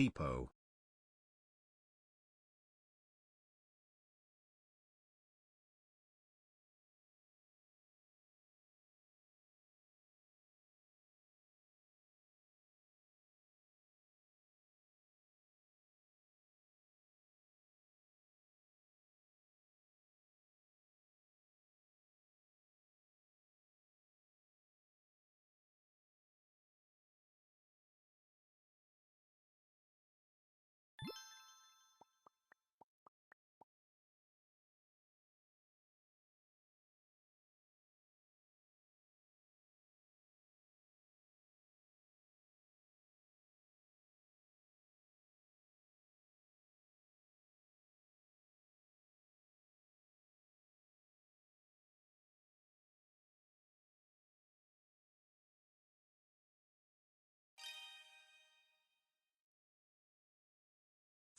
peepo.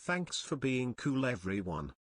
Thanks for being cool, everyone.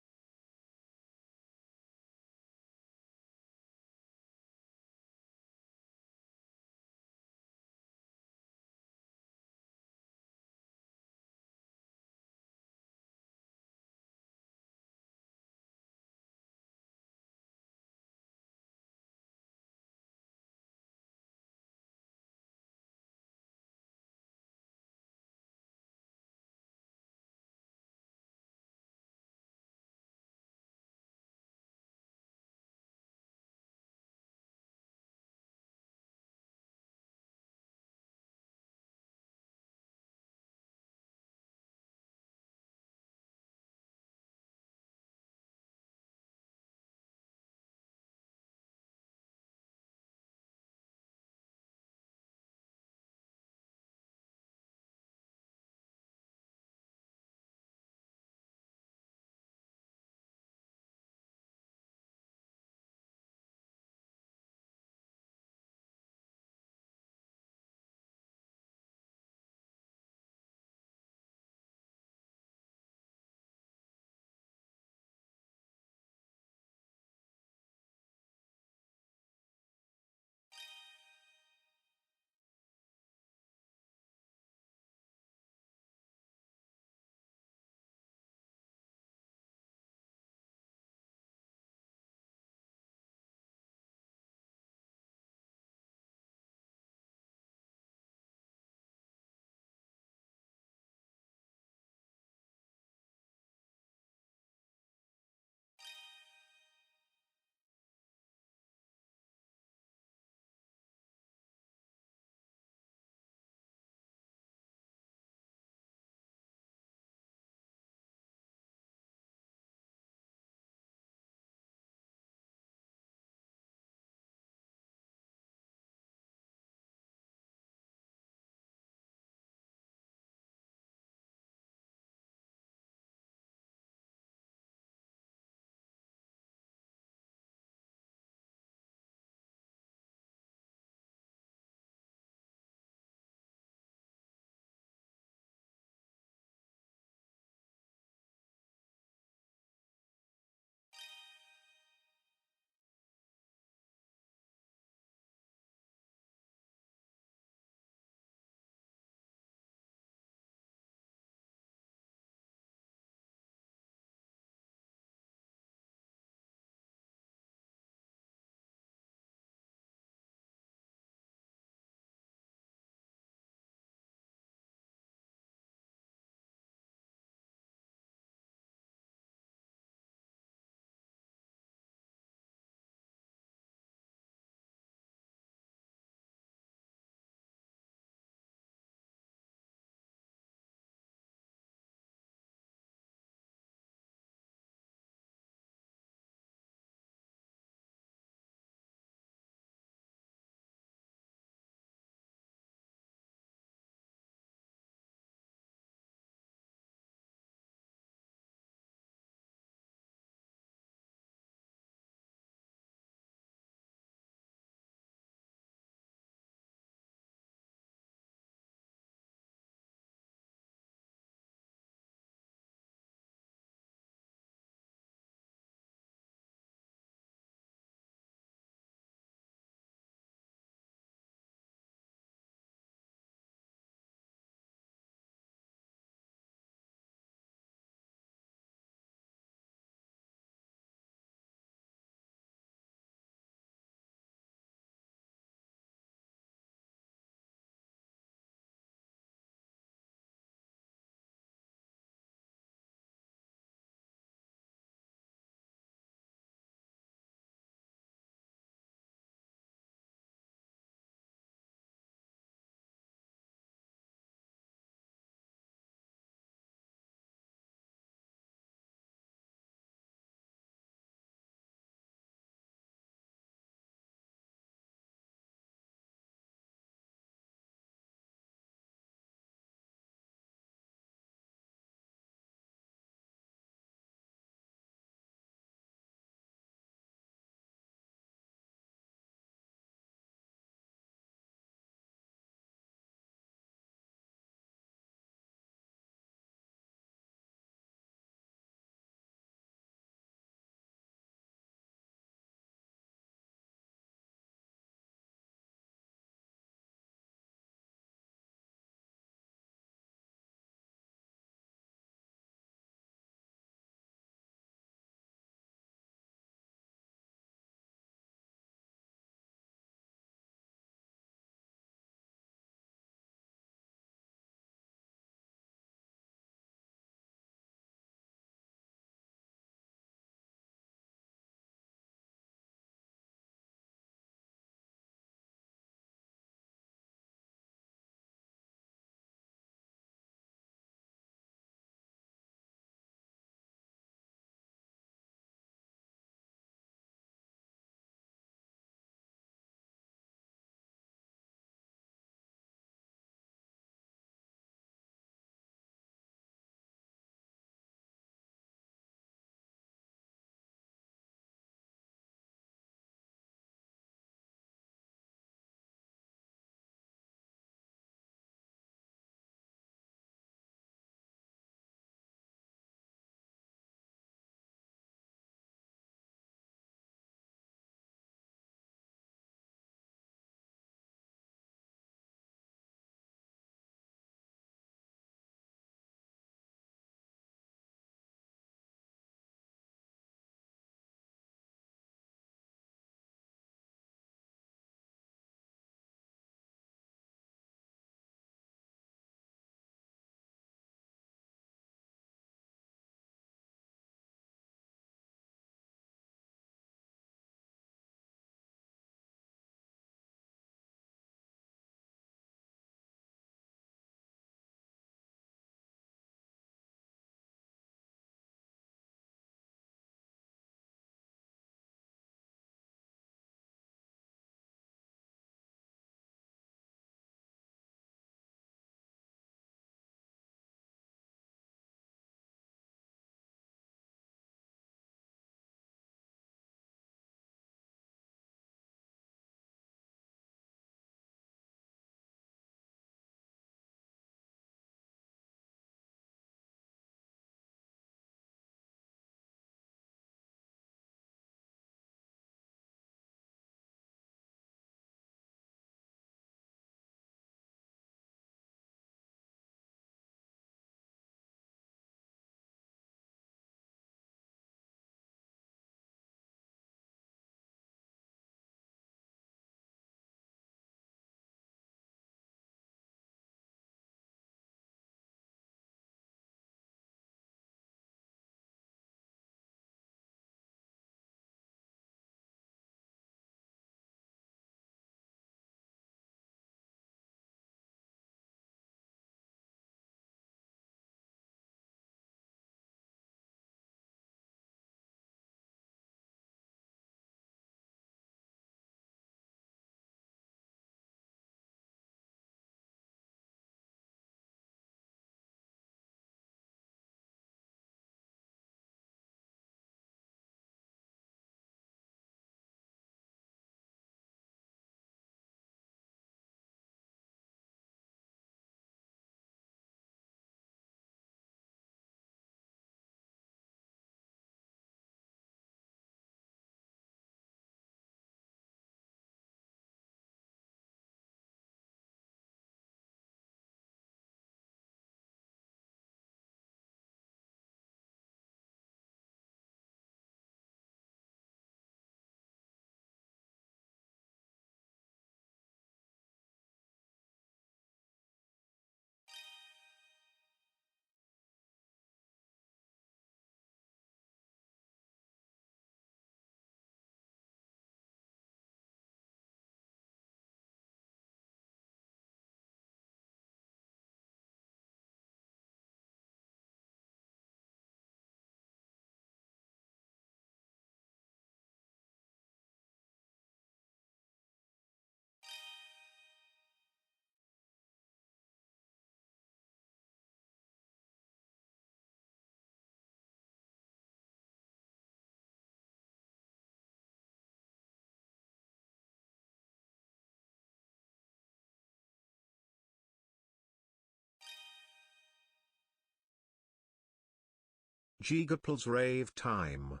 GEEGA plus rave time.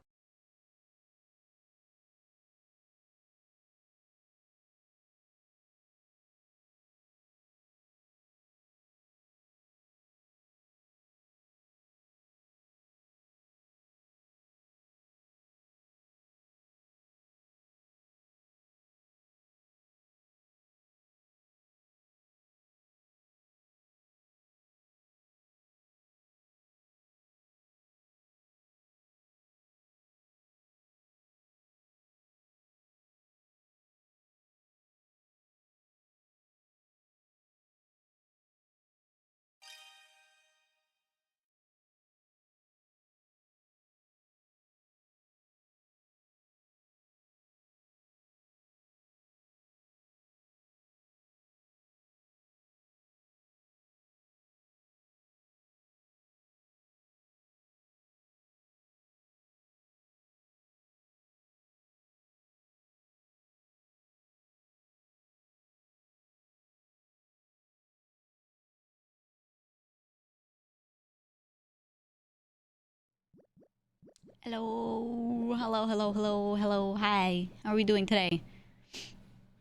Hello, hello, hello, hello, hello, hi. How are we doing today?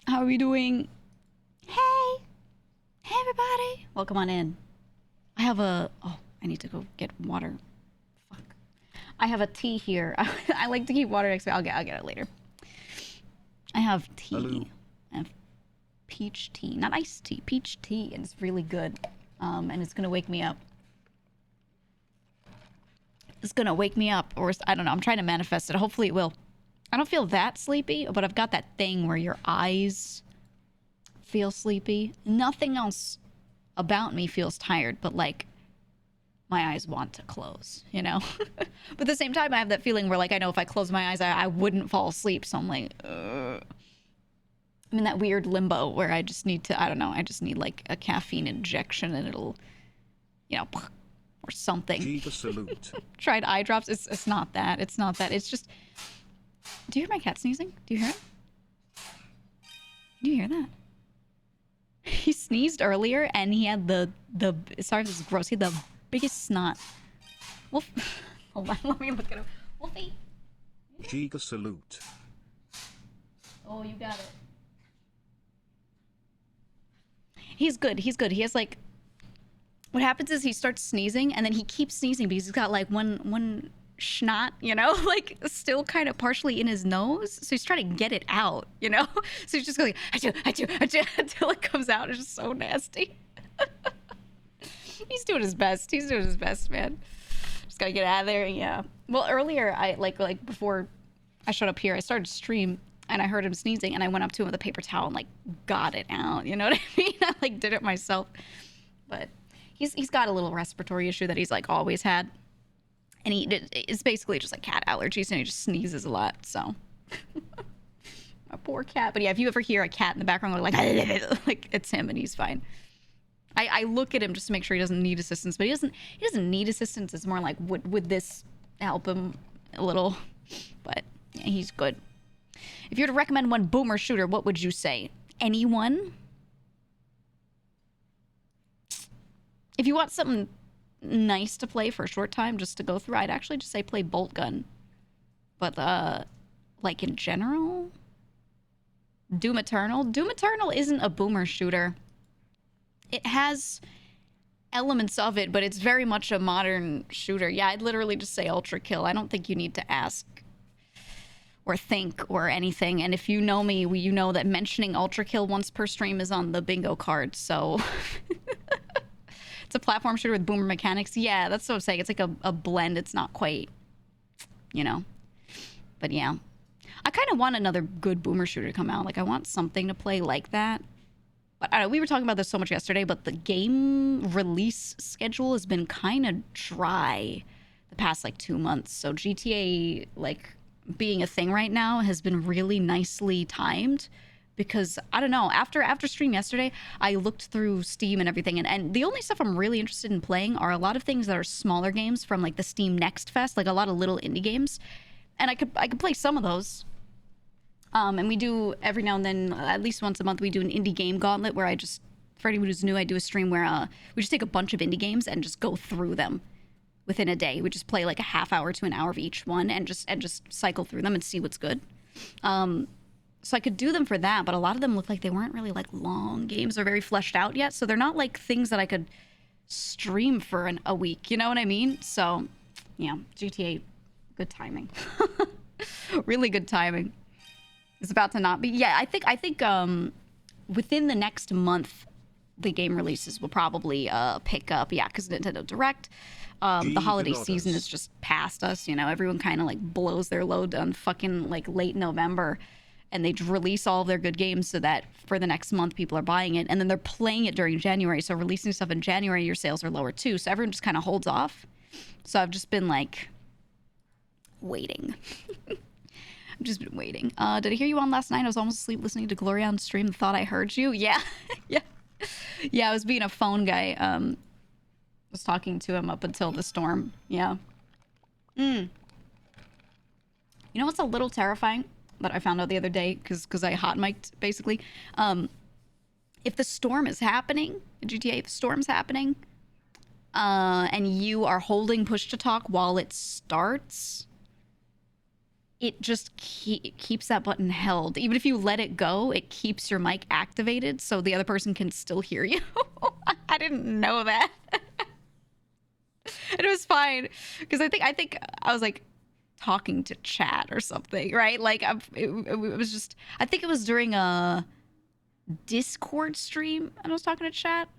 How are we doing? Hey! Hey, everybody! Welcome on in. I have a... Oh, I need to go get water. Fuck. I have a tea here. I like to keep water next to me. I'll get it later. I have tea. Hello. I have peach tea. Not iced tea. Peach tea. And it's really good. And it's gonna wake me up. It's gonna wake me up, or I don't know. I'm trying to manifest it. Hopefully it will. I don't feel that sleepy, but I've got that thing where your eyes feel sleepy. Nothing else about me feels tired, but like my eyes want to close, you know? But at the same time, I have that feeling where like I know if I close my eyes, I wouldn't fall asleep. So I'm like, ugh. I'm in that weird limbo where I just need to, I don't know, I just need like a caffeine injection and it'll, you know, or something. GEEGA salute. Tried eye drops. It's not that. It's not that. It's just... Do you hear my cat sneezing? Do you hear it? Do you hear that? He sneezed earlier and he had the sorry, this is gross. He had the biggest snot. Wolf. Hold on, let me look at him. Wolfie. GEEGA salute. Oh, you got it. He's good. He's good. He has like... What happens is he starts sneezing and then he keeps sneezing because he's got like one schnot, you know, like still kind of partially in his nose. So he's trying to get it out, you know? So he's just going, achoo, achoo, achoo, until it comes out. It's just so nasty. He's doing his best. He's doing his best, man. Just gotta get out of there. Yeah. Well, earlier I like before I showed up here, I started to stream and I heard him sneezing and I went up to him with a paper towel and like got it out. You know what I mean? I like did it myself, but he's got a little respiratory issue that he's like always had, and it's basically just like cat allergies, and he just sneezes a lot. So my poor cat. But yeah, if you ever hear a cat in the background going like it's him, and he's fine. I look at him just to make sure he doesn't need assistance, but he doesn't need assistance. It's more like would this help him a little? But yeah, he's good. If you were to recommend one boomer shooter, what would you say? Anyone? If you want something nice to play for a short time just to go through, I'd actually just say play Bolt Gun. But, like in general? Doom Eternal? Doom Eternal isn't a boomer shooter. It has elements of it, but it's very much a modern shooter. Yeah, I'd literally just say Ultra Kill. I don't think you need to ask or think or anything. And if you know me, you know that mentioning Ultra Kill once per stream is on the bingo card, so... It's a platform shooter with boomer mechanics. Yeah, that's what I'm saying. It's like a blend. It's not quite, you know. But yeah. I kind of want another good boomer shooter to come out. Like, I want something to play like that. But I don't know, we were talking about this so much yesterday, but the game release schedule has been kind of dry the past, like, 2 months. So GTA, like, being a thing right now has been really nicely timed. Because, I don't know, after stream yesterday, I looked through Steam and everything, and the only stuff I'm really interested in playing are a lot of things that are smaller games from, like, the Steam Next Fest, like a lot of little indie games. And I could play some of those. And we do, every now and then, at least once a month, we do an indie game gauntlet where I just, for anyone who's new, I do a stream where we just take a bunch of indie games and just go through them. within a day. We just play like a half hour to an hour of each one and just cycle through them and see what's good. So I could do them for that, but a lot of them look like they weren't really like long games or very fleshed out yet. So they're not like things that I could stream for a week. You know what I mean? So yeah, GTA, good timing. Really good timing. It's about to not be. Yeah, I think within the next month, the game releases will probably pick up. Yeah, because Nintendo Direct, the holiday season is just past us. You know, everyone kind of like blows their load on fucking like late November, and they release all of their good games so that for the next month people are buying it, and then they're playing it during January. So releasing stuff in January, your sales are lower too. So everyone just kind of holds off. So I've just been like waiting. I've just been waiting. Did I hear you on last night? I was almost asleep listening to Gloria on stream. Thought I heard you. Yeah. Yeah, I was being a phone guy. Was talking to him up until the storm. Yeah. You know what's a little terrifying that I found out the other day because I hot mic'd basically. If the storm is happening, GTA, if the storm's happening, and you are holding push to talk while it starts, it just keeps that button held. Even if you let it go, it keeps your mic activated so the other person can still hear you. I didn't know that. And it was fine because I think I was like talking to chat or something, right? Like it was just, I think it was during a Discord stream and I was talking to chat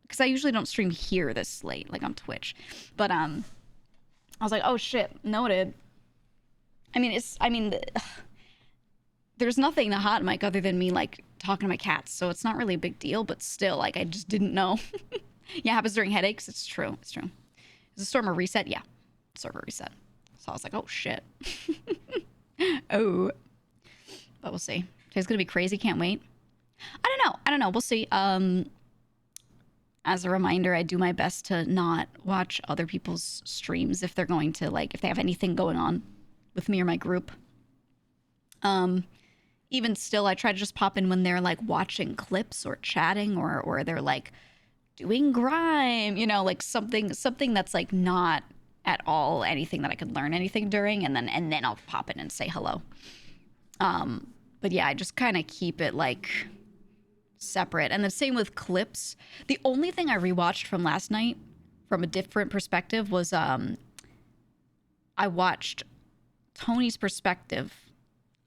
because I usually don't stream here this late, like on Twitch. But I was like, oh shit, noted. I mean, there's nothing to hot mic other than me like talking to my cats, so it's not really a big deal. But still, like I just didn't know. Yeah, it happens during headaches. It's true. It's true. Is the storm a reset? Yeah, server reset. So I was like, oh shit. Oh, but we'll see. Today's gonna be crazy. Can't wait. I don't know. We'll see. As a reminder, I do my best to not watch other people's streams if they're going to if they have anything going on with me or my group. Even still, I try to just pop in when they're like watching clips or chatting or they're like doing grime, you know, like something that's like not at all anything that I could learn anything during, and then I'll pop in and say hello. But yeah, I just kind of keep it like separate. And the same with clips. The only thing I rewatched from last night from a different perspective was I watched Tony's perspective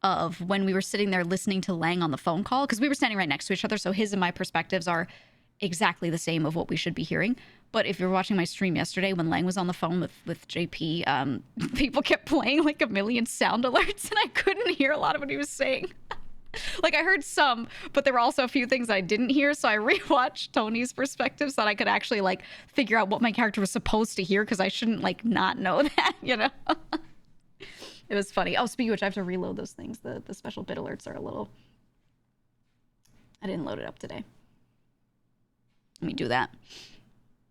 of when we were sitting there listening to Lang on the phone call, because we were standing right next to each other, so his and my perspectives are exactly the same of what we should be hearing. But if you're watching my stream yesterday when Lang was on the phone with JP, people kept playing like a million sound alerts and I couldn't hear a lot of what he was saying. Like I heard some, but there were also a few things I didn't hear, so I rewatched Tony's perspective so that I could actually like figure out what my character was supposed to hear, because I shouldn't like not know that, you know. It was funny. Oh, speaking of which, I have to reload those things. The special bit alerts are a little... I didn't load it up today. Let me do that.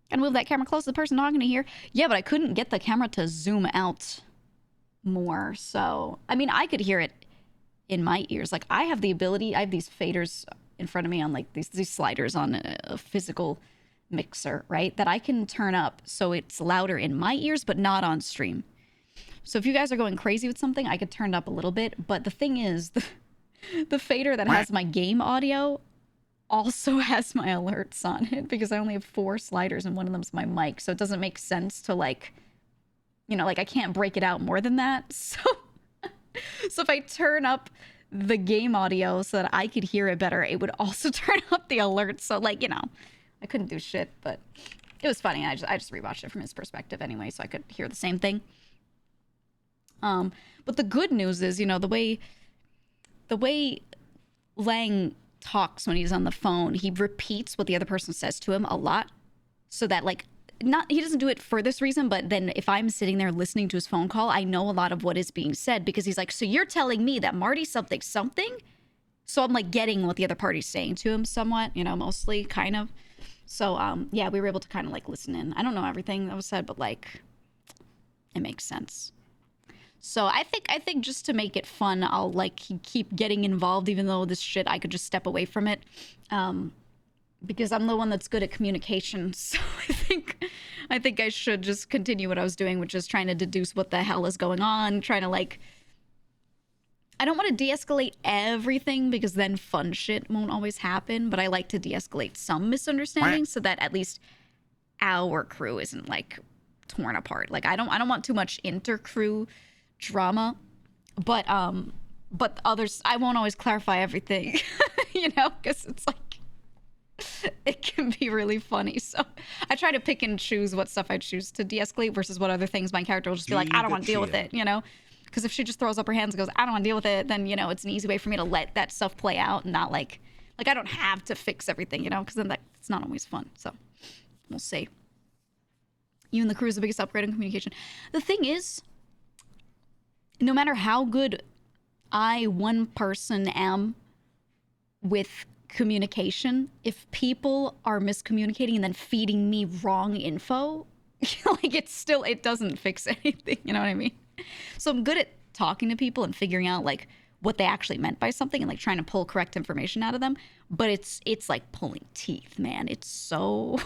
Gotta move that camera close to the person talking to hear. Yeah, but I couldn't get the camera to zoom out more. So, I mean, I could hear it in my ears. Like, I have the ability... I have these faders in front of me on, like, these sliders on a physical mixer, right? That I can turn up so it's louder in my ears, but not on stream. So if you guys are going crazy with something, I could turn it up a little bit. But the thing is, the fader that has my game audio also has my alerts on it, because I only have 4 sliders and one of them's my mic. So it doesn't make sense to like, you know, like I can't break it out more than that. So if I turn up the game audio so that I could hear it better, it would also turn up the alerts. So like, you know, I couldn't do shit, but it was funny. I just rewatched it from his perspective anyway, so I could hear the same thing. But the good news is, you know, the way Lang talks when he's on the phone, he repeats what the other person says to him a lot, so that like, he doesn't do it for this reason, but then if I'm sitting there listening to his phone call, I know a lot of what is being said, because he's like, so you're telling me that Marty something. So I'm like getting what the other party's saying to him somewhat, you know, mostly kind of. So, yeah, we were able to kind of like listen in. I don't know everything that was said, but like, it makes sense. So I think just to make it fun, I'll like keep getting involved, even though this shit, I could just step away from it. Because I'm the one that's good at communication. So I think I think I should just continue what I was doing, which is trying to deduce what the hell is going on, trying to like, I don't want to de-escalate everything because then fun shit won't always happen, but I like to de-escalate some misunderstandings so that at least our crew isn't like torn apart. Like I don't want too much inter-crew drama, but others, I won't always clarify everything, you know, because it's like, it can be really funny. So I try to pick and choose what stuff I choose to de-escalate versus what other things my character will just be like, I don't want to deal with it, you know? Because if she just throws up her hands and goes, I don't want to deal with it, then, you know, it's an easy way for me to let that stuff play out and not like I don't have to fix everything, you know, because then it's not always fun. So we'll see. You and the crew is the biggest upgrade in communication. The thing is, no matter how good I, one person, am with communication, if people are miscommunicating and then feeding me wrong info, like it doesn't fix anything, you know what I mean? So I'm good at talking to people and figuring out like what they actually meant by something and like trying to pull correct information out of them, but it's like pulling teeth, man. It's so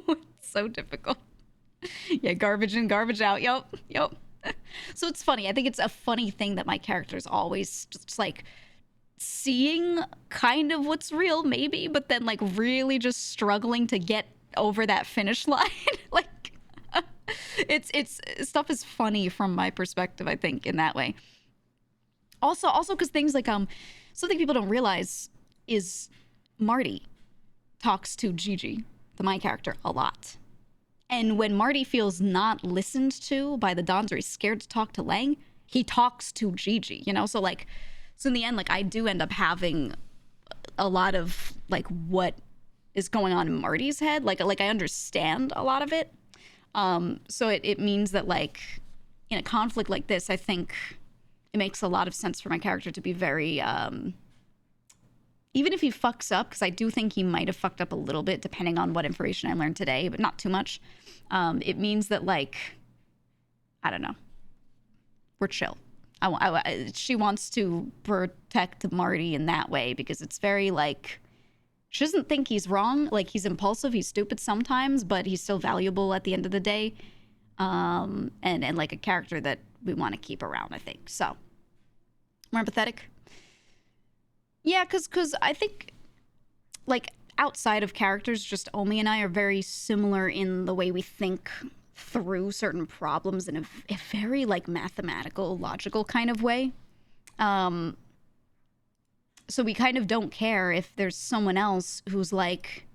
it's so difficult. Yeah, garbage in, garbage out. Yep. So it's funny. I think it's a funny thing that my character's always just like seeing kind of what's real maybe, but then like really just struggling to get over that finish line. Like it's stuff is funny from my perspective, I think, in that way. Also because things like something people don't realize is Marty talks to Gigi, my character, a lot. And when Marty feels not listened to by the Dons or he's scared to talk to Lang, he talks to Gigi, you know? So in the end, like I do end up having a lot of like what is going on in Marty's head. Like I understand a lot of it. So it means that like in a conflict like this, I think it makes a lot of sense for my character to be very, even if he fucks up, because I do think he might have fucked up a little bit depending on what information I learned today, but not too much. It means that like, I don't know, we're chill. She wants to protect Marty in that way because it's very like, she doesn't think he's wrong. Like he's impulsive, he's stupid sometimes, but he's still valuable at the end of the day. And like a character that we want to keep around, I think. So more empathetic. Yeah, because I think like outside of characters, just Omi and I are very similar in the way we think through certain problems in a very like mathematical, logical kind of way. So we kind of don't care if there's someone else who's like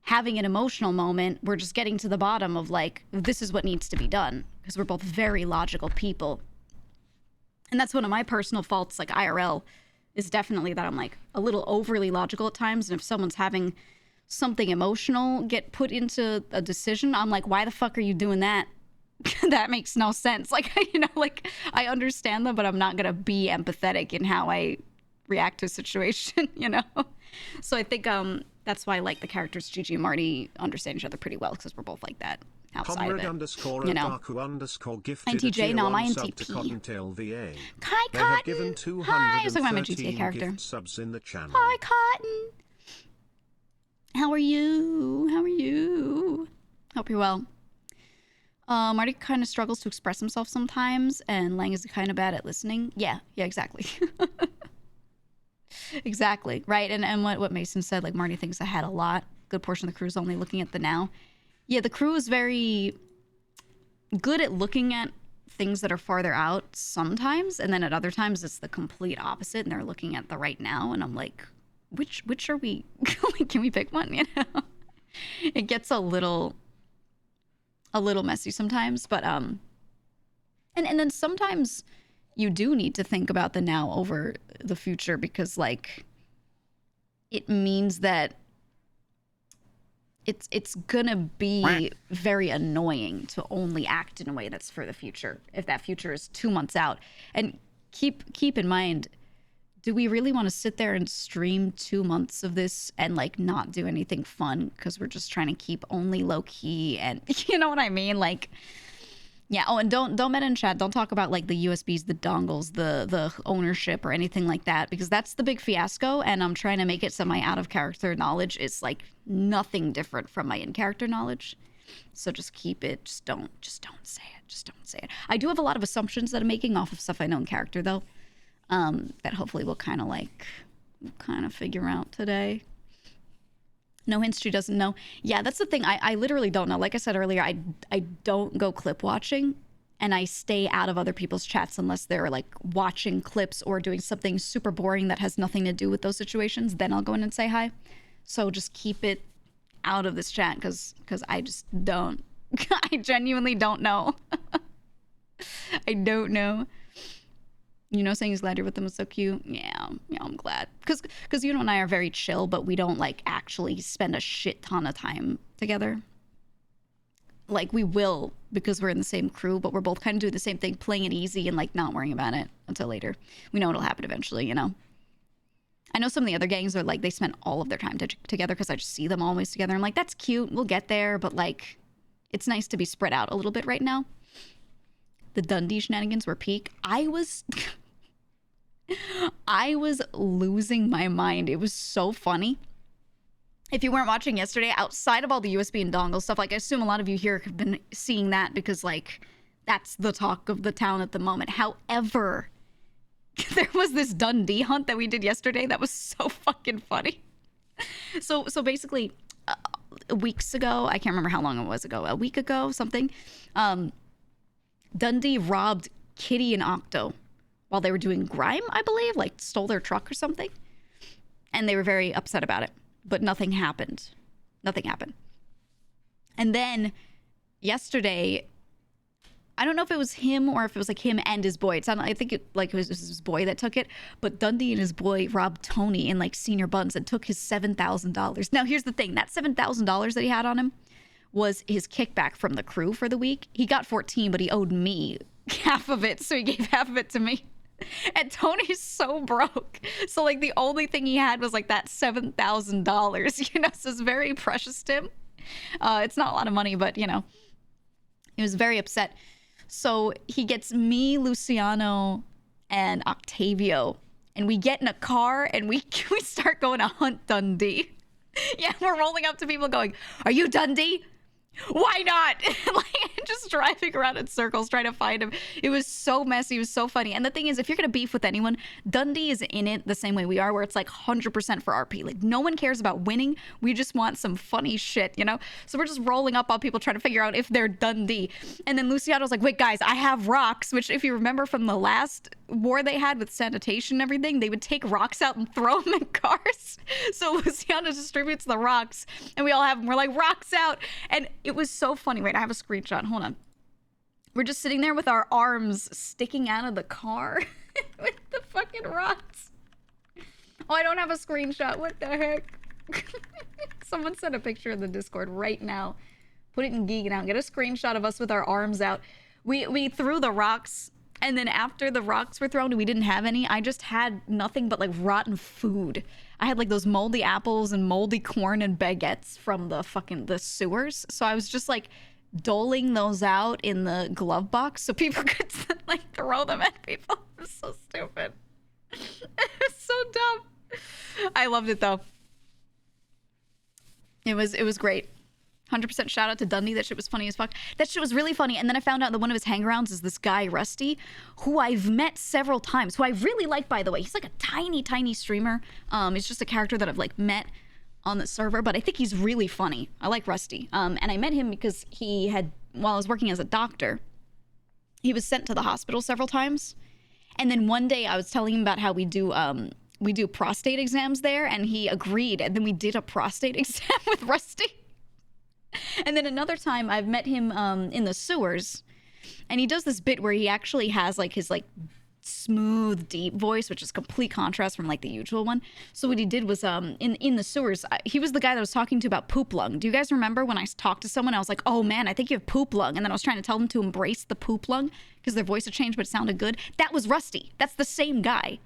having an emotional moment. We're just getting to the bottom of like, this is what needs to be done, because we're both very logical people. And that's one of my personal faults, like IRL, is definitely that I'm like a little overly logical at times. And if someone's having something emotional get put into a decision, I'm like, why the fuck are you doing that? That makes no sense. Like, you know, like I understand them, but I'm not going to be empathetic in how I react to a situation, you know? So I think that's why like the characters Gigi and Marty understand each other pretty well, because we're both like that outside Comrade of it. underscore you know? Otaku underscore gifted INTJ, no, my sub to INTP. Cottontail VA. Hi, They have Cotton. given Hi, I was talking about my GTA 213 character. gift subs in the channel. Hi, Cotton. How are you? How are you? Hope you're well. Marty kind of struggles to express himself sometimes, and Lang is kind of bad at listening. Yeah, exactly. Exactly, right? And what Mason said, like Marty thinks ahead a lot. Good portion of the crew is only looking at the now. Yeah, the crew is very good at looking at things that are farther out sometimes, and then at other times it's the complete opposite, and they're looking at the right now, and I'm like, which are we? Can we pick one? You know, it gets a little messy sometimes, but and then sometimes you do need to think about the now over the future, because like it means that it's gonna be very annoying to only act in a way that's for the future if that future is 2 months out. And keep in mind, do we really want to sit there and stream 2 months of this and like not do anything fun because we're just trying to keep only low key? And you know what I mean? Like, yeah. Oh, and don't meta in chat. Don't talk about like the USBs, the dongles, the ownership or anything like that, because that's the big fiasco. And I'm trying to make it so my out of character knowledge is like nothing different from my in character knowledge. So just keep it. Just don't say it. Just don't say it. I do have a lot of assumptions that I'm making off of stuff I know in character, though, that hopefully we'll kind of figure out today. No hints, she doesn't know. Yeah, that's the thing. I literally don't know. Like I said earlier, I don't go clip watching, and I stay out of other people's chats unless they're like watching clips or doing something super boring that has nothing to do with those situations. Then I'll go in and say hi. So just keep it out of this chat because I just don't. I genuinely don't know. I don't know. You know, saying he's glad you're with them was so cute. Yeah, I'm glad. Because you and I are very chill, but we don't, like, actually spend a shit ton of time together. Like, we will because we're in the same crew, but we're both kind of doing the same thing, playing it easy and, like, not worrying about it until later. We know it'll happen eventually, you know? I know some of the other gangs are, like, they spend all of their time together because I just see them always together. I'm like, that's cute. We'll get there. But, like, it's nice to be spread out a little bit right now. The Dundee shenanigans were peak. I was losing my mind. It was so funny. If you weren't watching yesterday, outside of all the USB and dongle stuff, like I assume a lot of you here have been seeing that because like that's the talk of the town at the moment. However, there was this Dundee hunt that we did yesterday that was so fucking funny. So basically, weeks ago, I can't remember how long it was ago, a week ago, something, Dundee robbed Kitty and Octo while they were doing grime, I believe, like stole their truck or something. And they were very upset about it, but nothing happened. Nothing happened. And then yesterday, I don't know if it was him or if it was like him and his boy. I think it was his boy that took it, but Dundee and his boy robbed Tony in like senior buns and took his $7,000. Now here's the thing, that $7,000 that he had on him was his kickback from the crew for the week. He got 14, but he owed me half of it, so he gave half of it to me. And Tony's so broke. So like the only thing he had was like that $7,000, you know, so it's very precious to him. It's not a lot of money, but you know, he was very upset. So he gets me, Luciano, and Octavio, and we get in a car and we start going to hunt Dundee. Yeah, we're rolling up to people going, "Are you Dundee? Why not?" Like just driving around in circles trying to find him. It was so messy. It was so funny. And the thing is, if you're gonna beef with anyone, Dundee is in it the same way we are, where it's like 100% for RP. Like no one cares about winning. We just want some funny shit, you know? So we're just rolling up on people trying to figure out if they're Dundee. And then Luciano's like, "Wait, guys, I have rocks," which if you remember from the last war they had with sanitation and everything, they would take rocks out and throw them in cars. So Luciano distributes the rocks and we all have them. We're like, "Rocks out." And it was so funny. Wait, I have a screenshot. Hold on. We're just sitting there with our arms sticking out of the car with the fucking rocks. Oh, I don't have a screenshot. What the heck? Someone sent a picture in the Discord right now. Put it in Geegan out. Get a screenshot of us with our arms out. We threw the rocks, and then after the rocks were thrown and we didn't have any, I just had nothing but like rotten food. I had like those moldy apples and moldy corn and baguettes from the sewers. So I was just like doling those out in the glove box so people could like throw them at people. It was so stupid. It was so dumb. I loved it though. It was great. 100% shout out to Dundee. That shit was funny as fuck. That shit was really funny. And then I found out that one of his hangarounds is this guy, Rusty, who I've met several times, who I really like, by the way. He's like a tiny, tiny streamer. He's just a character that I've like met on the server, but I think he's really funny. I like Rusty. And I met him because he had, while I was working as a doctor, he was sent to the hospital several times. And then one day I was telling him about how we do prostate exams there, and he agreed. And then we did a prostate exam with Rusty. And then another time I've met him in the sewers, and he does this bit where he actually has like his like smooth deep voice, which is complete contrast from like the usual one. So what he did was in the sewers, he was the guy that I was talking to about poop lung. Do you guys remember when I talked to someone, I was like, "Oh man, I think you have poop lung," and then I was trying to tell them to embrace the poop lung because their voice had changed but it sounded good? That was Rusty. That's the same guy.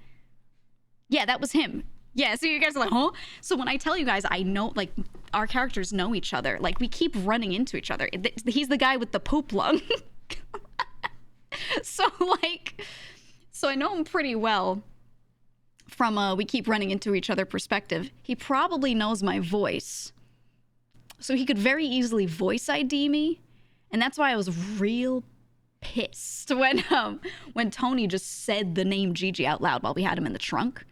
Yeah, that was him. Yeah, so you guys are like, "Huh?" So when I tell you guys, I know, like, our characters know each other. Like, we keep running into each other. He's the guy with the poop lung. So I know him pretty well from we keep running into each other perspective. He probably knows my voice. So he could very easily voice ID me. And that's why I was real pissed when Tony just said the name Gigi out loud while we had him in the trunk.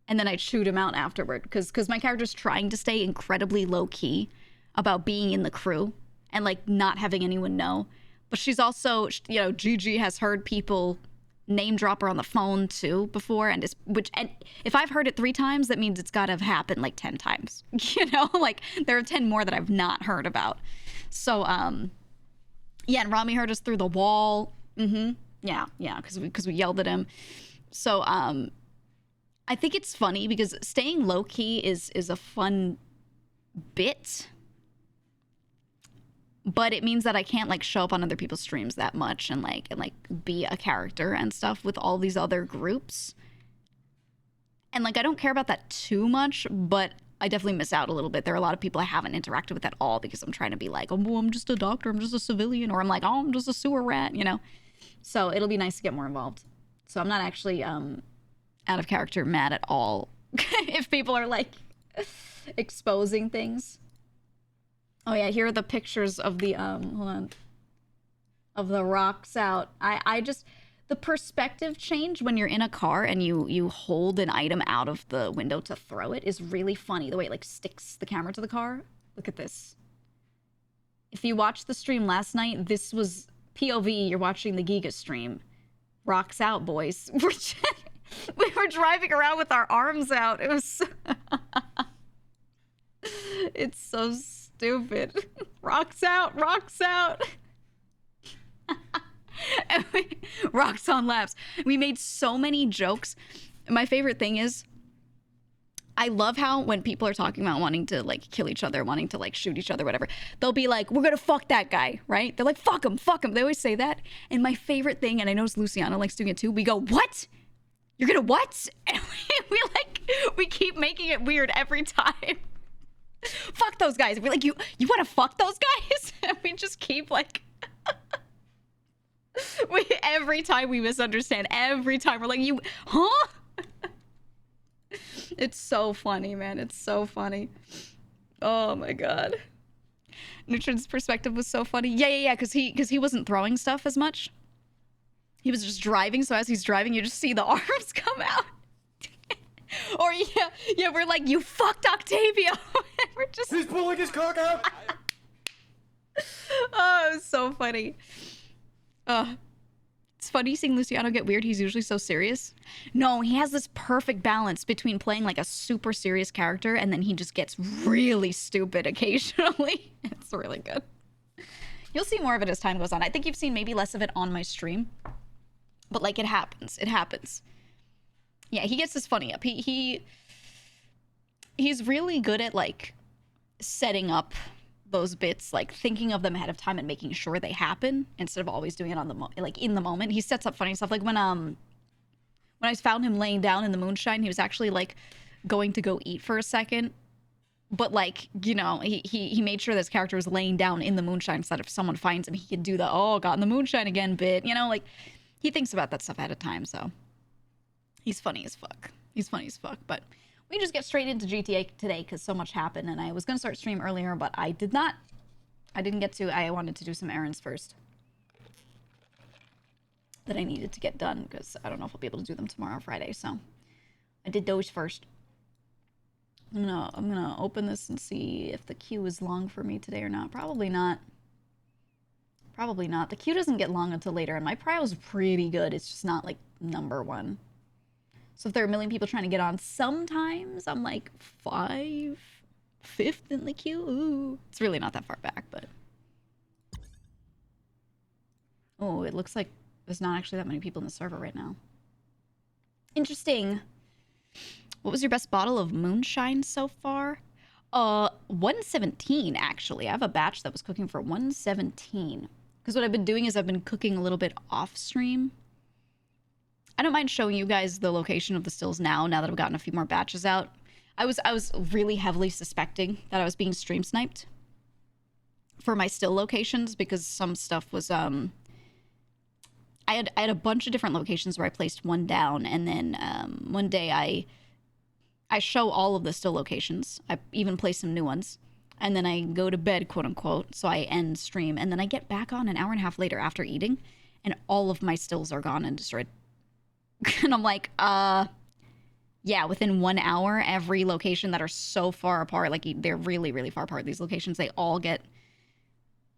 And then I chewed him out afterward because my character's trying to stay incredibly low key about being in the crew and like not having anyone know. But she's also, you know, Gigi has heard people name drop her on the phone too before, and if I've heard it 3 times, that means it's got to have happened like 10 times. You know, like there are 10 more that I've not heard about. So yeah, and Rami heard us through the wall. Yeah, because we yelled at him. So I think it's funny because staying low key is a fun bit, but it means that I can't like show up on other people's streams that much and like be a character and stuff with all these other groups. And like I don't care about that too much, but I definitely miss out a little bit. There are a lot of people I haven't interacted with at all because I'm trying to be like, oh, well, I'm just a doctor, I'm just a civilian, or I'm like, oh, I'm just a sewer rat, you know? So it'll be nice to get more involved. So I'm not actually out of character mad at all if people are like exposing things. Oh yeah, here are the pictures of the hold on, of the rocks out. I just, the perspective change when you're in a car and you hold an item out of the window to throw it is really funny. The way it like sticks the camera to the car. Look at this. If you watched the stream last night, this was POV. You're watching the GEEGA stream. Rocks out, boys. We were driving around with our arms out. It was so it's so stupid. Rocks out, rocks out. Rocks on laps. We made so many jokes. My favorite thing is I love how when people are talking about wanting to like kill each other, wanting to like shoot each other, whatever, they'll be like, we're gonna fuck that guy, right? They're like, fuck him, fuck him. They always say that. And my favorite thing, and I notice Luciano likes doing it too, we go, what? You're gonna what? And we keep making it weird every time. Fuck those guys. We're like, you want to fuck those guys? And we just keep like, every time we misunderstand, every time we're like, you, huh? It's so funny, man. It's so funny. Oh my god. Neutron's perspective was so funny. Yeah. Because he wasn't throwing stuff as much. He was just driving, so as he's driving, you just see the arms come out. Or yeah, we're like, you fucked Octavio. We're just, he's pulling his cock out. Oh, it was so funny. It's funny seeing Luciano get weird. He's usually so serious. No, he has this perfect balance between playing like a super serious character and then he just gets really stupid occasionally. It's really good. You'll see more of it as time goes on. I think you've seen maybe less of it on my stream. But like it happens. It happens. Yeah, he gets this funny up. He's really good at like setting up those bits, like thinking of them ahead of time and making sure they happen instead of always doing it on the in the moment. He sets up funny stuff. Like when I found him laying down in the Moonshine, he was actually like going to go eat for a second. But like, you know, he made sure this character was laying down in the Moonshine so that if someone finds him, he could do the, oh, got in the Moonshine again bit. You know, like he thinks about that stuff ahead of time. So he's funny as fuck. He's funny as fuck. But we just get straight into GTA today because so much happened. And I was going to start stream earlier, but I did not. I didn't get to. I wanted to do some errands first that I needed to get done because I don't know if I'll be able to do them tomorrow or Friday. So I did those first. I'm gonna open this and see if the queue is long for me today or not. Probably not. Probably not. The queue doesn't get long until later, and my prio is pretty good. It's just not like #1. So if there are a million people trying to get on, sometimes I'm like 5th in the queue. Ooh. It's really not that far back, but oh, it looks like there's not actually that many people in the server right now. Interesting. What was your best bottle of Moonshine so far? 117, actually. I have a batch that was cooking for 117. Because what I've been doing is I've been cooking a little bit off stream. I don't mind showing you guys the location of the stills now that I've gotten a few more batches out. I was really heavily suspecting that I was being stream sniped for my still locations because some stuff was I had a bunch of different locations where I placed one down, and then one day I show all of the still locations. I even placed some new ones. and then I go to bed, quote unquote, so I end stream, and then I get back on an hour and a half later after eating, and all of my stills are gone and destroyed. And I'm like, yeah, within 1 hour, every location that are so far apart, like they're really, really far apart, these locations, they all get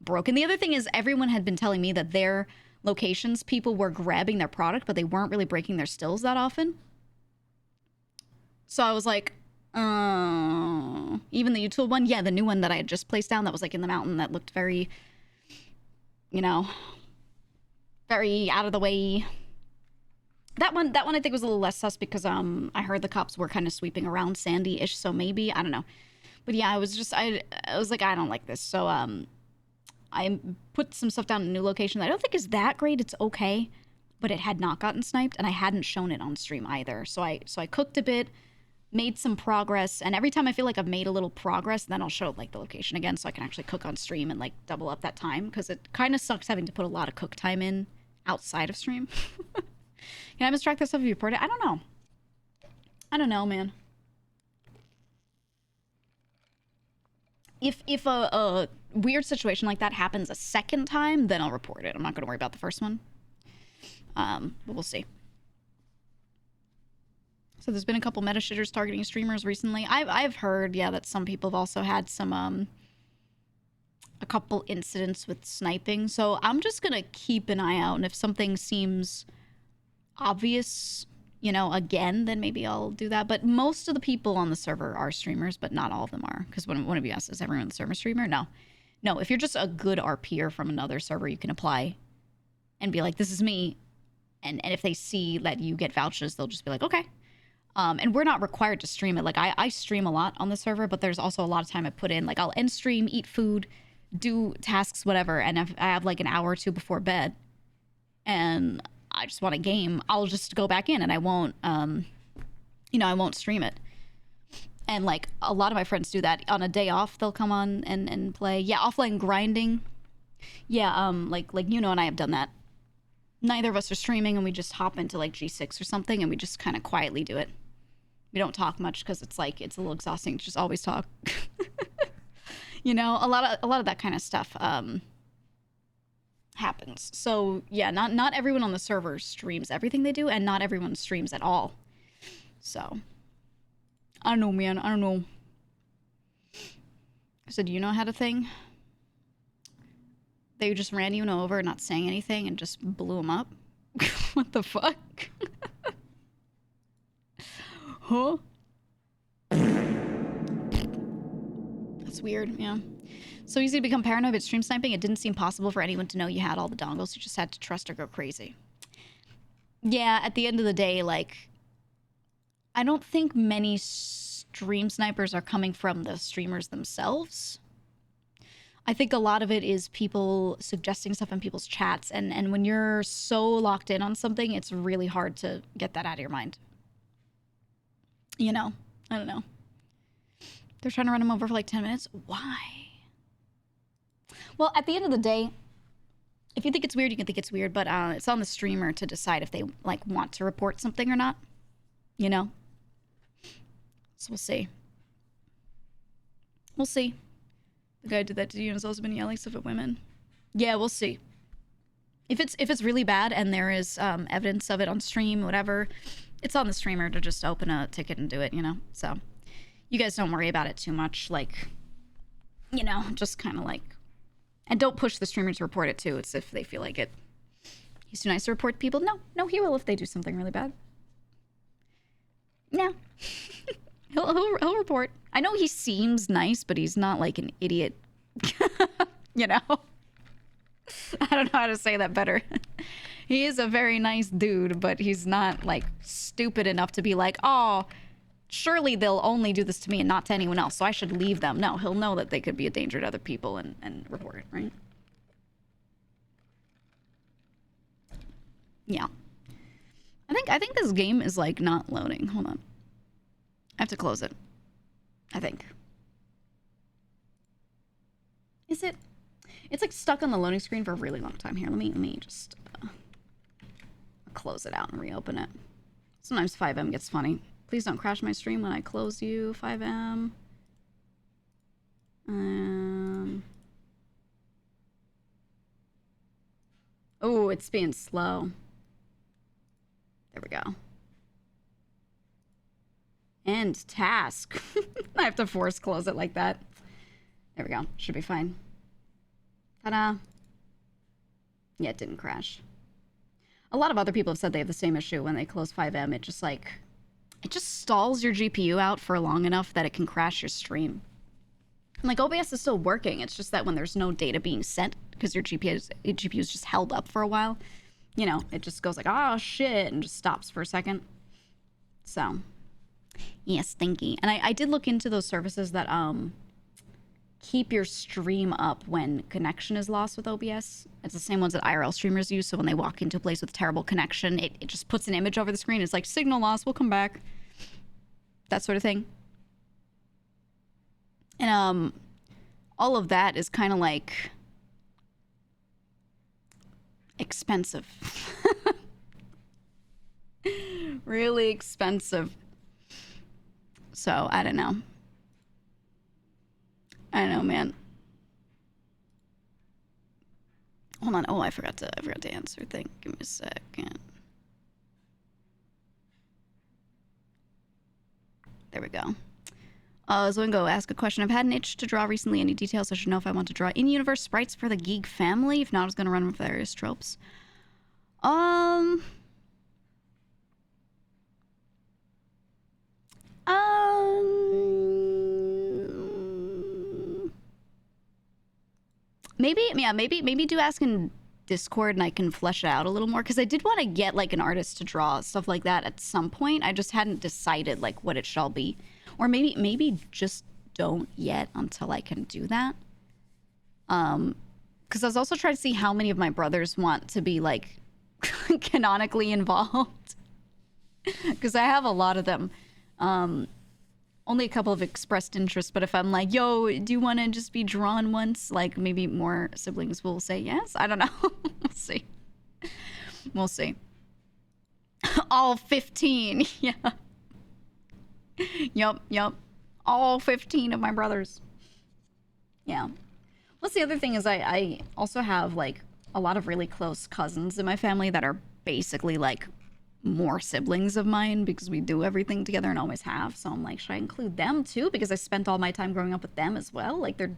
broken. The other thing is everyone had been telling me that their locations, people were grabbing their product, but they weren't really breaking their stills that often. So I was like, even the YouTube one, yeah, the new one that I had just placed down that was like in the mountain that looked very, you know, very out of the way. That one I think was a little less sus because I heard the cops were kind of sweeping around Sandy-ish, so maybe, I don't know. But yeah, I was like, I don't like this. So I put some stuff down in a new location that I don't think is that great. It's okay, but it had not gotten sniped, and I hadn't shown it on stream either. So I cooked a bit, made some progress, and every time I feel like I've made a little progress, then I'll show like the location again so I can actually cook on stream and like double up that time, because it kind of sucks having to put a lot of cook time in outside of stream. Can I abstract this stuff if you report it? I don't know. I don't know, man. If a weird situation like that happens a second time, then I'll report it. I'm not going to worry about the first one. But we'll see. So there's been a couple meta shitters targeting streamers recently. I've heard, yeah, that some people have also had some a couple incidents with sniping. So I'm just going to keep an eye out, and if something seems obvious, you know, again, then maybe I'll do that. But most of the people on the server are streamers, but not all of them are. Because one of you asked, is everyone on the server streamer? No. No, if you're just a good RPer from another server, you can apply and be like, this is me. And if they see that you get vouchers, they'll just be like, okay. And we're not required to stream it. Like, I stream a lot on the server, but there's also a lot of time I put in. Like, I'll end stream, eat food, do tasks, whatever. And if I have like an hour or two before bed and I just want a game, I'll just go back in and I won't, you know, I won't stream it. And like a lot of my friends do that. On a day off, they'll come on and play. Yeah, offline grinding. Yeah, like you know, and I have done that. Neither of us are streaming, and we just hop into like G6 or something, and we just kind of quietly do it. We don't talk much because it's like it's a little exhausting to just always talk. You know, a lot of that kind of stuff happens. So yeah, not everyone on the server streams everything they do, and not everyone streams at all. So I don't know, man. I don't know. So do you know how to thing? They just ran you over, not saying anything, and just blew him up? What the fuck? Huh? That's weird, yeah. So easy to become paranoid about stream sniping. It didn't seem possible for anyone to know you had all the dongles. You just had to trust or go crazy. Yeah, at the end of the day, like, I don't think many stream snipers are coming from the streamers themselves. I think a lot of it is people suggesting stuff in people's chats, and when you're so locked in on something, it's really hard to get that out of your mind. You know? I don't know. They're trying to run him over for like 10 minutes. Why? Well, at the end of the day, if you think it's weird, you can think it's weird, but it's on the streamer to decide if they like want to report something or not. You know? So we'll see. We'll see. The guy who did that to you and has also been yelling stuff at women. Yeah, we'll see. If it's really bad and there is evidence of it on stream, whatever, it's on the streamer to just open a ticket and do it, you know? So you guys don't worry about it too much. Like, you know, just kind of like... And don't push the streamer to report it too. It's if they feel like it. He's too nice to report to people. No, he will if they do something really bad. Yeah. He'll report. I know he seems nice, but he's not like an idiot. You know? I don't know how to say that better. He is a very nice dude, but he's not like stupid enough to be like, oh, surely they'll only do this to me and not to anyone else, so I should leave them. No, he'll know that they could be a danger to other people and report it, right? Yeah. I think this game is like not loading. Hold on. I have to close it. I think. Is it? It's like stuck on the loading screen for a really long time. Here, let me just close it out and reopen it. Sometimes 5M gets funny. Please don't crash my stream when I close you, 5M. Oh, it's being slow. There we go. End task. I have to force close it like that. There we go. Should be fine. Ta-da. Yeah, it didn't crash. A lot of other people have said they have the same issue when they close 5M. It just like, it just stalls your GPU out for long enough that it can crash your stream. Like, OBS is still working. It's just that when there's no data being sent, because your GPU is just held up for a while, you know, it just goes like, oh, shit, and just stops for a second. So, yeah, stinky. And I did look into those services that keep your stream up when connection is lost with OBS. It's the same ones that IRL streamers use, so when they walk into a place with terrible connection, it just puts an image over the screen. It's like, signal loss, we'll come back. That sort of thing. And all of that is kind of like expensive. Really expensive. So, I don't know. I don't know, man. Hold on. Oh, I forgot to answer. Give me a second. There we go. Zoingo, ask a question. I've had an itch to draw recently. Any details I should know if I want to draw in-universe sprites for the Geek family? If not, I was going to run with various tropes. Maybe do ask in Discord and I can flesh it out a little more, because I did want to get like an artist to draw stuff like that at some point. I just hadn't decided like what it shall be. Or maybe just don't yet until I can do that. Because I was also trying to see how many of my brothers want to be like canonically involved. Because I have a lot of them. Only a couple have expressed interest, but if I'm like, yo, do you want to just be drawn once? Like, maybe more siblings will say yes. I don't know. We'll see. We'll see. All 15. Yeah. Yup. All 15 of my brothers. Yeah. What's the other thing is I also have, like, a lot of really close cousins in my family that are basically, like, more siblings of mine because we do everything together and always have. So I'm like, should I include them too? Because I spent all my time growing up with them as well. Like, they're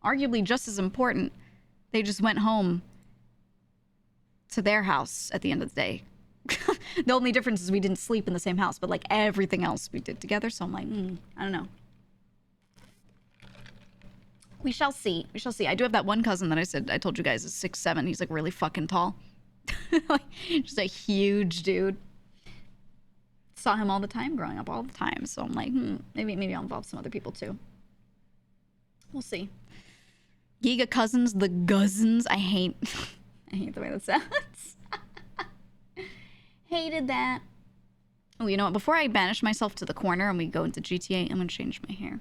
arguably just as important. They just went home to their house at the end of the day. The only difference is we didn't sleep in the same house, but like everything else we did together. So I'm like, I don't know. We shall see. We shall see. I do have that one cousin that I told you guys is 6'7". He's like really fucking tall. Like, just a huge dude. Saw him all the time growing up, all the time. So I'm like, maybe I'll involve some other people too. We'll see. Giga cousins, the guzzins. I hate the way that sounds. Hated that. Oh, you know what? Before I banish myself to the corner and we go into GTA, I'm gonna change my hair.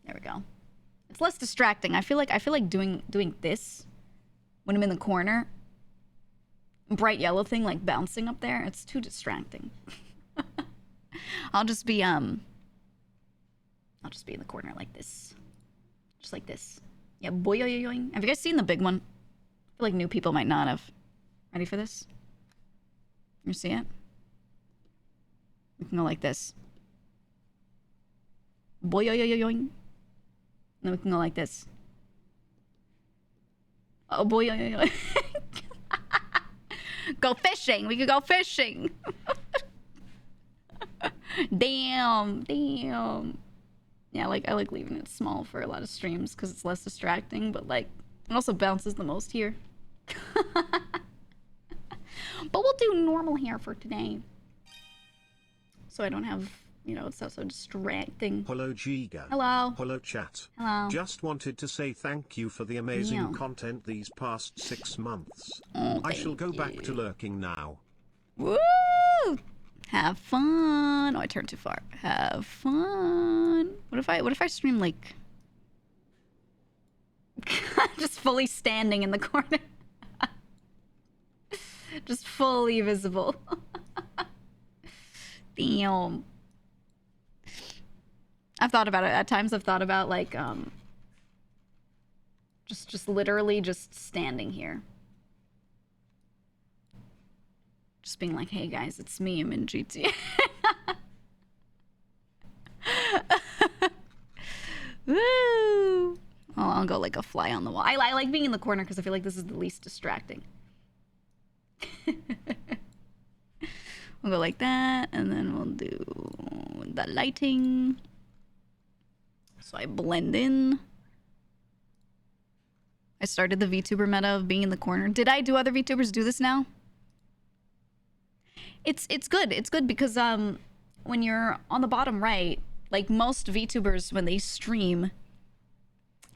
There we go. It's less distracting. I feel like doing this when I'm in the corner. Bright yellow thing like bouncing up there. It's too distracting. I'll just be in the corner like this. Just like this. Yeah, boy. Have you guys seen the big one? I feel like new people might not have. Ready for this? You see it? We can go like this. Boy. Then we can go like this. Oh boy. Go fishing. We could go fishing. Damn. Yeah, I like leaving it small for a lot of streams because it's less distracting, but like it also bounces the most here. But we'll do normal hair for today. So I don't have, it's not so distracting. Hello, GEEGA. Hello. Hello, chat. Hello. Just wanted to say thank you for the amazing content these past 6 months. Oh, I shall go back to lurking now. Woo! Have fun. Oh, I turned too far. Have fun. What if I stream like just fully standing in the corner? Just fully visible. Damn. I've thought about it. At times I've thought about, like, just literally just standing here. Just being like, hey guys, it's me, I'm in GTA. Woo! Oh, I'll go like a fly on the wall. I like being in the corner because I feel like this is the least distracting. We'll go like that, and then we'll do the lighting. So I blend in. I started the VTuber meta of being in the corner. Did I do other VTubers do this now? It's good. It's good because when you're on the bottom right, like most VTubers when they stream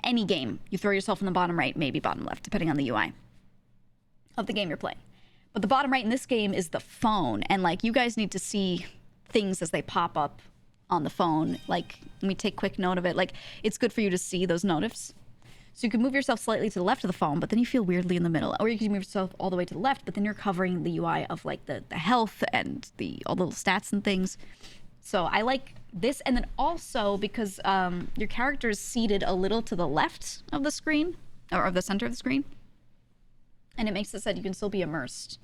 any game, you throw yourself in the bottom right, maybe bottom left, depending on the UI of the game you're playing. But the bottom right in this game is the phone, and like you guys need to see things as they pop up on the phone. Like, let me take quick note of it. Like, it's good for you to see those notifs. So you can move yourself slightly to the left of the phone, but then you feel weirdly in the middle. Or you can move yourself all the way to the left, but then you're covering the UI of like the health and all the little stats and things. So I like this, and then also because your character is seated a little to the left of the screen, or of the center of the screen. And it makes it so that you can still be immersed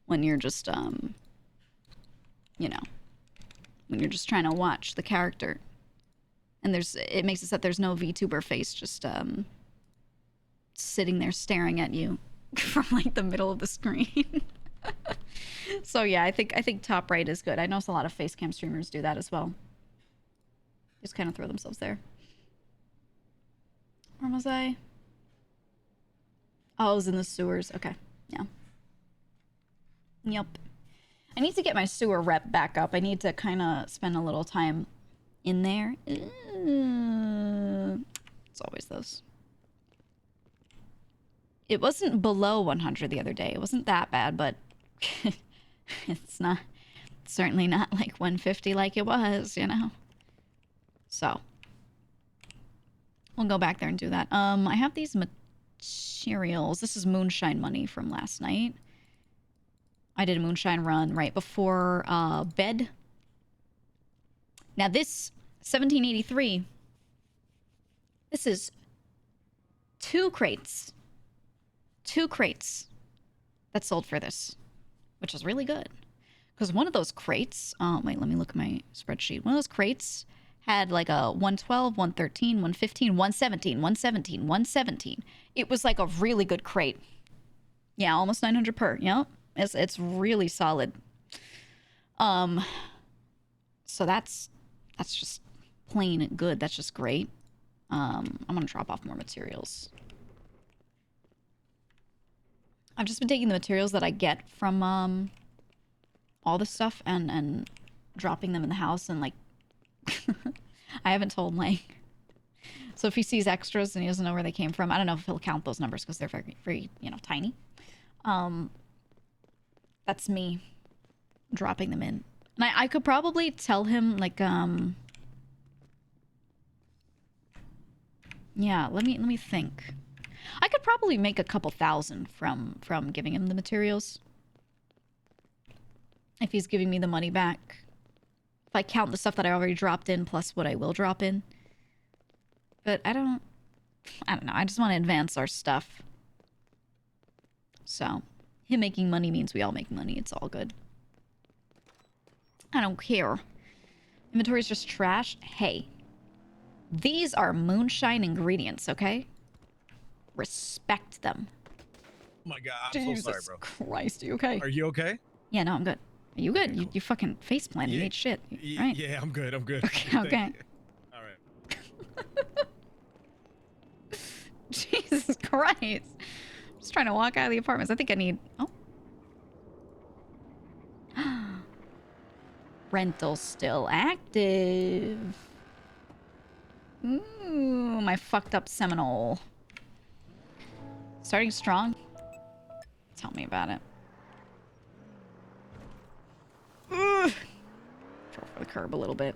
when you're just, you know, when you're just trying to watch the character. And it makes it so that there's no VTuber face just sitting there staring at you from like the middle of the screen. So yeah, I think top right is good. I notice a lot of face cam streamers do that as well. Just kind of throw themselves there. Where was I? Oh, I was in the sewers. Okay, yeah. Yep. I need to get my sewer rep back up. I need to kind of spend a little time in there. It's always those. It wasn't below 100 the other day. It wasn't that bad, but it's certainly not like 150 like it was, you know? So we'll go back there and do that. I have these materials. This is Moonshine money from last night. I did a Moonshine run right before bed. Now this 1783, this is 2 crates. 2 crates that sold for this, which is really good. Because one of those crates, wait, let me look at my spreadsheet. One of those crates had like a 112, 113, 115, 117, 117, 117. It was like a really good crate. Yeah, almost 900 per. Yep. It's really solid. So that's just plain good. That's just great. I'm gonna drop off more materials. I've just been taking the materials that I get from all this stuff and dropping them in the house, and like I haven't told Mike. So if he sees extras and he doesn't know where they came from, I don't know if he'll count those numbers because they're very, very, you know, tiny. That's me dropping them in. And I could probably tell him, like, yeah, let me think. I could probably make a couple thousand from giving him the materials. If he's giving me the money back. If I count the stuff that I already dropped in plus what I will drop in. But I don't know. I just want to advance our stuff. So, him making money means we all make money. It's all good. I don't care. Inventory is just trash. Hey, these are Moonshine ingredients, okay? Respect them. Oh my god, I'm Jesus so sorry, bro. Christ, are you okay? Are you okay? Yeah, no, I'm good. Are you good? Okay, cool. You fucking face planted. You ate shit, right? Yeah, I'm good. I'm good. Okay, okay. All right. Jesus Christ. I'm just trying to walk out of the apartments. I think I need... Oh. Rental still active. Ooh, my fucked up Seminole. Starting strong. Tell me about it. Throw for the curb a little bit.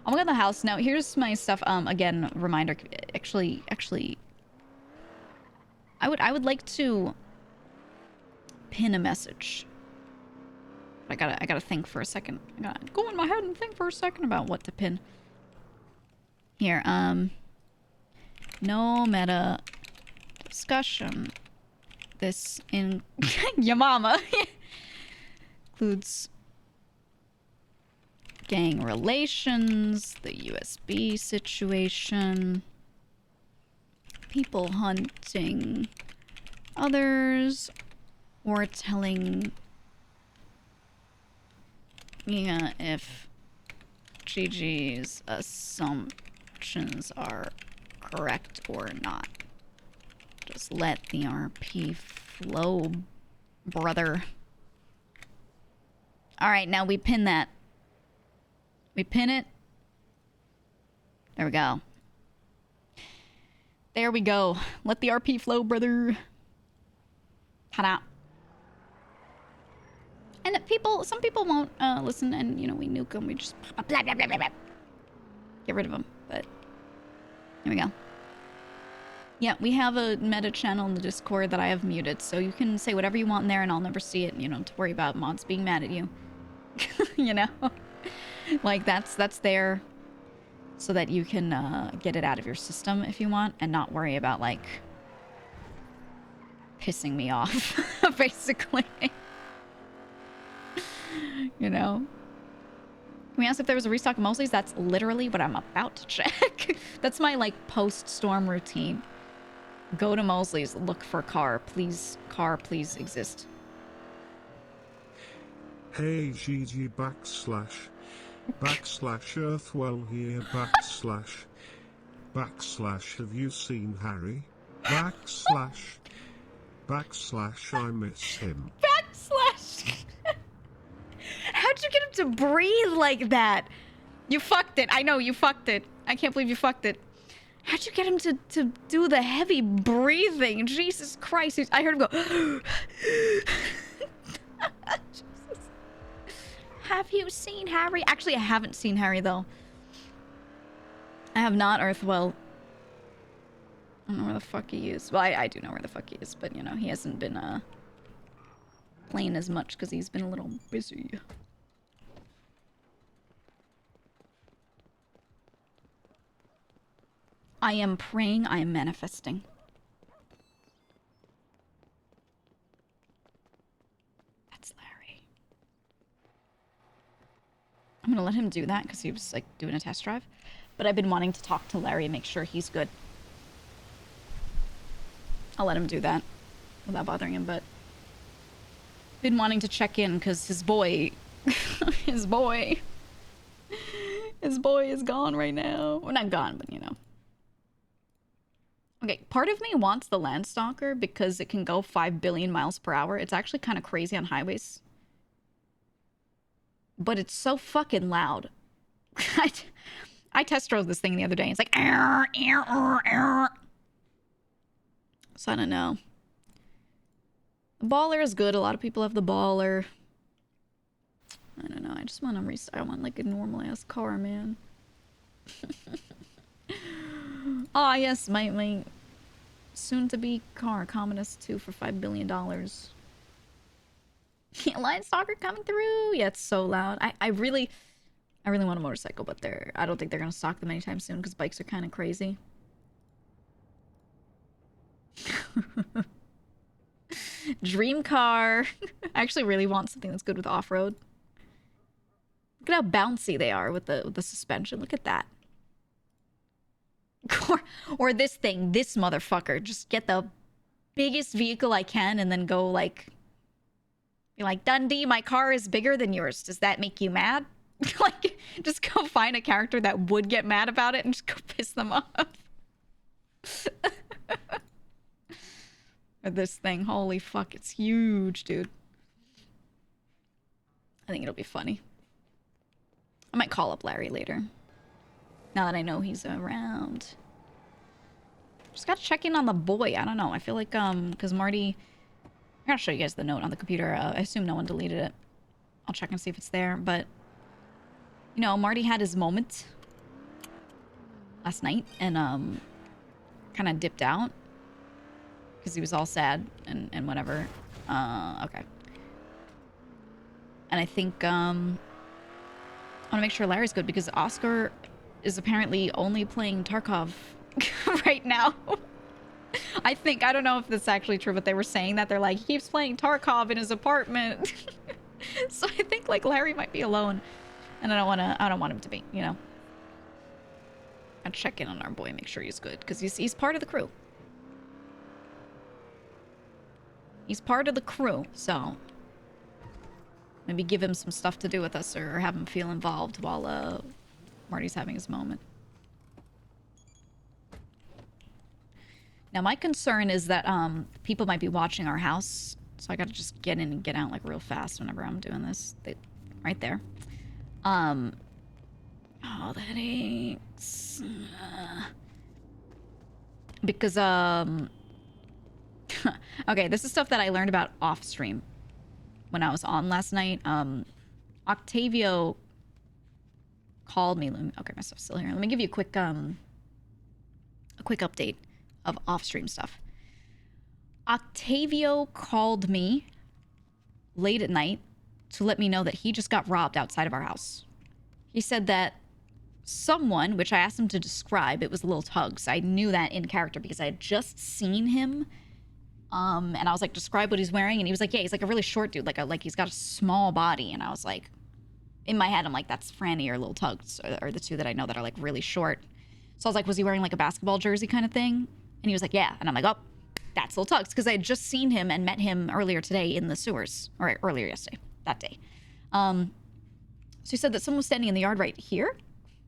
I'm gonna go to the house now. Here's my stuff. Again, reminder. Actually, I would like to pin a message. I gotta think for a second. I gotta go in my head and think for a second about what to pin. Here, no meta discussion. This in your mama includes gang relations, the USB situation, people hunting others, or telling Mia if GG's assumptions are correct or not. Just let the RP flow, brother. Alright, now we pin that. We pin it. There we go. There we go. Let the RP flow, brother. Ta-da. And some people won't listen, and, you know, we nuke them. We just blah, blah, blah, blah, blah. Get rid of them. But here we go. Yeah, we have a meta channel in the Discord that I have muted, so you can say whatever you want in there, and I'll never see it. You don't have to worry about mods being mad at you. You know? Like, that's there so that you can get it out of your system if you want, and not worry about, like, pissing me off, basically. You know? Can we ask if there was a restock of Mosley's? That's literally what I'm about to check. That's my, like, post-storm routine. Go to Mosley's, look for car, please exist. Hey GG backslash Earthwell here backslash have you seen Harry? Backslash I miss him. Backslash! How'd you get him to breathe like that? You fucked it. I know, you fucked it. I can't believe you fucked it. How'd you get him to do the heavy breathing? Jesus Christ. I heard him go... Jesus. Have you seen Harry? Actually, I haven't seen Harry, though. I have not, Earthwell. I don't know where the fuck he is. Well, I do know where the fuck he is, but, you know, he hasn't been, playing as much because he's been a little busy. I am praying, I am manifesting. That's Larry. I'm gonna let him do that because he was, like, doing a test drive. But I've been wanting to talk to Larry and make sure he's good. I'll let him do that without bothering him, but... been wanting to check in because his boy... his boy is gone right now. Well, not gone, but, you know. Okay, part of me wants the Landstalker because it can go 5 billion miles per hour. It's actually kind of crazy on highways. But it's so fucking loud. I test drove this thing the other day. And it's like... So I don't know. The Baller is good. A lot of people have the Baller. I don't know. I just want to I want like a normal ass car, man. Ah, yes, my soon-to-be car, Commodus 2 for $5 billion. Line Stalker coming through. Yeah, it's so loud. I really want a motorcycle, but I don't think they're gonna stock them anytime soon because bikes are kind of crazy. Dream car. I actually really want something that's good with off-road. Look at how bouncy they are with the suspension. Look at that. Or this thing, this motherfucker. Just get the biggest vehicle I can and then go like... Be like, Dundee, my car is bigger than yours. Does that make you mad? Like, just go find a character that would get mad about it and just go piss them off. Or this thing. Holy fuck, it's huge, dude. I think it'll be funny. I might call up Larry later. Now that I know he's around. Just gotta check in on the boy. I don't know. I feel like, because Marty... I gotta show you guys the note on the computer. I assume no one deleted it. I'll check and see if it's there, but... You know, Marty had his moment last night and, kind of dipped out. Because he was all sad and whatever. Okay. And I think, I want to make sure Larry's good because Oscar is apparently only playing Tarkov right now. I don't know if that's actually true, but they were saying that. They're like, he keeps playing Tarkov in his apartment. So I think like Larry might be alone. And I don't want him to be, you know. I'll check in on our boy, make sure he's good, because he's part of the crew. He's part of the crew, so maybe give him some stuff to do with us or have him feel involved while Marty's having his moment. Now, my concern is that people might be watching our house, so I gotta just get in and get out like real fast whenever I'm doing this. Right there. Oh, that aches. Because okay, this is stuff that I learned about off stream when I was on last night. Octavio called me. Okay, my stuff's still here. Let me give you a quick update of off stream stuff. Octavio called me late at night to let me know that he just got robbed outside of our house. He said that someone, which I asked him to describe, it was Lil Tugs. I knew that in character because I had just seen him. And I was like, describe what he's wearing. And he was like, yeah, he's like a really short dude. Like he's got a small body. And I was like, in my head, I'm like, that's Franny or Lil Tugs are the two that I know that are like really short. So I was like, was he wearing like a basketball jersey kind of thing? And he was like, yeah. And I'm like, oh, that's Lil Tugs. Because I had just seen him and met him earlier today in the sewers. Or earlier yesterday, that day. So he said that someone was standing in the yard right here.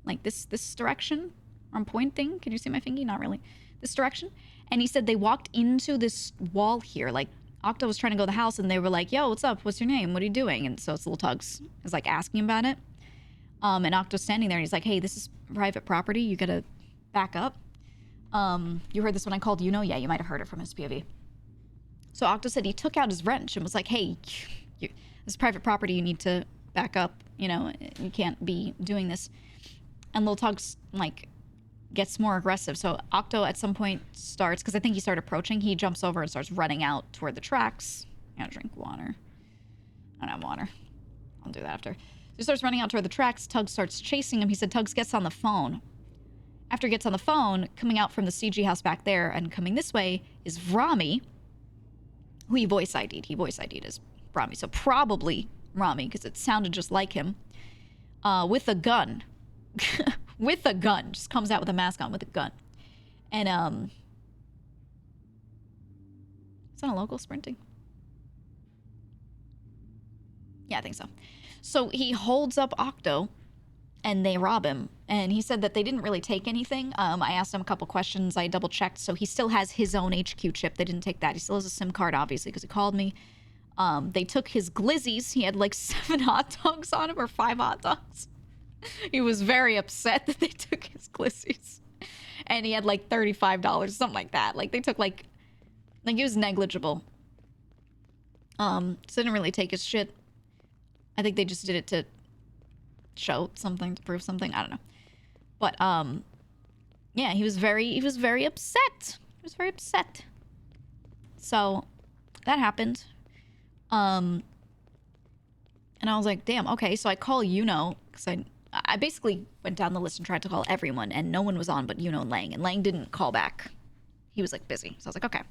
Like this direction. I'm pointing. Can you see my finger? Not really. This direction. And he said they walked into this wall here. Like, Octo was trying to go to the house, and they were like, yo, what's up? What's your name? What are you doing? And so it's Lil Tugs is, like, asking about it. And Octo's standing there, and he's like, hey, this is private property. You gotta back up. You heard this when I called you know? Yeah, you might have heard it from his POV. So Octo said he took out his wrench and was like, hey, this is private property. You need to back up. You know, you can't be doing this. And Lil Tugs, like, gets more aggressive. So Octo at some point starts, because I think he started approaching, he jumps over and starts running out toward the tracks. I gotta drink water. I don't have water. I'll do that after. So he starts running out toward the tracks. Tugs starts chasing him. He said Tugs gets on the phone. After he gets on the phone, coming out from the CG house back there and coming this way is Rami, who he voice ID'd. He voice ID'd as Rami. So probably Rami, because it sounded just like him. With a gun. With a gun. Just comes out with a mask on with a gun. And, is that a local sprinting? Yeah, I think so. So he holds up Octo, and they rob him. And he said that they didn't really take anything. I asked him a couple questions. I double-checked. So he still has his own HQ chip. They didn't take that. He still has a SIM card, obviously, because he called me. They took his glizzies. He had, like, 7 hot dogs on him, or 5 hot dogs. He was very upset that they took his glizzies. And he had like $35, something like that. Like they took like he was negligible. So they didn't really take his shit. I think they just did it to show something, to prove something. I don't know. But yeah, he was very upset. He was very upset. So that happened. And I was like, damn, okay. So I call because I basically went down the list and tried to call everyone, and no one was on but and Lang. And Lang didn't call back. He was, like, busy. So I was like, okay.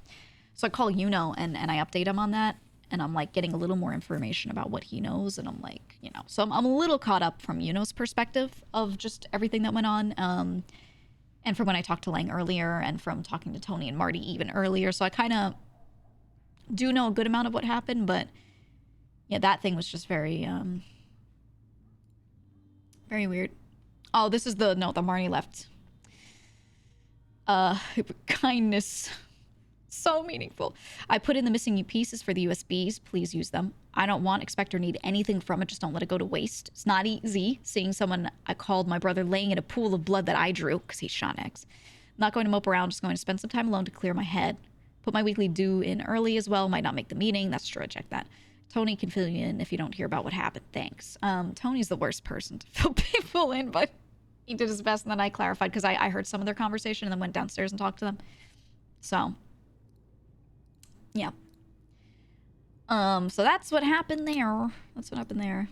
So I call and I update him on that. And I'm, like, getting a little more information about what he knows. And I'm like, So I'm a little caught up from Yuno's perspective of just everything that went on. And from when I talked to Lang earlier and from talking to Tony and Marty even earlier. So I kind of do know a good amount of what happened. But, yeah, that thing was just very... very weird. Oh, this is the note that Marty left. Kindness. So meaningful. I put in the missing pieces for the USBs. Please use them. I don't want, expect, or need anything from it. Just don't let it go to waste. It's not easy seeing someone I called my brother laying in a pool of blood that I drew because he's Sean X. Not going to mope around. Just going to spend some time alone to clear my head. Put my weekly due in early as well. Might not make the meeting. That's true. I checked that. Tony can fill you in if you don't hear about what happened. Thanks. Tony's the worst person to fill people in, but he did his best, and then I clarified because I heard some of their conversation and then went downstairs and talked to them. So, yeah. So that's what happened there. That's what happened there.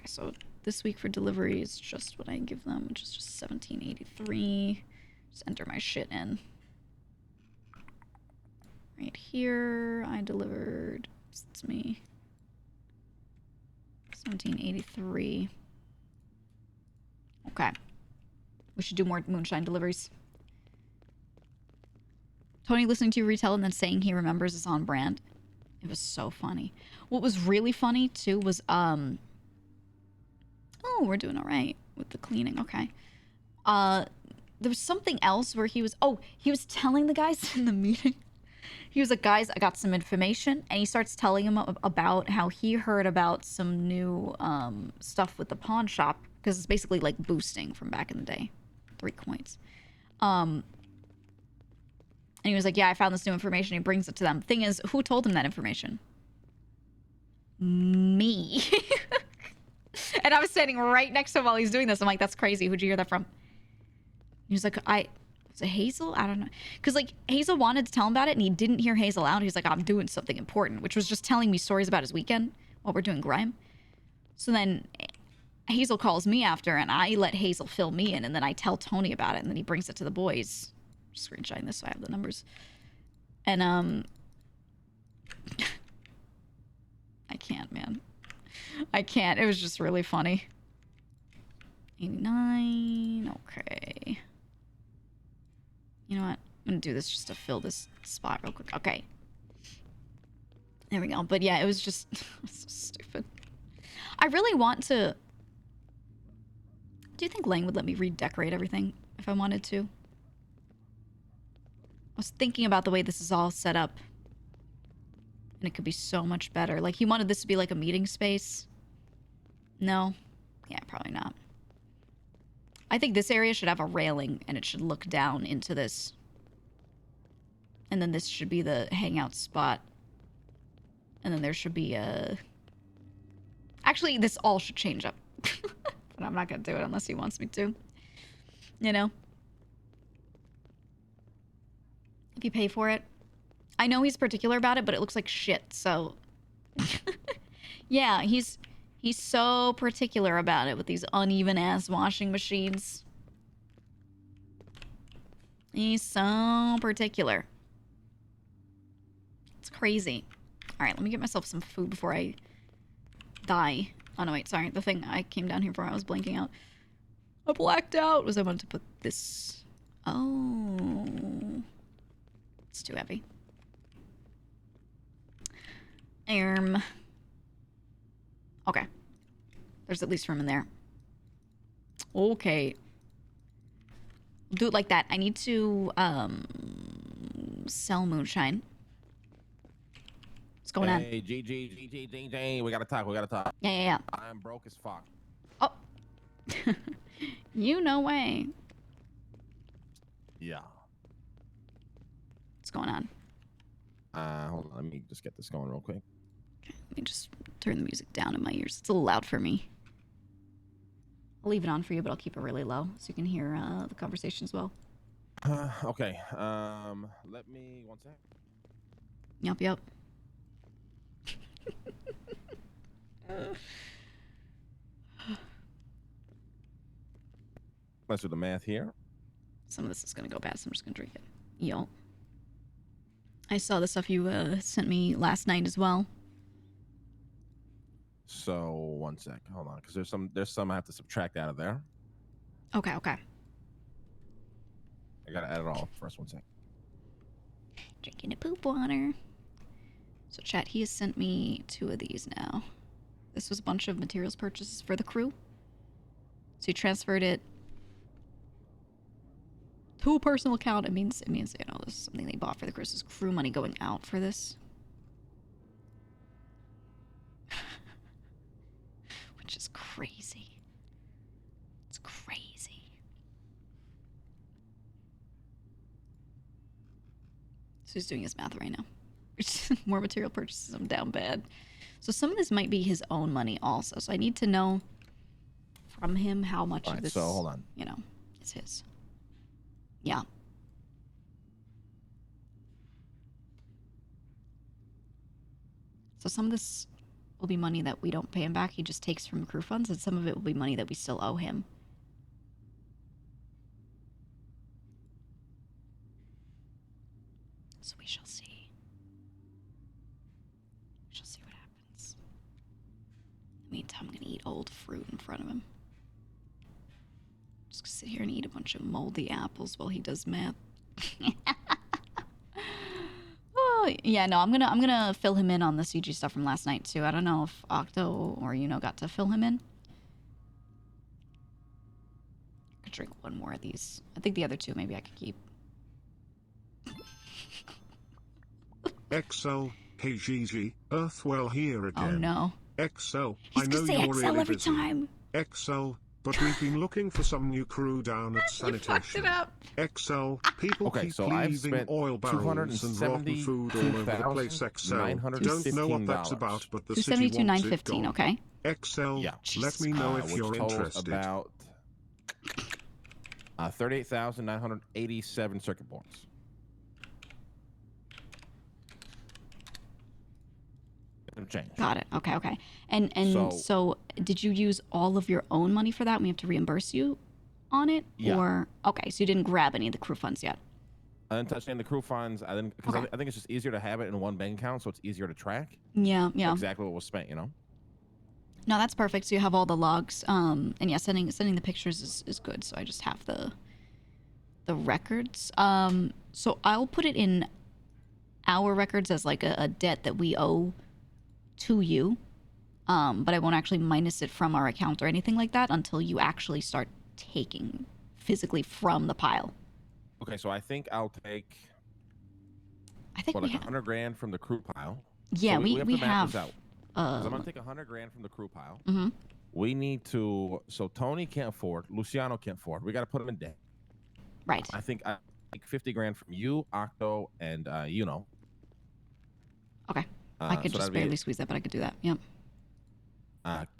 Okay, so this week for delivery is just what I give them, which is just 1783. Just enter my shit in. Right here, I delivered. It's me. 1783. Okay. We should do more Moonshine deliveries. Tony listening to you retell and then saying he remembers is on brand. It was so funny. What was really funny too was oh, we're doing all right with the cleaning. Okay. There was something else where he was telling the guys in the meeting. He was like, guys, I got some information, and he starts telling them about how he heard about some new stuff with the pawn shop, because it's basically like boosting from back in the day. 3 coins. And he was like, yeah, I found this new information. He brings it to them. Thing is, who told him that information? Me. And I was standing right next to him while he's doing this. I'm like, that's crazy. Who'd you hear that from? He was like, was it Hazel? I don't know. Because, like, Hazel wanted to tell him about it, and he didn't hear Hazel out. He's like, I'm doing something important, which was just telling me stories about his weekend while we're doing grime. So then Hazel calls me after, and I let Hazel fill me in, and then I tell Tony about it, and then he brings it to the boys. Just screenshotting this so I have the numbers. And, I can't, man. I can't. It was just really funny. 89. Okay. You know what? I'm gonna do this just to fill this spot real quick. Okay. There we go. But yeah, it was just so stupid. I really want to... Do you think Lang would let me redecorate everything if I wanted to? I was thinking about the way this is all set up. And it could be so much better. Like, he wanted this to be like a meeting space. No? Yeah, probably not. I think this area should have a railing, and it should look down into this. And then this should be the hangout spot. And then there should be a... Actually, this all should change up. But I'm not going to do it unless he wants me to. You know? If you pay for it. I know he's particular about it, but it looks like shit, so... Yeah, he's so particular about it with these uneven-ass washing machines. He's so particular. It's crazy. Alright, let me get myself some food before I die. Oh, no, wait, sorry. The thing I came down here for, I was blanking out. I blacked out. Was I wanted to put this... Oh. It's too heavy. Okay. There's at least room in there. Okay. We'll do it like that. I need to, sell Moonshine. What's going on? Hey, GG, we gotta talk, Yeah. I'm broke as fuck. Oh. You no way. Yeah. What's going on? Hold on, let me just get this going real quick. Let me just turn the music down in my ears. It's a little loud for me. I'll leave it on for you, but I'll keep it really low so you can hear the conversation as well. Okay. Let me 1 sec. Yup. Let's do the math here. Some of this is gonna go bad, so I'm just gonna drink it. Yup. I saw the stuff you sent me last night as well. So 1 sec. Hold on, because there's some I have to subtract out of there. Okay. I gotta add it all first. 1 sec. Drinking the poop water. So chat, he has sent me 2 of these now. This was a bunch of materials purchases for the crew. So he transferred it to a personal account. It means you know, this is something they bought for the crew. This is crew money going out for this. Which is crazy. It's crazy. So he's doing his math right now. More material purchases. I'm down bad. So some of this might be his own money also. So I need to know from him how much of this, so hold on. You know, is his. Yeah. So some of this will be money that we don't pay him back. He just takes from crew funds, and some of it will be money that we still owe him. So we shall see. We shall see what happens. In the meantime, I'm gonna eat old fruit in front of him. Just gonna sit here and eat a bunch of moldy apples while he does math. Oh yeah, no, I'm gonna fill him in on the CG stuff from last night too. I don't know if Octo or got to fill him in. I could drink one more of these. I think the other two maybe I could keep. XL, hey Gigi, Earthwell here again. Oh no. XL, He's I know gonna say you're XL really every busy. time. XL, but we've been looking for some new crew down at You fucked sanitation. it up. XL, people Okay, keep so I've leaving spent oil barrels and rotten food all over the place. XL, don't know what that's about, but the city wants it 272,915. gone. Okay. XL, Yeah. let me know if which you're totals interested. about 38,987 circuit boards. Change. Got it. Okay. Okay. And so did you use all of your own money for that? And we have to reimburse you on it, Yeah. or okay? So you didn't grab any of the crew funds yet. I didn't touch any of the crew funds. I didn't because Okay. I think it's just easier to have it in one bank account, so it's easier to track Yeah. Yeah. exactly what was spent. You know. No, that's perfect. So you have all the logs. And yeah, sending the pictures is good. So I just have the records. So I'll put it in our records as like a debt that we owe to you. But I won't actually minus it from our account or anything like that until you actually start taking physically from the pile. Okay, so I think I'll take I think like we have. 100 grand from the crew pile. Yeah, So we have to map this have. out. 'Cause I'm gonna take 100 grand from the crew pile. Mm-hmm. We need to. So Tony can't afford. Luciano can't afford. We got to put him in debt. Right. I think I take 50 grand from you, Octo, and Okay. I could so just that'd be barely it. squeeze that, but I could do that. Yep.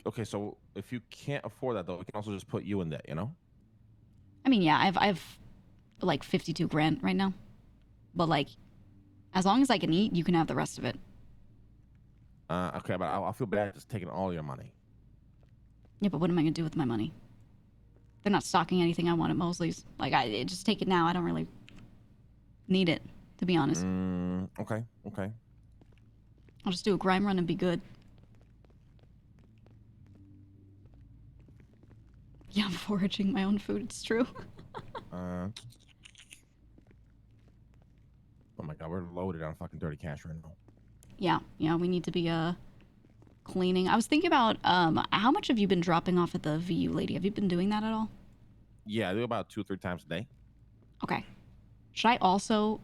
Okay, so if you can't afford that though, we can also just put you in debt. You know. I mean, yeah, I've like 52 grand right now, but like, as long as I can eat, you can have the rest of it. Okay, but I'll feel bad just taking all your money. Yeah, but what am I gonna do with my money? They're not stocking anything I want at Mosley's. Like, I just take it now. I don't really need it, to be honest. Okay. I'll just do a grime run and be good. Yeah, I'm foraging my own food. It's true. Oh my god, we're loaded on fucking dirty cash right now. Yeah, we need to be cleaning. I was thinking about how much have you been dropping off at the VU lady? Have you been doing that at all? Yeah, I do about 2 or 3 times a day. Okay. Should I also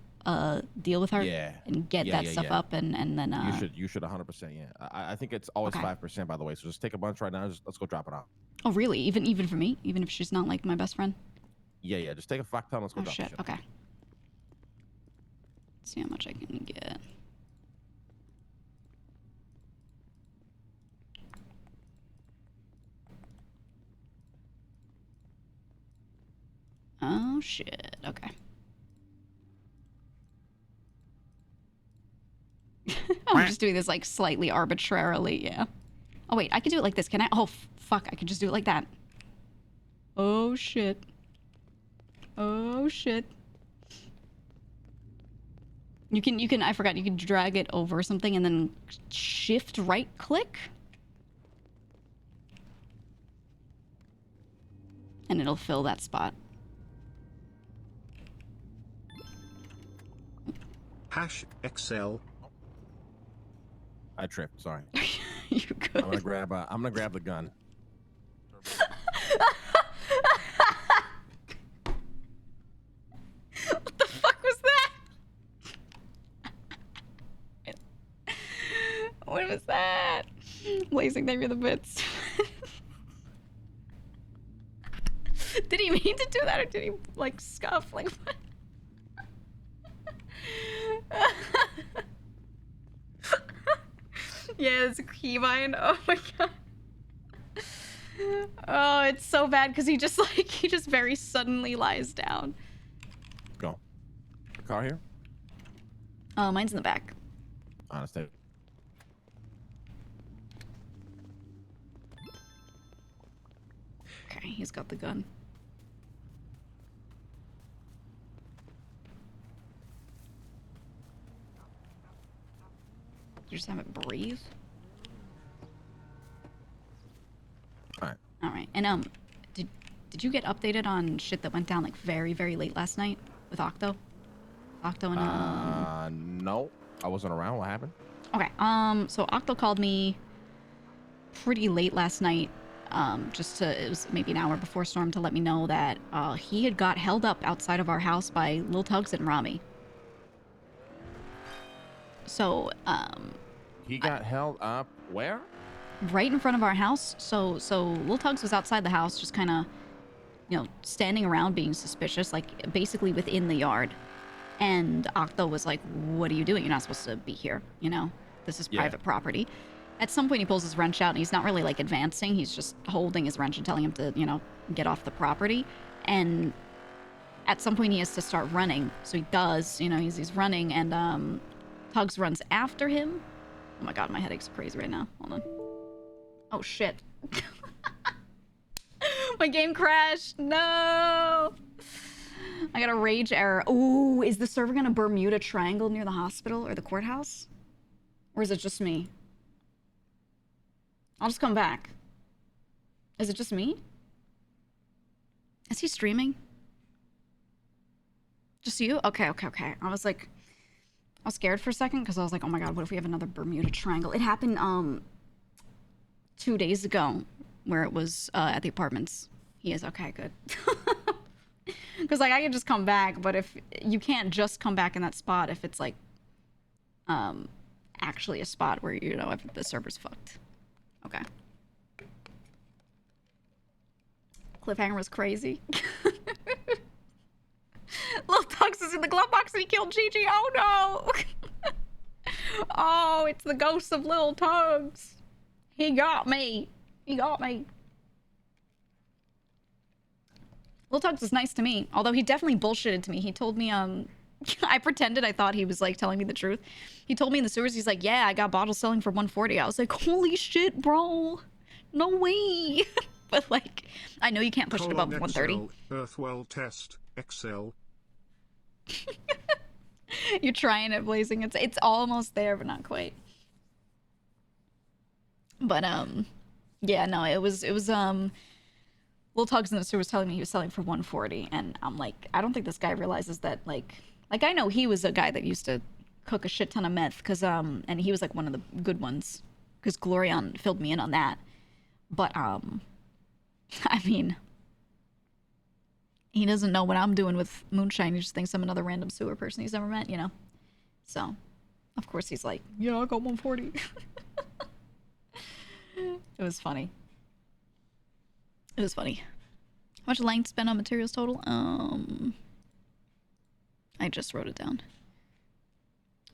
deal with her and get that stuff up and then You should 100%. Yeah, I think it's always 5% by the way. So just take a bunch right now. Let's go drop it off. Oh really? Even for me? Even if she's not like my best friend? Yeah. Just take a fuck ton. Let's go Oh drop shit. the shit. Okay. Let's see how much I can get. Oh shit. Okay. I'm just doing this like slightly arbitrarily, yeah. Oh wait, I can do it like this, can I? Oh fuck, I can just do it like that. Oh shit. Oh shit. You can, I forgot, you can drag it over something and then shift right click. And it'll fill that spot. #XL. I tripped. Sorry. You good? I'm gonna grab the gun. What the fuck was that? What was that? Blazing, thank you for the bits. Did he mean to do that or did he like scuff? Like what? Yeah, it's a keybind. Oh my god. Oh, it's so bad because he just very suddenly lies down. Go. Car here. Oh, mine's in the back. Honestly. Okay, he's got the gun. You just have it breathe? Alright. Alright. And did you get updated on shit that went down like very, very late last night with Octo? Octo and no. I wasn't around. What happened? Okay. So Octo called me pretty late last night. It was maybe an hour before storm to let me know that he had got held up outside of our house by Lil Tugs and Rami. So, he got held up where? Right in front of our house. So Lil Tugs was outside the house, just kind of, standing around being suspicious, like basically within the yard. And Octo was like, "What are you doing? You're not supposed to be here. This is private property." At some point, he pulls his wrench out, and he's not really like advancing. He's just holding his wrench and telling him to, get off the property. And at some point, he has to start running. So he does. He's running, and Tugs runs after him. Oh my god, my headache's crazy right now. Hold on. Oh shit. My game crashed. No. I got a rage error. Ooh, is the server gonna Bermuda Triangle near the hospital or the courthouse? Or is it just me? I'll just come back. Is it just me? Is he streaming? Just you? Okay. I was scared for a second because I was like, oh my god, what if we have another Bermuda Triangle? It happened 2 days ago where it was at the apartments. He is okay, good. Because like I can just come back, but if you can't just come back in that spot if it's like actually a spot where if the server's fucked. Okay. Cliffhanger was crazy. Lil Tux is in the glove box and he killed Gigi. Oh no! Oh, it's the ghost of Lil Tugs. He got me. Lil Tugs is nice to me, although he definitely bullshitted to me. He told me, I pretended I thought he was like telling me the truth. He told me in the sewers, he's like, yeah, I got bottles selling for 140. I was like, holy shit, bro. No way. But like, I know you can't push it above 130. Earthwell test, Excel. You're trying it, Blazing. It's almost there, but not quite. But yeah, no, it was Lil Tugs in the sewer was telling me he was selling for 140, and I'm like, I don't think this guy realizes that like I know he was a guy that used to cook a shit ton of meth, cause and he was like one of the good ones, cause Glorion filled me in on that. But I mean, he doesn't know what I'm doing with Moonshine. He just thinks I'm another random sewer person he's never met, So, of course he's like, yeah, I got 140. It was funny. How much length spent on materials total? I just wrote it down.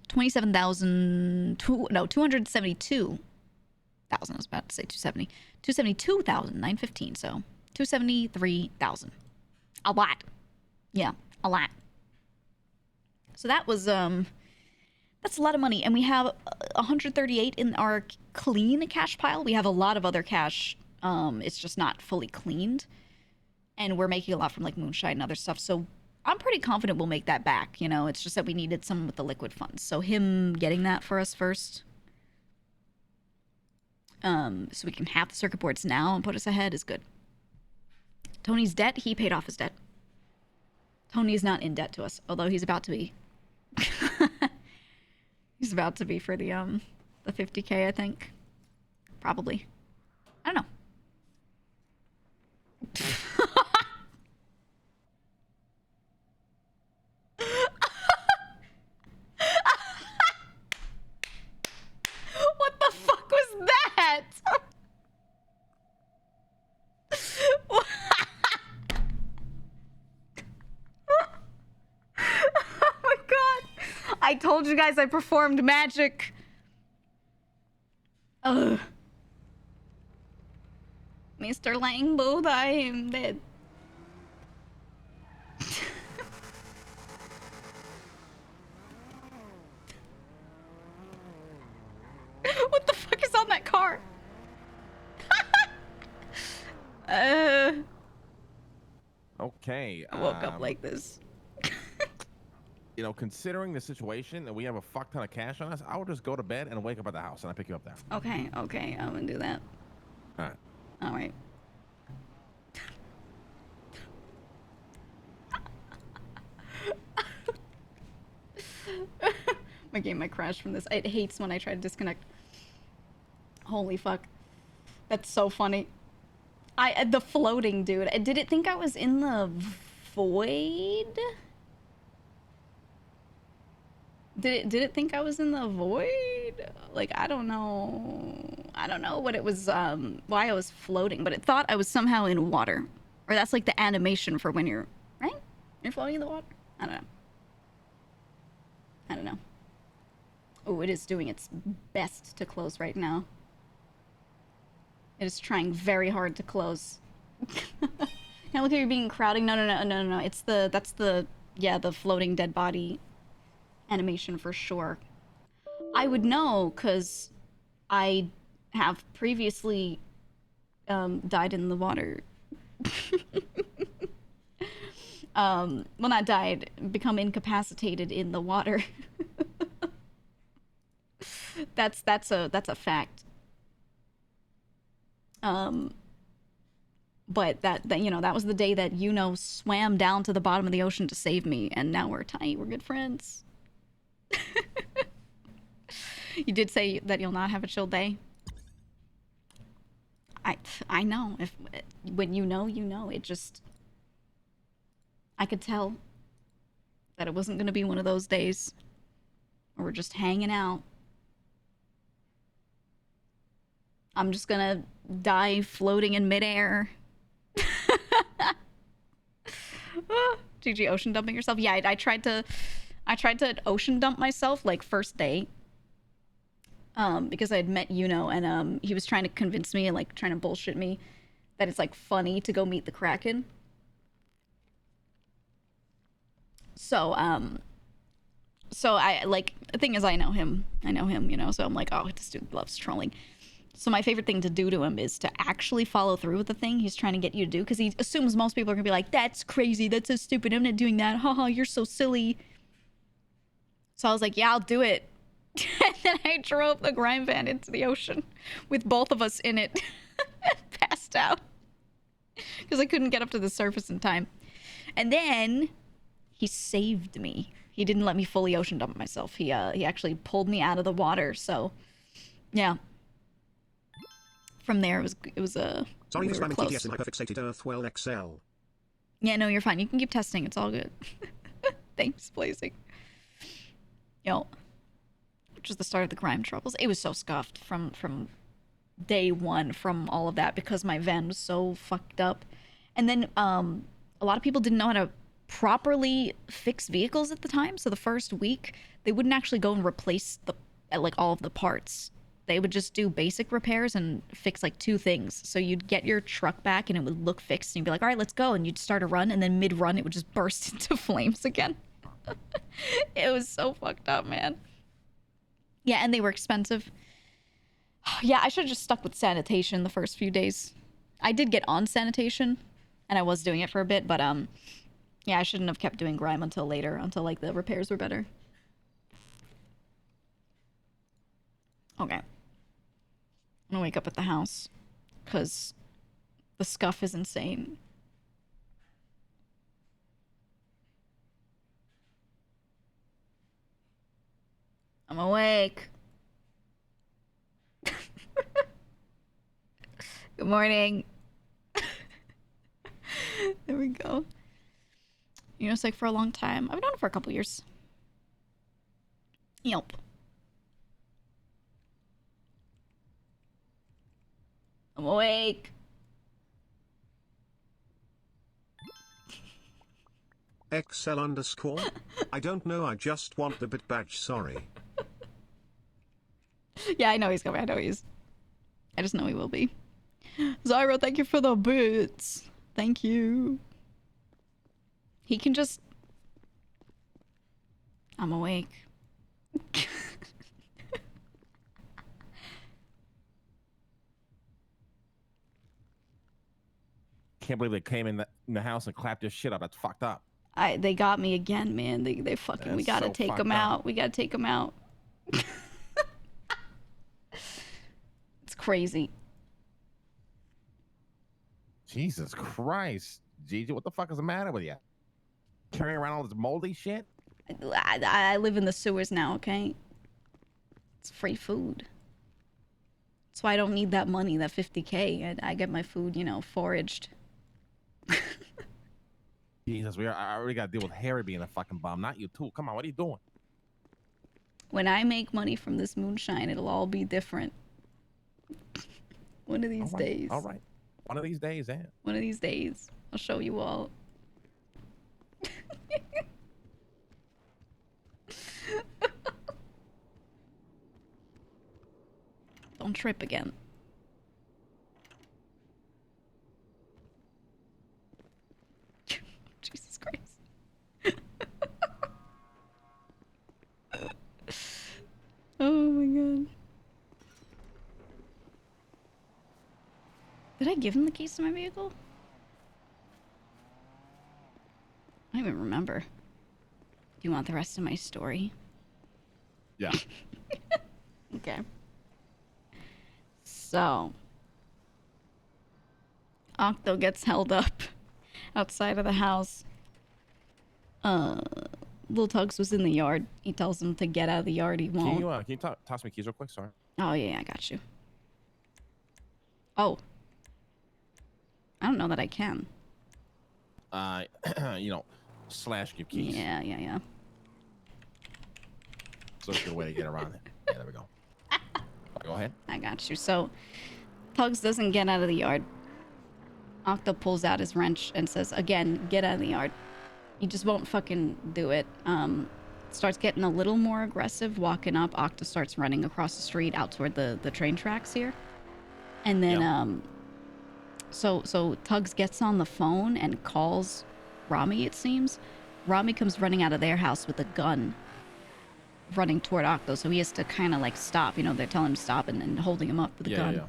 272,000. I was about to say 270. 272,915. So 273,000. A lot. Yeah, a lot. So that was that's a lot of money, and we have 138 in our clean cash pile. We have a lot of other cash. It's just not fully cleaned, and we're making a lot from like Moonshine and other stuff. So I'm pretty confident we'll make that back. It's just that we needed someone with the liquid funds. So him getting that for us first, so we can have the circuit boards now and put us ahead is good. Tony's debt. He paid off his debt. Tony's not in debt to us, although he's about to be. He's about to be for the 50K, I think. Probably. I don't know. What the fuck was that? Oh my god. I told you guys I performed magic. Ugh. Mr. Langbooth, I am dead. What the fuck is on that car? Okay. I woke up like this. You know, considering the situation that we have a fuck ton of cash on us, I would just go to bed and wake up at the house and I pick you up there. Okay, I'm gonna do that. All right. All right. My game might crash from this. It hates when I try to disconnect. Holy fuck. That's so funny. The floating dude. Did it think I was in the void? Did it think I was in the void? Like, I don't know. I don't know what it was, why I was floating, but it thought I was somehow in water. Or that's like the animation for when you're, right? You're floating in the water? I don't know. I don't know. Oh, it is doing its best to close right now. It is trying very hard to close. Can I look at you being crowding? No. It's that's the floating dead body animation for sure. I would know because I have previously died in the water. Well, not died, become incapacitated in the water. That's a fact. But that you know, that was the day that swam down to the bottom of the ocean to save me, and now we're tight. We're good friends. You did say that you'll not have a chill day. I know. When you know, it just, I could tell that it wasn't gonna be one of those days where we're just hanging out. I'm just gonna die floating in midair. GG ocean dumping yourself. Yeah, I tried to ocean dump myself like first day. Because I had met and he was trying to convince me and like trying to bullshit me that it's like funny to go meet the Kraken. So I like, the thing is I know him, so I'm like, oh, this dude loves trolling. So my favorite thing to do to him is to actually follow through with the thing he's trying to get you to do, because he assumes most people are gonna be like, that's crazy, that's so stupid, I'm not doing that, haha, you're so silly. So I was like, yeah, I'll do it. And then I drove the grime van into the ocean with both of us in it and passed out because I couldn't get up to the surface in time. And then he saved me. He didn't let me fully ocean dump myself. He actually pulled me out of the water. So yeah, from there it was sorry we for were spamming close. TTS in hyperfixated Earth well XL. Yeah, no, you're fine. You can keep testing. It's all good. Thanks, Blazing. Yo. Which was the start of the crime troubles. It was so scuffed from day one from all of that because my van was so fucked up. And then a lot of people didn't know how to properly fix vehicles at the time. So the first week, they wouldn't actually go and replace all of the parts. They would just do basic repairs and fix like 2 things. So you'd get your truck back and it would look fixed and you'd be like, all right, let's go. And you'd start a run and then mid-run, it would just burst into flames again. It was so fucked up, man. Yeah, and they were expensive. Yeah, I should have just stuck with sanitation the first few days. I did get on sanitation, and I was doing it for a bit, but yeah, I shouldn't have kept doing grime until later, until like the repairs were better. Okay. I'm gonna wake up at the house, because the scuff is insane. I'm awake. Good morning. There we go. Sick for a long time. I've known it for a couple years. Yelp. I'm awake. XL_. I don't know, I just want the bit badge, sorry. Yeah, I know he's coming. I know he's. I just know he will be. Zyra, thank you for the bits. Thank you. He can just... I'm awake. can't believe they came in the house and clapped your shit up. That's fucked up. They got me again, man. They fucking. That's we gotta so take them fucked up. out. We gotta take them out. It's crazy. Jesus Christ, Gigi, what the fuck is the matter with you? Carrying around all this moldy shit? I live in the sewers now, okay? It's free food. That's why I don't need that money, that 50K. I get my food, you know, foraged. Jesus, I already got to deal with Harry being a fucking bum, not you too. Come on, what are you doing? When I make money from this moonshine, it'll all be different. One of these days. All right. One of these days, eh? One of these days. I'll show you all. Don't trip again. Jesus Christ. Oh my god. Did I give him the keys to my vehicle? I don't even remember. Do you want the rest of my story? Yeah. Okay. So, Octo gets held up outside of the house. Little Tugs was in the yard. He tells him to get out of the yard. He won't. Can you toss me keys real quick? Sorry. Oh, yeah, I got you. Oh. I don't know that I can. You know, slash give keys. Yeah. So it's a good way to get around it. Yeah, there we go. Go ahead. I got you. So, Tugs doesn't get out of the yard. Octo pulls out his wrench and says, again, get out of the yard. He just won't fucking do it. Starts getting a little more aggressive, walking up. Octo starts running across the street out toward the train tracks here. And then, so Tugs gets on the phone and calls Rami, it seems. Rami comes running out of their house with a gun, running toward Octo, so he has to kind of like stop. You know, they're telling him to stop and holding him up with a gun. Yeah.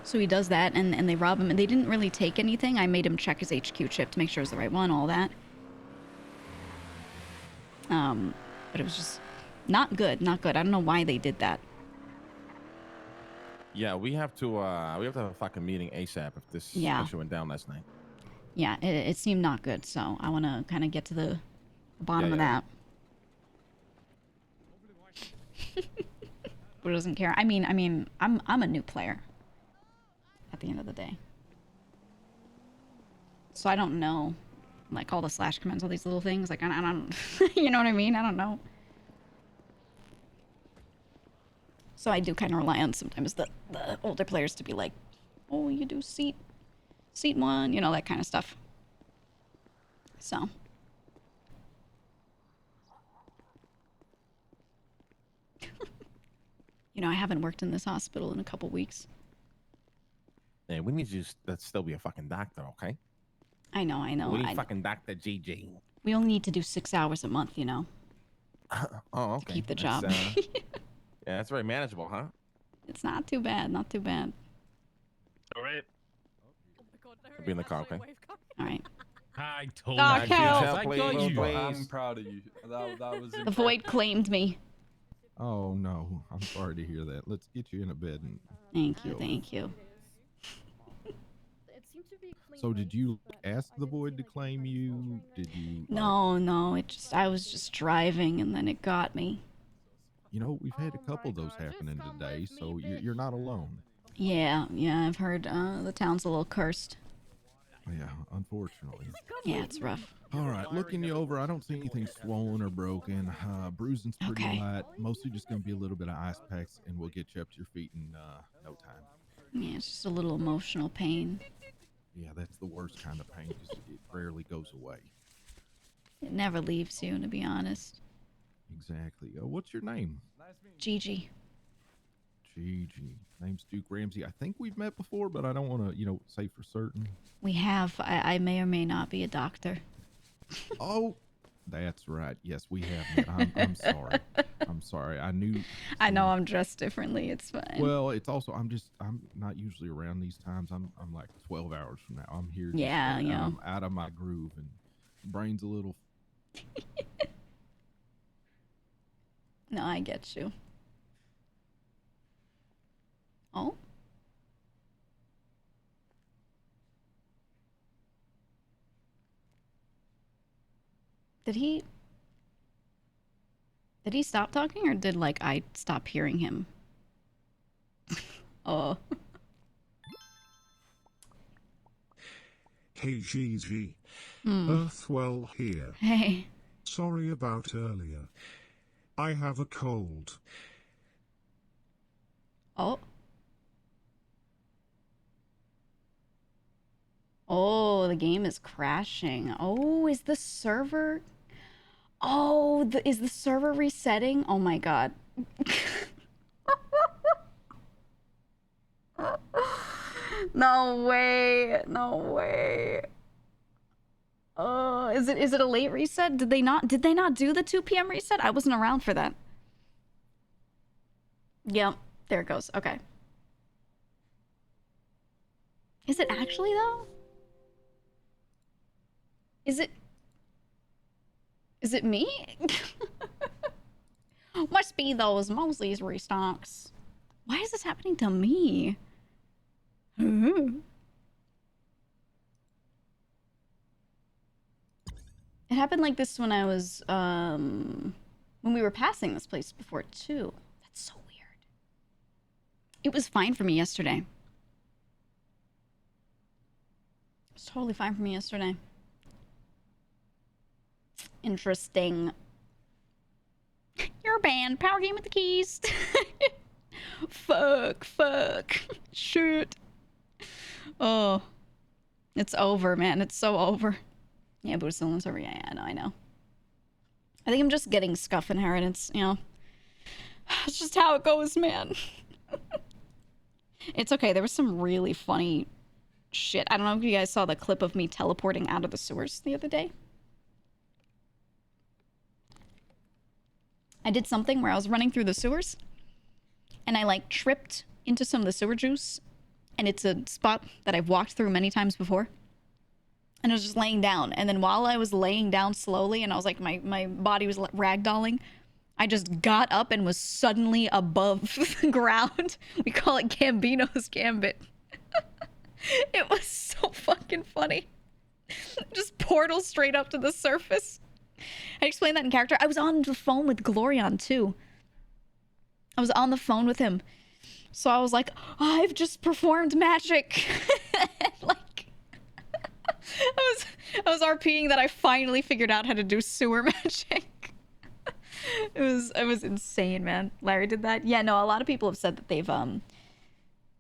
So he does that, and they rob him, and they didn't really take anything. I made him check his HQ chip to make sure it's the right one, all that. But it was just not good. I don't know why they did that. Yeah, we have to have a fucking meeting ASAP if this issue went down last night. Yeah, it seemed not good, so I want to kind of get to the bottom of that. Who doesn't care? I mean, I'm a new player. At the end of the day, so I don't know, like all the slash commands, all these little things. Like I don't, you know what I mean? I don't know. So I do kind of rely on sometimes the older players to be like, oh, you do seat 1, you know, that kind of stuff. So. You know, I haven't worked in this hospital in a couple weeks. Yeah, we need you to still be a fucking doctor, okay? I know. We need fucking Dr. GG. We only need to do 6 hours a month, you know. Oh, okay. To keep the job. Yeah, that's very manageable, huh? It's not too bad. Not too bad. All right. I'll be in the car, okay? All right. I told Doc, you. help. I got you. I'm proud of you. That was The void claimed me. Oh no, I'm sorry to hear that. Let's get you in a bed. And Thank you. So did you ask the void to claim you? Did you? No. I was just driving and then it got me. You know, we've had a couple of those happening today, so you're not alone. Yeah. I've heard the town's a little cursed. Yeah, unfortunately. Yeah, it's rough. All right, looking you over, I don't see anything swollen or broken. Bruising's pretty light. Mostly just going to be a little bit of ice packs, and we'll get you up to your feet in no time. Yeah, it's just a little emotional pain. Yeah, that's the worst kind of pain because it rarely goes away. It never leaves you, to be honest. Exactly. What's your name? Gigi. Gigi. Name's Duke Ramsey. I think we've met before, but I don't want to, say for certain. We have. I may or may not be a doctor. Oh, That's right. Yes, we have met. I'm sorry. I'm sorry. I knew. I know see, I'm dressed differently. It's fine. Well, it's also I'm not usually around these times. I'm like 12 hours from now. I'm here. Yeah, just, yeah. I'm out of my groove and brain's a little. No, I get you. Oh. Did he stop talking or did like I stop hearing him? Oh. Hey GG. Hmm. Earthwell here. Hey. Sorry about earlier. I have a cold. Oh. Oh, the game is crashing. Oh, is the server... Oh, is the server resetting? Oh my god. No way. No way. Oh, is it a late reset? Did they not do the 2 p.m. reset? I wasn't around for that. Yep, there it goes. Okay. Is it actually though? Is it me? Must be those Mosley's restocks. Why is this happening to me? It happened like this when I was, when we were passing this place before too. That's so weird. It was fine for me yesterday. It was totally fine for me yesterday. Interesting. You're banned. Power game with the keys. Fuck. Shoot. Oh. It's over, man. It's so over. Yeah, Buddha over. Yeah, I know. I think I'm just getting scuff inheritance, you know. It's just how it goes, man. It's okay. There was some really funny shit. I don't know if you guys saw the clip of me teleporting out of the sewers the other day. I did something where I was running through the sewers and I like tripped into some of the sewer juice, and it's a spot that I've walked through many times before. And I was just laying down, and then while I was laying down slowly and I was like, my body was ragdolling, I just got up and was suddenly above the ground. We call it Gambino's Gambit. It was so fucking funny. Just portal straight up to the surface. I explained that in character. I was on the phone with Glorion too. I was on the phone with him. So I was like, I've just performed magic. Like, I was RPing that I finally figured out how to do sewer magic. It was insane, man. Larry did that. Yeah, no, a lot of people have said that they've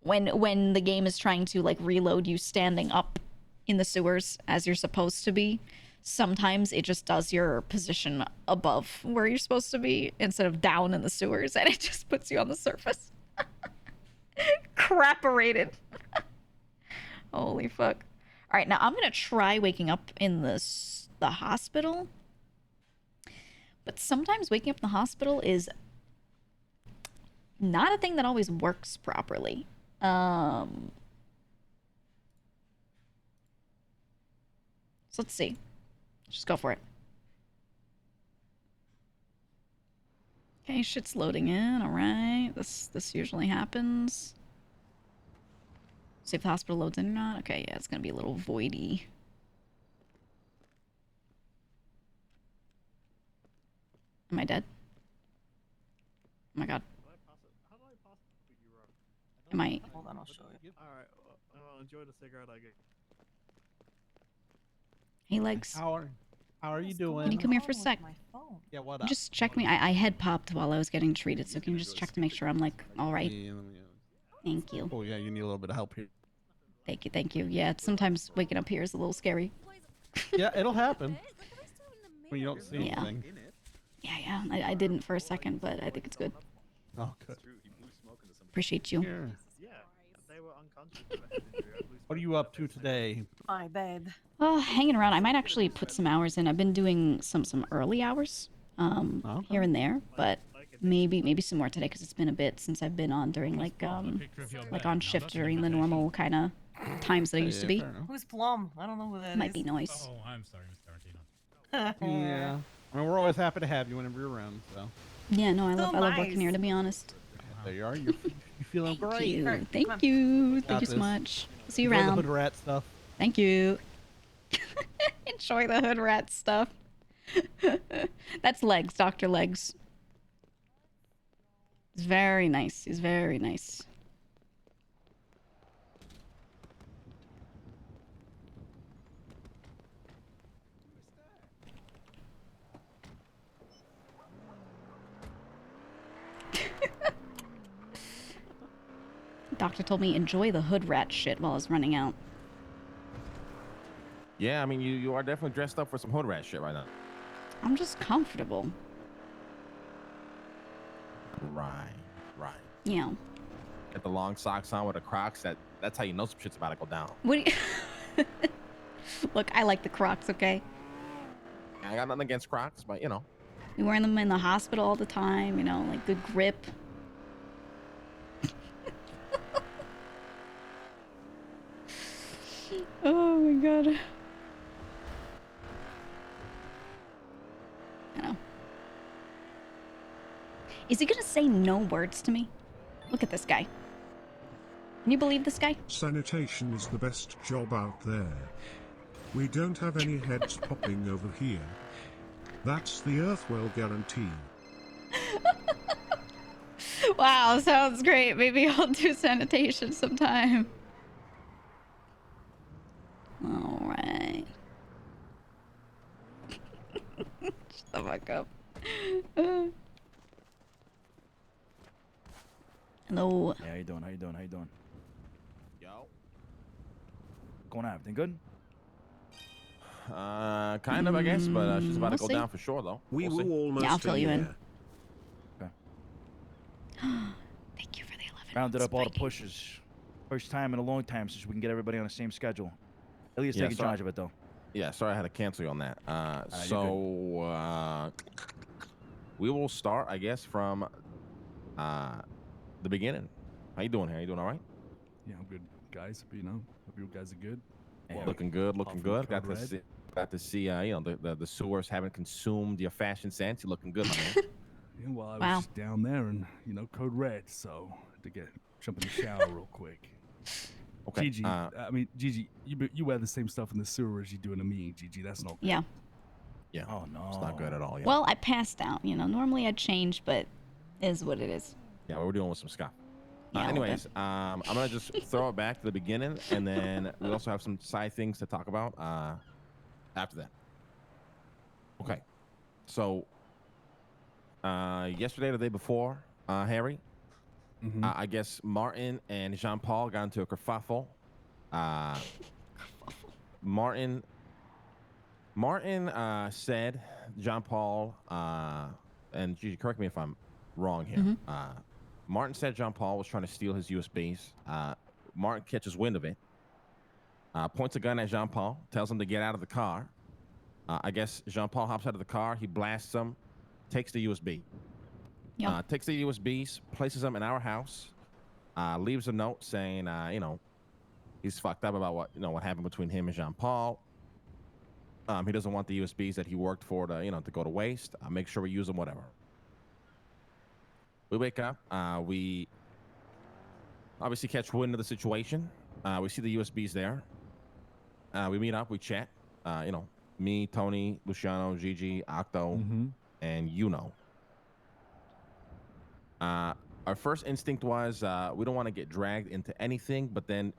when the game is trying to like reload you standing up in the sewers as you're supposed to be, sometimes it just does your position above where you're supposed to be instead of down in the sewers, and it just puts you on the surface. Craperated. Holy fuck. All right, now I'm gonna try waking up in the hospital, but sometimes waking up in the hospital is not a thing that always works properly. So let's see. Just go for it. Okay, shit's loading in. All right, this usually happens. See if the hospital loads in or not. Okay, yeah, it's gonna be a little voidy. Am I dead? Oh my god. Am I? Hold on, I'll show you. Alright, well, enjoy the cigarette I get. Hey, Legs. How are you doing? Can you come here for a sec? Yeah, what up? Just check me. I head popped while I was getting treated, so can you just check to make sure I'm like all right? Thank you. Oh yeah, you need a little bit of help here. Thank you, thank you. Yeah, sometimes waking up here is a little scary. Yeah, it'll happen when you don't see Yeah. anything. Yeah. I didn't for a second, but I think it's good. Oh, good. Appreciate you. Here. Yeah, they were unconscious. With a head injury. I blew What are you up to today? Hi, babe. Hanging around. I might actually put some hours in. I've been doing some early hours, Okay. here and there, but maybe some more today because it's been a bit since I've been on during like on shift during the normal kind of times that I used to be. fair enough. Who's Plum? I don't know who that Might is. be noise. Oh, I'm sorry, Mr. Tarantino. Yeah. I mean, we're always happy to have you whenever you're around. So. Yeah, no, I So love working nice. here, to be honest. There you are. You're feeling Thank great. you. Alright, Thank come on. you. Got Thank you so this. much. See you Enjoy the around. hood rat stuff. Thank you. Enjoy the hood rat stuff. That's Legs, Dr. Legs. He's very nice. He's very nice. Doctor told me enjoy the hood rat shit while I was running out. Yeah, I mean, you are definitely dressed up for some hood rat shit right now. I'm just comfortable. Right. Yeah. Get the long socks on with the Crocs. That's how you know some shit's about to go down. What do you... Look, I like the Crocs, okay? I got nothing against Crocs, but you know. You're wearing them in the hospital all the time, you know, like good grip. Oh my god. I know. Is he gonna say no words to me? Look at this guy. Can you believe this guy? Sanitation is the best job out there. We don't have any heads popping over here. That's the Earthwell guarantee. Wow, sounds great. Maybe I'll do sanitation sometime. All right. Shut the fuck up. Hello. Yeah, how you doing? How you doing? How you doing? Yo. Going on? Everything good? Kind of, I guess, but she's about to We'll go see. down for sure, though. We We'll were see. almost Yeah, I'll fill you in. here. Thank you for the 11 Rounded months, up all the Mikey. pushes. First time in a long time since we can get everybody on the same schedule. Elias Yeah, taking sorry. charge of it though. Yeah, sorry I had to cancel you on that. you're So we will start, I guess, from the beginning. How you doing here? You doing all right? Yeah, I'm good, guys. You know, hope you guys are good. Yeah, Looking good, looking Apart good. from the Got to see, you know, the sewers haven't consumed your fashion sense. You're looking good, my man. Yeah, well, I Wow. was just down there and, you know, code red, so had to jump in the shower real quick. Okay. Gigi, I mean, Gigi, you wear the same stuff in the sewer as you do in a me, Gigi. That's not good. Yeah. Yeah. Oh no. It's not good at all. Yeah. Well, I passed out. You know, normally I'd change, but it is what it is. Yeah, we're dealing with some stuff. Yeah, a little Anyways, I'm gonna just throw it back to the beginning, and then we also have some side things to talk about after that. Okay. So yesterday, the day before, Harry, I guess Martin and Jean-Paul got into a kerfuffle. Martin said Jean-Paul and Gigi, correct me if I'm wrong here. Martin said Jean-Paul was trying to steal his USBs. Martin catches wind of it, points a gun at Jean-Paul, tells him to get out of the car. I guess Jean-Paul hops out of the car. He blasts him, takes the USB. Takes the USBs, places them in our house, leaves a note saying, you know, he's fucked up about what happened between him and Jean-Paul. He doesn't want the USBs that he worked for to, to go to waste. Make sure we use them, whatever. We wake up. We obviously catch wind of the situation. We see the USBs there. We meet up. We chat. Me, Tony, Luciano, Gigi, Octo, and our first instinct was we don't want to get dragged into anything, but then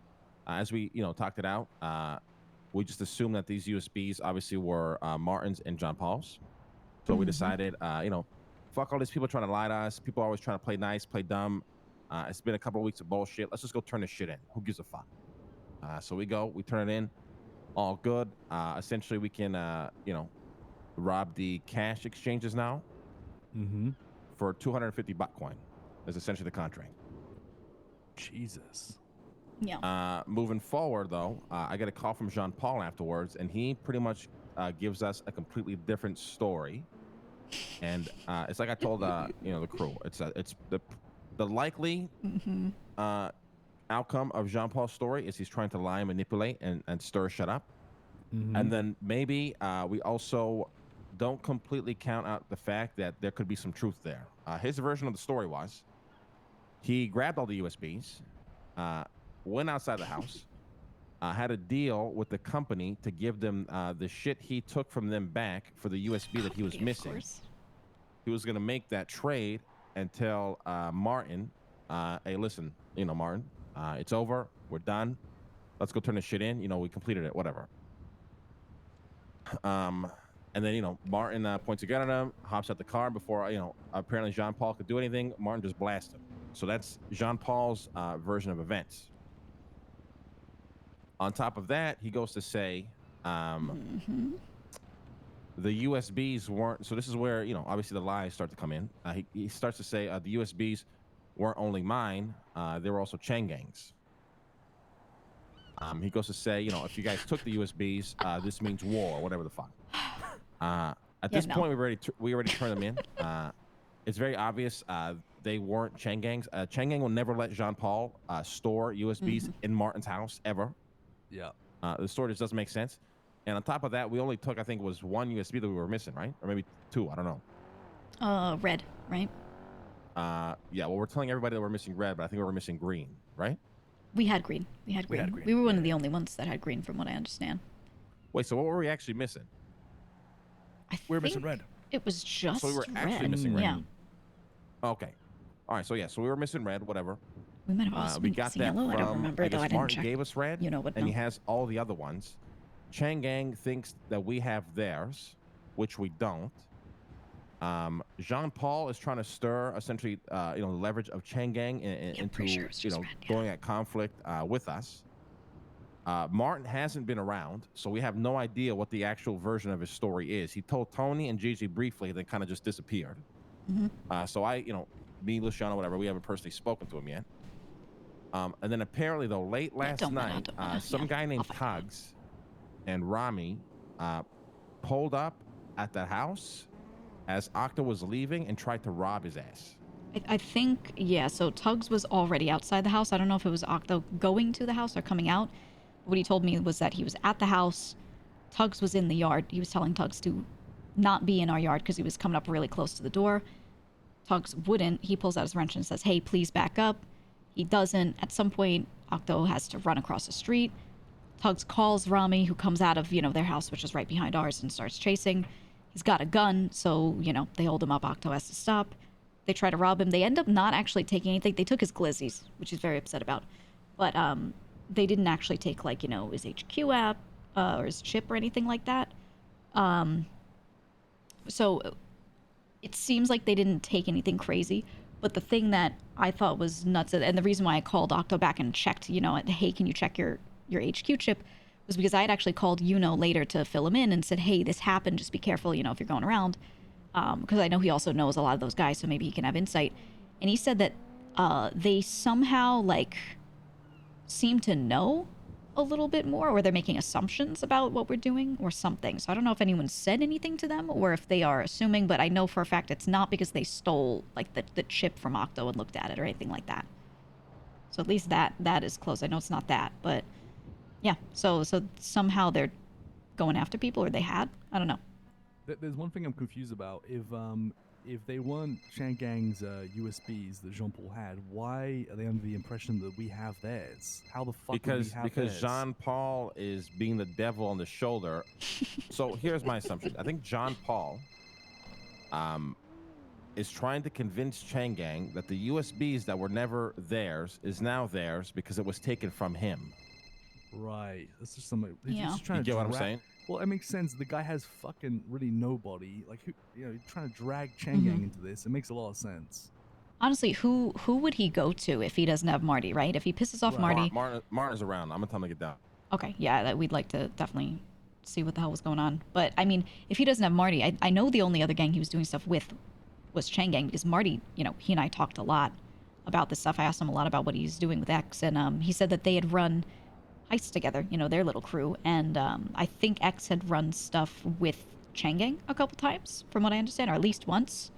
as we talked it out, we just assumed that these USBs obviously were Martin's and John Paul's. So we decided, fuck all these people trying to lie to us. People always trying to play nice, play dumb. It's been a couple of weeks of bullshit. Let's just go turn this shit in. Who gives a fuck? So we go, we turn it in. All good. Essentially, we can, rob the cash exchanges now for 250 Bitcoin. Is essentially the contract. Jesus. Yeah. Moving forward, though, I get a call from Jean Paul afterwards, and he pretty much gives us a completely different story. And it's like I told the crew. It's the likely outcome of Jean Paul's story is he's trying to lie, manipulate, and stir shut up. And then maybe we also don't completely count out the fact that there could be some truth there. His version of the story was he grabbed all the USBs, went outside the house, had a deal with the company to give them the shit he took from them back for the USB that he was missing. He was going to make that trade and tell Martin, hey, listen, Martin, it's over. We're done. Let's go turn this shit in. We completed it, whatever. And then, Martin points a gun at him, hops out the car before, apparently Jean Paul could do anything. Martin just blasts him. So that's Jean Paul's version of events. On top of that, he goes to say the USBs weren't. So this is where, obviously the lies start to come in. He starts to say the USBs weren't only mine. They were also Chang Gang's. He goes to say, if you guys took the USBs, this means war, or whatever the fuck. At this point, we already turned them in. It's very obvious they weren't Chang Gang's. Chang Gang will never let Jean Paul store USBs in Martin's house ever. Yeah. The story just doesn't make sense. And on top of that, we only took, I think, was one USB that we were missing, right? Or maybe two. I don't know. Red, right? Yeah. Well, we're telling everybody that we're missing red, but I think we were missing green, right? We had green. We were one of the only ones that had green, from what I understand. Wait. So what were we actually missing? We were missing red. It was just So we were actually red. missing red. Yeah. Okay. All right. So yeah. So we were missing red. Whatever. We might have also we been got missing that yellow. from, I don't remember, though. I didn't Martin check. gave us red, But he has all the other ones. Chang Gang thinks that we have theirs, which we don't. Jean Paul is trying to stir essentially, the leverage of Chang Gang into, going at conflict with us. Martin hasn't been around, so we have no idea what the actual version of his story is. He told Tony and Gigi briefly, then kind of just disappeared. So me, Luciano, whatever, we haven't personally spoken to him yet. And then apparently, though, late last night, some guy named Tugs and Rami pulled up at the house as Octo was leaving and tried to rob his ass. I think, yeah, so Tugs was already outside the house. I don't know if it was Octo going to the house or coming out. What he told me was that he was at the house. Tugs was in the yard. He was telling Tugs to not be in our yard because he was coming up really close to the door. Tugs wouldn't. He pulls out his wrench and says, hey, please back up. He doesn't. At some point, Octo has to run across the street. Tugs calls Rami, who comes out of, their house, which is right behind ours, and starts chasing. He's got a gun, so, they hold him up. Octo has to stop. They try to rob him. They end up not actually taking anything. They took his glizzies, which he's very upset about. But they didn't actually take, his HQ app or his chip or anything like that. So it seems like they didn't take anything crazy. But the thing that I thought was nuts, and the reason why I called Octo back and checked, hey, can you check your HQ chip, was because I had actually called later to fill him in and said, hey, this happened, just be careful, if you're going around. Because I know he also knows a lot of those guys, so maybe he can have insight. And he said that they somehow, seem to know a little bit more, or they're making assumptions about what we're doing or something. So I don't know if anyone said anything to them or if they are assuming, but I know for a fact it's not because they stole, the chip from Octo and looked at it or anything like that. So at least that is close. I know it's not that, but yeah. So somehow they're going after people, or they had. I don't know. There's one thing I'm confused about. If they weren't Chang Gang's USBs that Jean Paul had, why are they under the impression that we have theirs? How the fuck would we have because theirs? Jean Paul is being the devil on the shoulder. So here's my assumption. I think Jean Paul is trying to convince Chang Gang that the USBs that were never theirs is now theirs because it was taken from him. Right. That's just something. Yeah. Just trying You to get what I'm drag- saying? Well, it makes sense. The guy has fucking really nobody. You're trying to drag Chang Gang into this. It makes a lot of sense. Honestly, who would he go to if he doesn't have Marty, right? If he pisses off Marty. Martin's around. I'm gonna tell him to get down. Okay, yeah, we'd like to definitely see what the hell was going on. But I mean, if he doesn't have Marty, I know the only other gang he was doing stuff with was Chang Gang, because Marty, he and I talked a lot. about this stuff. I asked him a lot about what he's doing with X, and he said that they had run heists together, you know, their little crew, and I think X had run stuff with Chang'e a couple times, from what I understand, or at least once.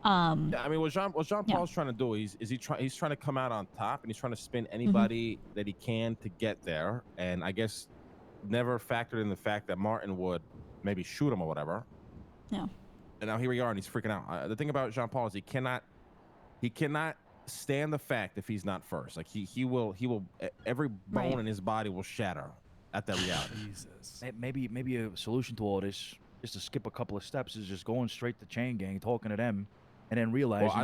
Yeah, I mean, what Jean Paul's trying to do, he's trying to come out on top, and he's trying to spin anybody that he can to get there, and I guess never factored in the fact that Martin would maybe shoot him or whatever. Yeah. And now here we are, and he's freaking out. The thing about Jean Paul is he cannot stand the fact if he's not first. Like he will every bone in his body will shatter at that reality. Jesus. Maybe a solution to all this, just to skip a couple of steps, is just going straight to Chain Gang, talking to them, and then realizing. Well,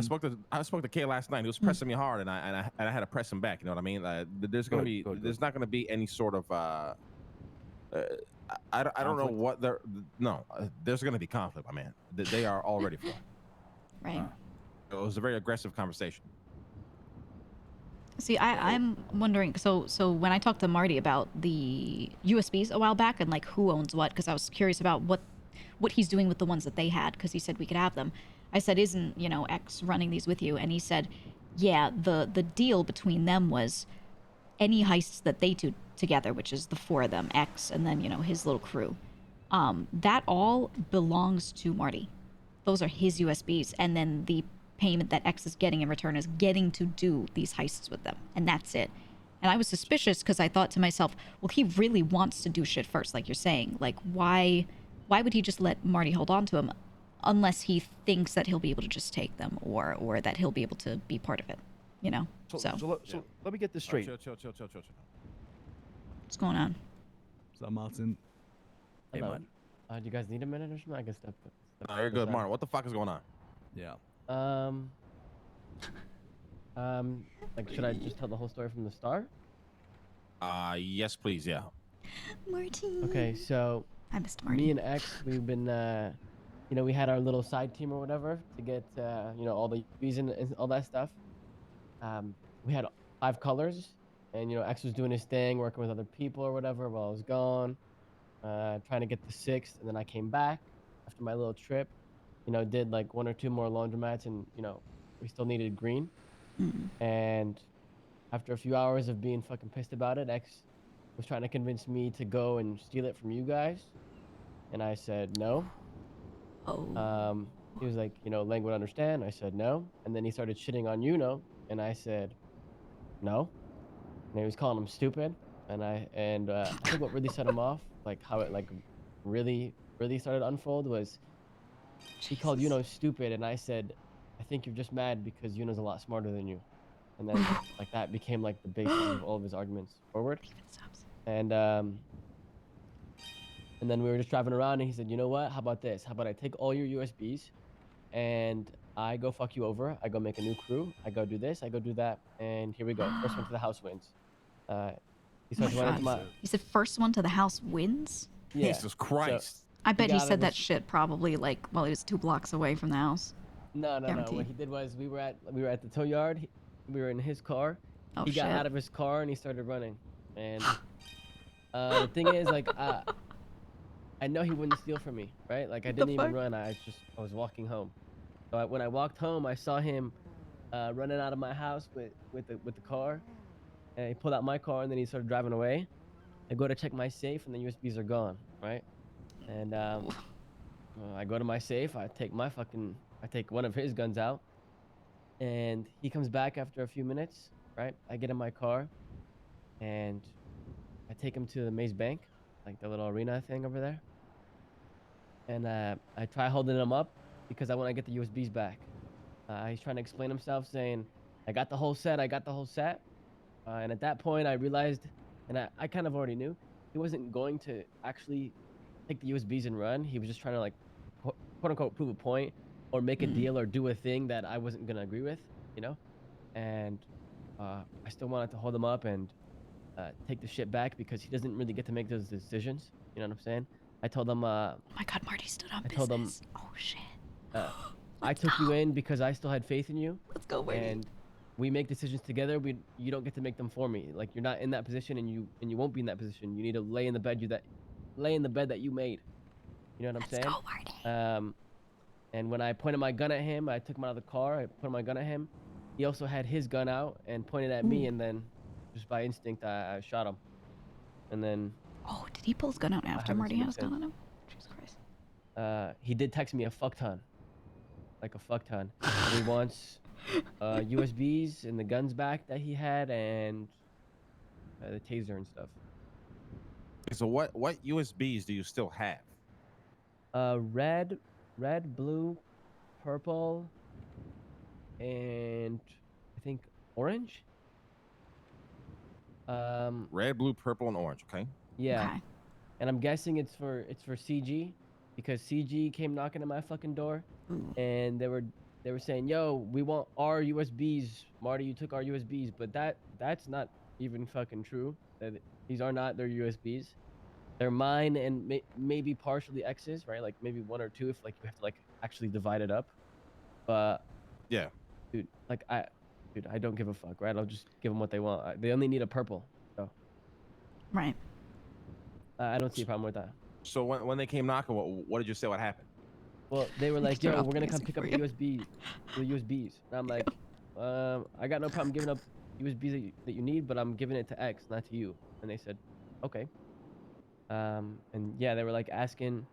I spoke to K last night. He was pressing me hard, and I had to press him back. You know what I mean? There's not gonna be any sort of I don't know what they're there's gonna be conflict, my man. They are all ready for it. Right. It was a very aggressive conversation. See, I'm wondering. So when I talked to Marty about the USBs a while back and like who owns what, because I was curious about what he's doing with the ones that they had, because he said we could have them. I said, isn't X running these with you? And he said, yeah. The deal between them was any heists that they do together, which is the 4 of them, X, and then his little crew. That all belongs to Marty. Those are his USBs, and then the payment that X is getting in return is getting to do these heists with them, and that's it. And I was suspicious because I thought to myself, well, he really wants to do shit first, like you're saying. Like, why would he just let Marty hold on to him unless he thinks that he'll be able to just take them, or that he'll be able to be part of it, So let me get this straight. Chill. What's going on? So Martin. Hey, Hello. man. Do you guys need a minute or something? I can step. No, you're good, Martin. What the fuck is going on? Yeah. Like, should I just tell the whole story from the start? Yes, please. Yeah. Marty. Okay, so I missed Marty. me and X, we've been, we had our little side team or whatever to get, all the UVs and all that stuff. We had 5 colors, and X was doing his thing, working with other people or whatever while I was gone, trying to get the 6th, and then I came back after my little trip. Did like 1 or 2 more laundromats, and we still needed green. And after a few hours of being fucking pissed about it, X was trying to convince me to go and steal it from you guys, and I said no. He was like, Lang would understand. I said no, and then he started shitting on and I said no, and he was calling him stupid, and I think what really set him off, like how it like really started to unfold, was he called stupid, and I said, I think you're just mad because Yuno's a lot smarter than you. And then like that became like the basis of all of his arguments forward. And then we were just driving around, and he said, you know what? How about this? How about I take all your USBs and I go fuck you over. I go make a new crew. I go do this. I go do that. And here we go. First one to the house wins. He starts running to my... He said first one to the house wins? Yeah. Jesus Christ. So, I bet he got out said of that his- shit probably like while he was 2 blocks away from the house. No. Guaranteed. What he did was we were at the tow yard. We were in his car. Oh, He got shit. out of his car and he started running. And the thing is, like, I know he wouldn't steal from me, right? Like, I didn't even run. I was walking home. So when I walked home, I saw him running out of my house with the car. And he pulled out my car, and then he started driving away. I go to check my safe, and the USBs are gone, right? And I go to my safe. I take one of his guns out, and he comes back after a few minutes, right? I get in my car, and I take him to the Maze Bank, like the little arena thing over there. And I try holding him up because I want to get the USBs back. He's trying to explain himself, saying, I got the whole set. And at that point, I realized, and I kind of already knew, he wasn't going to actually take the USBs and run. He was just trying to, like, quote unquote, prove a point or make a deal or do a thing that I wasn't going to agree with, And I still wanted to hold him up and take the shit back because he doesn't really get to make those decisions. You know what I'm saying? I told him, oh my God, Marty stood on business. told him, oh shit. I took you in because I still had faith in you. Let's go, Marty. And we make decisions together. You don't get to make them for me. Like, you're not in that position, and you won't be in that position. You need to lay in the bed that you made. You know what I'm saying? Let's go, Marty. And when I pointed my gun at him, I took him out of the car. I put my gun at him. he also had his gun out and pointed at me, and then just by instinct I shot him. And then Oh, did he pull his gun out after haven't Marty seen him had his gun since. on him? Jesus Christ. He did text me a fuck ton. Like a fuck ton. And he wants USBs and the guns back that he had, and the taser and stuff. So what USBs do you still have? Red, blue, purple, and I think orange. Red, blue, purple, and orange. Okay. Yeah. Okay. And I'm guessing it's for CG, because CG came knocking at my fucking door, and they were saying, "Yo, we want our USBs, Marty. You took our USBs," but that's not even fucking true. That these are not their USBs. They're mine and maybe partially X's, right? Like maybe one or two if like you have to like actually divide it up. But yeah, dude, like I don't give a fuck, right? I'll just give them what they want. They only need a purple, so Right. I don't see a problem with that. So when they came knocking, what did you say? What happened? Well, they were like, Turn "Yo, off we're the gonna come music pick up for the you. USBs." And I'm like, I got no problem giving up USBs that you need, but I'm giving it to X, not to you. And they said, okay. And yeah, they were like asking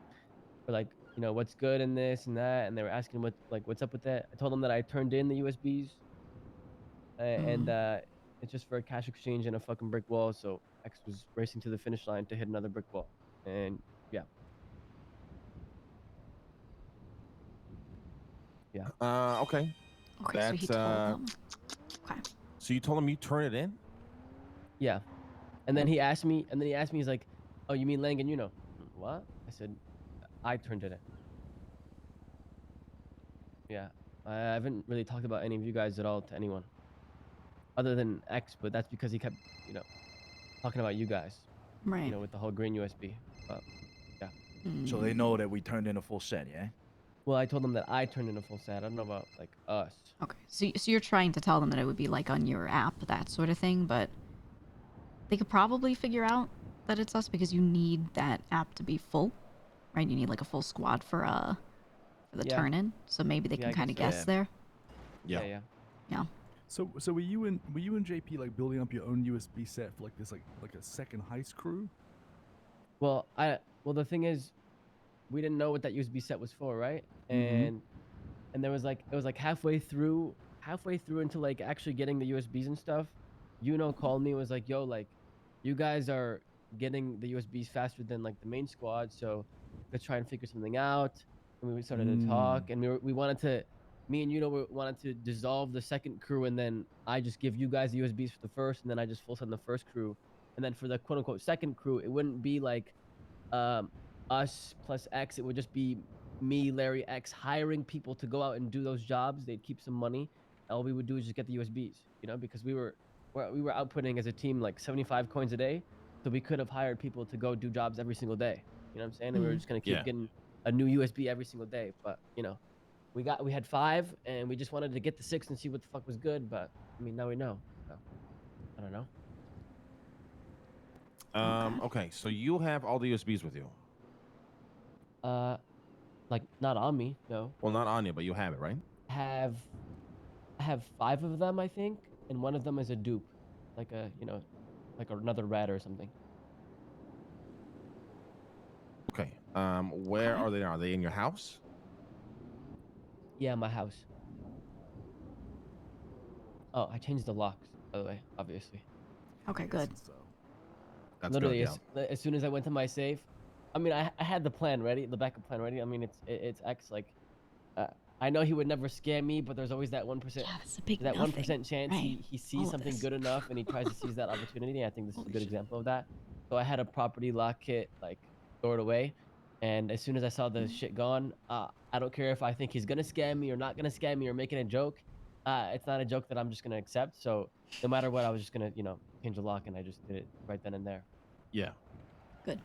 for like, you know, what's good in this and that, and they were asking what's up with that. I told them that I turned in the USBs, and it's just for a cash exchange and a fucking brick wall. So X was racing to the finish line to hit another brick wall, and yeah. Okay. Okay, That's, so he told them. Okay. So you told him you turn it in? Yeah. And then he asked me, he's like, "Oh, you mean Lang and you know?" What? I said, "I turned it in." Yeah. I haven't really talked about any of you guys at all to anyone. Other than X, but that's because he kept, you know, talking about you guys. Right. You know, with the whole green USB. But yeah. So they know that we turned in a full set, yeah? Well, I told them that I turned in a full set. I don't know about like us. Okay. So you're trying to tell them that it would be like on your app, that sort of thing, but they could probably figure out that it's us because you need that app to be full, right? You need like a full squad for the Yeah. turn in. So maybe they Yeah, can I kind of guess guess so. there. Yeah. Yeah. So were you and JP like building up your own USB set for like this like a second heist crew? Well, the thing is, we didn't know what that USB set was for, right? And there was like, it was like halfway through into like actually getting the USBs and stuff, called me and was like, "Yo, like, you guys are getting the USBs faster than like the main squad, so let's try and figure something out." And we started to talk, and we wanted to, me and we wanted to dissolve the second crew, and then I just give you guys the USBs for the first, and then I just full send the first crew, and then for the quote unquote second crew, it wouldn't be like us plus X. It would just be me, Larry, X hiring people to go out and do those jobs. They'd keep some money. All we would do is just get the USBs, because we were outputting as a team like 75 coins a day, so we could have hired people to go do jobs every single day. You know what I'm saying? And we were just gonna keep getting a new USB every single day. But we had 5, and we just wanted to get the 6 and see what the fuck was good. But I mean, now we know. So, I don't know. Okay, so you have all the USBs with you. Like not on me, no. Well, not on you, but you have it, right? I have 5 of them, I think, and one of them is a dupe, like like another rat or something. Okay. Where are they? Are they in your house? Yeah, my house. Oh, I changed the locks, by the way, obviously. Okay, good. That's Literally, good, as soon as I went to my safe, I mean, I had the plan ready, the backup plan ready. I mean, it's X. Like, I know he would never scam me, but there's always that 1%. Yeah, that's a big That nothing, 1% chance right? he sees something good enough and he tries to seize that opportunity. I think this is a good example of that. So I had a property lock kit like stored away, and as soon as I saw the shit gone, I don't care if I think he's gonna scam me or not gonna scam me or making a joke. It's not a joke that I'm just gonna accept. So no matter what, I was just gonna change the lock, and I just did it right then and there. Yeah. Good.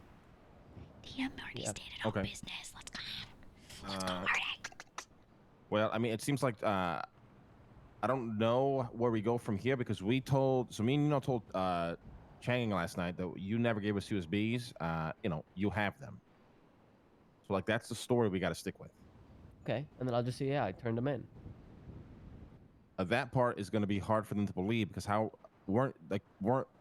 TM already stated all business. Let's go. Let's go, Marty. Well, I mean, it seems like I don't know where we go from here because me and told Chang last night that you never gave us USBs. You have them. So like that's the story we got to stick with. Okay, and then I'll just say, yeah, I turned them in. that part is going to be hard for them to believe because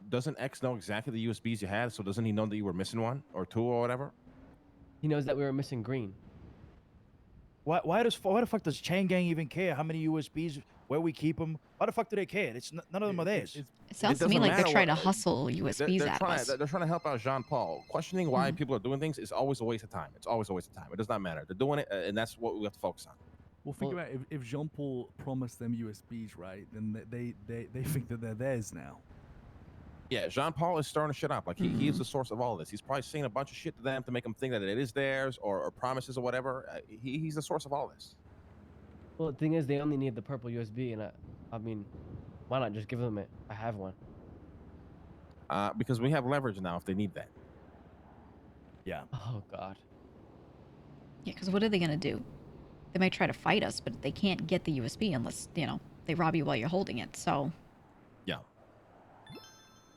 doesn't X know exactly the USBs you had? So doesn't he know that you were missing one or two or whatever? He knows that we were missing green. Why the fuck does Chain Gang even care how many USBs, where we keep them? Why the fuck do they care? None of them are theirs. It sounds to me like they're trying to hustle USBs they're out trying, of us. They're trying to help out Jean Paul. Questioning why people are doing things is always a waste of time. It's always a waste of time. It does not matter. They're doing it, and that's what we have to focus on. Well, think about it. If Jean Paul promised them USBs, right? Then they think that they're theirs now. Yeah, Jean Paul is stirring shit up. Like he is the source of all of this. He's probably saying a bunch of shit to them to make them think that it is theirs or promises or whatever. He's the source of all this. Well, the thing is, they only need the purple USB, and I mean, why not just give them it? I have one. Because we have leverage now if they need that. Yeah. Oh God. Yeah, because what are they gonna do? They might try to fight us, but they can't get the USB unless they rob you while you're holding it. So. Yeah.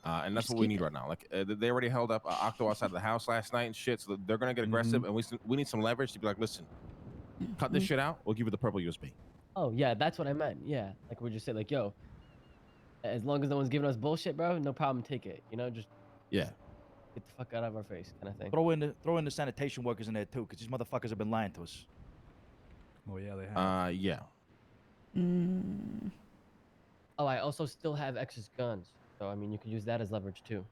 And that's Just what we keep need right now. Like they already held up Octo outside of the house last night and shit, so they're gonna get aggressive, and we need some leverage to be like, listen, cut this shit out. We'll give you the purple USB. Oh yeah, that's what I meant. Yeah, like we just said, like, yo, as long as no one's giving us bullshit, bro, no problem. Take it. Just Yeah. get the fuck out of our face, kind of thing. Throw in the sanitation workers in there too, because these motherfuckers have been lying to us. Oh yeah, they have. Yeah. Oh, I also still have X's guns, so I mean, you can use that as leverage too.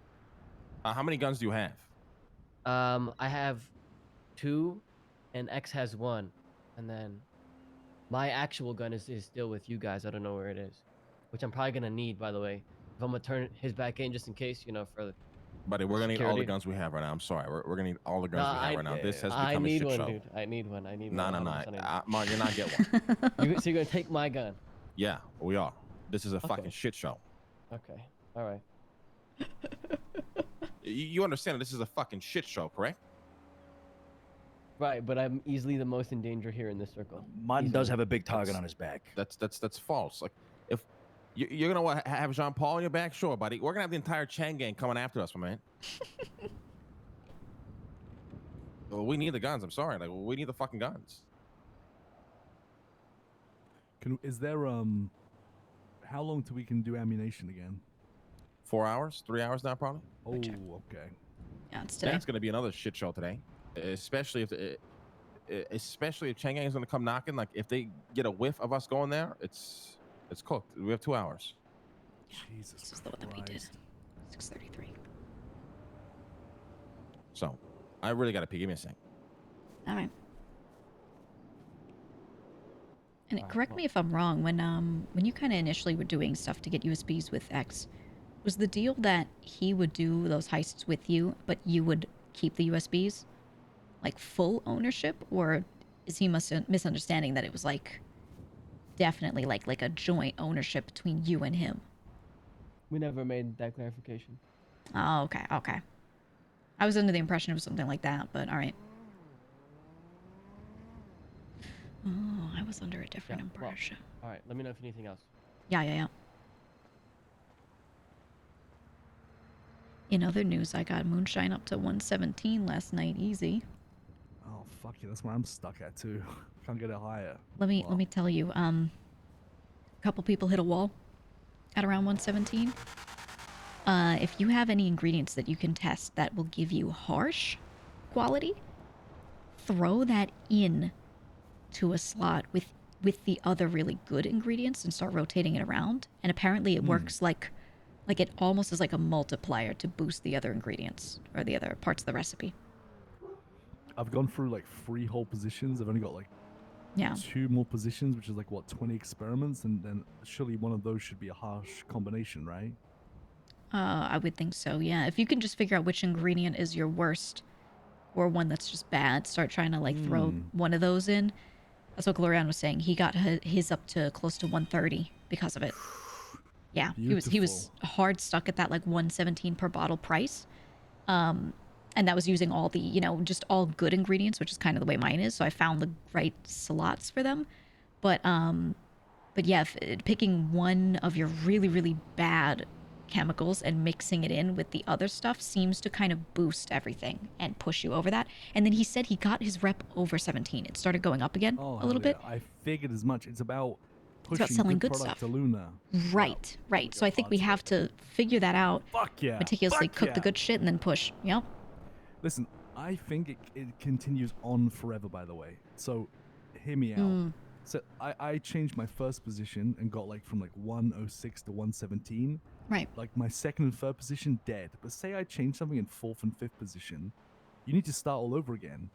How many guns do you have? I have 2, and X has 1, and then my actual gun is still with you guys. I don't know where it is, which I'm probably gonna need, by the way, if I'm gonna turn his back in just in case, for. Buddy, we're gonna need all the security. guns we have right now. I'm sorry, we're gonna need all the guns we have right now. This has I become a need shit one, show. dude. I need one. I need No, one. no, 100% no. I need Mark, you're not getting one. one. So you're gonna take my gun? Yeah, we are. This is a Okay. fucking shit show. Okay. All right. You understand that this is a fucking shit show, correct? Right, but I'm easily the most in danger here in this circle. Martin does have a big target on his back. That's false. Like, if you're gonna have Jean Paul on your back, sure, buddy. We're gonna have the entire Chang gang coming after us, my man. Well, we need the guns. I'm sorry. Like, we need the fucking guns. Is there how long till we can do ammunition again? 4 hours, 3 hours now, probably. Oh, okay. Yeah, it's today. That's gonna be another shit show today, especially if Chang gang is gonna come knocking. Like, if they get a whiff of us going there, it's cooked. We have 2 hours. Jesus This is the one that we did. 6:33. So, I really gotta pee. Give me a sec. All right. And correct me if I'm wrong. When you kind of initially were doing stuff to get USBs with X, was the deal that he would do those heists with you, but you would keep the USBs, like full ownership, or is he misunderstanding that it was like definitely like a joint ownership between you and him? We never made that clarification. Oh, okay, okay. I was under the impression it was something like that, but all right. Oh, I was under a different impression. All right, let me know if you need anything else. Yeah. In other news, I got Moonshine up to 117 last night, easy. Oh fuck you! That's where I'm stuck at too. Can't get it higher. Let me tell you, a couple people hit a wall at around 117. If you have any ingredients that you can test that will give you harsh quality, throw that in to a slot with the other really good ingredients and start rotating it around. And apparently it works like it almost is like a multiplier to boost the other ingredients or the other parts of the recipe. I've gone through like 3 whole positions. I've only got like 2 more positions, which is like what, 20 experiments, and then surely one of those should be a harsh combination, right? I would think so, yeah. If you can just figure out which ingredient is your worst or one that's just bad, start trying to like throw one of those in. That's what Glorian was saying. He got his up to close to 130 because of it. Yeah, he was hard stuck at that like 117 per bottle price. And that was using all the, just all good ingredients, which is kind of the way mine is. So I found the right slots for them. But yeah, picking one of your really, really bad chemicals and mixing it in with the other stuff seems to kind of boost everything and push you over that. And then he said he got his rep over 17. It started going up again a little bit. I figured as much. It's about pushing selling good good product stuff. to Luna. Right, right. So I think we have to figure that out, Fuck yeah. meticulously Fuck cook the yeah. good shit, and then push. Yep. Listen, I think it continues on forever, by the way. So, hear me out. Mm. So, I changed my first position and got like from like 106 to 117. Right. Like my second and third position, dead. But say I change something in fourth and fifth position, you need to start all over again.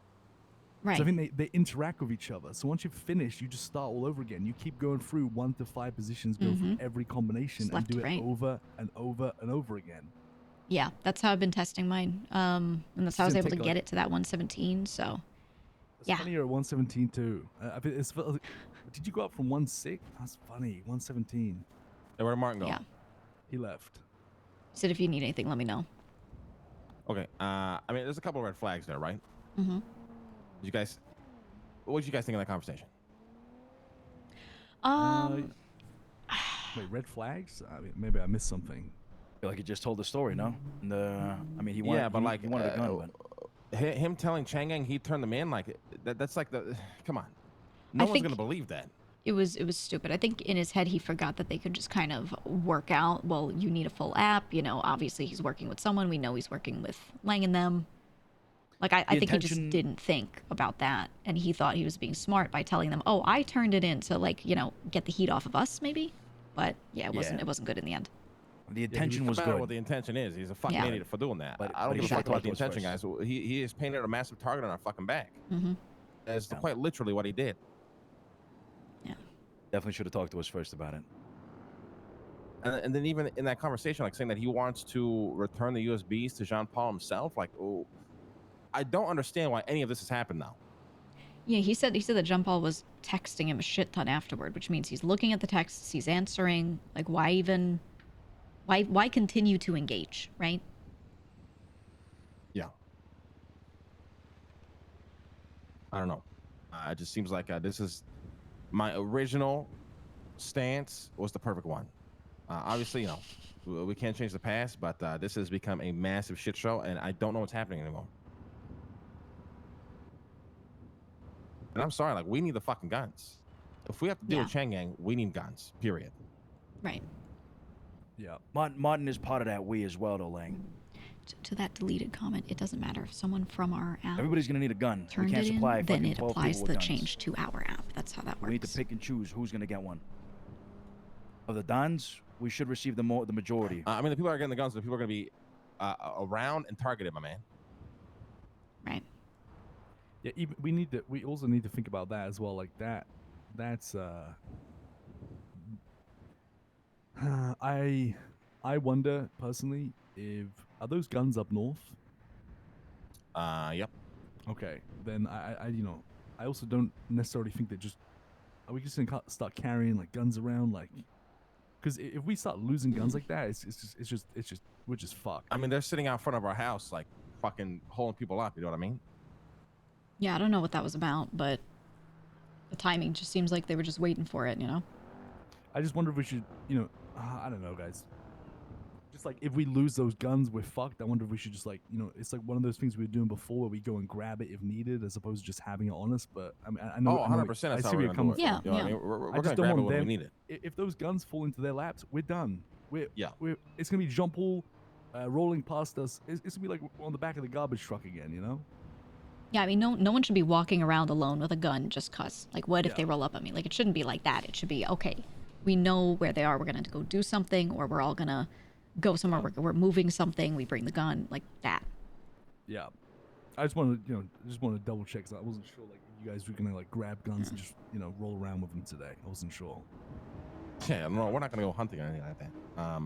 Right. So I think they interact with each other. So once you've finished, you just start all over again. You keep going through 1 to 5 positions, go through every combination, Just and left do to it right. over and over and over again. Yeah, that's how I've been testing mine. And that's how I was Doesn't able to take, get like- it to that 117. So, It's yeah. funny you're at 117 too. I think did you go up from 16? That's funny. 117. Hey, where did Martin go? Yeah. He left. He said if you need anything, let me know. Okay. I mean, there's a couple of red flags there, right? Mm-hmm. What did you guys think of that conversation? Wait, red flags? I mean, maybe I missed something. I feel like he just told the story, no? And, I mean, he wanted, yeah, but like he wanted a gun, but him telling Chang'an he turned them in, like that's like the come on. No one's think- gonna believe that. It was stupid. I think in his head he forgot that they could just kind of work out. Well, you need a full app. You know, obviously he's working with someone. We know he's working with Lang and them. Like I think he just intention- didn't think about that, and he thought he was being smart by telling them, "Oh, I turned it in to like get the heat off of us, maybe." But yeah, it wasn't. Yeah. It wasn't good in the end. the intention was Doesn't matter good. what the intention is. He's a fucking Yeah. idiot for doing that. But- I don't but he give a fuck should've about the talked to us intention, guys. He has painted a massive target on our fucking back. Mm-hmm. That's Yeah. quite literally what he did. Definitely should have talked to us first about it. And then even in that conversation, like saying that he wants to return the USBs to Jean Paul himself, like, oh, I don't understand why any of this has happened now. Yeah, he said that Jean Paul was texting him a shit ton afterward, which means he's looking at the texts, he's answering. Like, why continue to engage, right? Yeah. I don't know. It just seems like this is my original stance was the perfect one. Obviously, we can't change the past, but this has become a massive shit show, and I don't know what's happening anymore. And I'm sorry, like, we need the fucking guns. If we have to deal with Chang'an, we need guns, period. Right. Yeah. Martin is part of that we as well, though, Lang. To that deleted comment, it doesn't matter if someone from our app Everybody's gonna need a gun. We turned can't it in, supply then fucking it 12 applies people the with guns. change to our app. That's how that works. We need to pick and choose who's gonna get one. Of the Dons, we should receive the majority. I mean, the people that are getting the guns, the people are going to be around and targeted, my man. Right. Yeah, we also need to think about that as well. Like that's I wonder personally if are those guns up north? Yep. Okay, then I also don't necessarily think that are we just gonna start carrying like guns around, like, because if we start losing guns like that, it's just we're just fucked. I mean, they're sitting out front of our house, like fucking holding people up. You know what I mean? Yeah, I don't know what that was about, but the timing just seems like they were just waiting for it, I just wonder if we should, I don't know, guys. Just like if we lose those guns, we're fucked. I wonder if we should just like, it's like one of those things we were doing before where we go and grab it if needed, as opposed to just having it on us. But I mean, I know. Oh, 100%. That's I how see we're where you're gonna do coming it. from. Yeah, You know what I yeah. mean? We're I gonna just don't grab it want when them. we need it. If those guns fall into their laps, we're done. Yeah. It's gonna be Jean Paul rolling past us. It's gonna be like on the back of the garbage truck again, Yeah, I mean, no one should be walking around alone with a gun just cause. Like, what if Yeah. they roll up at me? Like, it shouldn't be like that. It should be, okay, we know where they are. We're gonna go do something, or we're all gonna go somewhere. We're moving something. We bring the gun, like that. Yeah. I just wanted to, double check. 'Cause I wasn't sure, like, if you guys were gonna like grab guns and just, roll around with them today. I wasn't sure. Yeah, no, we're not gonna go hunting or anything like that.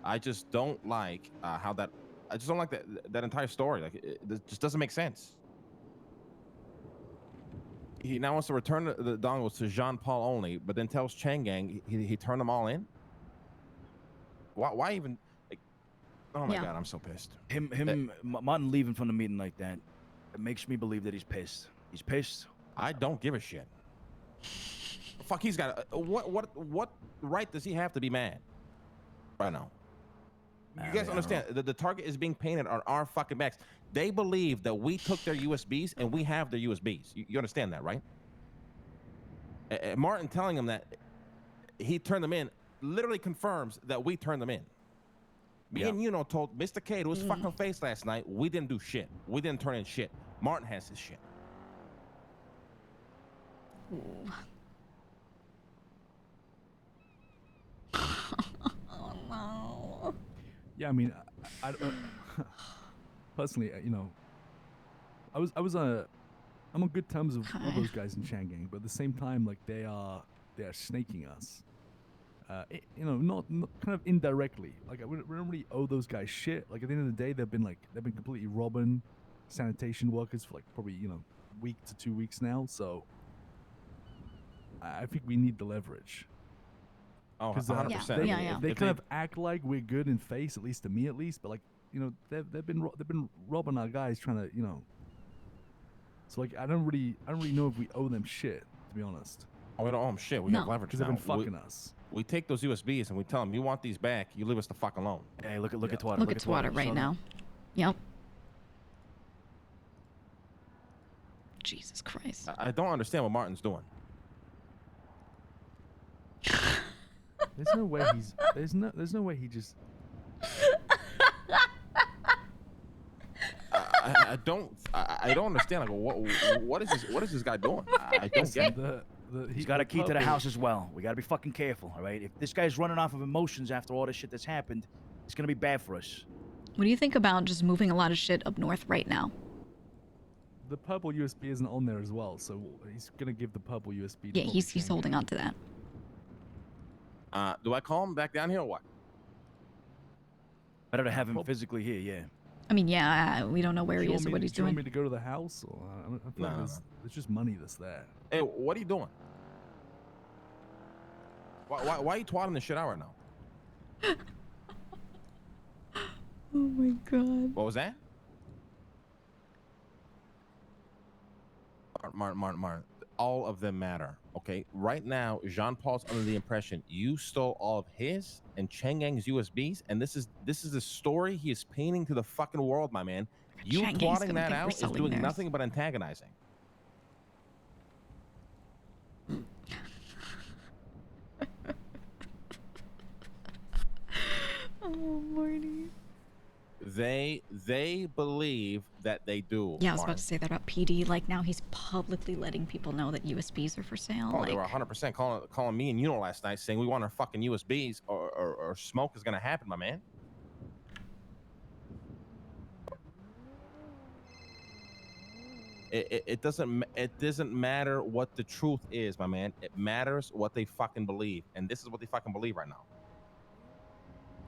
I just don't like how that. I just don't like that entire story. Like, it just doesn't make sense. He now wants to return the dongles to Jean Paul only, but then tells Chang'an he turned them all in. Why even? Like, oh my god, I'm so pissed. Martin leaving from the meeting like that, it makes me believe that he's pissed. He's pissed. I don't give a shit. Fuck, he's got what right does he have to be mad right now? You guys understand that the target is being painted on our fucking backs. They believe that we took their USBs and we have their USBs. You understand that, right? Martin telling him that he turned them in, literally confirms that we turned them in. Me and you know told Mr. K to his fucking face last night, we didn't do shit. We didn't turn in shit. Martin has his shit. Ooh. Oh no. Yeah, I mean, I personally, you know, I'm on good terms with all those guys in Chan Gang, but at the same time, like they are snaking us. You know, not kind of indirectly. Like we don't really owe those guys shit. Like at the end of the day, they've been completely robbing sanitation workers for like probably, you know, week to 2 weeks now. So I think we need the leverage. Oh, 100%. They kind of act like we're good in face, at least to me, at least. But like, you know, they've been robbing our guys, trying to, you know. So like, I don't really know if we owe them shit, to be honest. Oh, we don't owe them shit. We have leverage because they've been fucking us. We take those USBs and we tell them, you want these back, you leave us the fuck alone. Hey, look at Twatter. Look at Twatter right now. Yep. Jesus Christ. I don't understand what Martin's doing. There's no way there's no way he just. I don't understand. Like, what is this guy doing? I don't get it. He's got a key to the house as well. We got to be fucking careful, all right? If this guy's running off of emotions after all this shit that's happened, it's gonna be bad for us. What do you think about just moving a lot of shit up north right now? The purple USB isn't on there as well, so he's gonna give the purple USB. Yeah, he's holding on to that. Do I call him back down here or what? Better to have him physically here, yeah. I mean, yeah, we don't know where he is or what he's doing. Do you want doing. me to go to the house? Or I feel like there's just money that's there. Hey, what are you doing? Why are you twatting this shit out right now? Oh my god. What was that? Martin. All of them matter, okay? Right now, Jean-Paul's under the impression you stole all of his and Chang Gang's USBs, and this is the story he is painting to the fucking world, my man. You plotting that out is doing nothing but antagonizing. Oh, Marty. They believe that they do. Yeah, I was about to say that about PD. Like now he's publicly letting people know that USBs are for sale. Oh, like... they were 100% calling me and last night saying we want our fucking USBs or smoke is gonna happen, my man. It doesn't matter what the truth is, my man. It matters what they fucking believe, and this is what they fucking believe right now.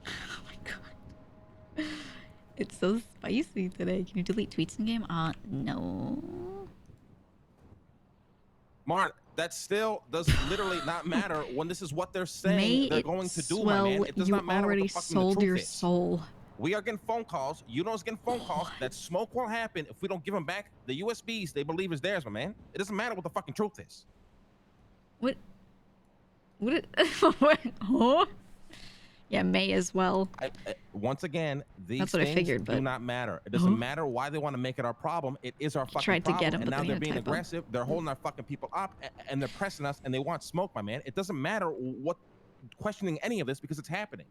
Oh my god. It's so spicy today. Can you delete tweets in game? No. Mark, that still does literally not matter when this is what they're saying they're going to do, my man. It does not matter what the fucking the truth is. Soul. We are getting phone calls. You know, it's getting phone calls that smoke will happen if we don't give them back the USBs they believe is theirs, my man. It doesn't matter what the fucking truth is. What? What? Huh? Yeah, May as well. Once again, these That's what things I figured, but... do not matter. It doesn't matter why they want to make it our problem. It is our fucking tried to problem. get him, and but now they they're had being typo. aggressive. They're holding our fucking people up, and they're pressing us, and they want smoke, my man. It doesn't matter what questioning any of this because it's happening.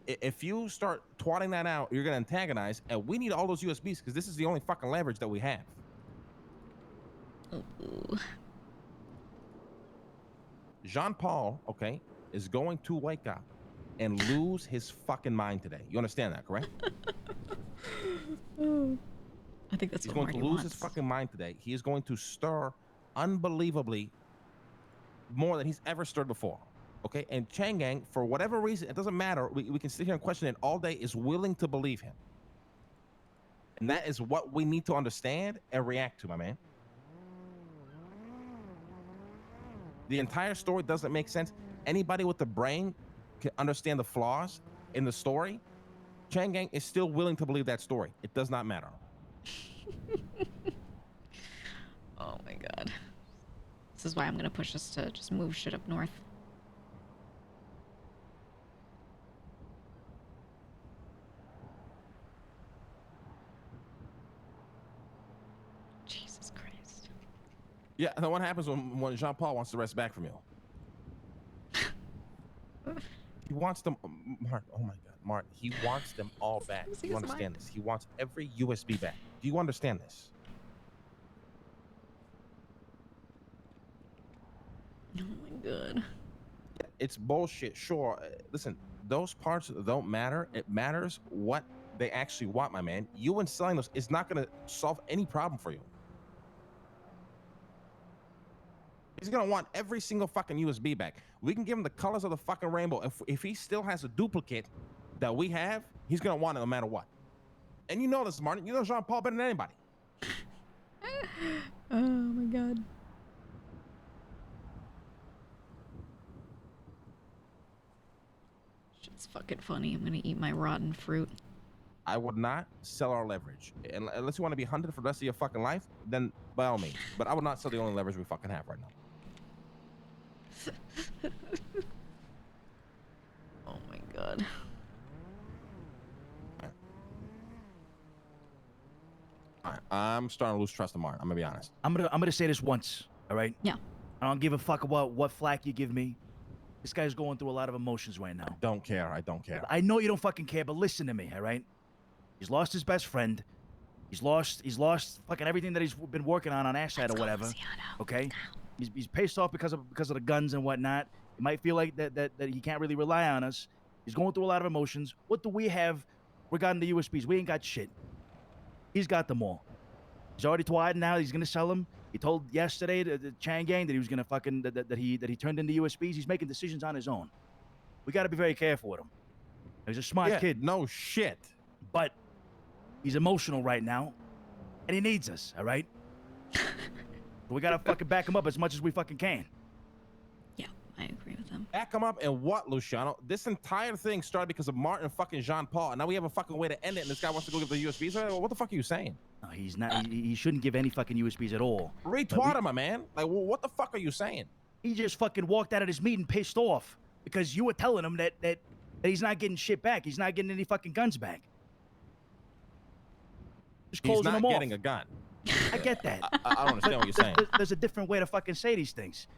If you start twatting that out, you're gonna antagonize, and we need all those USBs because this is the only fucking leverage that we have. Ooh. Jean-Paul, okay, is going to wake up and lose his fucking mind today. You understand that, correct? I think that's He's what going to Marty lose wants. his fucking mind today. He is going to stir unbelievably more than he's ever stirred before. Okay, and Chang Gang, for whatever reason, it doesn't matter. We can sit here and question it all day, is willing to believe him. And that is what we need to understand and react to, my man. The entire story doesn't make sense. Anybody with the brain can understand the flaws in the story. Chang Gang is still willing to believe that story. It does not matter. Oh my god. This is why I'm gonna push us to just move shit up north. Jesus Christ. Yeah, and then what happens when Jean Paul wants the rest back from you? He wants them, Martin. Oh my God, Martin. He wants them all back. Do you understand this? He wants every USB back. Do you understand this? Oh my God. It's bullshit. Sure. Listen, those parts don't matter. It matters what they actually want, my man. You and selling those is not going to solve any problem for you. He's going to want every single fucking USB back. We can give him the colors of the fucking rainbow. If he still has a duplicate that we have, he's going to want it no matter what. And you know this, Martin. You know Jean Paul better than anybody. Oh my God. Shit's fucking funny. I'm gonna eat my rotten fruit. I would not sell our leverage. Unless you want to be hunted for the rest of your fucking life, then by all means. But I would not sell the only leverage we fucking have right now. Oh my God. I'm starting to lose trust in Martin. I'm gonna be honest. I'm gonna say this once, all right? Yeah. I don't give a fuck about what flack you give me. This guy's going through a lot of emotions right now. Don't care. I don't care. I know you don't fucking care, but listen to me, all right? He's lost his best friend. He's lost fucking everything that he's been working on our side or whatever. Okay? He's pissed off because of the guns and whatnot. He might feel like that he can't really rely on us. He's going through a lot of emotions. What do we have regarding the USBs? We ain't got shit. He's got them all. He's already twatting now. He's gonna sell them. He told yesterday the Chang gang that he was gonna fucking that he turned into USBs. He's making decisions on his own. We got to be very careful with him. He's a smart kid. No shit. But he's emotional right now, and he needs us. All right. We gotta fucking back him up as much as we fucking can. Yeah, I agree with him. Back him up and what, Luciano? This entire thing started because of Martin and fucking Jean Paul, and now we have a fucking way to end it, and this guy wants to go get the USBs. What the fuck are you saying? No, he's not. He shouldn't give any fucking USBs at all. Retweet him, my man. Like, what the fuck are you saying? He just fucking walked out of this meeting pissed off because you were telling him that he's not getting shit back. He's not getting any fucking guns back. Just closing He's them not off. getting a gun. I get that. I don't understand what you're saying. There's a different way to fucking say these things.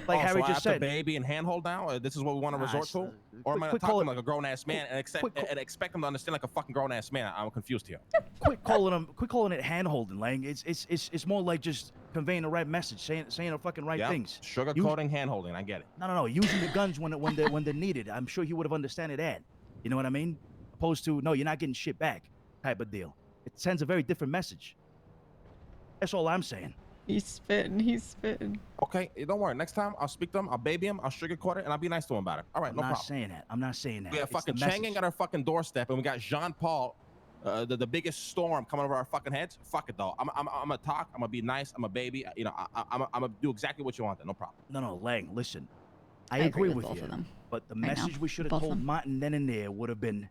Like Harry so just I have said. to baby and handhold now? This is what we want to resort to? Or am I quit talking calling- like a grown-ass man and expect him to understand like a fucking grown-ass man? I'm confused here. Quit calling it hand holding, Lang. It's more like just conveying the right message, saying the fucking right things. Sugarcoating, hand-holding, I get it. No. Using the guns when they're needed. I'm sure he would have understood that. You know what I mean? Opposed to, no, you're not getting shit back type of deal. It sends a very different message. That's all I'm saying. He's spitting. Okay, don't worry. Next time, I'll speak to him, I'll baby him, I'll sugarcoat it, and I'll be nice to him about it. All right, no problem. I'm not saying that. We have It's the fucking Chang message. at our fucking doorstep, and we got Jean Paul, the biggest storm coming over our fucking heads. Fuck it, though. I'm gonna talk. I'm gonna be nice. I'm a baby. You know, I'm gonna do exactly what you want. Then, no problem. No, Lang, listen. I I agree agree with with both you. of them But the right now. message we should have Both of told them. Martin then and there would have been,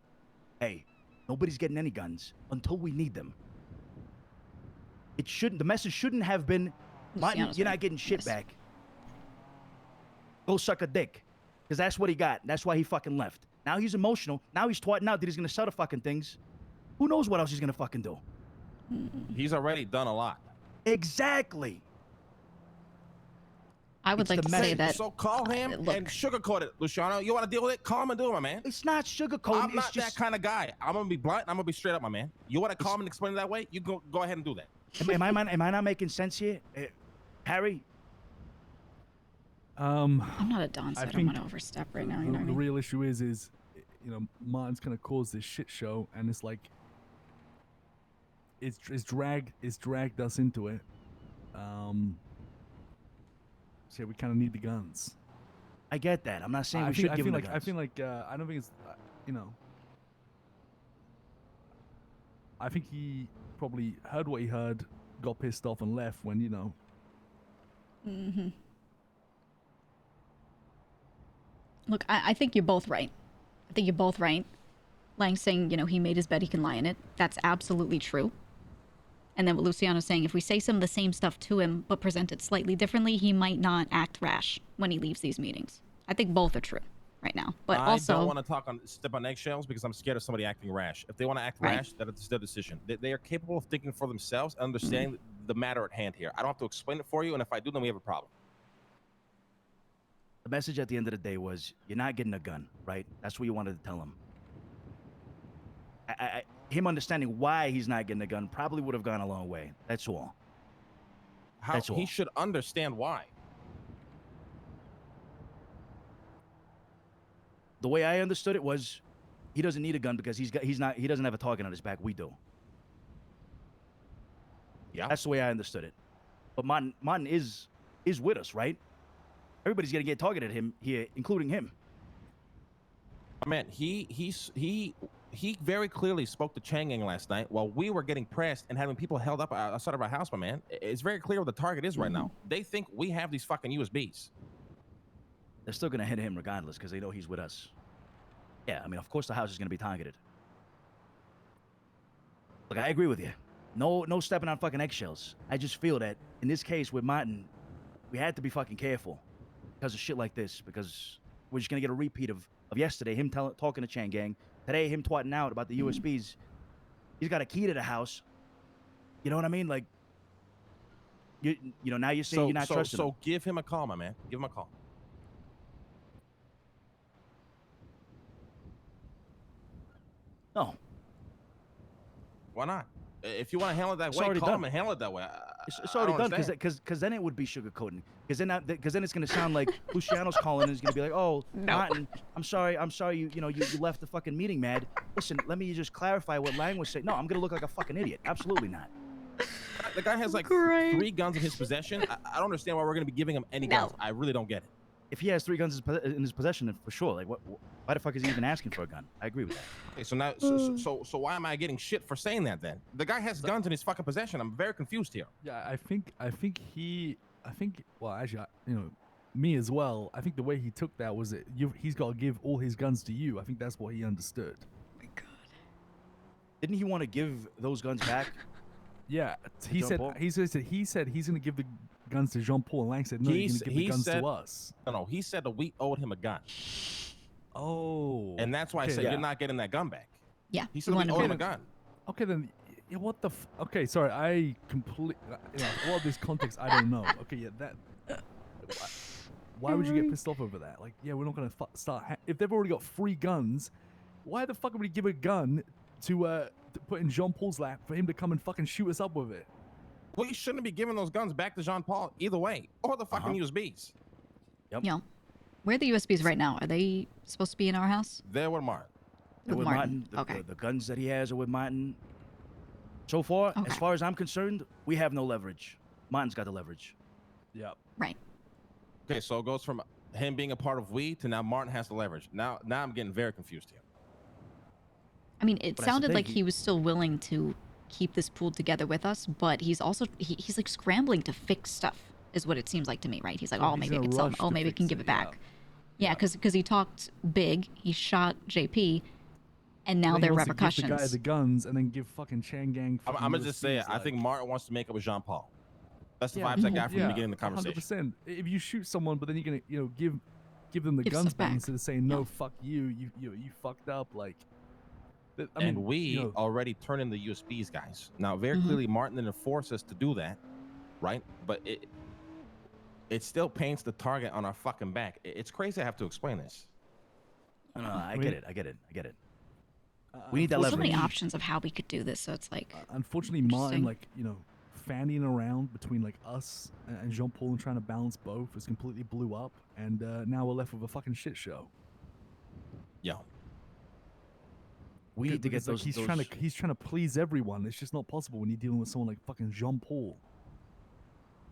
hey, nobody's getting any guns until we need them. The message shouldn't have been, Martin, Luciano's you're right. not getting shit Yes. back. Go suck a dick. Because that's what he got. That's why he fucking left. Now he's emotional. Now he's twatting out that he's going to sell the fucking things. Who knows what else he's going to fucking do? He's already done a lot. Exactly. I would It's like the to say message. that. So call him look. and sugarcoat it, Luciano. You want to deal with it? Call him and do it, my man. It's not sugarcoating. I'm it's not just, that kind of guy. I'm gonna be blunt. I'm gonna be straight up, my man. You want to call him and explain it that way? You go ahead and do that. Am I not making sense here? Harry? I'm not a don, so I, don't think want to overstep right now. You The, know what I the mean? real issue is, you know, Martin's kind of caused this shit show, and it's like, it's dragged us into it. So we kind of need the guns. I get that. I'm not saying I we feel- should I give feel him like the I guns. feel like I don't think it's you know. I think he probably heard what he heard, got pissed off, and left when you know. Mm-hmm. Look, I think you're both right. I think you're both right. Lang saying, you know, he made his bed, he can lie in it. That's absolutely true. And then what Luciano's saying, if we say some of the same stuff to him, but present it slightly differently, he might not act rash when he leaves these meetings. I think both are true right now. But I also, don't want to step on eggshells because I'm scared of somebody acting rash. If they want to act Right. rash, that's their decision. They are capable of thinking for themselves and understanding the matter at hand here. I don't have to explain it for you, and if I do, then we have a problem. The message at the end of the day was, you're not getting a gun, right? That's what you wanted to tell him. Him understanding why he's not getting a gun probably would have gone a long way. That's all. That's all. He should understand why. The way I understood it was, he doesn't need a gun because he doesn't have a target on his back. We do. Yeah. That's the way I understood it. But Martin is with us, right? Everybody's gonna get targeted him here, including him. Man, he very clearly spoke to Chang Yang last night while we were getting pressed and having people held up outside of our house, my man. It's very clear what the target is right now. They think we have these fucking USBs. They're still gonna hit him regardless because they know he's with us. Yeah, I mean, of course the house is gonna be targeted. Look, I agree with you. No stepping on fucking eggshells. I just feel that in this case with Martin, we had to be fucking careful because of shit like this, because we're just gonna get a repeat of yesterday, him talking to Chang Gang. Today, him twatting out about the USBs. He's got a key to the house. You know what I mean? Like, you know, now you're saying you're not trusting him. So give him a call, my man. Give him a call. No. Why not? If you want to handle it that way, call him and handle it that way. It's already done because then it would be sugarcoating. Because then it's gonna sound like Luciano's calling and he's gonna be like, "Oh, Martin, I'm sorry, you left the fucking meeting mad. Listen, let me just clarify what Lang was saying. No, I'm gonna look like a fucking idiot. Absolutely not." The guy has like 3 guns in his possession. I don't understand why we're gonna be giving him any guns. I really don't get it. If he has 3 guns in his possession, then for sure. Like, why the fuck is he even asking for a gun? I agree with that. Okay, so now, so why am I getting shit for saying that then? The guy has guns in his fucking possession. I'm very confused here. Yeah, I think, well, actually, me as well. I think the way he took that was that he's got to give all his guns to you. I think that's what he understood. Oh my God. Didn't he want to give those guns back? Yeah, he said he's gonna give the guns to Jean Paul, and Lang said no, he's gonna give the guns to us. No, he said that we owed him a gun. Oh. And that's why I said you're not getting that gun back. Yeah. He said we owed him a gun. Okay, then. Yeah, what the? Okay, sorry. I completely. All of this context, I don't know. Okay, yeah, that. Why would you get pissed off over that? Like, yeah, we're not gonna start. If they've already got 3 guns, why the fuck would he give a gun to put in Jean Paul's lap for him to come and fucking shoot us up with it? We shouldn't be giving those guns back to Jean Paul either way, or the fucking USBs. Yep. Yeah. Where are the USBs right now? Are they supposed to be in our house? They're with Martin. They're with Martin. Okay. The guns that he has are with Martin. So far, as far as I'm concerned, we have no leverage. Martin's got the leverage. Yep. Right. Okay, so it goes from him being a part of we to now Martin has the leverage. Now I'm getting very confused here. I mean, it sounded like he was still willing to keep this pool together with us, but he's also he's like scrambling to fix stuff, is what it seems like to me, right? He's like, oh, maybe I can sell them. Oh, maybe I can give it back. Yeah, because he talked big. He shot JP, and now there are repercussions. Give the guy the guns and then give fucking Chang Gang. I'm gonna just say it. I think Martin wants to make up with Jean Paul. That's the vibes I got from the beginning of the conversation. 100%. If you shoot someone, but then you're gonna give them the guns back instead of saying no, fuck you, you fucked up, like. I mean, we already turned in the USBs, guys. Now, very clearly, Martin didn't force us to do that, right? But it still paints the target on our fucking back. It's crazy I have to explain this. No, I get it. We need that leverage. So many options of how we could do this, so it's like. Unfortunately, Martin, fanning around between us and Jean Paul and trying to balance both has completely blew up, and now we're left with a fucking shit show. Yeah. We need to get those. He's trying to please everyone. It's just not possible when you're dealing with someone like fucking Jean Paul.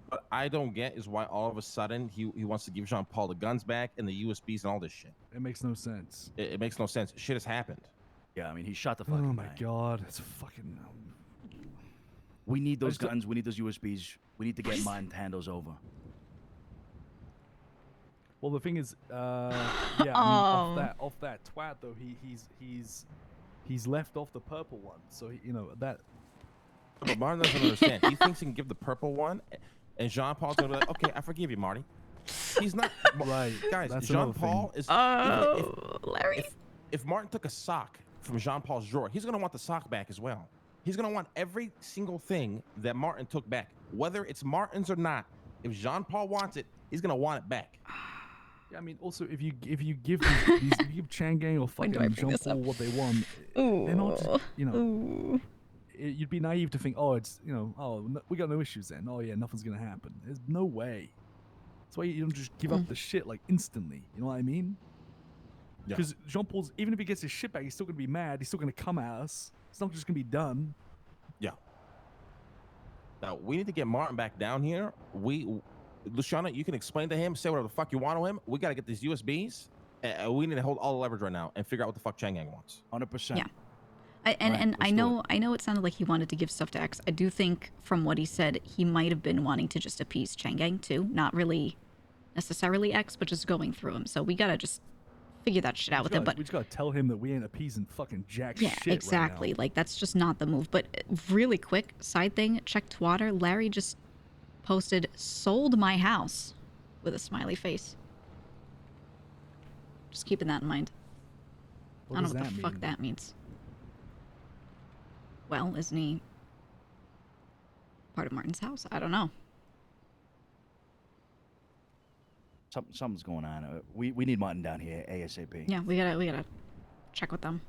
What I don't get is why all of a sudden he wants to give Jean Paul the guns back and the USBs and all this shit. It makes no sense. It makes no sense. Shit has happened. Yeah, I mean, he shot the fucking guy. Oh my god, it's fucking. We need those guns. We need those USBs. We need to get Martin to hand those over. Well, the thing is, I mean, off that twat though, he's left off the purple one, so that. But Martin doesn't understand. He thinks he can give the purple one, and Jean Paul's gonna be like, "Okay, I forgive you, Marty." He's not right, guys. That's Jean Paul is. Larry. If Martin took a sock from Jean Paul's drawer, he's gonna want the sock back as well. He's gonna want every single thing that Martin took back, whether it's Martin's or not. If Jean-Paul wants it, he's gonna want it back. Yeah, I mean, also if you give if you give Chang'e or When do I fucking bring this Jean-Paul up? what they want, they're not just, you know. You'd be naive to think, oh, it's, you know, oh, no, we got no issues then. Oh yeah, nothing's gonna happen. There's no way. That's why you don't just give up the shit like instantly. You know what I mean? Because Jean-Paul's, even if he gets his shit back, he's still gonna be mad. He's still gonna come at us. It's not just gonna be done. Yeah. Now we need to get Martin back down here. Luciana, you can explain to him, say whatever the fuck you want to him. We got to get these USBs. We need to hold all the leverage right now and figure out what the fuck Chang Yang wants. 100%. Yeah. I know it sounded like he wanted to give stuff to X. I do think from what he said, he might have been wanting to just appease Chang'e too. Not really necessarily X, but just going through him. So we got to just figure that shit out with him. But we just got to tell him that we ain't appeasing fucking jack yeah, shit exactly. right now. Like, that's just not the move. But really quick, side thing, check Twitter. Larry just posted, sold my house with a smiley face. Just keeping that in mind. What I don't does know what the that fuck mean? that means. Well, isn't he part of Martin's house? I don't know. Something's going on. We need Martin down here ASAP. Yeah, we gotta check with them.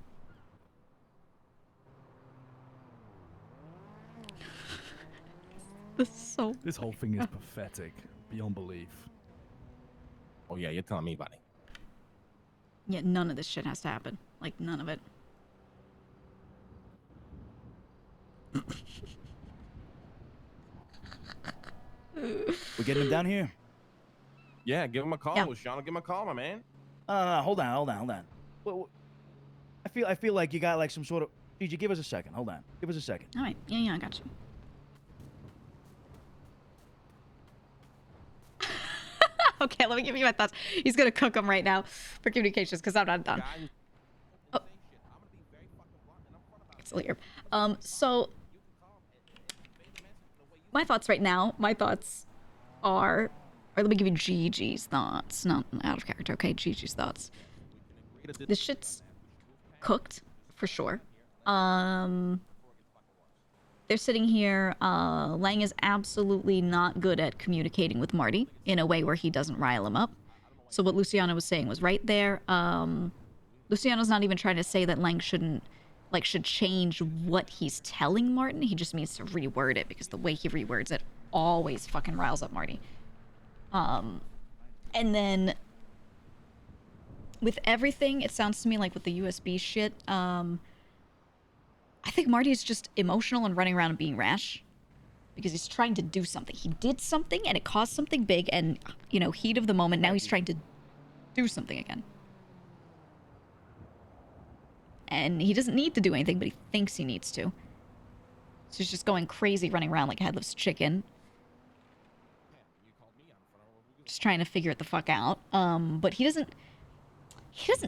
This whole thing is pathetic beyond belief. Oh yeah, you're telling me, buddy. Yeah, none of this shit has to happen. Like, none of it. We getting him down here? Yeah, give him a call, Luciano. Give him a call, my man. Hold on. Well, I feel like you got like some sort of. Gigi, give us a second. Hold on. Give us a second. All right. Yeah, I got you. Okay, let me give you my thoughts. He's gonna cook them right now for communications because I'm not done. Oh. It's still here. So my thoughts right now. My thoughts are. Or let me give you Gigi's thoughts. Not out of character. Okay, Gigi's thoughts. This shit's cooked for sure. They're sitting here. Lang is absolutely not good at communicating with Marty in a way where he doesn't rile him up. So what Luciano was saying was right there. Luciano's not even trying to say that Lang should change what he's telling Martin. He just needs to reword it because the way he rewords it always fucking riles up Marty. And then with everything, it sounds to me like with the USB shit, I think Marty is just emotional and running around and being rash because he's trying to do something. He did something and it caused something big and, you know, heat of the moment. Now he's trying to do something again. And he doesn't need to do anything, but he thinks he needs to. So he's just going crazy, running around like a headless chicken. Just trying to figure it the fuck out. But he doesn't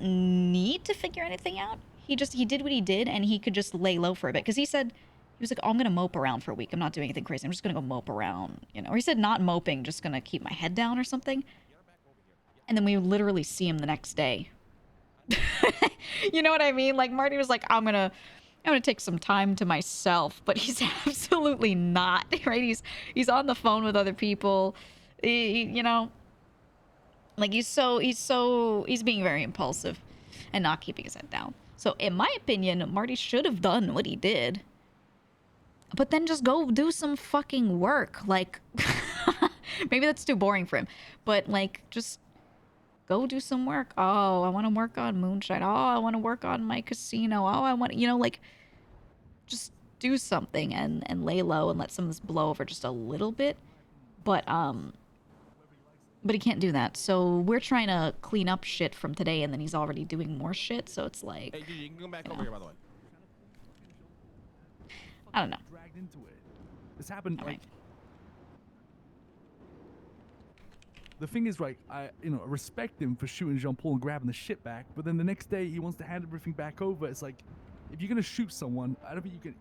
need to figure anything out. He did what he did, and he could just lay low for a bit. Because he said, he was like, oh, I'm going to mope around for a week. I'm not doing anything crazy. I'm just going to go mope around, you know. Or he said not moping, just going to keep my head down or something. And then we literally see him the next day. You know what I mean? Like, Marty was like, I'm gonna take some time to myself. But he's absolutely not, right? He's on the phone with other people. You know, like he's being very impulsive and not keeping his head down. So in my opinion, Marty should have done what he did, but then just go do some fucking work. Like, maybe that's too boring for him, but like, just go do some work. Oh, I want to work on Moonshine. Oh, I want to work on my casino. Oh, I want, you know, like, just do something and lay low and let some of this blow over just a little bit. But he can't do that. So we're trying to clean up shit from today, and then he's already doing more shit. So it's like, hey, you can come back over here, by the way. I don't know. Dragged into it. This happened. All Like, right. the thing is, like, I respect him for shooting Jean-Paul and grabbing the shit back, but then the next day he wants to hand everything back over. It's like, if you're gonna shoot someone, I don't think you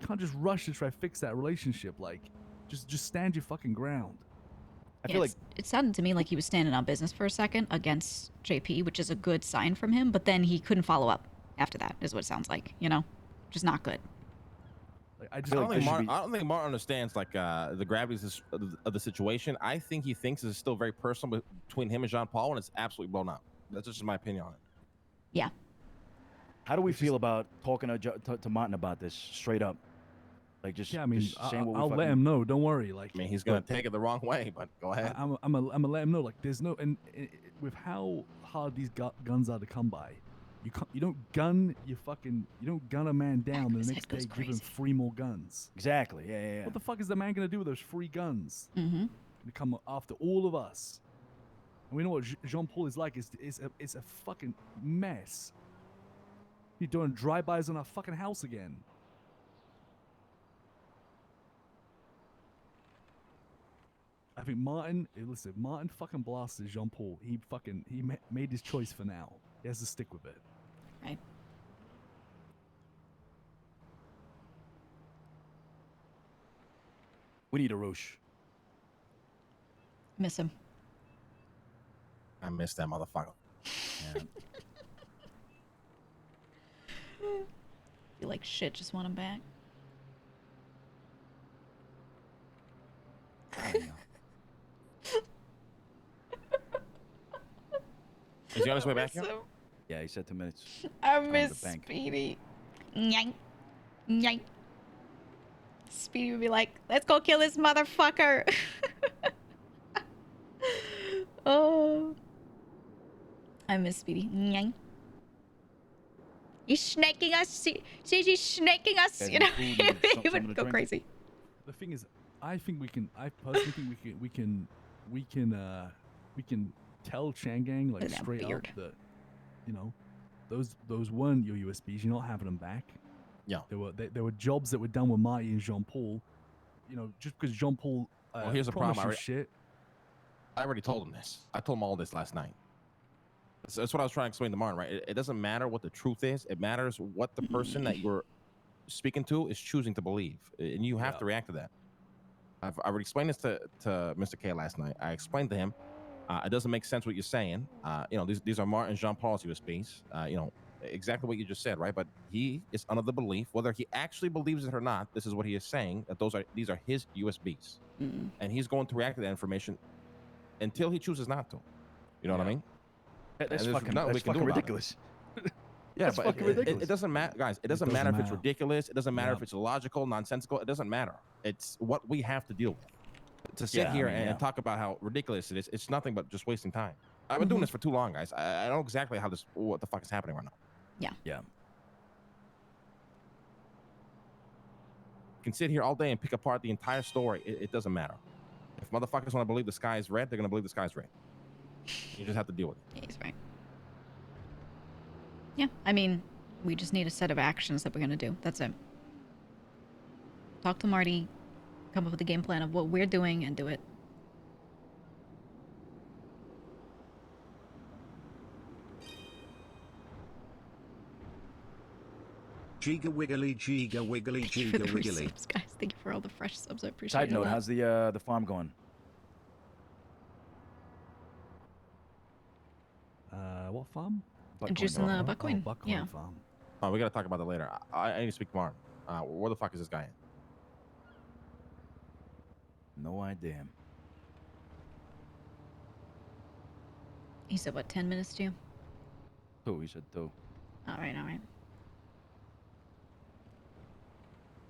can't just rush to try to fix that relationship. Like, just stand your fucking ground. I feel like it sounded to me like he was standing on business for a second against JP, which is a good sign from him, but then he couldn't follow up after that, is what it sounds like, you know? Which is not good. Like I just don't, like, think I don't think Martin understands like the gravity of the situation. I think he thinks it's still very personal between him and Jean Paul, and it's absolutely blown up. That's just my opinion on it. Yeah. How do we feel about talking to Martin about this straight up? Like just yeah, I mean, just saying what I'll we let him know. Don't worry. Like, I mean, he's gonna take it the wrong way, but go ahead. I'm gonna let him know. Like, there's no, and with how hard these guns are to come by, you don't gun a man down the next day, give him 3 more guns. Exactly. Yeah. What the fuck is the man gonna do with those 3 guns? Mm-hmm. To come after all of us. And we know what Jean Paul is like. It's a fucking mess. You're doing drive-bys on our fucking house again. I think Martin fucking blasted Jean Paul. He made his choice for now. He has to stick with it. Right. We need a Roosh. Miss him. I miss that motherfucker. Yeah. Feel like shit. Just want him back. Is he on his way back here? Yeah, he said 2 minutes. I Going to miss the bank. Speedy. Yank. Yank. Speedy would be like, let's go kill this motherfucker. Oh. I miss Speedy. Yank. He's snaking us. See, he's snaking us. You know, he would go crazy. The thing is, I personally think we can tell Shangang like Look at that straight beard. up that, you know, those weren't your USBs. You're not having them back. Yeah. There were jobs that were done with Marty and Jean Paul. You know, just because Jean Paul. Well, here's the promised problem. you shit. I already told him this. I told him all this last night. That's what I was trying to explain to Martin, right? It doesn't matter what the truth is. It matters what the person that you're speaking to is choosing to believe, and you have to react to that. I've already explained this to Mr. K last night. I explained to him, it doesn't make sense what you're saying. You know, these are Martin and Jean Paul's USBs. You know, exactly what you just said, right? But he is under the belief, whether he actually believes it or not, this is what he is saying, that these are his USBs, and he's going to react to that information until he chooses not to. You know what I mean? That's fucking ridiculous. Yeah, That's but fucking ridiculous. It doesn't matter, guys. It doesn't matter if it's ridiculous. It doesn't matter if it's illogical, nonsensical. It doesn't matter. It's what we have to deal with. To sit here and talk about how ridiculous it is, it's nothing but just wasting time. I've been doing this for too long, guys. I know exactly what the fuck is happening right now. Yeah. Yeah. You can sit here all day and pick apart the entire story. It doesn't matter. If motherfuckers want to believe the sky is red, they're going to believe the sky is red. You just have to deal with it. Yeah, he's right. Yeah, I mean, we just need a set of actions that we're going to do. That's it. Talk to Marty, come up with a game plan of what we're doing, and do it. Giga wiggly, giga wiggly, Thank you for giga the wiggly. resubs, guys. Thank you for all the fresh subs. I appreciate Side it. note, how's the farm going? What farm? Juicing the buckwheat. Buckwheat Yeah. farm. Oh, we got to talk about that later. I need to speak to Martin. Where the fuck is this guy at? No idea. He said, what, 10 minutes to you? 2. He said 2. All right, all right.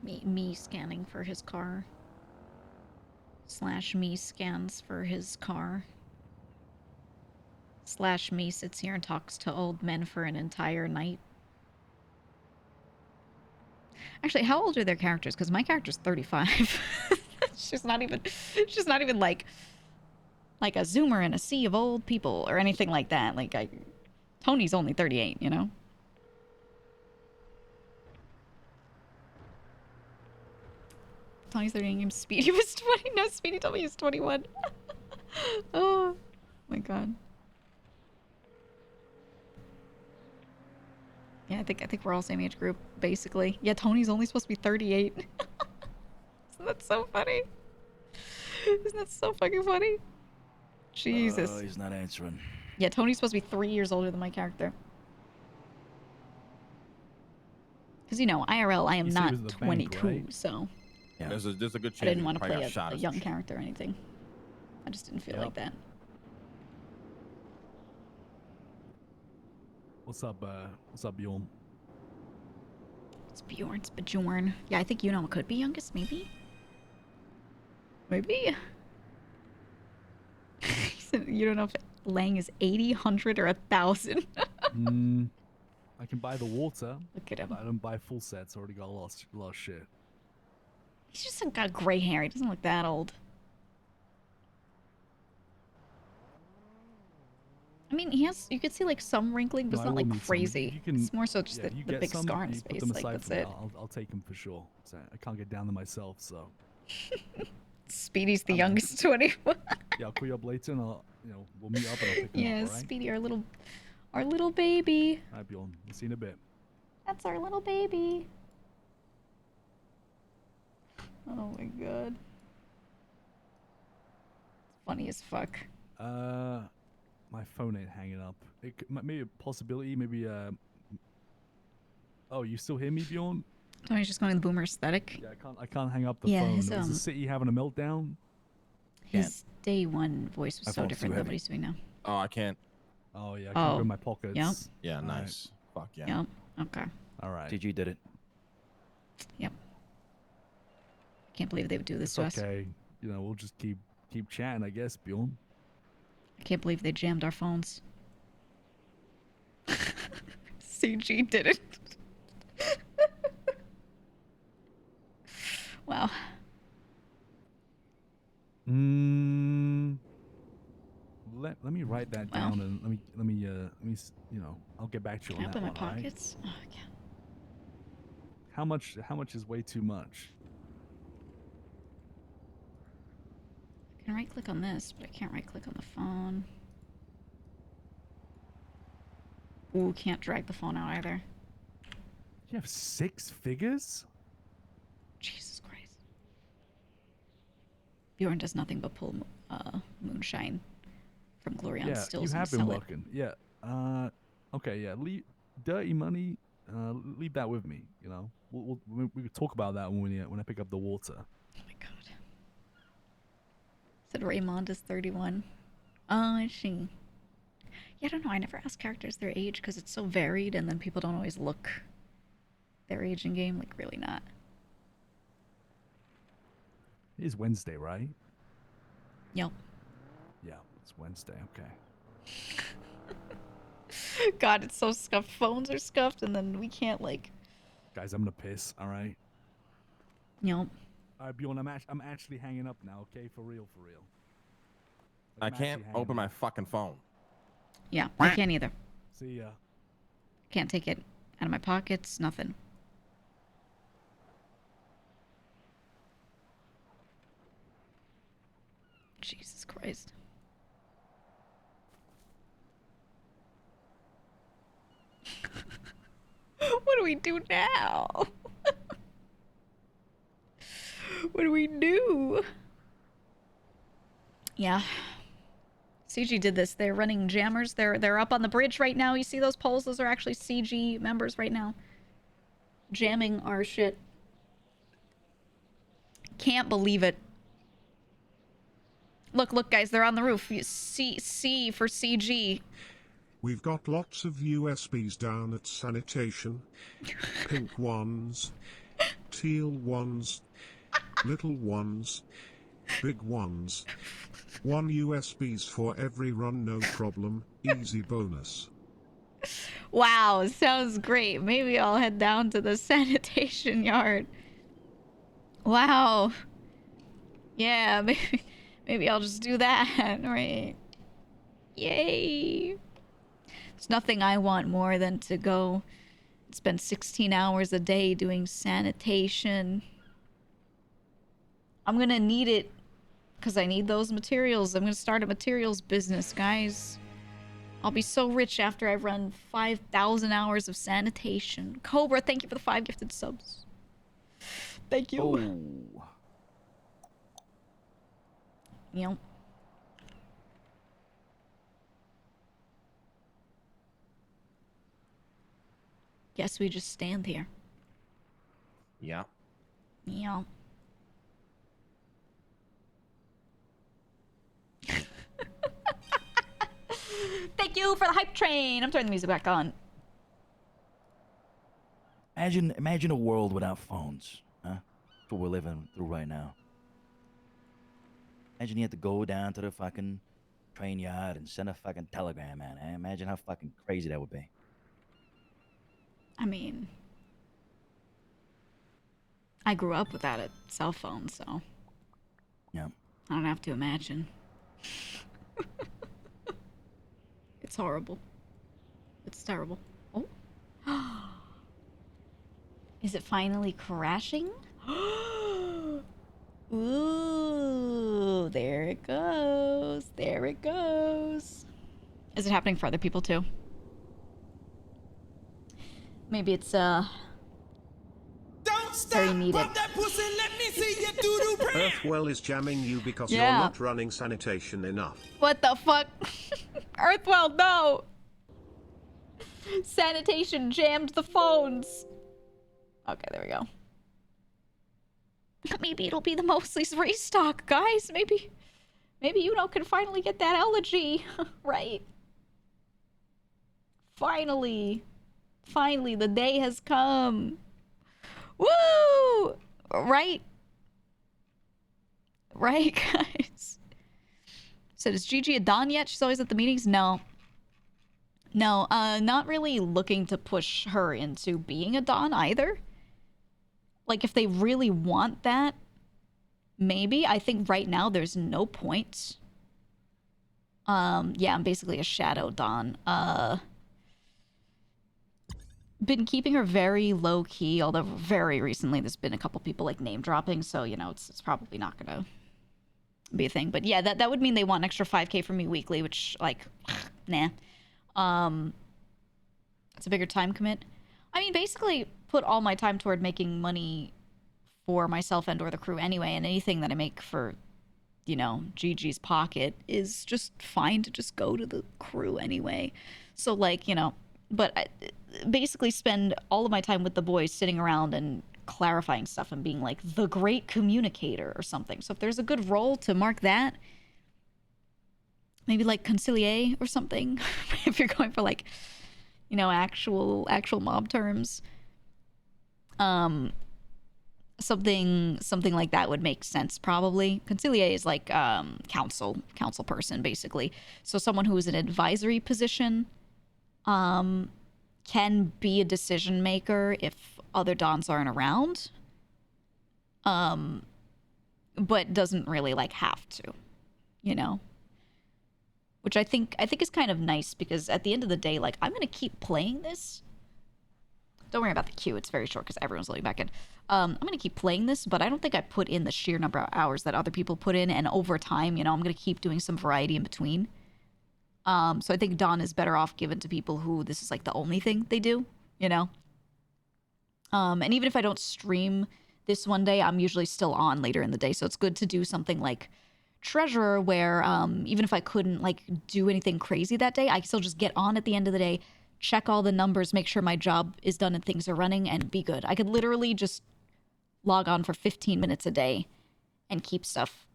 Me scanning for his car. / me scans for his car. / me sits here and talks to old men for an entire night. Actually, how old are their characters? Because my character's 35. she's not even like a zoomer in a sea of old people or anything like that. Tony's only 38, you know? Tony's 38, Speedy was 20. No, Speedy told me he was 21. Oh my god. Yeah, I think we're all same age group, basically. Yeah, Tony's only supposed to be 38. Isn't that so funny? Isn't that so fucking funny? Jesus. Oh, he's not answering. Yeah, Tony's supposed to be 3 years older than my character. Because, you know, IRL, I am You said he not was in the 22, bank, right? so Yeah. There's a good chance I didn't he want to probably play got shot a or some young shit. character or anything. I just didn't feel like that. What's up, Bjorn? It's Bjorn, it's Bjorn. Yeah, I think Yuno could be youngest, maybe? Maybe? You don't know if Lang is 80, 100, or 1,000. I can buy the water. Look at him. But I don't buy full sets. Already got a lot of shit. He's just got gray hair. He doesn't look that old. I mean, he has. You could see like some wrinkling, but No, it's I not will like need some. crazy. You can, It's more so just yeah, the you get big some, scar on you his put face. them Like aside that's for me. it. I'll take them for sure. So I can't get down to myself, so. Speedy's the youngest 21. Yeah, I'll call you up later, and we'll meet up and I'll pick them Yeah, up. All right. Speedy, our little baby. All right, Bjorn. We'll see you in a bit. That's our little baby. Oh my god. It's funny as fuck. My phone ain't hanging up. Maybe a possibility. Maybe Oh, you still hear me, Bjorn? Tony's just going the boomer aesthetic. Yeah, I can't hang up the Yeah, phone. his, Is the city having a meltdown? His day one voice was My so phone's different too than what heavy. he's doing now. Oh, I can't. Oh yeah, I can't go in my pockets. Yep. Yeah, All nice. Fuck yeah. Yep. Okay. All right. TG did it. Yep. Can't believe they would do this It's to us. okay. We'll just keep chatting, I guess, Bjorn. I can't believe they jammed our phones. CG did it. Wow. Let me write that Well. down and let me I'll get back to you Can I on put that my one, all right? pockets? Oh, yeah. How much is way too much? I can right click on this, but I can't right click on the phone. Ooh, can't drag the phone out either. You have 6 figures? Jesus Christ. Bjorn does nothing but pull Moonshine from Glorion Yeah, stills you and have been sell it. working. Yeah. Okay. Yeah. Dirty money. Leave that with me. We could talk about that when I pick up the water. Oh my god. Said Raymond is 31. Oh, I see. Yeah, I don't know. I never ask characters their age because it's so varied, and then people don't always look their age in game. Like, really not. It is Wednesday, right? Yep. Yeah, it's Wednesday. Okay. God, it's so scuffed. Phones are scuffed, and then we can't, like... Guys, I'm gonna piss. All right. Yep. All right, Bjorn. I'm actually hanging up now. Okay, for real. I Like, I'm can't actually hanging open my up. fucking phone. Yeah, I can't either. See ya. Can't take it out of my pockets. Nothing. Jesus Christ. What do we do now? What do we do? Yeah. CG did this. They're running jammers. They're up on the bridge right now. You see those poles? Those are actually CG members right now. Jamming our shit. Can't believe it. Look, guys, they're on the roof. C for CG. We've got lots of USBs down at sanitation. Pink ones, teal ones, little ones, big ones. 1 USBs for every run, no problem. Easy bonus. Wow, sounds great. Maybe I'll head down to the sanitation yard. Wow. Yeah, maybe I'll just do that, right? Yay. There's nothing I want more than to go spend 16 hours a day doing sanitation. I'm gonna need it because I need those materials. I'm gonna start a materials business, guys. I'll be so rich after I've run 5,000 hours of sanitation. Cobra, thank you for the 5 gifted subs. Thank you. Oh. Yep. Guess we just stand here. Yeah. Yeah. Thank you for the hype train. I'm turning the music back on. Imagine a world without phones, huh? That's what we're living through right now. Imagine you had to go down to the fucking train yard and send a fucking telegram, man. Imagine how fucking crazy that would be. I mean, I grew up without a cell phone, so Yeah. I don't have to imagine. It's horrible. It's terrible. Oh. Is it finally crashing? Ooh, there it goes. There it goes. Is it happening for other people too? Maybe it's very needed. Earthwell is jamming you because Yeah. you're not running sanitation enough. What the fuck? Earthwell, no! Sanitation jammed the phones. Okay, there we go. Maybe it'll be the Mosley's restock, guys. Maybe you know can finally get that elegy, right? Finally, the day has come. Woo! Right, guys. So is Gigi a Don yet? She's always at the meetings. No, not really looking to push her into being a Don either. Like, if they really want that, maybe. I think right now there's no point. Yeah, I'm basically a shadow Don. Been keeping her very low key, although very recently there's been a couple people like name dropping, so you know it's probably not gonna be a thing. But yeah, that would mean they want an extra 5K from me weekly, which like, nah. It's a bigger time commit. I mean, basically put all my time toward making money for myself and or the crew anyway, and anything that I make for, you know, Gigi's pocket is just fine to just go to the crew anyway. So like, you know, but I basically spend all of my time with the boys sitting around and clarifying stuff and being like the great communicator or something. So if there's a good role to mark that, maybe like concilier or something, if you're going for like, you know, actual mob terms. Something like that would make sense probably. Concilier is like council person basically. So someone who is an advisory position can be a decision maker if other Dons aren't around. But doesn't really like have to, you know? Which I think is kind of nice because at the end of the day, like, I'm going to keep playing this. Don't worry about the queue. It's very short because everyone's loading back in. I'm going to keep playing this, but I don't think I put in the sheer number of hours that other people put in. And over time, you know, I'm going to keep doing some variety in between. So I think Dawn is better off given to people who this is like the only thing they do, you know? And even if I don't stream this one day, I'm usually still on later in the day. So it's good to do something like Treasurer where even if I couldn't like do anything crazy that day, I can still just get on at the end of the day, check all the numbers, make sure my job is done and things are running, and be good. I could literally just log on for 15 minutes a day and keep stuff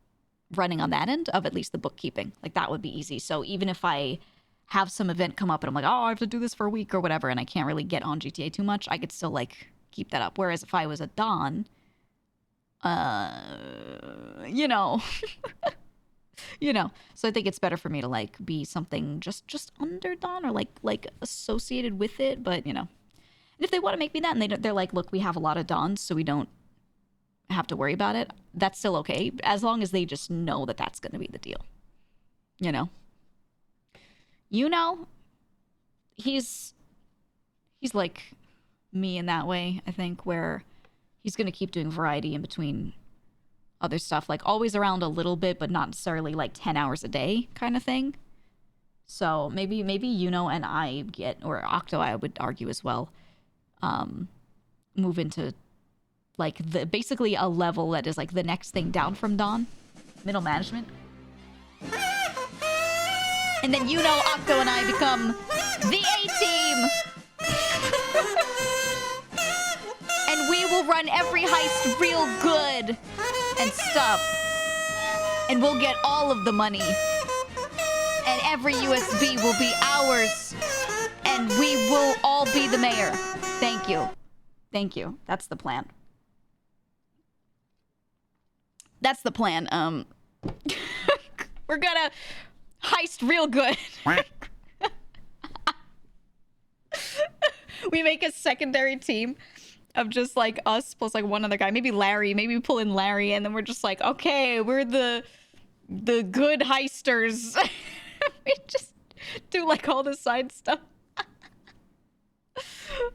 running on that end of at least the bookkeeping. Like, that would be easy. So even if I have some event come up and I'm like, oh, I have to do this for a week or whatever, and I can't really get on GTA too much, I could still like keep that up. Whereas if I was a Don, you know, you know, so I think it's better for me to like be something just under Don or like associated with it. But you know, and if they want to make me that and they're like, look, we have a lot of Dons, so we don't have to worry about it, that's still okay, as long as they just know that that's going to be the deal, you know. He's like me in that way, I think, where he's going to keep doing variety in between other stuff, like always around a little bit, but not necessarily like 10 hours a day kind of thing. So maybe and I get, or Octo, I would argue as well, move into like basically a level that is like the next thing down from Dawn, middle management. And then Octo and I become the A-team. And we will run every heist real good and stuff. And we'll get all of the money. And every USB will be ours. And we will all be the mayor. Thank you. Thank you. That's the plan. That's the plan. We're gonna heist real good. We make a secondary team of just like us plus like one other guy, maybe Larry. Maybe we pull in Larry, and then we're just like, okay, we're the good heisters. We just do like all the side stuff.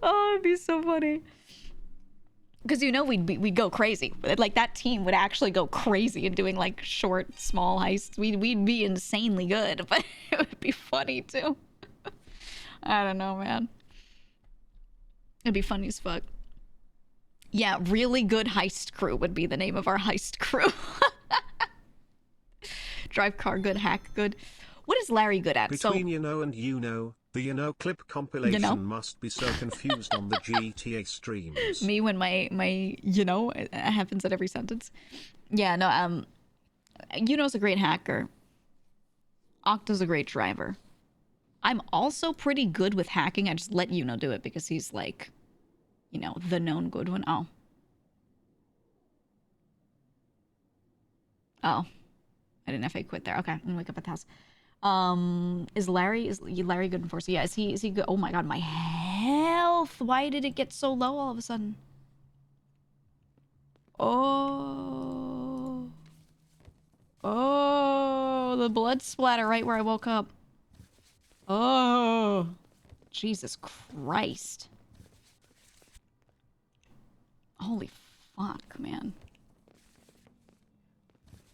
Oh, it'd be so funny. Because you know we'd go crazy. Like that team would actually go crazy in doing like short, small heists. We'd be insanely good, but it would be funny too. I don't know, man. It'd be funny as fuck. Yeah, really good heist crew would be the name of our heist crew. Drive car good, hack good. What is Larry good at? Between you know and you know, the you know clip compilation must be so confused on the GTA streams. Me when my you know it happens at every sentence. Yeah, no, you know's a great hacker. Octo's a great driver. I'm also pretty good with hacking. I just let you know do it because he's like, you know, the known good one. Oh. Oh. I didn't know if I quit there. Okay, I'm gonna wake up at the house. Is Larry good enforcer? Yeah, is he good? Oh my god, my health! Why did it get so low all of a sudden? Oh. Oh, the blood splatter right where I woke up. Oh. Jesus Christ. Holy fuck, man.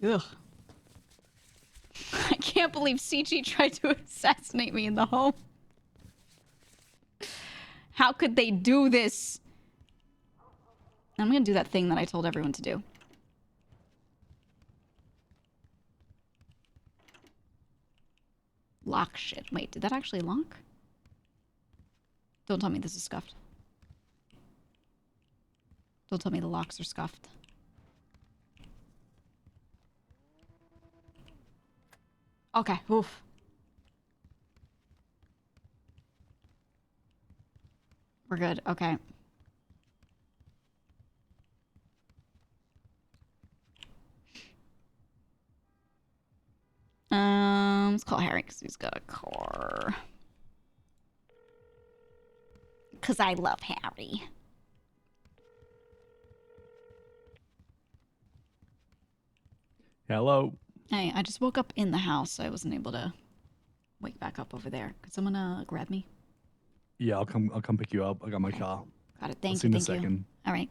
Ugh. I can't believe CG tried to assassinate me in the home. How could they do this? I'm gonna do that thing that I told everyone to do. Lock shit. Wait, did that actually lock? Don't tell me this is scuffed. Don't tell me the locks are scuffed. Okay, oof. We're good, okay. Let's call Harry because he's got a car. Because I love Harry. Hello. Hey, I just woke up in the house, so I wasn't able to wake back up over there. Could someone grab me? Yeah, I'll come pick you up. I got my car. Got it. I'll Thank see you. you in a Thank you. second. All right.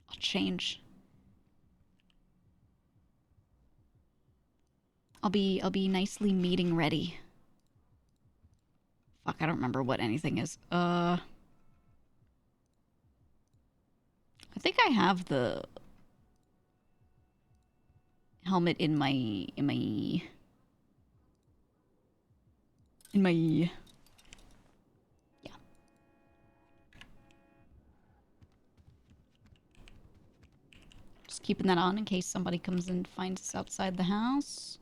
I'll change. I'll be nicely meeting ready. Fuck, I don't remember what anything is. I think I have the helmet in my yeah. Just keeping that on in case somebody comes and finds us outside the house.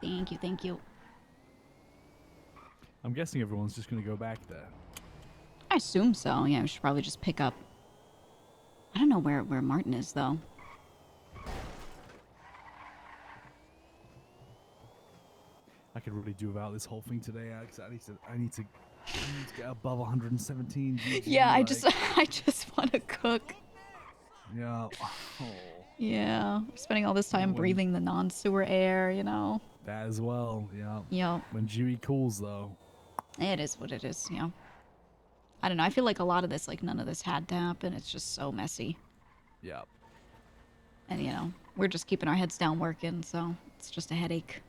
Thank you, thank you. I'm guessing everyone's just gonna go back there. I assume so. Yeah, we should probably just pick up. I don't know where Martin is though. I could really do without this whole thing today, Alex. I need to get above 117. Yeah, like, I just want to cook. Yeah. Oh. Yeah, spending all this time breathing the non-sewer air, you know. That as well, yeah. Yeah. When Dewey cools, though. It is what it is, you know. I don't know. I feel like a lot of this, like none of this had to happen. It's just so messy. Yeah. And you know, we're just keeping our heads down working, so it's just a headache.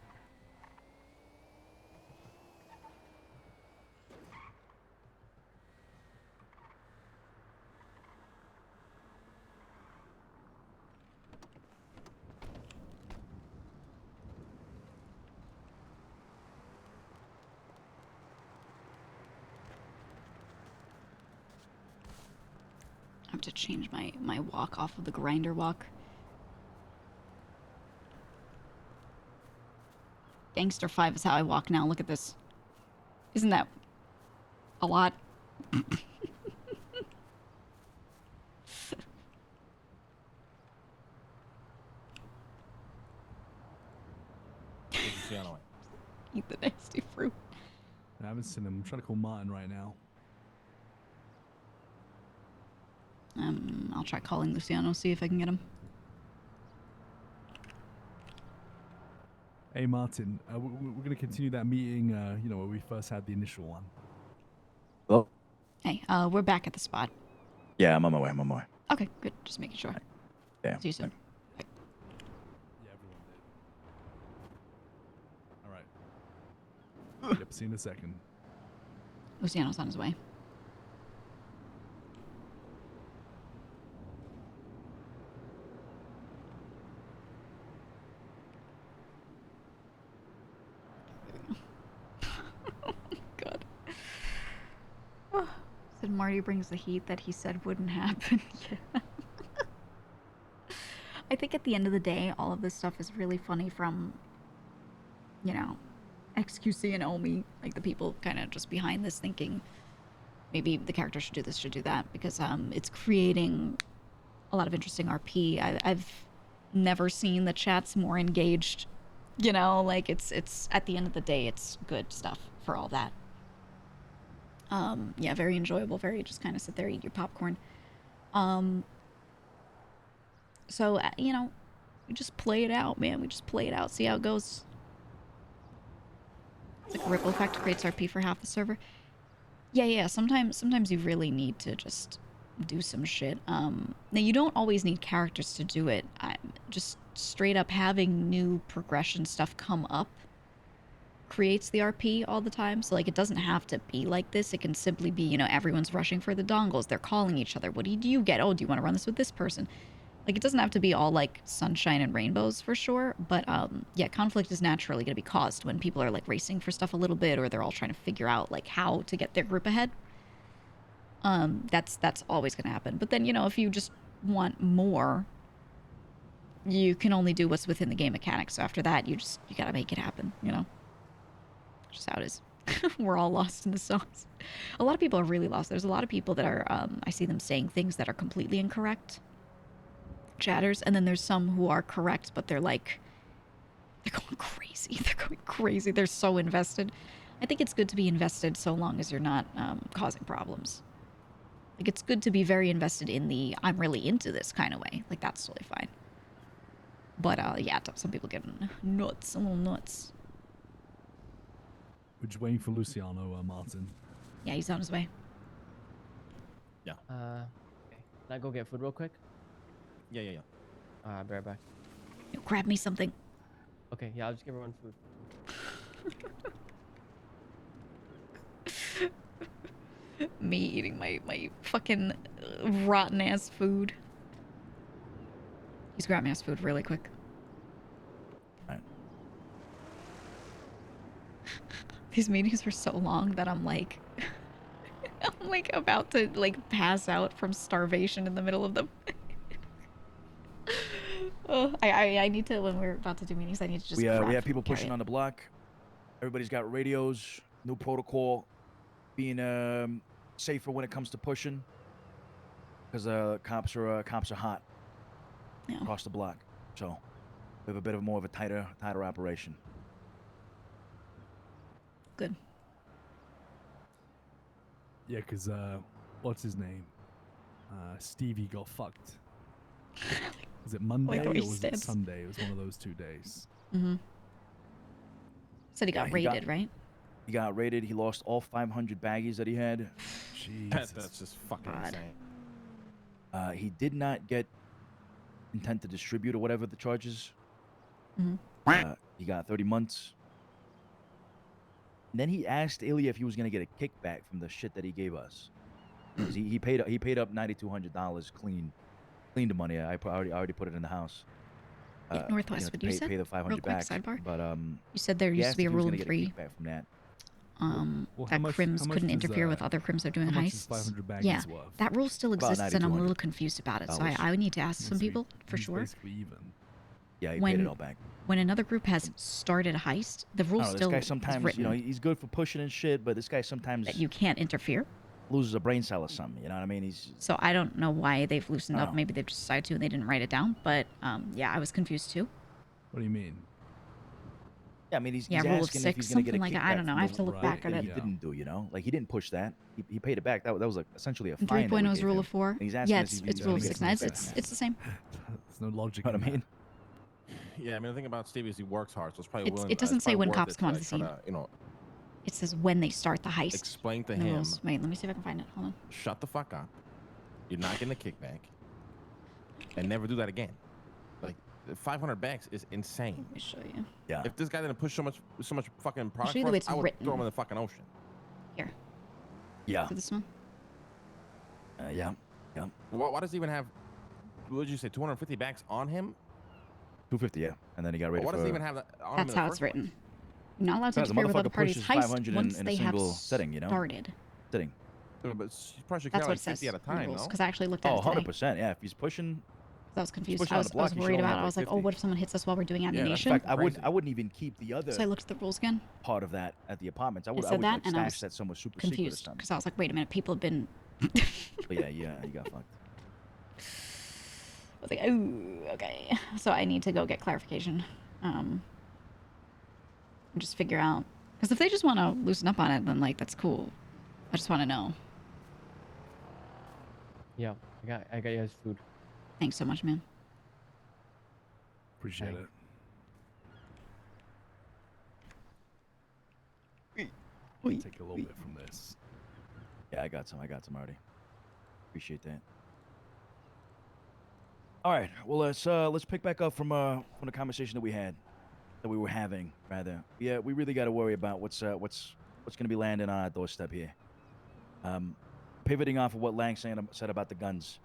have to change my walk off of the grinder walk. Gangster 5 is how I walk now. Look at this. Isn't that a lot? Eat the nasty fruit. I haven't seen him. I'm trying to call Martin right now. I'll try calling Luciano, see if I can get him. Hey Martin, we're going to continue that meeting, you know, where we first had the initial one. Hello? Hey, we're back at the spot. Yeah, I'm on my way. I'm on my way. Okay, good. Just making sure. Yeah. See you soon. Yeah, everyone did. All right. Yep, see you in a second. Luciano's on his way. God. Said Marty brings the heat that he said wouldn't happen. Yeah. I think at the end of the day, all of this stuff is really funny from, you know, XQC and Omi, like the people kind of just behind this thinking maybe the character should do this, should do that, because it's creating a lot of interesting RP. I've never seen the chats more engaged, you know, like it's at the end of the day, it's good stuff for all that. Yeah, very enjoyable, very just kind of sit there, eat your popcorn. So, you know, we just play it out, man. We just play it out, see how it goes. It's like a ripple effect creates RP for half the server. Yeah, sometimes you really need to just do some shit. Now, you don't always need characters to do it. Just straight up having new progression stuff come up creates the RP all the time. So, like, it doesn't have to be like this. It can simply be, you know, everyone's rushing for the dongles. They're calling each other. What do you get? Oh, do you want to run this with this person? Like, it doesn't have to be all, like, sunshine and rainbows for sure. But, yeah, conflict is naturally going to be caused when people are, like, racing for stuff a little bit, or they're all trying to figure out, like, how to get their group ahead. That's always going to happen. But then, you know, if you just want more, you can only do what's within the game mechanics. So after that, you got to make it happen, you know? Just how it is. We're all lost in the songs. A lot of people are really lost. There's a lot of people that are, I see them saying things that are completely incorrect. Chatters, and then there's some who are correct, but they're like, they're going crazy. They're going crazy. They're so invested. I think it's good to be invested so long as you're not causing problems. Like, it's good to be very invested in the I'm really into this kind of way. Like, that's totally fine. But yeah, some people get nuts, a little nuts. We're just waiting for Luciano, Martin. Yeah, he's on his way. Yeah. Okay. Can I go get food real quick? Yeah. I'll be right back. Yo, grab me something. Okay, yeah, I'll just give everyone food. Me eating my fucking rotten ass food. He's grabbing ass food really quick. Right. These meetings were so long that I'm like I'm like about to like pass out from starvation in the middle of them. I need to, when we're about to do meetings, I need to just we grab have people food, carry pushing it. on the block. Everybody's got radios, new protocol, being safer when it comes to pushing, because cops are hot across the block. So we have a bit of more of a tighter operation. Good. Yeah, because, what's his name? Stevie got fucked. Was it Monday the or way he was it stands. Sunday? It was one of those 2 days. Mm-hmm. Said he got Yeah, raided, right? He got raided. He lost all 500 baggies that he had. Jesus. That's just fucking insane. He did not get intent to distribute or whatever the charges. Mm-hmm. He got 30 months. And then he asked Ilya if he was going to get a kickback from the shit that he gave us. 'Cause he paid up $9,200 clean the money. I already put it in the house. Northwest, what you said? Pay the 500 Real quick, back. sidebar. But You said there he used asked to be if a he was rule gonna of get a 3. kickback from that. Well, how that much- crims how much couldn't does, interfere with other crims that are doing how much is heists. 500 baggies Yeah, worth? that rule still About exists, and I'm a 9,200 little confused about it. So dollars. I would need to ask some So people for he's sure. basically even. Yeah, he when paid it all back. when another group has started a heist, the I rule don't know, still this guy is sometimes, written you know, he's good for pushing and shit, but this guy sometimes that you can't interfere. loses a brain cell or something. You know what I mean? He's So I don't know why they've loosened I up. don't know. Maybe they've just decided to and they didn't write it down. But yeah, I was confused too. What do you mean? yeah, I mean he's Yeah, rule of asking if six, he's gonna get a something like that. I kickback don't know. from I have the to look work back at that it. he didn't do. You know, like he didn't push that. He paid it back. That was like essentially a And fine. 3.0 that we is gave rule him. of 4. And he's asking Yeah, us if it's he's rule gonna of get 6. No, some it's the same. There's no logic. You know in what I mean? Yeah, I mean the thing about Stevie is he works hard, so it's probably It's- willing. it doesn't it's say probably when worth cops it come to, onto the try scene. to, you know, It says when they start the heist. explain to in the him. rules. Wait, let me see if I can find it. Hold on. Shut the fuck up. You're not getting a kickback, and never do that again. Like 500 bucks is insane. Let me show you. Yeah. If this guy didn't push so much fucking product show you for the way us, it's I would written. throw him in the fucking ocean. Here. Yeah. See this one? Yeah. Yeah. Why does he even have? What did you say? 250 backs on him? 250, yeah. And then he got ready Why for. does he even have that on him That's in the how it's first written. You're not allowed to Because the interfere with other motherfucker parties' pushes heist 500 once in they a have single setting, you know? started. Sitting. place? But you probably should That's count what like it says 50 at a in the time, rules. no? Because I actually looked at Oh, it today. 100%. Yeah. If he's pushing. I was confused. pushing I on was the block, you should worried only about have it. I like was like, oh, 50. what if someone hits us while we're doing that's ammunition? In fact, I crazy. wouldn't even keep the other So I looked at the rules again. part of that at the apartments. I would, It I said would that, like, and I stash was that somewhere super secret or confused something. because I was like, wait a minute, people have been. But yeah, you got fucked. I was like, oh, okay. So I need to go get clarification. And just figure out. Because if they just want to loosen up on it, then, like, that's cool. I just want to know. Yeah, I got you guys food. Thanks so much, man. Appreciate it. Take a little bit from this. Yeah, I got some already. Appreciate that. All right, well let's pick back up from the conversation that we were having rather. Yeah, we really got to worry about what's going to be landing on our doorstep here. Pivoting off of what Lang said about the guns.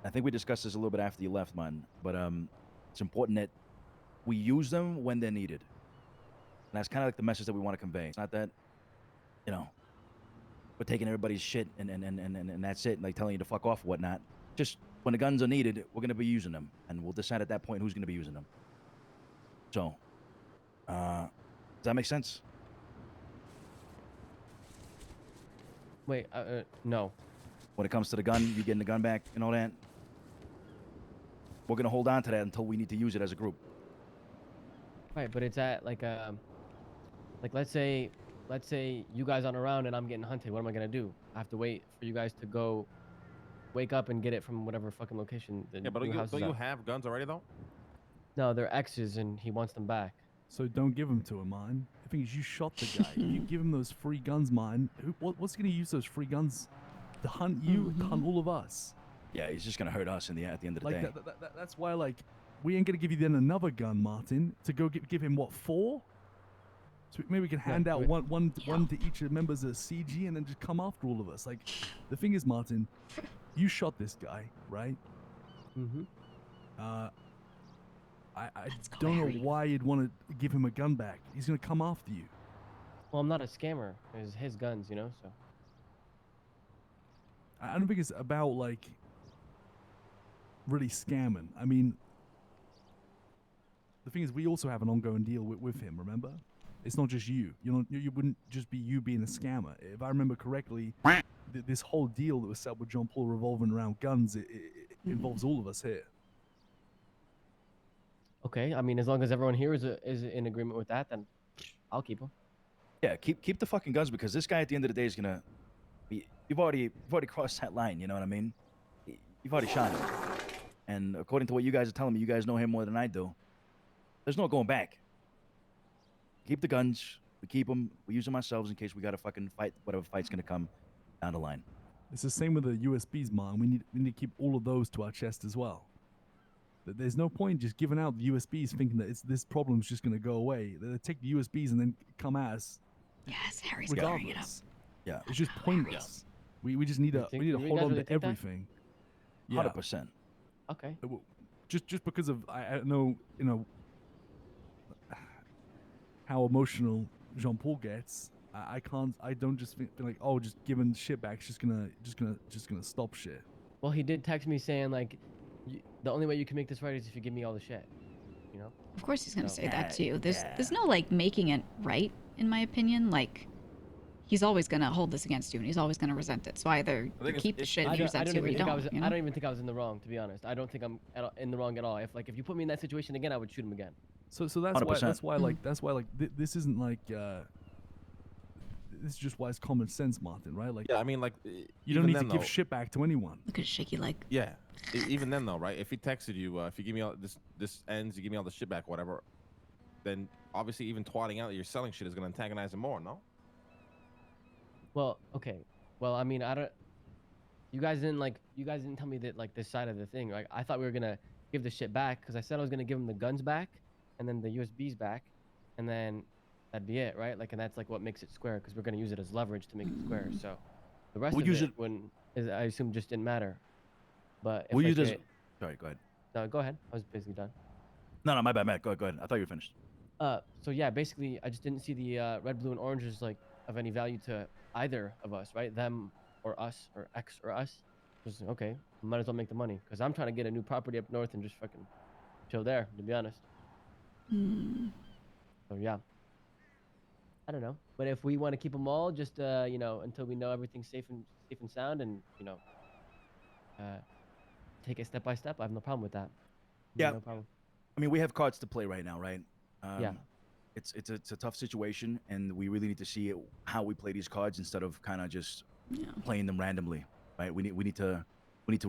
I think we discussed this a little bit after you left, man. But it's important that we use them when they're needed. And that's kind of like the message that we want to convey. It's not that, you know, we're taking everybody's shit and that's it, like telling you to fuck off or whatnot. Just when the guns are needed, we're going to be using them. And we'll decide at that point who's going to be using them. So, does that make sense? Wait, no. When it comes to the gun, you getting the gun back and all that, we're going to hold on to that until we need to use it as a group. Right, but it's at like let's say you guys aren't around and I'm getting hunted. What am I gonna do? I have to wait for you guys to go wake up and get it from whatever fucking location. The Yeah, but new house don't is you at. have guns already though? No, they're exes and he wants them back. So don't give them to him, man. The thing is, you shot the guy. If you give him those free guns, man, what's going to use those free guns to hunt you, to hunt all of us? Yeah, he's just going to hurt us at the end of the Like day. that's why, like, we ain't going to give you then another gun, Martin, to go give him what, 4? So maybe we can hand out one to each of the members of CG and then just come after all of us. Like, the thing is, Martin, you shot this guy, right? Mm-hmm. I don't know why you'd want to give him a gun back. He's gonna come after you. Well, I'm not a scammer. It's his guns, you know. So I don't think it's about like really scamming. I mean, the thing is, we also have an ongoing deal with him. Remember, it's not just you. You wouldn't just be you being a scammer. If I remember correctly, this whole deal that was set with John Paul revolving around guns, it involves all of us here. okay, I mean, as long as everyone here is in agreement with that, then I'll keep them. Yeah, keep the fucking guns, because this guy at the end of the day is gonna be. You've already crossed that line. You know what I mean? You've already shot him, and according to what you guys are telling me, you guys know him more than I do. There's no going back. Keep the guns. We keep them. We use them ourselves in case we gotta fucking fight whatever fight's gonna come down the line. It's the same with the USBs, man. We need to keep all of those to our chest as well. There's no point just giving out the USBs thinking that this problem's just gonna go away. They take the USBs and then come at us. Yes, Harry's clearing it up. Yeah, it's just pointless. We just need to you hold guys on really to think that? everything. 100%. Okay. Just because of I know how emotional Jean Paul gets, I can't. I don't just think like, oh, just giving shit back. Just gonna stop shit. Well, he did text me saying like, the only way you can make this right is if you give me all the shit. You know. Of course he's gonna So- say that too. There's no like making it right, in my opinion. Like, he's always gonna hold this against you, and he's always gonna resent it. So either you keep the shit, I he don't, resents you, or you don't. You know? I don't even think I was in the wrong, to be honest. I don't think I'm in the wrong at all. If you put me in that situation again, I would shoot him again. So that's why like this isn't like this is just wise common sense, Martin, right? Like, Yeah, I mean, like, you don't need to give shit back to anyone. Look at his shaky leg. Yeah, even then though, right? If he texted you, if you give me all this ends, you give me all the shit back, whatever, then obviously even twatting out that you're selling shit is gonna antagonize him more, no? Well, okay. Well, I mean, I don't. You guys didn't tell me that like this side of the thing. Like, I thought we were gonna give the shit back because I said I was gonna give him the guns back, and then the USBs back, and then that'd be it, right? Like, and that's like what makes it square because we're gonna use it as leverage to make it square. So the rest of it, I assume, just didn't matter. But if We'll like use it. it- Sorry, go ahead. No, go ahead. I was basically done. No, my bad, Matt. Go ahead. I thought you were finished. So yeah, basically, I just didn't see the red, blue, and orange as like of any value to either of us, right? Them or us, or X or us. Just okay, might as well make the money because I'm trying to get a new property up north and just fucking chill there, to be honest. So yeah, I don't know, but if we want to keep them all, just you know, until we know everything's safe and sound, and you know, take it step by step, I have no problem with that. Yeah. No problem. I mean, we have cards to play right now, right? Yeah. It's a tough situation, and we really need to see how we play these cards instead of kind of just playing them randomly, right? We need to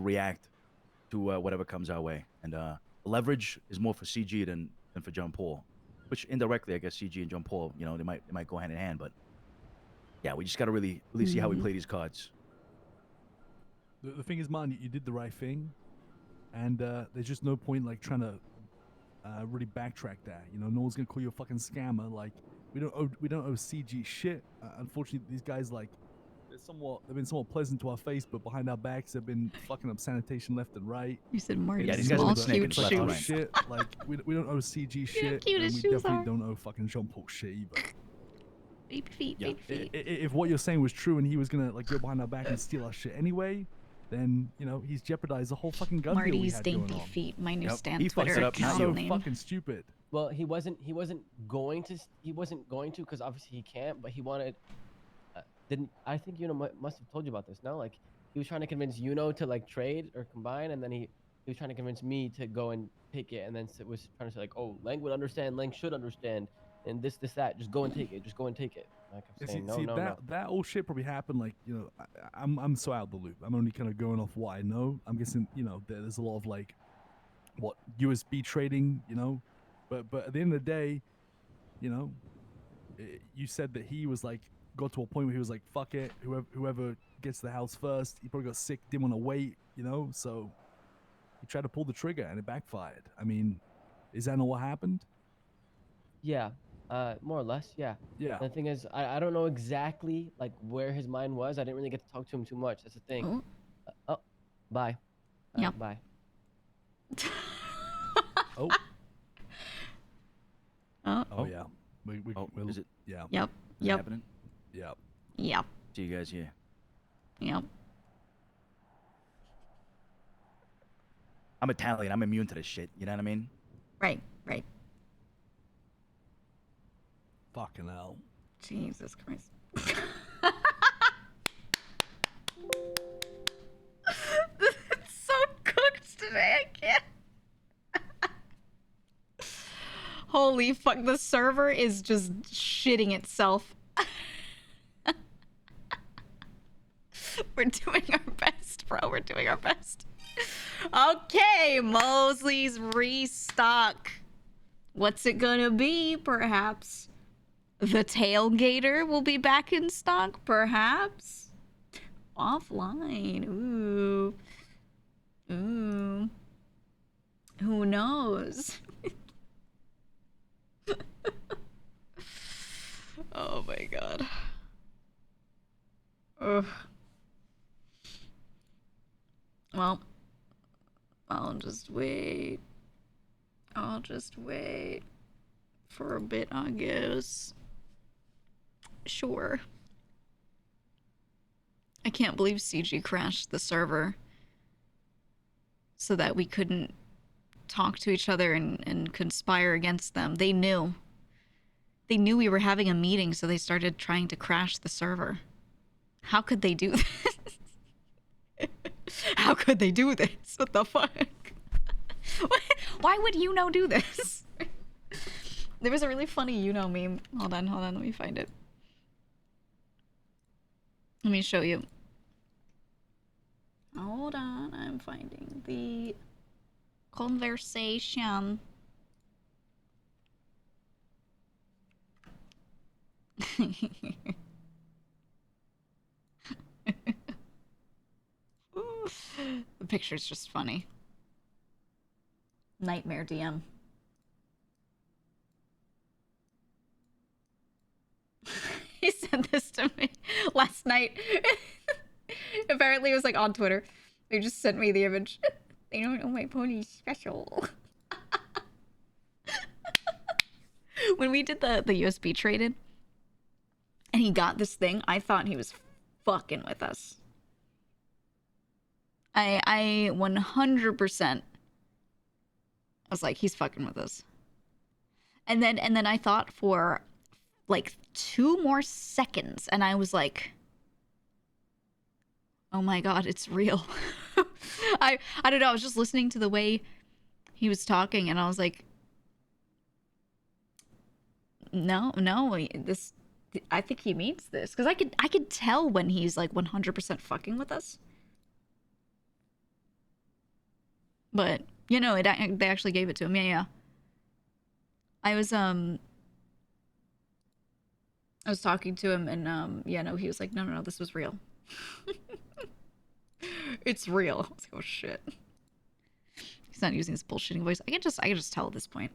react to whatever comes our way, and leverage is more for CG than for John Paul, which indirectly, I guess CG and John Paul, you know, they might go hand in hand, but yeah, we just got to really see how we play these cards. The thing is, man, you did the right thing, and there's just no point like trying to really backtrack that. You know, no one's gonna call you a fucking scammer. Like, we don't owe CG shit. Unfortunately, these guys like they've been somewhat pleasant to our face, but behind our backs they've been fucking up sanitation left and right. You said Marty. Yeah, these guys have been snaking cute left and shoes. right. Shit, like we don't owe CG shit, cute and his we shoes definitely are. don't owe fucking Jean Paul shit either. Baby feet, Yeah. baby feet. If what you're saying was true and he was gonna like go behind our back and steal our shit anyway, then you know he's jeopardized the whole fucking gun deal we Marty's had going dainty on. feet. My new Yep. stamp He fucks Twitter it up, not account you. So name. fucking stupid. Well, he wasn't going to because obviously he can't, but he wanted. Didn't I think must have told you about this? No, like he was trying to convince to like trade or combine, and then he was trying to convince me to go and take it, and then was trying to say like, oh, Lang would understand, Lang should understand, and this that, just go and take it, just go and take it. Like I'm saying, no. That all shit probably happened. Like, you know, I'm so out of the loop. I'm only kind of going off what I know. I'm guessing, you know, there's a lot of like what USB trading, you know, but at the end of the day, you know, you said that he was like got to a point where he was like, fuck it, whoever gets to the house first. He probably got sick, didn't want to wait, you know, so he tried to pull the trigger and it backfired. I mean, is that not what happened? Yeah, more or less, yeah. Yeah. The thing is, I don't know exactly like where his mind was. I didn't really get to talk to him too much. That's the thing. Oh, bye. Yep. Bye. Oh. Oh. Yeah. Is it? Yeah. Yep. Is it Yep. happening? Yep. Yep. See you guys here. Yep. I'm Italian. I'm immune to this shit. You know what I mean? Right. Right. Fucking hell. Jesus Christ. It's so cooked today. I can't. Holy fuck. The server is just shitting itself. We're doing our best, bro. We're doing our best. Okay, Mosley's restock. What's it gonna be? Perhaps the tailgater will be back in stock. Perhaps offline. Ooh, ooh. Who knows? Oh my god. Ugh. Well, I'll just wait. I'll just wait for a bit, I guess. Sure. I can't believe CG crashed the server so that we couldn't talk to each other and conspire against them. They knew. They knew we were having a meeting, so they started trying to crash the server. How could they do this? How could they do this? What the fuck? Why would Yuno do this? There was a really funny Yuno meme. Hold on, let me find it. Let me show you. Hold on, I'm finding the conversation. The picture's just funny. Nightmare DM. He sent this to me last night. Apparently it was like on Twitter. They just sent me the image. They don't know my pony's special. When we did the USB trade-in and he got this thing, I thought he was fucking with us. I 100% was like, he's fucking with us. And then I thought for like 2 more seconds and I was like, oh my god, it's real. I don't know, I was just listening to the way he was talking and I was like, no, this, I think he means this. Because I could tell when he's like 100% fucking with us. But, you know, they actually gave it to him. Yeah. I was talking to him and, yeah, no, he was like, no, this was real. It's real. I was like, oh shit. He's not using his bullshitting voice. I can just tell at this point.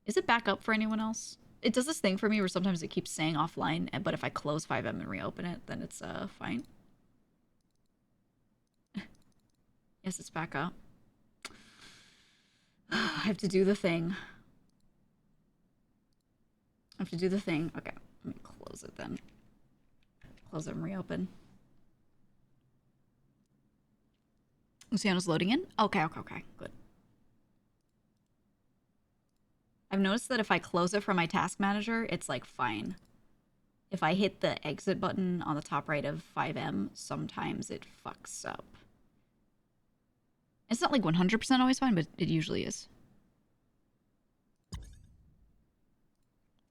Is it back up for anyone else? It does this thing for me where sometimes it keeps saying offline, but if I close 5M and reopen it, then it's fine. Yes, it's back up. I have to do the thing. Okay, let me close it then. Close it and reopen. Luciano's loading in? Okay, good. I've noticed that if I close it from my task manager, it's like fine. If I hit the exit button on the top right of 5M, sometimes it fucks up. It's not like 100% always fine, but it usually is.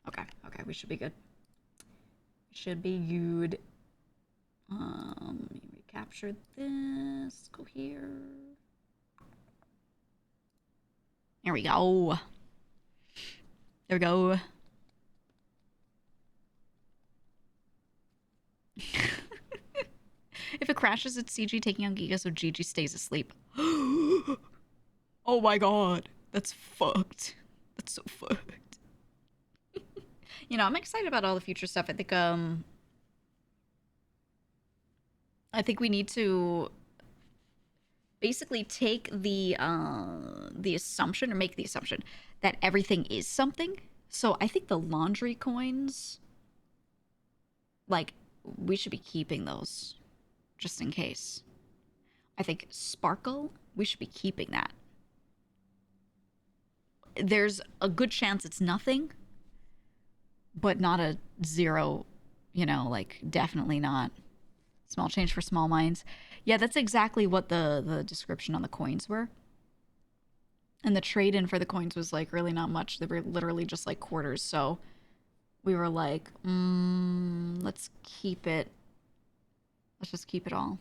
Okay, we should be good. Should be good. Let me recapture this. Go here. There we go. There we go. If it crashes, it's CG taking on Giga, so GG stays asleep. Oh my god. That's fucked. That's so fucked. You know, I'm excited about all the future stuff. I think we need to basically take the assumption, or make the assumption, that everything is something. So I think the laundry coins, like, we should be keeping those just in case. I think sparkle, we should be keeping that. There's a good chance it's nothing, but not a zero, you know, like, definitely not. Small change for small minds. Yeah, that's exactly what the description on the coins were. And the trade-in for the coins was, like, really not much. They were literally just, like, quarters. So we were like, let's keep it. Let's just keep it all.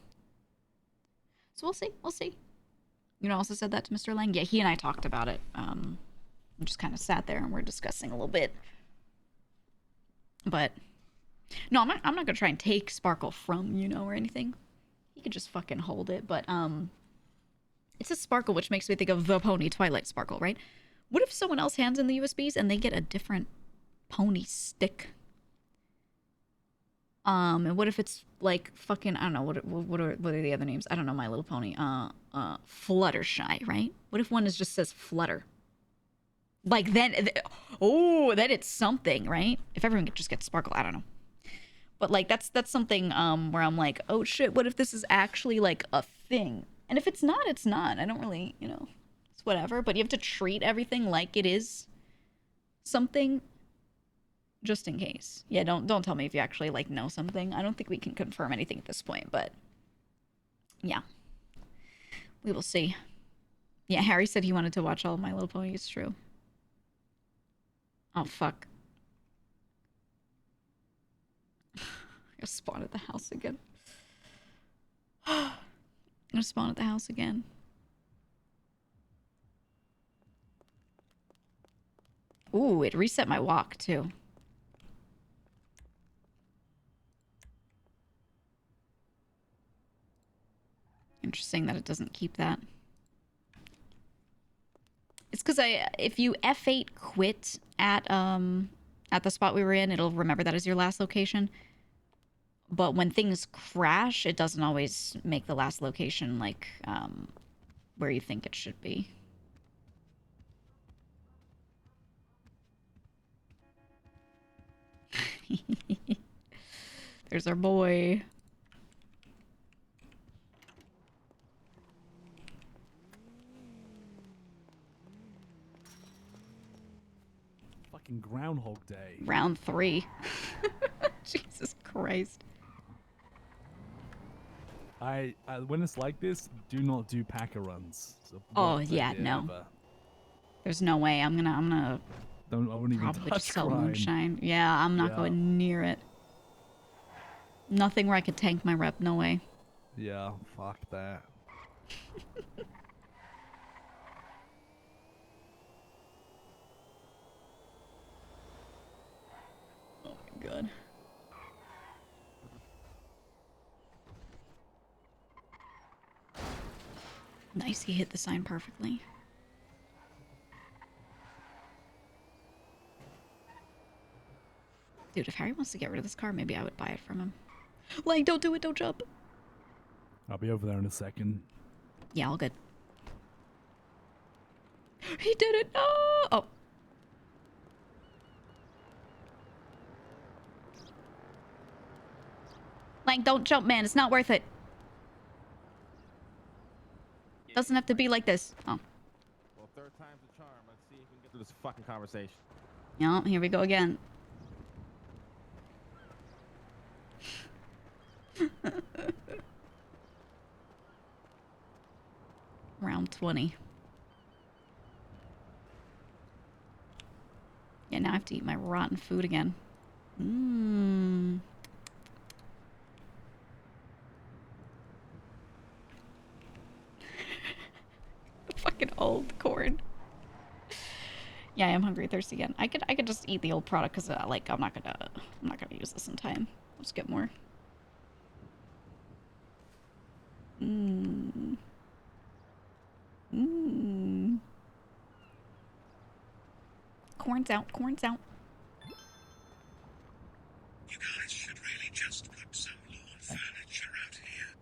So we'll see. We'll see. You know, also said that to Mr. Lang. Yeah, he and I talked about it. We just kind of sat there and we're discussing a little bit. But no, I'm not gonna try and take Sparkle from, you know, or anything. He could just fucking hold it. But it's a Sparkle, which makes me think of the pony Twilight Sparkle, right? What if someone else hands in the USBs and they get a different pony stick? And what if it's like fucking, I don't know, what are the other names? I don't know, My Little Pony. Fluttershy, right? What if one just says Flutter? Like then, oh, then it's something, right? If everyone could just get sparkle, I don't know. But like that's something where I'm like, oh shit, what if this is actually like a thing? And if it's not, it's not. I don't really, you know, it's whatever. But you have to treat everything like it is something, just in case. Yeah, don't tell me if you actually like know something. I don't think we can confirm anything at this point, but yeah, we will see. Yeah, Harry said he wanted to watch all of My Little Pony. It's true. Oh fuck. I spawn at the house again. I'm gonna spawn at the house again. Ooh, it reset my walk too. Interesting that it doesn't keep that. It's because if you F8 quit at the spot we were in, it'll remember that as your last location. But when things crash, it doesn't always make the last location like where you think it should be. There's our boy. Fucking Groundhog Day. Round 3. Jesus Christ. When it's like this, do not do packer runs. Oh yeah, no. Ever. There's no way. I'm gonna I wouldn't even probably touch just sell crime. Moonshine. Yeah, I'm not going near it. Nothing where I could tank my rep. No way. Yeah, fuck that. Oh my god. Nice, he hit the sign perfectly. Dude, if Harry wants to get rid of this car, maybe I would buy it from him. Like, don't do it, don't jump. I'll be over there in a second. Yeah, all good. He did it! No! Oh. Like, don't jump, man. It's not worth it. Doesn't have to be like this. Oh. Well, third time's a charm. Let's see if we can get through this fucking conversation. No, here we go again. Round 20. Yeah, now I have to eat my rotten food again. Mmm. Fucking old corn. Yeah, I am hungry, thirsty again. I could just eat the old product because like I'm not gonna use this in time. I'll just get more. Mmm. Mmm. Corn's out. Corn's out. You guys should really just put some lawn furniture out here.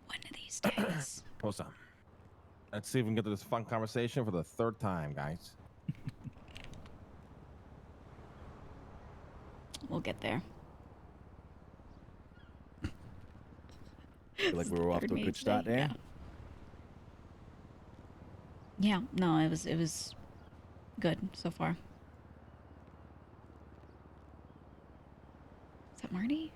One of these days. Hold on. Let's see if we can get to this fun conversation for the third time, guys. We'll get there. Feel like we were off to a good start there. Yeah, no, it was good so far. Is that Marty?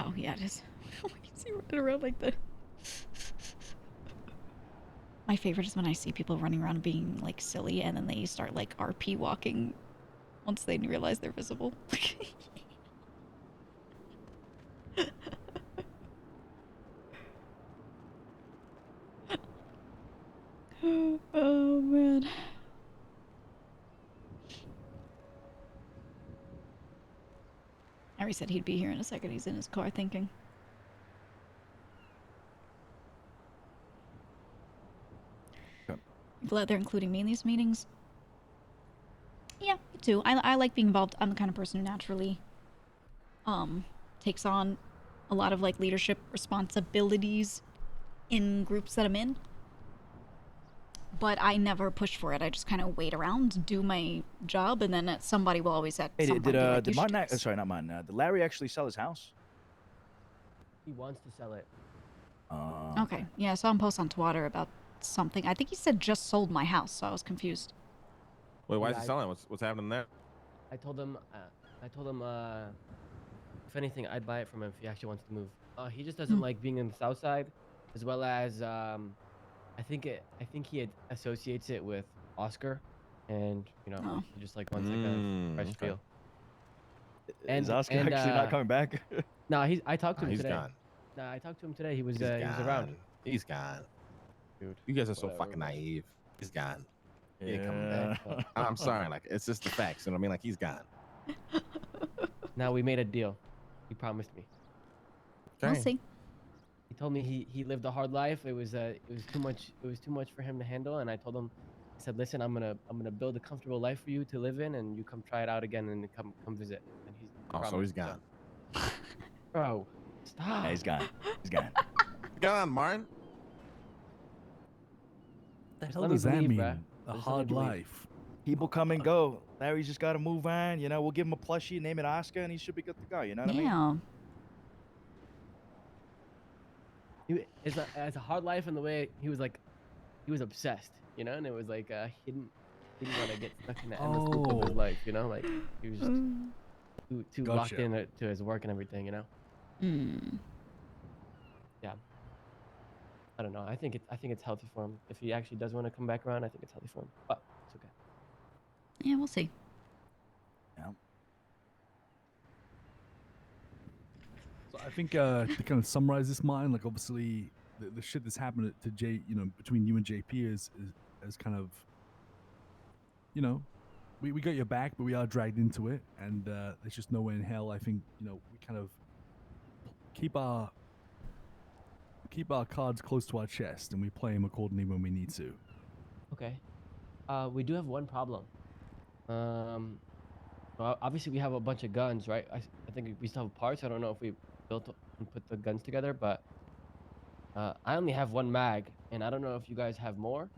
Oh yeah, it is. I can see running around like that. My favorite is when I see people running around being like silly and then they start like RP walking once they realize they're visible. Oh man. Harry said he'd be here in a second. He's in his car thinking. Glad they're including me in these meetings. Yeah, me too. I like being involved. I'm the kind of person who naturally takes on a lot of like leadership responsibilities in groups that I'm in. but I never push for it. I just kind of wait around, do my job, and then somebody will always at Hey, some did point be like, did "You should Martin? do this." Sorry, not Martin. Did Larry actually sell his house? He wants to sell it. Okay. Yeah, I saw him post on Twitter about something. I think he said just sold my house, so I was confused. Wait, why is Yeah, he selling? What's happening there? I told him, if anything, I'd buy it from him if he actually wants to move. He just doesn't like being in the South Side, as well as I think he associates it with Oscar, and you know, he just like wants like a fresh feel. And Is Oscar actually not coming back? No, I talked to him He's today. gone. No, I talked to him today. He was He's around. gone. He's gone. Dude, You guys are so whatever, fucking bro. naive. He's gone. He ain't coming back. I'm sorry, like it's just the facts. You know what I mean? Like he's gone. Now we made a deal. He promised me. We'll see. He told me he lived a hard life. It was too much. It was too much for him to handle. And I told him, I said, listen, I'm gonna build a comfortable life for you to live in, and you come try it out again and come visit. And he's So he's gone. Bro, stop. Yeah, he's gone. He's gone. Gone, Martin. The Just hell let me does that believe, mean? bruh. A Just let me hard believe. life. People come and go. Larry's just got to move on. You know, we'll give him a plushie, name it Oscar, and he should be good to go. You know what I mean? Yeah. It's a hard life in the way he was obsessed, you know, and it was like he didn't want to get stuck in the endless loop of his life, you know, like he was just too locked Gotcha. in to his work and everything, you know. Yeah. I don't know. I think it's healthy for him. If he actually does want to come back around, I think it's healthy for him. But it's okay. Yeah, we'll see. Yeah. So I think to kind of summarize this, Martin, like obviously the shit that's happened to J, you know, between you and JP is kind of, you know, we got your back, but we are dragged into it, and there's just no way in hell. I think, you know, we kind of keep our cards close to our chest, and we play them accordingly when we need to. Okay. We do have one problem. Well, obviously we have a bunch of guns, right? I think we still have parts. I don't know if we built and put the guns together, but I only have one mag, and I don't know if you guys have more.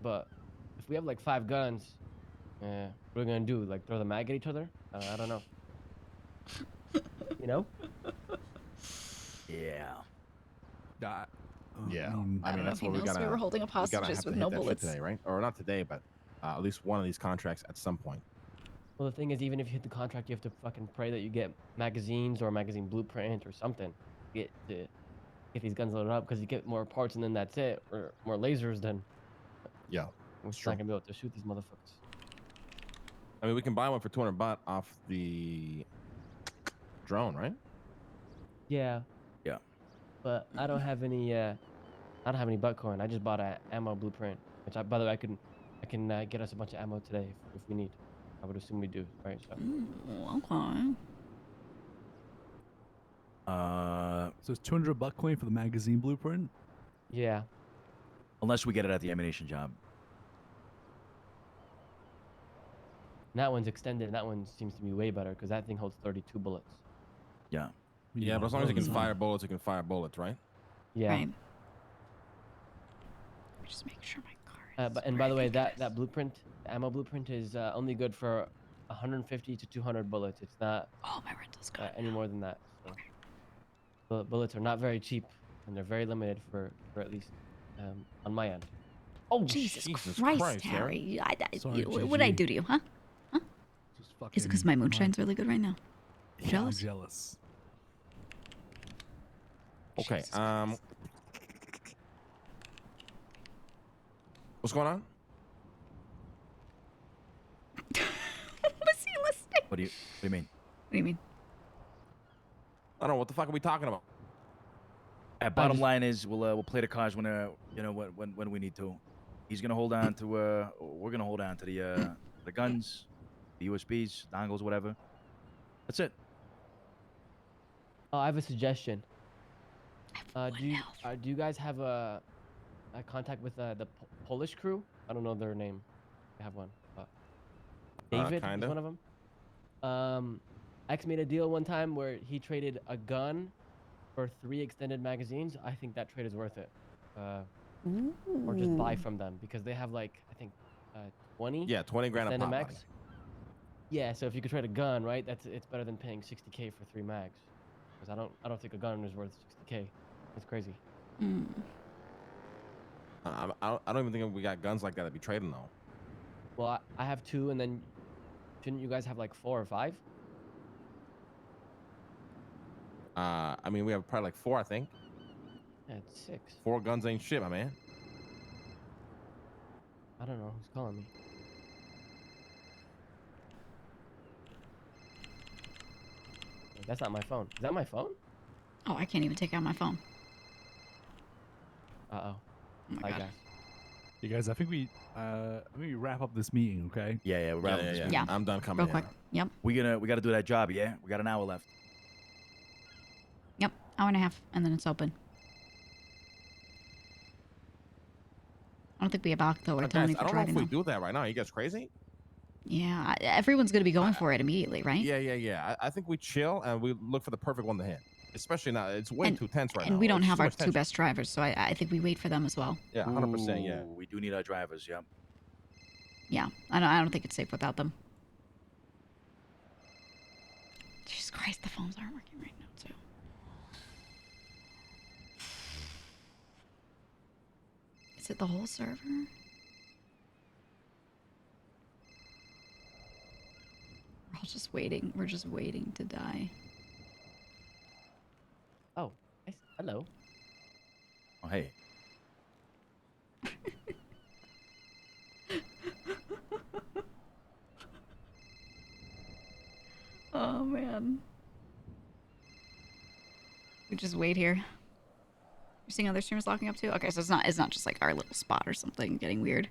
But if we have like 5 guns, what are we gonna do? Like throw the mag at each other? I don't know. You know? Yeah. Yeah. I don't know that's if he what we knows gotta. we were holding up we gotta hostages have with to no hit that shit bullets. today, right? Or not today, but at least one of these contracts at some point. Well, the thing is, even if you hit the contract, you have to fucking pray that you get magazines or a magazine blueprint or something to get these guns loaded up, because you get more parts and then that's it, or more lasers, then Yeah, we're it's just true. not gonna be able to shoot these motherfuckers. I mean, we can buy one for 200 baht off the drone, right? Yeah. Yeah. But I don't have any. I don't have any butt coin. I just bought a ammo blueprint, which by the way, I can get us a bunch of ammo today if we need. I would assume we do, right? So. Okay. So it's 200 buck coin for the magazine blueprint. Yeah. Unless we get it at the ammunition job. And that one's extended. And that one seems to be way better because that thing holds 32 bullets. Yeah. Yeah, but as long as you can fire bullets, you can fire bullets, right? Yeah. Right. Just make sure my car is. And by the way, that blueprint, the ammo blueprint, is only good for 150 to 200 bullets. It's not. Oh, my rental's gone. Any more than that. So. The bullets are not very cheap, and they're very limited for at least on my end. Oh, Jesus Christ, Harry! What did I do to you, huh? Is it because my moonshine's really good right now? Yeah, Jealous? I'm jealous. Okay. What's going on? Was he listening? What do you mean? What do you mean? I don't know. What the fuck are we talking about? Bottom line is we'll play the cards when when we need to. He's gonna hold on to we're gonna hold on to the guns, the USBs, dongles, whatever. That's it. Oh, I have a suggestion. Do you guys have a contact with the Polish crew? I don't know their name. I have one. David is kinda. one of them. X made a deal one time where he traded a gun for 3 extended magazines. I think that trade is worth it. or just buy from them because they have like I think 20. Yeah, 20 grand a pop. max. Yeah, so if you could trade a gun, right? It's better than paying 60K for 3 mags. Because I don't think a gun is worth 60K. It's crazy. I don't even think we got guns like that to be trading though. Well, I have 2, and then shouldn't you guys have like 4 or 5? I mean, we have probably like 4, I think. Yeah, it's 6. 4 guns ain't shit, my man. I don't know who's calling me. Wait, that's not my phone. Is that my phone? Oh, I can't even take out my phone. Uh-oh. Oh my Bye, god. guys. You guys, I think we wrap up this meeting, okay? Yeah, we're wrapping this meeting. Yeah. I'm done coming Real quick. Yep. We gotta do that job, yeah? We got an hour left. Yep. Hour and a half, and then it's open. I don't think we have Octo or Tony Guys, I for don't know if driving we though. do that right now. You guys crazy? Yeah, everyone's gonna be going for it immediately, right? Yeah. I think we chill and we look for the perfect one to hit. Especially now, it's way too tense right now. And we don't It's have too our much 2 tension. best drivers, so I think we wait for them as well. Yeah, 100%. Yeah. Ooh, we do need our drivers, yeah. Yeah, I don't think it's safe without them. Jesus Christ, the phones aren't working right now too. Is it the whole server? We're all just waiting. We're just waiting to die. Oh, hello. Oh, hey. Oh man. We just wait here. You're seeing other streamers locking up too? Okay, so it's not just like our little spot or something getting weird.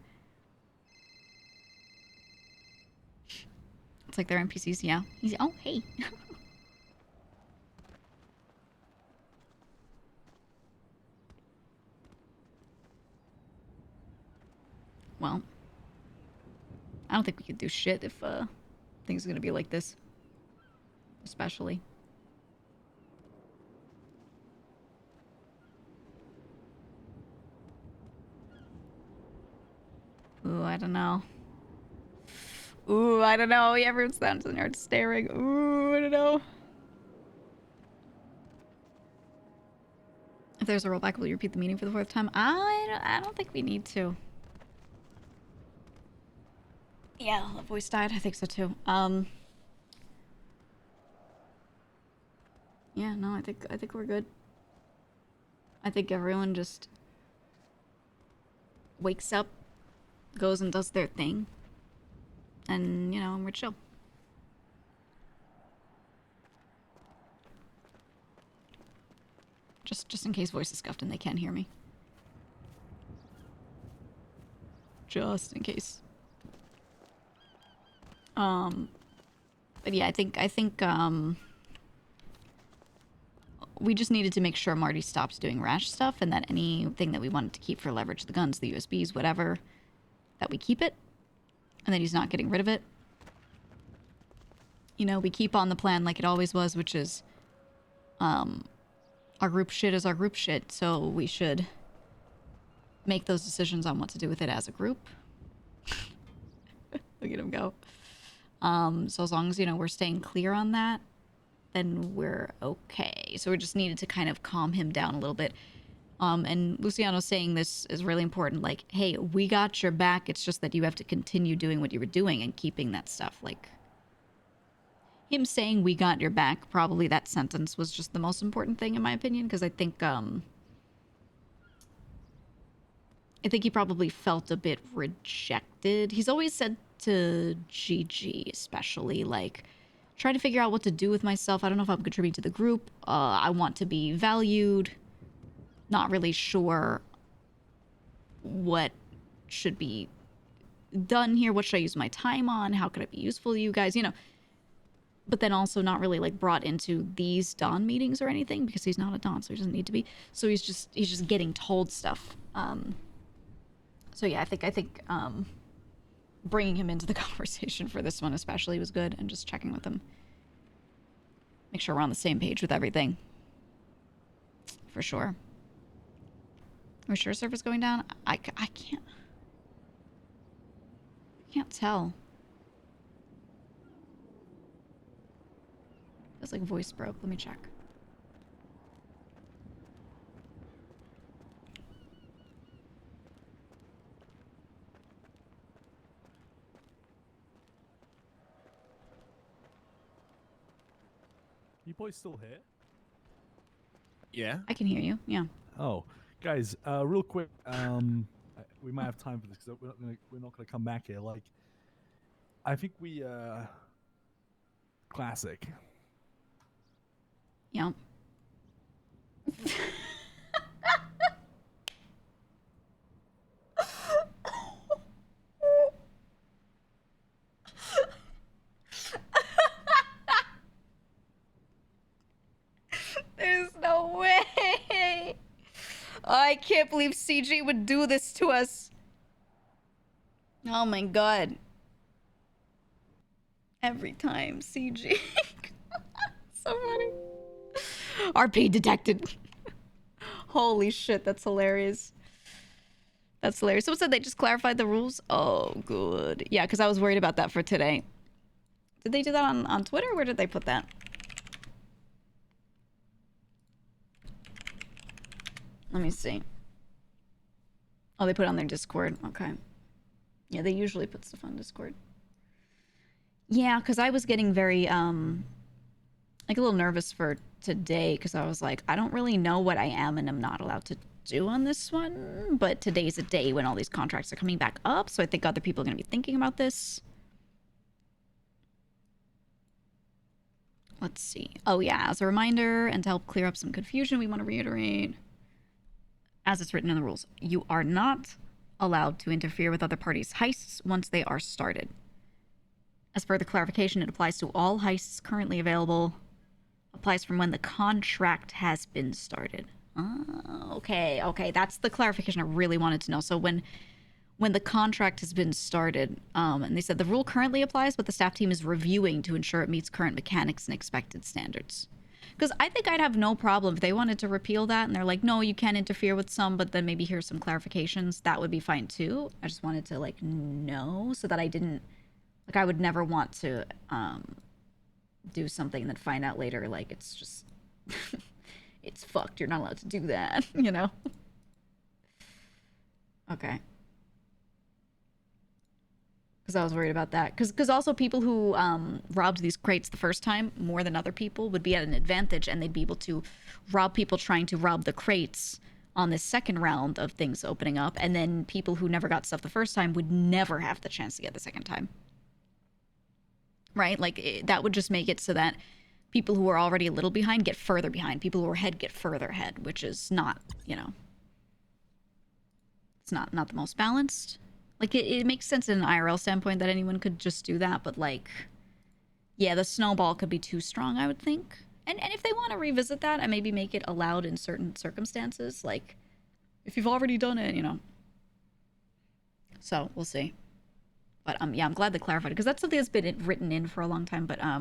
It's like they're NPCs, yeah. Oh hey. Well, I don't think we could do shit if things are gonna be like this. Especially. Ooh, I don't know. Ooh, I don't know. Yeah, everyone's down in there staring. Ooh, I don't know. If there's a rollback, will you repeat the meeting for the 4th time? I don't think we need to. Yeah, the voice died. I think so too. Yeah, no, I think we're good. I think everyone just wakes up, goes and does their thing, and you know, we're chill. Just in case voice is scuffed and they can't hear me. Just in case. But yeah, I think we just needed to make sure Marty stops doing rash stuff and that anything that we wanted to keep for leverage, the guns, the USBs, whatever, that we keep it and that he's not getting rid of it. You know, we keep on the plan like it always was, which is our group shit is our group shit, so we should make those decisions on what to do with it as a group. Look at him go. So as long as, you know, we're staying clear on that, then we're okay. So we just needed to kind of calm him down a little bit. And Luciano saying this is really important. Like, hey, we got your back. It's just that you have to continue doing what you were doing and keeping that stuff. Like, him saying we got your back, probably that sentence was just the most important thing in my opinion. Because I think he probably felt a bit rejected. He's always said to GG especially, like, trying to figure out what to do with myself. I don't know if I'm contributing to the group. I want to be valued. Not really sure what should be done here. What should I use my time on? How could it be useful to you guys? You know, but then also not really like brought into these Dawn meetings or anything because he's not a Dawn, so he doesn't need to be. So he's just getting told stuff. So yeah, I think bringing him into the conversation for this one especially was good, and just checking with him. Make sure we're on the same page with everything. For sure. Are we sure server's going down? I can't tell. It's like voice broke. Let me check. You boys still here? Yeah. I can hear you. Yeah. Oh, guys, real quick, we might have time for this because we're not gonna come back here. Like, I think we classic. Yeah. There's no way. I can't believe CG would do this to us. Oh my god. Every time CG. So funny. RP detected. Holy shit, that's hilarious. That's hilarious. Someone said they just clarified the rules. Oh, good. Yeah, because I was worried about that for today. Did they do that on Twitter? Where did they put that? Let me see. Oh, they put it on their Discord. Okay. Yeah, they usually put stuff on Discord. Yeah, because I was getting very, like a little nervous for today because I was like, I don't really know what I am and I'm not allowed to do on this one. But today's a day when all these contracts are coming back up. So I think other people are going to be thinking about this. Let's see. Oh, yeah. As a reminder and to help clear up some confusion, we want to reiterate, as it's written in the rules, you are not allowed to interfere with other parties' heists once they are started. As further clarification, it applies to all heists currently available. Applies from when the contract has been started. Oh, okay, okay. That's the clarification I really wanted to know. So when the contract has been started, and they said the rule currently applies, but the staff team is reviewing to ensure it meets current mechanics and expected standards. Because I think I'd have no problem if they wanted to repeal that and they're like, no, you can't interfere with some, but then maybe here's some clarifications. That would be fine too. I just wanted to like know so that I didn't, like I would never want to do something and then find out later like it's just, it's fucked. You're not allowed to do that, you know? Okay. Because I was worried about that. Because also people who robbed these crates the first time more than other people would be at an advantage and they'd be able to rob people trying to rob the crates on this second round of things opening up. And then people who never got stuff the first time would never have the chance to get the second time. Right? Like that would just make it so that people who are already a little behind get further behind. People who are ahead get further ahead, which is not, you know, it's not the most balanced. Like, it makes sense in an IRL standpoint that anyone could just do that, but, like, yeah, the snowball could be too strong, I would think. And if they want to revisit that and maybe make it allowed in certain circumstances, like, if you've already done it, you know. So, we'll see. But, yeah, I'm glad they clarified it, because that's something that's been written in for a long time, but, I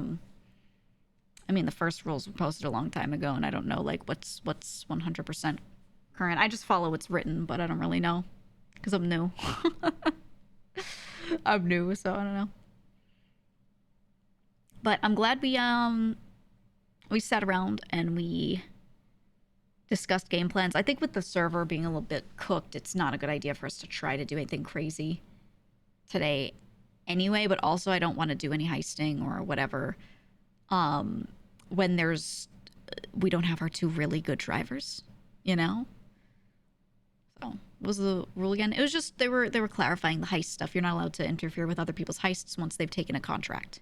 mean, the first rules were posted a long time ago, and I don't know, like, what's 100% current. I just follow what's written, but I don't really know. Because I'm new. I'm new, so I don't know. But I'm glad we sat around and we discussed game plans. I think with the server being a little bit cooked, it's not a good idea for us to try to do anything crazy today anyway, but also I don't want to do any heisting or whatever when we don't have our two really good drivers, you know? So, what was the rule again? It was just they were clarifying the heist stuff. You're not allowed to interfere with other people's heists once they've taken a contract.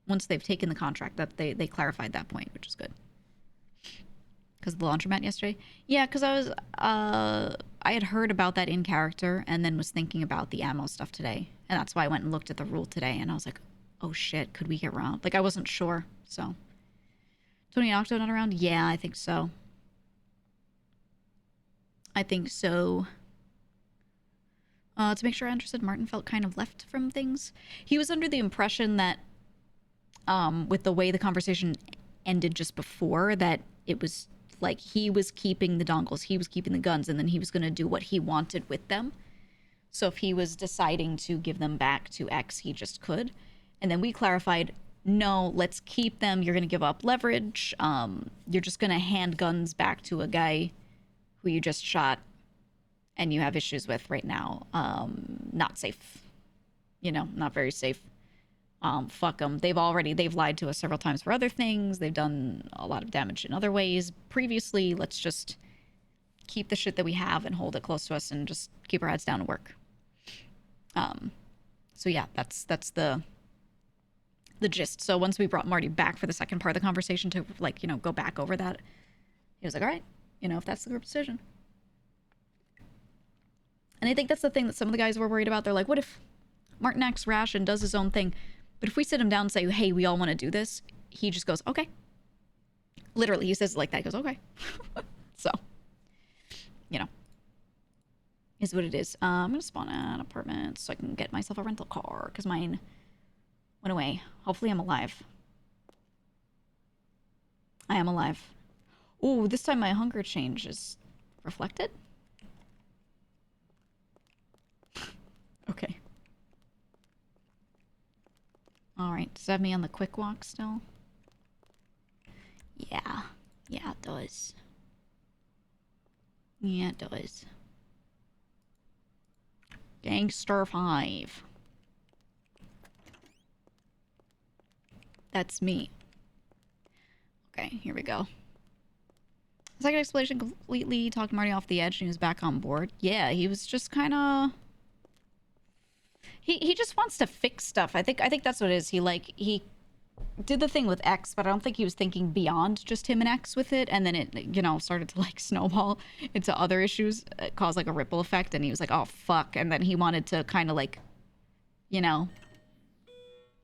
Once they've taken the contract, that they clarified that point, which is good. Because of the laundromat yesterday? Yeah, because I had heard about that in character and then was thinking about the ammo stuff today. And that's why I went and looked at the rule today and I was like, oh shit, could we get robbed? Like, I wasn't sure, so. Tony and Octo not around? Yeah, I think so. I think so. To make sure I understood, Martin felt kind of left from things. He was under the impression that, with the way the conversation ended just before, that it was like he was keeping the dongles, he was keeping the guns, and then he was going to do what he wanted with them. So if he was deciding to give them back to X, he just could. And then we clarified, no, let's keep them. You're going to give up leverage. You're just going to hand guns back to a guy who you just shot and you have issues with right now. Not safe. You know, not very safe. Fuck them. They've lied to us several times for other things. They've done a lot of damage in other ways previously. Let's just keep the shit that we have and hold it close to us and just keep our heads down and work. So yeah, that's the gist. So once we brought Marty back for the second part of the conversation to, like, you know, go back over that, he was like, all right, you know, if that's the group decision. And I think that's the thing that some of the guys were worried about. They're like, what if Martin acts rash and does his own thing? But if we sit him down and say, hey, we all want to do this, he just goes, okay. Literally, he says it like that. He goes, okay. So, you know, is what it is. I'm going to spawn an apartment so I can get myself a rental car because mine went away. Hopefully I'm alive. I am alive. Ooh, this time my hunger change is reflected? Okay. Alright, does that have me on the quick walk still? Yeah. Yeah, it does. Yeah, it does. Gangster 5. That's me. Okay, here we go. Second explanation completely talked Marty off the edge and he was back on board. Yeah, he was just kind of... He just wants to fix stuff. I think that's what it is. He did the thing with X, but I don't think he was thinking beyond just him and X with it. And then it, you know, started to like snowball into other issues. It caused like a ripple effect. And he was like, oh, fuck. And then he wanted to kind of like, you know,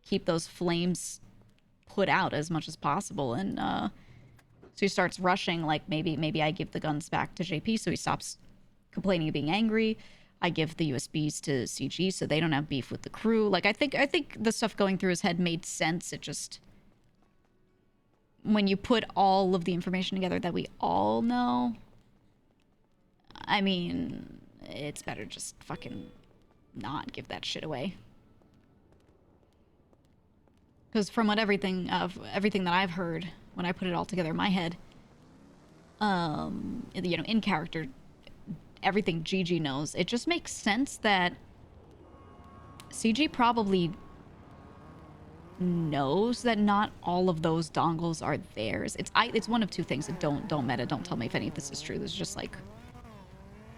keep those flames put out as much as possible. And so he starts rushing, like maybe I give the guns back to JP so he stops complaining and being angry. I give the USBs to CG so they don't have beef with the crew. Like, I think the stuff going through his head made sense. It just... When you put all of the information together that we all know... I mean, it's better just fucking not give that shit away. Because from everything that I've heard, when I put it all together in my head, you know, in character... everything GG knows, it just makes sense that CG probably knows that not all of those dongles are theirs. It's one of two things. Don't tell me if any of this is true. This is just like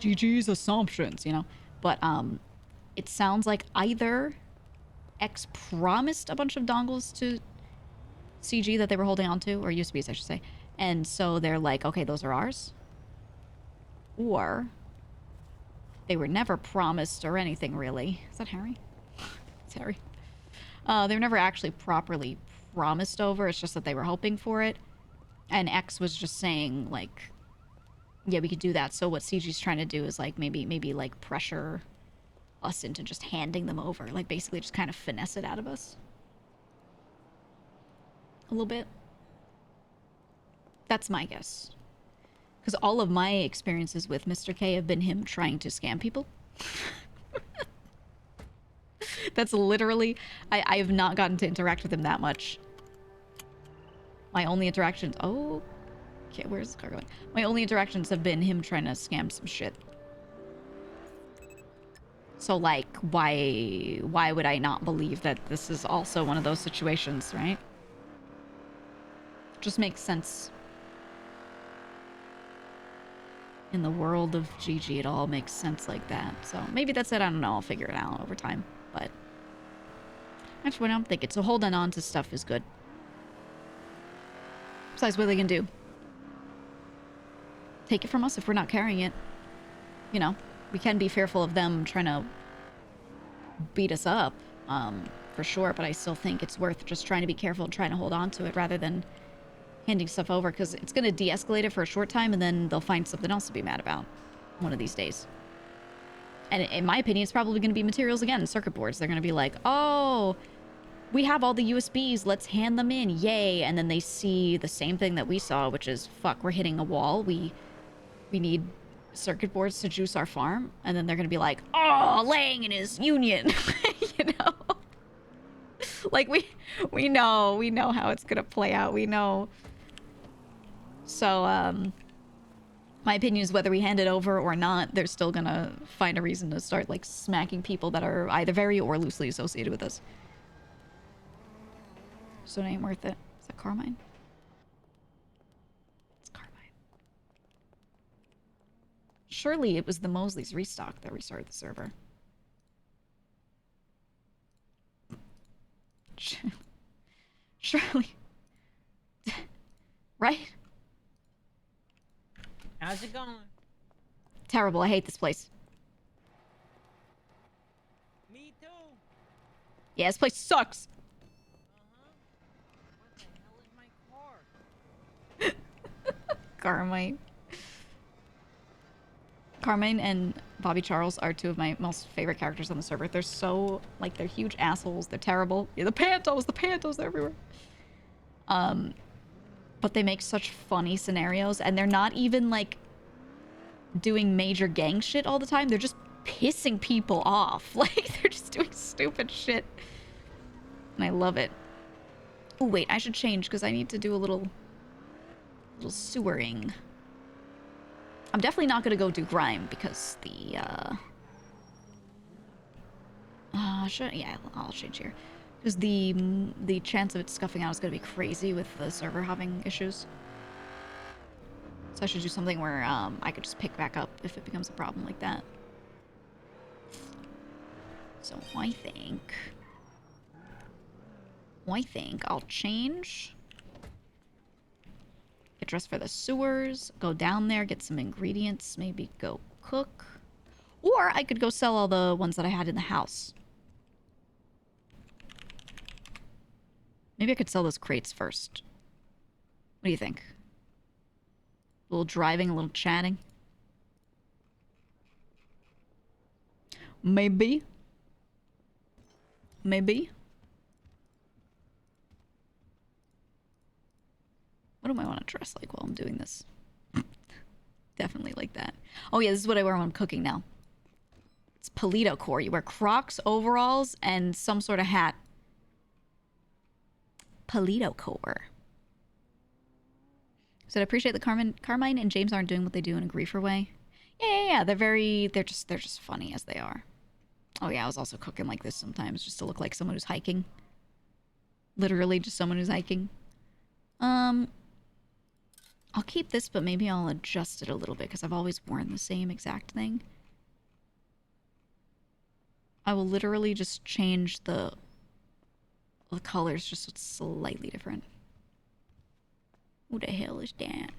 GG's assumptions, you know. But it sounds like either X promised a bunch of dongles to CG that they were holding on to, or USBs I should say, and so they're like, okay, those are ours, or they were never promised or anything, really. Is that Harry? It's Harry. They were never actually properly promised over. It's just that they were hoping for it. And X was just saying, like, yeah, we could do that. So what CG's trying to do is, like, maybe like, pressure us into just handing them over. Like, basically just kind of finesse it out of us. A little bit. That's my guess. Because all of my experiences with Mr. K have been him trying to scam people. That's literally... I have not gotten to interact with him that much. My only interactions... Oh... Okay, where's the car going? My only interactions have been him trying to scam some shit. So, like, why would I not believe that this is also one of those situations, right? Just makes sense. In the world of GG, it all makes sense like that. So maybe that's it. I don't know. I'll figure it out over time. But that's what I'm thinking. So holding on to stuff is good. Besides, what are they gonna do? Take it from us if we're not carrying it. You know, we can be fearful of them trying to beat us up, for sure. But I still think it's worth just trying to be careful and trying to hold on to it rather than handing stuff over, because it's going to de-escalate it for a short time and then they'll find something else to be mad about one of these days. And in my opinion, it's probably going to be materials again, circuit boards. They're going to be like, oh, we have all the USBs, let's hand them in, yay. And then they see the same thing that we saw, which is, fuck, we're hitting a wall. We need circuit boards to juice our farm. And then they're gonna be like, oh, Lang and his union, you know? Like, we know how it's gonna play out, we know. So, my opinion is whether we hand it over or not, they're still gonna find a reason to start, like, smacking people that are either very or loosely associated with us. So it ain't worth it. Is that Carmine? It's Carmine. Surely it was the Mosley's restock that restarted the server. Surely. Right? How's it going? Terrible. I hate this place. Me too. Yeah, this place sucks. What the hell is my car? Carmine. Carmine and Bobby Charles are two of my most favorite characters on the server. They're so, like, they're huge assholes. They're terrible. Yeah, the Pantos, they're everywhere. But they make such funny scenarios, and they're not even, like, doing major gang shit all the time. They're just pissing people off. Like, they're just doing stupid shit. And I love it. Oh, wait, I should change, because I need to do a little sewering. I'm definitely not gonna go do grime, because the, yeah, I'll change here. Because the chance of it scuffing out is gonna be crazy with the server having issues. So I should do something where, I could just pick back up if it becomes a problem like that. So I think I'll change. Get dressed for the sewers, go down there, get some ingredients, maybe go cook. Or I could go sell all the ones that I had in the house. Maybe I could sell those crates first. What do you think? A little driving, a little chatting? Maybe. Maybe. What do I want to dress like while I'm doing this? Definitely like that. Oh yeah, this is what I wear when I'm cooking now. It's Polito core. You wear Crocs, overalls, and some sort of hat. Polito core. So I appreciate that Carmine and James aren't doing what they do in a griefer way. Yeah. They're just funny as they are. Oh yeah, I was also cooking like this sometimes just to look like someone who's hiking. Literally just someone who's hiking. I'll keep this, but maybe I'll adjust it a little bit because I've always worn the same exact thing. I will literally just change the colors just so it's slightly different. Who the hell is that?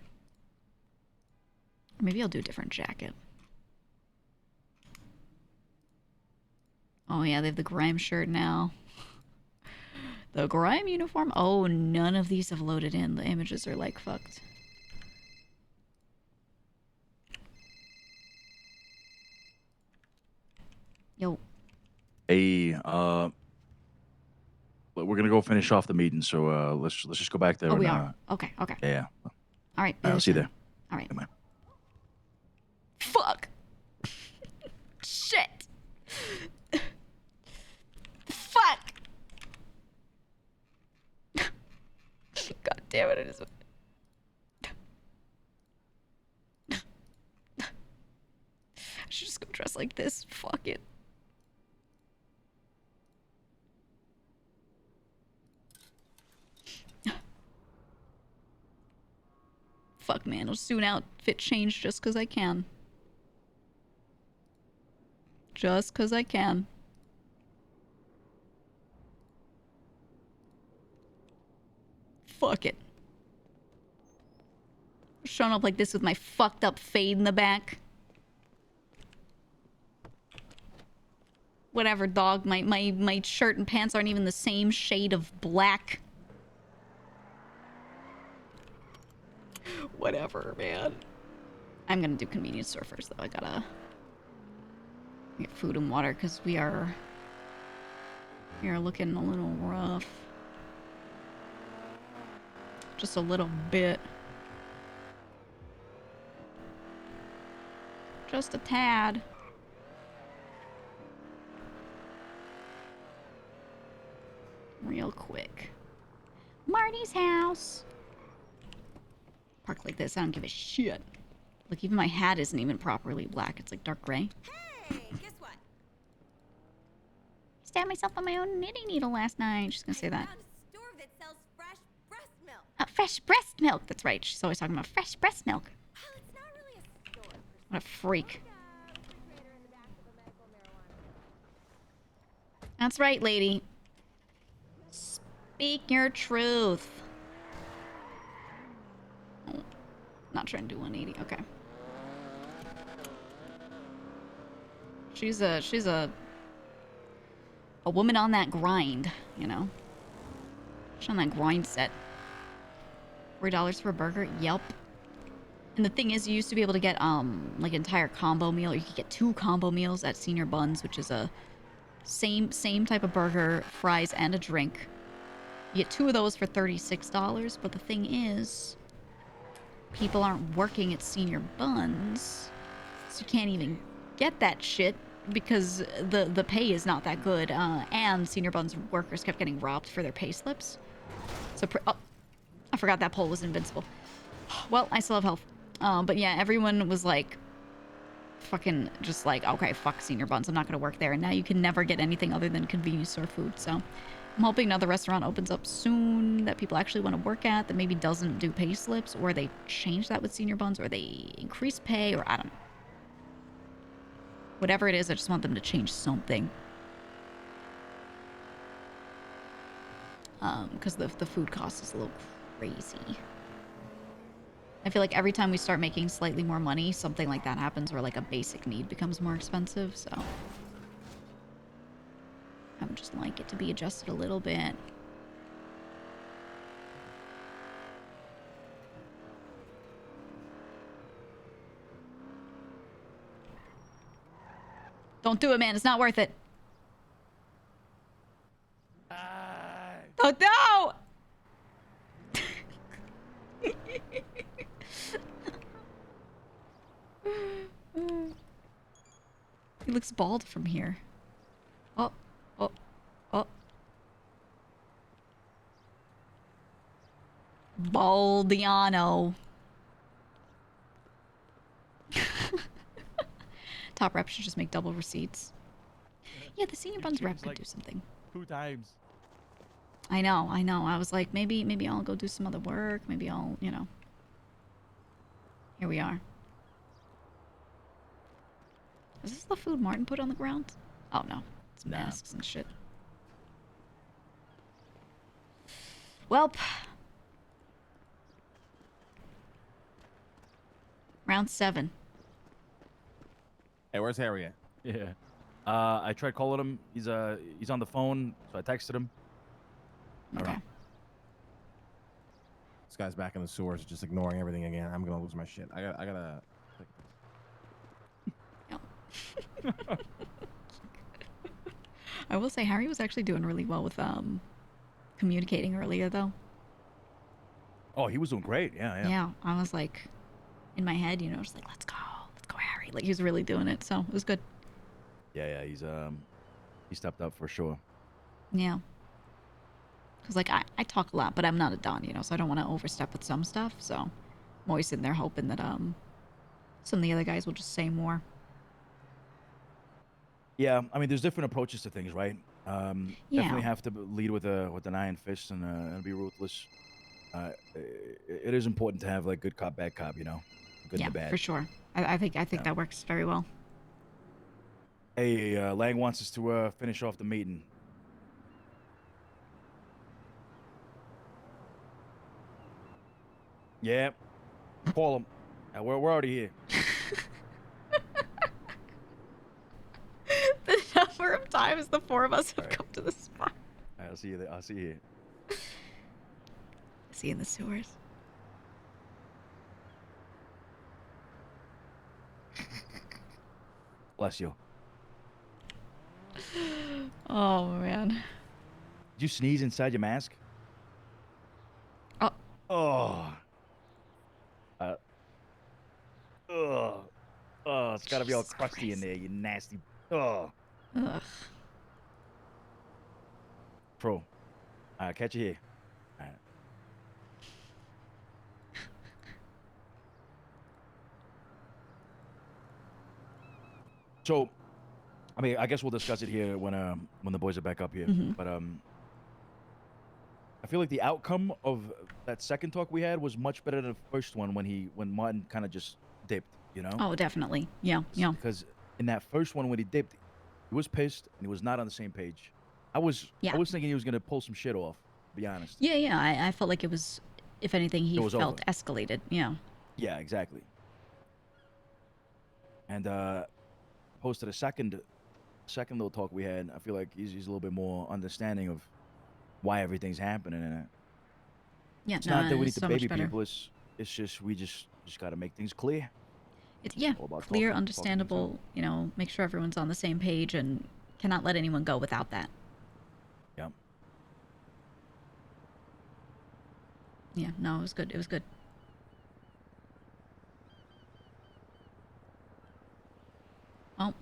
Or maybe I'll do a different jacket. Oh yeah, they have the grime shirt now. The grime uniform? Oh, none of these have loaded in. The images are like fucked. Yo. Hey, we're gonna go finish off the meeting, so let's just go back there. Oh, and, we are. Okay. Yeah. All right. I'll see you there. All right. Bye. Fuck. Shit. Fuck. God damn it! It is. I should just go dress like this. Fuck it. Fuck, man. I'll soon outfit change just because I can. Just because I can. Fuck it. Showing up like this with my fucked up fade in the back. Whatever, dog. My shirt and pants aren't even the same shade of black. Whatever, man. I'm gonna do convenience store first, though. I gotta get food and water, because we are You're looking a little rough. Just a little bit. Just a tad. Real quick. Marty's house. Park like this, I don't give a shit. Look, even my hat isn't even properly black. It's like dark gray. Hey, guess what? Stabbed myself on my own knitting needle last night. She's gonna say that. Found a store that sells fresh breast milk. Fresh breast milk. That's right. She's always talking about fresh breast milk. Well, it's not really a store. What a freak. Refrigerator in the back of a medical marijuana. That's right, lady. Speak your truth. Oh, not trying to do 180. Okay. She's a woman on that grind, you know. She's on that grind set. $3 for a burger. Yep. And the thing is, you used to be able to get like an entire combo meal. You could get 2 combo meals at Senior Buns, which is a same type of burger, fries, and a drink. You get 2 of those for $36, but the thing is, people aren't working at Senior Buns, so you can't even get that shit because the pay is not that good, and Senior Buns workers kept getting robbed for their pay slips. So, oh, I forgot that pole was invincible. Well, I still have health. But yeah, everyone was like, fucking just like, okay, fuck Senior Buns, I'm not gonna work there. And now you can never get anything other than convenience store food, so I'm hoping another restaurant opens up soon that people actually want to work at, that maybe doesn't do pay slips, or they change that with Senior Buns, or they increase pay, or I don't know. Whatever it is, I just want them to change something. Because the food cost is a little crazy. I feel like every time we start making slightly more money, something like that happens where like a basic need becomes more expensive, so I would just like it to be adjusted a little bit. Don't do it, man. It's not worth it. Oh, no! He looks bald from here. Oh, oh, oh. Baldiano. Top rep should just make double receipts. Yeah, the Senior Buns rep could do something. 2 times. I know. I was like, maybe I'll go do some other work. Maybe I'll, you know. Here we are. Is this the food Martin put on the ground? Oh no, it's masks and shit. Welp. Round 7. Hey, where's Harry at? Yeah. I tried calling him. He's on the phone, so I texted him. Okay. This guy's back in the sewers, just ignoring everything again. I'm gonna lose my shit. I gotta. I will say Harry was actually doing really well with communicating earlier though. Oh, he was doing great. Yeah. Yeah, I was like, in my head, you know, just like, let's go, Harry. Like he was really doing it, so it was good. Yeah. He stepped up for sure. Yeah. Because like I talk a lot, but I'm not a Don, you know, so I don't want to overstep with some stuff. So I'm always sitting there hoping that some of the other guys will just say more. Yeah, I mean, there's different approaches to things, right? Yeah. Definitely have to lead with an iron fist and be ruthless. It is important to have like good cop, bad cop, you know, good and the bad. For sure. I think that works very well. Hey, Lang wants us to finish off the meeting. Yeah, call him. We're already here. The number of times the 4 of us have come to the spot. All right, I'll see you there. I'll see you here. See you in the sewers. Bless you. Oh man. Did you sneeze inside your mask? Oh. Oh. Oh, it's gotta be all crusty in there, you nasty. Oh. Ugh. Pro. Alright, catch you here. Alright. So, I mean, I guess we'll discuss it here when the boys are back up here. Mhm. But I feel like the outcome of that second talk we had was much better than the first one when Martin kind of just dipped, you know? Oh, definitely. Yeah, yeah. Because in that first one when he dipped, he was pissed and he was not on the same page. I was thinking he was gonna pull some shit off, to be honest. Yeah, yeah. I felt like it was, if anything, he It was felt over. escalated. Yeah. Yeah, exactly. And posted a second little talk we had. I feel like he's a little bit more understanding of why everything's happening. And Yeah, it's no, not that we need it's to so much baby better. people. It's just we just got to make things clear. It's yeah, All about clear, talking things out. understandable. You know, make sure everyone's on the same page and cannot let anyone go without that. Yep. Yeah, no, it was good. It was good. Well,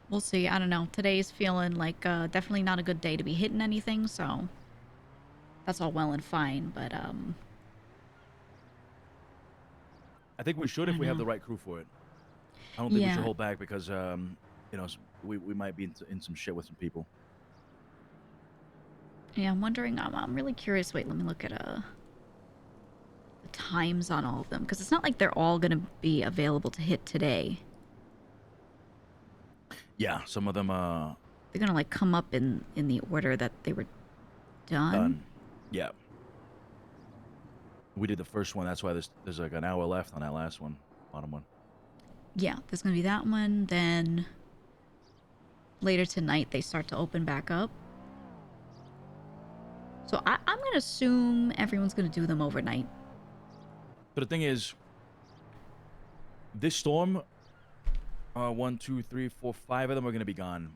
we'll see. I don't know. Today's feeling like definitely not a good day to be hitting anything, so that's all well and fine, but I think we should if we have the right crew for it. I don't think we should hold back because you know, we might be in some shit with some people. yeah, I'm wondering. I'm really curious. Wait, let me look at the times on all of them because it's not like they're all gonna be available to hit today. Yeah, some of them They're gonna like come up in the order that they were done. Yeah. We did the first one. That's why there's like an hour left on that last one, bottom one. Yeah, there's gonna be that one. Then later tonight they start to open back up. So I'm gonna assume everyone's gonna do them overnight. So the thing is, this storm, 1, 2, 3, 4, 5 of them are gonna be gone.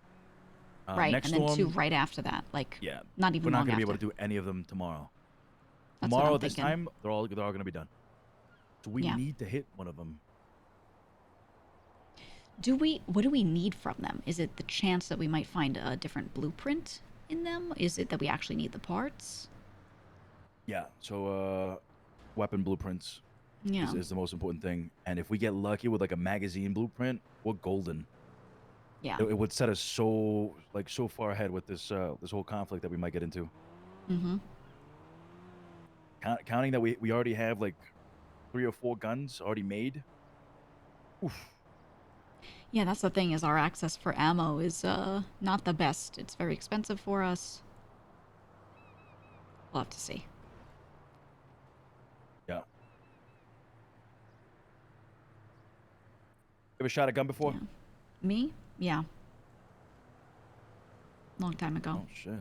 Right, Next and then storm, two right after that. Like, yeah, not even we're not long gonna be after. able to do any of them tomorrow. That's what Tomorrow I'm at this thinking. time, they're all gonna be done. So we Yeah. need to hit one of them. What do we need from them? Is it the chance that we might find a different blueprint in them? Is it that we actually need the parts? Yeah. So weapon blueprints Yeah. is the most important thing. And if we get lucky with like a magazine blueprint, we're golden. Yeah. It would set us so far ahead with this this whole conflict that we might get into. Mm-hmm. Counting that we already have like 3 or 4 guns already made. Oof. Yeah, that's the thing, is our access for ammo is not the best. It's very expensive for us. We'll have to see. Yeah. Ever shot a gun before? Yeah. Me? Yeah. Long time ago. Oh shit.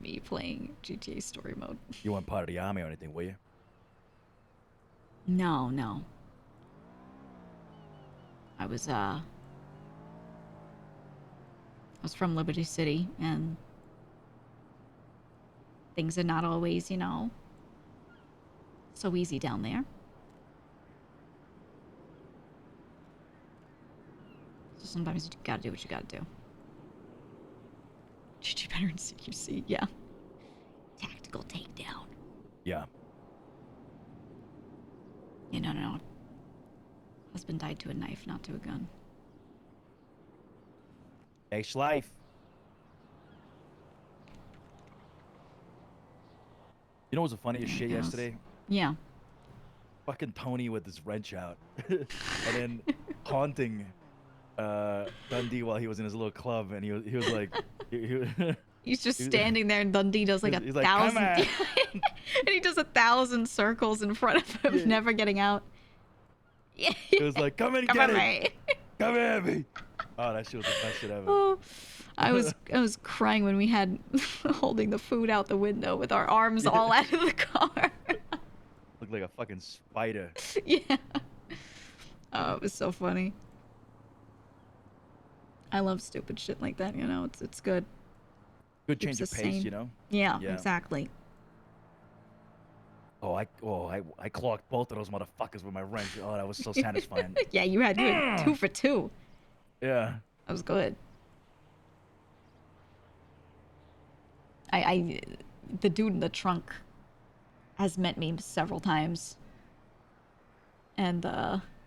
Me playing GTA story mode. You weren't part of the army or anything, were you? No, no. I was from Liberty City, and things are not always, you know, so easy down there. So sometimes you gotta do what you gotta do. GG better in CQC, yeah. Tactical takedown. Yeah. Yeah, no. Husband died to a knife, not to a gun. Ace life. You know what was the funniest shit Yes. yesterday? Yeah. Fucking Tony with his wrench out. And then haunting Dundee while he was in his little club, and he was like He's just he was- standing there, and Dundee does like he's a like, "Come thousand, on." and he does 1,000 circles in front of him, Yeah. never getting out. Yeah. It was like, come and Come get at it. me. Come at me. Oh, that shit was the best shit ever. Oh, I was crying when we had holding the food out the window with our arms all out of the car. Looked like a fucking spider. Yeah. Oh, it was so funny. I love stupid shit like that, you know. It's good. Good Keeps change of us pace, sane. you know. Yeah, Yeah. exactly. I clocked both of those motherfuckers with my wrench. Oh, that was so satisfying. Yeah, you had 2 for 2. Yeah. That was good. The dude in the trunk has met me several times, and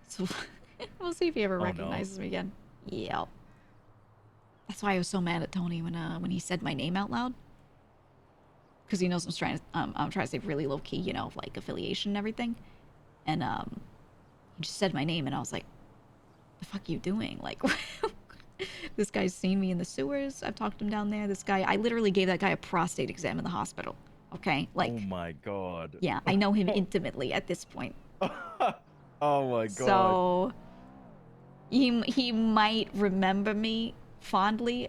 so we'll see if he ever Oh, no. recognizes me again. Yep. That's why I was so mad at Tony when he said my name out loud, because he knows I'm trying to say really low key, you know, like affiliation and everything, and he just said my name, and I was like, "The fuck you doing?" Like. This guy's seen me in the sewers. I've talked him down there. This guy, I literally gave that guy a prostate exam in the hospital. Okay? Like, oh my god. yeah, I know him intimately at this point. Oh my god. So, he might remember me fondly.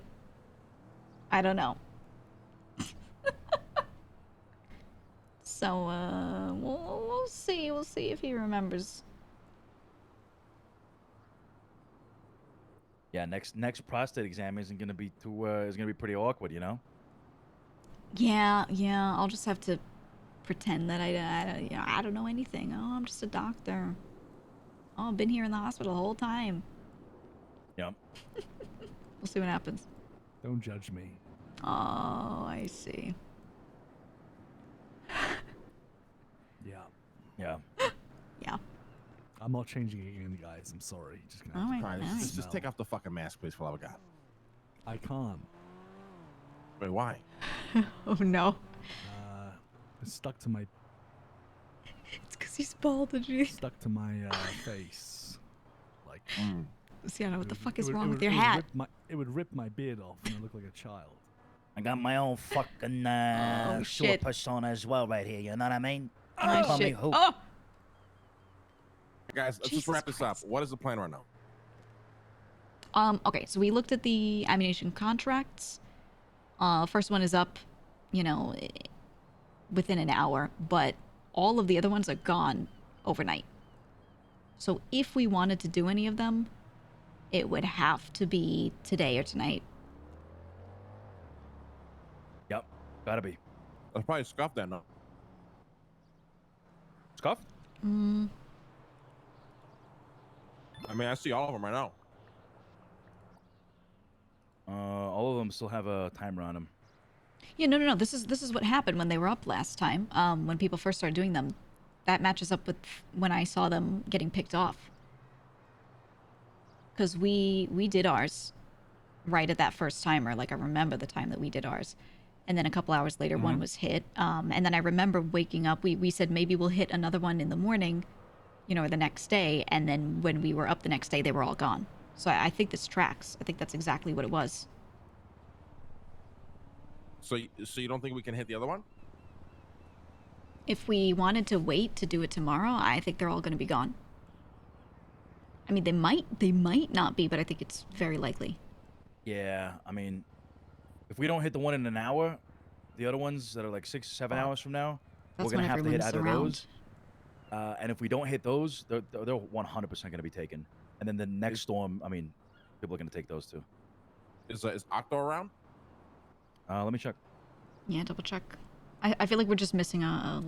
I don't know. So, we'll see. We'll see if he remembers. Yeah, next prostate exam isn't gonna be too is gonna be pretty awkward, you know. Yeah, I'll just have to pretend that I don't know anything. Oh, I'm just a doctor. Oh, I've been here in the hospital the whole time. Yep. We'll see what happens. Don't judge me. Oh, I see. Yeah. Yeah. Yeah. I'm not changing it again, guys. I'm sorry. Just gonna All have right, to all right. Just take off the fucking mask, please, for all I got. I can't. Wait, why? Oh no. It's stuck to my It's because he's bald and you. stuck to my face. Like. See, I know what the fuck is it would- wrong it with would- your it would hat. it would rip my beard off and I look like a child. I got my own fucking Oh, short shit. persona as well right here. You know what I mean? Oh, Call me shit. who? Oh! Guys, let's just Jesus wrap this up. What is the plan right now? Okay, so we looked at the ammunition contracts. First one is up, you know, within an hour, but all of the other ones are gone overnight. So if we wanted to do any of them, it would have to be today or tonight. Yep. Gotta be. I'll probably scuff that now. Scuff? Mm, I mean, I see all of them right now. All of them still have a timer on them. yeah, no. This is what happened when they were up last time. When people first started doing them, that matches up with when I saw them getting picked off. Because we did ours right at that first timer. Like, I remember the time that we did ours. And then a couple hours later, one was hit. And then I remember waking up. We said maybe we'll hit another one in the morning, you know, or the next day. And then when we were up the next day, they were all gone. So I think this tracks. I think that's exactly what it was. So you don't think we can hit the other one? If we wanted to wait to do it tomorrow, I think they're all going to be gone. I mean, they might not be, but I think it's very likely. Yeah, I mean, if we don't hit the one in an hour, the other ones that are like 6 or 7 hours from now, That's we're gonna when have to hit everyone's either around. those. And if we don't hit those, they're 100% gonna be taken. And then the next storm, I mean, people are gonna take those too. Is Octo around? Let me check. Yeah, double check. I feel like we're just missing a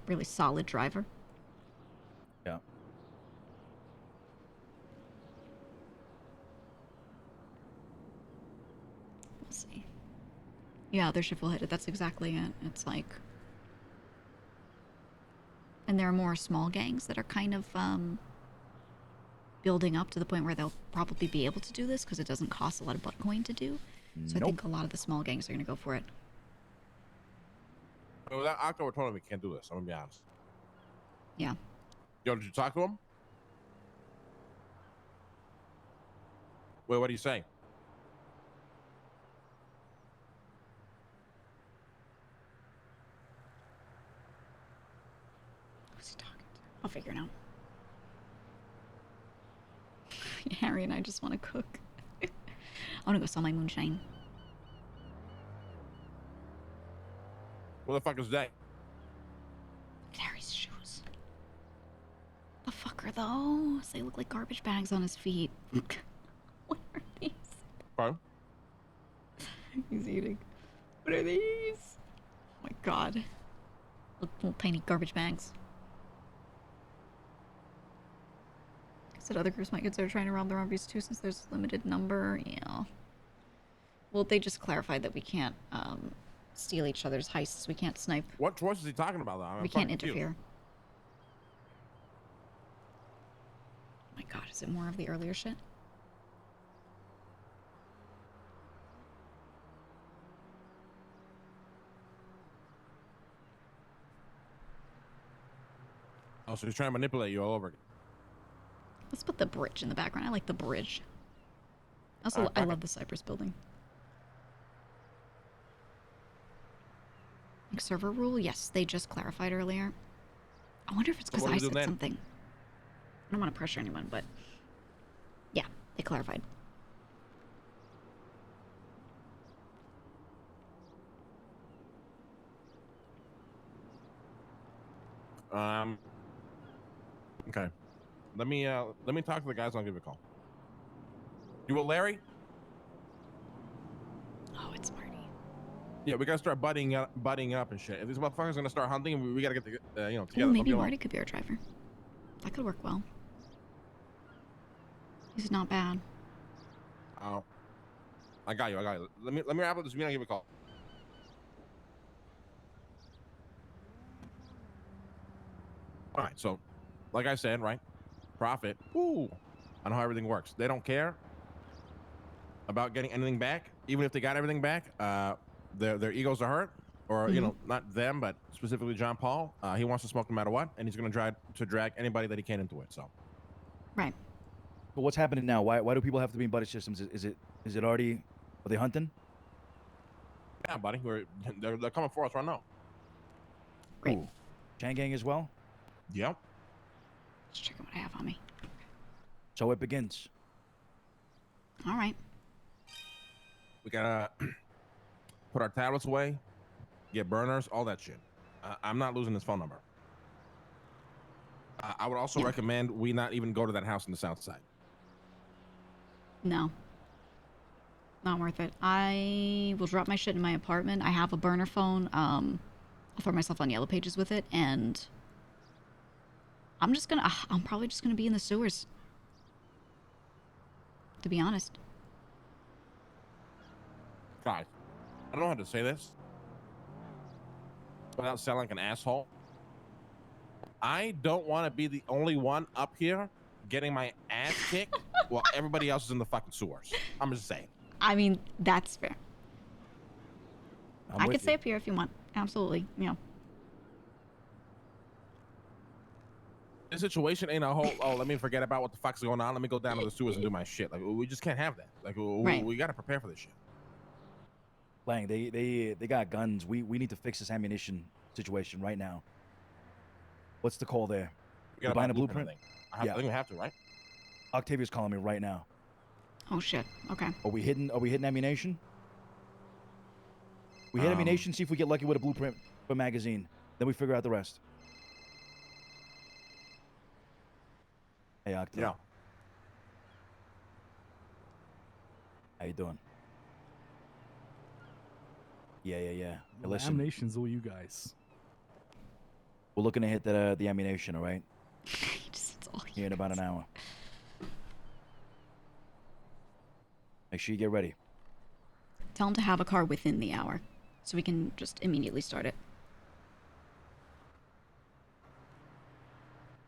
really solid driver. Yeah. We'll see. Yeah, their shift will hit it. That's exactly it. It's like... And there are more small gangs that are kind of building up to the point where they'll probably be able to do this because it doesn't cost a lot of Bitcoin to do. So I think a lot of the small gangs are going to go for it. Well, that Octo told him we can't do this. I'm gonna be honest. Yeah. Yo, did you talk to him? Wait, what do you say? Who's he talking to? I'll figure it out. Harry and I just want to cook. I want to go sell my moonshine. What the fuck is that? Harry's shoes. The fuck fucker, though. They look like garbage bags on his feet. What are these? Pardon? He's eating. What are these? Oh my god. Little tiny garbage bags. I said other groups might consider trying to rob the robberies too since there's a limited number. Yeah. Well, they just clarified that we can't steal each other's heists. We can't snipe. What choice is he talking about, though? I'm We fucking can't confused. interfere. Oh my god, is it more of the earlier shit? Oh, so he's trying to manipulate you all over again. Let's put the bridge in the background. I like the bridge. Also, I love the Cypress building. Like server rule? Yes, they just clarified earlier. I wonder if it's because what do I we do said then? something. I don't want to pressure anyone, but yeah, they clarified. Okay. Let me talk to the guys. I'll give you a call. You will, Larry? Oh, it's Marty. Yeah, we gotta start buddying up and shit. If these motherfuckers gonna start hunting, we gotta get the, Oh, together. maybe Marty could be our driver. That could work well. He's not bad. Oh, I got you. Let me wrap up this meeting. I'll give you a call. All right. So, like I said, right? Profit. Ooh, I know how everything works. They don't care about getting anything back, even if they got everything back. Their egos are hurt, or you know, not them, but specifically John Paul. He wants to smoke no matter what, and he's gonna try to drag anybody that he can into it. So, right. But what's happening now? Why do people have to be in buddy systems? Is it already? Are they hunting? yeah, buddy, they're coming for us right now. Great. Ooh. Chain gang as well. Yep. Just checking what I have on me. So it begins. All right. We gotta put our tablets away, get burners, all that shit. I'm not losing this phone number. I would also recommend we not even go to that house in the south side. No. Not worth it. I will drop my shit in my apartment. I have a burner phone. I'll throw myself on Yellow Pages with it, and I'm probably just gonna be in the sewers. To be honest. Guys, I don't know how to say this without sounding like an asshole. I don't want to be the only one up here getting my ass kicked while everybody else is in the fucking sewers. I'm just saying. I mean, that's fair. I with could stay you. up here if you want. Absolutely. Yeah. This situation ain't a whole, oh, let me forget about what the fuck's going on. Let me go down to the sewers and do my shit. Like, we just can't have that. Like, we got to prepare for this shit. Lang, they got guns. We need to fix this ammunition situation right now. What's the call there? We gotta You buying buy a blueprint? I think we have to, right? Octavia's calling me right now. Oh shit. Okay. Are we hitting ammunition? We hit ammunition, see if we get lucky with a blueprint for magazine. Then we figure out the rest. Hey, Octavia. Yeah. How you doing? Yeah. Hey, Well, listen, Amnation's all you guys. we're looking to hit the ammunition, all right? It's all Here in about an hour. Make sure you get ready. Tell him to have a car within the hour, so we can just immediately start it.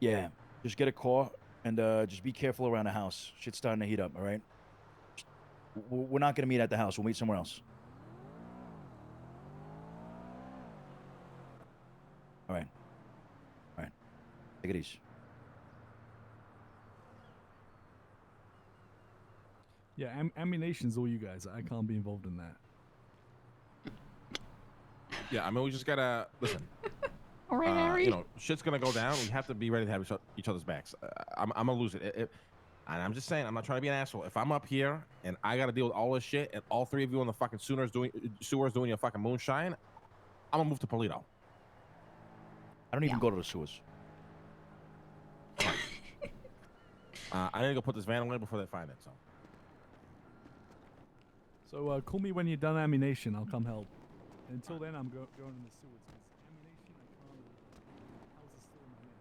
Yeah, just get a car and just be careful around the house. Shit's starting to heat up, all right? We're not going to meet at the house. We'll meet somewhere else. All right. All right. Take it easy. Yeah, Amnation's all you guys. I can't be involved in that. Yeah, I mean, we just gotta listen. All right, Harry. You know, shit's gonna go down. We have to be ready to have each other's backs. I'm gonna lose it. And I'm just saying, I'm not trying to be an asshole. If I'm up here and I gotta deal with all this shit, and all three of you in the fucking sewers doing your fucking moonshine, I'm gonna move to Polito. I don't even go to the sewers. I need to go put this van away before they find it. So call me when you're done ammunition. I'll come help. Until then, I'm going in the sewers because ammunition I can't. House is still in my hand.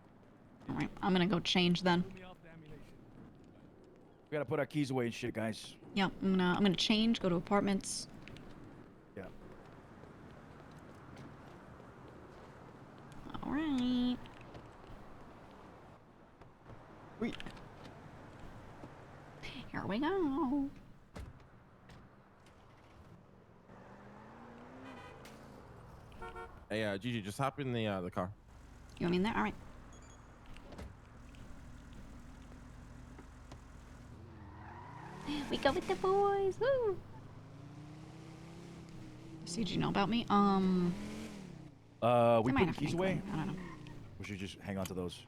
All right, I'm gonna go change then. Call me after ammunition. We gotta put our keys away and shit, guys. Yeah, I'm gonna change. Go to apartments. Yeah. All right. Wait. Here we go. Hey, Gigi, just hop in the car. You want me in there? All right. We go with the boys. Woo! See, do you know about me? We I might put the have keys an away. inkling. I don't know. We should just hang on to those.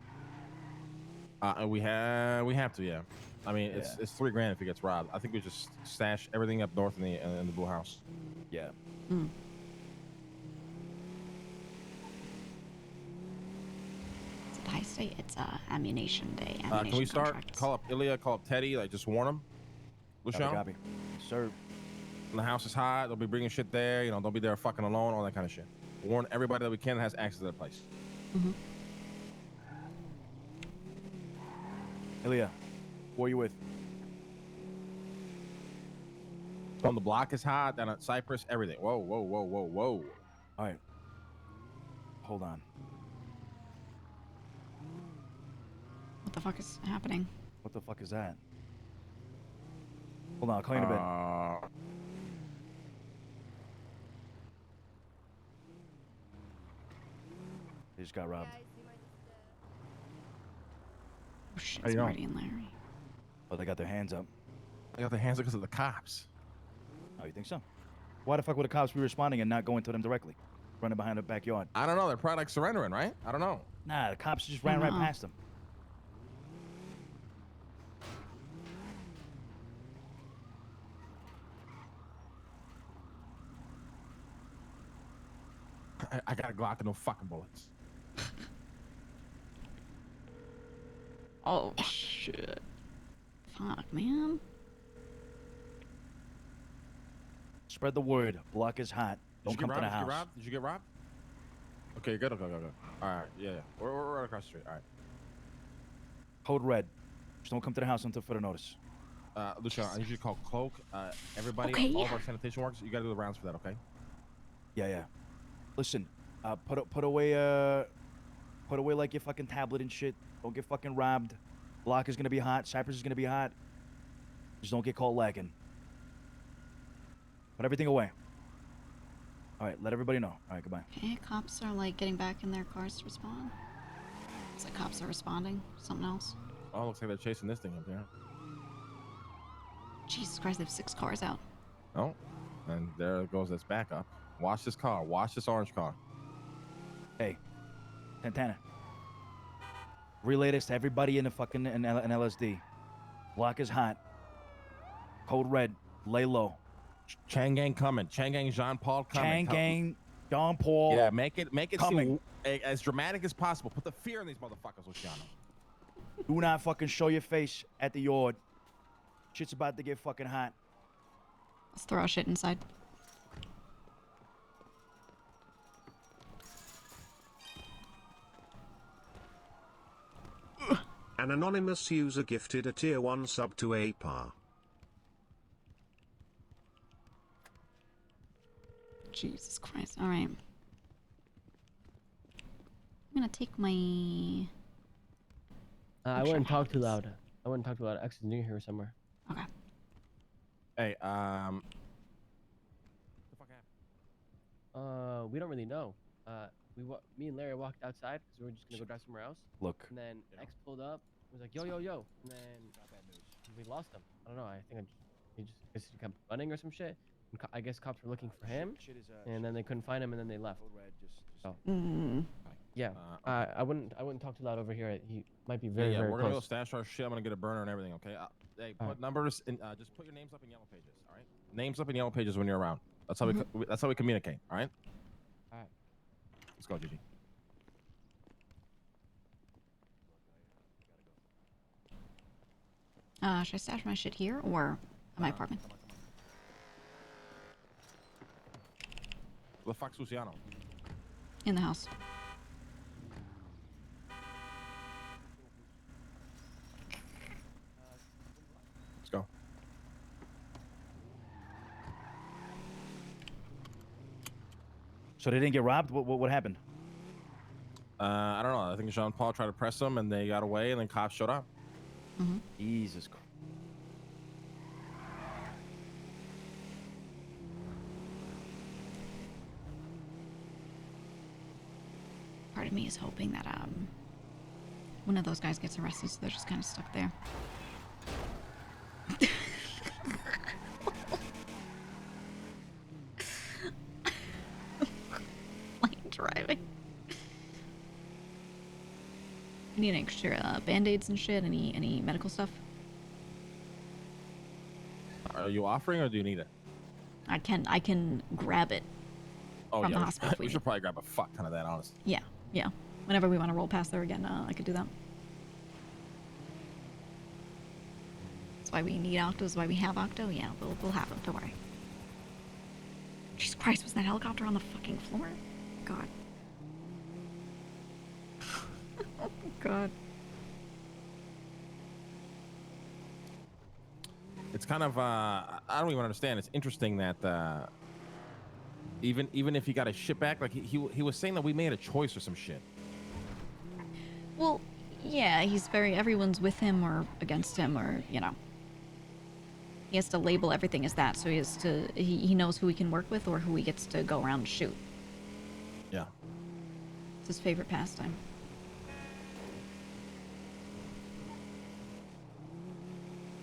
We have to, yeah. I mean, it's $3,000 if he gets robbed. I think we just stash everything up north in the blue house. Yeah. Mm. It's a heist day. It's ammunition day. Ammunition Can we start? contracts. Call up Ilya, call up Teddy, like just warn them. Luciano? Copy. Sir. When the house is hot, they'll be bringing shit there. You know, don't be there fucking alone, all that kind of shit. Warn everybody that we can that has access to the place. Mm-hmm. Ilya, who are you with? On the block is hot, down at Cypress, everything. Whoa, whoa, whoa, whoa, whoa. All right. Hold on. What the fuck is happening? What the fuck is that? Hold on, I'll call you in a bit. They just got robbed. Oh shit, How it's you know? Marty and Larry. Oh, they got their hands up. They got their hands up because of the cops. Oh, you think so? Why the fuck would the cops be responding and not going to them directly? Running behind the backyard. I don't know. They're probably like surrendering, right? I don't know. Nah, the cops just ran right past them. I got a Glock and no fucking bullets. Oh shit. Fuck, man. Spread the word. Block is hot. Don't Did you come get to the robbed? house. Did you get robbed? Okay, good. Okay, good. All right, yeah. We're right across the street. All right. Code red. Just don't come to the house until further notice. Luciano, I need you to call Cloak. Everybody, Okay, all of yeah. our sanitation workers, you got to do the rounds for that, okay? Yeah, yeah. Listen, put away like your fucking tablet and shit. Don't get fucking robbed. Block is gonna be hot. Cypress is gonna be hot. Just don't get caught lagging. Put everything away. All right, let everybody know. All right, goodbye. Okay, cops are like getting back in their cars to respond. It's like cops are responding. Something else. Oh, looks like they're chasing this thing up there. Jesus Christ, they have 6 cars out. Oh, and there goes this backup. Watch this car. Watch this orange car. Hey, Santana. Relay this to everybody in the fucking in LSD. Block is hot. Code red. Lay low. Chang Gang coming. Chang Gang, Jean Paul coming. Chang Gang, John Paul. Yeah, make it seem coming. as dramatic as possible. Put the fear in these motherfuckers, Luciano. Do not fucking show your face at the yard. Shit's about to get fucking hot. Let's throw our shit inside. An anonymous user gifted a tier 1 sub to APAR. Jesus Christ. All right. I'm gonna take my. I wouldn't talk too loud. I wouldn't talk too loud. X is near here somewhere. Okay. Hey, what the fuck happened? We don't really know. Me and Larry walked outside because we were just gonna go drive somewhere else. Look. And then X pulled up, was like, yo, yo, yo, and then we lost him. I don't know. I think he just kept running or some shit. And I guess cops were looking for him, and then they couldn't find him, and then they left. So, yeah, I wouldn't talk too loud over here. He might be very, very we're gonna go close. stash our shit. I'm gonna get a burner and everything. Okay. Hey, put numbers in. Just put your names up in yellow pages. All right. Names up in yellow pages when you're around. That's how that's how we communicate. All right. All right. Let's go, Gigi. Should I stash my shit here or at my apartment? The fuck's Luciano? In the house. Let's go. So they didn't get robbed? What happened? I don't know. I think Jean Paul tried to press them and they got away, and then cops showed up. Jesus Christ. Part of me is hoping that one of those guys gets arrested, so they're just kind of stuck there. Like driving. You need extra band-aids and shit? Any medical stuff? Are you offering, or do you need it? I can grab it from the hospital. if We we should probably grab a fuck ton of that, honestly. Yeah. Whenever we want to roll past there again, I could do that. That's why we need Octo. That's why we have Octo. Yeah, we'll have him. Don't worry. Jesus Christ, was that helicopter on the fucking floor? God. Oh, God. It's kind of I don't even understand. It's interesting that even if he got his shit back, like he was saying that we made a choice or some shit. Well, yeah, he's everyone's with him or against him, or, you know. He has to label everything as that, so he knows who he can work with or who he gets to go around and shoot. Yeah. It's his favorite pastime.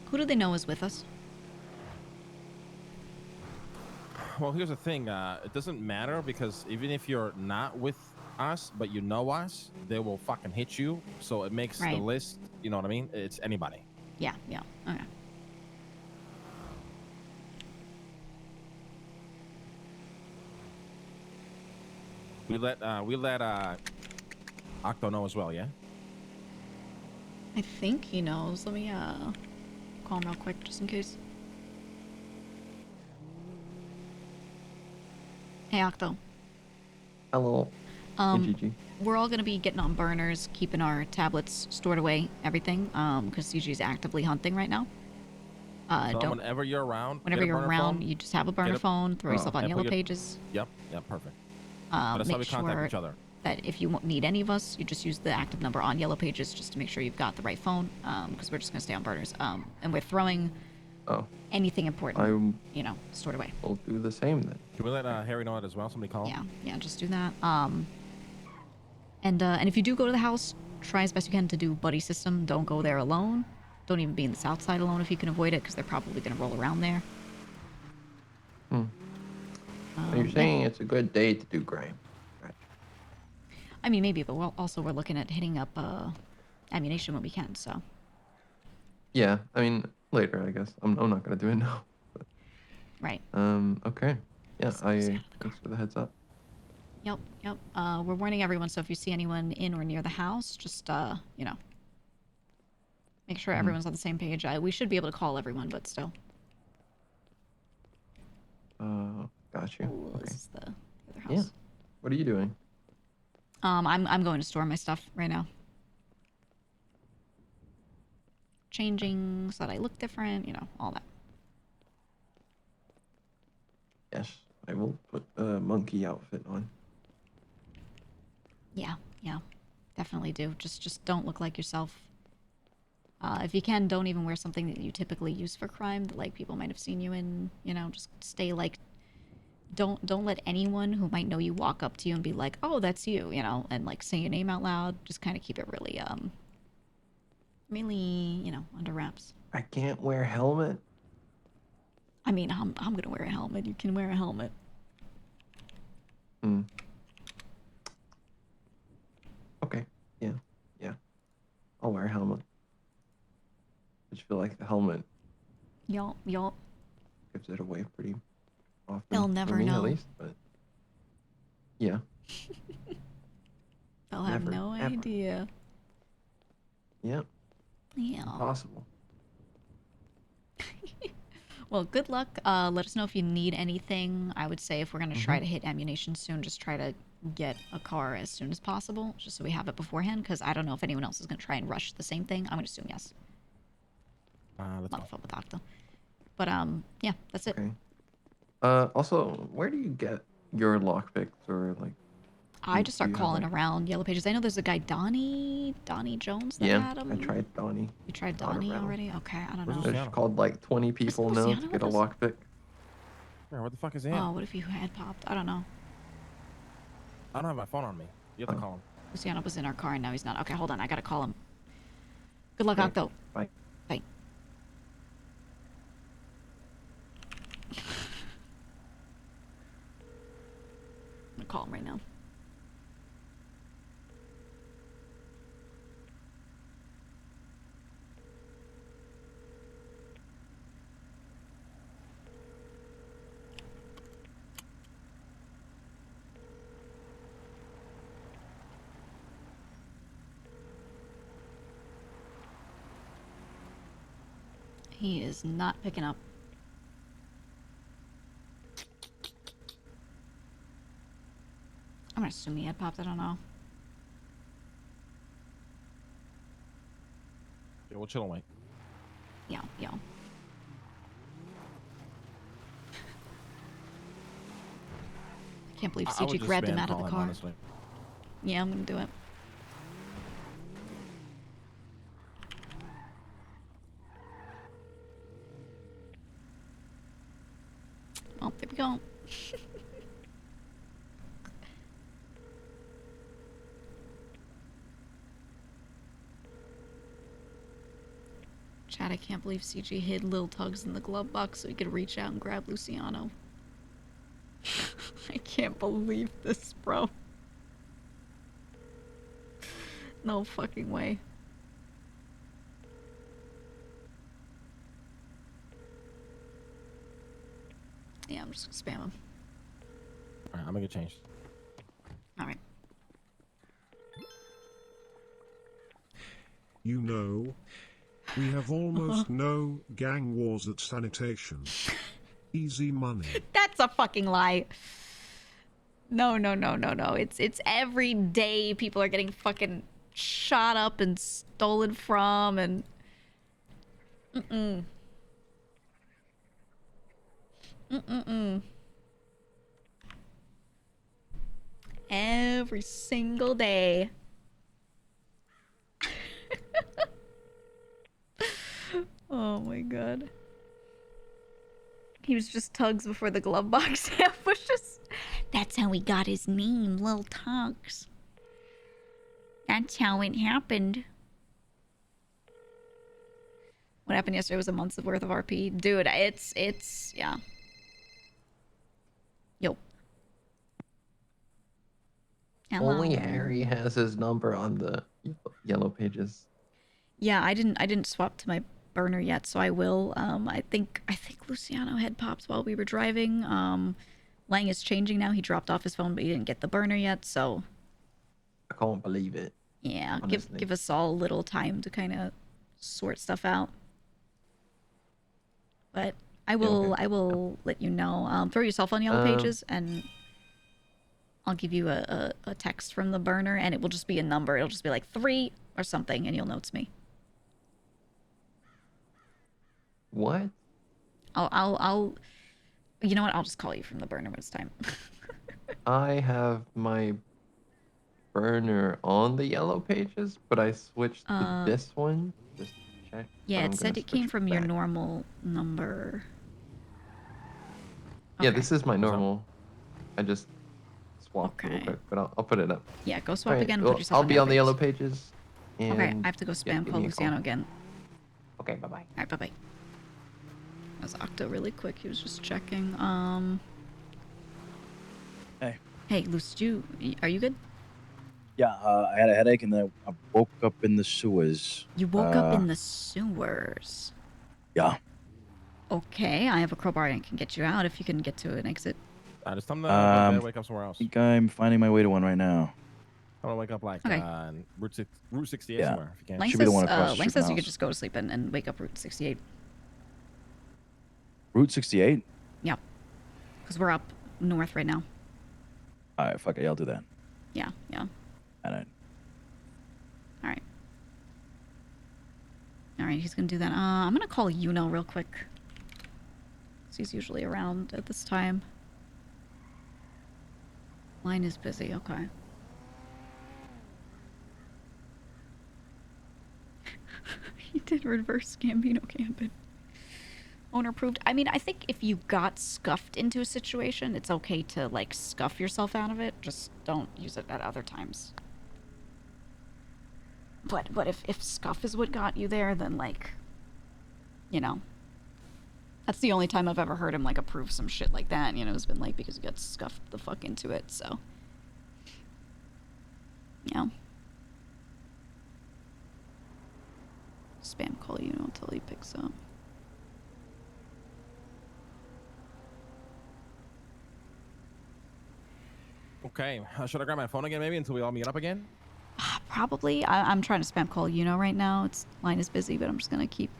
Who do they know is with us? Well, here's the thing. It doesn't matter, because even if you're not with us, but you know us, they will fucking hit you. So it makes the list, you know what I mean? It's anybody. Yeah, okay. We let Octo know as well, yeah? I think he knows. Let me call him real quick just in case. Hey, Octo. Hello. GG. We're all gonna be getting on burners, keeping our tablets stored away, everything, because CG's actively hunting right now. So whenever you're around, whenever you're around, you just have a burner phone, throw yourself on Yellow Pages. Yep, perfect. But that's how we contact each other. That if you need any of us, you just use the active number on Yellow Pages just to make sure you've got the right phone, because we're just gonna stay on burners. And we're throwing anything important, stored away. We'll do the same then. Can we let Harry know that as well? Somebody call him? Yeah, just do that. And if you do go to the house, try as best you can to do buddy system. Don't go there alone. Don't even be in the south side alone if you can avoid it, because they're probably going to roll around there. You're saying it's a good day to do crime. Right. I mean, maybe, but we're looking at hitting up ammunition when we can, so. Yeah, I mean, later, I guess. I'm not going to do it now. But, right. Okay. Yeah, thanks for the heads up. Yep. We're warning everyone, so if you see anyone in or near the house, just, make sure everyone's on the same page. We should be able to call everyone, but still. Got you. Ooh, Okay. This is the other house. Yeah. What are you doing? I'm going to store my stuff right now. Changing so that I look different, all that. Yes, I will put a monkey outfit on. Yeah, definitely do. Just don't look like yourself. If you can, don't even wear something that you typically use for crime that like people might have seen you in. Just stay like. Don't let anyone who might know you walk up to you and be like, "Oh, that's you," and like say your name out loud. Just kind of keep it really under wraps. I can't wear helmet. I mean, I'm gonna wear a helmet. You can wear a helmet. Okay. Yeah. I'll wear a helmet. I just feel like the helmet Yup. gives it away pretty often. They'll never for me, know. At least, but yeah. They'll have no idea. Yeah. Yeah. Possible. Well, good luck. Let us know if you need anything. I would say if we're going to try to hit ammunition soon, just try to get a car as soon as possible, just so we have it beforehand, because I don't know if anyone else is going to try and rush the same thing. I'm going to assume yes. Let's Not with Octo. But, yeah, that's it. Okay. Also, where do you get your lockpicks or like? I just start you have, calling like- around Yellow Pages. I know there's a guy, Donnie Jones, that Yeah, had him. I tried Donnie. You tried Not Donnie around. already? Okay, I don't Where's know. Luciano? There's called like 20 people now Luciano to get a with us? lockpick. Yeah, what the fuck is he? Oh, what if you had popped? I don't know. I don't have my phone on me. You have to call him. Luciano was in our car and now he's not. Okay, hold on. I gotta call him. Good luck, Okay, Octo. bye. Bye. I'm gonna call him right now. He is not picking up. I'm gonna assume he had popped. I don't know. Yeah, we'll chill and wait. Yeah, yeah. I can't believe I would CG just grabbed him spam out of call the him, car. honestly. Yeah, I'm gonna do it. Oh, there we go. Chad, I can't believe CG hid Lil Tugs in the glove box so he could reach out and grab Luciano. I can't believe this, bro. No fucking way. Yeah, I'm just gonna spam him. Alright, I'm gonna get changed. Alright. You know, we have almost no gang wars at sanitation. Easy money. That's a fucking lie. No. It's every day people are getting fucking shot up and stolen from and every single day. Oh my god. He was just Tugs before the glove box ambushes. That's how he got his name, Lil Tugs. That's how it happened. What happened yesterday was a month's worth of RP. Dude, it's, yeah. Yo. Only Hello. Harry has his number on the yellow pages. Yeah, I didn't swap to my burner yet, so I will. I think Luciano had popped while we were driving. Lang is changing now. He dropped off his phone, but he didn't get the burner yet, so I can't believe it. yeah, honestly. give us all a little time to kind of sort stuff out. But I will okay. I will let you know. Throw yourself on yellow pages and I'll give you a text from the burner and it will just be a number. It'll just be like 3 or something and you'll know it's me. What? I'll you know what? I'll just call you from the burner when it's time. I have my burner on the yellow pages, but I switched to this one. Just to check. Yeah, but I'm it said gonna it came switch from your back. normal number. Yeah, Okay. this is my normal. I just swapped real Okay. quick, but I'll put it up. Yeah, go swap Alright, again and well, put yourself I'll on be yellow on the pages. yellow pages. And Okay, I have to go yeah, spam give call me a call. Luciano again. Okay, bye-bye. Alright, bye-bye. That was Octo really quick. He was just checking. Hey. Hey, Luce, are you good? Yeah, I had a headache and then I woke up in the sewers. You woke up in the sewers. Yeah. Okay, I have a crowbar and can get you out if you can get to an exit. Just tell him to wake up somewhere else. I think I'm finding my way to one right now. I'm gonna wake up like Okay. Route 68 Yeah. somewhere if you can. Lang Should be the says, one across the Lang street from says the you could house. just go to sleep and wake up Route 68. Route 68? Yep. Because we're up north right now. All right, fuck it. I'll do that. Yeah, yeah. All right. All right. All right, he's going to do that. I'm going to call Yuno real quick. 'Cause he's usually around at this time. Line is busy. Okay. He did reverse Gambino camping. Owner approved. I mean, I think if you got scuffed into a situation, it's okay to, like, scuff yourself out of it. Just don't use it at other times. But if scuff is what got you there, then, like, you know. That's the only time I've ever heard him, like, approve some shit like that. You know, it's been, like, because you got scuffed the fuck into it, so. Yeah. Spam call Yuno until he picks up. Okay, should I grab my phone again maybe until we all meet up again? Probably. I'm trying to spam call Yuno right now. Its line is busy, but I'm just gonna keep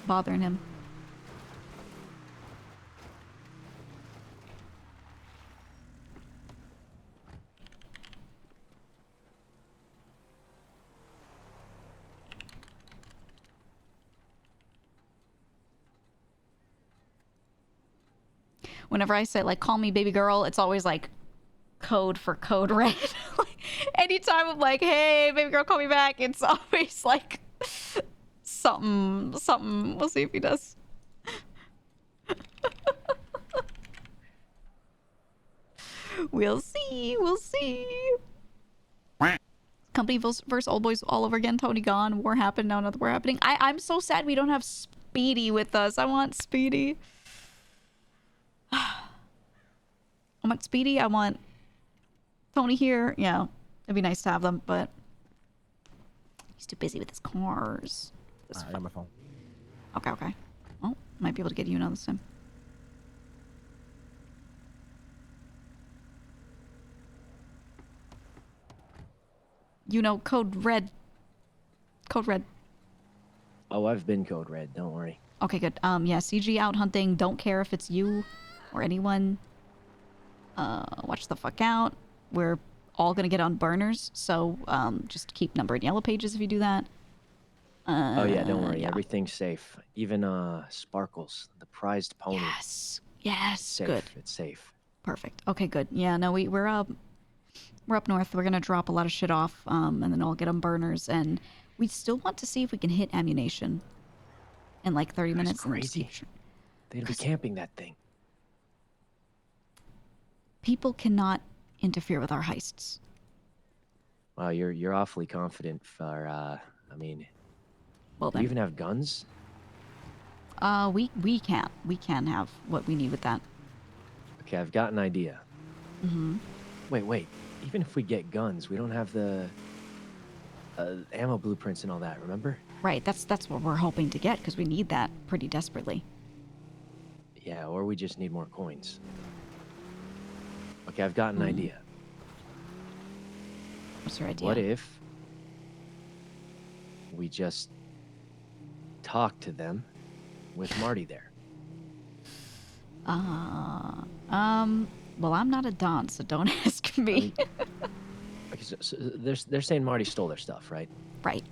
bothering him. Whenever I say, like, call me baby girl, it's always like code for code red. Anytime I'm like, hey, baby girl, call me back, it's always like something. We'll see if he does. We'll see. Company versus old boys all over again. Tony gone. War happened. Now another war happening. I'm so sad we don't have Speedy with us. I want Speedy. I want Speedy. I want Tony here. Yeah, it'd be nice to have them, but he's too busy with his cars. I got my phone. Okay. Well, might be able to get Yuno this time. Yuno, code red. Code red. Oh, I've been code red. Don't worry. Okay, good. Yeah, CG out hunting. Don't care if it's you or anyone. Watch the fuck out. We're all gonna get on burners, so just keep number in yellow pages if you do that. Oh yeah, don't worry. Yeah. Everything's safe. Even Sparkles, the prized pony. Yes. Safe. Good. It's safe. Perfect. Okay, good. Yeah, no, we're up north. We're gonna drop a lot of shit off, and then I'll get on burners, and we still want to see if we can hit ammunition in like 30 minutes. Crazy. They'd be camping that thing. People cannot interfere with our heists. Wow, you're awfully confident for. I mean, Well do then, you even have guns? we can't. We can have what we need with that. Okay, I've got an idea. Mm-hmm. Wait. Even if we get guns, we don't have the ammo blueprints and all that. Remember? Right. That's what we're hoping to get because we need that pretty desperately. Yeah, or we just need more coins. Okay, I've got an idea. What's your idea? What if we just talk to them with Marty there? Well, I'm not a Don, so don't ask me. Okay, so they're saying Marty stole their stuff, right? Right.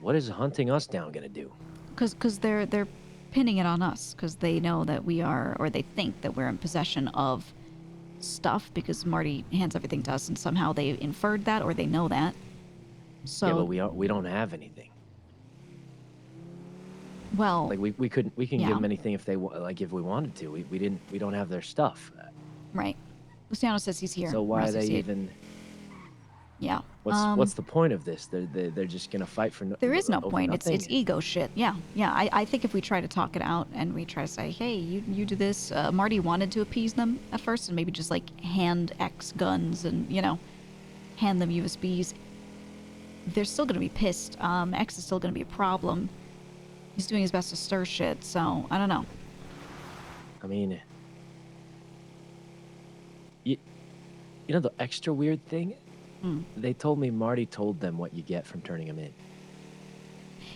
What is hunting us down gonna do? Because they're pinning it on us because they know that we are, or they think that we're in possession of stuff because Marty hands everything to us, and somehow they inferred that or they know that. So yeah, but we don't have anything. Well, like we can yeah. give them anything if they if we wanted to. We don't have their stuff. Right. Luciano says he's here. So why are they Associate. even? Yeah. What's the point of this? They're just gonna fight for no. There is no over point. nothing? It's ego shit. Yeah. I think if we try to talk it out and we try to say, hey, you do this. Marty wanted to appease them at first and maybe just like hand X guns and hand them USBs. They're still gonna be pissed. X is still gonna be a problem. He's doing his best to stir shit. So I don't know. I mean, you know the extra weird thing? They told me Marty told them what you get from turning him in.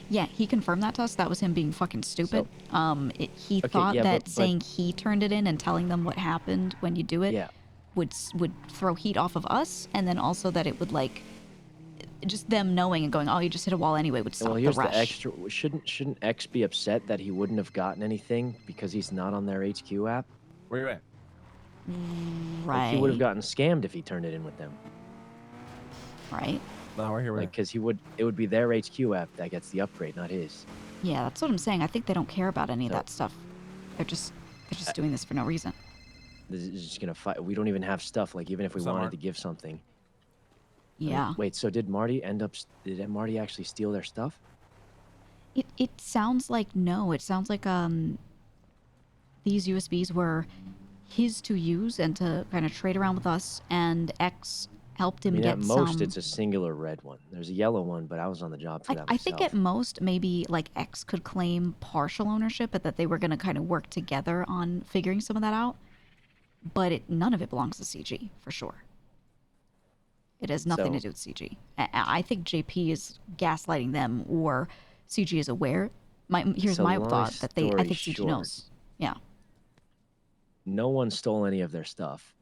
Yeah, he confirmed that to us. That was him being fucking stupid. He Okay, thought yeah, that but- saying he turned it in and telling them what happened when you do it Yeah. would throw heat off of us, and then also that it would like just them knowing and going, oh, you just hit a wall anyway would stop Well, the here's rush. the extra. Shouldn't X be upset that he wouldn't have gotten anything because he's not on their HQ app? Where you at? Right. Like, he would have gotten scammed if he turned it in with them. Right. No, we're here. Like, because it would be their HQ app that gets the upgrade, not his. Yeah, that's what I'm saying. I think they don't care about any of So- that stuff. They're just doing this for no reason. This is just gonna fight. We don't even have stuff. Like, even if we What's up, wanted Mark? to give something. I mean, Yeah. wait. So did Marty end up? Did Marty actually steal their stuff? It sounds like no. It sounds like these USBs were his to use and to kind of trade around with us, and X helped I him mean, get at most, some. it's a singular red one. There's a yellow one, but I was on the job for that I myself. think at most maybe like X could claim partial ownership, but that they were going to kind of work together on figuring some of that out. But none of it belongs to CG for sure. It has nothing to So- do with CG. I think JP is gaslighting them, or CG is aware. Here's So my long thought that I story think CG short, knows. Yeah. No one stole any of their stuff.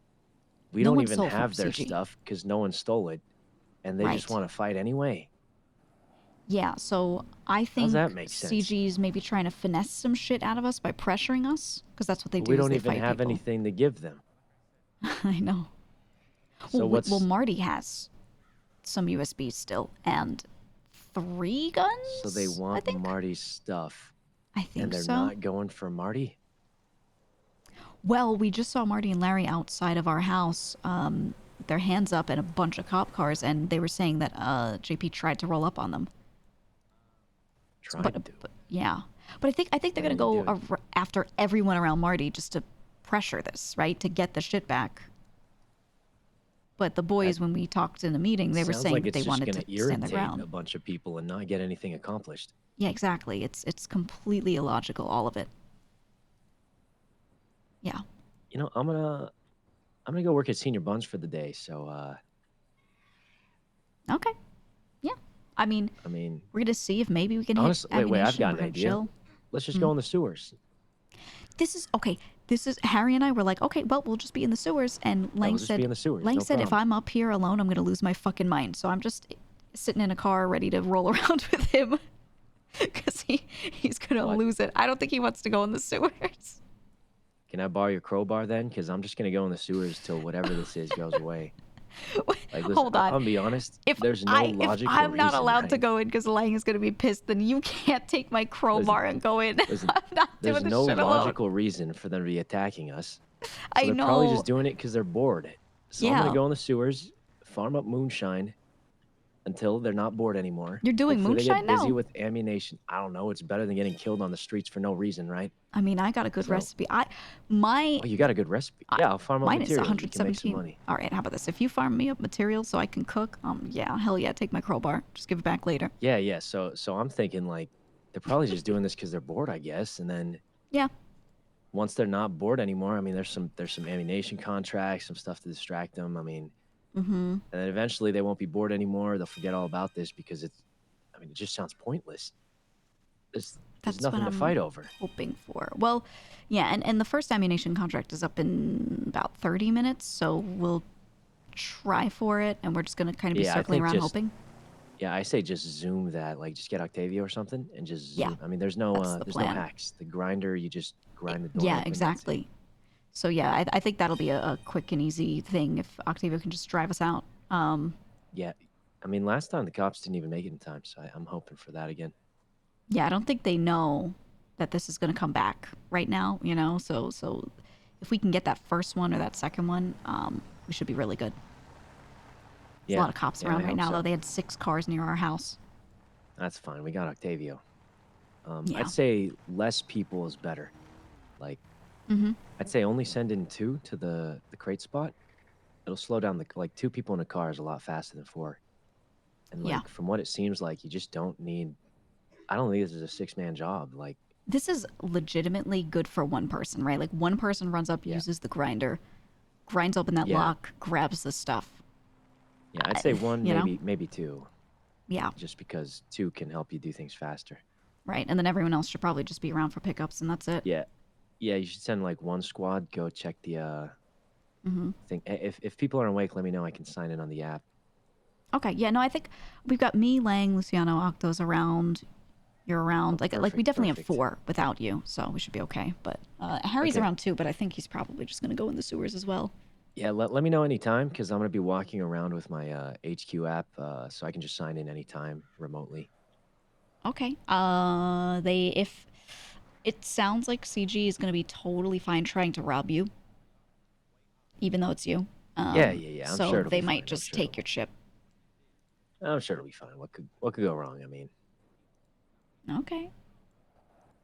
We No don't one even stole from have their CG. stuff because no one stole it, and they just Right. want to fight anyway. Yeah, so I think that make sense? CG's maybe trying to finesse some shit out of us by pressuring us, because that's what they But do. we is don't they even fight have people. anything to give them. I know. So well, what's well, Marty has some USBs still and 3 guns. so they want Marty's stuff, I think and they're so. not going for Marty. Well, we just saw Marty and Larry outside of our house, their hands up in a bunch of cop cars, and they were saying that JP tried to roll up on them. Tried to. But yeah, but I think they're gonna didn't go do after everyone around Marty just to pressure this, right, to get the shit back. But the boys, when we talked in the meeting, they were Sounds saying like that they it's just wanted gonna to stand their irritate ground. a bunch of people and not get anything accomplished. Yeah, exactly. It's completely illogical, all of it. Yeah. You know, I'm gonna go work at Senior Buns for the day. So, Okay. Yeah. I mean, we're gonna see if maybe we can honestly, hit wait, I've ammunition. got We're an gonna idea. chill. Let's just go in the sewers. This is okay. This is Harry and I were like, okay, well, we'll just be in the sewers. And Lang we'll just said, be in the sewers, Lang no said, if problem. I'm up here alone, I'm gonna lose my fucking mind. So I'm just sitting in a car ready to roll around with him because he's gonna lose it. I don't think he wants to go in the sewers. Can I borrow your crowbar then? Because I'm just gonna go in the sewers till whatever this is goes away. Like, listen, Hold on. I'm gonna be honest. If There's no if logical I'm not reason, allowed right? to go in because Lang is gonna be pissed, then you can't take my crowbar and go in. Listen, I'm not There's doing this no shit alone. logical reason for them to be attacking us. So I they're probably know. just doing it because they're bored. So I'm Yeah. gonna go in the sewers, farm up moonshine until they're not bored anymore. You're doing Hopefully moonshine they get busy now? with ammunition. I don't know. It's better than getting killed on the streets for no reason, right? I mean, I got a good So- recipe. My Oh, you got a good recipe. Yeah, I'll farm up mine is materials. We can make some 117. money. All right, how about this? If you farm me up materials so I can cook, yeah, hell yeah, take my crowbar. Just give it back later. Yeah, yeah. So I'm thinking like they're probably just doing this because they're bored, I guess. And then Yeah. once they're not bored anymore, I mean, there's some ammunition contracts, some stuff to distract them. I mean, Mm-hmm. and then eventually they won't be bored anymore. They'll forget all about this because it just sounds pointless. There's That's nothing what to I'm fight over. hoping for. Well, yeah, and the first ammunition contract is up in about 30 minutes, so we'll try for it, and we're just gonna kind of be Yeah, I circling think around just- hoping. Yeah, I say just zoom that. Like, just get Octavia or something and just Yeah, zoom. I mean, there's no that's the there's no plan. hacks. The grinder, you just grind the door. Yeah, open, that's it. exactly. So yeah, I think that'll be a quick and easy thing if Octavio can just drive us out. Yeah, I mean, last time the cops didn't even make it in time, so I'm hoping for that again. Yeah, I don't think they know that this is going to come back right now, you know? So if we can get that first one or that second one, we should be really good. There's a lot of cops yeah, around I right hope now, so. though. They had 6 cars near our house. That's fine. We got Octavio. Yeah. I'd say less people is better. Like, Mm-hmm. I'd say only send in 2 to the crate spot. It'll slow down like 2 people in a car is a lot faster than 4. And like Yeah. from what it seems like, you just don't need. I don't think this is a 6-man job. Like, This is legitimately good for one person, right? Like, one person runs up, Yeah. uses the grinder, grinds open that Yeah. lock, grabs the stuff. yeah, I'd say one, you know? maybe 2. Yeah. Just because 2 can help you do things faster. Right. And then everyone else should probably just be around for pickups, and that's it. Yeah. Yeah, you should send like 1 squad, go check the Mm-hmm. thing. If people are awake, let me know. I can sign in on the app. Okay. Yeah. No, I think we've got me, Lang, Luciano, Octo's around. You're around. Like we perfect, definitely perfect. have 4 without you, so we should be okay. But Harry's Okay. around too, but I think he's probably just gonna go in the sewers as well. Yeah, let me know anytime because I'm gonna be walking around with my HQ app, so I can just sign in anytime remotely. Okay. If it sounds like CG is gonna be totally fine trying to rob you, even though it's you. Yeah. I'm so sure it'll they be might fine. just take your chip. I'm sure it'll be fine. What could go wrong? I mean, Okay.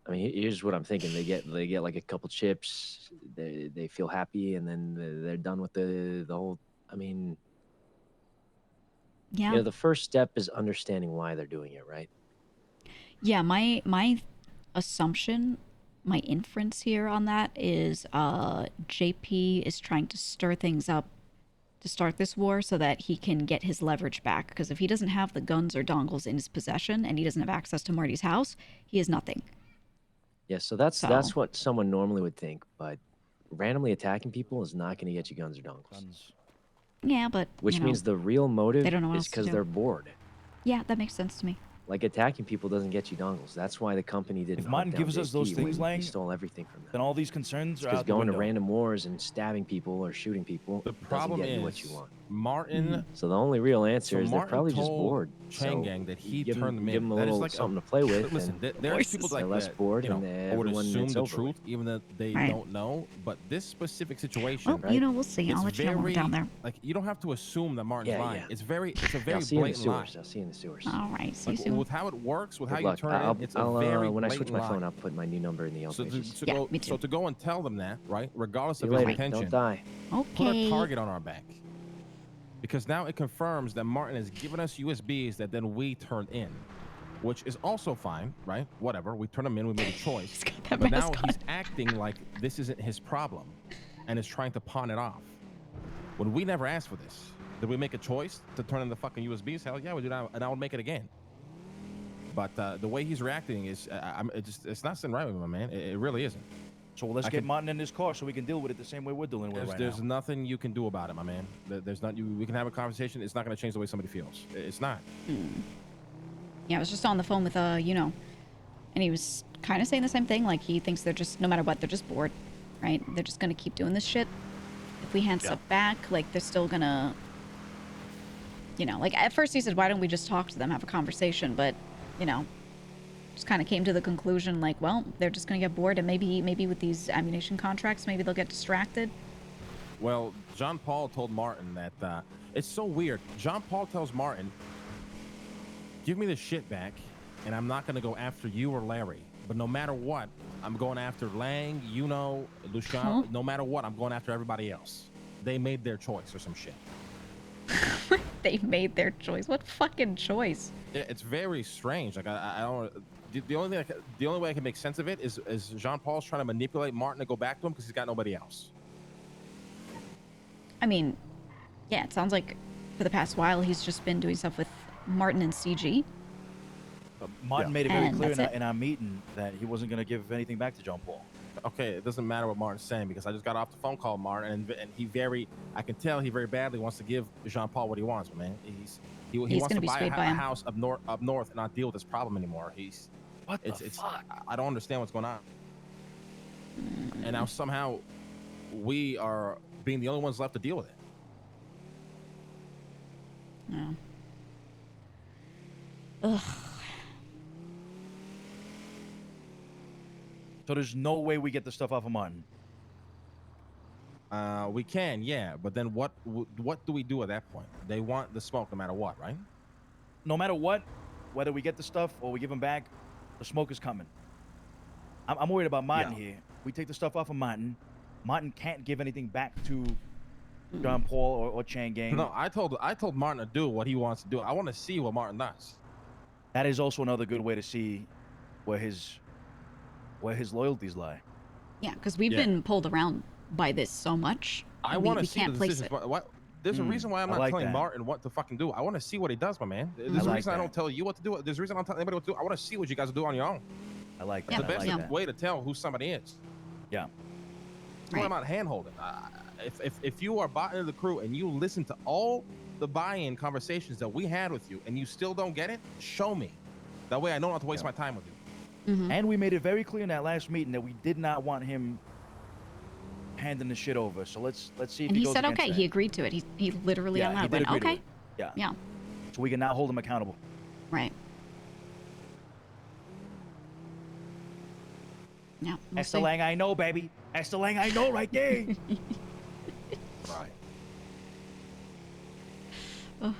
Here's what I'm thinking. They get like a couple chips. They feel happy, and then they're done with the whole. I mean, Yeah. the first step is understanding why they're doing it, right? Yeah, my assumption, my inference here on that is JP is trying to stir things up to start this war so that he can get his leverage back. Because if he doesn't have the guns or dongles in his possession and he doesn't have access to Marty's house, he has nothing. Yeah, so that's what someone normally would think, but randomly attacking people is not going to get you guns or dongles. Yeah, but Which means the real motive they don't know what is else to because do. they're bored. Yeah, that makes sense to me. Like attacking people doesn't get you dongles. That's why the company didn't. If Martin hunt down gives us those JP things, when Lang, he stole everything from them. then all these concerns are Because out the going to window. random wars and stabbing people or shooting people Problem doesn't get you what is, you want. Martin. So the only real answer So is they're Martin probably just told bored. Chain So Gang that he give turned them give in. them a That is little like a- something to play with. Listen, and there's people like they're less that, bored, you know, and would everyone assume it's the over truth, with. even that they Right. don't know. But this specific situation, Well, you know, we'll see. I'll it's let you know when we're down there. Like you don't have to assume that Martin's Yeah, lying. yeah. It's a very I'll see you in the blatant lie. sewers. I'll see you in the sewers. All right. See you Like, soon. with how it works, with how Good you luck. turn it in, it's a very when I switch blatant my phone, lie. I'll put my new number in the yellow So pages. to go and tell them that, right, regardless See of you his later. intention, Don't die. put a Okay. target on our back. Because now it confirms that Martin has given us USBs that then we turn in, which is also fine, right? Whatever, we turn them in, we made a choice. that But now mask he's acting like this isn't his problem and is trying to pawn it off. When we never asked for this. Did we make a choice to turn in the fucking USBs? Hell yeah, we did, and I would make it again. But the way he's reacting is, it's not sitting right with me, my man. It really isn't. So let's I get can- Martin in this car so we can deal with it the same way we're dealing with it right There's now. nothing you can do about it, my man. There's not. We can have a conversation. It's not going to change the way somebody feels. It's not. Yeah, I was just on the phone with and he was kind of saying the same thing. Like he thinks they're just, no matter what, they're just bored, right? They're just gonna keep doing this shit. If we hand stuff back, like they're still gonna, like at first he said, why don't we just talk to them, have a conversation? But just kind of came to the conclusion like, well, they're just gonna get bored, and maybe with these ammunition contracts, maybe they'll get distracted. Well, John Paul told Martin that it's so weird. John Paul tells Martin, "Give me the shit back, and I'm not going to go after you or Larry. But no matter what, I'm going after Lang, Luciano. No matter what, I'm going after everybody else. They made their choice or some shit." They made their choice. What fucking choice? It's very strange. Like I don't. The only way I can make sense of it is Jean Paul's trying to manipulate Martin to go back to him because he's got nobody else. I mean, yeah, it sounds like for the past while he's just been doing stuff with Martin and CG. Martin made it very And clear that's in our meeting that he wasn't going to give anything back to John Paul. Okay, it doesn't matter what Martin's saying because I just got off the phone call, Martin, and I can tell he very badly wants to give Jean Paul what he wants, man. He wants gonna to be buy swayed a by him. house up north and not deal with this problem anymore. I don't understand what's going on. And now somehow we are being the only ones left to deal with it. No. Ugh. So there's no way we get the stuff off of Martin. We can, yeah, but then what do we do at that point? They want the smoke no matter what, right? No matter what, whether we get the stuff or we give them back, the smoke is coming. I'm worried about Martin here. We take the stuff off of Martin. Martin can't give anything back to John Paul or Chang Gang. No, I told Martin to do what he wants to do. I want to see what Martin does. That is also another good way to see where his loyalties lie. Yeah, because we've been pulled around by this so much. I we want to see can't the place decisions. it. What there's a reason why I'm I not like telling that. Martin what to fucking do. I want to see what he does, my man. There's a like reason I that. don't tell you what to do. There's a reason I don't tell anybody what to do. I want to see what you guys do on your own. I like That's that. the I best like that. way to tell who somebody is. Yeah. That's why I'm not hand-holding. If you are bought into the crew and you listen to all the buy-in conversations that we had with you and you still don't get it, show me. That way I know not to waste my time with you. And we made it very clear in that last meeting that we did not want him handing the shit over. So let's see if And he he goes said against okay. that. He agreed to it. He literally Yeah, on he that did went, agree to okay. it. Yeah. Yeah. So we can now hold him accountable. Right. Yeah. We'll Esther see. Lang, I know, baby. Esther Lang, I know, right there. Right. Where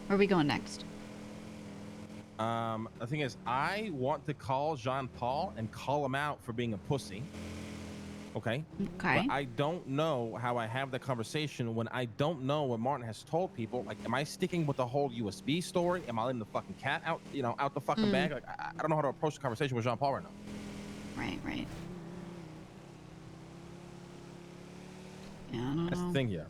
are we going next? The thing is, I want to call Jean Paul and call him out for being a pussy. Okay. Okay. But I don't know how I have that conversation when I don't know what Martin has told people. Like, am I sticking with the whole USB story? Am I letting the fucking cat out, out the fucking bag? Like, I don't know how to approach the conversation with Jean Paul right now. Right. Yeah, I don't That's know. the thing here.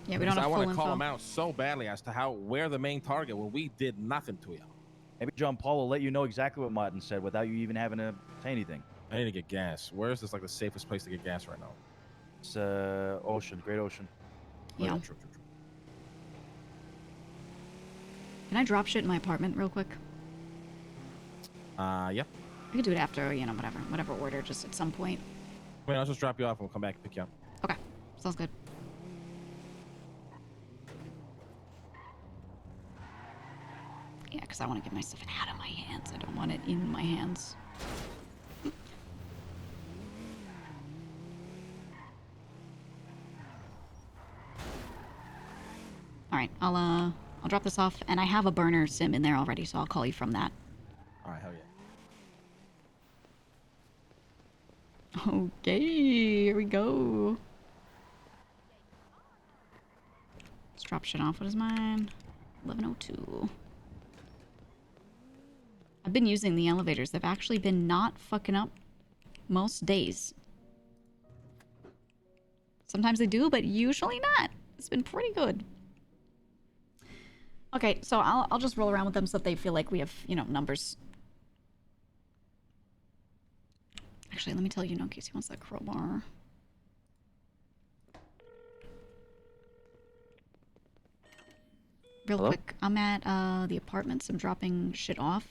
Yeah, we don't have I full want to info. call him out so badly as to how we're the main target when we did nothing to you. Maybe John Paul will let you know exactly what Martin said without you even having to say anything. I need to get gas. Where is this like the safest place to get gas right now? It's Ocean, Great Ocean. Yeah. True. Can I drop shit in my apartment real quick? Yeah. I could do it after, whatever order, just at some point. I mean, I'll just drop you off and we'll come back and pick you up. Okay. Sounds good. Yeah, because I want to get my stuff out of my hands. I don't want it in my hands. All right, I'll drop this off, and I have a burner sim in there already, so I'll call you from that. All right, hell yeah. Okay, here we go. Let's drop shit off. What is mine? 1102. I've been using the elevators. They've actually been not fucking up most days. Sometimes they do, but usually not. It's been pretty good. Okay, so I'll just roll around with them so that they feel like we have, numbers. Actually, let me tell you, in case he wants that crowbar. Real quick, I'm at the apartments. I'm dropping shit off.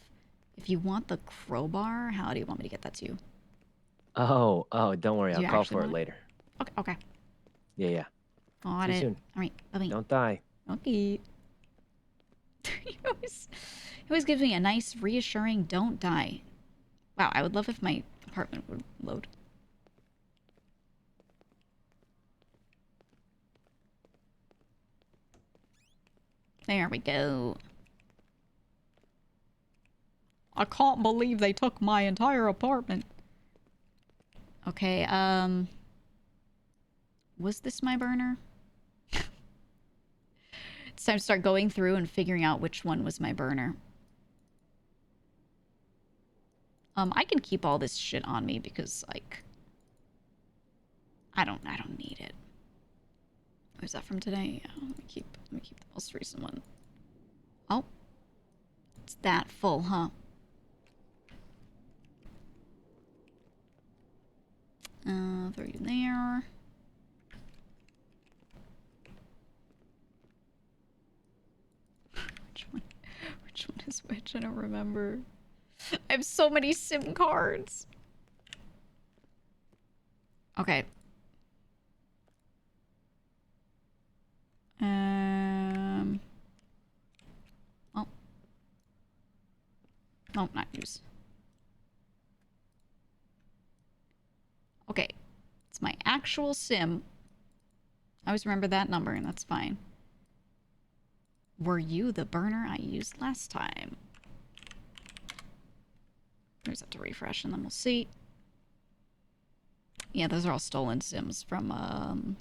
If you want the crowbar, how do you want me to get that to you? Oh, don't worry. Do I'll you call actually for it want it? later. Okay. Yeah. Got See you it. soon. All right, bye-bye. Don't die. Okay. he always gives me a nice, reassuring "don't die." Wow, I would love if my apartment would load. There we go. I can't believe they took my entire apartment. Okay, was this my burner? It's time to start going through and figuring out which one was my burner. I can keep all this shit on me because, like, I don't need it. Was that from today? Yeah, let me keep the most recent one. Oh, it's that full, huh? Throw you there. Which one is which? I don't remember. I have so many SIM cards. Okay. Oh. No, not use. Okay. It's my actual SIM. I always remember that number, and that's fine. Were you the burner I used last time? There's that to refresh, and then we'll see. Yeah, those are all stolen SIMs from,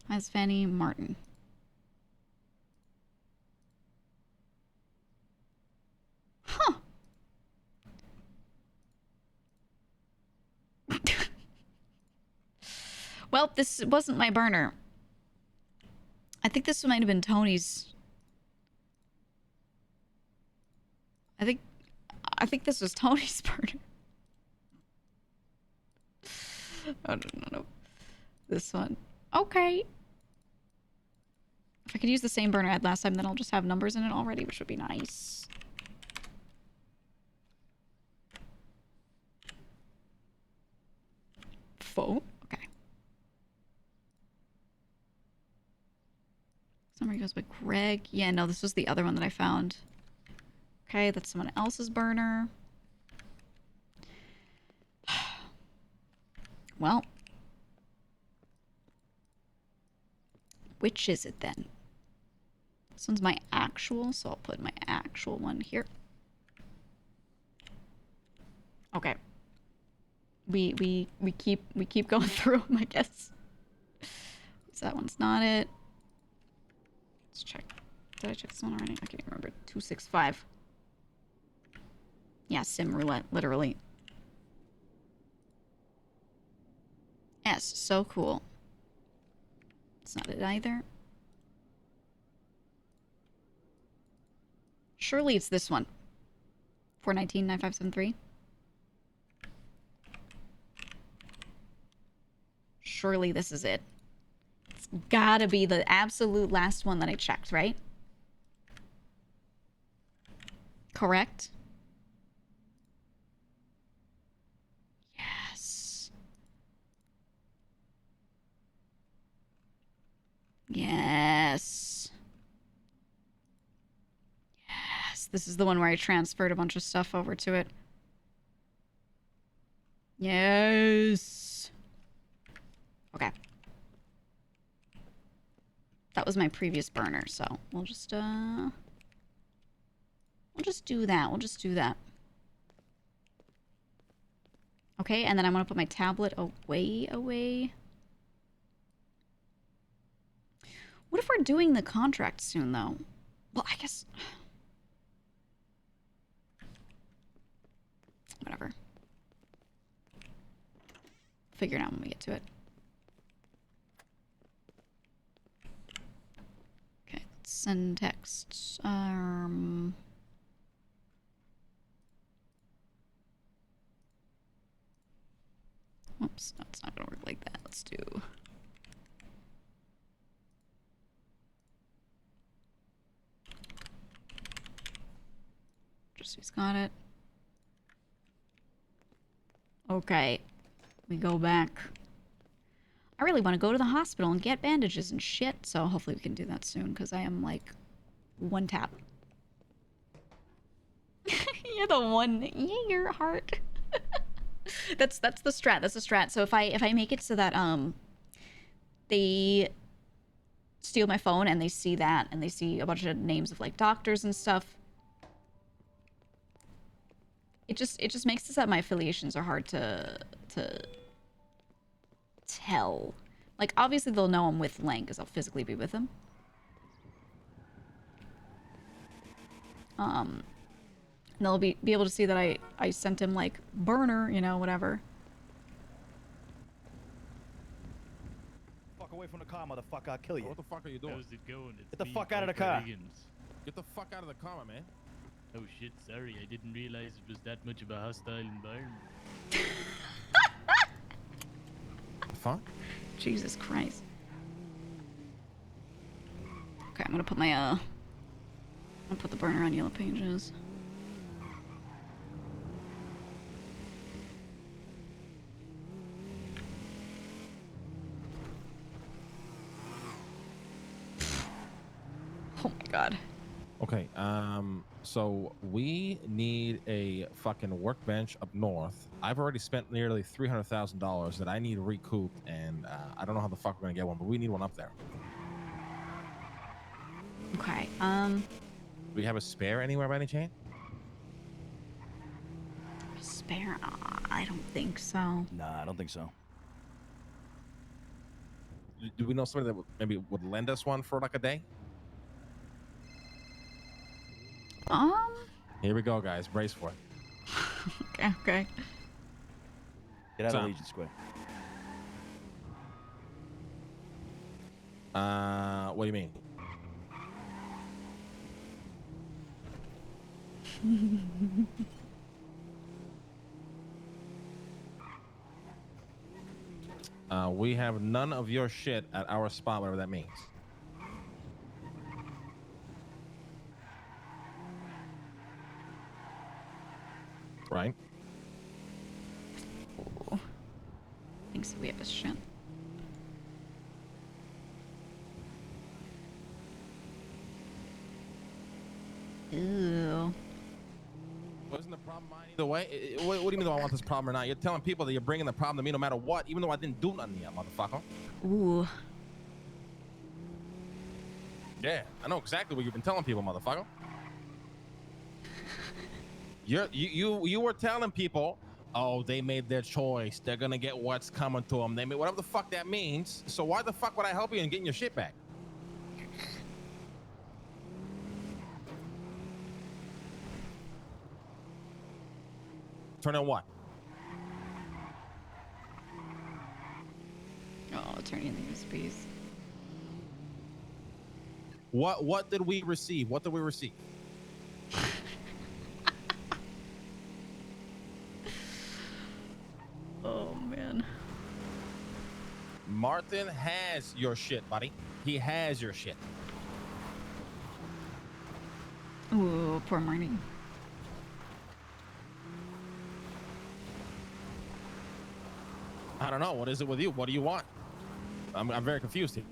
Has Fanny Martin. Huh. Well, this wasn't my burner. I think this might have been Tony's. I think this was Tony's burner. Oh, no. This one. Okay. If I could use the same burner I had last time, then I'll just have numbers in it already, which would be nice. Phone? Okay. Somebody goes by Greg. Yeah, no, this was the other one that I found. Okay, that's someone else's burner. Well. Which is it then? This one's my actual, so I'll put my actual one here. Okay. We keep going through them, I guess. So that one's not it. Let's check. Did I check this one already? I can't even remember. 265. Yeah, sim roulette, literally. Yes, so cool. It's not it either. Surely it's this one. 419-9573. Surely this is it. It's gotta be the absolute last one that I checked, right? Correct? Yes. Yes. Yes. This is the one where I transferred a bunch of stuff over to it. Yes. Okay. That was my previous burner, so we'll just do that. We'll just do that. Okay, and then I want to put my tablet away. What if we're doing the contract soon, though? Well, I guess... Whatever. Figure it out when we get to it. Okay, let's send texts. Oops, no, it's not gonna work like that. Let's do... Just he's got it. Okay. We go back. I really want to go to the hospital and get bandages and shit, so hopefully we can do that soon, because I am, like, one tap. You're the one. Yeah, your heart. That's the strat. That's the strat. So if I make it so that they steal my phone and they see that and they see a bunch of names of like doctors and stuff, it just makes it so that my affiliations are hard to tell. Like obviously they'll know I'm with Lang because I'll physically be with him. And they'll be able to see that I sent him, like, burner, you know, whatever. Fuck away from the car, motherfucker. I'll kill you. What the fuck are you doing? How's it going? Get the fuck out of the car. Get the fuck out of the car, man. Oh shit, sorry. I didn't realize it was that much of a hostile environment. Fuck? Jesus Christ. Okay, I'm gonna put my, I'm gonna put the burner on Yellow Pages. Oh my god. Okay, so we need a fucking workbench up north. I've already spent nearly $300,000 that I need recouped, and I don't know how the fuck we're gonna get one, but we need one up there. Okay, Do we have a spare anywhere by any chance? Spare? I don't think so. Nah, I don't think so. Do we know somebody that maybe would lend us one for like a day? Here we go, guys. Brace for it. Okay. Get out of So- Legion Square. What do you mean? We have none of your shit at our spot, whatever that means. Right? Ooh. Thinks that we have a shit. Ew. Wasn't the problem mine either way? What do you mean, do I want this problem or not? You're telling people that you're bringing the problem to me no matter what, even though I didn't do nothing yet, motherfucker. Ooh. Yeah, I know exactly what you've been telling people, motherfucker. You were telling people, oh, they made their choice. They're gonna get what's coming to them. They made whatever the fuck that means. So why the fuck would I help you in getting your shit back? Turn on what? Oh, turning in the USBs. What did we receive? What did we receive? Oh man. Martin has your shit, buddy. He has your shit. Ooh, poor Marty. I don't know. What is it with you? What do you want? I'm very confused here.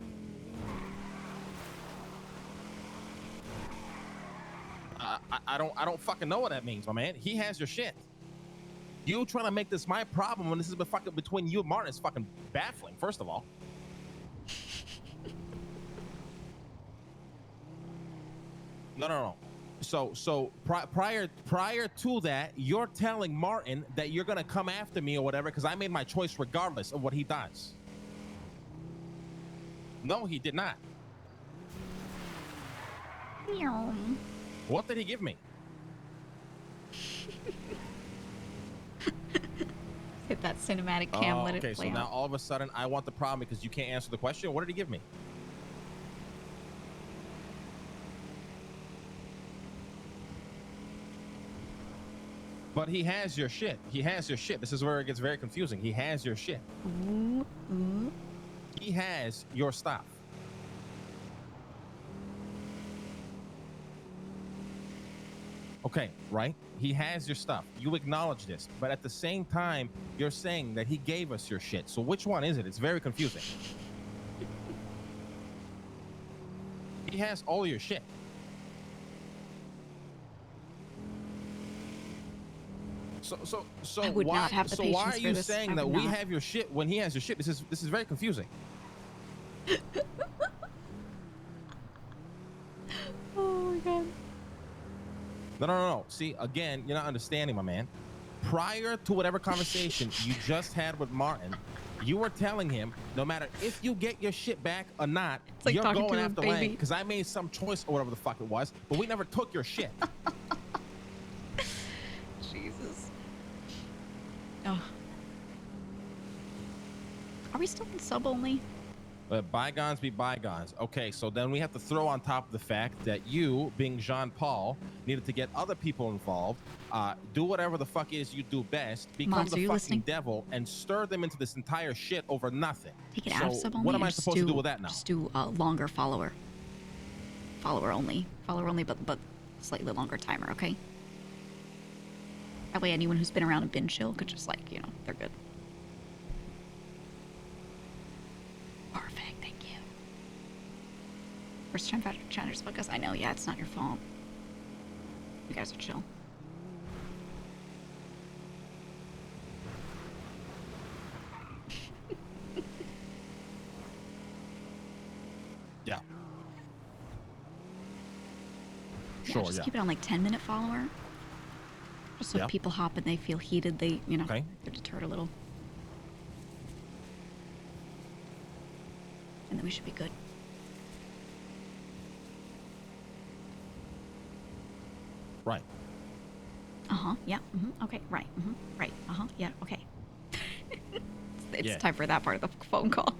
I don't fucking know what that means, my man. He has your shit. You trying to make this my problem when this is fucking between you and Martin is fucking baffling, first of all. No. So prior to that, you're telling Martin that you're gonna come after me or whatever because I made my choice regardless of what he does. No, he did not. What did he give me? Hit that cinematic cam, let it play so out. now all of a sudden I want the problem because you can't answer the question. What did he give me? But he has your shit. He has your shit. This is where it gets very confusing. He has your shit. He has your stuff. Okay, right? He has your stuff. You acknowledge this. But at the same time, you're saying that he gave us your shit. So which one is it? It's very confusing. He has all your shit. So I would why, not have the patience why are for you this. saying I that would we not. have your shit when he has your shit? This is very confusing. Oh my god. No. See, again, you're not understanding, my man. Prior to whatever conversation you just had with Martin, you were telling him no matter if you get your shit back or not, like you're talking going to a after baby. Lang because I made some choice or whatever the fuck it was, but we never took your shit. Jesus. Oh. Are we still in sub only? Bygones be bygones. Okay, so then we have to throw on top of the fact that you, being Jean-Paul, needed to get other people involved, do whatever the fuck is you do best, become Mods, are the you fucking listening? devil, and stir them into this entire shit over nothing. Take it out of So sub only. what am and I just supposed to do with that now? Just do longer follower. Follower only, but slightly longer timer. Okay. That way, anyone who's been around and been chill could just they're good. Perfect, thank you. First time chatters fuck us. I know, yeah, it's not your fault. You guys are chill. Yeah. Yeah, Sure, just yeah. keep it on 10-minute follower. Just so Yeah. if people hop and they feel heated, they, Okay. they're deterred a little. And then we should be good. Right. Yeah. Okay. Right. Right. Yeah. Okay. It's Yeah. time for that part of the phone call.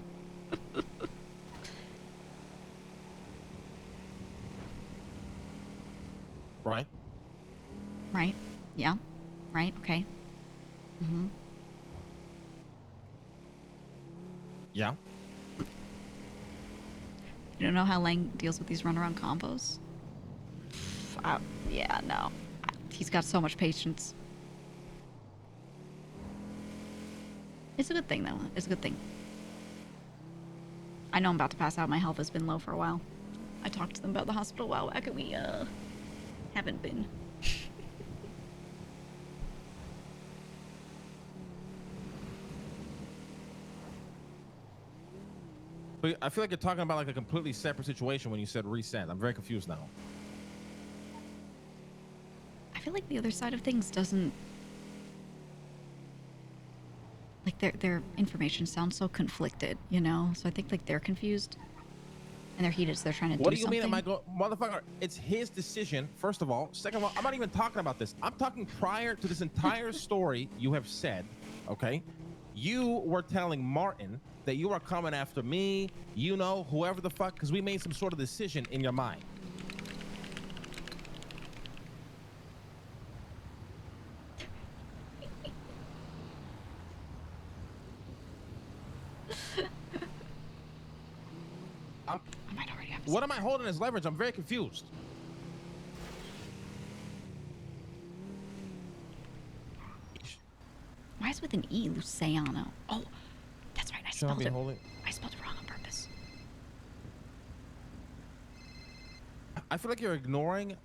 Right. Yeah. Right. Okay. Mm-hmm. Yeah. You don't know how Lang deals with these runaround combos? Yeah, no. He's got so much patience. It's a good thing, though. It's a good thing. I know I'm about to pass out. My health has been low for a while. I talked to them about the hospital a while back, and we, haven't been. But I feel like you're talking about like a completely separate situation when you said reset. I'm very confused now. I feel like the other side of things doesn't... Like, their information sounds so conflicted, you know? So I think, like, they're confused. And they're heated, so they're trying to What do do you something. mean, am I motherfucker? It's his decision, first of all. Second of all, I'm not even talking about this. I'm talking prior to this entire story you have said, okay? You were telling Martin that you are coming after me, you know, whoever the fuck, because we made some sort of decision in your mind. What am I holding as leverage? I'm very confused. Why is it with an E, Luciano? Oh, that's right. I spelled it. I spelled it wrong on purpose. I feel like you're ignoring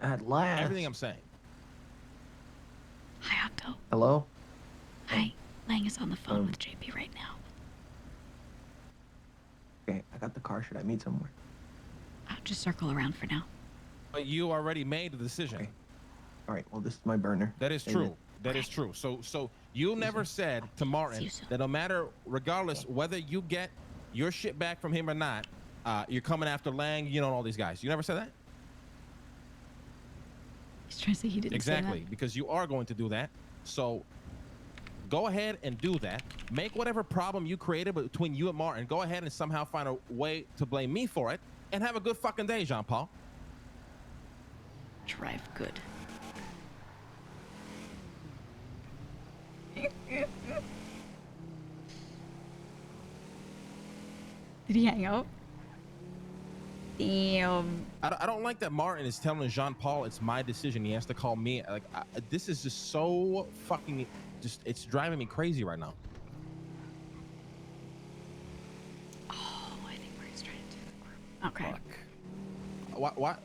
At last. everything I'm saying. Hi, Octo. Hello? Hi. Lang is on the phone with JP right now. Okay, I got the car. Should I meet somewhere? I'll just circle around for now. But you already made the decision. Okay. All right, well, this is my burner. That is true. That is true. So you never said to Martin that no matter, regardless whether you get your shit back from him or not, you're coming after Lang, you know, and all these guys. You never said that? He's trying to say he didn't say Exactly, that. because you are going to do that. So go ahead and do that. Make whatever problem you created between you and Martin, go ahead and somehow find a way to blame me for it, and have a good fucking day, Jean-Paul. Drive good. Did he hang out? Damn. I don't like that Martin is telling Jean-Paul it's my decision. He has to call me. Like, this is just so fucking... it's driving me crazy right now. Oh, I think we're just trying to do the group. Okay. What?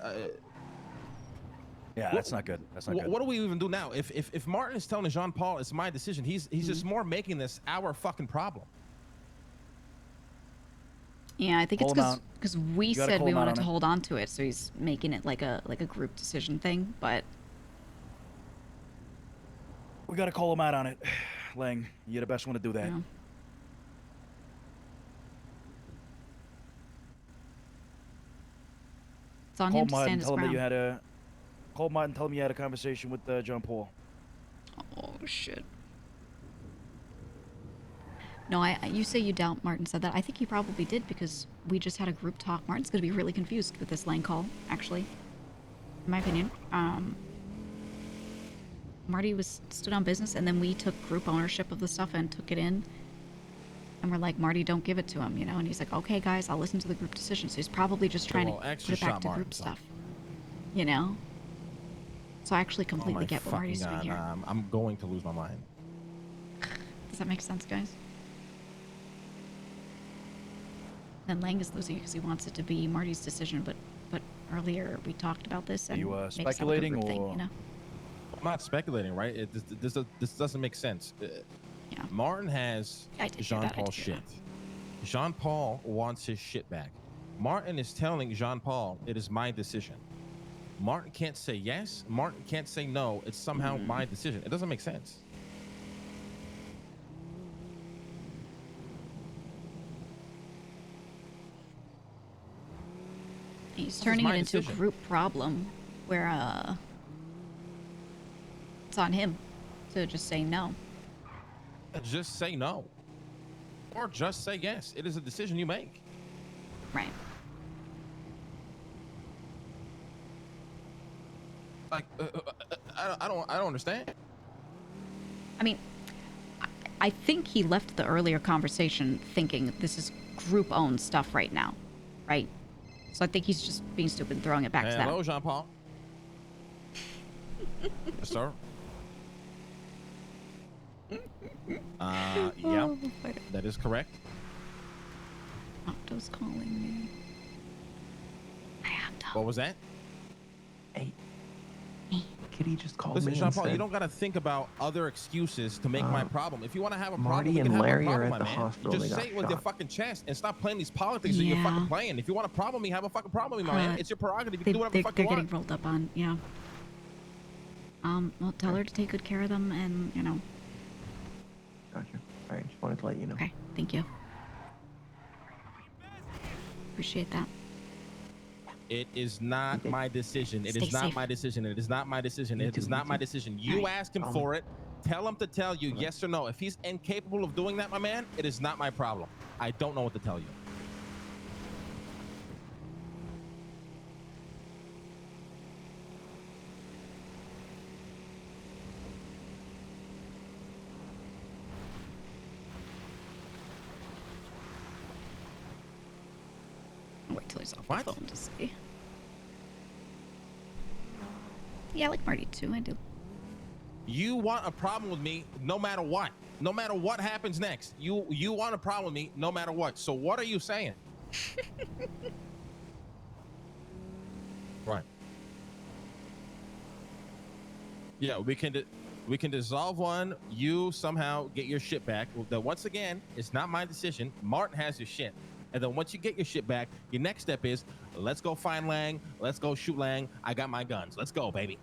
Yeah, that's not good. That's not good. What do we even do now? If Martin is telling Jean-Paul it's my decision, he's just more making this our fucking problem. Yeah, I think it's because we said we wanted to it. hold on to it, so he's making it like a group decision thing. But We gotta call him out on it. Lang, you're the best one to do that. Yeah. It's on him to stand his Tell him that ground. you had a... Call Martin, tell him you had a conversation with John Paul. Oh shit. No, you say you doubt Martin said that. I think he probably did because we just had a group talk. Martin's gonna be really confused with this Lang call, actually. In my opinion. Marty stood on business, and then we took group ownership of the stuff and took it in. And we're like, Marty, don't give it to him, you know? And he's like, okay, guys, I'll listen to the group decision. So he's probably just trying to put it back to group stuff, you know? So I actually completely get what Marty's doing here. I'm going to lose my mind. Does that make sense, guys? Then Lang is losing it because he wants it to be Marty's decision, but earlier we talked about this and Are you made us have a speculating group or? thing, you know? I'm not speculating, right? This doesn't make sense. Yeah. Martin has Jean-Paul's shit. Jean-Paul wants his shit back. Martin is telling Jean-Paul it is my decision. Martin can't say yes. Martin can't say no. It's somehow my decision. It doesn't make sense. He's turning it into a group problem where it's on him to just say no. Just say no. Or just say yes. It is a decision you make. Right. Like, I don't understand. I mean, I think he left the earlier conversation thinking this is group-owned stuff right now, right? So I think he's just being stupid and throwing it back to them. Hello, Jean Paul. Yes, sir. Yeah, Oh, that is correct. Octo's calling me. I have to. What was that? Hey, Kitty just called Listen, me Jean and Paul, you said don't gotta think about other excuses to make my problem. If you want to have a problem, Marty we can and have Larry a are problem, at my the man. hospital. Just They say got it with your shot. fucking chest and stop playing these politics that you're fucking playing. If you want a problem, you have a fucking problem with me, my man. It's your prerogative. You can do whatever the fuck you They're want. getting rolled up on, yeah. Well, tell her to take good care of them and, you know. Gotcha. All right, just wanted to let you know. Okay, thank you. Appreciate that. It is not my decision. It Stay is not safe. my decision. It is not my decision. You It is too, not you my too. decision. You Alright. ask him for it. Tell him to tell you yes or no. If he's incapable of doing that, my man, it is not my problem. I don't know what to tell you. Wait till he's off What? the phone to see. Yeah, I like Marty too. I do. You want a problem with me no matter what. No matter what happens next. You want a problem with me no matter what. So what are you saying? Right. Yeah, we can dissolve one. You somehow get your shit back. Then once again, it's not my decision. Martin has your shit. And then once you get your shit back, your next step is let's go find Lang. Let's go shoot Lang. I got my guns. Let's go, baby.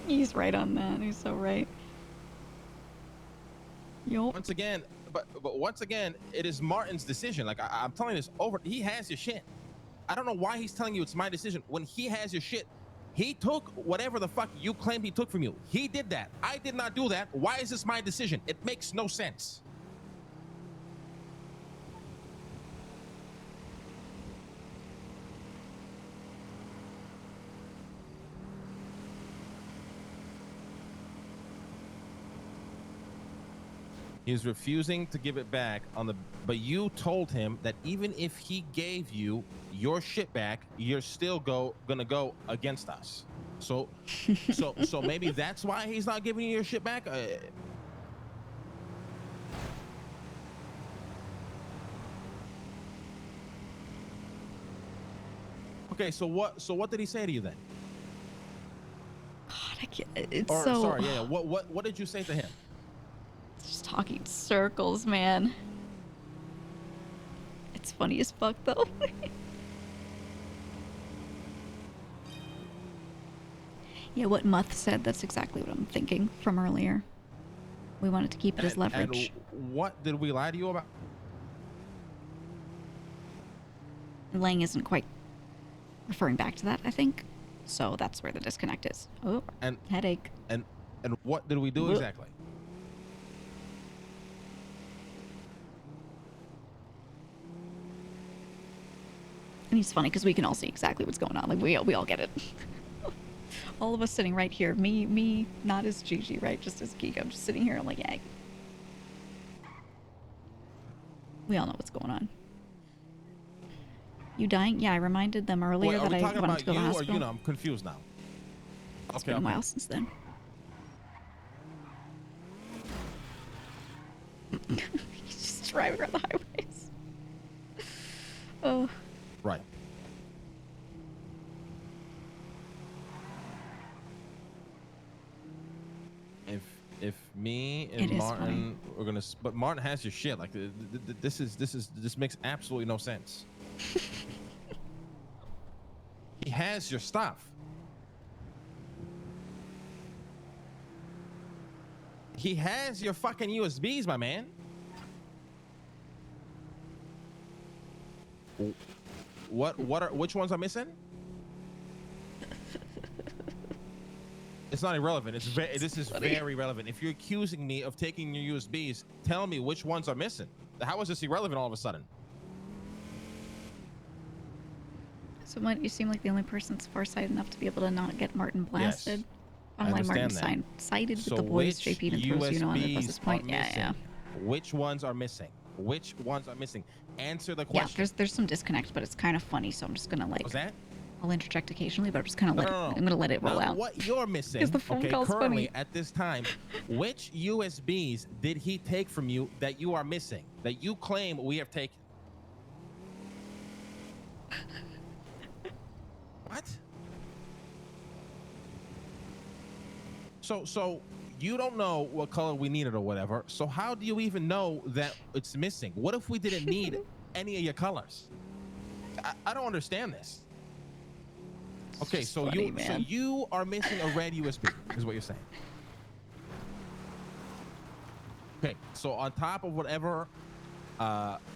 He's right on that. He's so right. Yup. Once again, but once again, it is Martin's decision. Like I'm telling you this over. He has your shit. I don't know why he's telling you it's my decision when he has your shit. He took whatever the fuck you claim he took from you. He did that. I did not do that. Why is this my decision? It makes no sense. He's refusing to give it back on the, but you told him that even if he gave you your shit back, you're still gonna go against us. So maybe that's why he's not giving you your shit back. Okay, so what did he say to you then? God, I can't. It's Or so. sorry, yeah. What did you say to him? Just talking circles, man. It's funny as fuck, though. Yeah, what Muth said, that's exactly what I'm thinking from earlier. We wanted to keep it as leverage. And what did we lie to you about? Lang isn't quite referring back to that, I think. So that's where the disconnect is. Oh, And headache. And what did we do exactly? And it's funny because we can all see exactly what's going on. Like we all get it. All of us sitting right here. Me, not as Gigi, right? Just as Geek. I'm just sitting here. I'm like, yeah. We all know what's going on. You dying? Yeah, I reminded them earlier Wait, are that we I talking wanted about to go to you the or hospital. you know? I'm confused now. It's been a while since then. He's just driving around the highways. Oh. Right. If me and It is Martin funny. were gonna, but Martin has your shit. Like this makes absolutely no sense. He has your stuff. He has your fucking USBs, my man. Which ones are missing? It's not irrelevant. This is very relevant. If you're accusing me of taking your USBs, tell me which ones are missing. How is this irrelevant all of a sudden? So you seem like the only person that's farsighted enough to be able to not get Martin blasted. Yes, I'm I like Martin understand sided with So the boys. which JP even throws you know at USBs this point. are Yeah, missing? yeah. Which ones are missing? Which ones are missing? Answer the Yeah, question. there's some disconnect, but it's kind of funny, so I'm just gonna like. What's that? I'll interject occasionally, but I'm just kind of No. I'm gonna let it roll Not out. what you're missing. Because the phone okay, call's currently funny. at this time, which USBs did he take from you that you are missing? That you claim we have taken? What? So you don't know what color we needed or whatever. So how do you even know that it's missing? What if we didn't need any of your colors? I don't understand this. Okay, so funny, you are missing a red USB, is what you're saying. Okay, so on top of whatever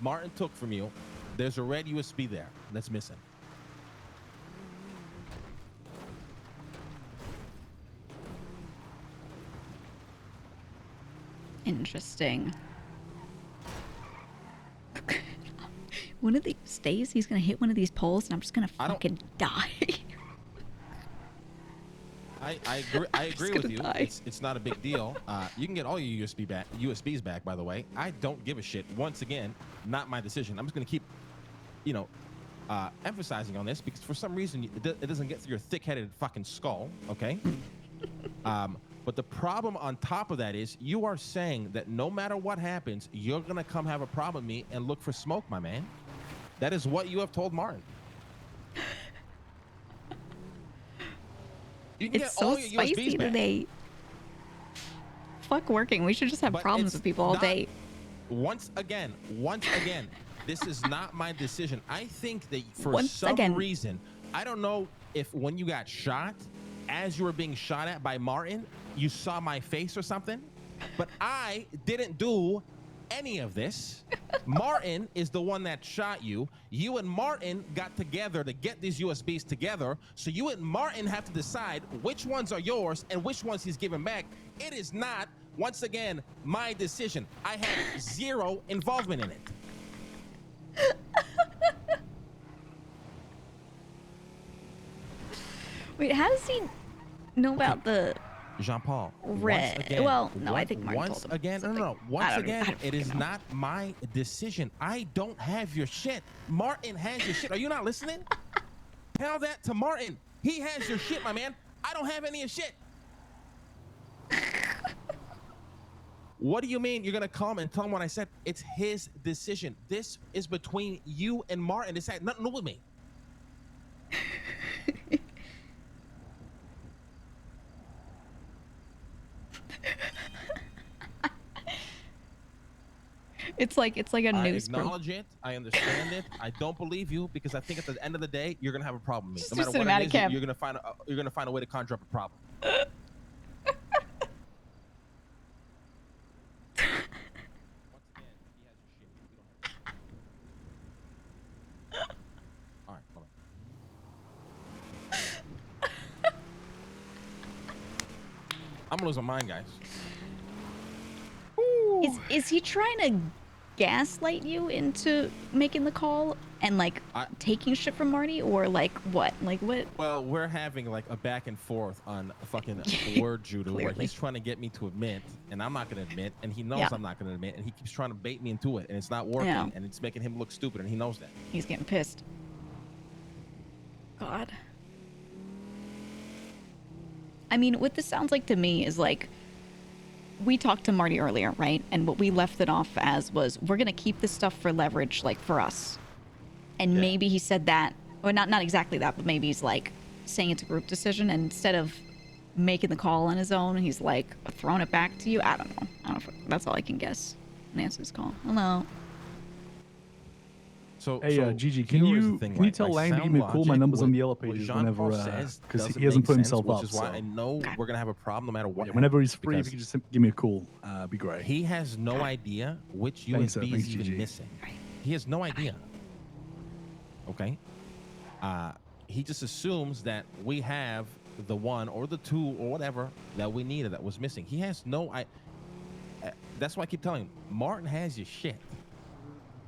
Martin took from you, there's a red USB there that's missing. Interesting. One of these days, he's gonna hit one of these poles, and I'm just gonna fucking die. I agree with you. It's not a big deal. You can get all your USBs back, by the way. I don't give a shit. Once again, not my decision. I'm just gonna keep, emphasizing on this because for some reason it doesn't get through your thick-headed fucking skull. Okay. But the problem on top of that is you are saying that no matter what happens, you're gonna come have a problem with me and look for smoke, my man. That is what you have told Martin. You can It's get all so your spicy USBs back. today. Fuck working. We should just have But problems it's with people all not- day. Once again, this is not my decision. I think that for Once some again. reason, I don't know if when you got shot, as you were being shot at by Martin, you saw my face or something, but I didn't do any of this. Martin is the one that shot you. You and Martin got together to get these USBs together, so you and Martin have to decide which ones are yours and which ones he's giving back. It is not, once again, my decision. I had zero involvement in it. Wait, how does he know about the Jean-Paul, red? once again, Well, no, I think Martin once told him again, no, something. no, I once don't again, it is fucking know. not my decision. I don't have your shit. Martin has your shit. Are you not listening? Tell that to Martin. He has your shit, my man. I don't have any of your shit. What do you mean you're gonna come and tell him what I said? It's his decision. This is between you and Martin. This had nothing to do with me. It's like a I news group. acknowledge it. I understand it. I don't believe you because I think at the end of the day you're gonna have a problem with me. Just No matter do what cinematic it is, cam. you're gonna find a way to conjure up a problem. All right, hold on. I'm gonna lose my mind, guys. Is he trying to gaslight you into making the call and like taking shit from Marty, or like what? Like what? Well, we're having like a back and forth on a fucking word judo where Clearly. he's trying to get me to admit, and I'm not gonna admit, and he knows Yeah. I'm not gonna admit, and he keeps trying to bait me into it, and it's not working, Yeah. and it's making him look stupid, and he knows that. He's getting pissed. God. I mean, what this sounds like to me is like, we talked to Marty earlier, right? And what we left it off as was, we're gonna keep this stuff for leverage, like for us. And maybe he said that, or not exactly that, but maybe he's like saying it's a group decision, and instead of making the call on his own, he's like throwing it back to you. I don't know. That's all I can guess. Nancy's call. Hello. So, Hey, Gigi, can here is the you thing, can you like, tell my Lang to sound give me a call? My logic, number's on the what- yellow what pages Jean-Paul whenever, says because doesn't he hasn't make put sense, himself which up. is why so- I know we're gonna have a problem no matter what. Yeah, whenever he's free, if because you could just give me a call, be great. he has no idea which Thanks, USB thanks, is even Gigi. missing. He has no idea. Okay. He just assumes that we have the one or the two or whatever that we needed that was missing. He has no. That's why I keep telling him, Martin has your shit.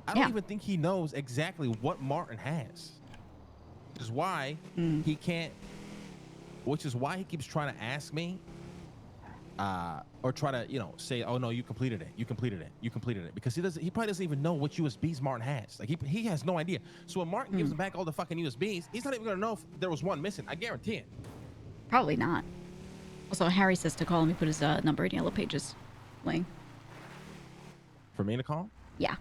I don't even think he knows exactly what Martin has. Which is why he can't. Which is why he keeps trying to ask me, or try to, say, "Oh no, you completed it. You completed it. You completed it," because he probably doesn't even know what USBs Martin has. Like he has no idea. So when Martin gives him back all the fucking USBs, he's not even gonna know if there was one missing. I guarantee it. Probably not. Also, Harry says to call him. He put his number in Yellow Pages. Lane. For me to call? Yeah.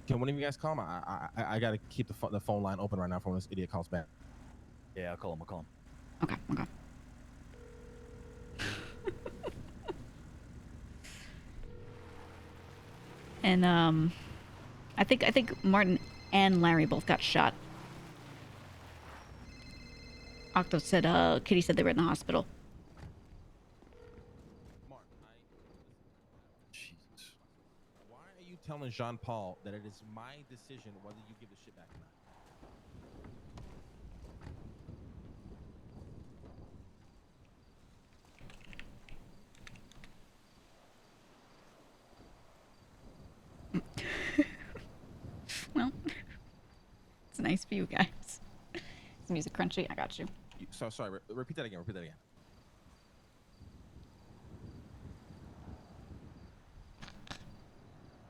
Can one of you guys call him? I gotta keep the phone line open right now for when this idiot calls back. Yeah, I'll call him. Okay. And I think Martin and Larry both got shot. Octo said, Kitty said they were in the hospital. Jesus. Why are you telling Jean Paul that it is my decision whether you give the shit back or not? Well, it's nice for you guys. Is music crunchy? I got you. Sorry. Repeat that again.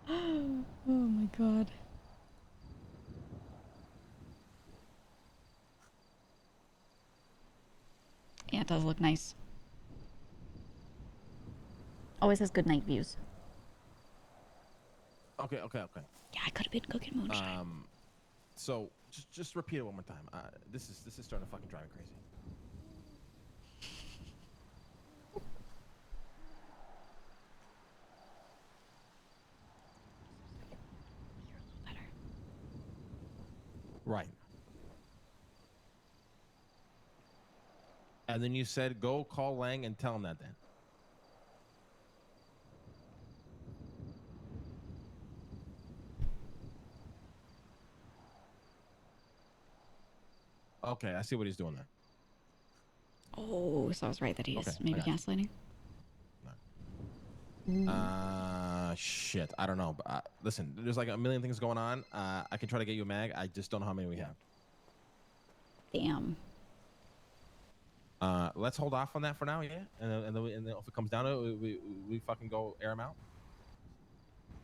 Oh my god. Yeah, it does look nice. Always has good night views. Okay. Yeah, I could have been cooking moonshine. So just repeat it one more time. This is starting to fucking drive me crazy. Right. And then you said, go call Lang and tell him that then. Okay, I see what he's doing there. Oh, so I was right that he's maybe gaslighting. Shit. I don't know. But, listen, there's like a million things going on. I can try to get you a mag. I just don't know how many we have. Damn. Let's hold off on that for now, yeah? And then if it comes down to it, we fucking go air him out.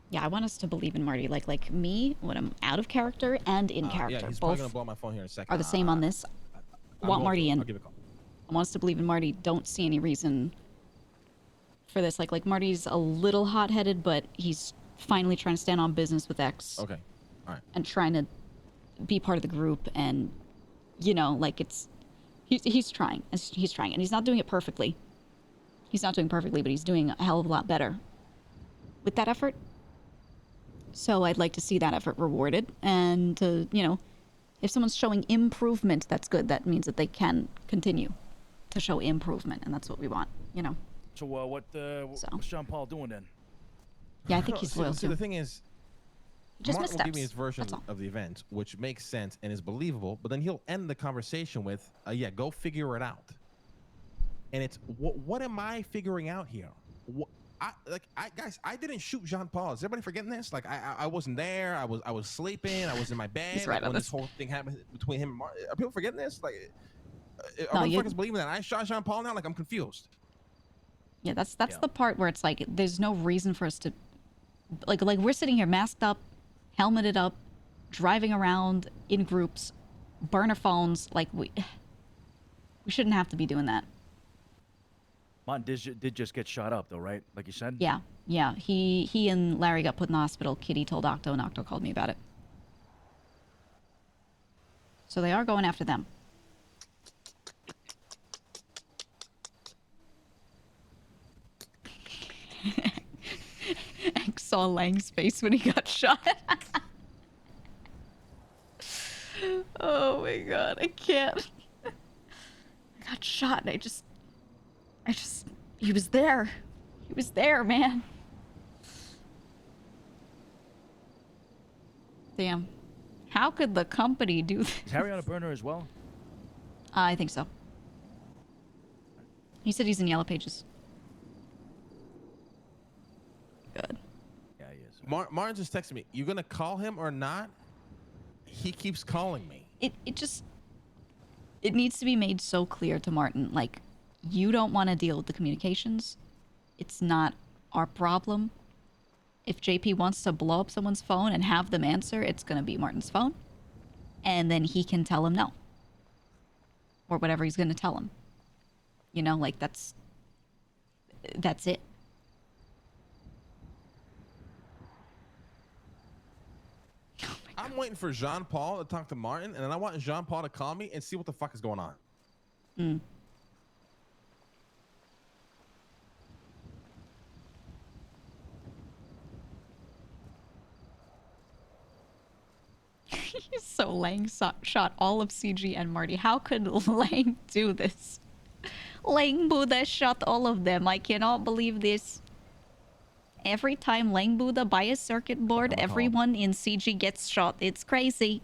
Yeah, I want us to believe in Marty. Like me, when I'm out of character and in character. Yeah, he's both probably going to blow up my phone here in a second. are the same on this. Want Marty in. I'll give it a call. I want us to believe in Marty. Don't see any reason for this. Like Marty's a little hot-headed, but he's finally trying to stand on business with X. Okay. All right. And trying to be part of the group, and like he's trying. He's trying, and he's not doing it perfectly. He's not doing perfectly, but he's doing a hell of a lot better with that effort. So I'd like to see that effort rewarded, and if someone's showing improvement, that's good. That means that they can continue to show improvement, and that's what we want. So what's Jean Paul doing then? Yeah, I think he's loyal See, too. the thing is, Just Martin will give me missteps. his version That's all. of the event, which makes sense and is believable, but then he'll end the conversation with, yeah, go figure it out. And it's, what am I figuring out here? Guys, I didn't shoot Jean Paul. Is everybody forgetting this? Like, I wasn't there. I was sleeping. I was in my bed. He's right on when this. this whole thing happened between him and Martin. Are people forgetting this? Like, No, are motherfuckers believing that I shot Jean Paul now? Like, I'm confused. Yeah, that's the part where it's like there's no reason for us to like we're sitting here masked up, helmeted up, driving around in groups, burner phones. Like we shouldn't have to be doing that. Martin did just get shot up though, right? Like you said. Yeah. He and Larry got put in the hospital. Kitty told Octo, and Octo called me about it. So they are going after them. I saw Lang's face when he got shot. Oh my god, I can't. I got shot and I just, he was there. He was there, man. Damn. How could the company do this? Is Harry on a burner as well? I think so. He said he's in Yellow Pages. Good. Yeah, he is. Martin just texted me. You gonna call him or not? He keeps calling me. it just it needs to be made so clear to Martin, like, you don't want to deal with the communications. It's not our problem. If JP wants to blow up someone's phone and have them answer, it's going to be Martin's phone. And then he can tell him no. Or whatever he's going to tell him. You know, like, that's it. I'm waiting for Jean Paul to talk to Martin, and then I want Jean Paul to call me and see what the fuck is going on. Mm. So Lang shot all of CG and Marty. How could Lang do this? Lang Buddha shot all of them. I cannot believe this. Every time Lang Buddha buy a circuit board, everyone in CG gets shot. It's crazy.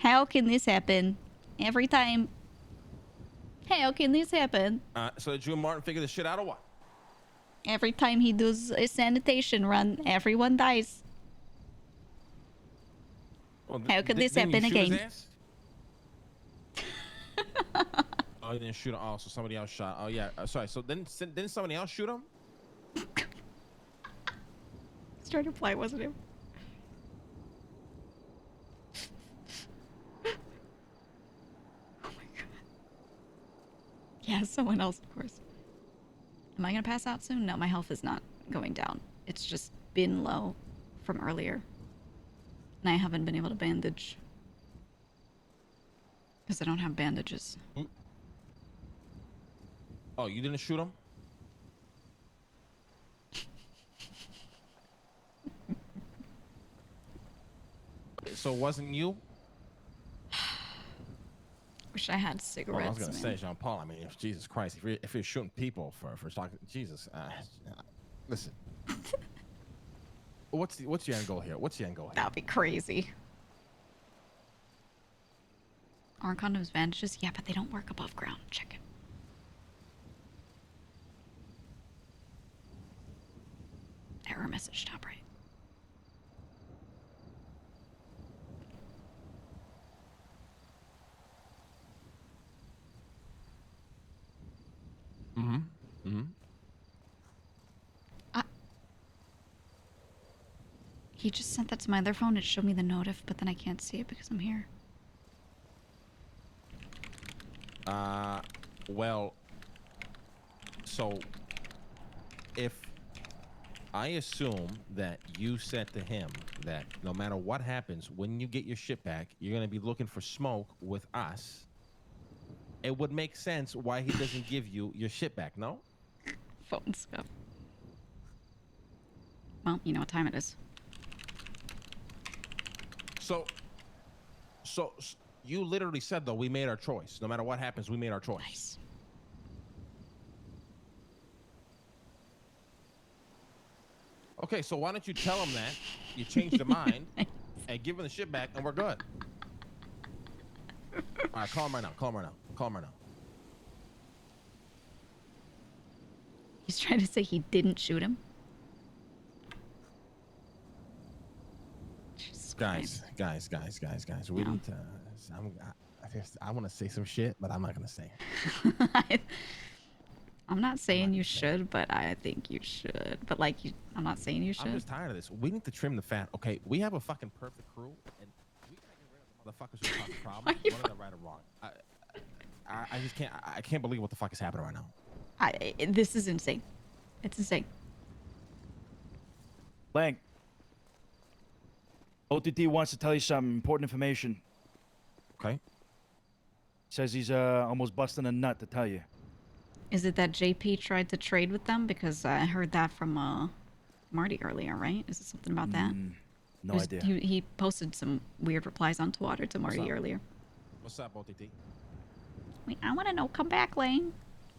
How can this happen? Every time. How can this happen? So did you and Martin figure this shit out or what? Every time he does a sanitation run, everyone dies. Well, How could this didn't you happen shoot his again? ass? Oh, he didn't shoot him. Oh, so somebody else shot. Oh, yeah. Sorry. So didn't somebody else shoot him? Starter fly, wasn't him? Oh my god. Yeah, someone else, of course. Am I gonna pass out soon? No, my health is not going down. It's just been low from earlier. And I haven't been able to bandage. Because I don't have bandages. Oh, you didn't shoot him? So it wasn't you? Wish I had Oh, cigarettes. I was gonna man. say, Jean Paul. I mean, Jesus Christ, if you're shooting people for talking, Jesus, listen. What's your end goal here? What's your end goal here? That'd be crazy. Aren't condoms bandages? Yeah, but they don't work above ground. Check it. Error message top right. Mm-hmm. Mm-hmm. He just sent that to my other phone. It showed me the notif, but then I can't see it because I'm here. Well, so if I assume that you said to him that no matter what happens, when you get your shit back, you're gonna be looking for smoke with us, it would make sense why he doesn't give you your shit back, no? Phone stuff. Well, you know what time it is. So you literally said, though, we made our choice. No matter what happens, we made our choice. Nice. Okay, so why don't you tell him that you changed your mind and give him the shit back, and we're good. All right, call him right now. Call him right now. Call him right now. He's trying to say he didn't shoot him. Guys. We need to. I want to say some shit, but I'm not gonna say it. I'm not saying you should, but I think you should. But like, I'm not saying you should. I'm just tired of this. We need to trim the fat. Okay, we have a fucking perfect crew, and we gotta get rid of the motherfuckers who cause the problem. Whether they're right or wrong. I just can't. I can't believe what the fuck is happening right now. This is insane. It's insane. Lang. OTT wants to tell you some important information. Okay. Says he's almost busting a nut to tell you. Is it that JP tried to trade with them? Because I heard that from Marty earlier, right? Is it something about that? No idea. He posted some weird replies on Twitter to Marty earlier. What's up, OTT? Wait, I want to know. Come back, Lane.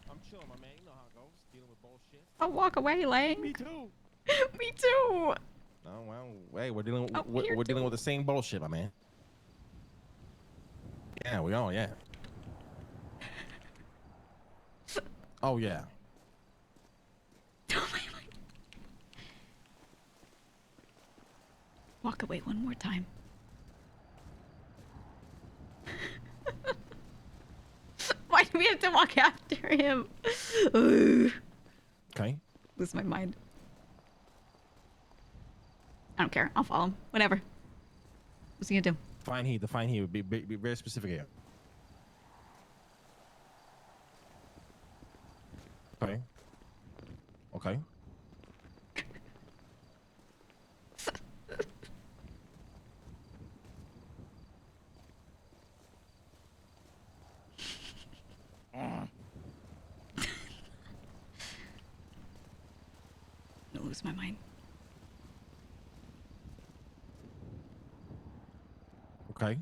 I'm chilling, my man. You know how it goes. Dealing with bullshit. Don't walk away, Lane. Me too. Me too. Oh well, hey, we're dealing. Oh, We're dealing with the same bullshit, my man. Yeah, we all, yeah. Oh yeah. Walk away one more time. we have to walk after him. Ugh. Okay. Lose my mind. I don't care. I'll follow him. Whatever. What's he gonna do? Define he. Be very specific here. Okay. Okay. I'll lose my mind. Okay.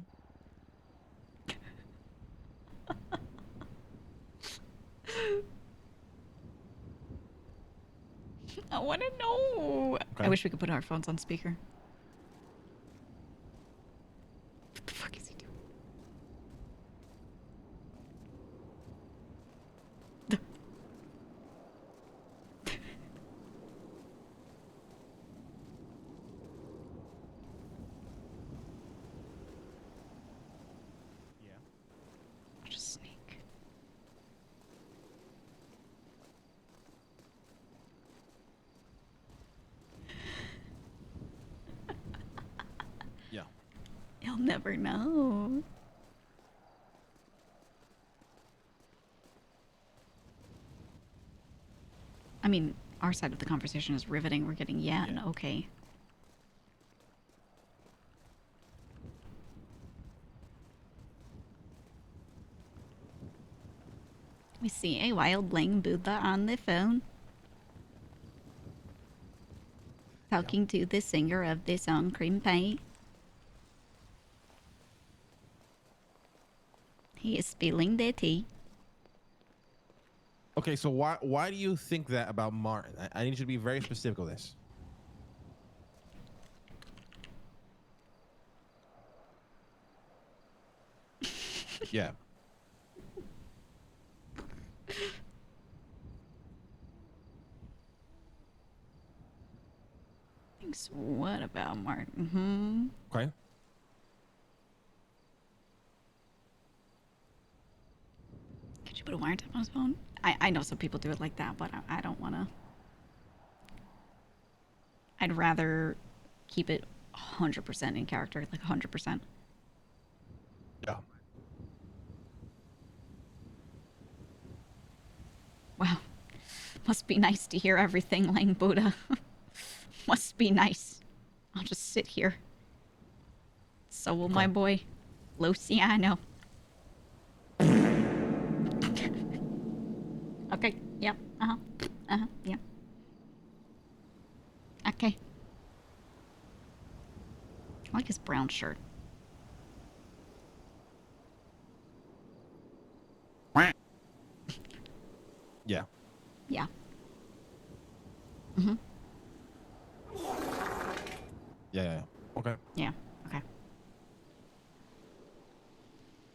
I want to know. Okay. I wish we could put our phones on speaker. What the fuck is he doing? I'll just sneak. Yeah. You'll never know. I mean, our side of the conversation is riveting. We're getting yeah and okay. We see a wildling Buddha on the phone. Talking to the singer of the song Cream Pie. He is spilling the tea. Okay, so why do you think that about Martin? I need you to be very specific with this. Yeah. Thanks. What about Martin? Hmm. Okay. Could you put a wiretap on his phone? I know some people do it like that, but I don't want to. I'd rather keep it 100% in character, like 100%. Yeah. Wow. Must be nice to hear everything, Lang Buddha. Must be nice. I'll just sit here. So will my boy, Luciano. Okay. Yep. Uh-huh. Uh-huh. Yeah. Okay. I like his brown shirt. Yeah. Yeah. Mm-hmm. Yeah. Okay. Yeah. Okay.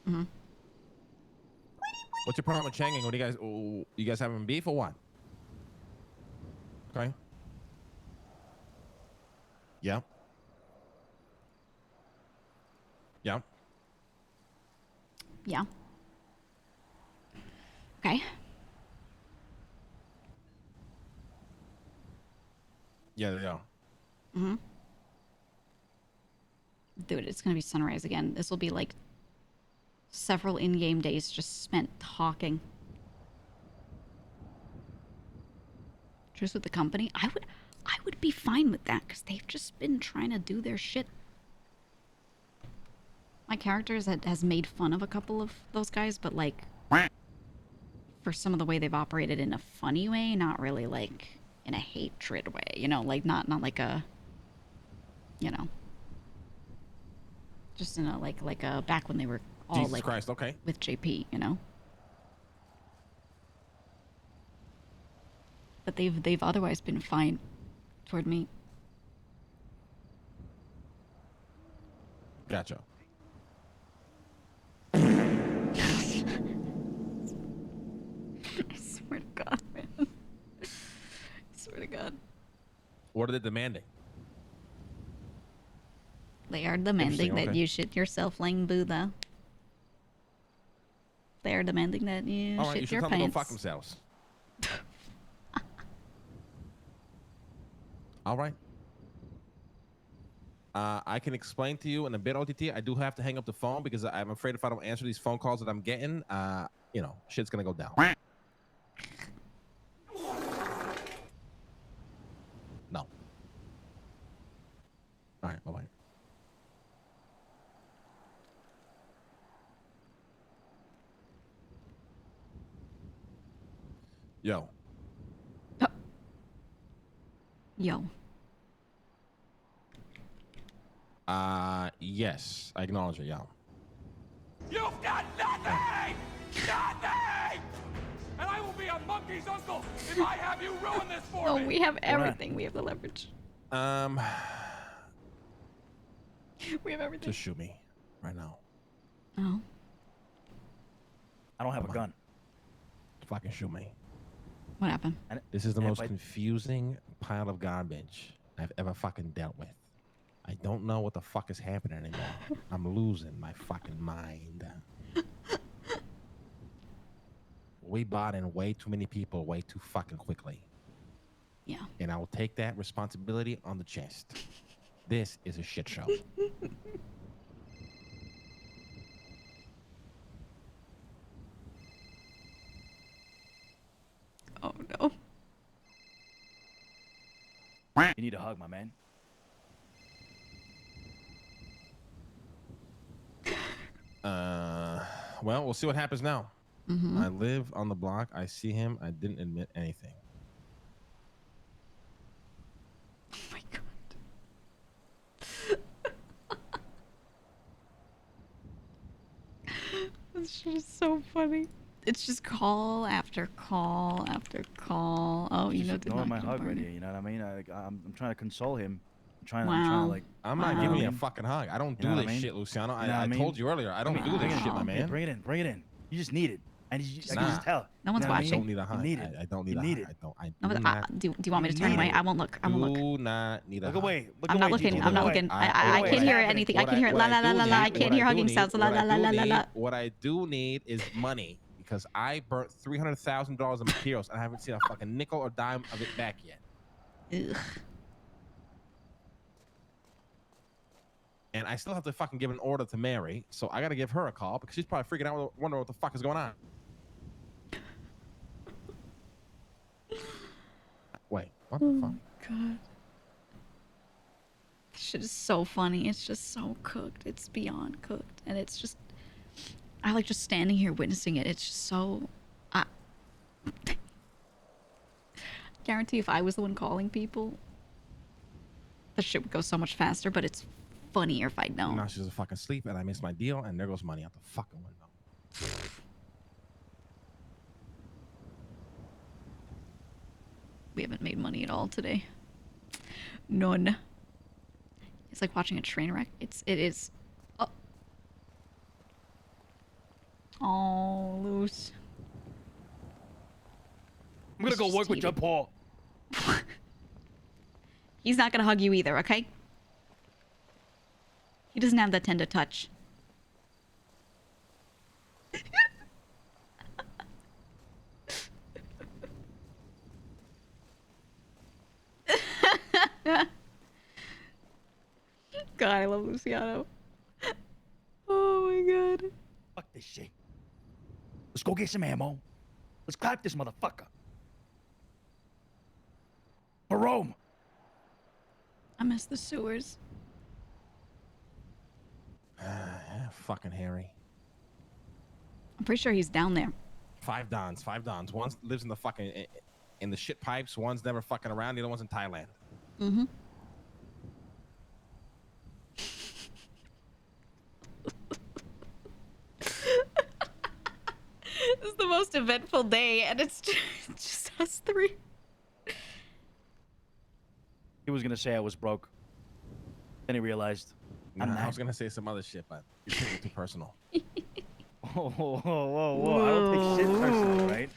Mm-hmm. What's your problem with Changing? What do you guys having beef or what? Okay. Yeah. Yeah. Yeah. Okay. Yeah. Mm-hmm. Dude, it's gonna be sunrise again. This will be like several in-game days just spent talking. Just with the company, I would be fine with that because they've just been trying to do their shit. My character has made fun of a couple of those guys, but like for some of the way they've operated in a funny way, not really like in a hatred way, you know, like not like a, you know, just in a like a back when they were all Jesus like Christ, okay. with JP, you know. But they've otherwise been fine toward me. Gotcha. I swear to God, man. I swear to God. What are they demanding? They are demanding Interesting, that okay. you shit yourself, Lang Buddha. They are demanding that you All right, you shit should your tell them to go pants. fuck themselves. All right. I can explain to you in a bit, OTT. I do have to hang up the phone because I'm afraid if I don't answer these phone calls that I'm getting, you know, shit's gonna go down. No. All right, bye-bye. Yo. Yo. Yes, I acknowledge it, yo. You've got nothing! Nothing! And I will be a monkey's uncle if I have you ruin this for No, me! we have everything. We have the leverage. We have everything. Just shoot me right now. Oh. I don't have a gun. Fucking shoot me. What happened? This is the most confusing pile of garbage I've ever fucking dealt with. I don't know what the fuck is happening anymore. I'm losing my fucking mind. We bought in way too many people way too fucking quickly. Yeah. And I will take that responsibility on the chest. This is a shit show. Oh no. You need a hug, my man. Well, we'll see what happens now. Mm-hmm. I live on the block. I see him. I didn't admit anything. Oh my god. This shit is so funny. It's just call after call after call. Oh, you know, did ignore not my get a hug right burn. here. You know what I mean? I'm trying to console him. I'm trying Wow. to like. I'm not Wow. giving you a fucking hug. I don't You do know what this I mean? shit, Luciano. You know what I I mean? told you earlier. I don't do Bring this it shit, my in. man. Bring it in. Bring it in. You just need it. And I can Nah. just tell. No one's You know what I I mean? don't need a hug. You need it. I don't need You a need hug. it. No, but, do you want me to turn need away? it. I won't look. I won't look. Do not need a Look hug. away. Look I'm away, not looking. DJ. I'm not Look away. looking. Look I away. can't hear What anything. I What can hear what la la do la la need- la. I what can't hear do hugging need- sounds. La what la I la do la la la. need- What I do need is money because I burnt $300,000 of materials and I haven't seen a fucking nickel or dime of it back yet. Ugh. And I still have to fucking give an order to Mary, so I gotta give her a call because she's probably freaking out, wondering what the fuck is going on. Wait, what the fuck? God. This shit is so funny. It's just so cooked. It's beyond cooked. And it's just, I like just standing here witnessing it. It's just so, guarantee if I was the one calling people, the shit would go so much faster, but it's funnier if I'd known. Now she's a fucking sleep and I missed my deal and there goes money out the fucking window. We haven't made money at all today. None. It's like watching a train wreck. It is. Oh, loose. I'm gonna go work with John Paul. He's not gonna hug you either, okay? He doesn't have that tender touch. God, I love Luciano. Oh my god. Fuck this shit. Let's go get some ammo. Let's clap this motherfucker. For Rome. I miss the sewers. Fucking Harry. I'm pretty sure he's down there. 5 Dons. One lives in the fucking in the shit pipes. One's never fucking around. The other one's in Thailand. Mm-hmm. This is the most eventful day, and it's just us three. He was gonna say I was broke. Then he realized. I'm I not. was gonna say some other shit, but you're taking it too personal. Whoa, whoa, whoa, whoa. I don't take shit personal, right?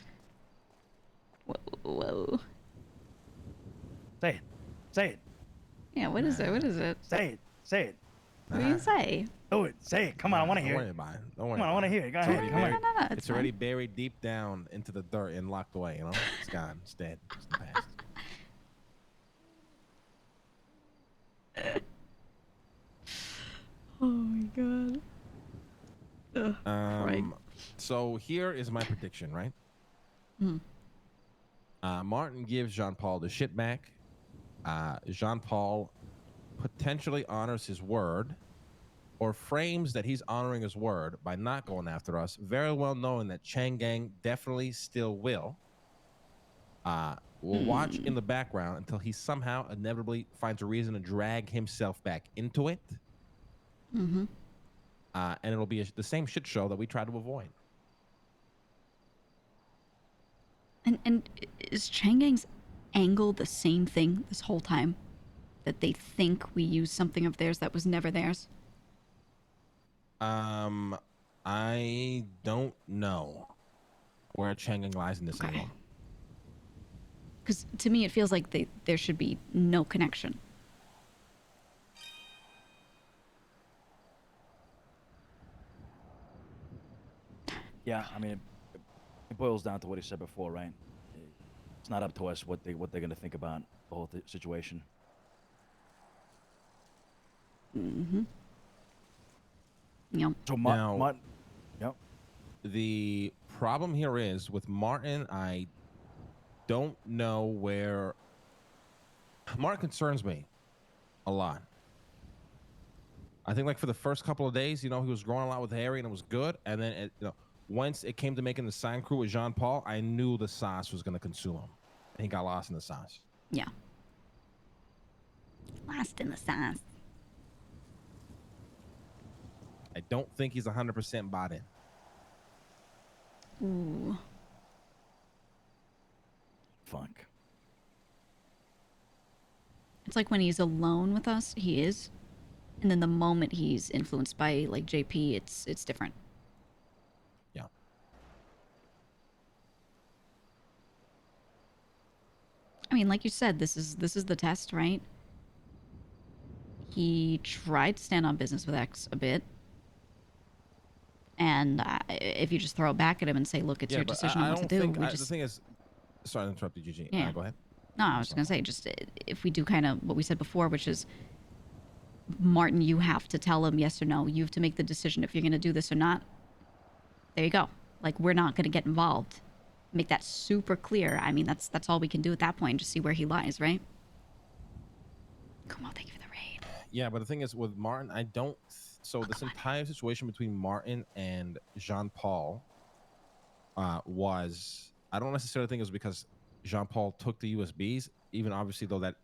Whoa. Say it. Say it. Yeah, what is it? What is it? Say it. Say it. What do you say? Do it. Say it. Come on, I want to hear Don't worry it. about it. Don't worry. Come on, I want to hear it. Go ahead. Come on. No, It's already buried deep down into the dirt and locked away. You know, it's gone. It's dead. It's the past. Oh my god. Ugh, right. So here is my prediction, right? Hmm. Martin gives Jean-Paul the shit back. Jean-Paul potentially honors his word or frames that he's honoring his word by not going after us, very well knowing that Chang Gang definitely still will. We'll watch in the background until he somehow inevitably finds a reason to drag himself back into it. Mm-hmm. And it'll be the same shit show that we try to avoid. And is Chang Gang's angle the same thing this whole time? That they think we use something of theirs that was never theirs? I don't know where Chang Gang lies in this anymore. Because to me, it feels like there should be no connection. Yeah, I mean, it boils down to what he said before, right? It's not up to us what they're gonna think about the whole situation. Mm-hmm. Yep. So Now, yep. The problem here is with Martin, I don't know where. Martin concerns me a lot. I think like for the first couple of days, you know, he was growing a lot with Harry and it was good. And then, you know, once it came to making the sign crew with Jean-Paul, I knew the sauce was going to consume him. And he got lost in the sauce. Yeah. Lost in the sauce. I don't think he's 100% bought in. Ooh. Fuck. It's like when he's alone with us, he is. And then the moment he's influenced by like JP, it's different. Yeah. I mean, like you said, this is the test, right? He tried to stand on business with X a bit. And if you just throw it back at him and say, look, it's your decision on what to do. The thing is, sorry to interrupt you, Gigi. Yeah. Go ahead. No, I was just going to say, just if we do kind of what we said before, which is, Martin, you have to tell him yes or no. You have to make the decision if you're going to do this or not. There you go. Like, we're not going to get involved. Make that super clear. I mean, that's all we can do at that point. Just see where he lies, right? Come on, thank you for the raid. Yeah, but the thing is, with Martin, I don't... So this entire situation between Martin and Jean-Paul was... I don't necessarily think it was because Jean-Paul took the USBs, even obviously, though that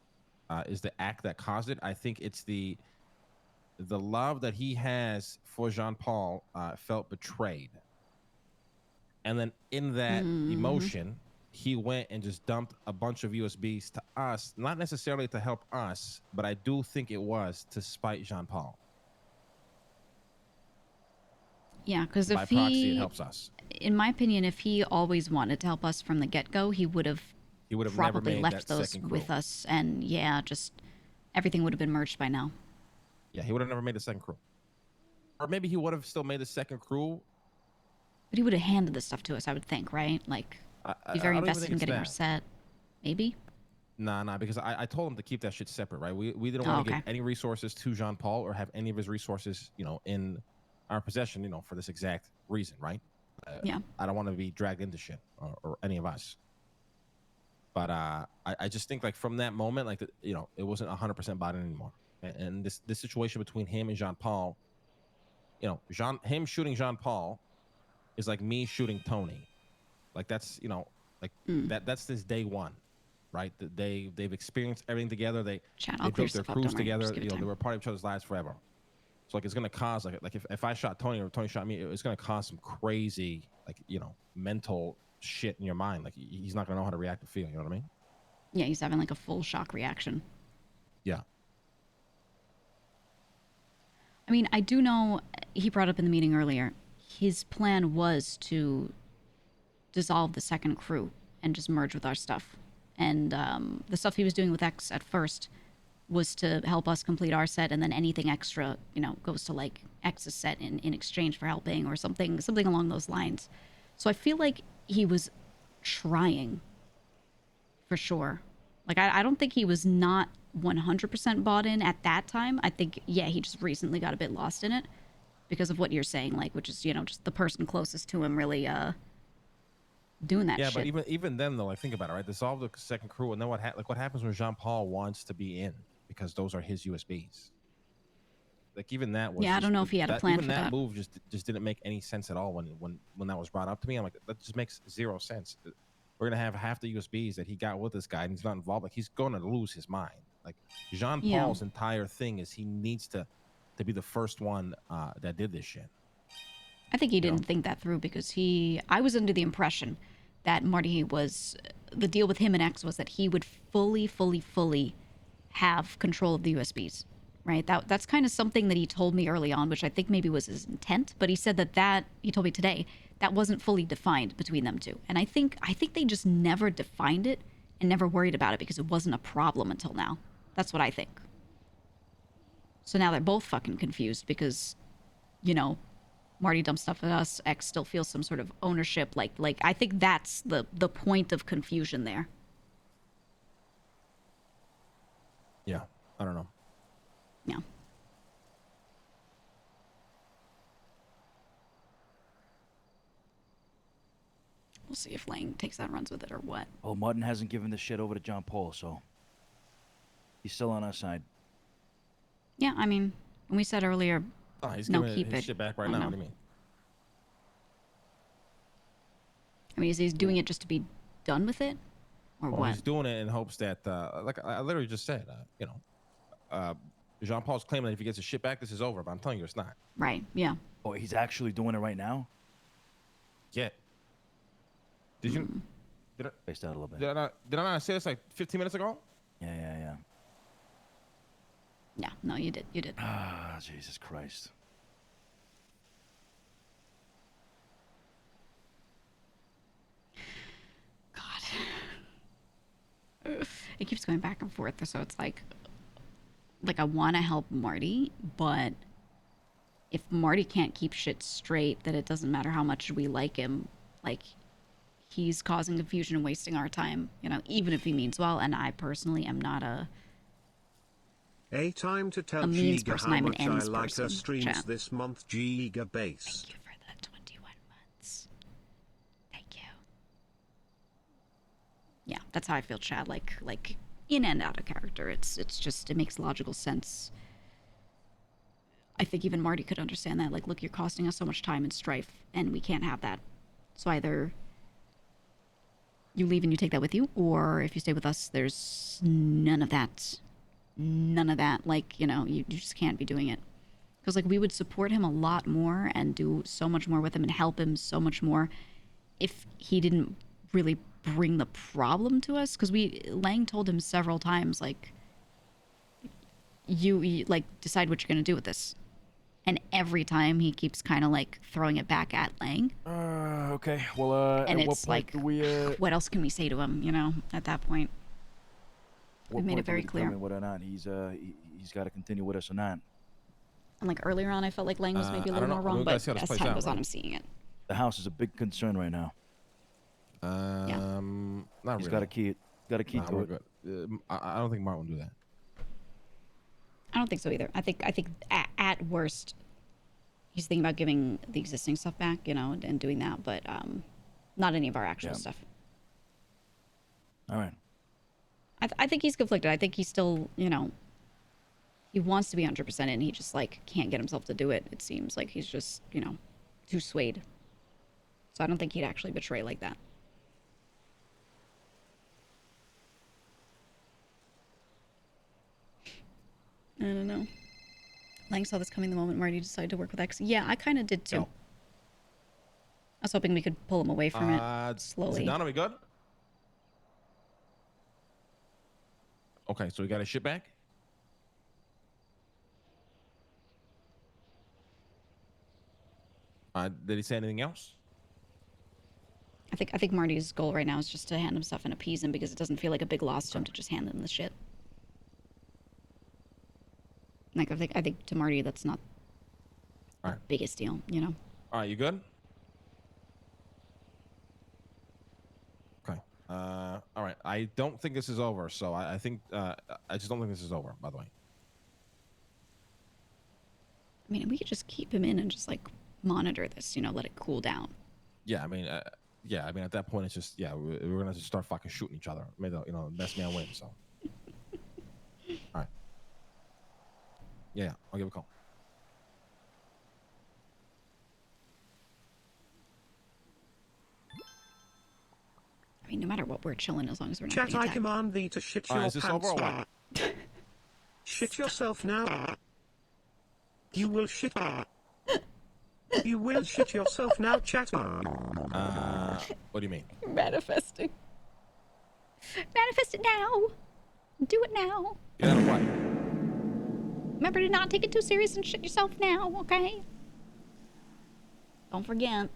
is the act that caused it. I think it's the love that he has for Jean-Paul felt betrayed. And then in that emotion, he went and just dumped a bunch of USBs to us, not necessarily to help us, but I do think it was to spite Jean-Paul. Yeah, because if by proxy, it helps us. In my opinion, if he always wanted to help us from the get-go, he would have probably never made left that those second with crew. us, and yeah, just everything would have been merged by now. Yeah, he would have never made the second crew. Or maybe he would have still made the second crew. But he would have handed this stuff to us, I would think, right? Like, be very I don't even invested think in it's getting our that. set. Maybe? Nah, because I told him to keep that shit separate, right? We didn't Oh, want to okay. give any resources to Jean-Paul or have any of his resources, you know, in our possession, you know, for this exact reason, right? Yeah. I don't want to be dragged into shit or any of us. But I just think like from that moment, like, you know, it wasn't 100% bought in anymore. And this situation between him and Jean-Paul, you know, him shooting Jean-Paul is like me shooting Tony. Like that's, you know, like that's this day one, right? They've experienced everything together. They I'll clear built their stuff up, crews don't worry, together. just give it You know, time. they were part of each other's lives forever. So like it's gonna cause like if I shot Tony or Tony shot me, it's gonna cause some crazy like, you know, mental shit in your mind. Like he's not gonna know how to react or feel. You know what I mean? Yeah, he's having like a full shock reaction. Yeah. I mean, I do know he brought up in the meeting earlier, his plan was to dissolve the second crew and just merge with our stuff. And the stuff he was doing with X at first was to help us complete our set, and then anything extra, you know, goes to like X's set in exchange for helping or something along those lines. So I feel like he was trying for sure. Like I don't think he was not 100% bought in at that time. I think, yeah, he just recently got a bit lost in it because of what you're saying, like, which is, you know, just the person closest to him really doing that Yeah, shit. but even then though, like think about it, right? Dissolve the second crew, and then what happens when Jean Paul wants to be in because those are his USBs. Like even that was Yeah, I don't know if he had a plan even for that that. move just didn't make any sense at all when that was brought up to me. I'm like, that just makes zero sense. We're gonna have half the USBs that he got with this guy, and he's not involved. Like he's gonna lose his mind. Like Jean Yeah. Paul's entire thing is he needs to be the first one that did this shit. I think he didn't think that through because I was under the impression that Marty was, the deal with him and X was that he would fully have control of the USBs, right? That's kind of something that he told me early on, which I think maybe was his intent, but he said that he told me today, that wasn't fully defined between them two. And I think they just never defined it and never worried about it because it wasn't a problem until now. That's what I think. So now they're both fucking confused because, you know, Marty dumped stuff at us. X still feels some sort of ownership. Like I think that's the point of confusion there. Yeah, I don't know. Yeah. We'll see if Lang takes that and runs with it or what. Well, Martin hasn't given this shit over to John Paul, so he's still on our side. Yeah, I mean, when we said earlier, Oh, he's no, giving keep his it. shit back right I now. know. What do you mean? I mean, is he doing it just to be done with it, or Well, what? he's doing it in hopes that, like I literally just said, you know, Jean Paul's claiming that if he gets his shit back, this is over. But I'm telling you, it's not. Right. Yeah. Oh, he's actually doing it right now? Yeah. Did you? Did I? Spaced out a little bit. Did I not say this like 15 minutes ago? Yeah. Yeah. No, you did. You did. Ah, Jesus Christ. It keeps going back and forth, so it's like I want to help Marty, but if Marty can't keep shit straight, then it doesn't matter how much we like him. Like, he's causing confusion and wasting our time, you know, even if he means well. And I personally am not a time to tell means GEEGA person, how I'm an much I ends like her person, streams chat. this month. GEEGA base. Thank you for the 21 months. Thank you. Yeah, that's how I feel, Chad. Like in and out of character. It's just, it makes logical sense. I think even Marty could understand that. Like, look, you're costing us so much time and strife, and we can't have that. So either you leave and you take that with you, or if you stay with us, there's none of that. None of that. Like, you know, you just can't be doing it. Because, like, we would support him a lot more and do so much more with him and help him so much more if he didn't really bring the problem to us. Because Lang told him several times, like, you like, decide what you're going to do with this. And every time he keeps kind of, like, throwing it back at Lang. Okay. Well, And at what it's point like, do we, what else can we say to him, you know, at that point? what We made point it do we very clear. determine whether or not he's got to continue with us or not? And, like, earlier on, I felt like Lang was maybe a little more wrong, but as time goes on, I'm seeing it. The house is a big concern right now. Not He's really. got a key. Got a key to we're it. good. I don't think Martin will do that. I don't think so either. I think at worst, he's thinking about giving the existing stuff back, you know, and doing that, but not any of our actual stuff. All right. I think he's conflicted. I think he's still, you know, he wants to be 100% in. He just, like, can't get himself to do it. It seems like he's just, you know, too swayed. So I don't think he'd actually betray like that. I don't know. Lang saw this coming the moment Marty decided to work with X. Yeah, I kind of did too. No. I was hoping we could pull him away from it slowly. Don, are we good? Okay, so we got his shit back? Did he say anything else? I think Marty's goal right now is just to hand him stuff and appease him because it doesn't feel like a big loss to him to just hand him the shit. Like I think to Marty, that's not the Alright. biggest deal, you know. All right, you good? Okay. All right. I don't think this is over. So I think I just don't think this is over. By the way. I mean, we could just keep him in and just like monitor this, you know, let it cool down. Yeah. I mean, at that point, it's just we're gonna just start fucking shooting each other. Maybe the best man wins. So. All right. Yeah. I'll give a call. I mean, no matter what, we're chilling as long as we're not Chat, getting I attacked. command thee to shit Alright, your is this pants over or now. Shit yourself now. You will shit. You will shit yourself now, chat. What do you mean? You're manifesting. Manifest it now. Do it now. Yeah, what? Remember to not take it too serious and shit yourself now, okay? Don't forget.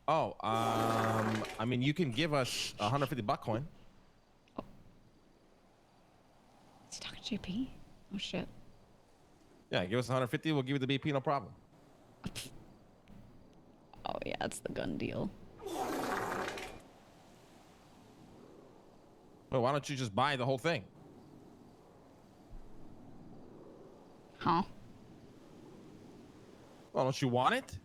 Oh, I mean, you can give us 150 buck coin. Is he talking to JP? Oh shit. Yeah, give us 150. We'll give you the BP, no problem. Oh yeah, it's the gun deal. Well, why don't you just buy the whole thing? Huh? Well, don't you want it?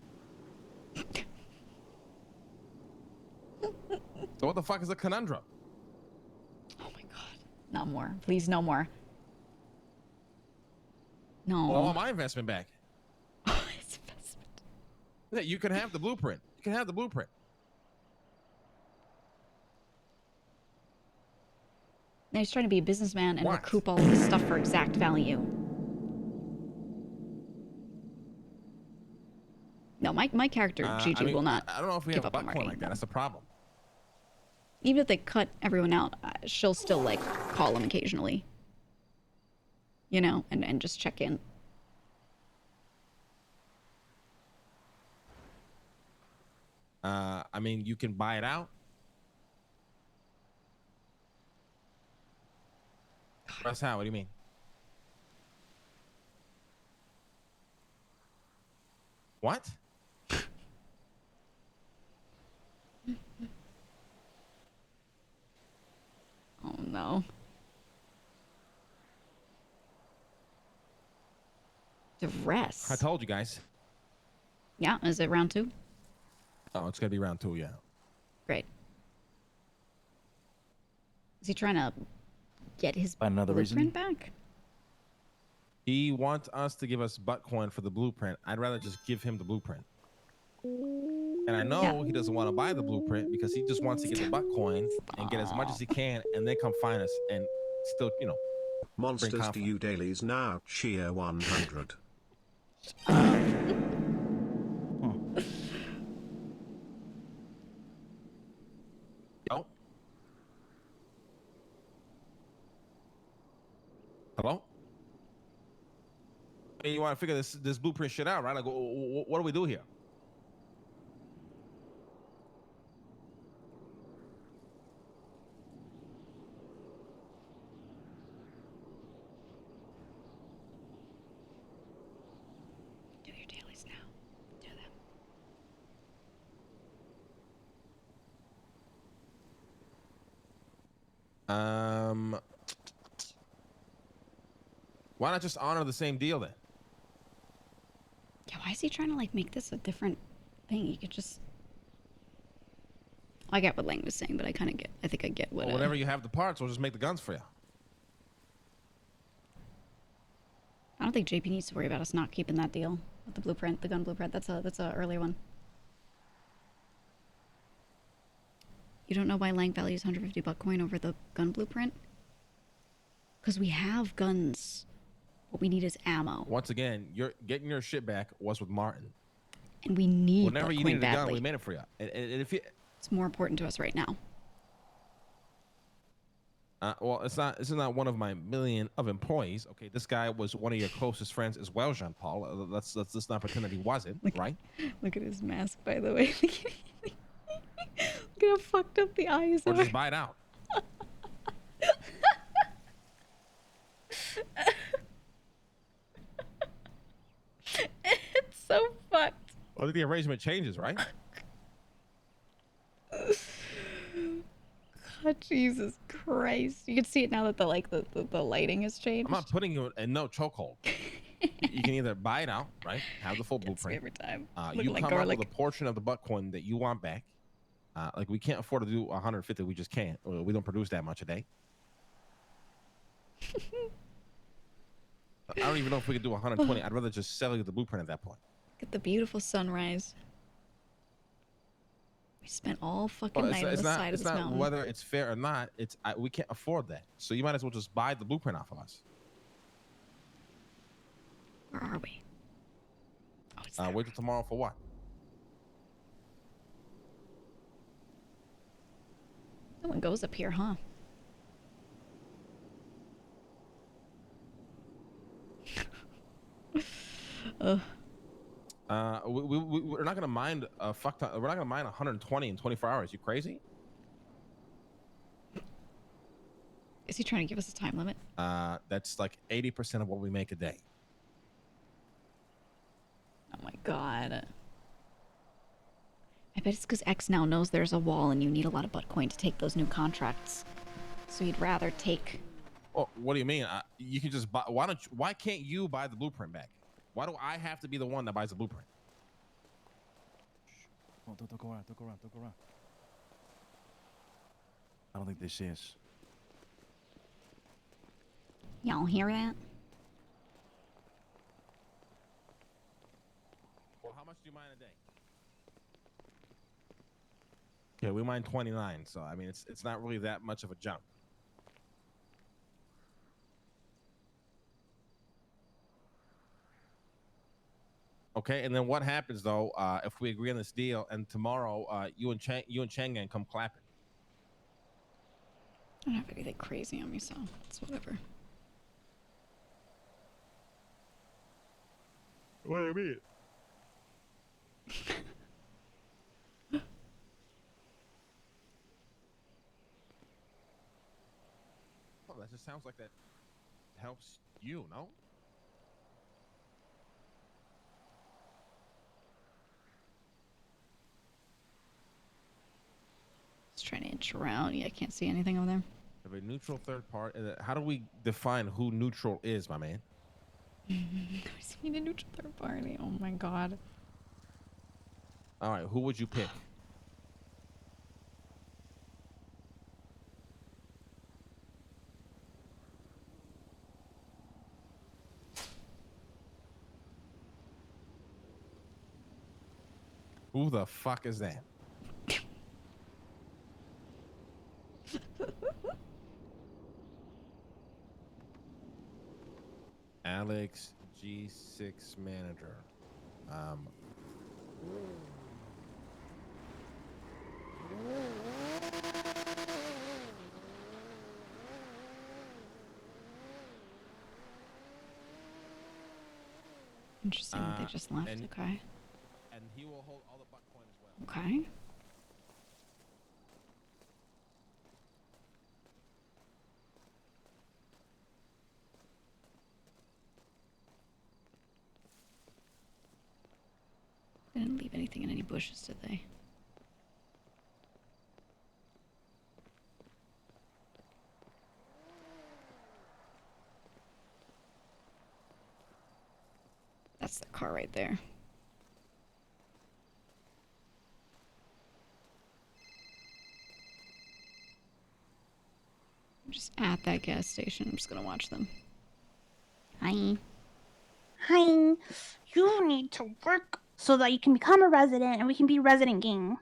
So what the fuck is the conundrum? Oh my god. No more. Please, no more. No. Well, I want my investment back. His investment. Yeah, you can have the blueprint. You can have the blueprint. Now he's trying to be a businessman and What? recoup all this stuff for exact value. No, my character, Gigi, I mean, will not I don't know if we give have up on buck coin Marty. like that. That's the problem. Even if they cut everyone out, she'll still, like, call him occasionally. You know, and just check in. I mean, you can buy it out. That's how. What do you mean? What? Oh no. The rest. I told you guys. Yeah, is it round 2? Oh, it's gonna be round 2, yeah. Great. Is he trying to get his Find another blueprint reason? back? He wants us to give us butt coin for the blueprint. I'd rather just give him the blueprint. And I know he doesn't want to buy the blueprint because he just wants to get the butt coin and get as much as he can and then come find us and still, you know, Monsters bring to you dailies now, cheer 100. Yo. Hello? Hey, you want to figure this blueprint shit out, right? Like, what do we do here? Do your dailies now. Do them. Why not just honor the same deal then? Yeah, why is he trying to, like, make this a different thing? You could just... I get what Lang was saying, but I think I get what... Well, whenever you have the parts, we'll just make the guns for you. I don't think JP needs to worry about us not keeping that deal with the blueprint, the gun blueprint. That's a earlier one. You don't know why Lang values 150 buck coin over the gun blueprint? Because we have guns. What we need is ammo. Once again, you're getting your shit back was with Martin. And we need Whenever buck you coin needed a gun, badly. we made it for you. And if you... It's more important to us right now. Well, this is not one of my million of employees. Okay, this guy was one of your closest friends as well, Jean Paul. Let's not pretend that he wasn't, right? Look at his mask, by the way. Look at how fucked up the eyes Or are. just buy it out. Well, the arrangement changes, right? God, Jesus Christ! You can see it now that the lighting has changed. I'm not putting you in no chokehold. You can either buy it out, right? Have the full blueprint. Every time. You Looking like come up garlic. with a portion of the butt coin that you want back. Like we can't afford to do 150. We just can't. We don't produce that much a day. I don't even know if we could do 120. I'd rather just sell you the blueprint at that point. Look at the beautiful sunrise. We spent all fucking night on the side of this mountain. Whether it's fair or not. We can't afford that. So you might as well just buy the blueprint off of us. Where are we? Oh, it's wait till tomorrow for what? No one goes up here, huh? We're not gonna mind a fuck ton. We're not gonna mind 120 in 24 hours. You crazy? Is he trying to give us a time limit? That's like 80% of what we make a day. Oh my god. I bet it's because X now knows there's a wall and you need a lot of butt coin to take those new contracts. So he'd rather take... Oh, what do you mean? You can just buy... Why can't you buy the blueprint back? Why do I have to be the one that buys the blueprint? Oh, don't go around, don't go around, don't go around. I don't think they see us. Y'all hear that? Well, how much do you mine a day? Yeah, we mine 29, so I mean it's not really that much of a jump. Okay, and then what happens though if we agree on this deal and tomorrow you and Chang'an come clapping? I don't have anything crazy on me, so it's whatever. What do you mean? Oh, that just sounds like that helps you, no? Just trying to inch around. Yeah, I can't see anything over there. Have a neutral third party. How do we define who neutral is, my man? I've seen a neutral third party. Oh my god. All right, who would you pick? Who the fuck is that? Alex G6 manager. Interesting that they just left. Okay. And he will hold all the butt coin as well. Okay. They didn't leave anything in any bushes, did they? That's the car right there. I'm just at that gas station. I'm just gonna watch them. Hi. Hi. You need to work so that you can become a resident and we can be resident gang.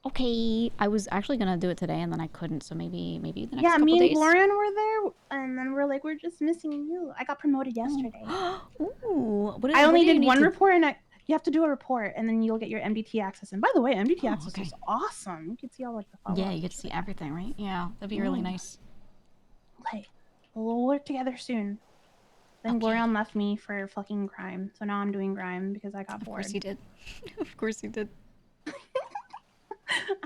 Okay. I was actually gonna do it today and then I couldn't, so maybe the next Yeah, couple me days. and Lauren were there and then we're like, we're just missing you. I got promoted yesterday. Ooh. I only did one report and you have to do a report and then you'll get your MDT access. And by the way, MDT access is awesome. You can see all like the follow-up. Yeah, you get to see everything, right? Yeah, that'd be really nice. Okay. We'll work together soon. Then Glorion left me for fucking crime. So now I'm doing grime because I got bored. Of course he did. Of course he did.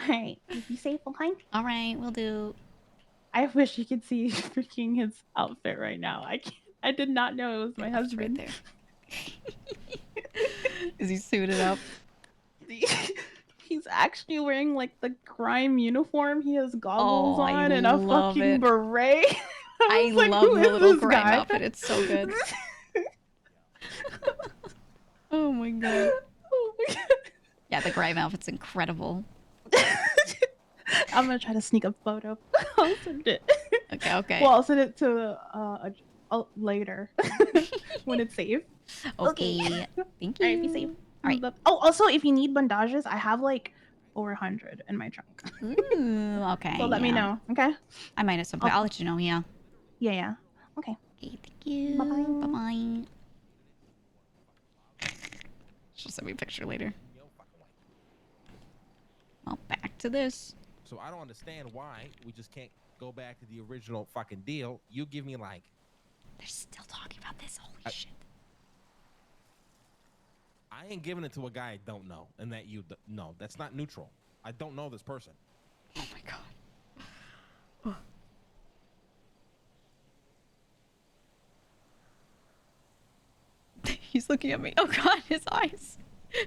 Alright. Be safe, okay? Alright, we'll do. I wish you could see freaking his outfit right now. I did not know it was my husband. Right there. Is he suited up? He's actually wearing like the crime uniform. He has goggles Oh, I on and a love fucking it. beret. I was like, love "Who the is little this grime guy?" outfit. It's so good. Oh my god. Oh my God. Yeah, the grime outfit's incredible. I'm gonna try to sneak a photo. I'll send it. Okay, okay. Well, I'll send it to later when it's safe. Okay. Thank you. All right, be safe. All right. Oh, also, if you need bandages, I have like over 100 in my trunk. Ooh, okay. So let me yeah. know, okay? I might at some point. I'll let you know, yeah. Yeah. Okay. Okay, thank you. Bye-bye. Bye-bye. She'll send me a picture later. Well, back to this. So I don't understand why we just can't go back to the original fucking deal. You give me like. They're still talking about this. Holy shit. I ain't giving it to a guy I don't know, and that you no, that's not neutral. I don't know this person. Oh my god. He's looking at me. Oh god, his eyes.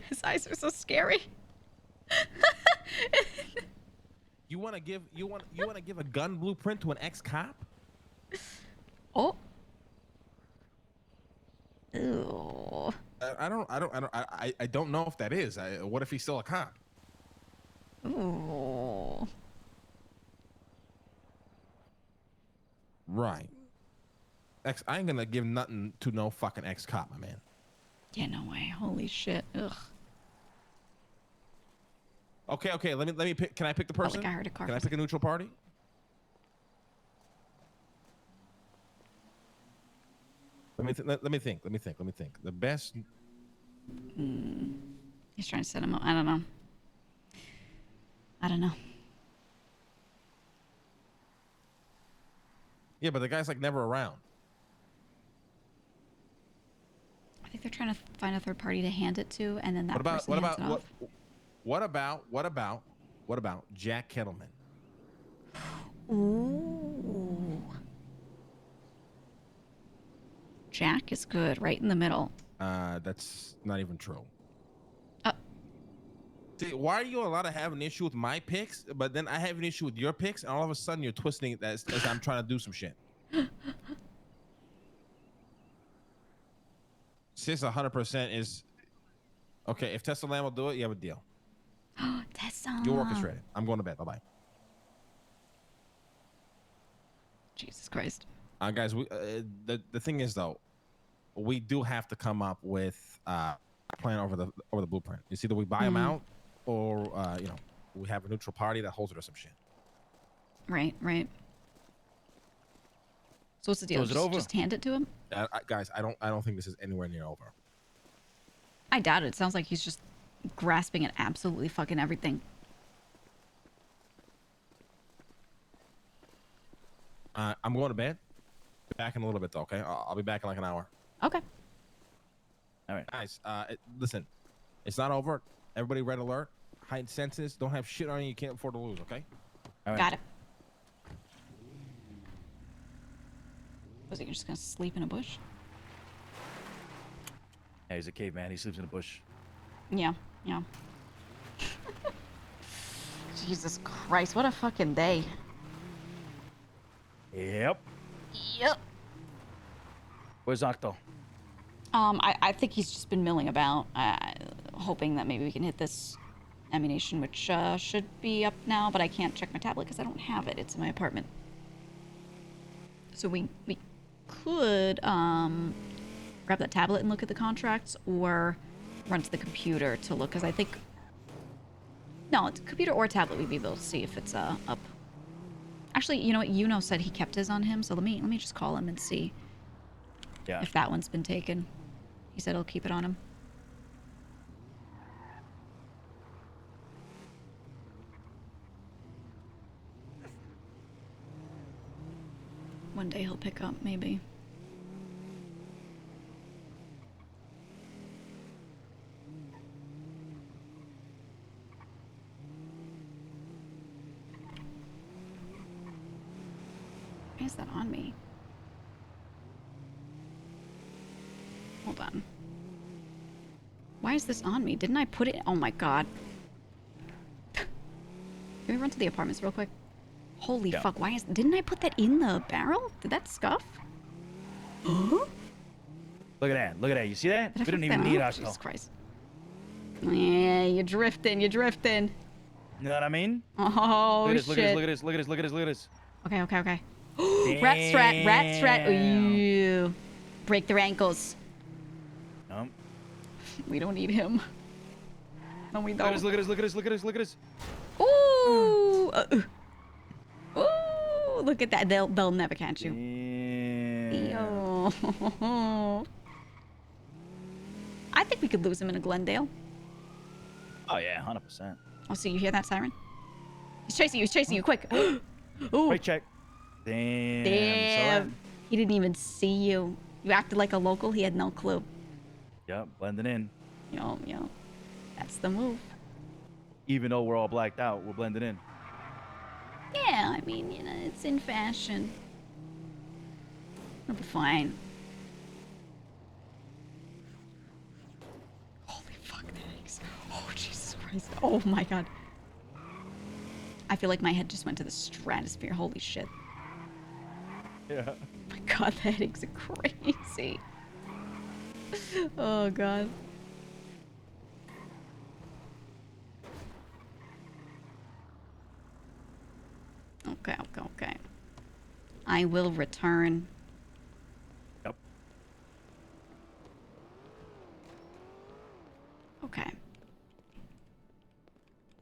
His eyes are so scary. You want to give a gun blueprint to an ex-cop? Oh. Ew. I don't know if that is. What if he's still a cop? Ooh. Right. I ain't gonna give nothing to no fucking ex-cop, my man. Yeah, no way. Holy shit. Ugh. Okay. Let me pick. Can I pick the person? I heard a car. Can I pick a neutral party? Let me think. The best. He's trying to set him up. I don't know. Yeah, but the guy's like never around. I think they're trying to find a third party to hand it to, and then that person hands it off. What about Jack Kettleman? Ooh. Jack is good, right in the middle. That's not even true. See, why are you allowed to have an issue with my picks, but then I have an issue with your picks, and all of a sudden you're twisting it as I'm trying to do some shit? Sis 100% is okay. If Tessa Lamb will do it, you have a deal. Tessa. You're orchestrated. I'm going to bed. Bye bye. Jesus Christ. Guys, the thing is though, we do have to come up with a plan over the blueprint. It's either we buy them out, or we have a neutral party that holds it or some shit. Right. So what's the deal? So is it over? Just hand it to him? Guys, I don't think this is anywhere near over. I doubt it. It sounds like he's just grasping at absolutely fucking everything. I'm going to bed. Back in a little bit though, okay? I'll be back in like an hour. Okay. All right. Guys, listen, it's not over. Everybody red alert. Heightened senses. Don't have shit on you can't afford to lose, okay? All right. Got it. Was he just gonna sleep in a bush? Yeah, he's a caveman. He sleeps in a bush. Yeah. Jesus Christ, what a fucking day. Yep. Where's Octo? I think he's just been milling about, hoping that maybe we can hit this ammunition, which should be up now, but I can't check my tablet because I don't have it. It's in my apartment. So we could grab that tablet and look at the contracts, or run to the computer to look, because I think... No, it's computer or tablet, we'd be able to see if it's up. Actually, you know what? Yuno said he kept his on him, so let me just call him and see if that one's been taken. He said he'll keep it on him. One day he'll pick up, maybe. Why is that on me? Hold on. Why is this on me? Didn't I put it? Oh my god. Can we run to the apartments real quick? Holy Yeah. fuck, didn't I put that in the barrel? Did that scuff? Look at that. Look at that. You see that? Did I We don't fuck even that need up? our Jesus stuff. Christ. Yeah, you're drifting, you're drifting. You know what I mean? Oh, look at this, shit. Look at this, look at this, look at this, look at this, look at this. Okay, okay, okay. Rat strat, rat strat. Ooh. Break their ankles. No. We don't need him. No, we Look at don't. this, look at this, look at this, look at this, look at this. Ooh. Ooh. Look at that. They'll never catch you. Yo. I think we could lose him in a Glendale. Oh yeah, 100%. Oh, so you hear that siren? He's chasing you. He's chasing you. Quick. Ooh. Right check. Damn. Damn. He didn't even see you. You acted like a local. He had no clue. Yep, blending in. Yo. That's the move. Even though we're all blacked out, we're blending in. Yeah, I mean, you know, it's in fashion. It'll be fine. Holy fuck, thanks. Oh, Jesus Christ. Oh my god. I feel like my head just went to the stratosphere. Holy shit. Yeah. Oh my god, the headaches are crazy. Oh god. Okay. I will return. Yep. Okay.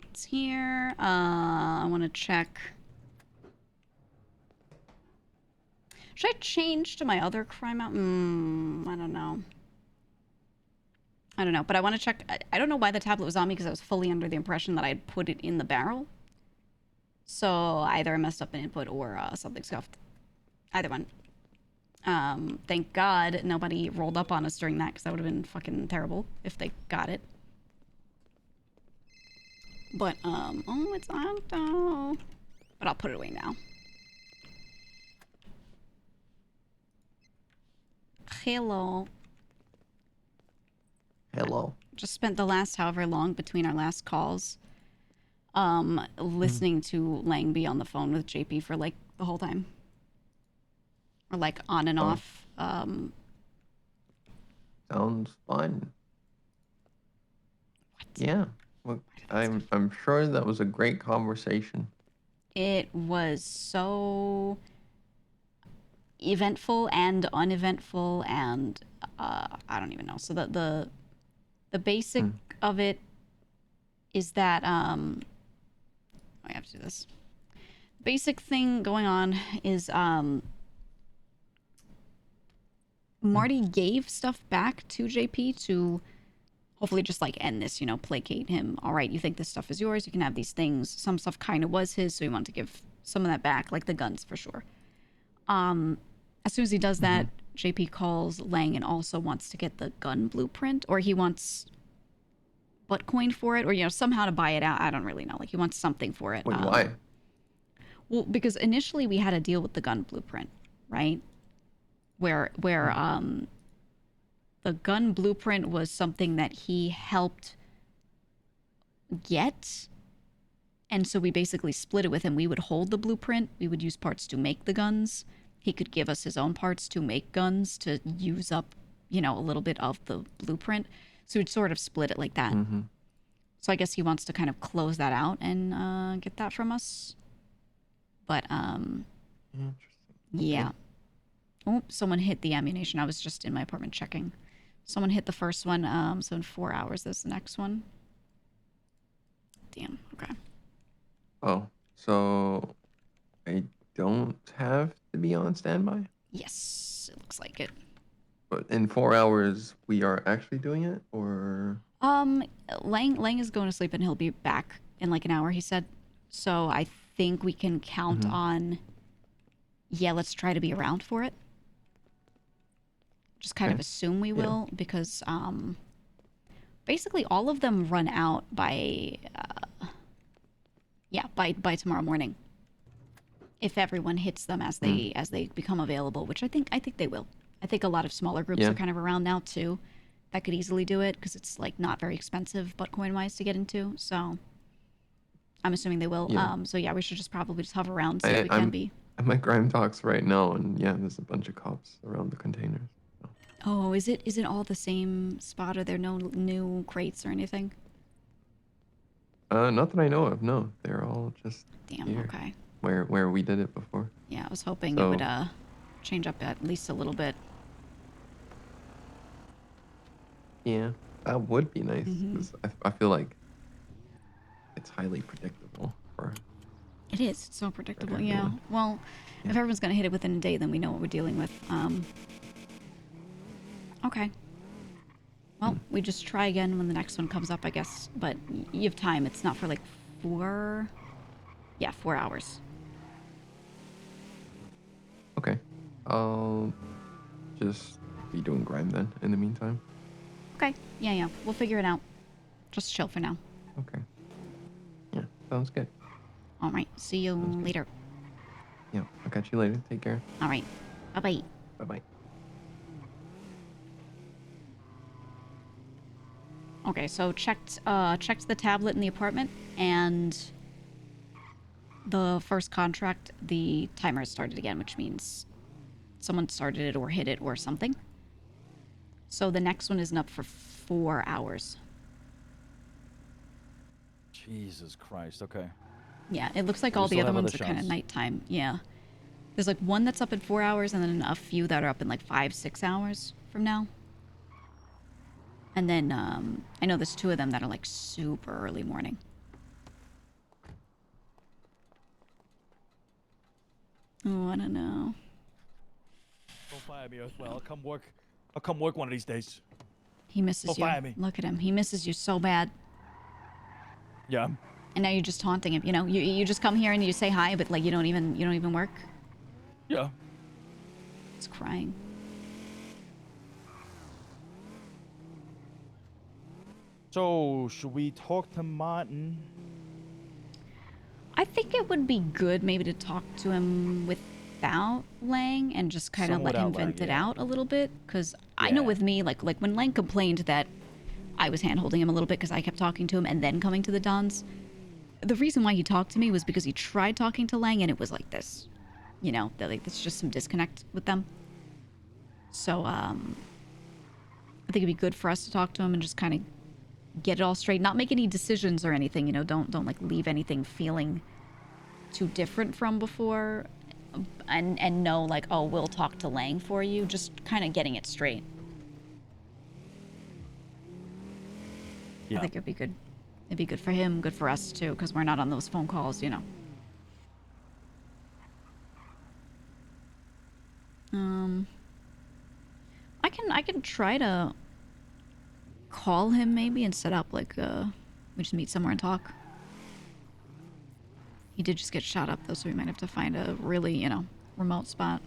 It's here. I want to check. Should I change to my other crime out? I don't know. But I want to check. I don't know why the tablet was on me because I was fully under the impression that I had put it in the barrel. So either I messed up an input or something scuffed. Either one. Thank God nobody rolled up on us during that because that would have been fucking terrible if they got it. But, oh, it's Octo. But I'll put it away now. Hello. Hello. Just spent the last however long between our last calls listening to Lang be on the phone with JP for like the whole time. Or like on and off. Sounds fun. Yeah. Well, I'm sure that was a great conversation. It was so eventful and uneventful and I don't even know. So the basic of it is that I have to do this. Basic thing going on is Marty gave stuff back to JP to hopefully just like end this, you know, placate him. All right, you think this stuff is yours, you can have these things. Some stuff kind of was his, so he wanted to give some of that back, like the guns for sure. As soon as he does that, JP calls Lang and also wants to get the gun blueprint, or he wants Buttcoin for it, or, you know, somehow to buy it out. I don't really know. Like, he wants something for it. Wait, why? Well, because initially we had a deal with the gun blueprint, right? Where the gun blueprint was something that he helped get. And so we basically split it with him. We would hold the blueprint. We would use parts to make the guns. He could give us his own parts to make guns to use up, you know, a little bit of the blueprint. So we'd sort of split it like that. So I guess he wants to kind of close that out and get that from us. But, yeah. Oh, someone hit the ammunition. I was just in my apartment checking. Someone hit the first one. So in 4 hours, there's the next one. Damn, okay. Oh, so I don't have to be on standby? Yes, it looks like it. But in 4 hours, we are actually doing it, or? Lang is going to sleep and he'll be back in like an hour, he said. So I think we can count on, yeah, let's try to be around for it. Just kind of assume we will, because basically all of them run out by, by tomorrow morning. If everyone hits them as they become available, which I think they will. I think a lot of smaller groups are kind of around now too. that could easily do it because it's like not very expensive Bitcoin wise to get into. So I'm assuming they will. Yeah. So yeah, we should just probably just hover around, see if we can be. I'm at Grime Talks right now, and yeah, there's a bunch of cops around the containers. Oh, is it all the same spot? Are there no new crates or anything? Not that I know of. No, they're all just Damn. here, Okay. where we did it before. Yeah, I was hoping it So- would change up at least a little bit. Yeah, that would be nice Mhm. because I feel like it's highly predictable for. It is. It's so predictable. Yeah. everyone. Well, if everyone's gonna hit it within a day, then we know what we're dealing with. Okay. Well, we just try again when the next one comes up, I guess. But you have time. It's not for like 4. Yeah, 4 hours. Okay, I'll just be doing Grime then in the meantime. Okay. Yeah, yeah. We'll figure it out. Just chill for now. Okay. Yeah, sounds good. All right. See you later. Yeah, I'll catch you later. Take care. All right. Bye bye. Bye bye. Okay, so checked the tablet in the apartment, and the first contract, the timer started again, which means someone started it or hit it or something. So the next one isn't up for 4 hours. Jesus Christ. Okay. Yeah, it looks like We all the still other have other ones are kind of shots. nighttime. Yeah. There's like one that's up in 4 hours, and then a few that are up in like 5-6 hours from now. And then I know there's 2 of them that are like super early morning. Oh, I don't know. Don't fire me, Earthwell. I'll come work. I'll come work one of these days. He misses Don't you. fire me. Look at him. He misses you so bad. Yeah. And now you're just taunting him. You know, you just come here and you say hi, but like you don't even work. Yeah. He's crying. So, should we talk to Martin? I think it would be good maybe to talk to him without Lang and just kind of Some let him without Lang, vent it yeah. out a little bit. Because I know with me, like when Lang complained that I was hand-holding him a little bit because I kept talking to him and then coming to the Dons, the reason why he talked to me was because he tried talking to Lang and it was like this. You know, that like there's just some disconnect with them. So, I think it'd be good for us to talk to him and just kind of get it all straight. Not make any decisions or anything, you know, don't like leave anything feeling too different from before. And know like, oh, we'll talk to Lang for you. Just kind of getting it straight. Yeah. I think it'd be good. It'd be good for him, good for us too, because we're not on those phone calls, you know. I can try to call him maybe and set up like we just meet somewhere and talk. He did just get shot up though, so we might have to find a really, you know, remote spot.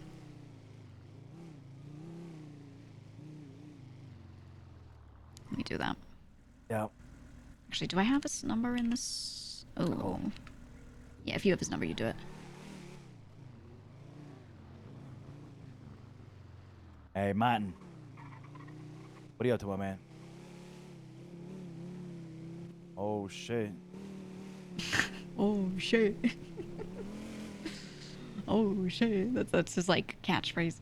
Let me do that. Yeah. Actually, do I have his number in this? Oh. Yeah, if you have his number, you do it. Hey, Martin. What are you up to, my man? Oh, shit. Oh shit. Oh shit. That's his like catchphrase.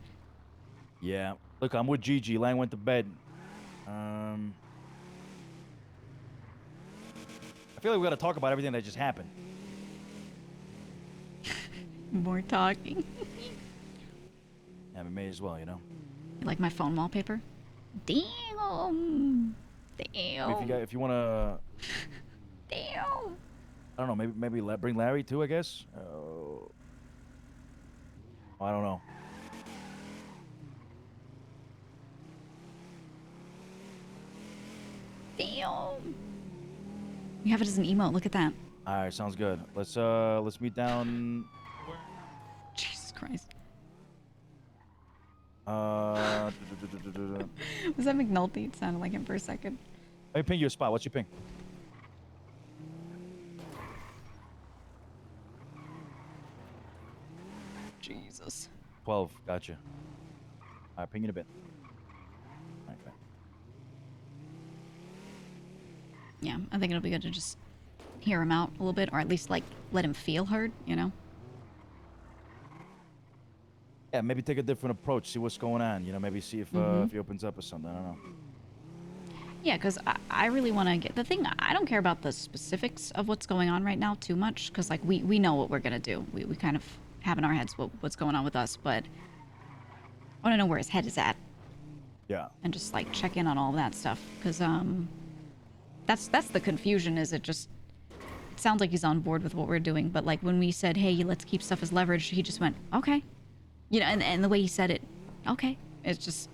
Yeah. Look, I'm with Gigi. Lang went to bed. I feel like we gotta talk about everything that just happened. More talking. Yeah, we may as well, you know. You like my phone wallpaper? Damn. Damn. If you wanna, Damn. I don't know, maybe bring Larry too, I guess. I don't know. Damn. You have it as an emote. Look at that. All right, sounds good. Let's meet down. Jesus Christ. Let Was that McNulty? It sounded like him for a second. me ping you a spot. What's your ping? Jesus. 12. Gotcha. All right, ping in a bit. All right, bye. Yeah, I think it'll be good to just hear him out a little bit, or at least like let him feel heard, you know? Yeah, maybe take a different approach. See what's going on. You know, maybe see if he opens up or something. I don't know. Yeah, because I really want to get the thing. I don't care about the specifics of what's going on right now too much, because like we know what we're gonna do. We kind of have in our heads what's going on with us, but I want to know where his head is at. Yeah. And just like check in on all of that stuff, because that's the confusion. Is it sounds like he's on board with what we're doing, but like when we said, hey, let's keep stuff as leverage, he just went, okay. You know, and the way he said it, okay. It's just,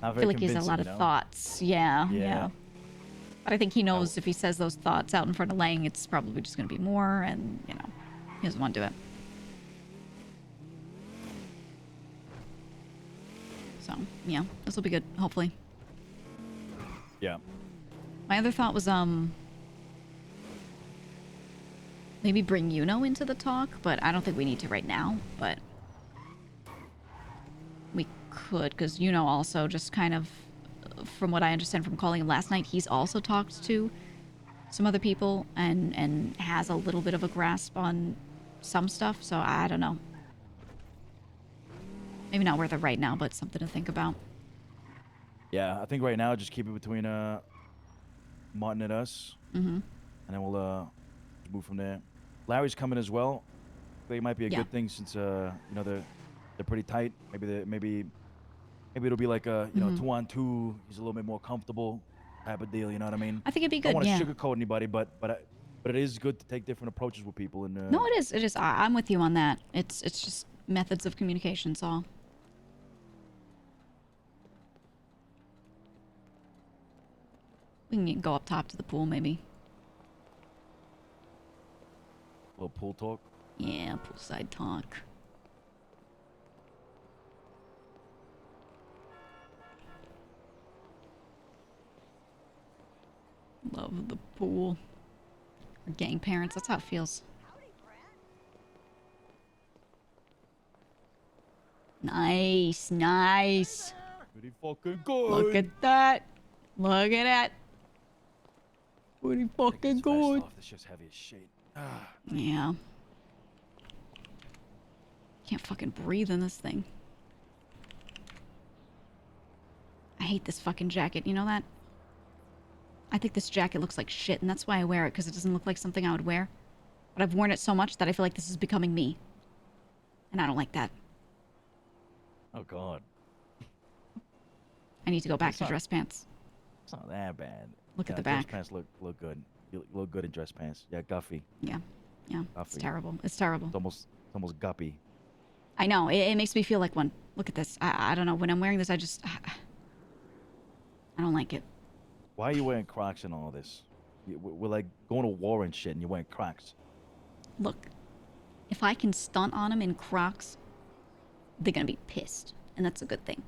I feel like he has a lot of thoughts. Yeah. But I think he knows if he says those thoughts out in front of Lang, it's probably just going to be more, and, you know, he doesn't want to do it. So, yeah, this will be good, hopefully. Yeah. My other thought was, maybe bring Yuno into the talk, but I don't think we need to right now, but we could, because Yuno also just kind of, from what I understand from calling him last night, he's also talked to some other people and has a little bit of a grasp on some stuff, so I don't know. Maybe not worth it right now, but something to think about. Yeah, I think right now just keep it between Martin and us, and then we'll move from there. Larry's coming as well. I think it might be a good thing since you know they're pretty tight. Maybe it'll be like a 2-on-2. He's a little bit more comfortable type of deal. You know what I mean? I think it'd be good. I don't want to sugarcoat anybody, but it is good to take different approaches with people. And no, it is. It is. I'm with you on that. It's just methods of communication, Saul. We can go up top to the pool, maybe. A little pool talk. Yeah, poolside talk. Love the pool. Or gang parents, that's how it feels. Nice, nice. Pretty fucking good. Look at that. Look at that. Pretty fucking good. This shit's heavy as shit. Yeah. Can't fucking breathe in this thing. I hate this fucking jacket. You know that? I think this jacket looks like shit, and that's why I wear it, because it doesn't look like something I would wear. But I've worn it so much that I feel like this is becoming me. And I don't like that. Oh, God. I need to go back to dress pants. It's not that bad. Look at the back. Dress pants look good. You look good in dress pants. Yeah, guffy. Yeah. Yeah. Guffy. It's terrible. It's terrible. It's almost guppy. I know. It makes me feel like one. Look at this. I don't know. When I'm wearing this, I don't like it. Why are you wearing Crocs and all this? We're like going to war and shit, and you're wearing Crocs. Look, if I can stunt on them in Crocs, they're gonna be pissed, and that's a good thing.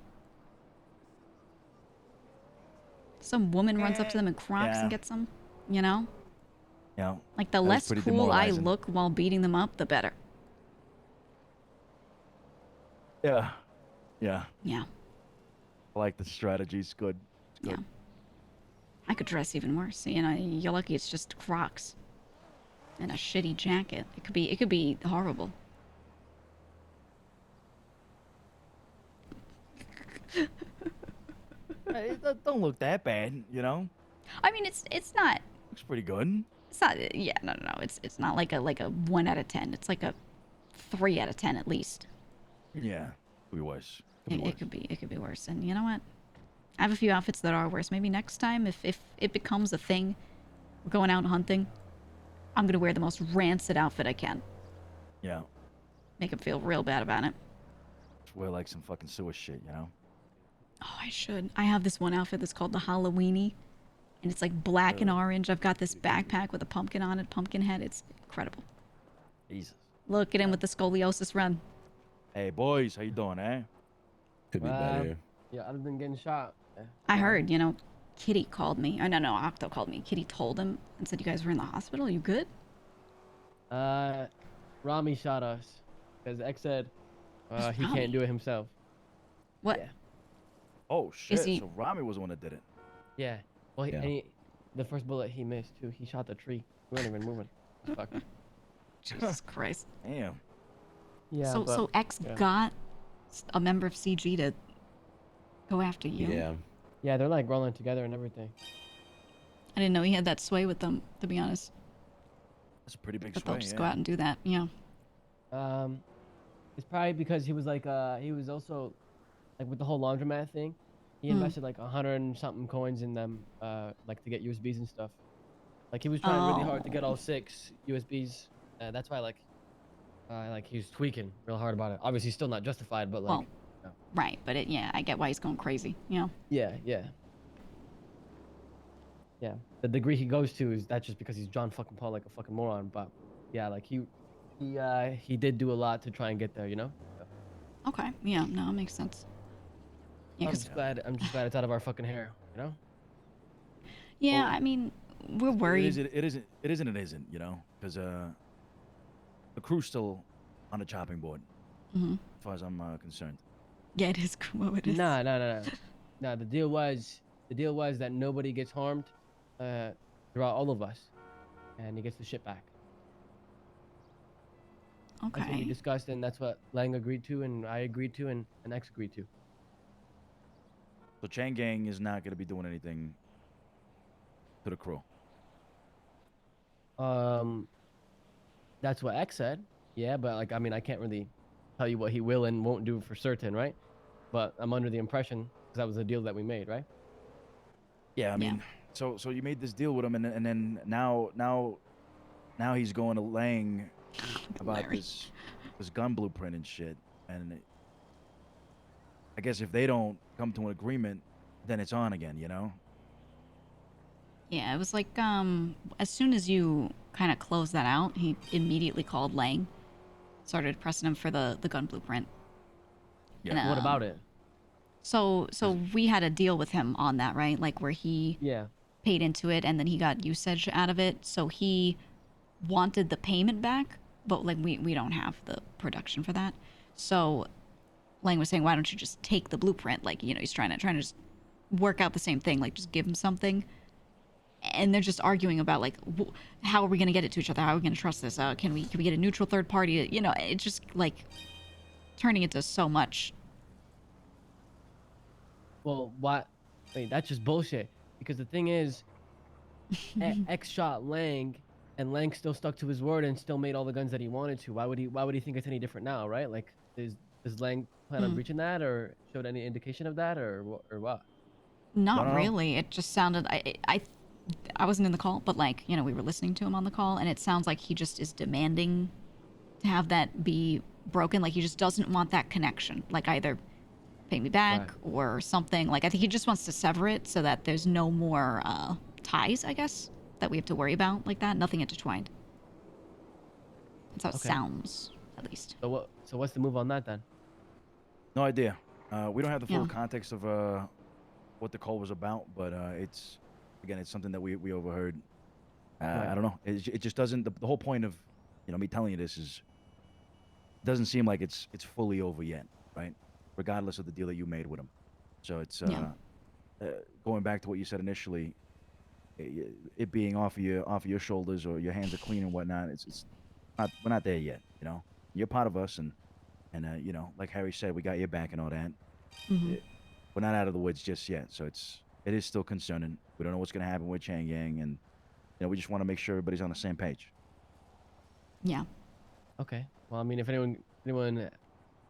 Some woman runs up to them in Crocs and gets them, you know? Yeah. Like, the less cool I look while beating them up, the better. Yeah. Yeah. Yeah. I like the strategy. It's good. It's good. Yeah. I could dress even worse. You know, you're lucky it's just Crocs and a shitty jacket. It could be horrible. It don't look that bad, you know? I mean, it's not. Looks pretty good. It's not. Yeah, no. It's not like a 1 out of 10. It's like a 3 out of 10 at least. Yeah, could be worse. It could be worse. And you know what? I have a few outfits that are worse. Maybe next time, if it becomes a thing, we're going out hunting, I'm gonna wear the most rancid outfit I can. Yeah. Make him feel real bad about it. Just wear like some fucking sewer shit, you know? Oh, I should. I have this one outfit that's called the Halloweeny, and it's like black and orange. I've got this backpack with a pumpkin on it, pumpkin head. It's incredible. Jesus. Look at him with the scoliosis run. Hey, boys, how you doing, eh? Could be better. Yeah, other than getting shot. I heard, you know, Kitty called me. Oh, no, Octo called me. Kitty told him and said, you guys were in the hospital. You good? Rami shot us. Because X said he Rami? can't do it himself. What? Yeah. Oh, shit. Is he- So Rami was the one that did it. Yeah. Well, Yeah. And the first bullet he missed too. He shot the tree. We weren't even moving. Fuck. Jesus Christ. Damn. Yeah. So but, so X yeah. got a member of CG to go after you. Yeah. Yeah, they're like rolling together and everything. I didn't know he had that sway with them, to be honest. That's a pretty big But sway. they'll just Yeah. go out and do that. Yeah. It's probably because he was like he was also like with the whole laundromat thing. He invested like 100 and something coins in them, like to get USBs and stuff. Like he was trying really hard to get all 6 USBs. That's why like he's tweaking real hard about it. Obviously, still not justified, but like. Well, right, but yeah, I get why he's going crazy. You know. Yeah. The degree he goes to is that's just because he's John fucking Paul like a fucking moron. But yeah, like he did do a lot to try and get there. You know. Okay. Yeah. No, it makes sense. Yeah, I'm 'cause- just glad it's out of our fucking hair. You know. yeah. I mean, we're worried. It isn't. You know, because the crew's still on the chopping board, Mhm. as far as I'm concerned. Yeah, it is. Well, it is. No. The deal was that nobody gets harmed throughout all of us, and he gets the shit back. That's what we Okay. discussed, and that's what Lang agreed to, and I agreed to, and X agreed to. So Chang Gang is not going to be doing anything to the crew. That's what X said. Yeah, but like I mean, I can't really tell you what he will and won't do for certain, right? But I'm under the impression because that was the deal that we made, right? Yeah, I mean, so you made this deal with him, and then now he's going to Lang about this gun blueprint and shit, and I guess if they don't come to an agreement, then it's on again, you know? Yeah, it was like as soon as you kind of closed that out, he immediately called Lang, started pressing him for the gun blueprint. Yeah. And, What about it? So we had a deal with him on that, right? Like where he paid into it and then he got usage out of it. So he wanted the payment back, but like we don't have the production for that. So Lang was saying, why don't you just take the blueprint? Like, you know, he's trying to just work out the same thing, like just give him something. And they're just arguing about like, how are we going to get it to each other? How are we going to trust this? Can we get a neutral third party? You know, it's just like turning into so much. Well, what? Wait, that's just bullshit. Because the thing is, X shot Lang, and Lang still stuck to his word and still made all the guns that he wanted to. Why would he think it's any different now, right? Like, does Lang plan on breaching that, or showed any indication of that, or what? Not really. It just sounded. I wasn't in the call, but like, you know, we were listening to him on the call, and it sounds like he just is demanding to have that be broken. Like he just doesn't want that connection. Like either pay me back or something. Like I think he just wants to sever it so that there's no more ties, I guess, that we have to worry about like that. Nothing intertwined. That's how it sounds, at least. So what's the move on that then? No idea. We don't have the full context of what the call was about, but it's something that we overheard. I don't know. It just doesn't. The whole point of me telling you this is, it doesn't seem like it's fully over yet, right? Regardless of the deal that you made with him. So it's going back to what you said initially. It being off of your shoulders or your hands are clean and whatnot. It's not. We're not there yet. You know, you're part of us, and like Harry said, we got your back and all that. We're not out of the woods just yet, so it is still concerning. We don't know what's going to happen with Chang Yang, and we just want to make sure everybody's on the same page. Yeah. Okay. Well, I mean, if anyone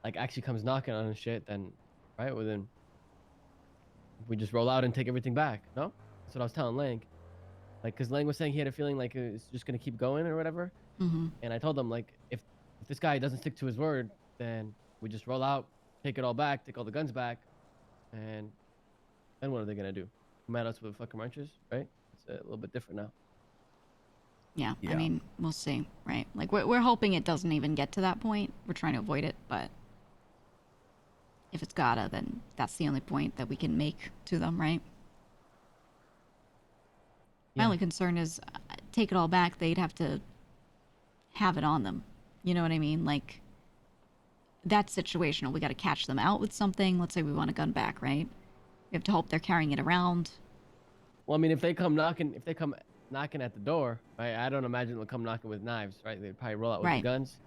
like actually comes knocking on his shit, then right, well then we just roll out and take everything back. No, that's what I was telling Lang. Like, cause Lang was saying he had a feeling like it's just gonna keep going or whatever. And I told him like, if this guy doesn't stick to his word, then we just roll out, take it all back, take all the guns back, and then what are they gonna do? Come at us with fucking wrenches, right? It's a little bit different now. Yeah. I mean, we'll see, right? Like we're hoping it doesn't even get to that point. We're trying to avoid it, but if it's gotta, then that's the only point that we can make to them, right? My only concern is, take it all back, they'd have to have it on them. You know what I mean? Like, that's situational. We got to catch them out with something. Let's say we want a gun back, right? We have to hope they're carrying it around. Well, I mean, if they come knocking at the door, right? I don't imagine they'll come knocking with knives, right? They'd probably roll out with the Right. guns.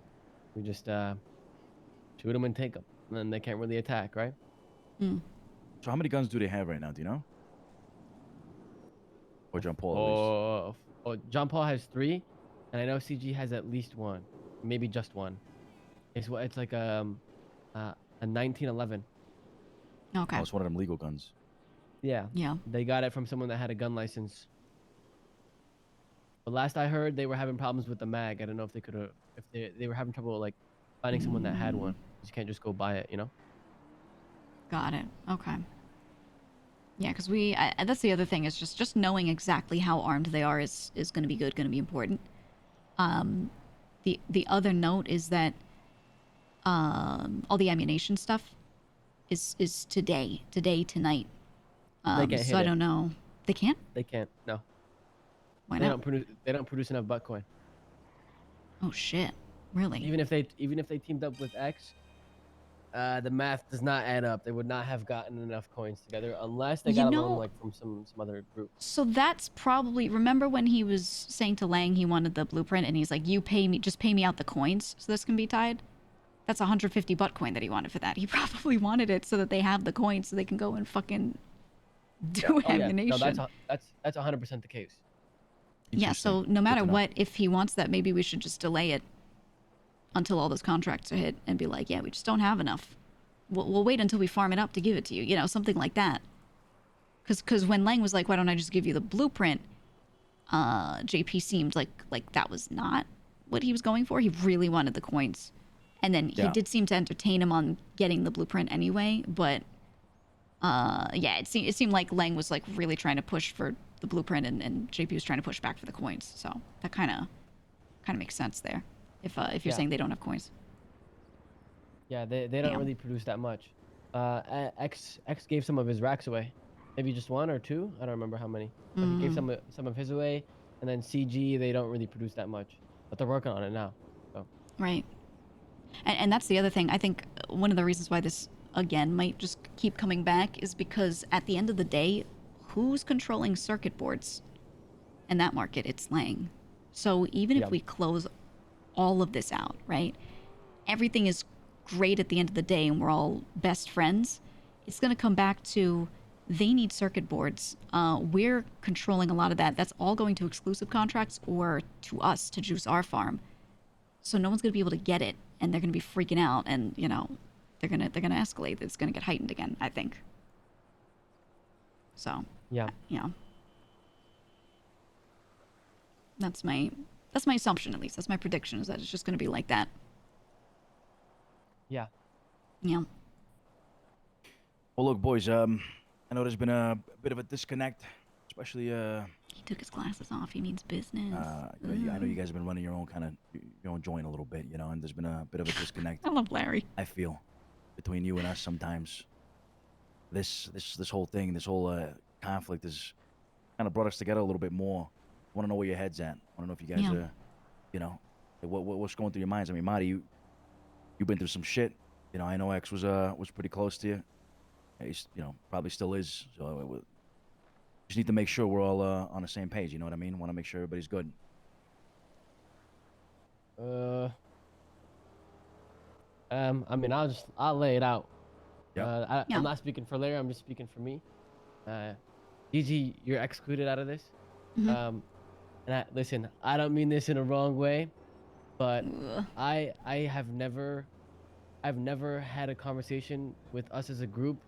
We just shoot them and take them, and then they can't really attack, right? So how many guns do they have right now? Do you know? Or John Paul at least? John Paul has 3, and I know CG has at least 1, maybe just 1. It's like a 1911. Okay. Oh, it's one of them legal guns. Yeah. Yeah. They got it from someone that had a gun license. But last I heard, they were having problems with the mag. I don't know if they could have, if they were having trouble like finding someone that had one. You can't just go buy it, you know. Got it. Okay. Yeah, because that's the other thing is just knowing exactly how armed they are is going to be good, going to be important. The other note is that all the ammunition stuff is today, tonight. They can't so hit I it. don't know. They can't? They can't. No. Why They not? don't produce enough Bitcoin. Oh shit! Really? Even if they teamed up with X, the math does not add up. They would not have gotten enough coins together unless they You got a know- loan like from some other group. So that's probably, remember when he was saying to Lang he wanted the blueprint and he's like, you pay me, just pay me out the coins so this can be tied? That's 150 Bitcoin that he wanted for that. He probably wanted it so that they have the coins so they can go and fucking do ammunition. No, that's 100% the case. Yeah, so no matter what, if he wants that, maybe we should just delay it until all those contracts are hit and be like, yeah, we just don't have enough. We'll wait until we farm it up to give it to you, you know, something like that. Because when Lang was like, why don't I just give you the blueprint, JP seemed like that was not what he was going for. He really wanted the coins. And then he did seem to entertain him on getting the blueprint anyway, but yeah, it seemed like Lang was like really trying to push for the blueprint and JP was trying to push back for the coins. So that kind of makes sense there. If you're saying they don't have coins. Yeah, they don't really produce that much. X gave some of his racks away, maybe just 1 or 2. I don't remember how many. But he gave some of his away, and then CG they don't really produce that much, but they're working on it now. So. Right. And that's the other thing. I think one of the reasons why this again might just keep coming back is because at the end of the day, who's controlling circuit boards in that market? It's Lang. So even if we close all of this out, right? Everything is great at the end of the day and we're all best friends. It's going to come back to they need circuit boards. We're controlling a lot of that. That's all going to exclusive contracts or to us to juice our farm. So no one's going to be able to get it and they're going to be freaking out and, you know, they're going to escalate. It's going to get heightened again, I think. So, yeah. That's my assumption, at least. That's my prediction, is that it's just going to be like that. Yeah. Yeah. Well, look, boys. I know there's been a bit of a disconnect, especially. He took his glasses off. He means business. I know you guys have been running your own joint a little bit, you know, and there's been a bit of a disconnect. I love Larry. I feel between you and us sometimes. This whole thing, this whole conflict has kind of brought us together a little bit more. I want to know where your head's at. I want to know if you guys are, you know, what's going through your minds. I mean, Marty, you've been through some shit. You know, I know X was pretty close to you. He's, you know, probably still is. So we just need to make sure we're all on the same page. You know what I mean? Want to make sure everybody's good. I mean, I'll lay it out. Yeah. I'm not speaking for Larry. I'm just speaking for me. GG, you're excluded out of this. And listen, I don't mean this in a wrong way, but I've never had a conversation with us as a group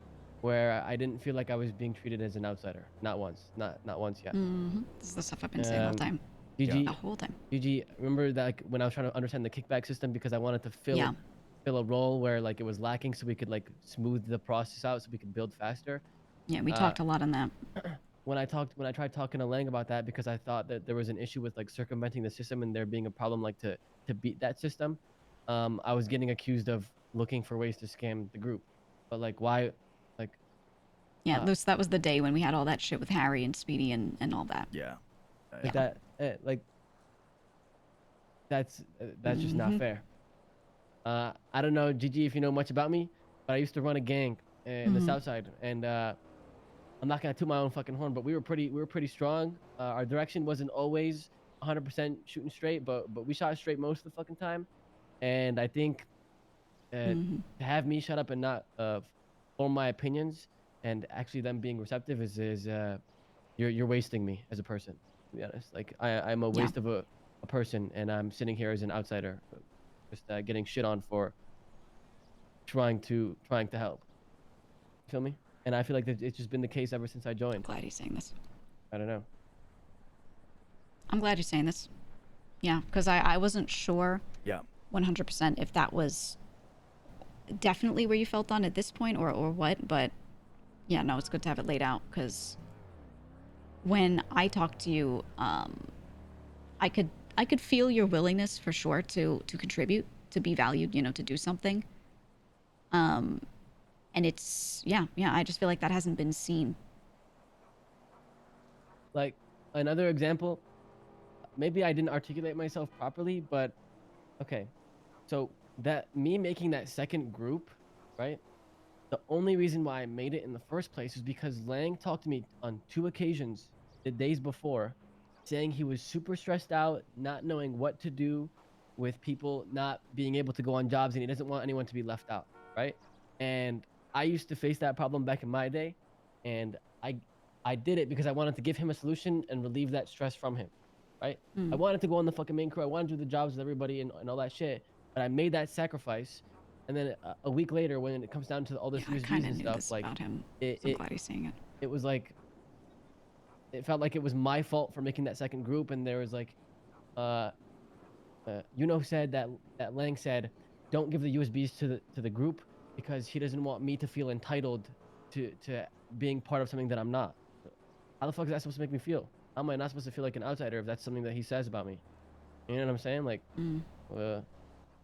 where I didn't feel like I was being treated as an outsider. Not once. Not once yet. This is the stuff I've been saying the whole time. GG, The whole time. GG, remember that like, when I was trying to understand the kickback system because I wanted to fill a role where like it was lacking so we could like smooth the process out so we could build faster. Yeah, we talked a lot on that. When I tried talking to Lang about that because I thought that there was an issue with like circumventing the system and there being a problem like to beat that system, I was getting accused of looking for ways to scam the group. But like why, like yeah, that was the day when we had all that shit with Harry and Speedy and all that. Yeah. That like that's just not fair. I don't know, GG, if you know much about me, but I used to run a gang in the South Side, and I'm not gonna toot my own fucking horn, but we were pretty strong. Our direction wasn't always 100% shooting straight, but we shot straight most of the fucking time. And I think to have me shut up and not form my opinions and actually them being receptive is you're wasting me as a person, to be honest. Like I'm a waste of a person, and I'm sitting here as an outsider, just getting shit on for trying to help. Feel me? And I feel like it's just been the case ever since I joined. I'm glad he's saying this. I don't know. I'm glad you're saying this. Yeah, because I wasn't sure. Yeah. 100% if that was definitely where you felt on at this point or what, but yeah, no, it's good to have it laid out, because when I talked to you, I could feel your willingness for sure to contribute, to be valued, you know, to do something. And it's yeah, I just feel like that hasn't been seen. Like another example, maybe I didn't articulate myself properly, but okay. So that me making that second group, right? The only reason why I made it in the first place is because Lang talked to me on 2 occasions the days before, saying he was super stressed out, not knowing what to do with people not being able to go on jobs, and he doesn't want anyone to be left out, right? And I used to face that problem back in my day, and I did it because I wanted to give him a solution and relieve that stress from him, right? I wanted to go on the fucking main crew. I wanted to do the jobs with everybody and all that shit, but I made that sacrifice. And then a week later, when it comes down to all this USBs and stuff, like about him. I'm glad he's saying it. It was like, it felt like it was my fault for making that second group, and there was like, said that Lang said, don't give the USBs to the group because he doesn't want me to feel entitled to being part of something that I'm not. How the fuck is that supposed to make me feel? How am I not supposed to feel like an outsider if that's something that he says about me? You know what I'm saying? Like,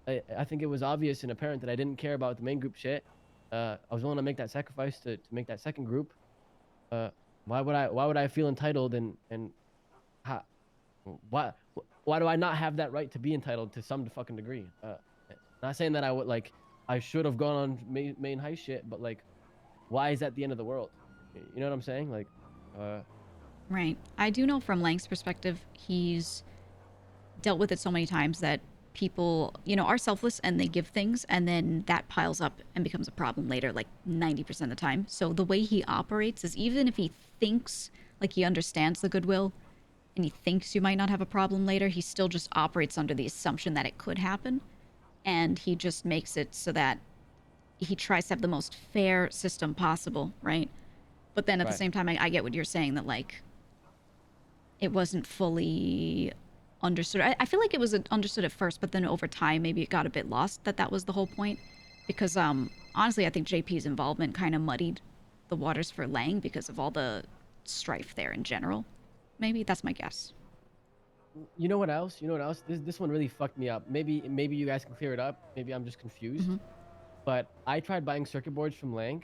I think it was obvious and apparent that I didn't care about the main group shit. I was willing to make that sacrifice to make that second group. Why would I feel entitled and why do I not have that right to be entitled to some fucking degree? Not saying that I should have gone on main heist shit, but like, why is that the end of the world? You know what I'm saying? Like, Right. I do know from Lang's perspective, he's dealt with it so many times that people, you know, are selfless and they give things, and then that piles up and becomes a problem later, like 90% of the time. So the way he operates is, even if he thinks like he understands the goodwill and he thinks you might not have a problem later, he still just operates under the assumption that it could happen. And he just makes it so that he tries to have the most fair system possible, right? But then at the same time, I get what you're saying, that like it wasn't fully understood. I feel like it was understood at first, but then over time maybe it got a bit lost that was the whole point. Because honestly, I think JP's involvement kind of muddied the waters for Lang because of all the strife there in general. Maybe that's my guess. You know what else? This one really fucked me up. Maybe you guys can clear it up. Maybe I'm just confused. But I tried buying circuit boards from Lang,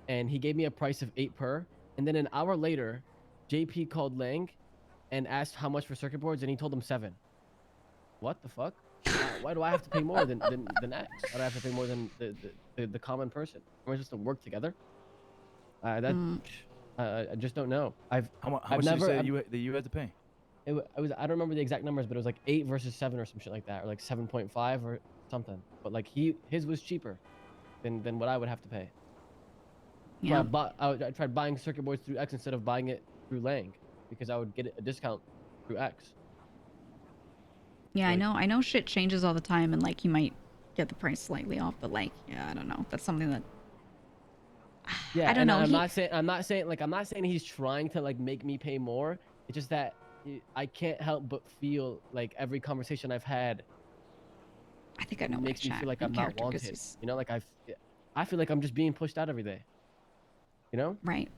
and he gave me a price of 8 per. And then an hour later, JP called Lang and asked how much for circuit boards, and he told him 7. What the fuck? Why do I have to pay more than X? Why do I have to pay more than the common person? Am I supposed to work together? I just don't know. How much did you say that you had to pay? It was, I don't remember the exact numbers, but it was like 8 versus 7 or some shit like that, or like 7.5 or something. But like his was cheaper than what I would have to pay. Yeah. So I tried buying circuit boards through X instead of buying it through Lang, because I would get a discount through X. Yeah, like, I know shit changes all the time, and like you might get the price slightly off, but like, yeah, I don't know. That's something that yeah, I don't know. I'm not saying he's trying to like make me pay more. It's just that I can't help but feel like every conversation I've had, I think I know, makes me feel like I'm not wanted. You know, like I feel like I'm just being pushed out every day. You know? Right.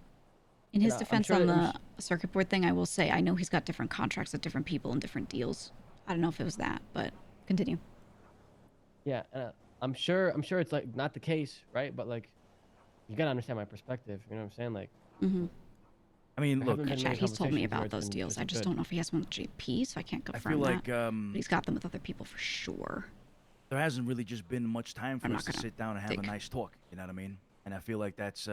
In his defense on the circuit board thing, I will say I know he's got different contracts with different people and different deals. I don't know if it was that, but continue. Yeah, I'm sure it's like not the case, right? But like, you gotta understand my perspective. You know what I'm saying? Like, I mean, look, he's told me about those deals. I just don't know if he has one with JP, so I can't confirm I feel that. But he's got them with other people for sure. There hasn't really just been much time for us to sit down and have a nice talk. You know what I mean? And I feel like that's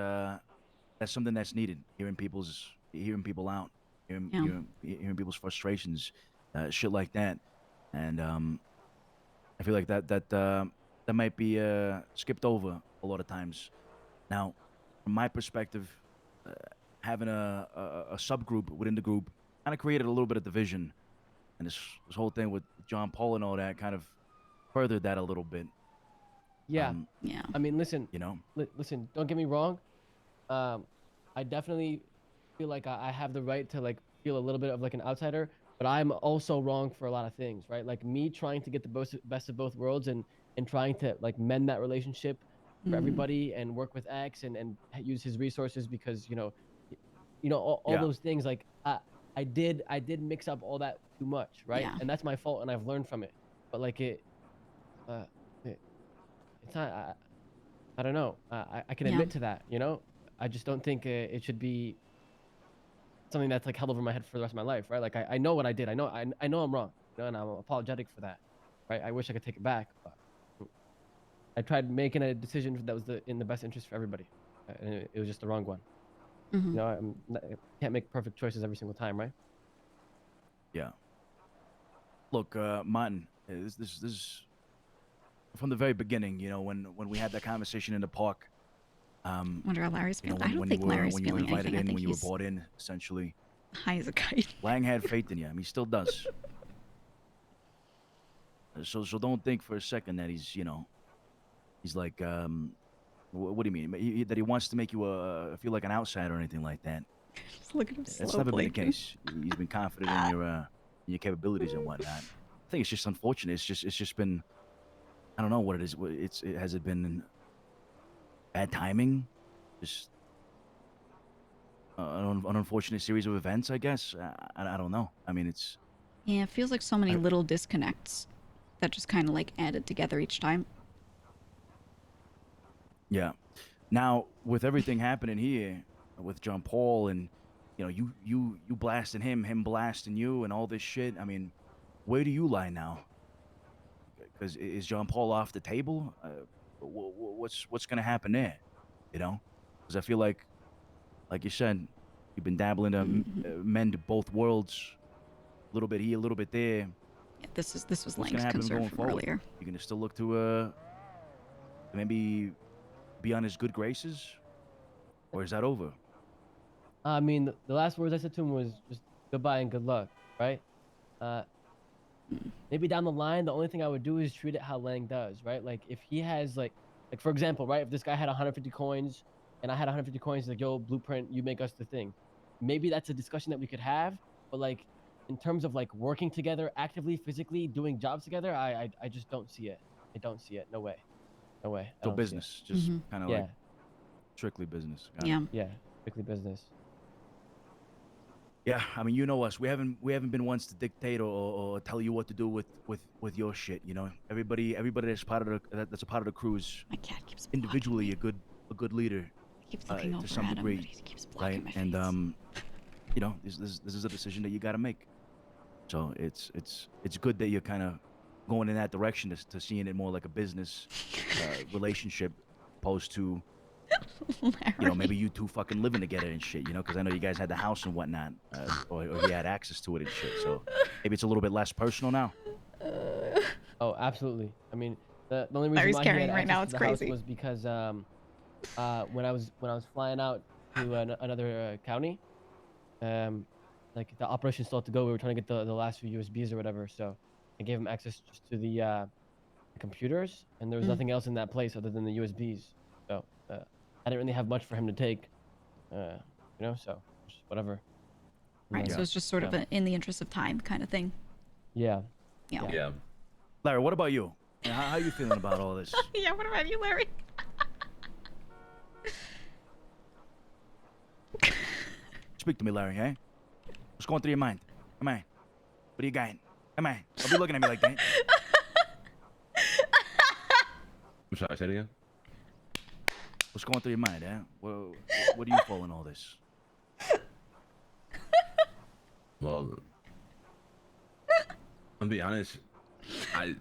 that's something that's needed. Hearing people out, hearing, Yeah. hearing people's frustrations, shit like that, and I feel like that might be skipped over a lot of times. Now, from my perspective, having a subgroup within the group kind of created a little bit of division, and this whole thing with John Paul and all that kind of furthered that a little bit. Yeah. Yeah. I mean, listen. You know. Listen. Don't get me wrong. I definitely feel like I have the right to like feel a little bit of like an outsider, but I'm also wrong for a lot of things, right? Like me trying to get the best of both worlds and trying to like mend that relationship for everybody and work with X and use his resources because all those things. Like I did mix up all that too much, right? Yeah. And that's my fault, and I've learned from it. But like it's not. I don't know. I can admit to that, I just don't think it should be something that's like held over my head for the rest of my life, right? Like I know what I did. I know I'm wrong, and I'm apologetic for that, right? I wish I could take it back, but I tried making a decision that was in the best interest for everybody, and it was just the wrong one. I can't make perfect choices every single time, right? Yeah. Look, Martin, this is from the very beginning. When we had that conversation in the park. Wonder how Larry's feeling. I When don't you think were Larry's when you were feeling invited anything. I in, think when you were he's brought in, essentially. high as a kite. Lang had faith in you. I mean, he still does. So don't think for a second that he's like what do you mean? That he wants to make you feel like an outsider or anything like that. Just look at him That's never been the case. He's been confident in your capabilities and whatnot. I think it's just unfortunate. It's just been, I don't know what it is. Has it been bad timing? Just an unfortunate series of events, I guess. I don't know. I mean, it's. Yeah, it feels like so many little disconnects that just kind of like added together each time. Yeah. Now, with everything happening here, with John Paul and, you blasting him blasting you and all this shit, I mean, where do you lie now? Because is John Paul off the table? What's going to happen there? Because I feel like you said, you've been dabbling to mend both worlds, a little bit here, a little bit there. Yeah, this was What's Lang's gonna happen concern going from forward? earlier. You're gonna still look to maybe be on his good graces, or is that over? I mean, the last words I said to him was just goodbye and good luck, right? Maybe down the line, the only thing I would do is treat it how Lang does, right? Like if he has like for example, right? If this guy had 150 coins and I had 150 coins, like yo, Blueprint, you make us the thing. Maybe that's a discussion that we could have, but like in terms of like working together, actively, physically doing jobs together, I just don't see it. I don't see it. No way. No way. I So don't see it. business, just kind of like strictly business. Got it. Yeah, strictly business. Yeah, I mean, you know us. We haven't been ones to dictate or tell you what to do with your shit. Everybody that's part of that's a part of the crew is individually a good leader. Keeps looking over to some at him, degree, but he keeps blocking right? my And this is a decision that you got to make. So it's good that you're kind of going in that direction to seeing it more like a business relationship, opposed to maybe you two fucking living together and shit. Because I know you guys had the house and whatnot, or you had access to it and shit. So maybe it's a little bit less personal now. Oh, absolutely. I mean, the only reason Larry's why he carrying had right access now, to it's the house crazy. was because when I was flying out to another county, like the operation still had to go. We were trying to get the last few USBs or whatever, so I gave him access just to the computers, and there was nothing else in that place other than the USBs. So I didn't really have much for him to take, so just whatever. Right, so it's just sort of in the interest of time kind of thing. Yeah. Yeah. Larry, what about you? How you feeling about all this? Yeah, what about you, Larry? Speak to me, Larry, eh? What's going through your mind? Come on. What are you got? Come on. Don't be looking at me like that. I'm sorry, say it again? What's going through your mind, eh? What do you fall in all this? Well, I'll be honest. I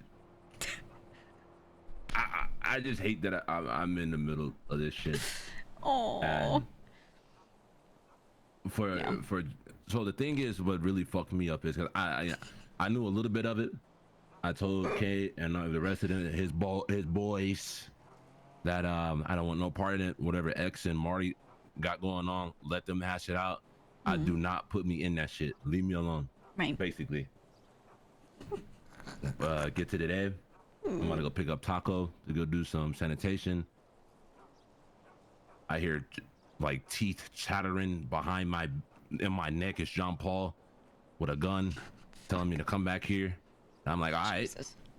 just hate that I'm in the middle of this shit. Oh. So the thing is, what really fucked me up is because I knew a little bit of it. I told Kate and the rest of his boys that I don't want no part in it. Whatever X and Marty got going on, let them hash it out. Do not put me in that shit. Leave me alone. Right. Basically. Get to the day. I'm gonna go pick up Taco to go do some sanitation. I hear like teeth chattering behind in my neck. It's Jean Paul with a gun telling me to come back here. And I'm like, all right.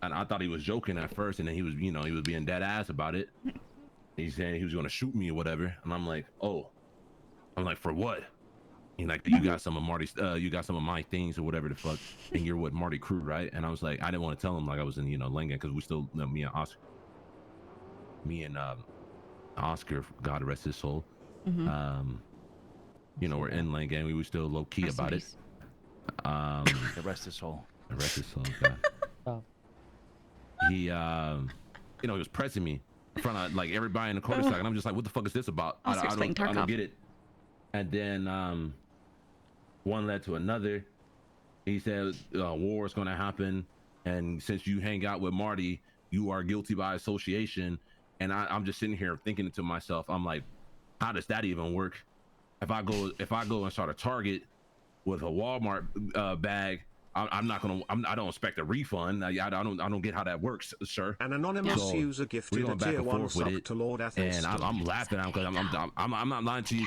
And I thought he was joking at first, and then he was, he was being dead ass about it. He's saying he was gonna shoot me or whatever. And I'm like, oh. I'm like, for what? He's like, you got some of Marty's, you got some of my things or whatever the fuck, and you're with Marty crew, right? And I was like, I didn't want to tell him like I was in, Langan, because we still, me and Oscar, God rest his soul, we're in Langan. We were still low key about it. The rest his soul. The rest his soul. God. He, he was pressing me in front of like everybody in the cul-de-sac, and I'm just like, what the fuck is this about? I don't get it. And then one led to another. He said war is going to happen, and since you hang out with Marty, you are guilty by association. And I'm just sitting here thinking to myself, I'm like, how does that even work? If I go and start a Target with a Walmart bag, I don't expect a refund. I don't get how that works, sir. An anonymous user gifted a tier 1 sock to Lord Athens. And I'm laughing because I'm not lying to you.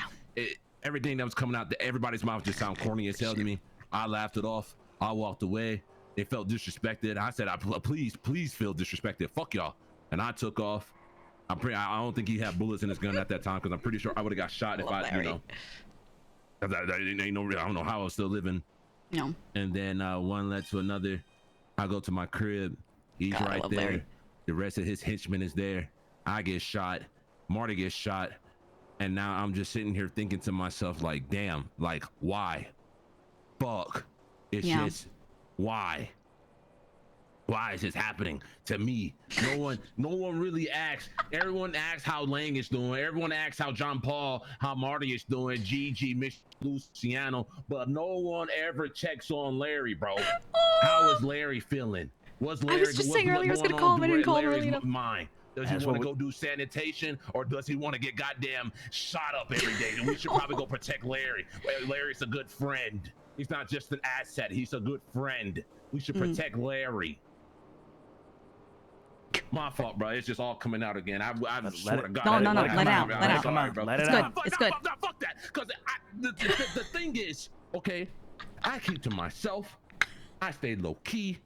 Everything that was coming out everybody's mouth just sound corny as hell to me. I laughed it off. I walked away. They felt disrespected. I said, please feel disrespected. Fuck y'all. And I took off. I don't think he had bullets in his gun at that time, because I'm pretty sure I would have got shot if I don't know how I was still living. No. And then one led to another. I go to my crib. He's right there. Larry. The rest of his henchmen is there. I get shot. Marty gets shot. And now I'm just sitting here thinking to myself, like, damn, like, why? Fuck. It's just, why? Why is this happening to me? No one really asks. Everyone asks how Lang is doing. Everyone asks how John Paul, how Marty is doing, Gigi, Miss Luciano, but no one ever checks on Larry, bro. How is Larry feeling? What's Larry? I was just saying earlier I was gonna call him. I didn't call him early enough. Mind? Does he want to go do sanitation, or does he want to get goddamn shot up every day? And we should probably go protect Larry. Larry's a good friend. He's not just an asset. He's a good friend. We should protect Larry. My fault, bro. It's just all coming out again. I swear to God. No, let it out. Let it out. Come on, let it out. It's good. Fuck that. Because the thing is, okay, I keep to myself. I stay low key.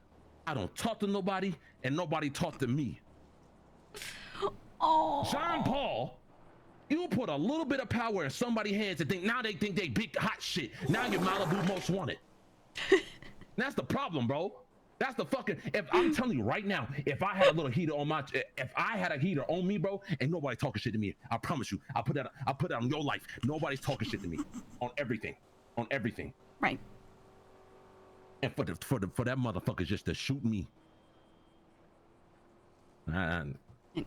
I don't talk to nobody, and nobody talk to me. Oh. John Paul, you put a little bit of power in somebody's heads and they think they big hot shit. Now you're Malibu most wanted. That's the problem, bro. That's the fucking. If I'm telling you right now, if I had a little heater on if I had a heater on me, bro, and nobody talking shit to me, I promise you, I'll put that on your life. Nobody's talking shit to me on everything, Right. And for that motherfucker just to shoot me. And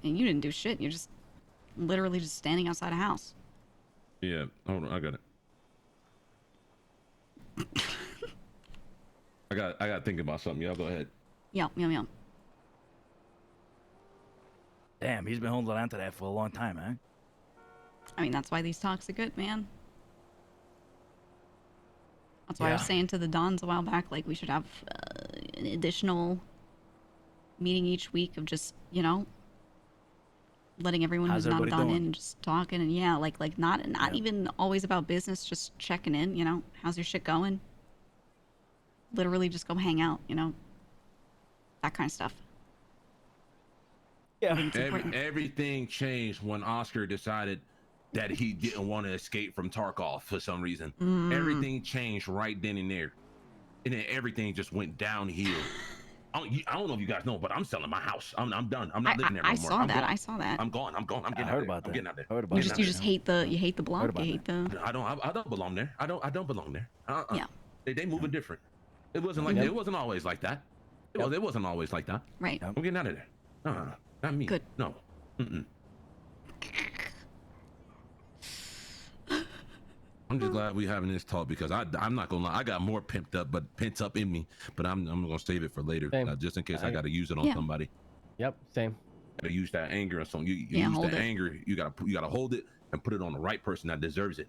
you didn't do shit. You're just literally just standing outside a house. Yeah, hold on, I got it. I got to think about something. Y'all go ahead. Yeah. Damn, he's been holding on to that for a long time, eh? I mean, that's why these talks are good, man. That's why I was saying to the Dons a while back, like, we should have an additional meeting each week of just, letting everyone who's not done in and just talking, and like not even always about business, just checking in, how's your shit going? Literally just go hang out, that kind of stuff. Yeah. Everything changed when Oscar decided that he didn't want to escape from Tarkov for some reason. Everything changed right then and there. And then everything just went downhill. I don't know if you guys know, but I'm selling my house. I'm done. I'm not living there no more. I saw that. I'm gone. I'm getting out there. I'm getting out there. You just hate the block. You hate the. I don't belong there. I don't belong there. Yeah. They moving different. It wasn't like it wasn't always like that. It wasn't always like that. Right. I'm getting out of there. Not me. Good. No. I'm just glad we having this talk because I'm not gonna lie, I got more pent up in me, but I'm gonna save it for later, just in case I gotta use it on somebody. Yep, same. Gotta use that anger on something. You use that anger. You gotta hold it and put it on the right person that deserves it.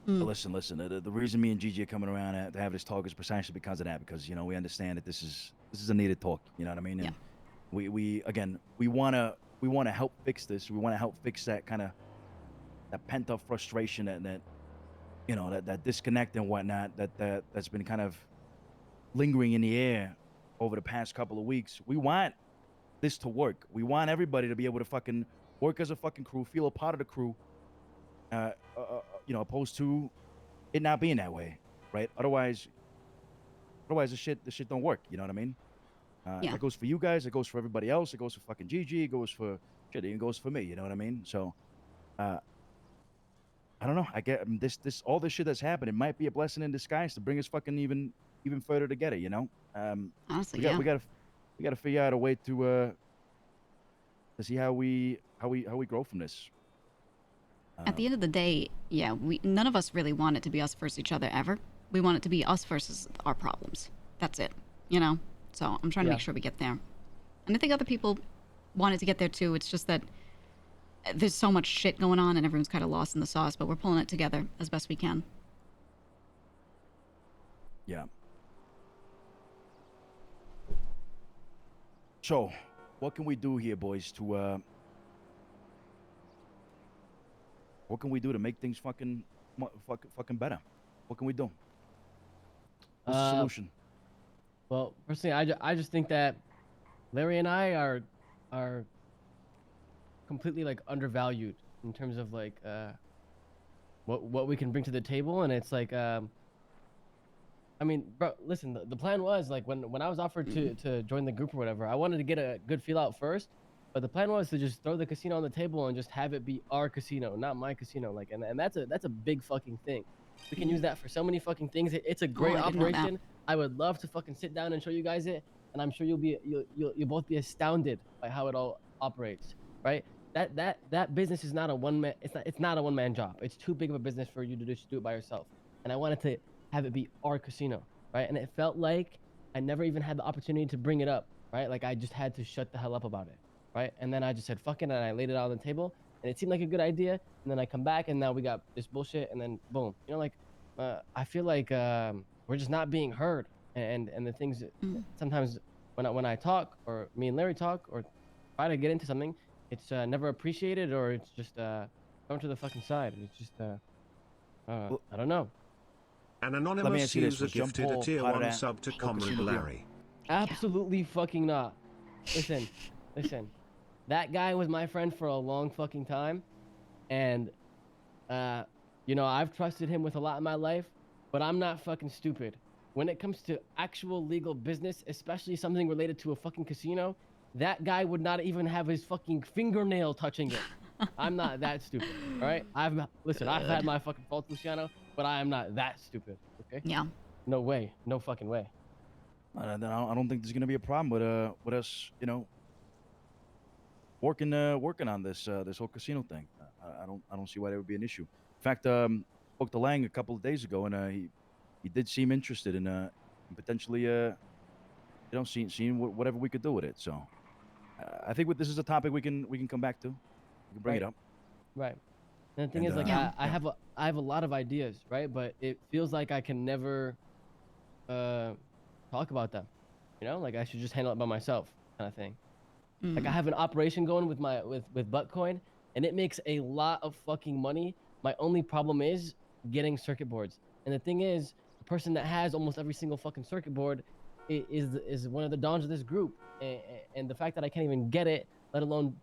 But listen. The reason me and Gigi are coming around to have this talk is precisely because of that. Because we understand that this is a needed talk. You know what I mean? And we wanna help fix this. We wanna help fix that kind of that pent up frustration that disconnect and whatnot that's been kind of lingering in the air over the past couple of weeks. We want this to work. We want everybody to be able to fucking work as a fucking crew, feel a part of the crew. Opposed to it not being that way, right? Otherwise the shit don't work. You know what I mean? It goes for you guys. It goes for everybody else. It goes for fucking Gigi. It goes for shit. It goes for me. You know what I mean? So, I don't know. I get this all this shit that's happened. It might be a blessing in disguise to bring us fucking even further together. Honestly, we gotta figure out a way to see how we grow from this. At the end of the day, none of us really want it to be us versus each other ever. We want it to be us versus our problems. That's it, So I'm trying to make sure we get there. And I think other people wanted to get there too. It's just that there's so much shit going on and everyone's kind of lost in the sauce, but we're pulling it together as best we can. Yeah. So, what can we do here, boys, to what can we do to make things fucking better? What can we do? What's the solution? Well, personally, I just think that Larry and I are completely like undervalued in terms of like what we can bring to the table, and it's like I mean, bro, listen, the plan was like when I was offered to join the group or whatever, I wanted to get a good feel out first. But the plan was to just throw the casino on the table and just have it be our casino, not my casino. Like, and that's a big fucking thing. We can use that for so many fucking things. It's a great operation. I would love to fucking sit down and show you guys it, and I'm sure you'll both be astounded by how it all operates, right? That business is not a one man. It's not a one man job. It's too big of a business for you to just do it by yourself. And I wanted to have it be our casino, right? And it felt like I never even had the opportunity to bring it up, right? Like I just had to shut the hell up about it. Right, and then I just said fuck it, and I laid it out on the table, and it seemed like a good idea. And then I come back, and now we got this bullshit, and then boom, I feel like we're just not being heard, and the things that sometimes when I talk, or me and Larry talk, or try to get into something, it's never appreciated, or it's just thrown to the fucking side. It's just I don't know. An anonymous user gifted a tier 1 sub to Comrade Larry. Absolutely fucking not. Listen. That guy was my friend for a long fucking time, and I've trusted him with a lot in my life, but I'm not fucking stupid. When it comes to actual legal business, especially something related to a fucking casino, that guy would not even have his fucking fingernail touching it. I'm not that stupid, all right? I've had my fucking faults, Luciano, but I am not that stupid, okay? Yeah. No way. No fucking way. I don't think there's gonna be a problem with us, working on this whole casino thing. I don't see why that would be an issue. In fact, spoke to Lang a couple of days ago, and he did seem interested in potentially seeing whatever we could do with it. So I think this is a topic we can come back to. We can bring it up. Right. And the thing is, like, I have a lot of ideas, right? But it feels like I can never talk about them. Like I should just handle it by myself, kind of thing. Like I have an operation going with Buttcoin, and it makes a lot of fucking money. My only problem is getting circuit boards. And the thing is, the person that has almost every single fucking circuit board is one of the dons of this group. And the fact that I can't even get it, let alone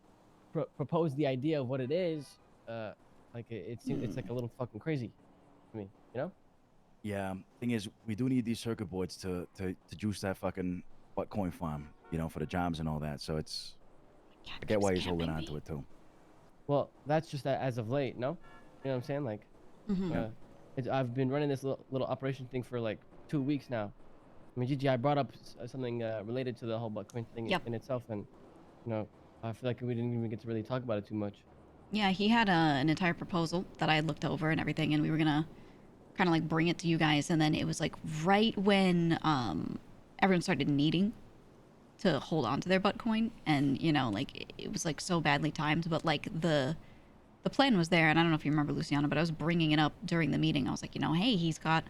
propose the idea of what it is, it seems it's like a little fucking crazy. I mean, Yeah. Thing is, we do need these circuit boards to juice that fucking Buttcoin farm, for the jobs and all that. So I get why he's holding on to it too. Well, that's just as of late, no? You know what I'm saying? Like, I've been running this little operation thing for like 2 weeks now. I mean, Gigi, I brought up something related to the whole Buttcoin thing in itself, and I feel like we didn't even get to really talk about it too much. Yeah, he had an entire proposal that I had looked over and everything, and we were gonna kind of like bring it to you guys, and then it was like right when everyone started needing to hold on to their butt coin, and you know, like it was like so badly timed, but like the plan was there, and I don't know if you remember, Luciana, but I was bringing it up during the meeting. I was like, you know, hey, he's got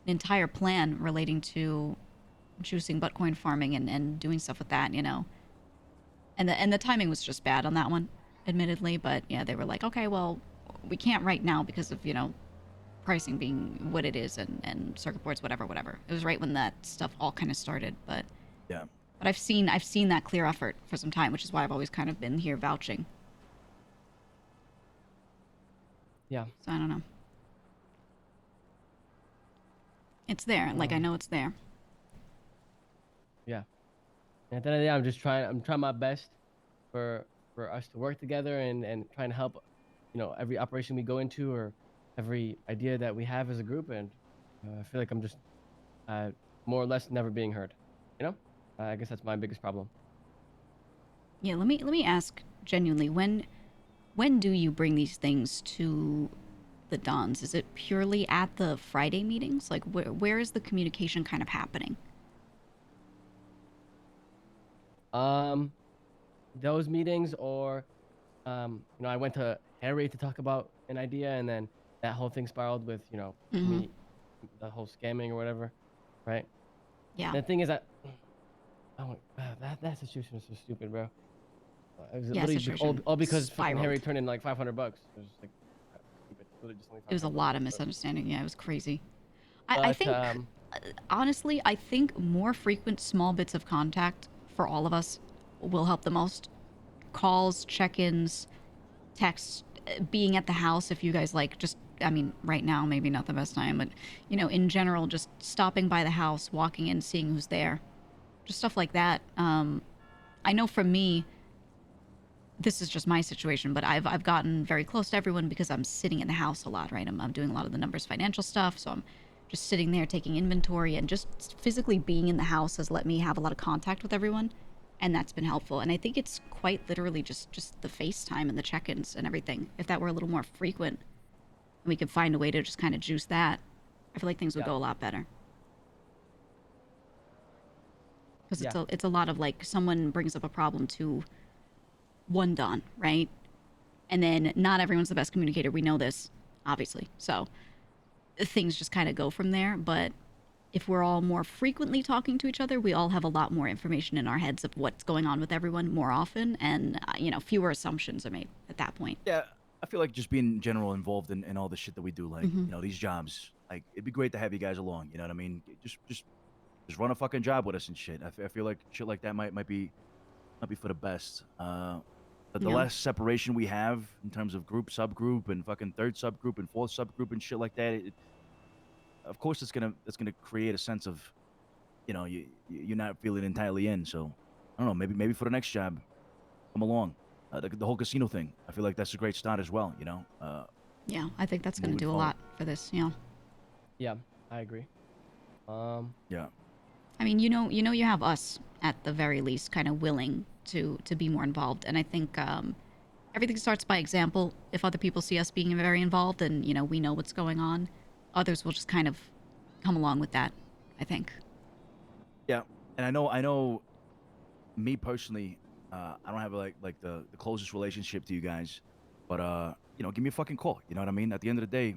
an entire plan relating to juicing butt coin farming and doing stuff with that, you know. And the timing was just bad on that one, admittedly, but yeah, they were like, okay, well, we can't right now because of, you know, pricing being what it is and circuit boards, whatever. It was right when that stuff all kind of started, but yeah. But I've seen that clear effort for some time, which is why I've always kind of been here vouching. Yeah. So I don't know. It's there, like I know it's there. Yeah. And at the end of the day, I'm trying my best for us to work together and trying to help, you know, every operation we go into or every idea that we have as a group, and I feel like I'm just more or less never being heard. You know, I guess that's my biggest problem. Yeah, let me ask genuinely, when do you bring these things to the Dons? Is it purely at the Friday meetings? Like where is the communication kind of happening? Those meetings, or you know, I went to Harry to talk about an idea, and then that whole thing spiraled with, you know, me, the whole scamming or whatever, right? Yeah. And the thing is that, oh, that situation was so stupid, bro. It was Yeah, literally situation all because fucking Harry spiraled. turned in like $500. It was just like, literally just only It was a $500. lot of misunderstanding. Yeah, it was crazy. I But, think, honestly, I think more frequent small bits of contact for all of us will help the most. Calls, check-ins, texts, being at the house if you guys like just, I mean, right now, maybe not the best time, but, you know, in general, just stopping by the house, walking in, seeing who's there. Just stuff like that. I know for me, this is just my situation, but I've gotten very close to everyone because I'm sitting in the house a lot, right? I'm doing a lot of the numbers financial stuff, so I'm just sitting there taking inventory, and just physically being in the house has let me have a lot of contact with everyone, and that's been helpful. And I think it's quite literally just the FaceTime and the check-ins and everything. If that were a little more frequent, and we could find a way to just kind of juice that, I feel like things would go a lot better. Because it's a lot of like someone brings up a problem to one Don, right? And then not everyone's the best communicator. We know this, obviously. So things just kind of go from there. But if we're all more frequently talking to each other, we all have a lot more information in our heads of what's going on with everyone more often, and you know, fewer assumptions are made at that point. Yeah, I feel like just being in general involved in all the shit that we do, like you know, these jobs. Like it'd be great to have you guys along. You know what I mean? Just run a fucking job with us and shit. I feel like shit like that might be for the best. But the less separation we have in terms of group, subgroup, and fucking third subgroup and fourth subgroup and shit like that, of course it's gonna create a sense of, you know, you're not feeling entirely in. So I don't know, maybe for the next job, come along. The whole casino thing, I feel like that's a great start as well. You know. Yeah, I think that's gonna do a forward. lot for this. Yeah. Yeah, I agree. Yeah. I mean, you know, you have us at the very least, kind of willing to be more involved, and I think everything starts by example. If other people see us being very involved, and you know, we know what's going on, others will just kind of come along with that, I think. Yeah, and I know. Me personally, I don't have like the closest relationship to you guys, but you know, give me a fucking call. You know what I mean? At the end of the day,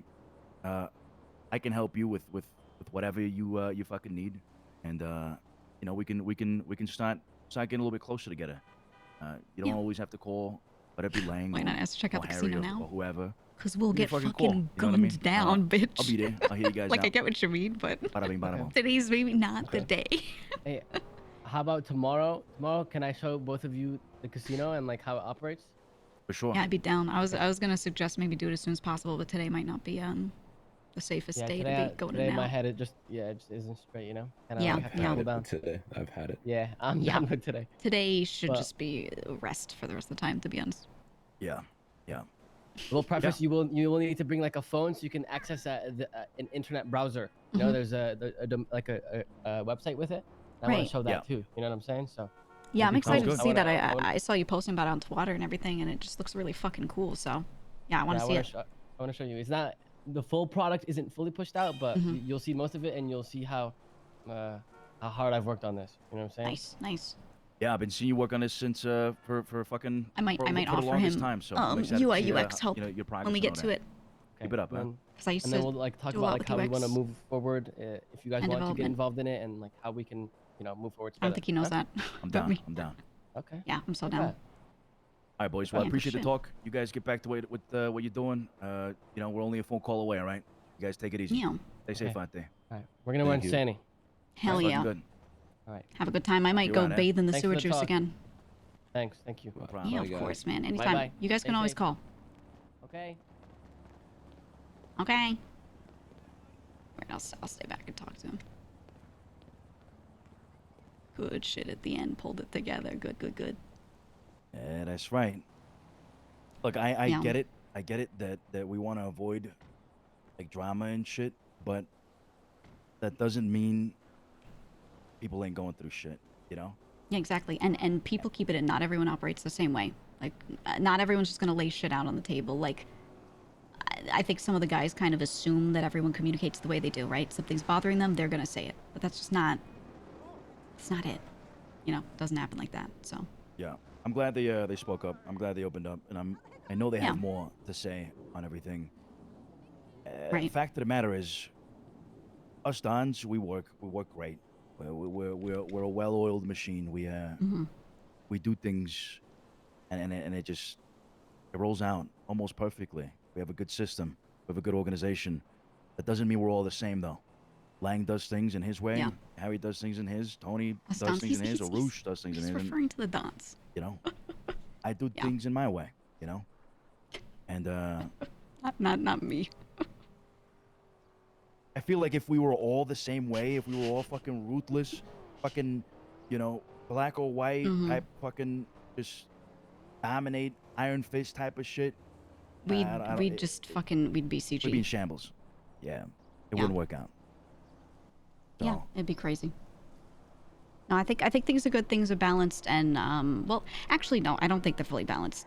I can help you with whatever you fucking need, and you know, we can start getting a little bit closer together. You don't always have to call, whether it be Lang Why not ask to check out the Harry casino or, now? or whoever. Because we'll Give me get a fucking call, you know what I gunned mean? down, bitch. I'll be there. I'll hear you guys Like, out. I get what you mean, but Bada bing, bada boom. today's maybe not the day. Hey, how about tomorrow? Tomorrow, can I show both of you the casino and like how it operates? For sure. Yeah, I'd be down. I was gonna suggest maybe do it as soon as possible, but today might not be the safest day to be going today in my now. head it just isn't straight, you know. And Yeah, I have to yeah. cool down. Today, I've had it. Yeah, I'm done with today. Today should But- just be rest for the rest of the time, to be honest. Yeah. Well, preface, you will need to bring like a phone so you can access an internet browser. You know, there's a website with it. I want Right. to show that too. You know what I'm saying? So. Yeah, I'm excited to I see wanna- that. I saw you posting about Onto Water and everything, and it just looks really fucking cool. So, yeah, I want to see it. I want to show you. It's not the full product isn't fully pushed out, but Mhm. you'll see most of it, and you'll see how hard I've worked on this. You know what I'm saying? Nice, nice. Yeah, I've been seeing you work on this since for fucking I might for offer the longest him time. So I'm excited to UI see, UX help you know, your progress when we and get all to that. it. Keep it up, man. Because I used And to then we'll like talk do a about lot like with how we want to UX move forward. If you guys and want to get development. involved in it, and like how we can, you know, move forward I don't together. think he knows Okay? that. I'm about down. me. I'm down. Okay. Yeah, I'm so Not down. bad. All right, boys. Well, I Yeah, appreciate the shit. talk. You guys get back to with what you're doing. You know, we're only a phone call away. All right. You guys take it easy. Yeah. Stay safe Okay. out there. All right, we're gonna Thank run you. Sandy. Hell That's fucking yeah. Good. All right. Have a good time. I might You go around, eh? bathe in the Thanks for sewer the juice talk. again. Thanks. Thank you. No problem. Yeah, Bye, of guys. course, man. Bye Anytime. bye. You guys Stay can always safe. call. Okay. Okay. Right, I'll stay back and talk to him. Good shit at the end. Pulled it together. Good, good, good. Yeah, that's right. Look, I Yeah. get it. I get it that we want to avoid like drama and shit, but that doesn't mean people ain't going through shit, you know? Yeah, exactly. And people keep it in. Not everyone operates the same way. Like, not everyone's just gonna lay shit out on the table. Like, I think some of the guys kind of assume that everyone communicates the way they do, right? Something's bothering them, they're gonna say it. But that's just not. It's not it. You know, it doesn't happen like that. So. Yeah. I'm glad they spoke up. I'm glad they opened up, and I know they Yeah. have more to say on everything. The Right. fact of the matter is, us Dons, we work great. We're a well-oiled machine. We do things, and it rolls out almost perfectly. We have a good system. We have a good organization. That doesn't mean we're all the same, though. Lang does things in his way. Yeah. Harry does things in his. Tony Us does Dons, things in he's- his. Or he's- Roosh does things in He's his. and, referring to the Dons. you know, I do Yeah. things in my way. You know, and Not me. I feel like if we were all the same way, if we were all fucking ruthless, fucking, you know, black or white Mhm. type, fucking just dominate, iron fist type of shit, We'd I don't- we'd just fucking we'd be we'd CG. be in shambles. Yeah, it Yeah. wouldn't work out. Yeah, So, it'd be crazy. No, I think things are good. Things are balanced, and well, actually, no, I don't think they're fully balanced.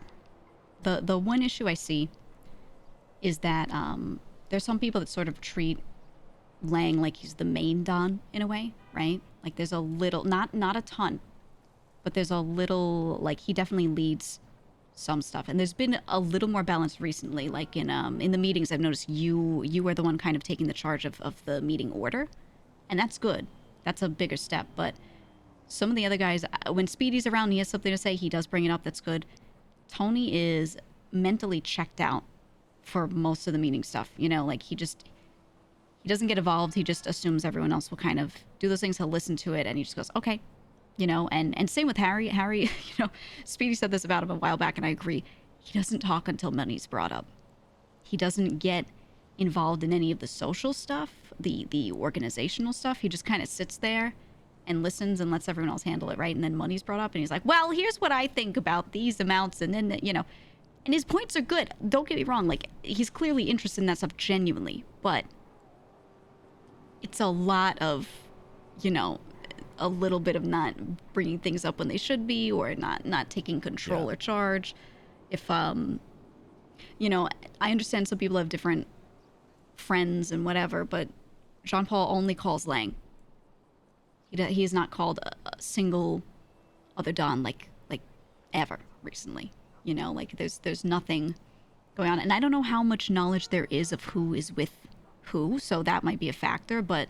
The one issue I see is that there's some people that sort of treat Lang like he's the main Don in a way, right? Like there's a little, not a ton, but there's a little, like he definitely leads some stuff, and there's been a little more balance recently. Like in the meetings, I've noticed you are the one kind of taking the charge of the meeting order, and that's good. That's a bigger step, but some of the other guys, when Speedy's around, he has something to say. He does bring it up. That's good. Tony is mentally checked out for most of the meeting stuff. You know, like he doesn't get involved. He just assumes everyone else will kind of do those things. He'll listen to it, and he just goes, okay. You know, and same with Harry. Harry, you know, Speedy said this about him a while back, and I agree. He doesn't talk until money's brought up. He doesn't get involved in any of the social stuff, the organizational stuff. He just kind of sits there and listens and lets everyone else handle it, right? And then money's brought up, and he's like, well, here's what I think about these amounts, and then, you know, and his points are good. Don't get me wrong. Like, he's clearly interested in that stuff genuinely, but it's a lot of, you know, a little bit of not bringing things up when they should be, or not taking control or charge. If, you know, I understand some people have different friends and whatever, but Jean-Paul only calls Lang. He has not called a single other Don like ever recently. You know, like there's nothing going on, and I don't know how much knowledge there is of who is with who, so that might be a factor, but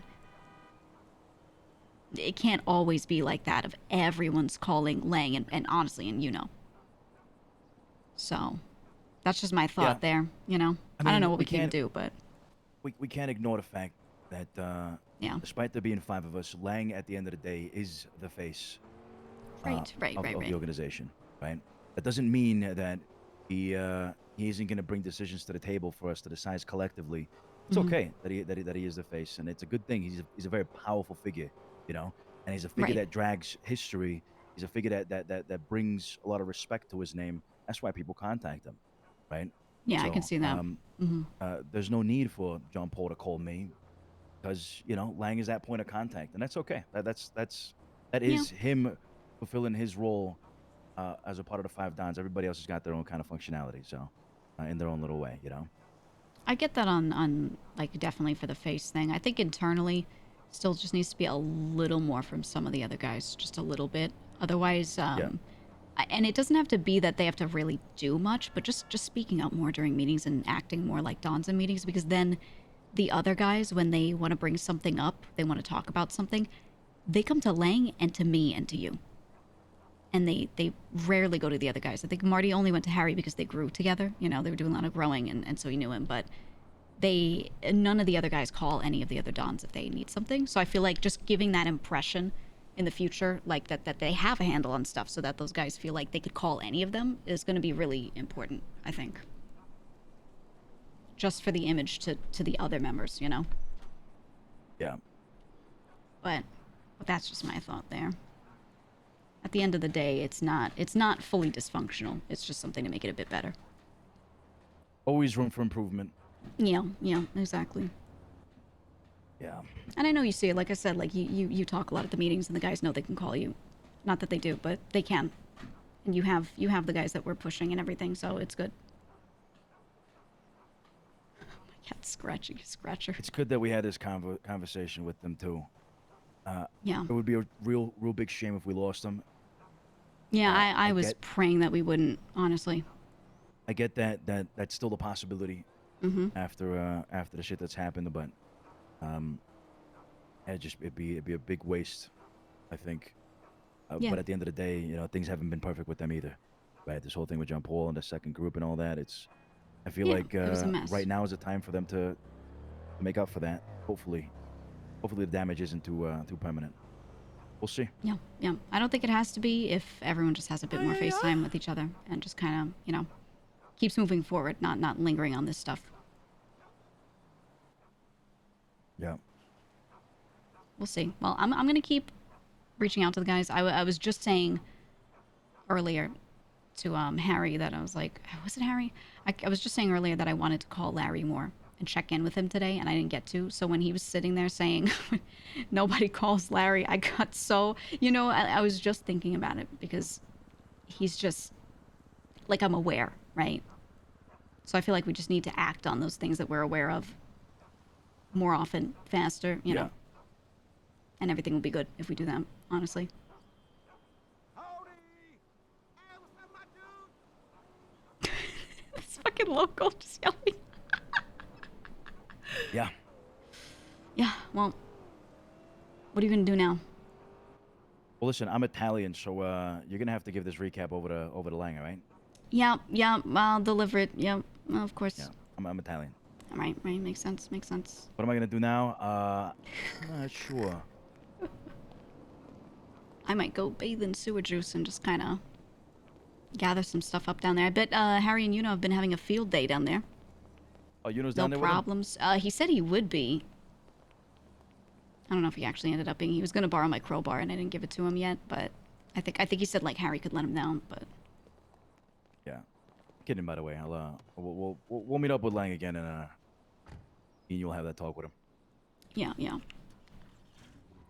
it can't always be like that of everyone's calling Lang, and honestly, and you know. So that's just my thought there, you know. I don't mean, know what we can can't- do, but we can't ignore the fact that yeah, despite there being 5 of us, Lang at the end of the day is the face right, of right. the organization, right? That doesn't mean that he isn't going to bring decisions to the table for us to decide collectively. It's Mhm. okay that he is the face, and it's a good thing. He's a very powerful figure, you know, and he's a figure Right. that drags history. He's a figure that brings a lot of respect to his name. That's why people contact him, right? Yeah, I can see that. Mhm. There's no need for John Paul to call me, because you know Lang is that point of contact, and that's okay. That is him fulfilling his role as a part of the 5 Dons. Everybody else has got their own kind of functionality, so in their own little way, you know. I get that on like definitely for the face thing. I think internally still just needs to be a little more from some of the other guys, just a little bit. Otherwise, and it doesn't have to be that they have to really do much, but just speaking out more during meetings and acting more like Dons in meetings, because then the other guys, when they want to bring something up, they want to talk about something, they come to Lang and to me and to you. And they rarely go to the other guys. I think Marty only went to Harry because they grew together. You know, they were doing a lot of growing, and so he knew him. But none of the other guys call any of the other Dons if they need something. So I feel like just giving that impression in the future, like that they have a handle on stuff, so that those guys feel like they could call any of them, is going to be really important, I think. Just for the image to the other members, you know? Yeah. But that's just my thought there. At the end of the day, it's not fully dysfunctional. It's just something to make it a bit better. Always room for improvement. Yeah, exactly. Yeah. And I know you see it, like I said, like you talk a lot at the meetings, and the guys know they can call you. Not that they do, but they can. And you have the guys that we're pushing and everything, so it's good. My cat's scratching his scratcher. It's good that we had this conversation with them too. Yeah. It would be a real big shame if we lost them. Yeah, I was praying that we wouldn't, honestly. I get that's still a possibility after the shit that's happened, but it'd be a big waste, I think. Yeah. But at the end of the day, you know, things haven't been perfect with them either, right? This whole thing with John Paul and the second group and all that, I feel like it was a mess. right now is the time for them to make up for that. Hopefully the damage isn't too permanent. We'll see. Yeah. I don't think it has to be if everyone just has a bit more face time with each other and just kind of, you know, keeps moving forward, not lingering on this stuff. Yeah. We'll see. Well, I'm going to keep reaching out to the guys. I was just saying earlier to Harry that I was like, was it Harry? I was just saying earlier that I wanted to call Larry more and check in with him today, and I didn't get to. So when he was sitting there saying nobody calls Larry, I got so, you know, I was just thinking about it because he's just like, I'm aware, right? So I feel like we just need to act on those things that we're aware of more often, faster, you know. And everything will be good if we do that, honestly. This fucking local just yelling. Yeah. Yeah, well, what are you gonna do now? Well, listen, I'm Italian, so you're gonna have to give this recap over to Lang, all right? Yeah, I'll deliver it. Yeah, well, of course. Yeah, I'm Italian. All right, makes sense. What am I gonna do now? I'm not sure. I might go bathe in sewer juice and just kind of gather some stuff up down there. I bet Harry and Yuno have been having a field day down there. Oh, Yuno's down there No with him? problems. He said he would be. I don't know if he actually ended up being. He was going to borrow my crowbar, and I didn't give it to him yet. But I think he said like Harry could let him down. But yeah, kidding by the way. We'll meet up with Lang again, and you'll have that talk with him. yeah.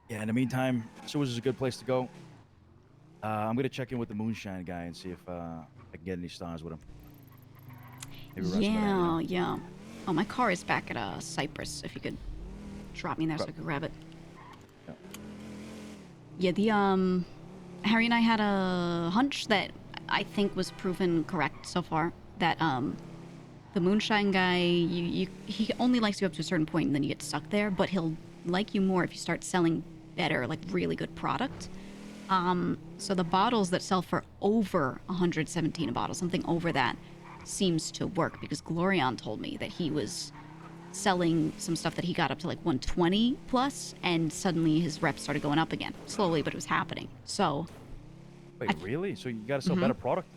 Yeah. In the meantime, sewers is a good place to go. I'm gonna check in with the Moonshine guy and see if I can get any stars with him. Maybe run some of that, you know? Yeah. Oh, my car is back at Cypress. If you could drop me there so I could grab it. Yeah, the Harry and I had a hunch that I think was proven correct so far. That the Moonshine guy, he only likes you up to a certain point and then you get stuck there. But he'll like you more if you start selling better, like really good product. So the bottles that sell for over 117 a bottle, something over that, seems to work because Glorion told me that he was selling some stuff that he got up to like 120 plus, and suddenly his reps started going up again, slowly, but it was happening. So wait, really? So you gotta sell better product?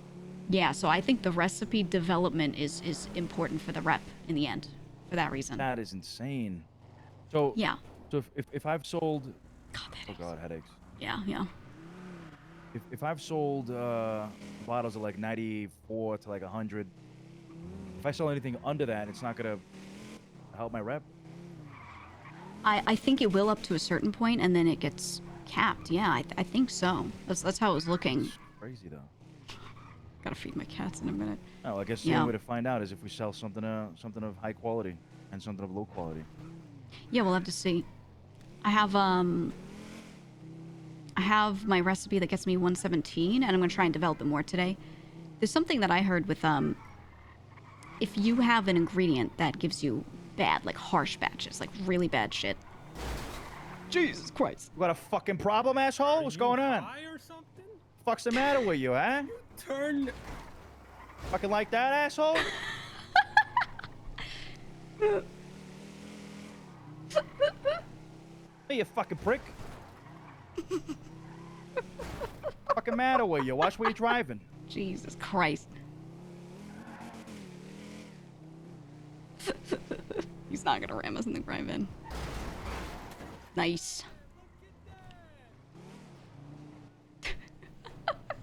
Yeah, so I think the recipe development is important for the rep in the end, for that reason. That is insane. So yeah. So if I've sold, God, headaches. Yeah. If I've sold bottles of like 94 to like 100, if I sell anything under that, it's not gonna help my rep. I think it will up to a certain point, and then it gets capped. Yeah, I think so. That's how it was looking. Crazy though. Gotta feed my cats in a minute. Oh, I guess the only way to find out is if we sell something of high quality and something of low quality. Yeah, we'll have to see. I have my recipe that gets me 117, and I'm gonna try and develop it more today. There's something that I heard with if you have an ingredient that gives you bad, like harsh batches, like really bad shit. Jesus Christ! You got a fucking problem, asshole? What's going on? Or something? Fuck's the matter with you, huh? Turn. Fucking like that, asshole? Hey, you fucking prick. Fucking matter with you? Watch where you're driving. Jesus Christ. He's not gonna ram us in the drive-in. Nice.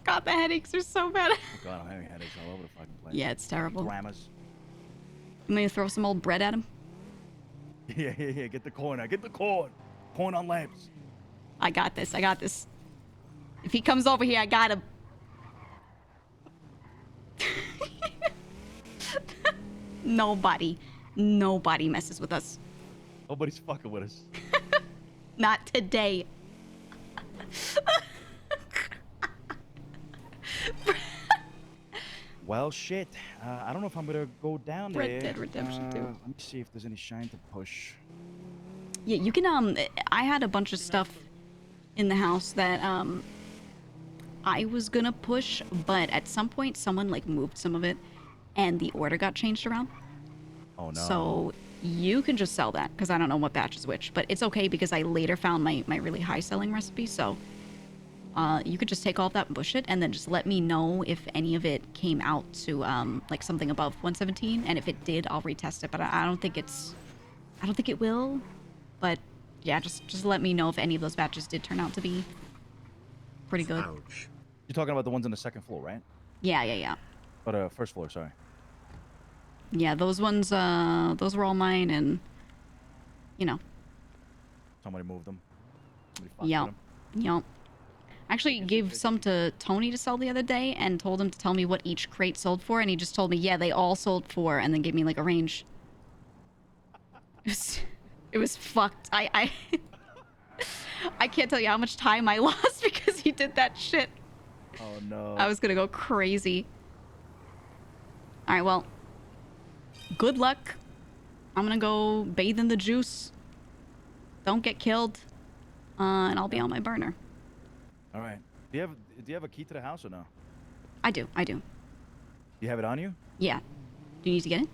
God, the headaches are so bad. Oh God, I'm having headaches all over the fucking place. Yeah, it's terrible. Grammars. I'm gonna throw some old bread at him. Yeah. Get the corn out. Get the corn. Corn on lamps. I got this. I got this. If he comes over here, I got him. Nobody messes with us. Nobody's fucking with us. Not today. Well, shit. I don't know if I'm gonna go down there. Red Dead Redemption 2. Let me see if there's any shine to push. Yeah, you can, I had a bunch of stuff in the house that, I was gonna push, but at some point someone, like, moved some of it, and the order got changed around. Oh, no. So you can just sell that, because I don't know what batch is which, but it's okay because I later found my really high-selling recipe, so you could just take all of that and push it, and then just let me know if any of it came out to, like, something above 117, and if it did, I'll retest it, but I don't think it will, but yeah, just let me know if any of those batches did turn out to be pretty good. Ouch. You're talking about the ones on the second floor, right? Yeah. Or first floor, sorry. Yeah, those ones, those were all mine, and, you know. Somebody moved them. Somebody fucked with them. Yep. Actually gave some to Tony to sell the other day and told him to tell me what each crate sold for, and he just told me, yeah, they all sold for, and then gave me, like, a range. It was fucked. I can't tell you how much time I lost because he did that shit. Oh, no. I was gonna go crazy. Alright, well. Good luck. I'm gonna go bathe in the juice. Don't get killed. And I'll be on my burner. All right. Do you have a key to the house or no? I do. You have it on you? Yeah. Do you need to get in?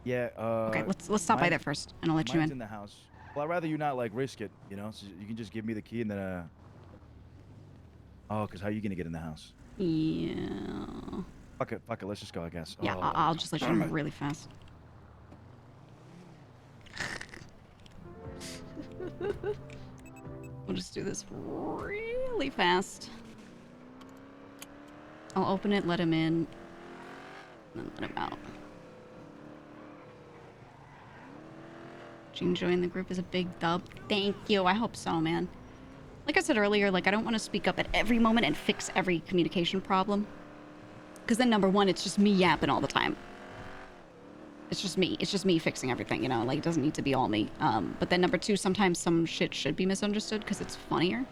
Yeah. Okay, let's stop by there first, and I'll let you mine's in. in the house. Well, I'd rather you not like risk it, you know. So you can just give me the key and then. Oh, cause how are you gonna get in the house? Yeah. Fuck it. Let's just go, I guess. Yeah, Oh. I'll just let you in really fast. We'll just do this really fast. I'll open it, let him in, and then let him out. Gene joining the group is a big dub. Thank you. I hope so, man. Like I said earlier, like I don't want to speak up at every moment and fix every communication problem. Because then number one, it's just me yapping all the time. It's just me. It's just me fixing everything, you know? Like, it doesn't need to be all me. But then number two, sometimes some shit should be misunderstood because it's funnier.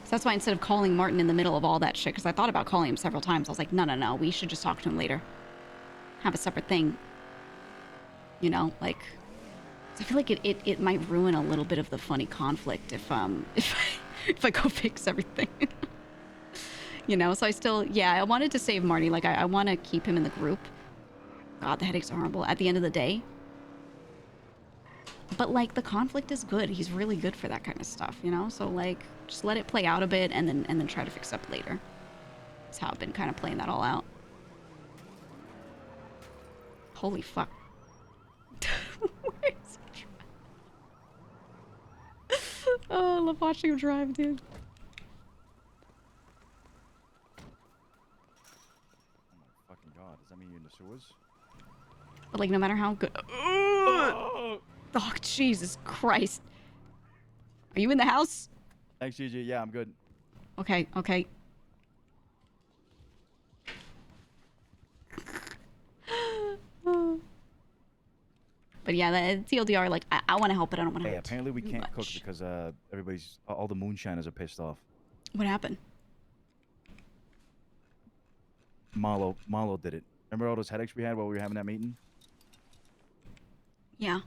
So that's why instead of calling Martin in the middle of all that shit, because I thought about calling him several times, I was like, no, we should just talk to him later. Have a separate thing. You know, like... I feel like it might ruin a little bit of the funny conflict if I go fix everything. You know, so I wanted to save Marty. Like, I want to keep him in the group. God, the headaches are horrible at the end of the day. But, like, the conflict is good. He's really good for that kind of stuff, you know? So, like, just let it play out a bit and then try to fix up later. That's how I've been kind of playing that all out. Holy fuck. Oh, I love watching him drive, dude. Fucking God, does that mean you're in the sewers? But, like, no matter how good... Oh, Jesus Christ. Are you in the house? Thanks, GG. Yeah, I'm good. Okay. But yeah, the TLDR, like, I want to help, but I don't want to Hey, help. apparently we too can't cook much. because all the moonshiners are pissed off. What happened? Marlo did it. Remember all those headaches we had while we were having that meeting? Yeah.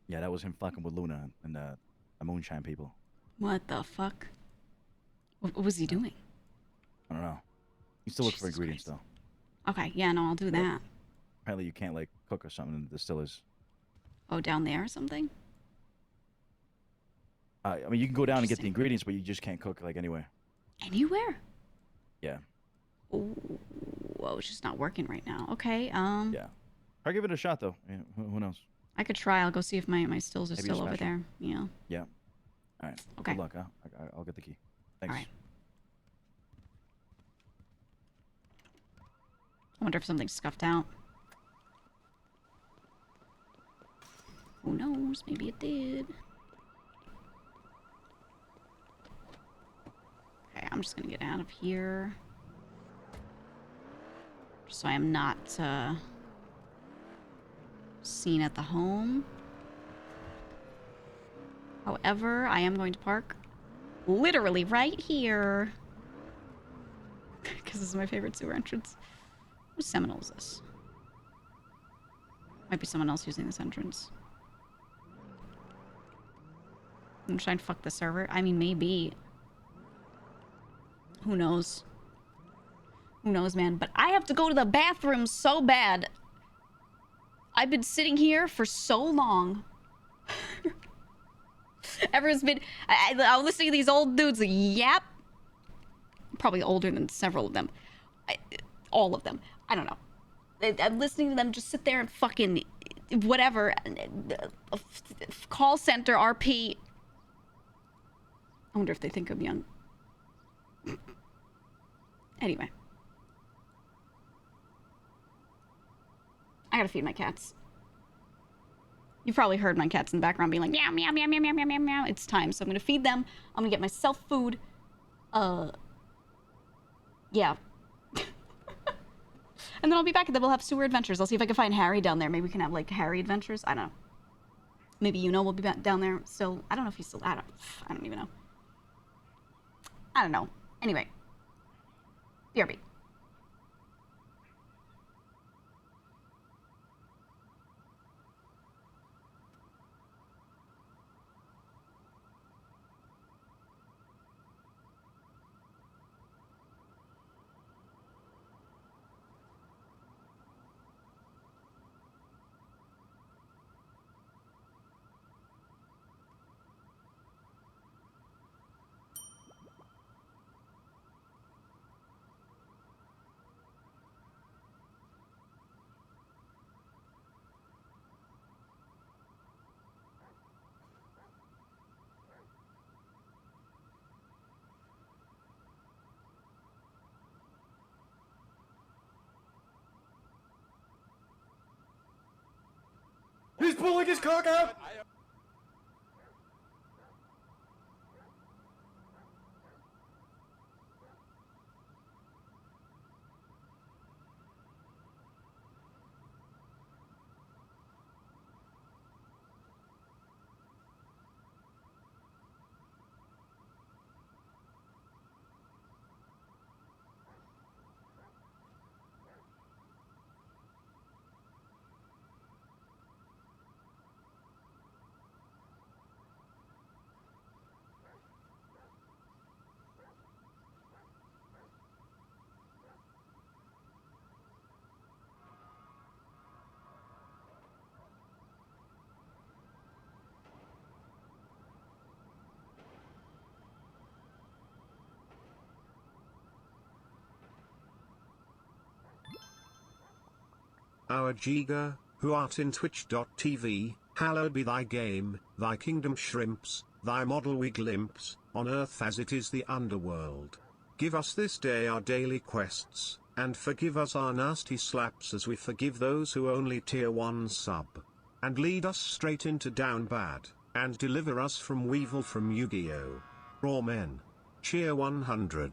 Yeah, that was him fucking with Luna and the moonshine people. What the fuck? What was he doing? I don't know. You still look for ingredients though. Okay, yeah, no, I'll do that. Apparently you can't like cook or something in the distillers. Oh, down there or something? I mean, you can go down and get the ingredients, but you just can't cook like anywhere. Anywhere? Yeah. Whoa, it's just not working right now. Okay, Yeah. I'll give it a shot though. Yeah, who knows? I could try. I'll go see if my stills are Maybe a still over special. there. Yeah. Yeah. All right. Okay. Good luck, huh? I'll get the key. Thanks. All right. I wonder if something's scuffed out. Who knows? Maybe it did. Okay, I'm just gonna get out of here. Just so I am not seen at the home. However, I am going to park literally right here. Because this is my favorite sewer entrance. Whose Seminole is this? Might be someone else using this entrance. Moonshine fuck the server? I mean, maybe. Who knows? Who knows, man? But I have to go to the bathroom so bad. I've been sitting here for so long. Everyone's been... I'm listening to these old dudes. Yep. Probably older than several of them. All of them. I don't know. I'm listening to them just sit there and fucking... whatever. Call center, RP. I wonder if they think I'm young. Anyway. I gotta feed my cats. You've probably heard my cats in the background being like, meow, meow, meow, meow, meow, meow, meow, meow. It's time, so I'm gonna feed them. I'm gonna get myself food. Yeah. And then I'll be back and then we'll have sewer adventures. I'll see if I can find Harry down there. Maybe we can have, like, Harry adventures. I don't know. Maybe we'll be back down there still. I don't know if he's still... I don't even know. I don't know. Anyway. BRB. He's pulling his cock out! Our GEEGA, who art in twitch.tv, hallowed be thy game, thy kingdom shrimps, thy model we glimpse, on earth as it is the underworld. Give us this day our daily quests, and forgive us our nasty slaps as we forgive those who only tier 1 sub. And lead us straight into down bad, and deliver us from Weevil from Yu-Gi-Oh! Raw men. Cheer 100.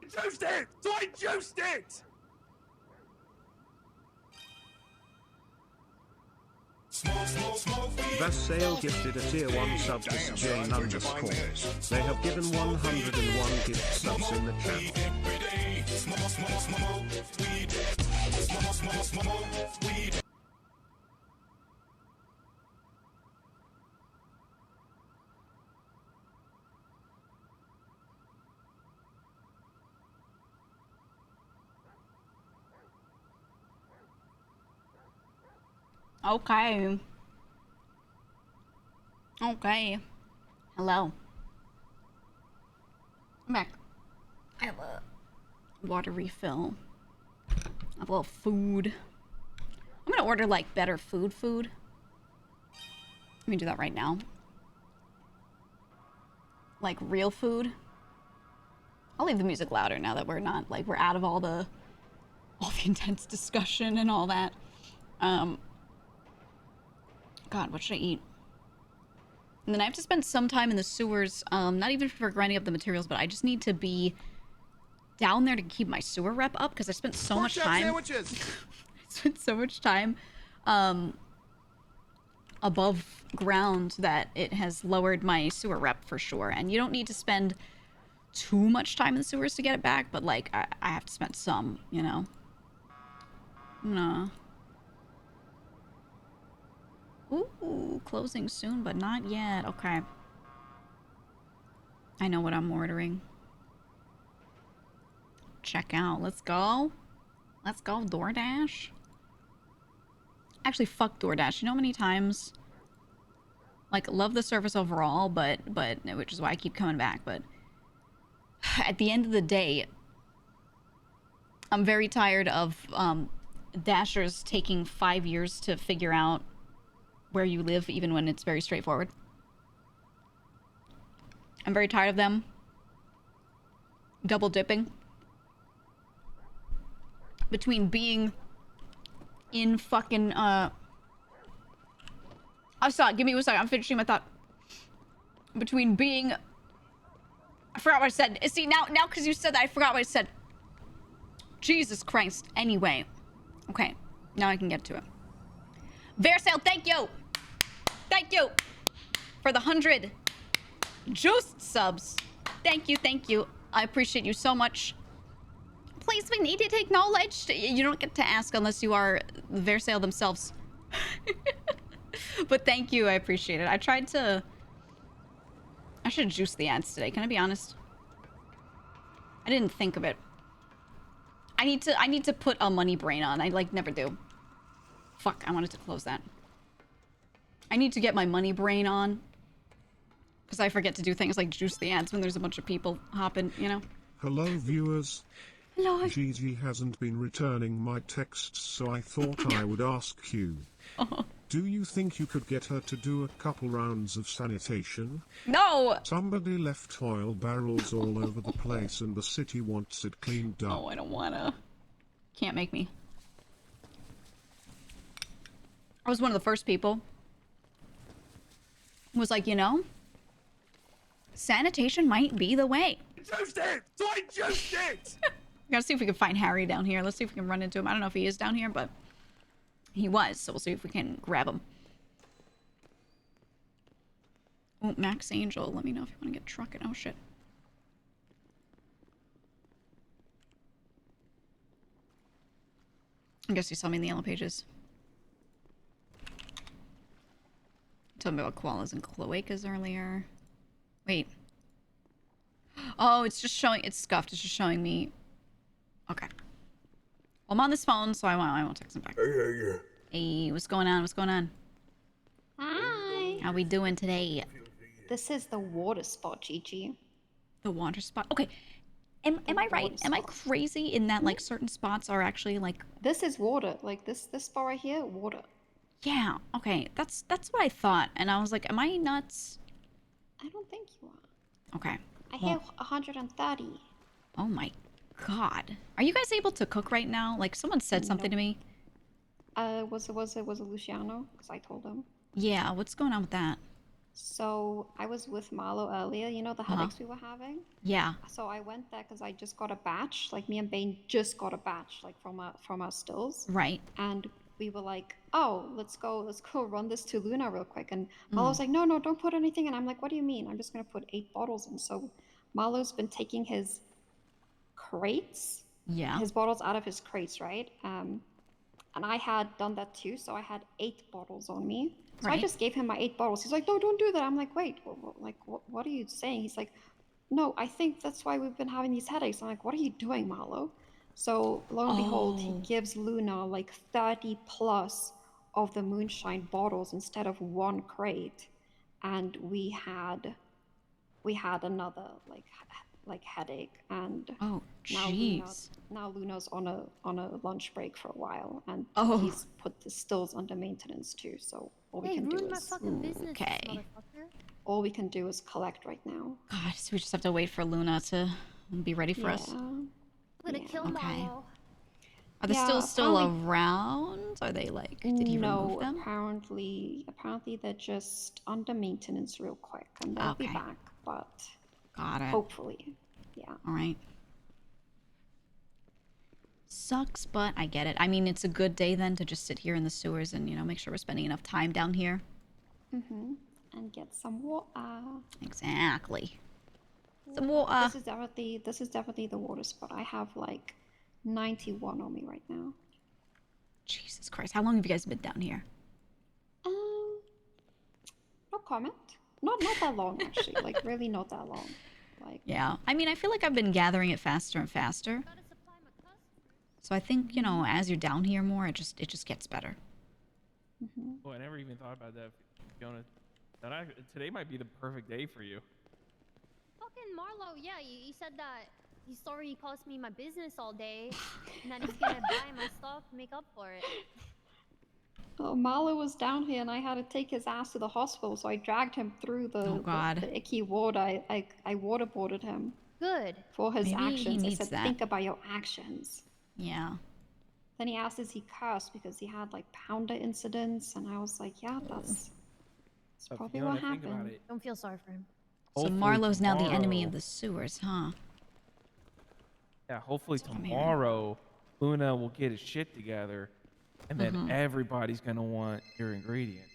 juiced it! So I juiced it! Vassale gifted a tier 1 sub to Jane _. They have given 101 gift subs in the channel. Okay. Okay. Hello. I'm back. I have a water refill. I have a little food. I'm gonna order like better food. Let me do that right now. Like real food. I'll leave the music louder now that we're not like we're out of all the intense discussion and all that. God, what should I eat? And then I have to spend some time in the sewers, not even for grinding up the materials, but I just need to be down there to keep my sewer rep up because I spent so much time. Sandwiches. I spent so much time above ground that it has lowered my sewer rep for sure. And you don't need to spend too much time in the sewers to get it back, but like I have to spend some, you know. No. Ooh, closing soon, but not yet. Okay. I know what I'm ordering. Check out. Let's go. Let's go, DoorDash. Actually, fuck DoorDash. You know how many times... Like, love the service overall, but which is why I keep coming back, but... At the end of the day... I'm very tired of, Dashers taking 5 years to figure out where you live, even when it's very straightforward. I'm very tired of them double dipping between being in fucking I saw it. Give me a second. I'm finishing my thought. Between being I forgot what I said. See, now because you said that, I forgot what I said. Jesus Christ. Anyway. Okay. Now I can get to it. Versale, thank you! Thank you! For the 100 juiced subs. Thank you, thank you. I appreciate you so much. Please, we need it acknowledged. You don't get to ask unless you are Versale themselves. But thank you, I appreciate it. I should juice the ads today, can I be honest? I didn't think of it. I need to put a money brain on. I like never do. Fuck, I wanted to close that. I need to get my money brain on. Because I forget to do things like juice the ads when there's a bunch of people hopping, you know? Hello viewers. Hello. Gigi hasn't been returning my texts, so I thought I would ask you. Do you think you could get her to do a couple rounds of sanitation? No! Somebody left oil barrels all over the place and the city wants it cleaned up. Oh, I don't wanna. Can't make me. I was one of the first people who was like, you know, sanitation might be the way. Juiced it! So I juiced it! We gotta see if we can find Harry down here. Let's see if we can run into him. I don't know if he is down here, but he was, so we'll see if we can grab him. Oh, Max Angel, let me know if you want to get trucking. Oh, shit. I guess you saw me in the yellow pages. Told me about koalas and cloacas earlier. Wait. Oh, it's just showing... It's scuffed. It's just showing me... Okay. Well, I'm on this phone, so I won't text him back. Hey, what's going on? What's going on? Hi. How we doing today? This is the water spot, Gigi. The water spot? Okay. Am I right? Am I crazy in that, like, certain spots are actually, like... This is water. Like, this spot right here, water. Yeah, okay. That's what I thought. And I was like, am I nuts? I don't think you are. Okay. I hear 130. Oh my god. Are you guys able to cook right now? Like, someone said something to me. Was it Luciano? Because I told him. Yeah, what's going on with that? So I was with Marlo earlier, you know, the headaches we were having? Yeah. So I went there because I just got a batch. Like me and Bane just got a batch, like from our stills. Right. And we were like, oh, let's go run this to Luna real quick. And Marlo's like, no, don't put anything in. I'm like, what do you mean? I'm just gonna put 8 bottles in. So Marlo's been taking his crates, his bottles out of his crates, right? And I had done that too, so I had 8 bottles on me. So I Right. just gave him my 8 bottles. He's like, no, don't do that. I'm like, wait, what are you saying? He's like, no, I think that's why we've been having these headaches. I'm like, what are you doing, Marlo? So lo and behold, he gives Luna like 30 plus of the Moonshine bottles instead of 1 crate. And we had another like headache, and Oh, jeez. now Luna's on a lunch break for a while, and Oh. he's put the stills under maintenance too. So all we Hey, can do ruined my is fucking business, Okay. motherfucker. all we can do is collect right now. God, so we just have to wait for Luna to be ready for us. I'm gonna kill Okay. Marlo. Are they Yeah, still apparently- around? Are they like? Did he remove them? apparently they're just under maintenance real quick, and they'll be Okay. back. But Got it. hopefully, yeah. All right. Sucks, but I get it. I mean, it's a good day then to just sit here in the sewers and, you know, make sure we're spending enough time down here. And get some water. Exactly. Some water. This is definitely the water spot. I have like 91 on me right now. Jesus Christ. How long have you guys been down here? No comment. Not that long actually. Like really not that long. Like Yeah. I mean, I feel like I've been gathering it faster and faster. So I think, you know, as you're down here more, it just gets better. Oh, I never even thought about that, Fiona. Today might be the perfect day for you. Fucking Marlo, yeah, he said that he's sorry he cost me my business all day, and that he's gonna buy my stuff to make up for it. Marlo was down here and I had to take his ass to the hospital, so I dragged him through the icky water. I waterboarded him. Good. For his Maybe he actions. I needs said, that. think about your actions. Yeah. Then he asked, is he cursed because he had like pounder incidents? And I was like, yeah, that's probably what happened. Don't feel sorry for him. So Hopefully Marlo's now the enemy tomorrow- of the sewers, huh? Yeah, hopefully tomorrow Luna will get his shit together, and then everybody's gonna want your ingredients.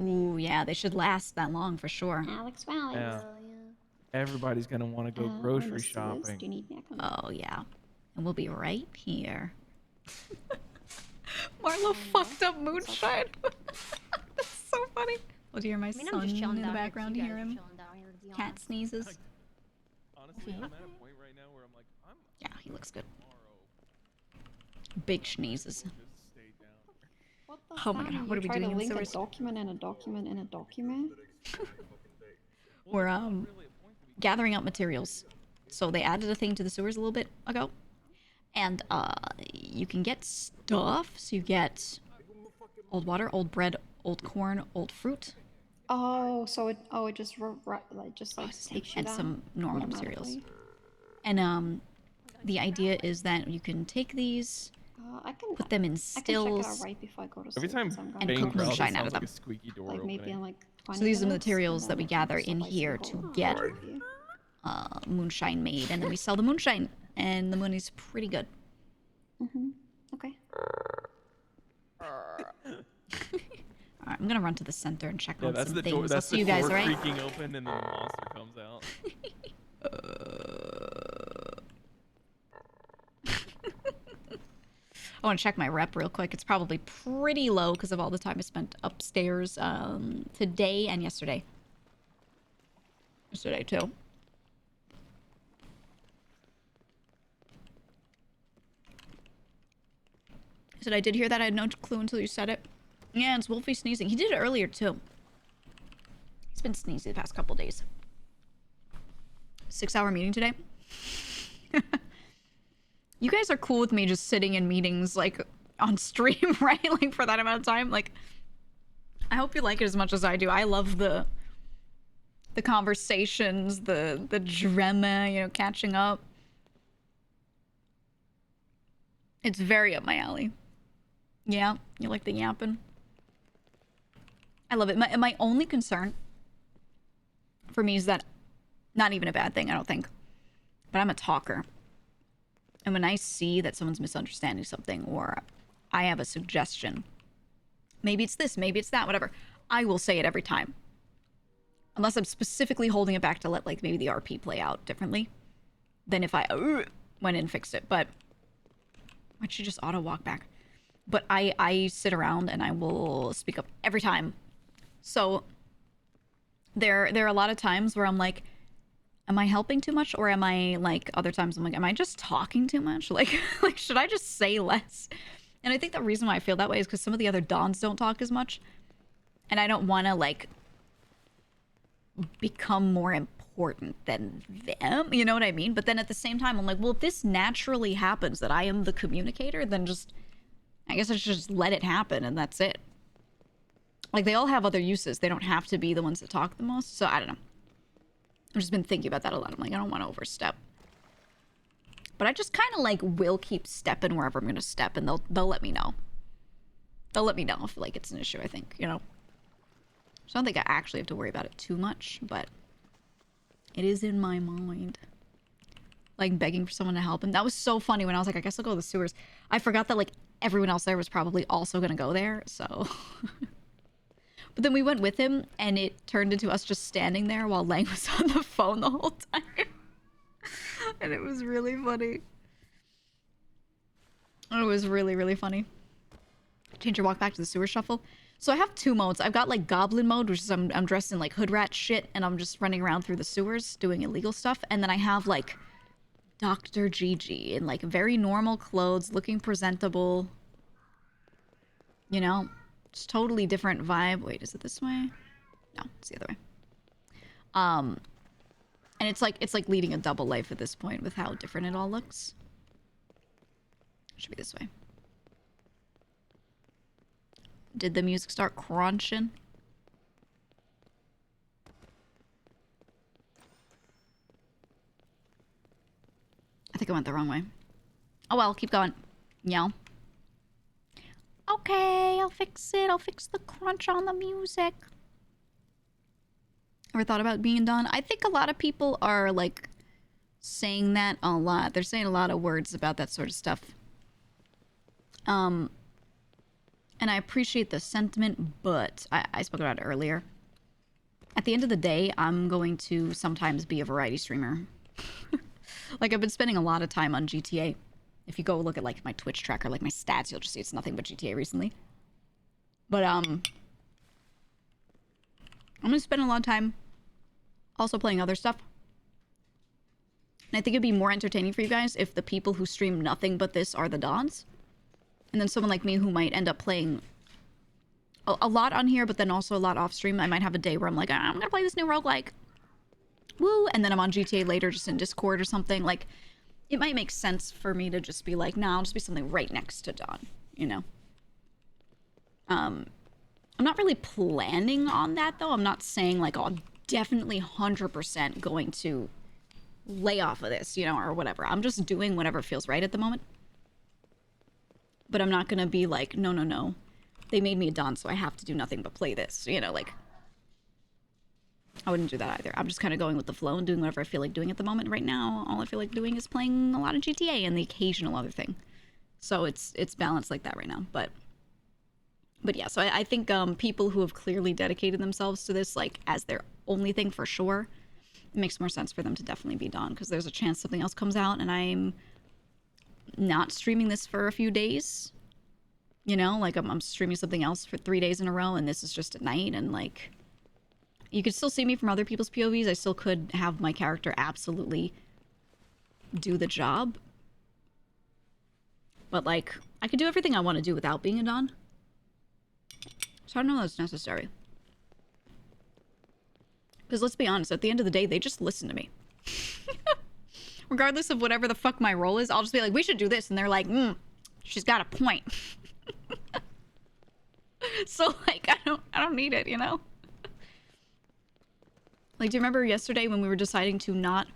Ooh, yeah, they should last that long for sure. Alex Valley. Yeah. Everybody's gonna want to go grocery shopping. Do you need me? Oh, yeah. And we'll be right here. Marlo fucked up Moonshine. That's so funny. Oh, do you hear my I mean, son I'm just in chilling the down here 'cause background? you You guys hear are him? chilling down here, to be Cat honest. sneezes. Honestly, I'm at a point right now where I'm like, Yeah, he looks good. Big sneezes. Oh my god, what are we Try to doing in link a sewers? document in a document in a document? We're gathering up materials. So they added a thing to the sewers a little bit ago. And you can get stuff. So you get old water, old bread, old corn, old fruit, Oh, so it just takes you and down some normal materials. automatically. And the idea is that you can take these, I can put them in I can check it stills, out right before I go to Every sleep. time 'cause I'm gonna and Bane cook growls, it moonshine out sounds of like them. a squeaky door like maybe opening. in like 20 So these are the minutes, materials and that we then gather step in by here step to go, get review. moonshine made, and then we sell the moonshine, and the money's pretty good. Okay. Alright, I'm gonna run to the center and check Yeah, on that's some the things. door. I'll That's see the you guys, door alright? creaking open, and then the monster comes out. I want to check my rep real quick. It's probably pretty low because of all the time I spent upstairs today and yesterday. Yesterday, too. I said I did hear that. I had no clue until you said it. Yeah, it's Wolfie sneezing. He did it earlier, too. He's been sneezing the past couple days. 6-hour meeting today. You guys are cool with me just sitting in meetings, like, on stream, right? Like, for that amount of time. Like, I hope you like it as much as I do. I love the conversations, the drama, you know, catching up. It's very up my alley. Yeah, you like the yapping? I love it. My only concern for me is that not even a bad thing, I don't think. But I'm a talker. And when I see that someone's misunderstanding something, or I have a suggestion, maybe it's this, maybe it's that, whatever, I will say it every time. Unless I'm specifically holding it back to let, like, maybe the RP play out differently than if I went in and fixed it. But why'd she just auto walk back? But I sit around and I will speak up every time. So there are a lot of times where I'm like, am I helping too much? Or am I, like, other times I'm like, am I just talking too much? Like, should I just say less? And I think the reason why I feel that way is because some of the other Dons don't talk as much. And I don't want to, like, become more important than them. You know what I mean? But then at the same time, I'm like, well, if this naturally happens that I am the communicator, then just, I guess I should just let it happen and that's it. Like, they all have other uses. They don't have to be the ones that talk the most. So, I don't know. I've just been thinking about that a lot. I'm like, I don't want to overstep. But I just kind of, like, will keep stepping wherever I'm going to step, and they'll let me know. They'll let me know if, like, it's an issue, I think, you know? So I don't think I actually have to worry about it too much, but it is in my mind. Like, begging for someone to help. And that was so funny when I was like, I guess I'll go to the sewers. I forgot that, like, everyone else there was probably also going to go there, so... But then we went with him, and it turned into us just standing there while Lang was on the phone the whole time. And it was really funny. It was really, really funny. Change your walk back to the sewer shuffle. So I have two modes. I've got, like, goblin mode, which is I'm dressed in, like, hood rat shit, and I'm just running around through the sewers doing illegal stuff. And then I have, like, Dr. GG in, like, very normal clothes, looking presentable. You know? It's totally different vibe. Wait, is it this way? No, it's the other way. And it's like leading a double life at this point with how different it all looks. It should be this way. Did the music start crunching? I think I went the wrong way. Oh well, keep going. Yeah. Okay, I'll fix it. I'll fix the crunch on the music. Ever thought about being done? I think a lot of people are, like, saying that a lot. They're saying a lot of words about that sort of stuff. And I appreciate the sentiment, but I spoke about it earlier. At the end of the day, I'm going to sometimes be a variety streamer. Like, I've been spending a lot of time on GTA. If you go look at, like, my Twitch tracker, like, my stats, you'll just see it's nothing but GTA recently. But, I'm gonna spend a lot of time also playing other stuff. And I think it'd be more entertaining for you guys if the people who stream nothing but this are the Dons. And then someone like me who might end up playing a lot on here, but then also a lot off stream. I might have a day where I'm like, I'm gonna play this new roguelike. Woo! And then I'm on GTA later just in Discord or something. Like, it might make sense for me to just be like, nah, I'll just be something right next to Don, you know? I'm not really planning on that, though. I'm not saying, like, oh, I'm definitely 100% going to lay off of this, you know, or whatever. I'm just doing whatever feels right at the moment. But I'm not going to be like, no, no, no. They made me a Don, so I have to do nothing but play this, you know, like... I wouldn't do that either. I'm just kind of going with the flow and doing whatever I feel like doing at the moment. Right now, all I feel like doing is playing a lot of GTA and the occasional other thing. So it's balanced like that right now. But yeah, so I think people who have clearly dedicated themselves to this, like, as their only thing for sure, it makes more sense for them to definitely be Don, because there's a chance something else comes out and I'm not streaming this for a few days. You know, like, I'm streaming something else for 3 days in a row and this is just at night, and, like... You could still see me from other people's POVs. I still could have my character absolutely do the job. But, like, I could do everything I want to do without being a Don. So I don't know if that's necessary. Because let's be honest, at the end of the day, they just listen to me. Regardless of whatever the fuck my role is, I'll just be like, we should do this. And they're like, she's got a point. So, like, I don't need it, you know? Like, do you remember yesterday when we were deciding to not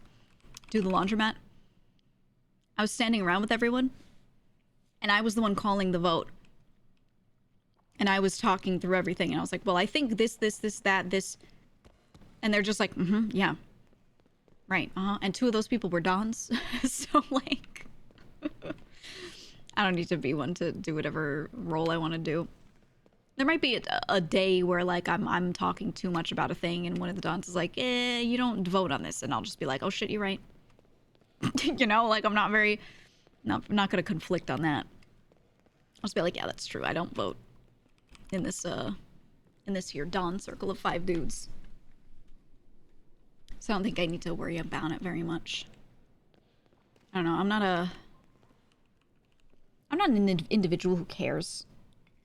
do the laundromat? I was standing around with everyone, and I was the one calling the vote. And I was talking through everything, and I was like, well, I think this, that, this. And they're just like, yeah. Right, and 2 of those people were Dons. So, like, I don't need to be one to do whatever role I want to do. There might be a day where, like, I'm talking too much about a thing, and one of the Dons is like, you don't vote on this. And I'll just be like, oh, shit, you're right. You know, like, I'm not going to conflict on that. I'll just be like, yeah, that's true. I don't vote in this here Don circle of 5 dudes. So I don't think I need to worry about it very much. I don't know. I'm not an individual who cares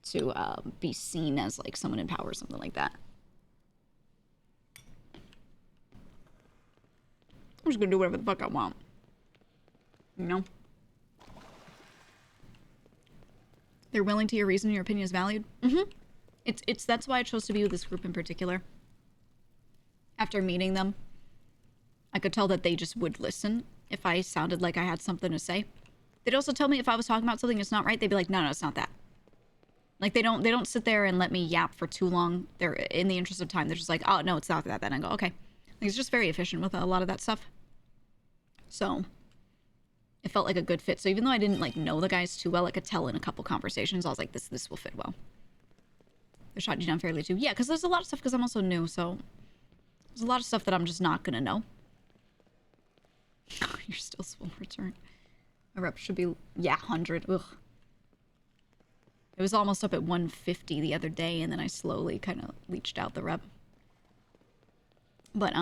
to be seen as like someone in power or something like that. I'm just gonna do whatever the fuck I want. You know? They're willing to hear reason, your opinion is valued. That's why I chose to be with this group in particular. After meeting them, I could tell that they just would listen if I sounded like I had something to say. They'd also tell me if I was talking about something that's not right, they'd be like, no, it's not that. Like, they don't sit there and let me yap for too long. They're, in the interest of time, they're just like, oh, no, it's not that. Then I go, okay. Like, it's just very efficient with a lot of that stuff. So, it felt like a good fit. So even though I didn't, like, know the guys too well, I could tell in a couple conversations, I was like, this will fit well. They shot you down fairly too. Yeah, because there's a lot of stuff, because I'm also new, so there's a lot of stuff that I'm just not going to know. You're still full return. My rep should be, yeah, 100. Ugh. It was almost up at 150 the other day, and then I slowly kind of leached out the rep. But,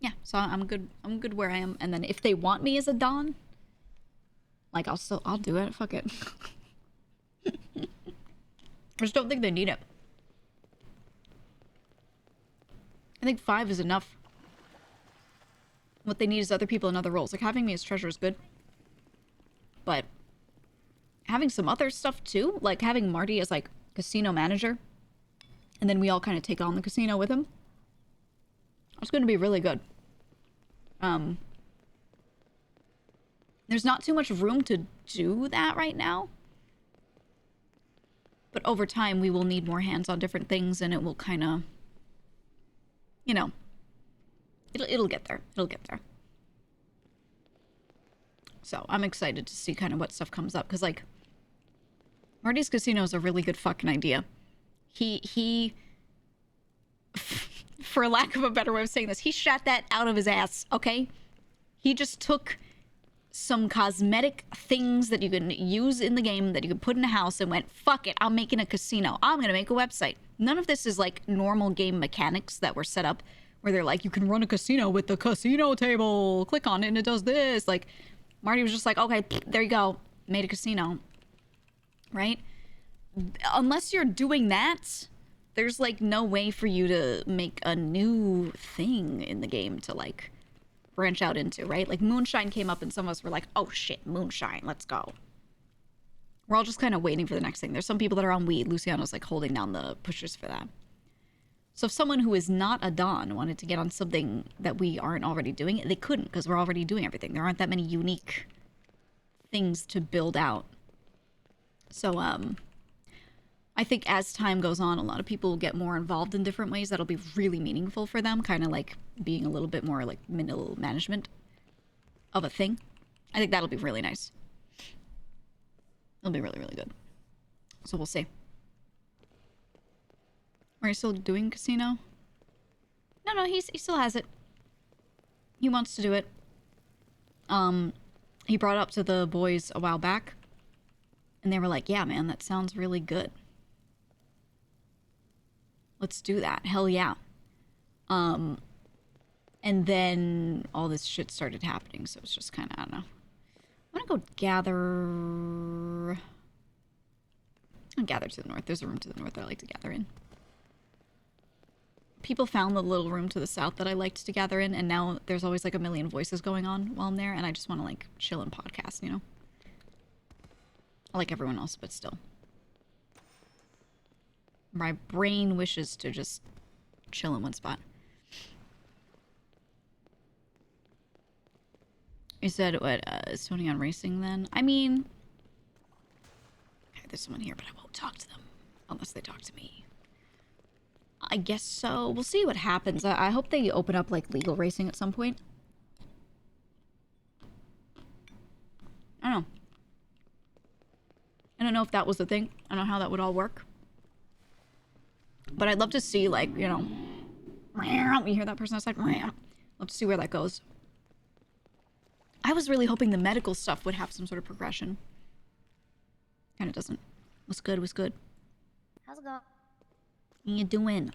yeah, so I'm good. I'm good where I am. And then if they want me as a Don, like, I'll do it. Fuck it. I just don't think they need it. I think 5 is enough. What they need is other people in other roles. Like, having me as treasurer is good. But having some other stuff, too. Like, having Marty as, like, casino manager. And then we all kind of take on the casino with him. It's going to be really good. There's not too much room to do that right now. But over time, we will need more hands on different things, and it will kind of, you know, it'll get there. It'll get there. So I'm excited to see kind of what stuff comes up, because, like, Marty's Casino is a really good fucking idea. He for lack of a better way of saying this, he shot that out of his ass, okay? He just took some cosmetic things that you can use in the game that you can put in a house and went, fuck it, I'm making a casino. I'm gonna make a website. None of this is like normal game mechanics that were set up where they're like, you can run a casino with the casino table. Click on it and it does this. Like, Marty was just like, okay, there you go. Made a casino. Right? Unless you're doing that, there's like no way for you to make a new thing in the game to like branch out into, right? Like Moonshine came up and some of us were like, oh shit, Moonshine, let's go. We're all just kind of waiting for the next thing. There's some people that are on weed. Luciano's like holding down the pushers for that. So if someone who is not a Don wanted to get on something that we aren't already doing, they couldn't because we're already doing everything. There aren't that many unique things to build out. So, I think as time goes on, a lot of people will get more involved in different ways that'll be really meaningful for them, kind of like being a little bit more like middle management of a thing. I think that'll be really nice. It'll be really, really good. So we'll see. Are you still doing casino? No, he still has it. He wants to do it. He brought it up to the boys a while back. And they were like, yeah, man, that sounds really good. Let's do that. Hell yeah. And then all this shit started happening. So it's just kind of, I don't know. I'm going to go gather. I'll gather to the north. There's a room to the north that I like to gather in. People found the little room to the south that I liked to gather in. And now there's always like a million voices going on while I'm there. And I just want to like chill and podcast, you know? I like everyone else, but still. My brain wishes to just chill in one spot. You said, what, is Tony on racing then? I mean... Okay, there's someone here, but I won't talk to them. Unless they talk to me. I guess so. We'll see what happens. I hope they open up like legal racing at some point. I don't know. I don't know if that was the thing. I don't know how that would all work. But I'd love to see, like, you know, you hear that person outside? Love to see where that goes. I was really hoping the medical stuff would have some sort of progression. Kind of doesn't. Was good, was good. How's it going? How you doing?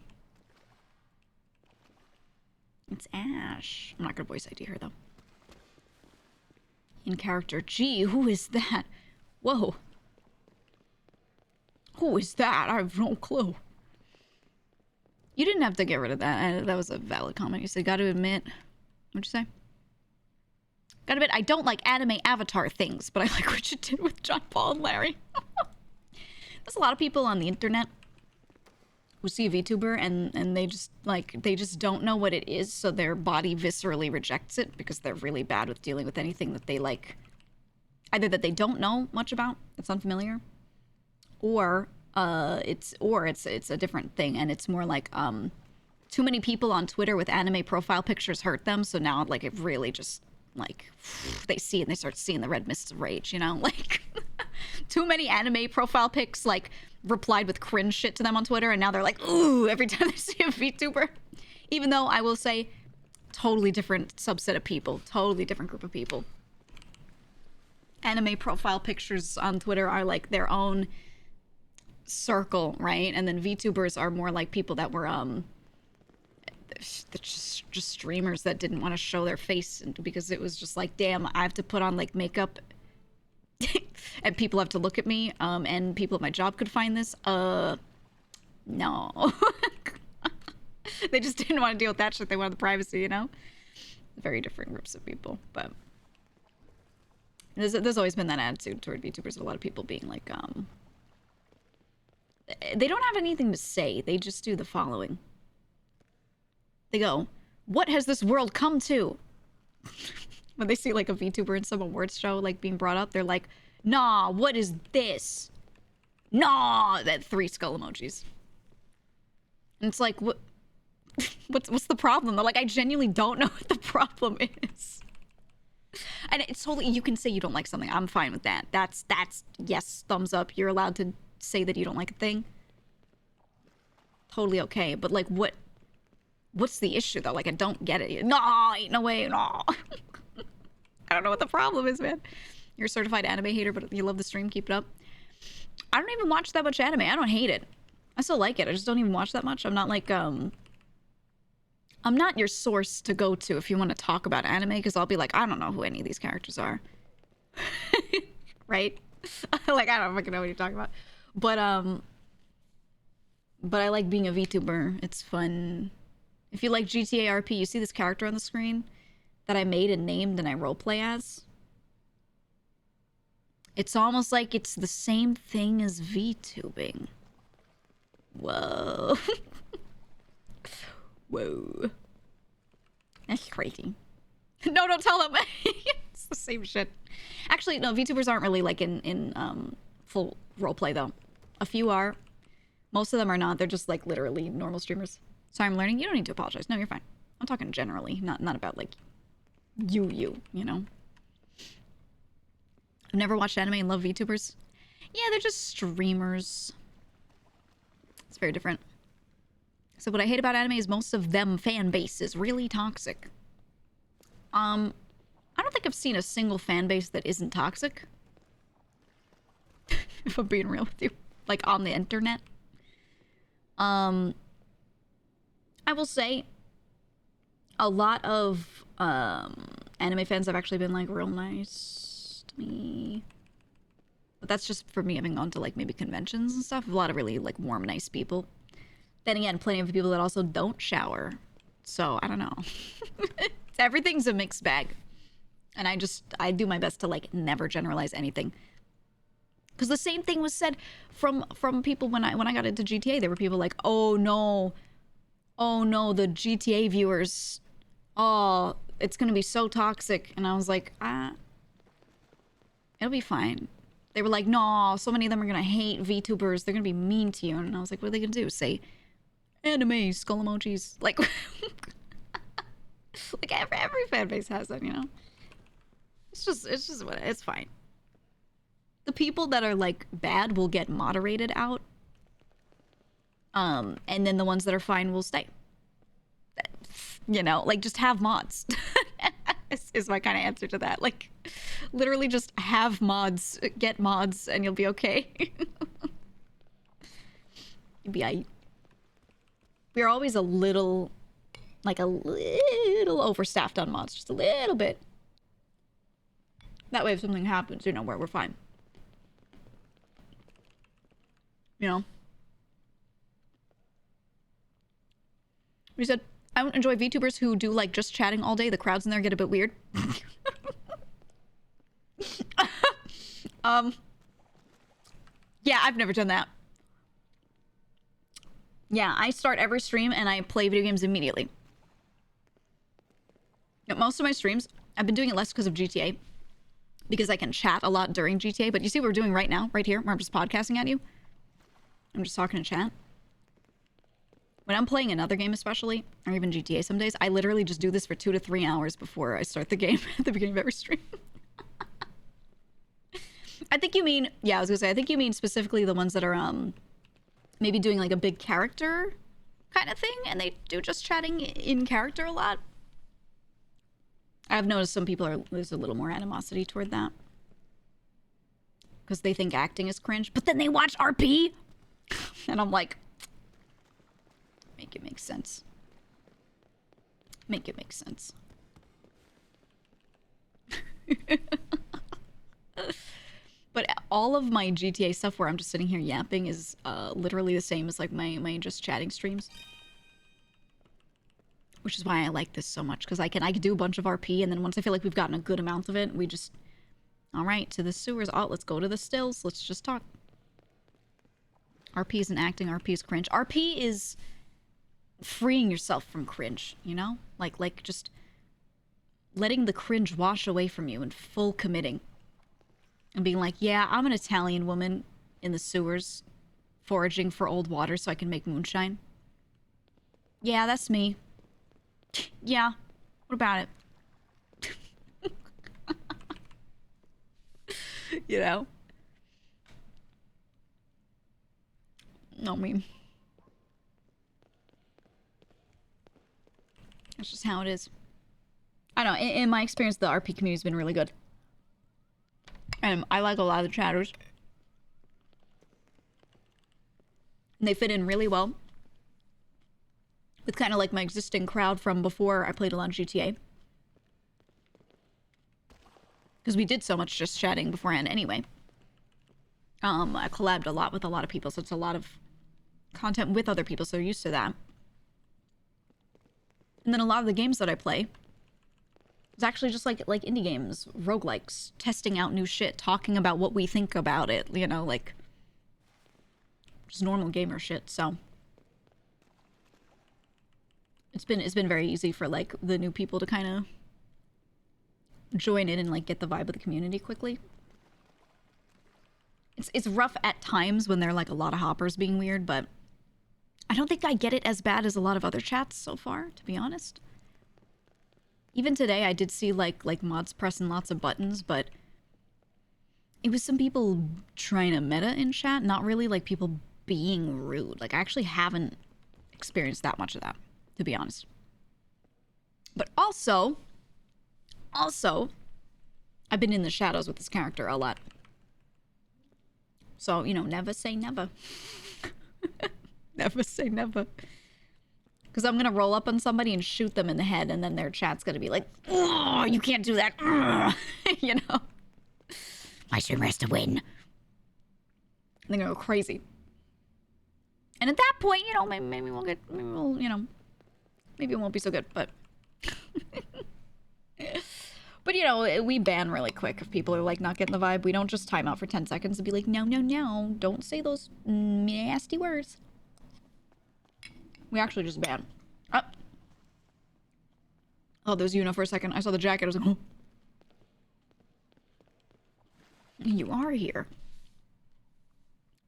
It's Ash. I'm not gonna voice ID her, though. In character. Gee, who is that? Whoa. Who is that? I have no clue. You didn't have to get rid of that. That was a valid comment. You said, gotta admit. What'd you say? Gotta admit, I don't like anime avatar things, but I like what you did with John Paul and Larry. There's a lot of people on the internet who see a VTuber and they just don't know what it is, so their body viscerally rejects it because they're really bad with dealing with anything that they like. Either that they don't know much about, it's unfamiliar, or it's a different thing, and it's more like too many people on Twitter with anime profile pictures hurt them, so now like it really just like they see it and they start seeing the red mists of rage, you know, like too many anime profile pics like replied with cringe shit to them on Twitter, and now they're like, ooh, every time they see a VTuber. Even though I will say, totally different subset of people, totally different group of people. Anime profile pictures on Twitter are like their own circle, right? And then VTubers are more like people that were just streamers that didn't want to show their face because it was just like, damn, I have to put on like makeup and people have to look at me, and people at my job could find this. No. They just didn't want to deal with that shit. They wanted the privacy, you know? Very different groups of people, but there's always been that attitude toward VTubers of a lot of people being like, they don't have anything to say. They just do the following. They go, what has this world come to? When they see like a VTuber in some awards show like being brought up, they're like, nah, what is this? Nah, that 3 skull emojis. And it's like, what's the problem? They're like, I genuinely don't know what the problem is. And it's totally, you can say you don't like something. I'm fine with that. That's yes, thumbs up. You're allowed to say that you don't like a thing. Totally okay. But like, what's the issue though? Like, I don't get it. No, ain't no way, no. I don't know what the problem is, man. You're a certified anime hater, but you love the stream. Keep it up. I don't even watch that much anime. I don't hate it. I still like it. I just don't even watch that much. I'm not like, I'm not your source to go to if you want to talk about anime, because I'll be like, I don't know who any of these characters are. Right? Like, I don't fucking know what you're talking about. But I like being a VTuber. It's fun. If you like GTA RP, you see this character on the screen that I made and named and I roleplay as? It's almost like it's the same thing as VTubing. Whoa. Whoa. That's crazy. No, don't tell them. It's the same shit. Actually, no, VTubers aren't really like in full roleplay though. A few are. Most of them are not. They're just like literally normal streamers. Sorry, I'm learning. You don't need to apologize. No, you're fine. I'm talking generally, not about like you know? I've never watched anime and love VTubers. Yeah, they're just streamers. It's very different. So what I hate about anime is most of them fan base is really toxic. I don't think I've seen a single fan base that isn't toxic. If I'm being real with you. Like on the internet. I will say a lot of anime fans have actually been like real nice to me. But that's just for me having gone to like maybe conventions and stuff. A lot of really like warm, nice people. Then again, plenty of people that also don't shower. So I don't know. Everything's a mixed bag. And I do my best to like never generalize anything. Because the same thing was said from people when I got into GTA. There were people like, oh no, the GTA viewers, oh, it's gonna be so toxic. And I was like, it'll be fine. They were like, no, so many of them are gonna hate VTubers. They're gonna be mean to you. And I was like, what are they gonna do? Say, Anime skull emojis. Like, like every fan base has them, you know? It's just what it's fine. The people that are like bad will get moderated out. And then the ones that are fine will stay. You know, like just have mods. is my kind of answer to that. Like, literally just have mods, get mods, and you'll be okay. You'll be aight. We're always a little overstaffed on mods, just a little bit. That way if something happens, you know, we're fine. You know? We said, I don't enjoy VTubers who do like just chatting all day. The crowds in there get a bit weird. Yeah, I've never done that. Yeah, I start every stream and I play video games immediately. Now, most of my streams, I've been doing it less because of GTA. Because I can chat a lot during GTA. But you see what we're doing right now, right here, where I'm just podcasting at you? I'm just talking to chat. When I'm playing another game especially, or even GTA some days, I literally just do this for 2 to 3 hours before I start the game at the beginning of every stream. I think you mean, yeah, I was gonna say, I think you mean specifically the ones that are maybe doing like a big character kind of thing, and they do just chatting in character a lot. I've noticed some people there's a little more animosity toward that. Because they think acting is cringe, but then they watch RP! And I'm like, make it make sense. Make it make sense. But all of my GTA stuff where I'm just sitting here yapping is literally the same as like my just chatting streams. Which is why I like this so much, because I can do a bunch of RP, and then once I feel like we've gotten a good amount of it, we just, all right, to the sewers. Oh, let's go to the stills. Let's just talk. RP isn't acting. RP is cringe. RP is freeing yourself from cringe, you know? Like just letting the cringe wash away from you and full committing. And being like, yeah, I'm an Italian woman in the sewers foraging for old water so I can make moonshine. Yeah, that's me. Yeah, what about it? You know? I mean, that's just how it is. I don't know, in my experience, the RP community's been really good. And I like a lot of the chatters. And they fit in really well with kind of like my existing crowd from before I played a lot of GTA. Because we did so much just chatting beforehand anyway. I collabed a lot with a lot of people, so it's a lot of content with other people, so used to that. And then a lot of the games that I play is actually just like indie games, roguelikes, testing out new shit, talking about what we think about it, you know, like just normal gamer shit, so it's been very easy for like the new people to kind of join in and like get the vibe of the community quickly. It's rough at times when there are like a lot of hoppers being weird, but I don't think I get it as bad as a lot of other chats so far, to be honest. Even today I did see like mods pressing lots of buttons, but it was some people trying to meta in chat, not really like people being rude. Like I actually haven't experienced that much of that, to be honest. But also, I've been in the shadows with this character a lot. So, you know, never say never. Never say never. Because I'm going to roll up on somebody and shoot them in the head, and then their chat's going to be like, oh, you can't do that. You know? My streamer has to win. They're going to go crazy. And at that point, you know, maybe we'll get, maybe we'll, you know, maybe it won't be so good, but... But, you know, we ban really quick if people are, like, not getting the vibe. We don't just time out for 10 seconds and be like, no, no, no, don't say those nasty words. We actually just ban. Oh, there's Yuna for a second. I saw the jacket. I was like, oh. You are here.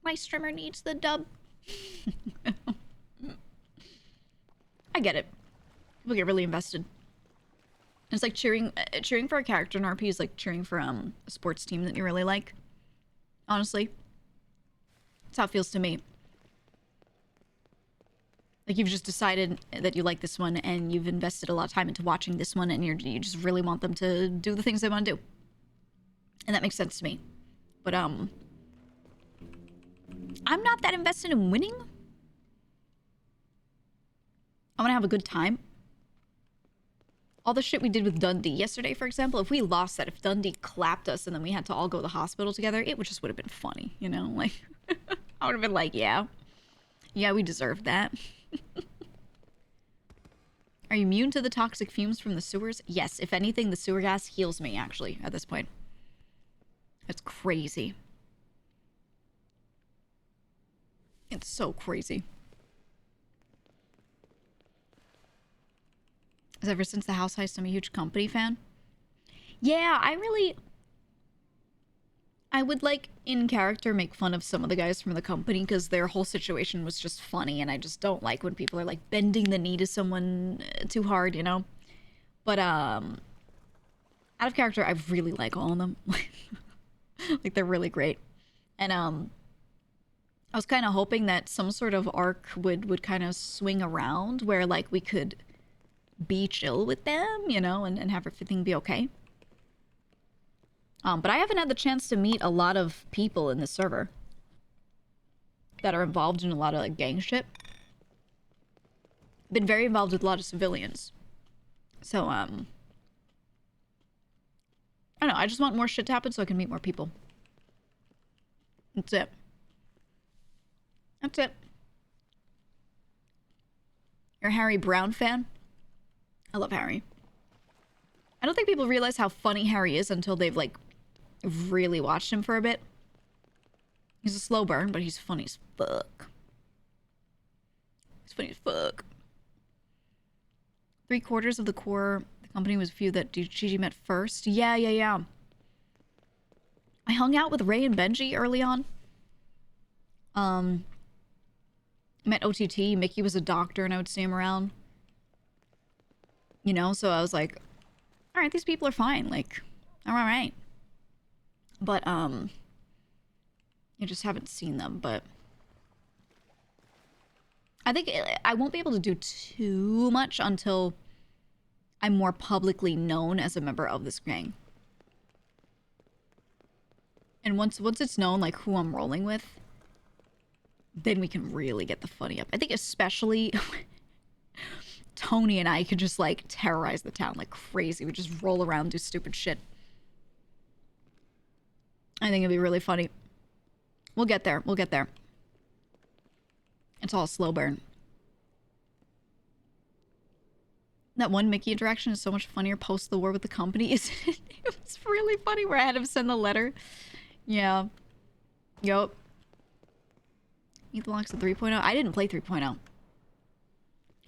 My streamer needs the dub. I get it. People get really invested. It's like cheering for a character in RP is like cheering for a sports team that you really like. Honestly. That's how it feels to me. Like you've just decided that you like this one and you've invested a lot of time into watching this one and you just really want them to do the things they want to do. And that makes sense to me. But I'm not that invested in winning. I want to have a good time. All the shit we did with Dundee yesterday, for example, if we lost that, if Dundee clapped us and then we had to all go to the hospital together, it would have been funny, you know? Like, I would have been like, yeah, we deserved that. Are you immune to the toxic fumes from the sewers? Yes, if anything, the sewer gas heals me, actually, at this point. It's crazy. It's so crazy. Ever since the house heist, I'm a huge company fan. Yeah, I would like in character make fun of some of the guys from the company because their whole situation was just funny, and I just don't like when people are like bending the knee to someone too hard, you know. But out of character, I really like all of them. Like they're really great. And I was kind of hoping that some sort of arc would kind of swing around where like we could be chill with them, you know, and have everything be okay. But I haven't had the chance to meet a lot of people in the server that are involved in a lot of like gang shit. Been very involved with a lot of civilians. So, I don't know, I just want more shit to happen so I can meet more people. That's it. That's it. You're a Harry Brown fan? I love Harry. I don't think people realize how funny Harry is until they've, like, really watched him for a bit. He's a slow burn, but he's funny as fuck. He's funny as fuck. 3/4 of the core, the company was a few that Gigi met first. Yeah. I hung out with Ray and Benji early on. Met OTT. Mickey was a doctor and I would see him around. You know, so I was like, all right, these people are fine. Like, all right. But, I just haven't seen them, but I think I won't be able to do too much until I'm more publicly known as a member of this gang. And once it's known, like, who I'm rolling with, then we can really get the funny up. I think especially Tony and I could just, like, terrorize the town like crazy. We just roll around, do stupid shit. I think it'd be really funny. We'll get there. We'll get there. It's all a slow burn. That one Mickey interaction is so much funnier post the war with the company, isn't it? It was really funny where I had him send the letter. Yeah. Yup. Ethan Locke's at 3.0. I didn't play 3.0.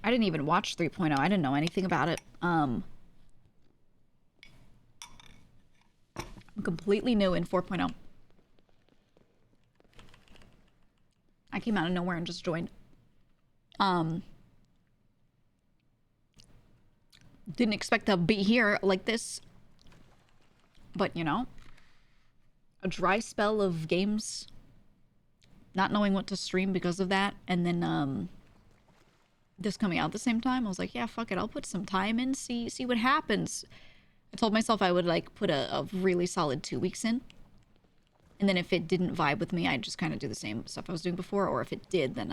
I didn't even watch 3.0. I didn't know anything about it. I'm completely new in 4.0. I came out of nowhere and just joined. Didn't expect to be here like this. But, you know, a dry spell of games, not knowing what to stream because of that, and then this coming out at the same time, I was like, yeah, fuck it, I'll put some time in, see what happens. I told myself I would, like, put a really solid 2 weeks in. And then if it didn't vibe with me, I'd just kind of do the same stuff I was doing before. Or if it did, then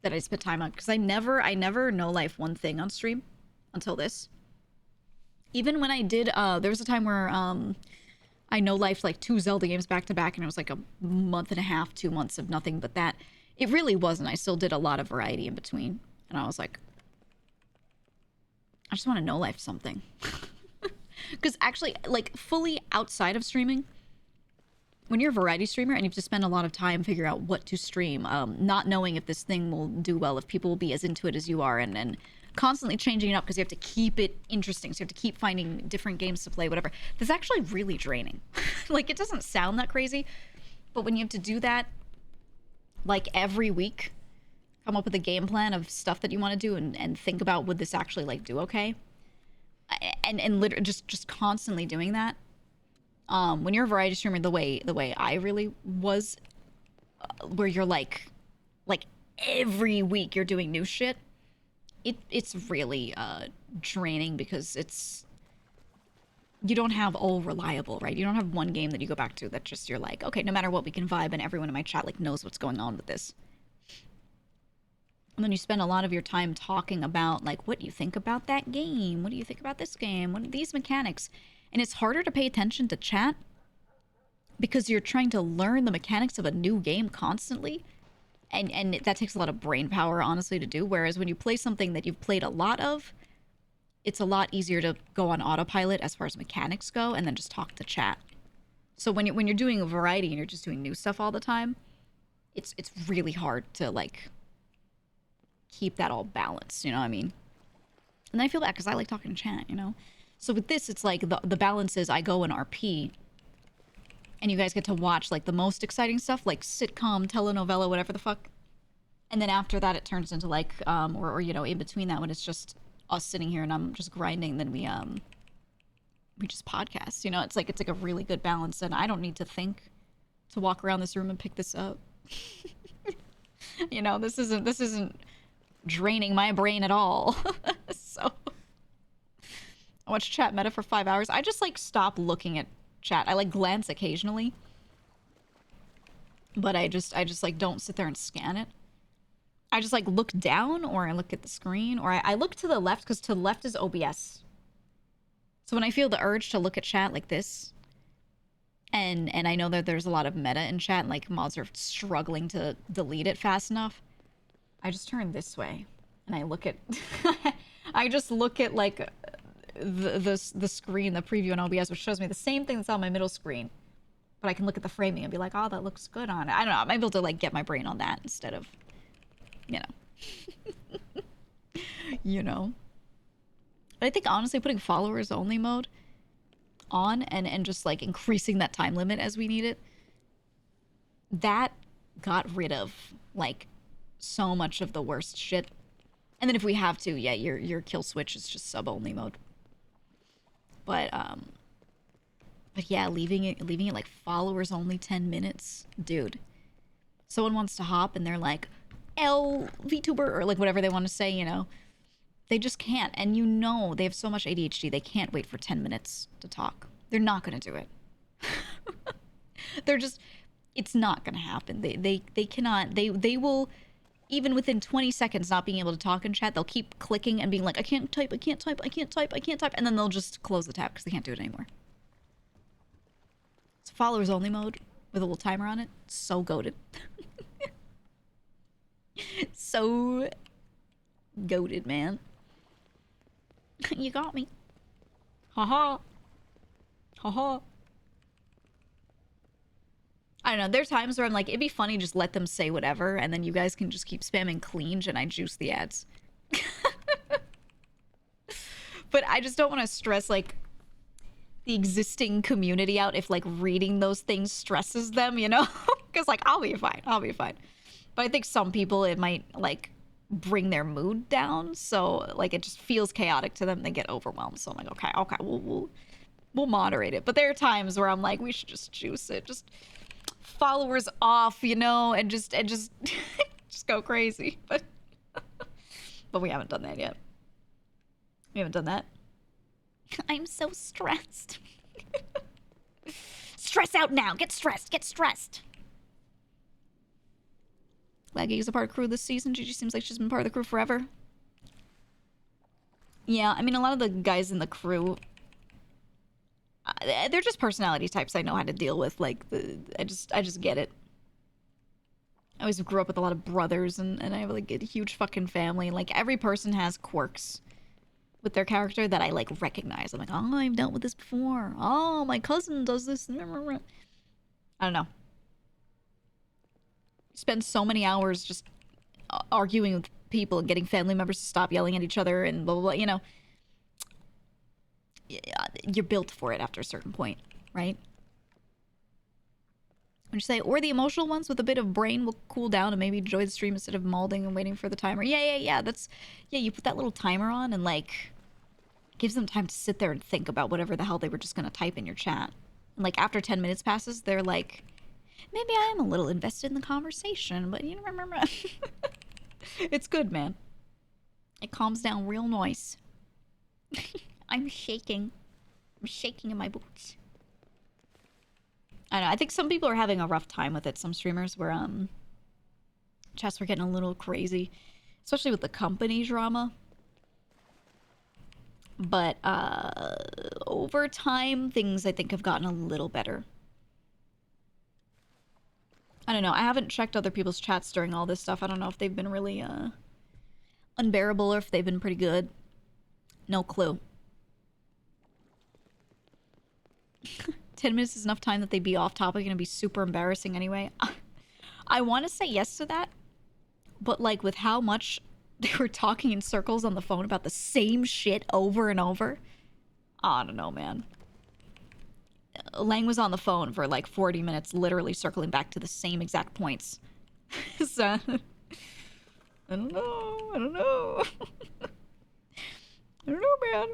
that I spent time on. Because I never no life one thing on stream until this. Even when I did, there was a time where I no life like 2 Zelda games back to back, and it was like a month and a half, 2 months of nothing but that. It really wasn't. I still did a lot of variety in between. And I was like, I just want to no life something. Because actually, like, fully outside of streaming, when you're a variety streamer and you have to spend a lot of time figuring out what to stream, not knowing if this thing will do well, if people will be as into it as you are, and constantly changing it up because you have to keep it interesting, so you have to keep finding different games to play, whatever. That's actually really draining. Like, it doesn't sound that crazy, but when you have to do that, like, every week, come up with a game plan of stuff that you want to do and think about, would this actually like do okay? And literally just constantly doing that. When you're a variety streamer, the way I really was, where you're like every week you're doing new shit, it's really draining, because you don't have all reliable, right? You don't have one game that you go back to that just you're like, okay, no matter what, we can vibe, and everyone in my chat like knows what's going on with this. And then you spend a lot of your time talking about like, what do you think about that game? What do you think about this game? What are these mechanics? And it's harder to pay attention to chat because you're trying to learn the mechanics of a new game constantly. And that takes a lot of brain power, honestly, to do. Whereas when you play something that you've played a lot of, it's a lot easier to go on autopilot as far as mechanics go and then just talk to chat. So when you're doing a variety and you're just doing new stuff all the time, it's really hard to like keep that all balanced, you know what I mean? And I feel bad because I like talking to chat, you know? So with this, it's like the balance is I go in RP and you guys get to watch like the most exciting stuff, like sitcom, telenovela, whatever the fuck. And then after that, it turns into like, or you know, in between that, when it's just us sitting here and I'm just grinding, then we just podcast, you know? It's like a really good balance, and I don't need to think to walk around this room and pick this up. You know, this isn't draining my brain at all. So I watch chat meta for 5 hours. I just like stop looking at chat. I like glance occasionally, but I just like don't sit there and scan it. I just like look down, or I look at the screen, or I look to the left, because to the left is OBS. So when I feel the urge to look at chat like this, and I know that there's a lot of meta in chat and like mods are struggling to delete it fast enough, I just turn this way and I look at I just look at like the screen, the preview in OBS, which shows me the same thing that's on my middle screen, but I can look at the framing and be like, oh, that looks good on it. I don't know, I'm able to like get my brain on that instead of, you know. You know. But I think honestly putting followers only mode on and just like increasing that time limit as we need it, that got rid of like so much of the worst shit. And then if we have to, yeah, your kill switch is just sub only mode. But yeah, leaving it like followers only 10 minutes, dude. Someone wants to hop and they're like, VTuber, or like whatever they want to say, you know, they just can't. And you know, they have so much ADHD, they can't wait for 10 minutes to talk. They're not gonna do it. They're just, it's not gonna happen. They cannot, they will, even within 20 seconds not being able to talk in chat, they'll keep clicking and being like, I can't type, I can't type, I can't type, I can't type, and then they'll just close the tab because they can't do it anymore. It's followers only mode with a little timer on it. So goated. So goated, man. You got me. Haha. Haha. I don't know. There are times where I'm like, it'd be funny just let them say whatever, and then you guys can just keep spamming cleange and I juice the ads. But I just don't want to stress like the existing community out if like reading those things stresses them, you know? Because like I'll be fine. I'll be fine. But I think some people, it might like bring their mood down. So like it just feels chaotic to them. They get overwhelmed. So I'm like, okay, we'll moderate it. But there are times where I'm like, we should just juice it. Just followers off, you know, and just just go crazy. But we haven't done that yet. We haven't done that. I'm so stressed. Stress out now. Get stressed. Get stressed. Laggy is a part of the crew this season. Gigi seems like she's been part of the crew forever. Yeah, I mean, a lot of the guys in the crew, they're just personality types I know how to deal with. Like, I just get it. I always grew up with a lot of brothers, and I have like a huge fucking family. Like, every person has quirks with their character that I like recognize. I'm like, oh, I've dealt with this before. Oh, my cousin does this. I don't know. Spend so many hours just arguing with people and getting family members to stop yelling at each other and blah, blah, blah, you know. You're built for it after a certain point, right? Would you say, or the emotional ones with a bit of brain will cool down and maybe enjoy the stream instead of mauling and waiting for the timer. Yeah. That's, yeah, you put that little timer on and like, it gives them time to sit there and think about whatever the hell they were just gonna type in your chat. And like after 10 minutes passes, they're like, maybe I am a little invested in the conversation, but you know, remember. It's good, man. It calms down real nice. I'm shaking. I'm shaking in my boots. I know, I think some people are having a rough time with it. Some streamers where chats were getting a little crazy, especially with the company drama. But over time, things I think have gotten a little better. I don't know. I haven't checked other people's chats during all this stuff. I don't know if they've been really unbearable or if they've been pretty good. No clue. 10 minutes is enough time that they'd be off topic and it'd be super embarrassing anyway. I want to say yes to that, but like with how much they were talking in circles on the phone about the same shit over and over. I don't know, man. Lang was on the phone for like 40 minutes, literally circling back to the same exact points. So, I don't know. I don't know, man.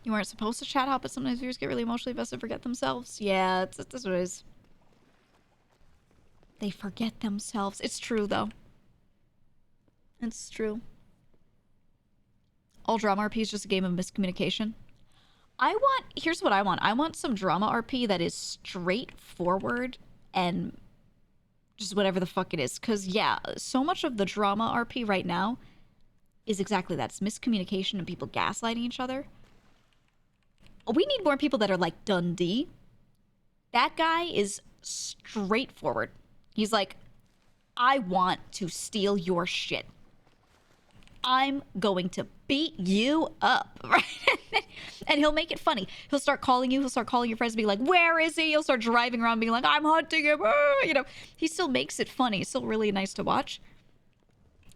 You weren't supposed to chat hop, but sometimes viewers get really emotionally invested and forget themselves. Yeah, that's what it is. They forget themselves. It's true, though. It's true. All drama RP is just a game of miscommunication. Here's what I want. I want some drama RP that is straightforward and just whatever the fuck it is. Because, yeah, so much of the drama RP right now is exactly that. It's miscommunication and people gaslighting each other. We need more people that are like Dundee. That guy is straightforward. He's like, I want to steal your shit. I'm going to beat you up, right? And he'll make it funny. He'll start calling you. He'll start calling your friends and be like, where is he? He'll start driving around being like, I'm hunting him. You know, he still makes it funny. It's still really nice to watch.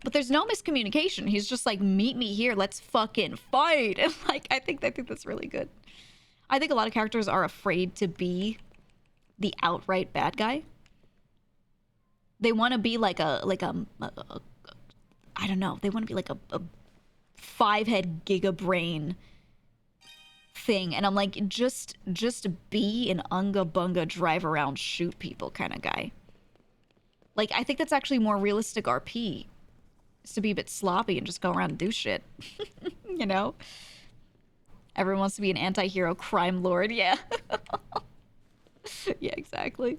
But there's no miscommunication. He's just like, meet me here. Let's fucking fight. And like, I think that's really good. I think a lot of characters are afraid to be the outright bad guy. They want to be like I don't know. They want to be like a 5-head giga brain thing. And I'm like, just be an unga bunga drive around, shoot people kind of guy. Like, I think that's actually more realistic RP. Is to be a bit sloppy and just go around and do shit. You know? Everyone wants to be an anti-hero crime lord. Yeah. Yeah, exactly.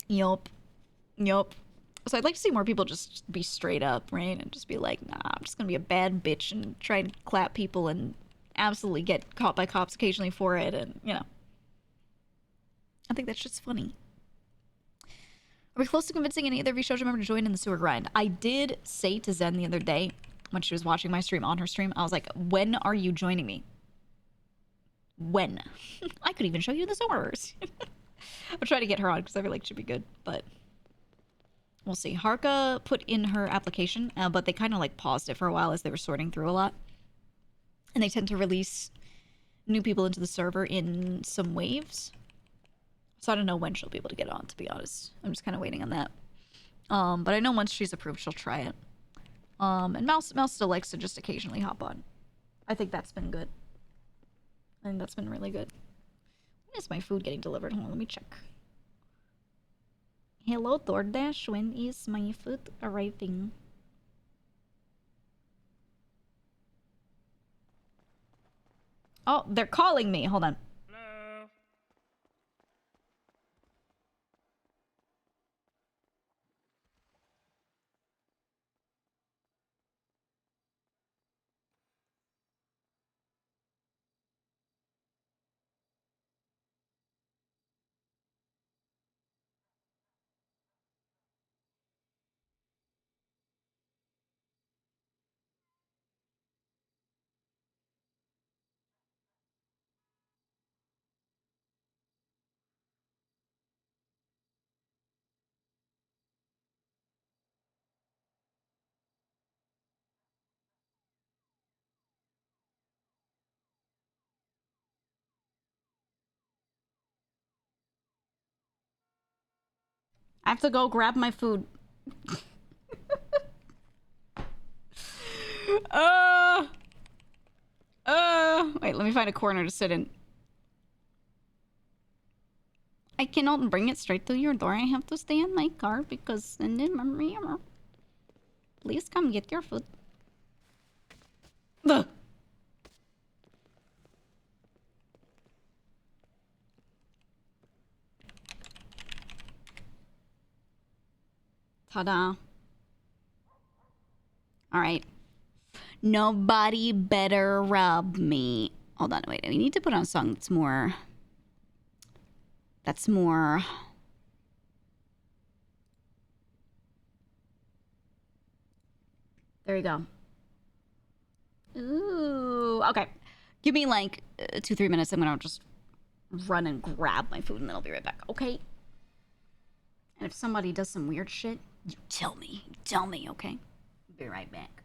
Yup. So I'd like to see more people just be straight up, right? And just be like, nah, I'm just gonna be a bad bitch and try and clap people and absolutely get caught by cops occasionally for it. And, you know. I think that's just funny. Are we close to convincing any other VTuber member to join in the sewer grind? I did say to Zen the other day, when she was watching my stream on her stream, I was like, when are you joining me? When? I could even show you the sewers. I'll try to get her on because I feel like she'd be good, but we'll see. Harka put in her application, but they kind of like paused it for a while as they were sorting through a lot. And they tend to release new people into the server in some waves. So I don't know when she'll be able to get on, to be honest. I'm just kind of waiting on that. But I know once she's approved, she'll try it. And Mouse still likes to just occasionally hop on. I think that's been good. I think that's been really good. When is my food getting delivered? Hold on, let me check. Hello, DoorDash. When is my food arriving? Oh, they're calling me. Hold on. I have to go grab my food. Wait, let me find a corner to sit in. I cannot bring it straight to your door. I have to stay in my car because please come get your food. Ugh. Ta-da. Alright. Nobody better rob me. Hold on, wait. We need to put on a song that's more... There you go. Ooh, okay. Give me like 2-3 minutes. I'm gonna just run and grab my food and then I'll be right back, okay? And if somebody does some weird shit, you tell me. You tell me, okay? Be right back.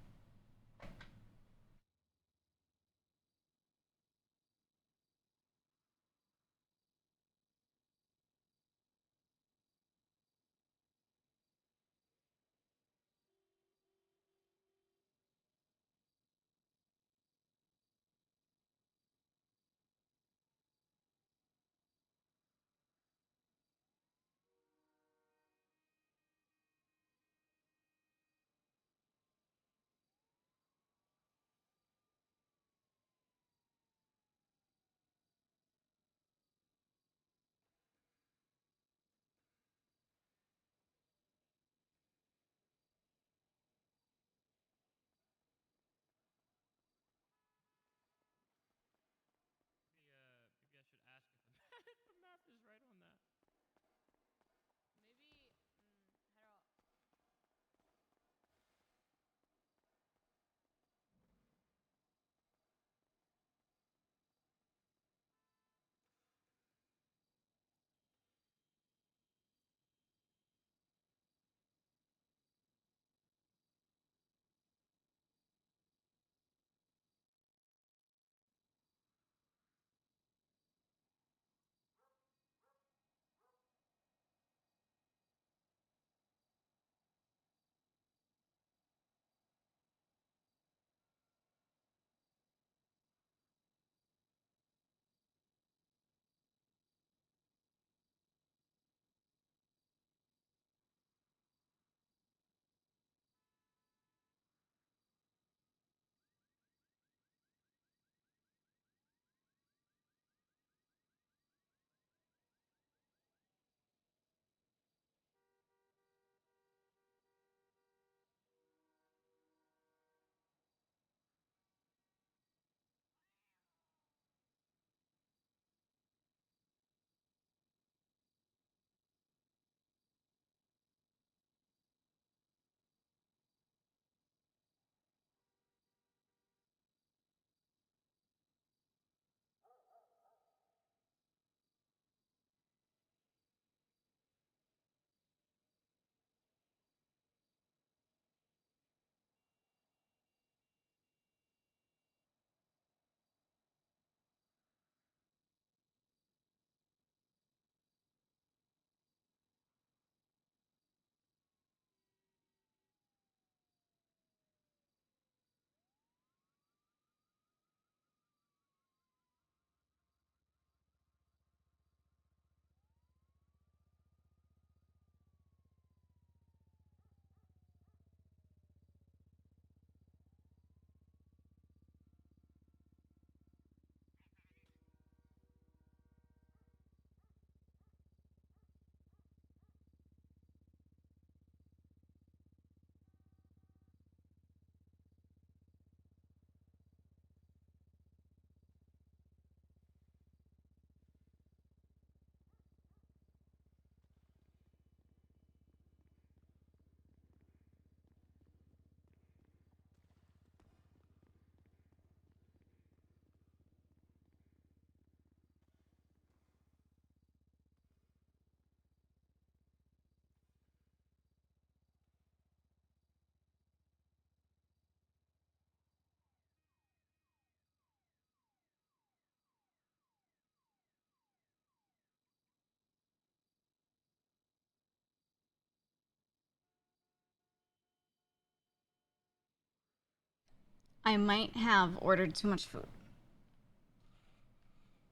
I might have ordered too much food.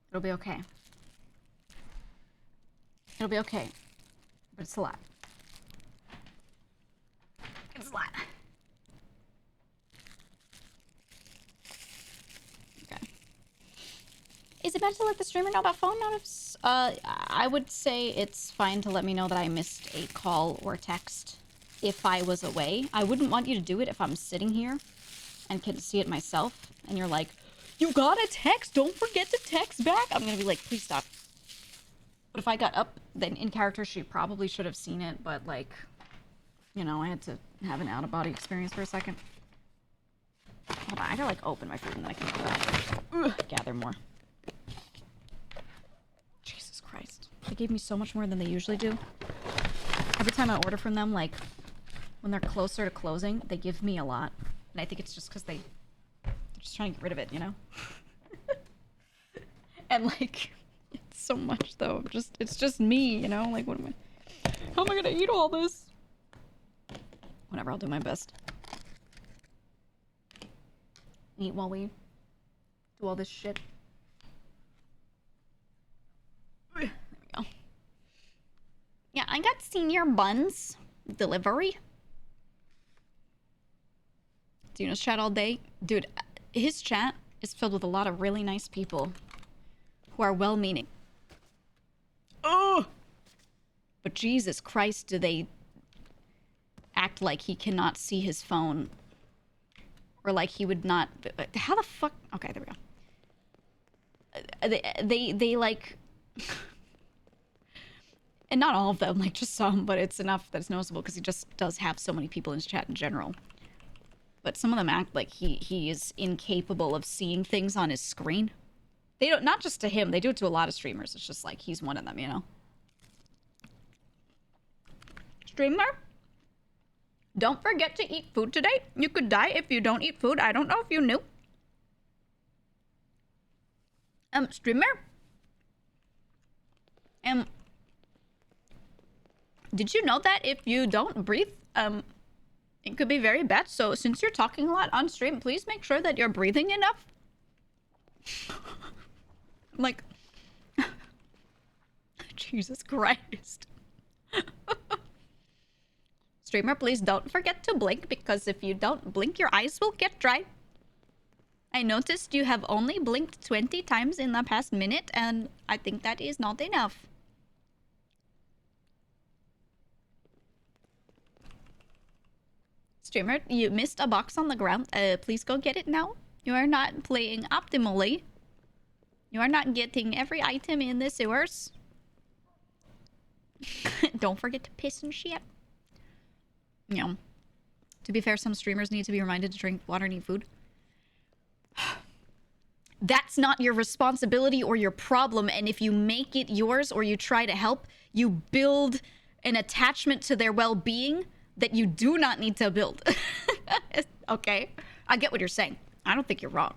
It'll be okay. It'll be okay. But it's a lot. It's a lot. Okay. Is it better to let the streamer know about phone notifications? I would say it's fine to let me know that I missed a call or text if I was away. I wouldn't want you to do it if I'm sitting here and can see it myself. And you're like, you got a text? Don't forget to text back. I'm gonna be like, please stop. But if I got up, then in character, she probably should have seen it. But like, you know, I had to have an out-of-body experience for a second. Hold on, I gotta like open my food and then I can gather more. Jesus Christ. They gave me so much more than they usually do. Every time I order from them, like, when they're closer to closing, they give me a lot. And I think it's just because they're just trying to get rid of it, you know? And like, it's so much though. It's just me, you know? Like, how am I gonna eat all this? Whatever, I'll do my best. Eat while we do all this shit. There we go. Yeah, I got senior buns delivery. Dino's chat all day. Dude, his chat is filled with a lot of really nice people who are well-meaning. Oh! But Jesus Christ, do they act like he cannot see his phone. Or like he would not... How the fuck... Okay, there we go. They like... And not all of them, like just some, but it's enough that it's noticeable because he just does have so many people in his chat in general. But some of them act like he is incapable of seeing things on his screen. They don't, not just to him, they do it to a lot of streamers. It's just like he's one of them, you know? Streamer? Don't forget to eat food today. You could die if you don't eat food. I don't know if you knew. Streamer? Did you know that if you don't breathe, it could be very bad? So since you're talking a lot on stream, please make sure that you're breathing enough. Like, Jesus Christ. Streamer, please don't forget to blink, because if you don't blink, your eyes will get dry. I noticed you have only blinked 20 times in the past minute, and I think that is not enough. Streamer, you missed a box on the ground. Please go get it now. You are not playing optimally. You are not getting every item in the sewers. Don't forget to piss and shit. You know, to be fair, some streamers need to be reminded to drink water and eat food. That's not your responsibility or your problem, and if you make it yours or you try to help, you build an attachment to their well-being that you do not need to build. Okay? I get what you're saying. I don't think you're wrong.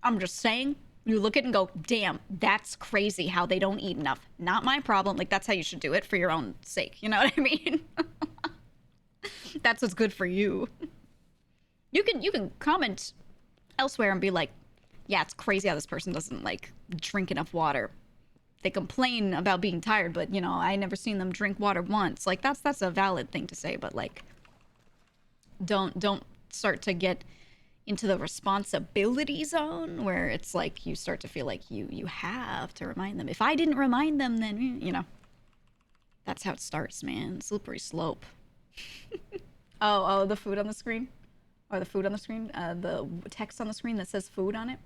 I'm just saying, you look at it and go, damn, that's crazy how they don't eat enough. Not my problem. Like, that's how you should do it for your own sake. You know what I mean? That's what's good for you. You can comment elsewhere and be like, yeah, it's crazy how this person doesn't, like, drink enough water. They complain about being tired, but, you know, I never seen them drink water once. Like, that's a valid thing to say, but, like, don't start to get into the responsibility zone where it's like you start to feel like you have to remind them. If I didn't remind them, then, you know, that's how it starts, man. Slippery slope. Oh, the food on the screen? Or the food on the screen? The text on the screen that says food on it?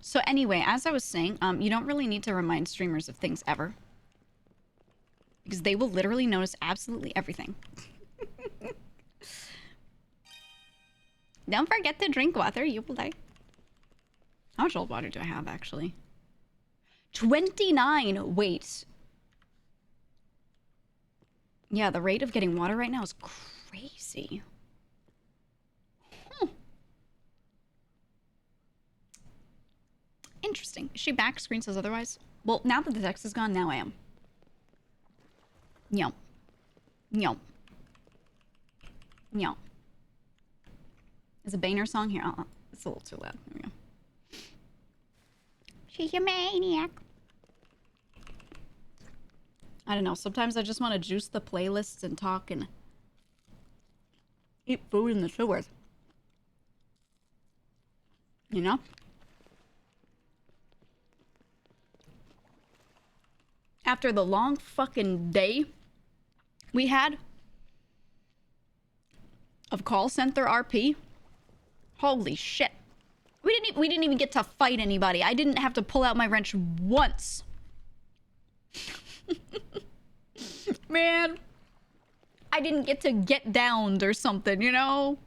So anyway, as I was saying, you don't really need to remind streamers of things ever. Because they will literally notice absolutely everything. Don't forget to drink water, you will die. How much old water do I have, actually? 29! Wait. Yeah, the rate of getting water right now is crazy. Interesting. Is she back? Screen says otherwise. Well, now that the text is gone, now I am. Yum. Yum. Yeah. Is a Boehner song here? Oh, it's a little too loud. There we go. She's a maniac. I don't know. Sometimes I just want to juice the playlists and talk and eat food in the sewers. You know? After the long fucking day we had of call center RP, holy shit. We didn't even get to fight anybody. I didn't have to pull out my wrench once. Man, I didn't get to get downed or something, you know?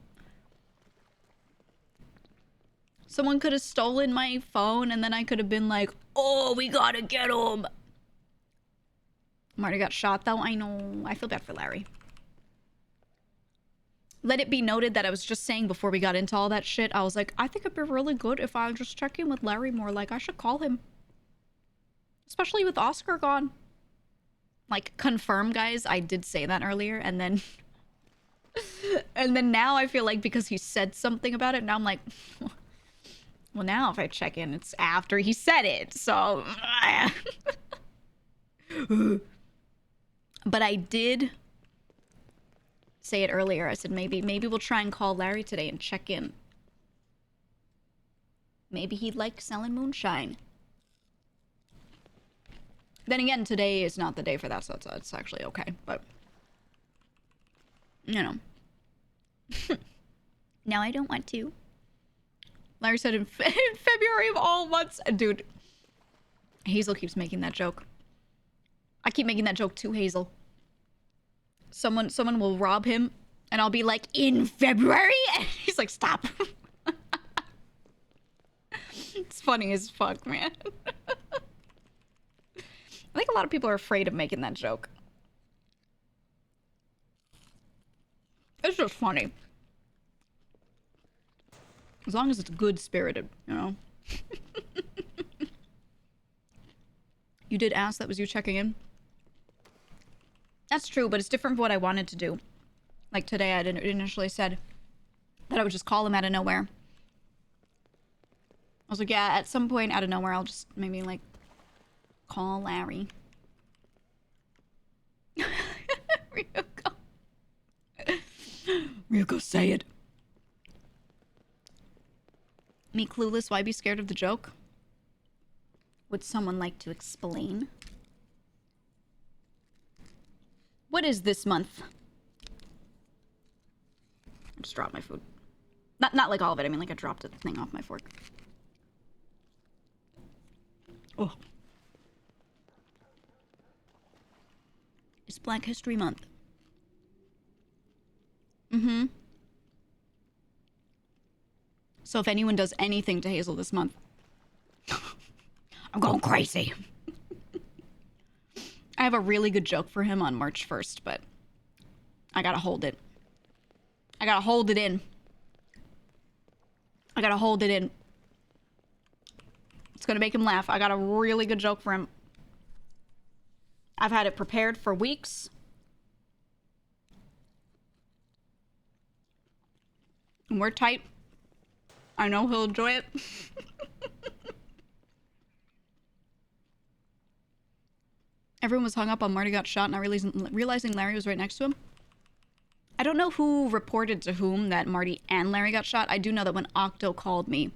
Someone could have stolen my phone and then I could have been like, oh, we gotta get him. Marty got shot though. I know. I feel bad for Larry. Let it be noted that I was just saying before we got into all that shit, I was like, I think it'd be really good if I just check in with Larry more. Like, I should call him. Especially with Oscar gone. Like, confirm, guys. I did say that earlier, and then... and then now I feel like because he said something about it, now I'm like... well, now if I check in, it's after he said it, so... but I did... say it earlier. I said maybe we'll try and call Larry today and check in. Maybe he'd like selling moonshine. Then again, today is not the day for that, so it's actually okay. But you know, now I don't want to. Larry said in February of all months, dude. Hazel keeps making that joke. I keep making that joke too, Hazel. Someone will rob him, and I'll be like, in February? And he's like, stop. It's funny as fuck, man. I think a lot of people are afraid of making that joke. It's just funny. As long as it's good-spirited, you know? You did ask, that was you checking in? That's true, but it's different from what I wanted to do. Like today, I initially said that I would just call him out of nowhere. I was like, yeah, at some point out of nowhere, I'll just maybe like call Larry. Ryuko, say it. Me clueless, why be scared of the joke? Would someone like to explain? What is this month? I just dropped my food. Not like all of it. I mean, like I dropped a thing off my fork. Oh. It's Black History Month. Mm-hmm. So if anyone does anything to Hazel this month, I'm going crazy. I have a really good joke for him on March 1st, but I gotta hold it. I gotta hold it in. I gotta hold it in. It's gonna make him laugh. I got a really good joke for him. I've had it prepared for weeks. And we're tight. I know he'll enjoy it. Everyone was hung up on Marty got shot, not realizing Larry was right next to him. I don't know who reported to whom that Marty and Larry got shot. I do know that when Octo called me,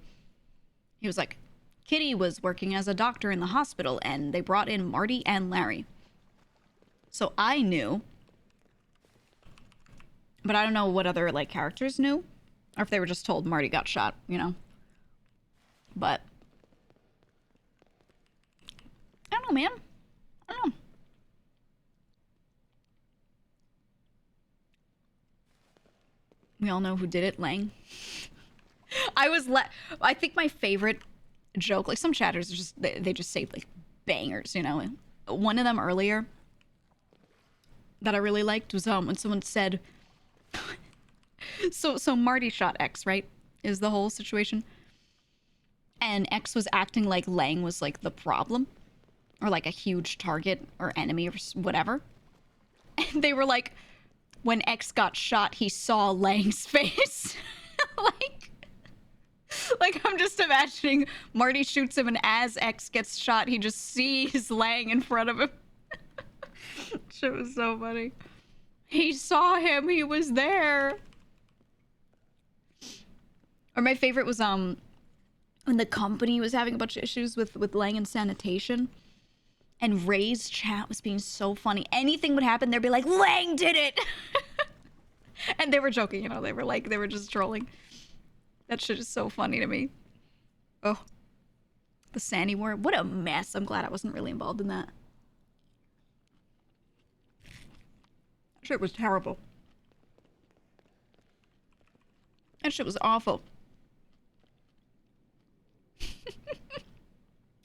he was like, Kitty was working as a doctor in the hospital, and they brought in Marty and Larry. So I knew. But I don't know what other, like, characters knew. Or if they were just told Marty got shot, you know. But I don't know, man. I don't know. We all know who did it, Lang. I think my favorite joke, like some chatters just they just say like bangers, you know. One of them earlier that I really liked was when someone said so Marty shot X, right? Is the whole situation. And X was acting like Lang was like the problem or like a huge target or enemy or whatever. And they were like, When X got shot, he saw Lang's face. Like I'm just imagining Marty shoots him, and as X gets shot, he just sees Lang in front of him. Shit was so funny. He saw him. He was there. Or my favorite was when the company was having a bunch of issues with Lang and sanitation, and Ray's chat was being so funny. Anything would happen, they'd be like, Lang did it. And they were joking, you know, they were just trolling. That shit is so funny to me. Oh, the Sandy war, what a mess. I'm glad I wasn't really involved in that. Shit was terrible. That shit was awful.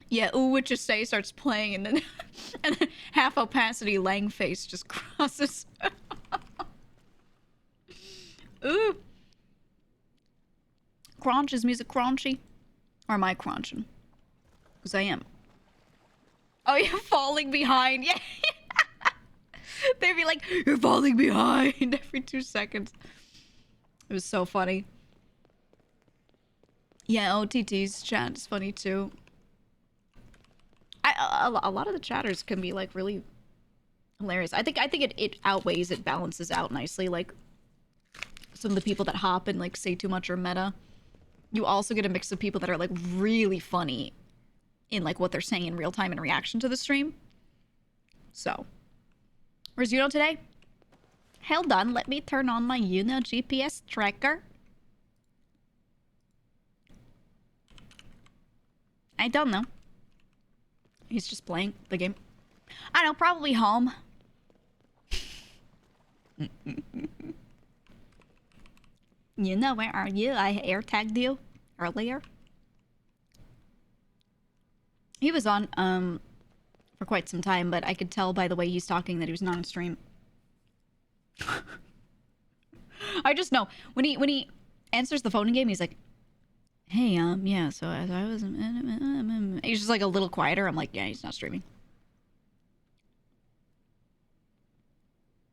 Yeah, ooh, what you say starts playing, and then half opacity Lang face just crosses. Ooh. Crunch, is music crunchy? Or am I crunching? Because I am. Oh, you're falling behind. Yeah. They'd be like, you're falling behind every 2 seconds. It was so funny. Yeah, OTT's chat is funny too. A lot of the chatters can be like really hilarious. I think it outweighs, it balances out nicely. Like some of the people that hop and like say too much or meta. You also get a mix of people that are like really funny in like what they're saying in real time in reaction to the stream. So, where's Uno today? Hold on, let me turn on my Uno GPS tracker. I don't know. He's just playing the game. I don't know, probably home. You know, where are you? I air tagged you earlier. He was on for quite some time, but I could tell by the way he's talking that he was not on stream. I just know when he answers the phone game, he's like, "Hey, yeah, so as I was," he's just like a little quieter. I'm like, yeah, he's not streaming.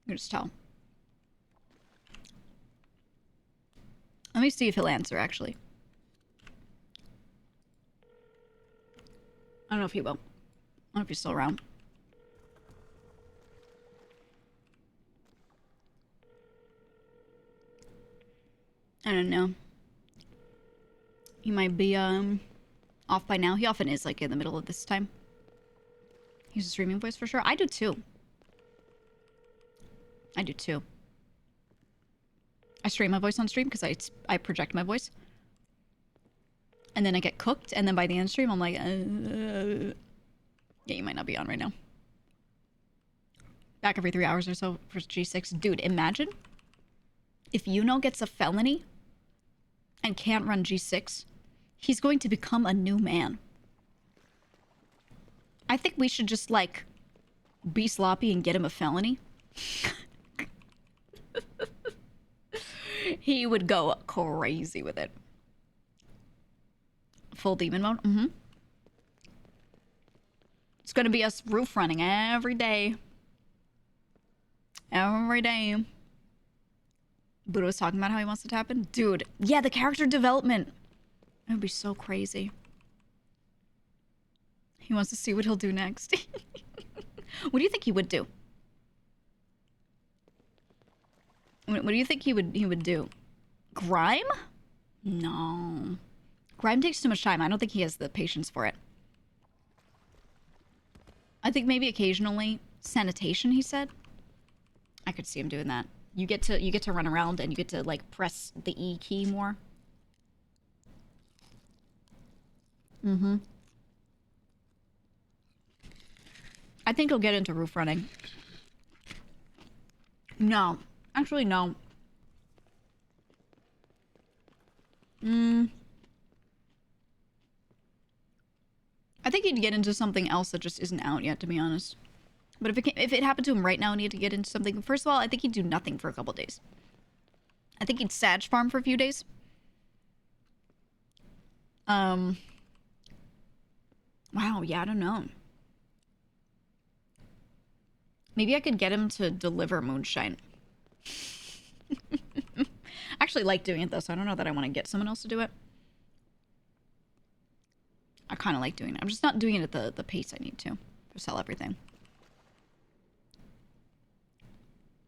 You can just tell. Let me see if he'll answer, actually. I don't know if he will. I don't know if he's still around. I don't know. He might be off by now. He often is like in the middle of this time. He's a streaming voice for sure. I do too. I do too. I stream my voice on stream because I project my voice. And then I get cooked, and then by the end of the stream, I'm like, yeah, you might not be on right now. Back every 3 hours or so for G6. Dude, imagine if Uno gets a felony and can't run G6, he's going to become a new man. I think we should just, like, be sloppy and get him a felony. He would go crazy with it. Full demon mode? Mm-hmm. It's gonna be us roof running every day. Every day. Buddha was talking about how he wants to tap in. Dude, yeah, the character development. That would be so crazy. He wants to see what he'll do next. What do you think he would do? What do you think he would do? Grime? No. Grime takes too much time. I don't think he has the patience for it. I think maybe occasionally sanitation, he said. I could see him doing that. You get to run around and you get to like press the E key more. Mm-hmm. I think he'll get into roof running. No. Actually, no. I think he'd get into something else that just isn't out yet, to be honest. But if it happened to him right now and he had to get into something, first of all, I think he'd do nothing for a couple days. I think he'd Sag farm for a few days. Wow, yeah, I don't know. Maybe I could get him to deliver Moonshine. I actually like doing it though, so I don't know that I want to get someone else to do it. I kind of like doing it. I'm just not doing it at the pace I need to sell everything.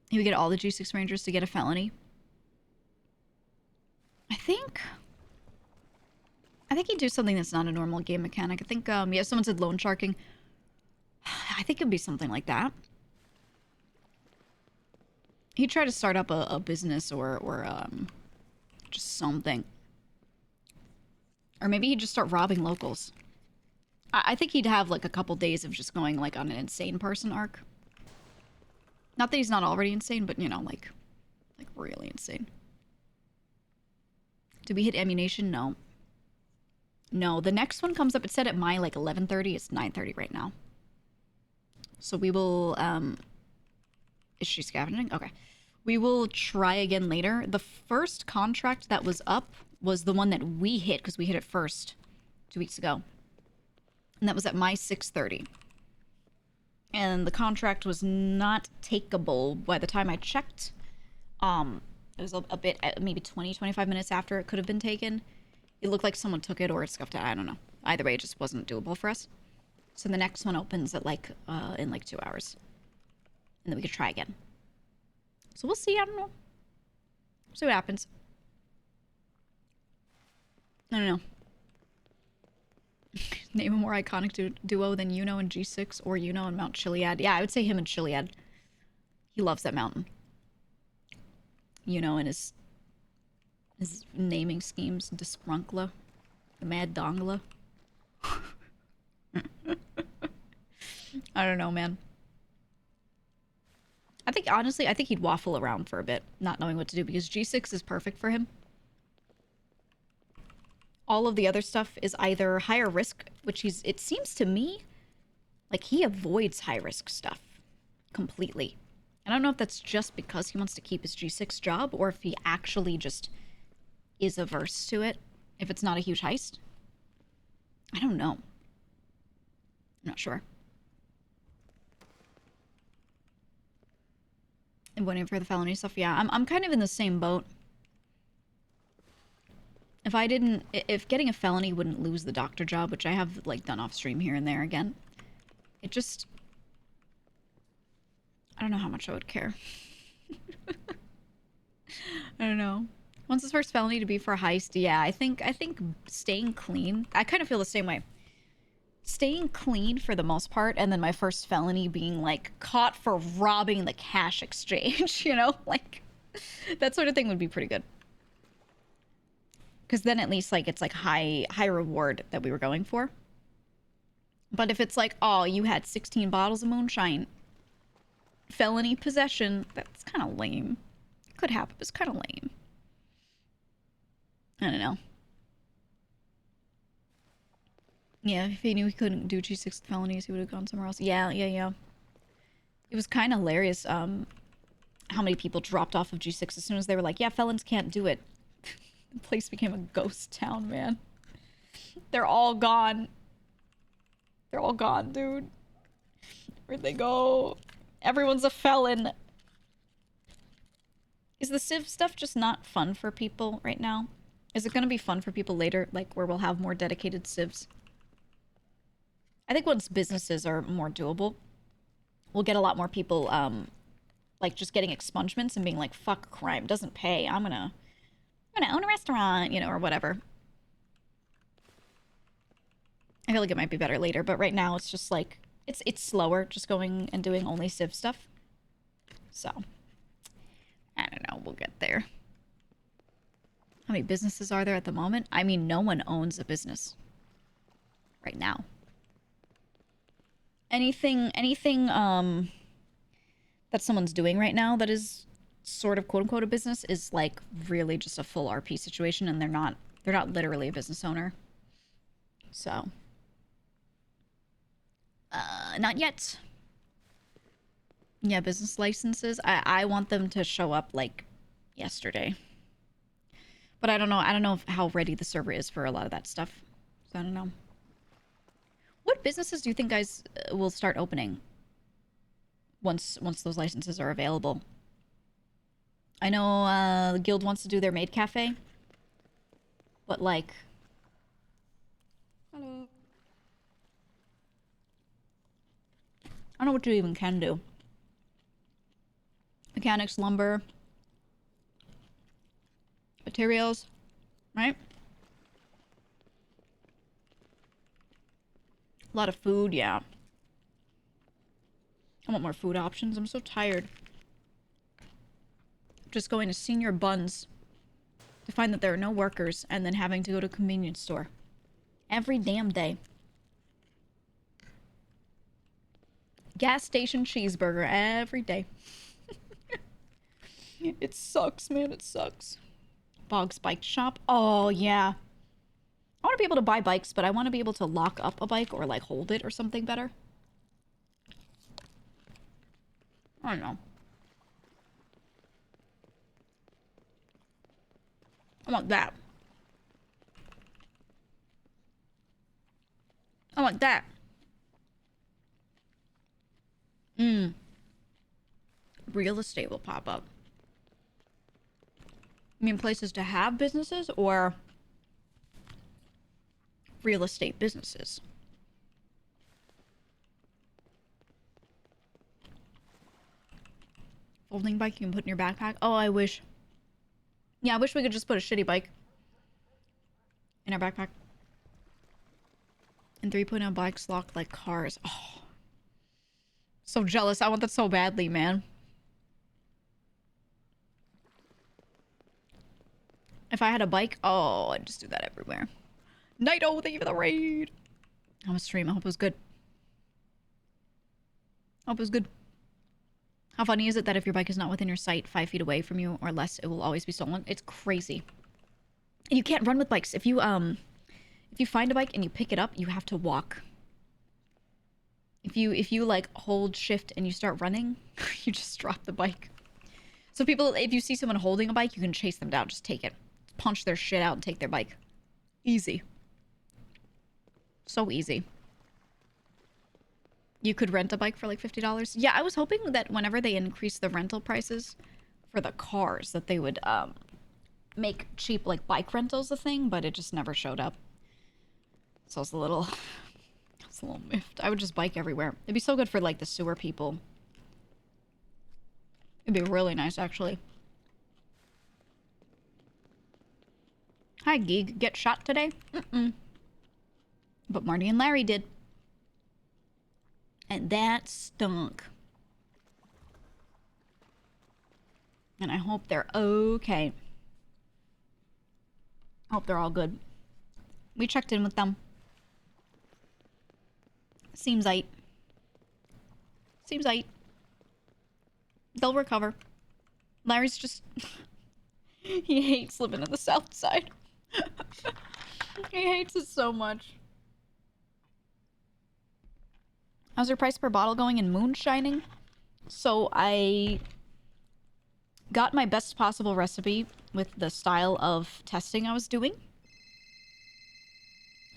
You would get all the G6 Rangers to get a felony. I think he'd do something that's not a normal game mechanic. I think, yeah, someone said loan sharking. I think it'd be something like that. He'd try to start up a business or just something. Or maybe he'd just start robbing locals. I think he'd have like a couple days of just going like on an insane person arc. Not that he's not already insane, but you know, like really insane. Did we hit ammunition? No. No, the next one comes up. It said at my like 11:30. It's 9:30 right now. So we will, is she scavenging? Okay. We will try again later. The first contract that was up was the one that we hit, because we hit it first 2 weeks ago. And that was at my 6:30. And the contract was not takeable by the time I checked. It was a bit, maybe 20, 25 minutes after it could have been taken. It looked like someone took it or it scuffed it. I don't know. Either way, it just wasn't doable for us. So the next one opens at like, in like 2 hours. And then we could try again. So we'll see. I don't know. See what happens. I don't know. Name a more iconic duo than Yuno and G6 or Yuno and Mount Chiliad. Yeah, I would say him and Chiliad. He loves that mountain. Yuno and his naming schemes. Desprunkla. The Mad Dongla. I don't know, man. I think, honestly, I think he'd waffle around for a bit, not knowing what to do, because G6 is perfect for him. All of the other stuff is either higher risk, which it seems to me like he avoids high risk stuff completely. I don't know if that's just because he wants to keep his G6 job or if he actually just is averse to it, if it's not a huge heist. I don't know. I'm not sure. And waiting for the felony stuff, yeah, I'm kind of in the same boat. If getting a felony wouldn't lose the doctor job, which I have like done off stream here and there again, it just, I don't know how much I would care. I don't know. Wants his first felony to be for a heist, yeah, I think staying clean, I kind of feel the same way. Staying clean for the most part, and then my first felony being like caught for robbing the cash exchange, you know, like that sort of thing would be pretty good. Because then at least like it's like high reward that we were going for. But if it's like, oh, you had 16 bottles of moonshine, felony possession, that's kind of lame. Could happen, but it's kind of lame. I don't know. Yeah, if he knew he couldn't do G6 felonies, he would have gone somewhere else. Yeah. It was kind of hilarious how many people dropped off of G6 as soon as they were like, yeah, felons can't do it. The place became a ghost town, man. They're all gone. They're all gone, dude. Where'd they go? Everyone's a felon. Is the Civ stuff just not fun for people right now? Is it going to be fun for people later, like where we'll have more dedicated Civs? I think once businesses are more doable, we'll get a lot more people, like just getting expungements and being like, fuck crime, doesn't pay. I'm gonna own a restaurant, you know, or whatever. I feel like it might be better later, but right now it's just like, it's slower, just going and doing only Civ stuff. So, I don't know, we'll get there. How many businesses are there at the moment? I mean, no one owns a business right now. Anything that someone's doing right now that is sort of quote unquote a business is like really just a full RP situation, and they're not literally a business owner. So not yet. Yeah, business licenses. I want them to show up like yesterday. But I don't know how ready the server is for a lot of that stuff. So I don't know. What businesses do you think guys will start opening once those licenses are available? I know the guild wants to do their maid cafe. But like... Hello. I don't know what you even can do. Mechanics, lumber, materials, right? A lot of food, yeah. I want more food options. I'm so tired. Just going to Senior Buns to find that there are no workers and then having to go to a convenience store. Every damn day. Gas station cheeseburger every day. It sucks, man. It sucks. Bog's Bike Shop. Oh, yeah. I want to be able to buy bikes, but I want to be able to lock up a bike or, like, hold it or something better. I don't know. I want that. I want that. Real estate will pop up. You mean places to have businesses or real estate businesses? Folding bike you can put in your backpack? Oh, I wish. Yeah, I wish we could just put a shitty bike in our backpack. And 3.0 bikes lock like cars. Oh. So jealous. I want that so badly, man. If I had a bike, oh, I'd just do that everywhere. Nighto, thank you for the raid. I'm a stream. I hope it was good. Hope it was good. How funny is it that if your bike is not within your sight 5 feet away from you or less, it will always be stolen? It's crazy. And you can't run with bikes. If you find a bike and you pick it up, you have to walk. If you like hold shift and you start running, you just drop the bike. So people, if you see someone holding a bike, you can chase them down. Just take it. Punch their shit out and take their bike. Easy. So easy. You could rent a bike for like $50. Yeah, I was hoping that whenever they increase the rental prices for the cars, that they would make cheap like bike rentals a thing, but it just never showed up. So it's a little miffed. I would just bike everywhere. It'd be so good for like the sewer people. It'd be really nice, actually. Hi, Geeg. Get shot today? Mm-mm. But Marty and Larry did. And that stunk. And I hope they're okay. I hope they're all good. We checked in with them. Seems aight. Seems aight. They'll recover. Larry's just... he hates living in the south side. He hates it so much. How's your price per bottle going in Moonshining? So I got my best possible recipe with the style of testing I was doing.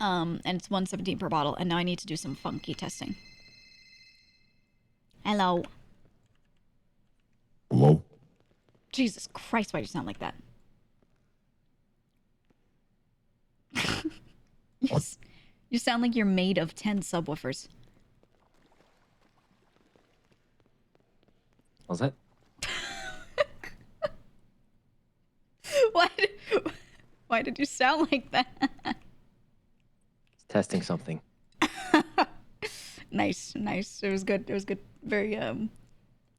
And it's $1.17 per bottle, and now I need to do some funky testing. Hello. Hello. Jesus Christ, why do you sound like that? You sound like you're made of 10 subwoofers. What's that? Why did you sound like that? Testing something. Nice. It was good. It was good. Very,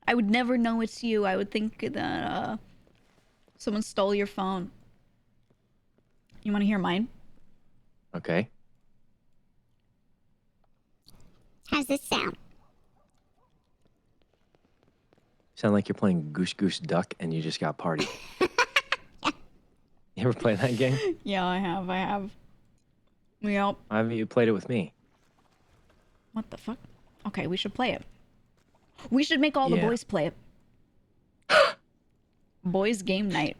I would never know it's you. I would think that, someone stole your phone. You want to hear mine? Okay. How's this sound? Sound like you're playing Goose Goose Duck and you just got party. You ever play that game? Yeah, I have. Yep. Why haven't you played it with me? What the fuck? Okay, we should play it. We should make all the boys play it. Boys game night.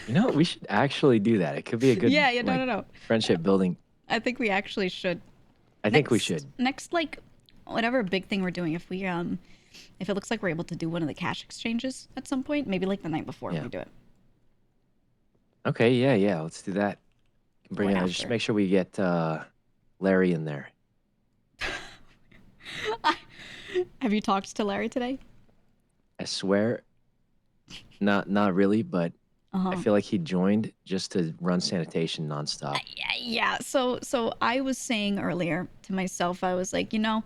You know, we should actually do that. It could be a good no. friendship building. I think we actually should. I think we should. Next, like, whatever big thing we're doing, if we if it looks like we're able to do one of the cash exchanges at some point, maybe like the night before Yeah. we do it. Okay, yeah, let's do that. Bring Or it. Just after. make sure we get Larry in there. Have you talked to Larry today? I swear, not really, but I feel like he joined just to run sanitation nonstop. Yeah. So I was saying earlier to myself, I was like, you know,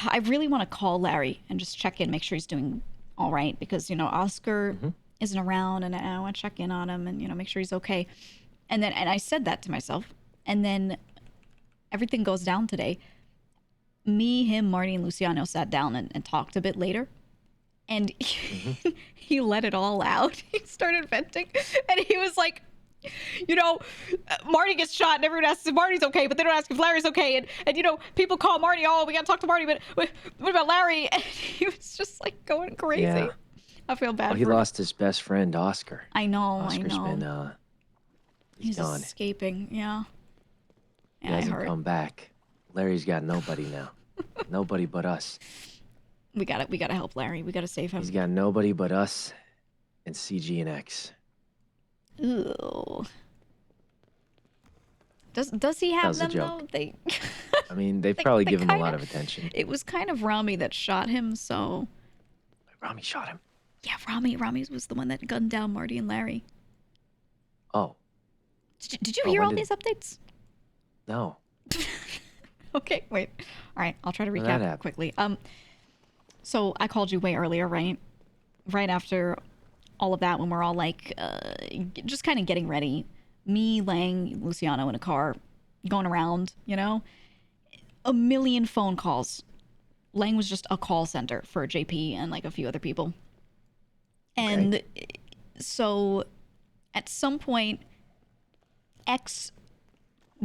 I really want to call Larry and just check in, make sure he's doing all right, because, you know, Oscar isn't around, and I want to check in on him and, you know, make sure he's okay. And I said that to myself, and then everything goes down today. Me, him, Marty, and Luciano sat down and talked a bit later. And he let it all out. He started venting. And he was like, you know, Marty gets shot and everyone asks if Marty's okay, but they don't ask if Larry's okay. And you know, people call Marty, oh, we got to talk to Marty, but what about Larry? And he was just like going crazy. Yeah. I feel bad Well, he for him. lost his best friend, Oscar. I know, Oscar's I know. been, He's gone. escaping, yeah. He Yeah, I hasn't heard. come back. Larry's got nobody now. Nobody but us. We gotta help Larry. We gotta save him. He's got nobody but us and CG and X. Ooh. Does he That have was a them joke. though? They I mean, they've probably they given him a lot kinda- of attention. It was kind of Rami that shot him, so Rami shot him. yeah, Rami was the one that gunned down Marty and Larry. Oh, Did you Oh, hear when all did- these updates? no. Okay, wait. All right, I'll try to When that recap happened. quickly. So I called you way earlier, right? Right after all of that, when we're all like, just kind of getting ready. Me, Lang, Luciano in a car, going around, you know? A million phone calls. Lang was just a call center for JP and like a few other people. And so at some point, X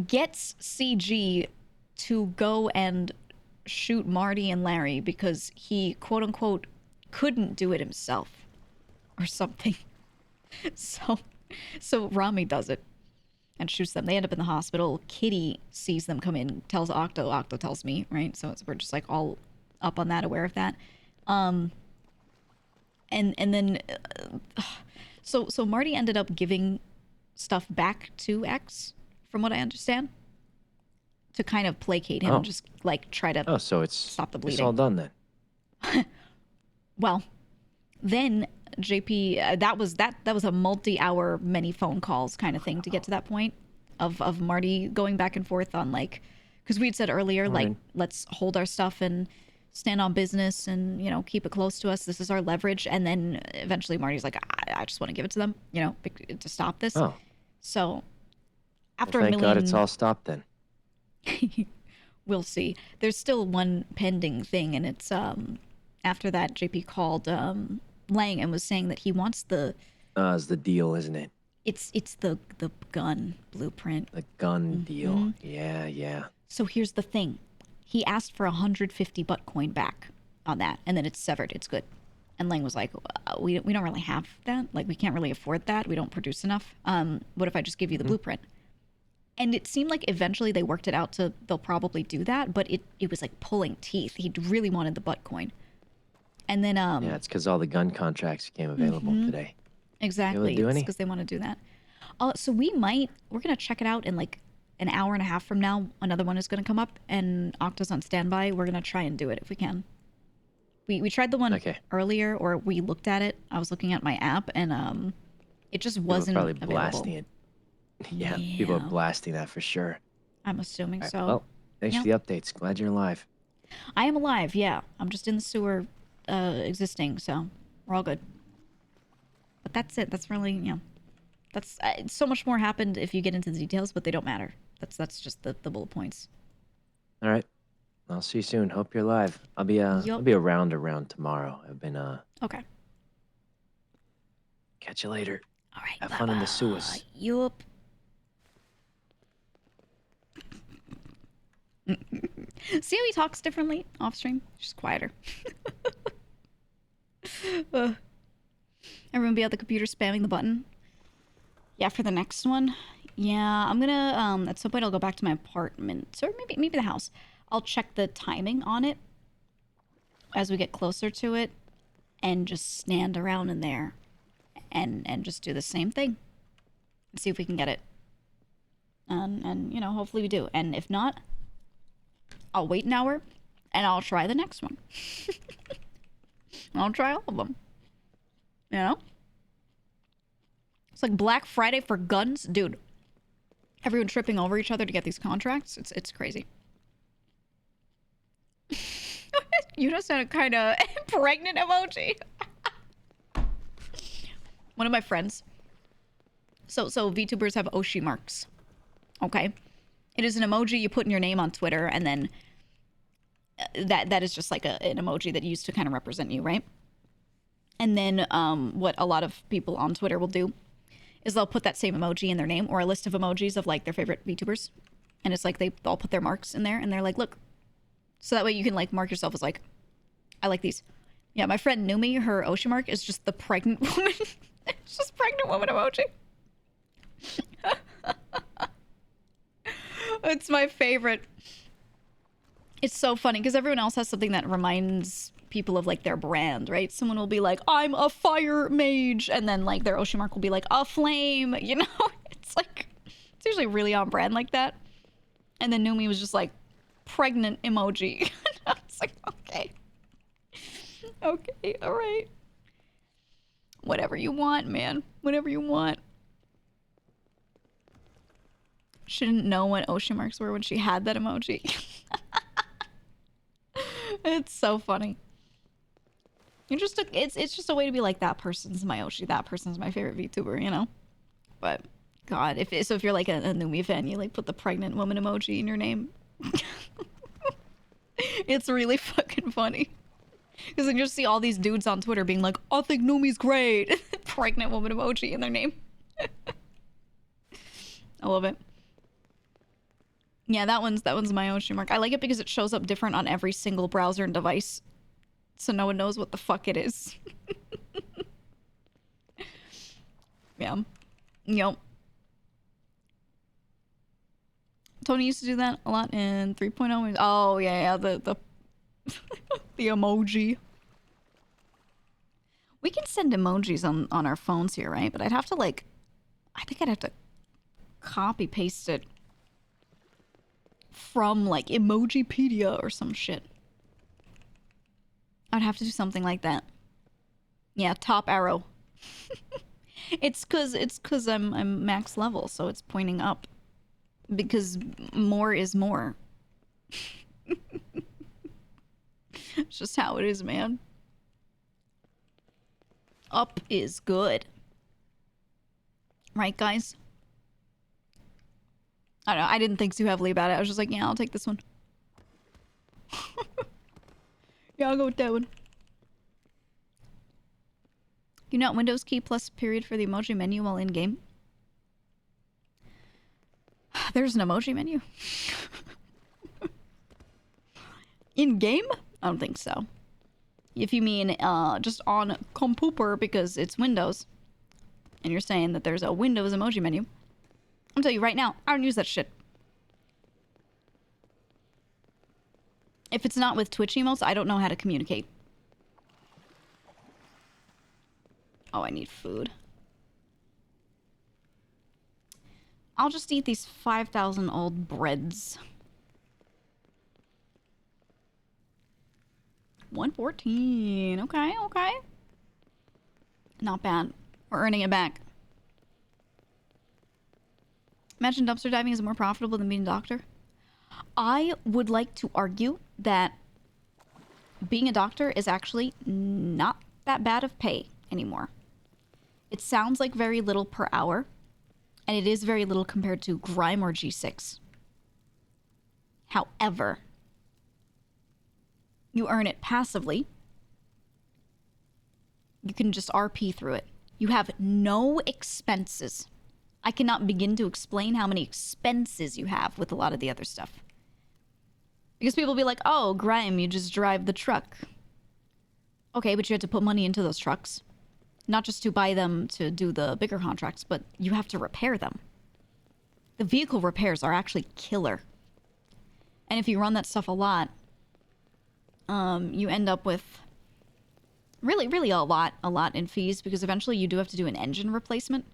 gets CG to go and shoot Marty and Larry because he, quote unquote, couldn't do it himself or something. So Rami does it and shoots them. They end up in the hospital. Kitty sees them come in, tells Octo. Octo tells me, right? So we're just like all up on that, aware of that. And then so Marty ended up giving stuff back to X, from what I understand, to kind of placate him and just like try to so it's stop the It's bleeding. all done then. Well, then JP, that was a multi-hour, many phone calls kind of thing to get to that point of Marty going back and forth on like, because we had said earlier, like, Right. let's hold our stuff and stand on business and, you know, keep it close to us. This is our leverage. And then eventually Marty's like, I just want to give it to them, you know, to stop this. Oh. So after Well, thank a million, God it's all stopped then. we'll see. There's still one pending thing, and it's after that JP called Lang and was saying that he wants the It's the deal, isn't it? it's the gun blueprint. The gun deal. Mhm. Yeah. So here's the thing. He asked for 150 butt coin back on that, and then it's severed. It's good. And Lang was like, we don't really have that. Like, we can't really afford that. We don't produce enough. What if I just give you the blueprint? And it seemed like eventually they worked it out to they'll probably do that, but it was like pulling teeth. He really wanted the butt coin. And then Yeah, it's because all the gun contracts became available Mhm. today. exactly, do it's any? because they want to do that. So we're gonna check it out in like an hour and a half from now. Another one is gonna come up, and Octa's on standby. We're gonna try and do it if we can. We tried the one earlier, or we looked at it. I was looking at my app, and it just People are wasn't probably available. blasting it. Yeah, people are blasting that for sure. I'm assuming All right, so. well, thanks for Yeah. the updates. Glad you're alive. I am alive, yeah. I'm just in the sewer existing, so we're all good. But that's it. That's really, you know, that's so much more happened if you get into the details, but they don't matter. That's just the bullet points. All right. I'll see you soon. Hope you're alive. I'll be around tomorrow. I've been Okay. Catch you later. All right. Have fun in the sewers. Yup. See how he talks differently off stream? Just quieter. Everyone be at the computer spamming the button. Yeah, for the next one. Yeah, I'm gonna at some point I'll go back to my apartment, or maybe the house. I'll check the timing on it. as we get closer to it and just stand around in there and just do the same thing. See if we can get it. And you know, hopefully we do. And if not, I'll wait an hour and I'll try the next one. I'll try all of them. You know? It's like Black Friday for guns. Dude, everyone tripping over each other to get these contracts. It's crazy. You just had a kind of pregnant emoji. One of my friends. So VTubers have Oshi marks. Okay? It is an emoji you put in your name on Twitter, and then that is just like an emoji that used to kind of represent you, right? And then what a lot of people on Twitter will do is they'll put that same emoji in their name, or a list of emojis of like their favorite VTubers. And it's like they all put their marks in there, and they're like, look. So that way you can like mark yourself as like, I like these. Yeah, my friend Numi, her Oshi mark is just the pregnant woman. It's just pregnant woman emoji. It's my favorite. It's so funny because everyone else has something that reminds people of like their brand, right? Someone will be like, I'm a fire mage, and then like their Oshi mark will be like a flame, you know? It's like, it's usually really on brand like that. And then Numi was just like, pregnant emoji. I was like, okay. Okay, all right. Whatever you want, man. Whatever you want. She didn't know what Oshi marks were when she had that emoji. It's so funny. You're just it's just a way to be like, that person's my Oshi, that person's my favorite VTuber, you know? But God, if you're like a Numi fan, you like put the pregnant woman emoji in your name. It's really fucking funny. Because then you'll see all these dudes on Twitter being like, I think Numi's great. Pregnant woman emoji in their name. I love it. Yeah, that one's my Oshi mark. I like it because it shows up different on every single browser and device. So no one knows what the fuck it is. Yeah. Yep. Tony used to do that a lot in 3.0. Oh, yeah, the the emoji. We can send emojis on our phones here, right? But I'd have to like, I think I'd have to copy paste it from like Emojipedia or some shit. I'd have to do something like that. Yeah, top arrow. It's cause I'm max level, so it's pointing up. Because more is more. It's just how it is, man. Up is good. Right, guys? I don't know. I didn't think too heavily about it. I was just like, yeah, I'll take this one. Yeah, I'll go with that one. You know, Windows key plus period for the emoji menu while in game. There's an emoji menu. In game? I don't think so. If you mean just on computer because it's Windows, and you're saying that there's a Windows emoji menu, I'll tell you right now, I don't use that shit. If it's not with Twitch emotes, I don't know how to communicate. Oh, I need food. I'll just eat these 5,000 old breads. 114. Okay, okay. Not bad. We're earning it back. Imagine dumpster diving is more profitable than being a doctor. I would like to argue that being a doctor is actually not that bad of pay anymore. It sounds like very little per hour, and it is very little compared to Grime or G6. However, you earn it passively. You can just RP through it. You have no expenses. I cannot begin to explain how many expenses you have with a lot of the other stuff. Because people will be like, oh, Grime, you just drive the truck. Okay, but you had to put money into those trucks. Not just to buy them to do the bigger contracts, but you have to repair them. The vehicle repairs are actually killer. And if you run that stuff a lot, you end up with really a lot in fees because eventually you do have to do an engine replacement.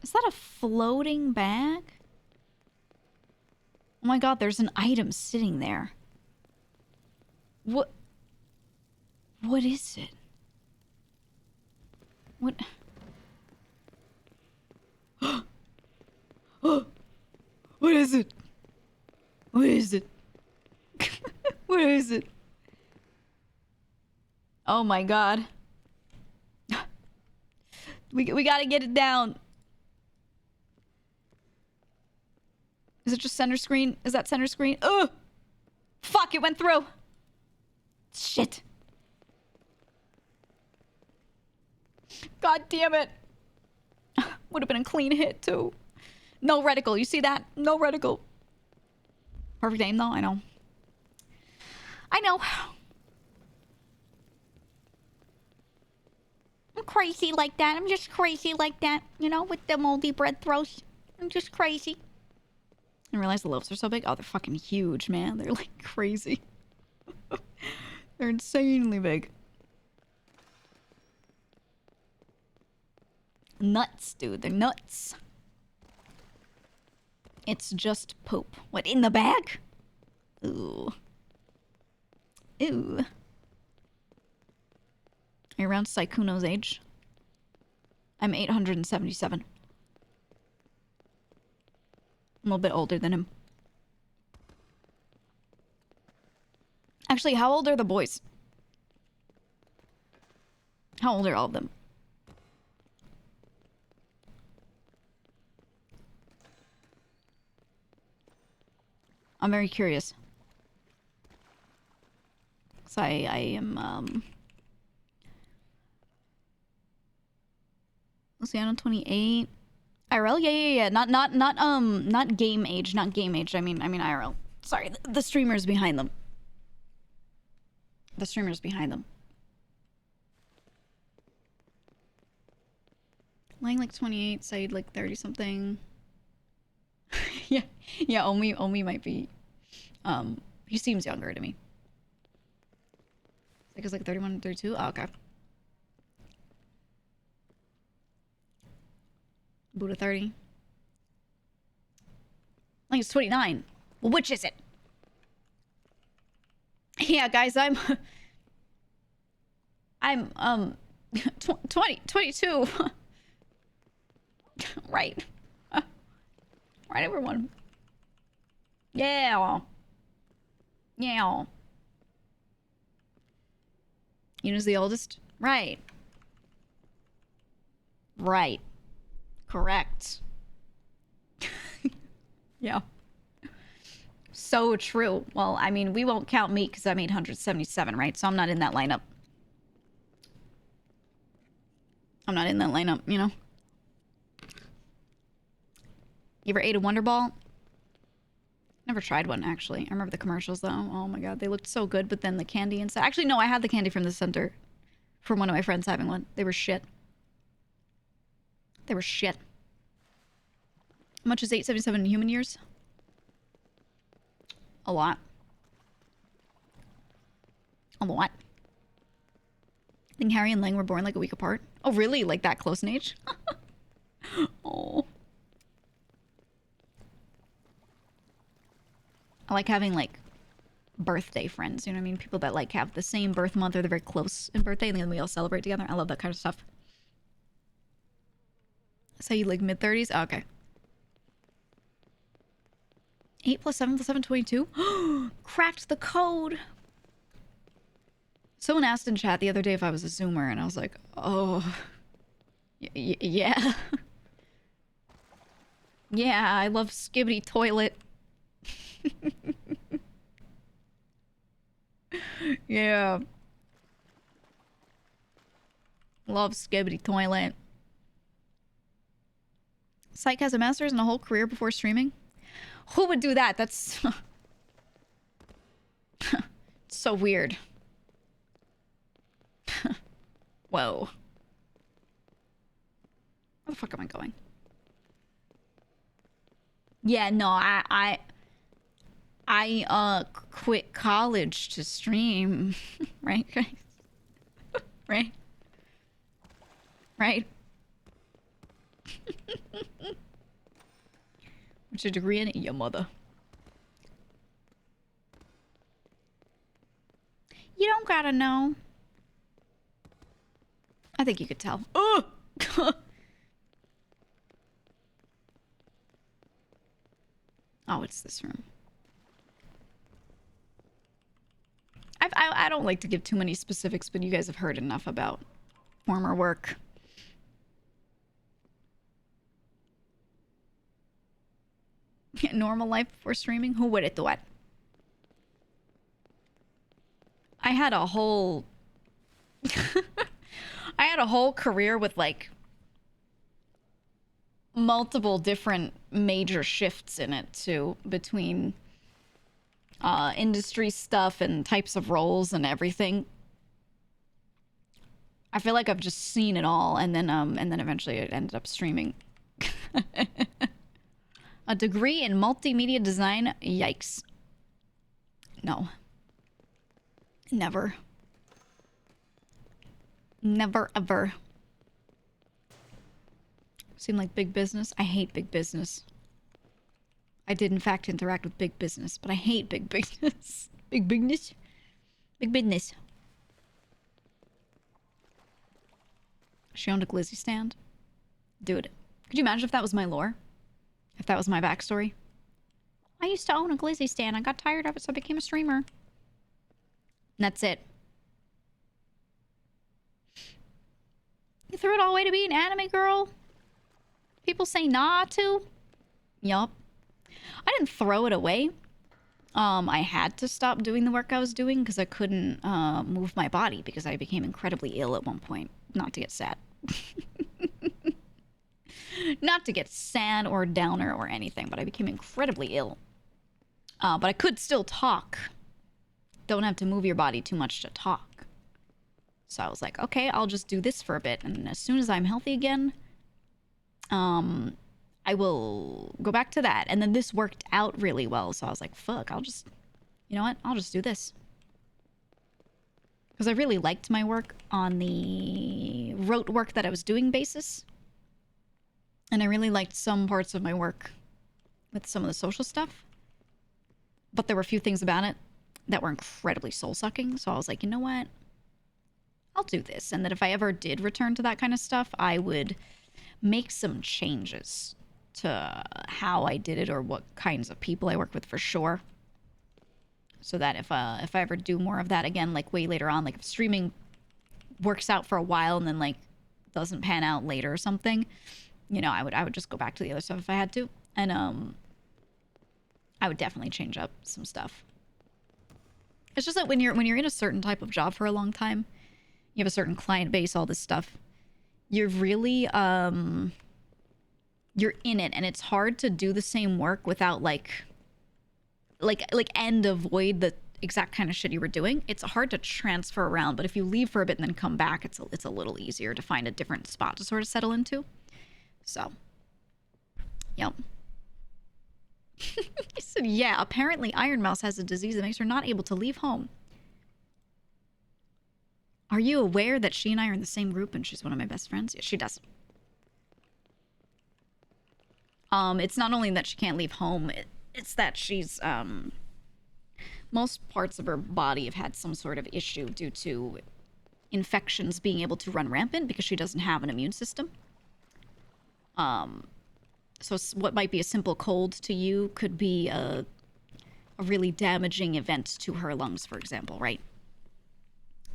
Is that a floating bag? Oh my god, there's an item sitting there. What is it? What? What is it? What is it? What is it? Oh my god. We gotta get it down. Is it just center screen? Is that center screen? Ugh! Fuck, it went through! Shit. God damn it. Would have been a clean hit, too. No reticle. You see that? No reticle. Perfect aim, though. I know. I know. I'm crazy like that. I'm just crazy like that. You know, with the moldy bread throws. I'm just crazy. I didn't realize the loaves are so big. Oh, they're fucking huge, man. They're like crazy. They're insanely big. Nuts, dude. They're nuts. It's just poop. What, in the bag? Ooh. Ooh. Are you around Saikuno's age? I'm 877. I'm a little bit older than him. Actually, how old are the boys? How old are all of them? I'm very curious. So I am, Luciano 28. IRL? Yeah. Not game age. Not game age. I mean IRL. Sorry, the streamers behind them. The streamers behind them. Lang like 28, Said like 30 something. yeah, Omi might be, he seems younger to me. I think it's like 31, 32. Oh, okay. Buddha 30. I think it's 29. Well, which is it? Yeah, guys, I'm 22. Right. Right, everyone. Yeah. Yeah. Yuna's the oldest? Right. Right. Correct. Yeah. So true. Well, I mean, we won't count me because I'm 877, right? So I'm not in that lineup. I'm not in that lineup, you know? You ever ate a Wonder Ball? Never tried one, actually. I remember the commercials, though. Oh my god, they looked so good, but then the candy inside... Actually, no, I had the candy from the center. From one of my friends having one. They were shit. They were shit. How much is 877 in human years? A lot. A lot. I think Harry and Lang were born like a week apart. Oh, really? Like that close in age? Oh. I like having, like, birthday friends, you know what I mean? People that, like, have the same birth month or they're very close in birthday and then we all celebrate together. I love that kind of stuff. So you, like, mid-30s? Oh, okay. 8 plus 7 plus 7, 22? Cracked the code! Someone asked in chat the other day if I was a Zoomer, and I was like, oh... yeah. Yeah, I love Skibbity Toilet. Yeah. Love Skibbity Toilet. Psych has a master's and a whole career before streaming? Who would do that? That's... so weird. Whoa. Where the fuck am I going? Yeah, no, I quit college to stream, right, guys? Right? Right? What's your degree in? Your mother. You don't gotta know. I think you could tell. Oh! Oh, it's this room. I don't like to give too many specifics, but you guys have heard enough about former work. Normal life before streaming? Who would it do it? I had a whole... I had a whole career with, like, multiple different major shifts in it, too, between industry stuff and types of roles and everything. I feel like I've just seen it all, and then eventually it ended up streaming. A degree in multimedia design? Yikes. No. Never. Never ever. Seem like big business? I hate big business. I did in fact interact with big business, but I hate big business. Big business? Big business. She owned a glizzy stand? Dude, could you imagine if that was my lore? If that was my backstory? I used to own a glizzy stand. I got tired of it, so I became a streamer. And that's it. You threw it all away to be an anime girl? People say nah to? Yup. I didn't throw it away. I had to stop doing the work I was doing because I couldn't move my body because I became incredibly ill at one point. Not to get sad. Not to get sad or downer or anything, but I became incredibly ill. But I could still talk. Don't have to move your body too much to talk. So I was like, okay, I'll just do this for a bit. And as soon as I'm healthy again, I will go back to that. And then this worked out really well. So I was like, fuck, I'll just, you know what? I'll just do this. Because I really liked my work on the rote work that I was doing basis. And I really liked some parts of my work with some of the social stuff. But there were a few things about it that were incredibly soul-sucking. So I was like, you know what? I'll do this. And that if I ever did return to that kind of stuff, I would make some changes to how I did it or what kinds of people I work with for sure. So that if I ever do more of that again, like way later on, like if streaming works out for a while and then like doesn't pan out later or something, you know, I would just go back to the other stuff if I had to. And I would definitely change up some stuff. It's just that when you're in a certain type of job for a long time, you have a certain client base, all this stuff, you're really you're in it, and it's hard to do the same work without like and avoid the exact kind of shit you were doing. It's hard to transfer around, but if you leave for a bit and then come back, it's a little easier to find a different spot to sort of settle into. So, yep. He said, yeah, apparently Iron Mouse has a disease that makes her not able to leave home. Are you aware that she and I are in the same group and she's one of my best friends? Yeah, she does. It's not only that she can't leave home, it's that she's, most parts of her body have had some sort of issue due to infections being able to run rampant because she doesn't have an immune system. So what might be a simple cold to you could be a really damaging event to her lungs, for example, right?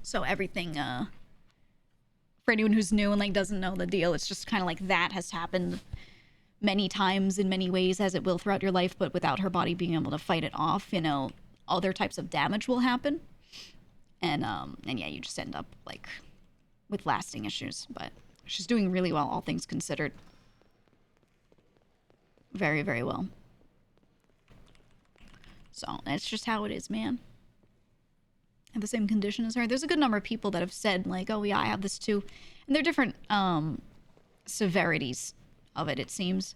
So everything, for anyone who's new and like doesn't know the deal, it's just kind of like that has happened many times in many ways, as it will throughout your life, but without her body being able to fight it off, you know, other types of damage will happen. And yeah, you just end up like with lasting issues, but she's doing really well, all things considered. Very, very well. So that's just how it is, man. I have the same condition as her. There's a good number of people that have said like, oh yeah, I have this too. And they're different severities of it, it seems.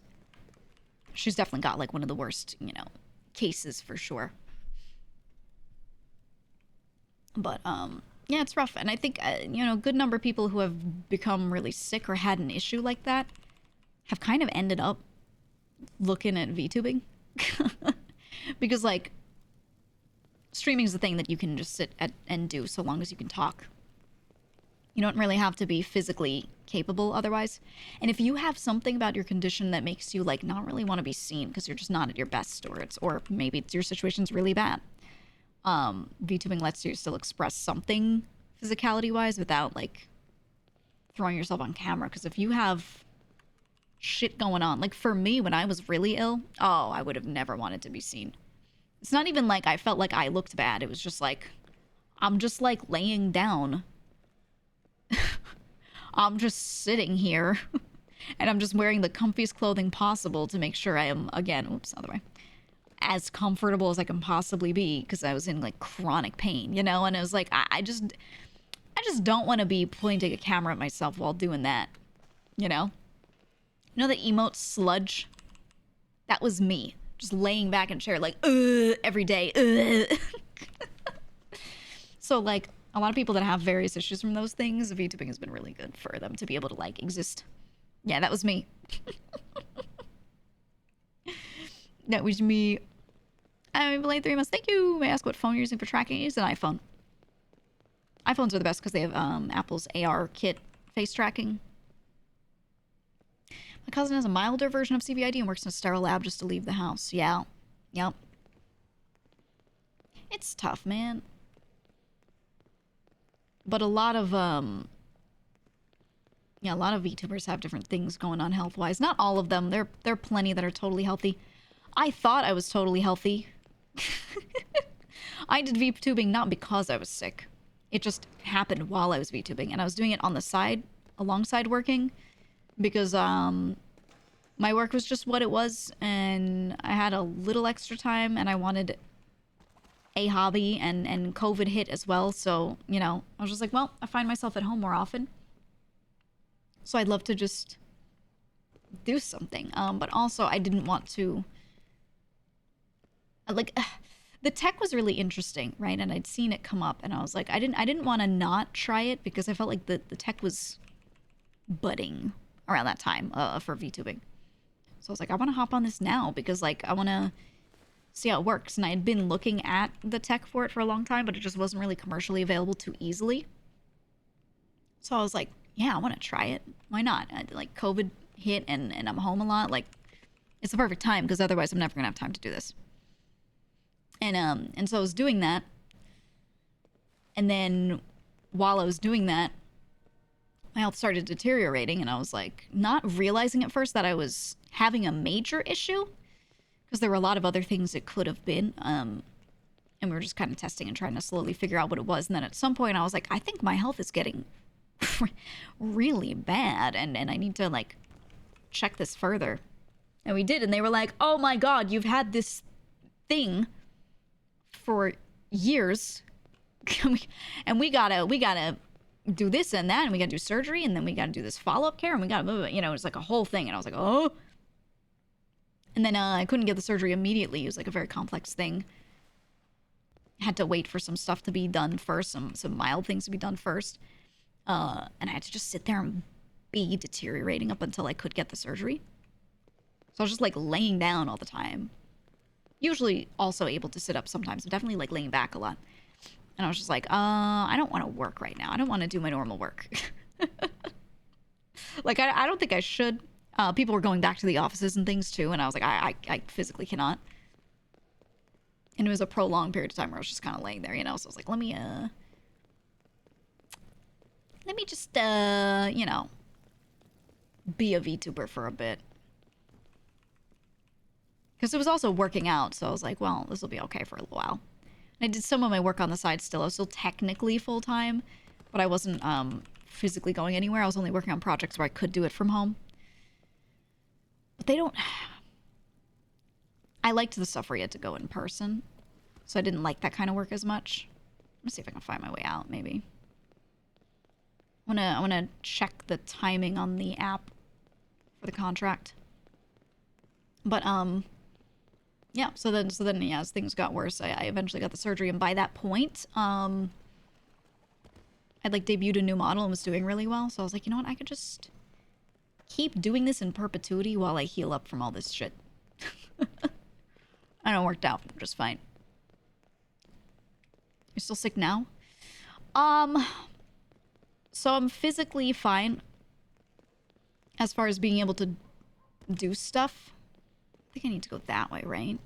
she's definitely got like one of the worst, you know, cases for sure. But yeah, it's rough. And I think, you know, a good number of people who have become really sick or had an issue like that have kind of ended up looking at VTubing. Because, like, streaming is the thing that you can just sit at and do so long as you can talk. You don't really have to be physically capable otherwise. And if you have something about your condition that makes you, like, not really want to be seen because you're just not at your best, or maybe your situation's really bad, VTubing lets you still express something physicality-wise without, like, throwing yourself on camera. Because if you have shit going on, like for me when I was really ill, oh, I would have never wanted to be seen. It's not even like I felt like I looked bad. It was just like, I'm just like laying down. I'm just sitting here and I'm just wearing the comfiest clothing possible to make sure I am, again, oops, other way, as comfortable as I can possibly be, because I was in like chronic pain, you know? And it was like, I just don't want to be pointing a camera at myself while doing that, you know? You know the emote sludge? That was me. Just laying back in a chair like, every day. So, like, a lot of people that have various issues from those things, VTubing has been really good for them to be able to, like, exist. Yeah, that was me. That was me. I'm Blade 3 months. Thank you. May I ask what phone you're using for tracking? It's an iPhone. iPhones are the best because they have Apple's AR kit face tracking. My cousin has a milder version of CVID and works in a sterile lab just to leave the house. Yeah. Yep. It's tough, man. But a lot of yeah, a lot of VTubers have different things going on health-wise. Not all of them. There are plenty that are totally healthy. I thought I was totally healthy. I did VTubing not because I was sick. It just happened while I was VTubing, and I was doing it on the side, alongside working, because my work was just what it was, and I had a little extra time, and I wanted a hobby, and COVID hit as well, so, you know, I was just like, well, I find myself at home more often, so I'd love to just do something, but also I didn't want to, like, the tech was really interesting, right, and I'd seen it come up, and I was like, I didn't want to not try it, because I felt like the tech was budding around that time for VTubing. So I was like, I want to hop on this now because, like, I want to see how it works. And I had been looking at the tech for it for a long time, but it just wasn't really commercially available too easily. So I was like, yeah, I want to try it. Why not? Like, COVID hit and I'm home a lot. Like, it's the perfect time because otherwise I'm never going to have time to do this. And so I was doing that. And then while I was doing that, my health started deteriorating, and I was like, not realizing at first that I was having a major issue, because there were a lot of other things it could have been, and we were just kind of testing and trying to slowly figure out what it was. And then at some point I was like, I think my health is getting really bad, and I need to, like, check this further. And we did, and they were like, oh my god, you've had this thing for years, and we gotta do this and that, and we gotta do surgery, and then we gotta do this follow-up care, and we gotta move it, you know, it's like a whole thing. And I was like, oh. And then I couldn't get the surgery immediately. It was like a very complex thing. Had to wait for some stuff to be done first, some mild things to be done first, and I had to just sit there and be deteriorating up until I could get the surgery. So I was just like laying down all the time, usually also able to sit up sometimes, but definitely like laying back a lot. And I was just like, I don't want to work right now. I don't want to do my normal work. Like, I don't think I should. People were going back to the offices and things too, and I was like, I physically cannot. And it was a prolonged period of time where I was just kind of laying there, you know? So I was like, let me just, you know, be a VTuber for a bit. Because it was also working out, so I was like, well, this will be okay for a little while. And I did some of my work on the side still. I was still technically full-time, but I wasn't physically going anywhere. I was only working on projects where I could do it from home. But they don't... I liked the stuff where you had to go in person, so I didn't like that kind of work as much. Let me see if I can find my way out, maybe. I wanna check the timing on the app for the contract. But yeah. So then yeah, as things got worse, I eventually got the surgery, and by that point, I'd like debuted a new model and was doing really well. So I was like, you know what, I could just keep doing this in perpetuity while I heal up from all this shit. I know, it worked out just fine. You're still sick now? So I'm physically fine as far as being able to do stuff. I think I need to go that way, right?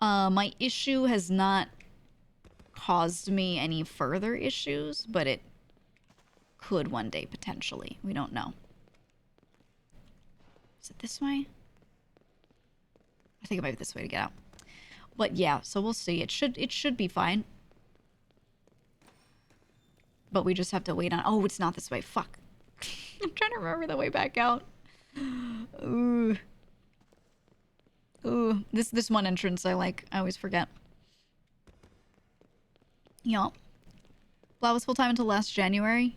My issue has not caused me any further issues, but it could one day potentially. We don't know. Is it this way? I think it might be this way to get out. But yeah, so we'll see. It should be fine. But we just have to wait on... Oh, it's not this way. Fuck. I'm trying to remember the way back out. Ooh. Ooh. This one entrance I like. I always forget. Yup. Blah was full-time until last January.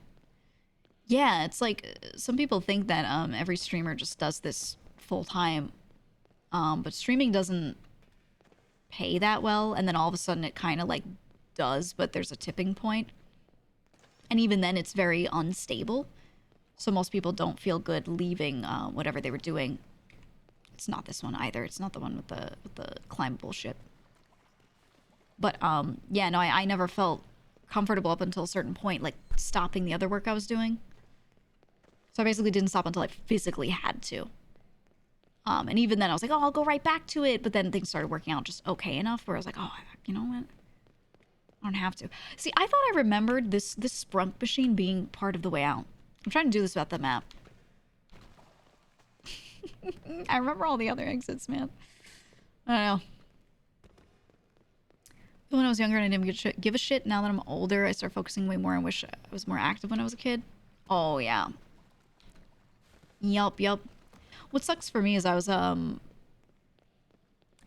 Yeah, it's like... Some people think that every streamer just does this full-time. But streaming doesn't pay that well. And then all of a sudden it kind of like does, but there's a tipping point. And even then, it's very unstable. So most people don't feel good leaving whatever they were doing. It's not this one either. It's not the one with the climbable ship. But yeah, no, I never felt comfortable up until a certain point, like stopping the other work I was doing. So I basically didn't stop until I physically had to. And even then, I was like, oh, I'll go right back to it. But then things started working out just okay enough where I was like, oh, you know what? I don't have to. See, I thought I remembered this sprunk machine being part of the way out. I'm trying to do this without the map. I remember all the other exits, man. I don't know. When I was younger and I didn't give a shit. Now that I'm older, I start focusing way more. I wish I was more active when I was a kid. Oh, yeah. Yup. What sucks for me is I was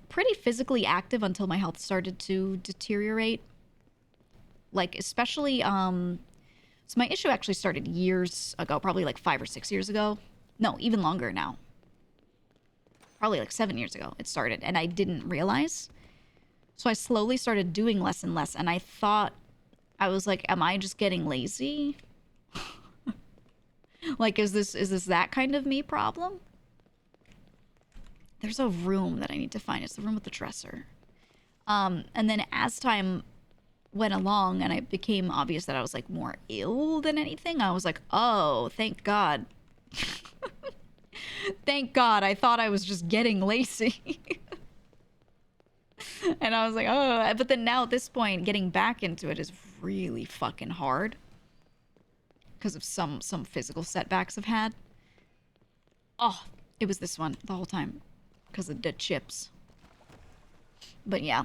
pretty physically active until my health started to deteriorate. Like, especially, so my issue actually started years ago, probably like 5 or 6 years ago. No, even longer now. Probably like 7 years ago it started, and I didn't realize. So I slowly started doing less and less, and I thought, I was like, am I just getting lazy? Like, is this that kind of me problem? There's a room that I need to find. It's the room with the dresser. And then as time went along and it became obvious that I was like more ill than anything, I was like, oh, thank God. Thank God. I thought I was just getting lazy. And I was like, oh, but then now at this point, getting back into it is really fucking hard because of some physical setbacks I've had. Oh, it was this one the whole time because of the chips. But yeah.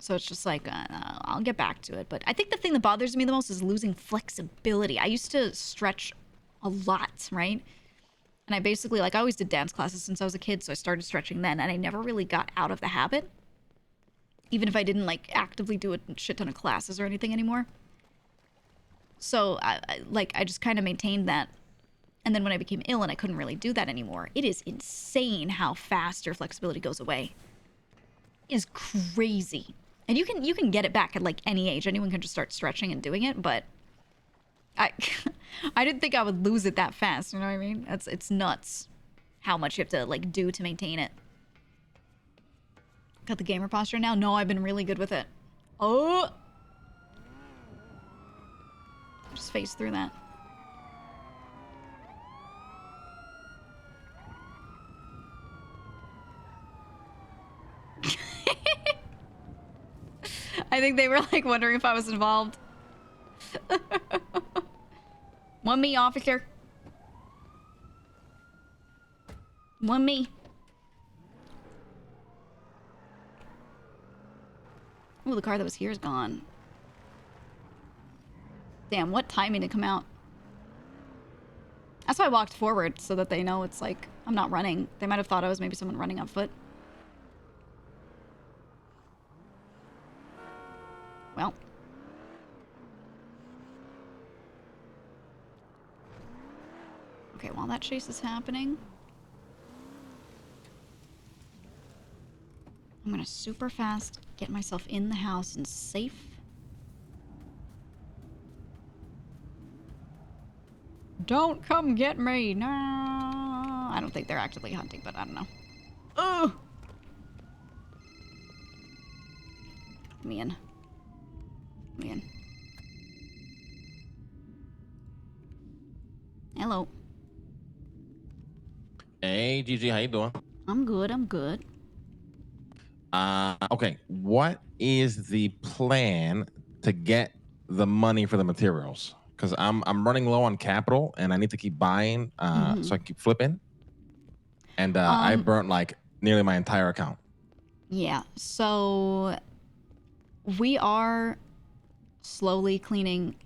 So it's just like, I'll get back to it. But I think the thing that bothers me the most is losing flexibility. I used to stretch a lot, right? And I basically, like, I always did dance classes since I was a kid, so I started stretching then, and I never really got out of the habit. Even if I didn't, like, actively do a shit ton of classes or anything anymore. So, I just kind of maintained that. And then when I became ill and I couldn't really do that anymore, it is insane how fast your flexibility goes away. It is crazy. And you can get it back at like any age. Anyone can just start stretching and doing it, but I didn't think I would lose it that fast, you know what I mean? It's nuts how much you have to like do to maintain it. Got the gamer posture now? No, I've been really good with it. Oh! Just face through that. I think they were like wondering if I was involved. One me, officer. One me. Oh, the car that was here is gone. Damn, what timing to come out. That's why I walked forward, so that they know it's like, I'm not running. They might have thought I was maybe someone running on foot. Well. Okay, while that chase is happening, to super fast get myself in the house and safe. Don't come get me. No. I don't think they're actively hunting, but I don't know. Ugh. Let me in. Let me in. Hello. Hey, Gigi, how you doing? I'm good. I'm good. Okay. What is the plan to get the money for the materials? Because I'm running low on capital and I need to keep buying, so I can keep flipping. And I burnt like nearly my entire account. Yeah. So we are slowly cleaning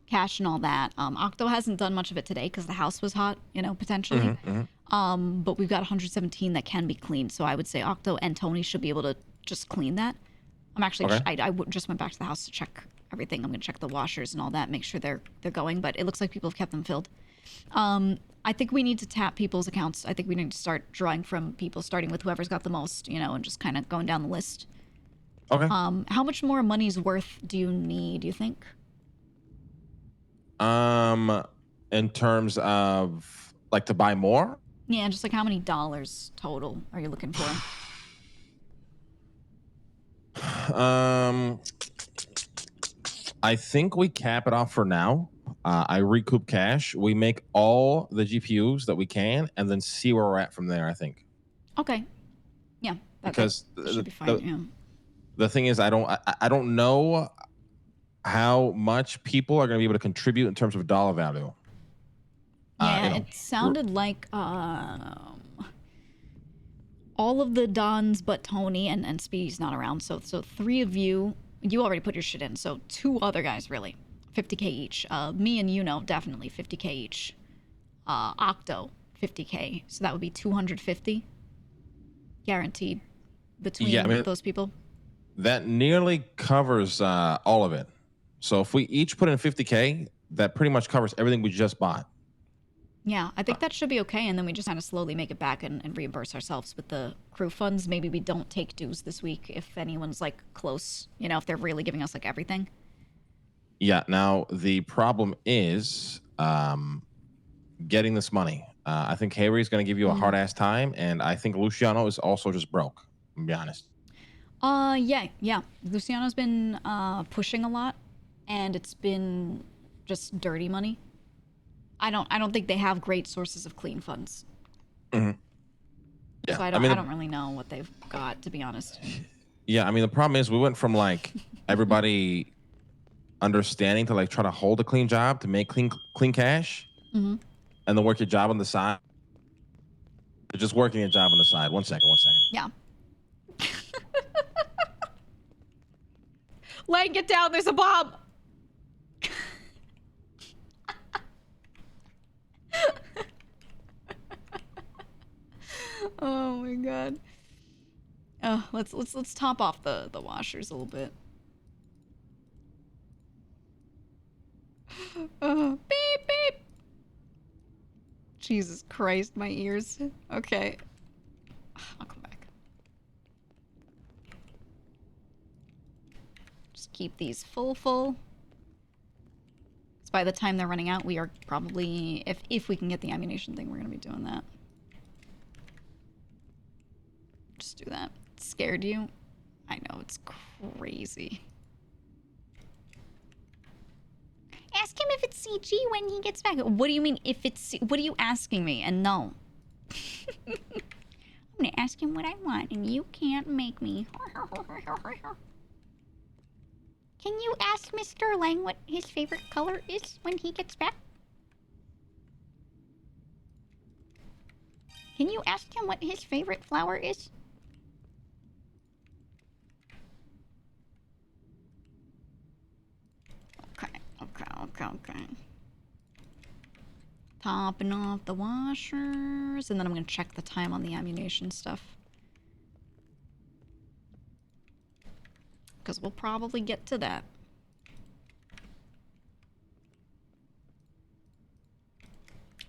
cache and all that. Octo hasn't done much of it today because the house was hot, you know, potentially. But we've got 117 that can be cleaned, so I would say Octo and Tony should be able to just clean that. I'm actually, I just went back to the house to check everything. I'm gonna check the washers and all that, make sure they're going. But it looks like people have kept them filled. I think we need to tap people's accounts. I think we need to start drawing from people, starting with whoever's got the most, you know, and just kind of going down the list. Okay. How much more money's worth do you need? Do you think? In terms of like to buy more? Yeah, just like how many dollars total are you looking for? I think we cap it off for now. I recoup cash. We make all the GPUs that we can, and then see where we're at from there. I think. Okay. Yeah. Because that should be fine. Yeah. The thing is, I don't know how much people are going to be able to contribute in terms of dollar value. Yeah, You know, it sounded like all of the Dons but Tony and Speedy's not around. So 3 of you already put your shit in. So 2 other guys really, 50K each. Me and definitely 50K each. Octo 50K. So that would be 250 guaranteed between those people. that nearly covers all of it. So if we each put in 50K, that pretty much covers everything we just bought. Yeah, I think that should be okay, and then we just kind of slowly make it back and reimburse ourselves with the crew funds. Maybe we don't take dues this week if anyone's, like, close, you know, if they're really giving us, like, everything. Yeah, now the problem is getting this money. I think Harry's going to give you a hard-ass time, and I think Luciano is also just broke, to be honest. Yeah. Luciano's been pushing a lot, and it's been just dirty money. I don't think they have great sources of clean funds. Yeah, So I don't really know what they've got, to be honest. Yeah, I mean, the problem is we went from like everybody understanding to like try to hold a clean job to make clean cash, and then work your job on the side. You're just working a job on the side. One second. Yeah. Lang, get down. There's a bomb. Oh my god. Let's top off the washers a little bit. Beep beep. Jesus Christ, my ears. Okay. I'll come back. Just keep these full. Because by the time they're running out, we are probably, if we can get the ammunition thing, we're gonna be doing that. Just do that. Scared you? I know, it's crazy. Ask him if it's CG when he gets back. What do you mean if it's... What are you asking me? And no. I'm gonna ask him what I want, and you can't make me. Can you ask Mr. Lang what his favorite color is when he gets back? Can you ask him what his favorite flower is? Okay. Topping off the washers, and then I'm gonna check the time on the ammunition stuff. Because we'll probably get to that.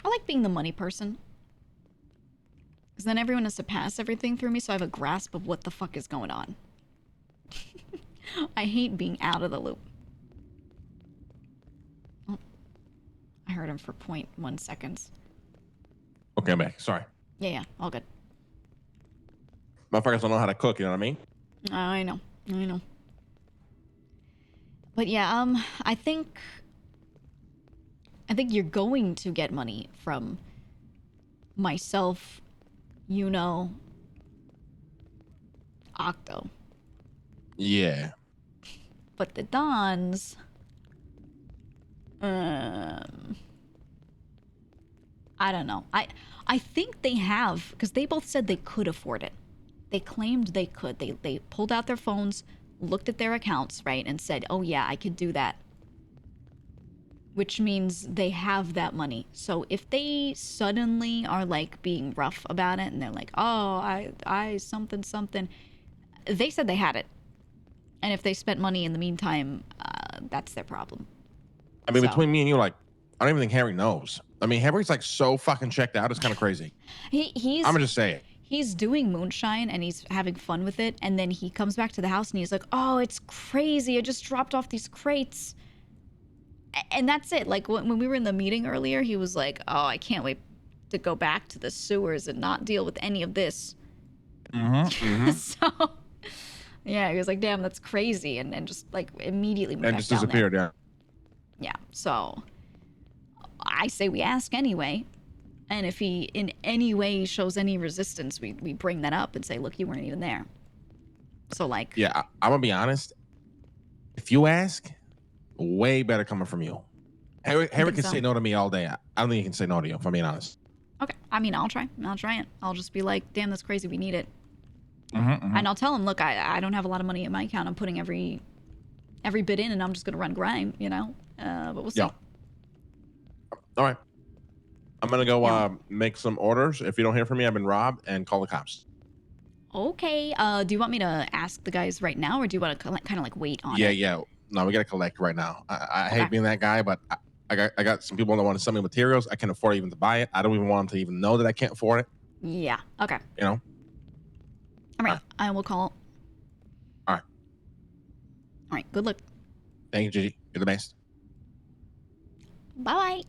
I like being the money person. Because Because then everyone has to pass everything through me, so I have a grasp of what the fuck is going on. I hate being out of the loop. Oh, I heard him for 0.1 seconds. Okay, I'm back. Sorry. Yeah, all good. Motherfuckers don't know how to cook, you know what I mean? I know. But yeah, I think you're going to get money from myself, you know, Octo. Yeah. But the Dons, I don't know. I think they have, because they both said they could afford it. They claimed they could. They pulled out their phones, looked at their accounts, right, and said, oh yeah, I could do that. Which means they have that money. So if they suddenly are like being rough about it and they're like, oh, I something, they said they had it. And if they spent money in the meantime, that's their problem. I mean, So- between me and you, like, I don't even think Harry knows. I mean, Harry's like so fucking checked out. It's kind of crazy. He's I'm gonna just say it. He's doing Moonshine and he's having fun with it. And then he comes back to the house and he's like, oh, it's crazy. I just dropped off these crates. And that's it. Like when we were in the meeting earlier, he was like, oh, I can't wait to go back to the sewers and not deal with any of this. So, yeah, he was like, damn, that's crazy. And just like immediately moved And back just down there. disappeared, yeah. Yeah, so I say we ask anyway. And if he in any way shows any resistance, we bring that up and say, look, you weren't even there. So like, Yeah, I'm gonna be honest. If you ask, way better coming from you. Harry think can so? say no to me all day. I don't think he can say no to you, if I'm being honest. okay, I mean, I'll try it. I'll just be like, damn, that's crazy. We need it. Mm-hmm. And I'll tell him, look, I don't have a lot of money in my account. I'm putting every bit in and I'm just going to run grime, you know? But we'll see. Yeah. All right. I'm going to go make some orders. If you don't hear from me, I've been robbed, and call the cops. Okay. Do you want me to ask the guys right now or do you want to kind of like wait on it? Yeah. No, we got to collect right now. I hate being that guy, but I got some people that want to sell me materials. I can't afford even to buy it. I don't even want them to even know that I can't afford it. Yeah. Okay. You know? All right. I will call. All right. All right. Good luck. Thank you, Gigi. You're the best. Bye.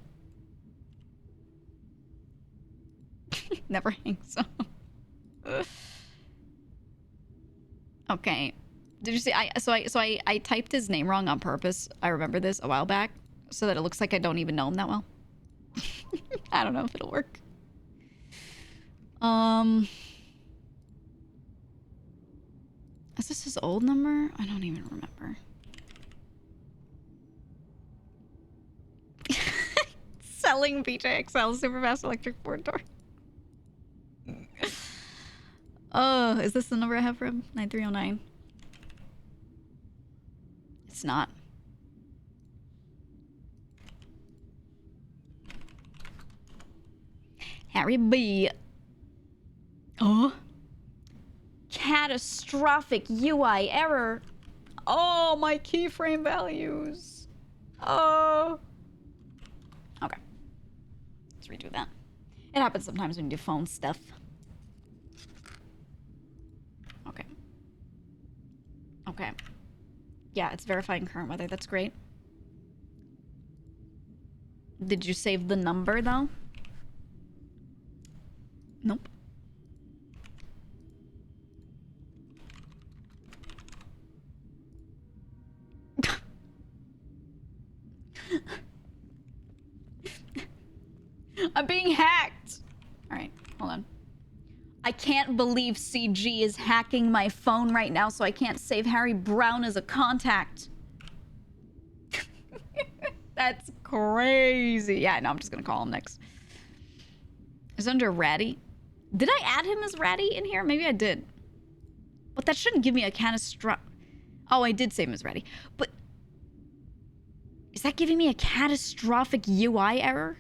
Never hangs up. Okay. Did you see? I typed his name wrong on purpose. I remember this a while back, so that it looks like I don't even know him that well. I don't know if it'll work. Is this his old number? I don't even remember. Selling BJXL super fast electric 4-door. Oh, is this the number I have for him? 9309. It's not. Harry B. Oh. Catastrophic UI error. Oh, my keyframe values. Oh. Okay. Let's redo that. It happens sometimes when you do phone stuff. Okay. Okay. Yeah, it's verifying current weather. That's great. Did you save the number, though? Nope. I'm being hacked. All right, hold on. I can't believe CG is hacking my phone right now, so I can't save Harry Brown as a contact. That's crazy. Yeah, no, I'm just gonna call him next. Is under Ratty. Did I add him as Ratty in here? Maybe I did. But that shouldn't give me a catastrophic... Oh, I did save him as Ratty. But... is that giving me a catastrophic UI error?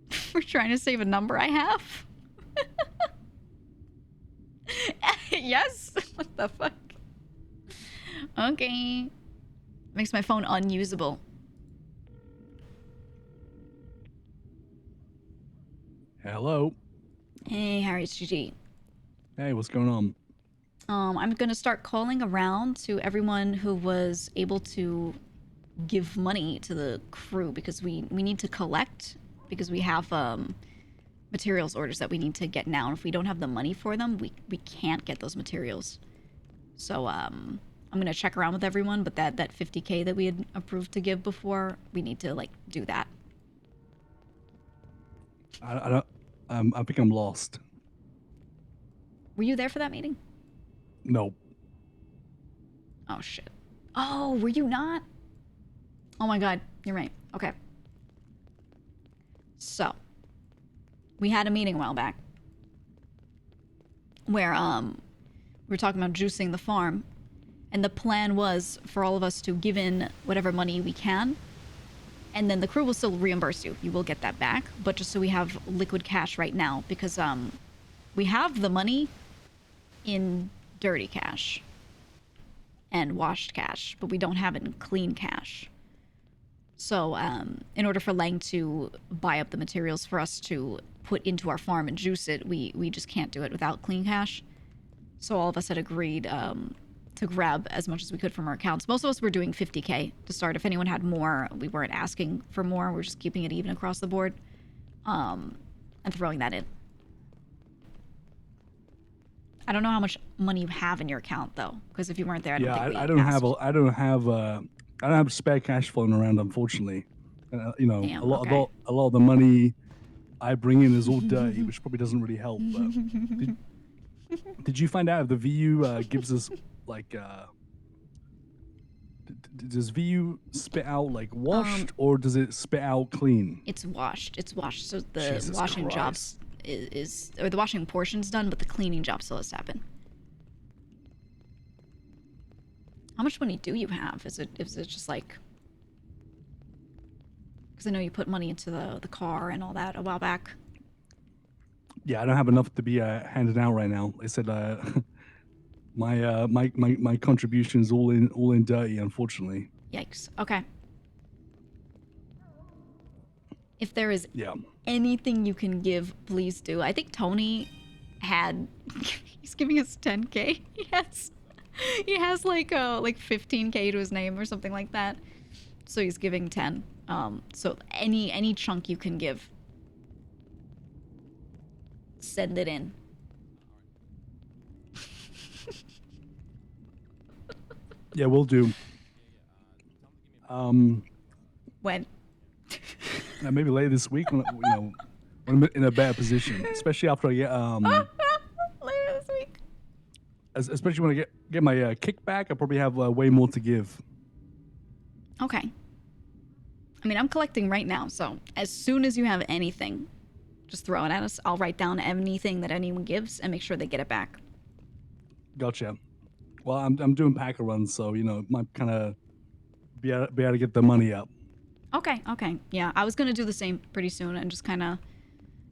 For trying to save a number I have? Yes? What the fuck? Okay. Makes my phone unusable. Hello. Hey, Harry, it's GG. Hey, what's going on? I'm gonna start calling around to everyone who was able to give money to the crew because we need to collect because we have materials orders that we need to get now. And if we don't have the money for them, we can't get those materials. So I'm gonna check around with everyone, but that 50K that we had approved to give before, we need to like do that. I don't. I think I'm lost. Were you there for that meeting? No. Oh shit. Oh, were you not? Oh my god, you're right. Okay. So, we had a meeting a while back where we were talking about juicing the farm, and the plan was for all of us to give in whatever money we can, and then the crew will still reimburse you. You will get that back, but just so we have liquid cash right now, because we have the money in dirty cash and washed cash, but we don't have it in clean cash. So in order for Lang to buy up the materials for us to put into our farm and juice it, we just can't do it without clean cash. So all of us had agreed to grab as much as we could from our accounts. Most of us were doing 50K to start. If anyone had more, we weren't asking for more. We're just keeping it even across the board and throwing that in. I don't know how much money you have in your account though, because if you weren't there, I don't think we I don't asked. I don't have spare cash floating around, unfortunately. You know, Damn, a lot okay. of the money I bring in is all dirty, which probably doesn't really help. But did you find out if the VU gives us like does VU spit out like washed or does it spit out clean? It's washed. It's washed. So the Jesus washing Christ. jobs is or the washing portion's done, but the cleaning job still has to happen. How much money do you have? Is it just like? Because I know you put money into the car and all that a while back. Yeah, I don't have enough to be handed out right now. I said my contribution is all in dirty, unfortunately. Yikes. Okay. If there is Yeah. anything you can give, please do. I think Tony had he's giving us 10K. He has like 15K to his name or something like that. So he's giving 10. So any chunk you can give, send it in. Yeah, we'll do. When? Maybe later this week when when I'm in a better position, especially after I get Later this week. especially when I get my kickback, I probably have way more to give. Okay. I mean, I'm collecting right now, so as soon as you have anything, just throw it at us. I'll write down anything that anyone gives and make sure they get it back. Gotcha. Well, I'm doing packer runs, so might kind of be able to get the money up. Okay. Yeah, I was going to do the same pretty soon and just kind of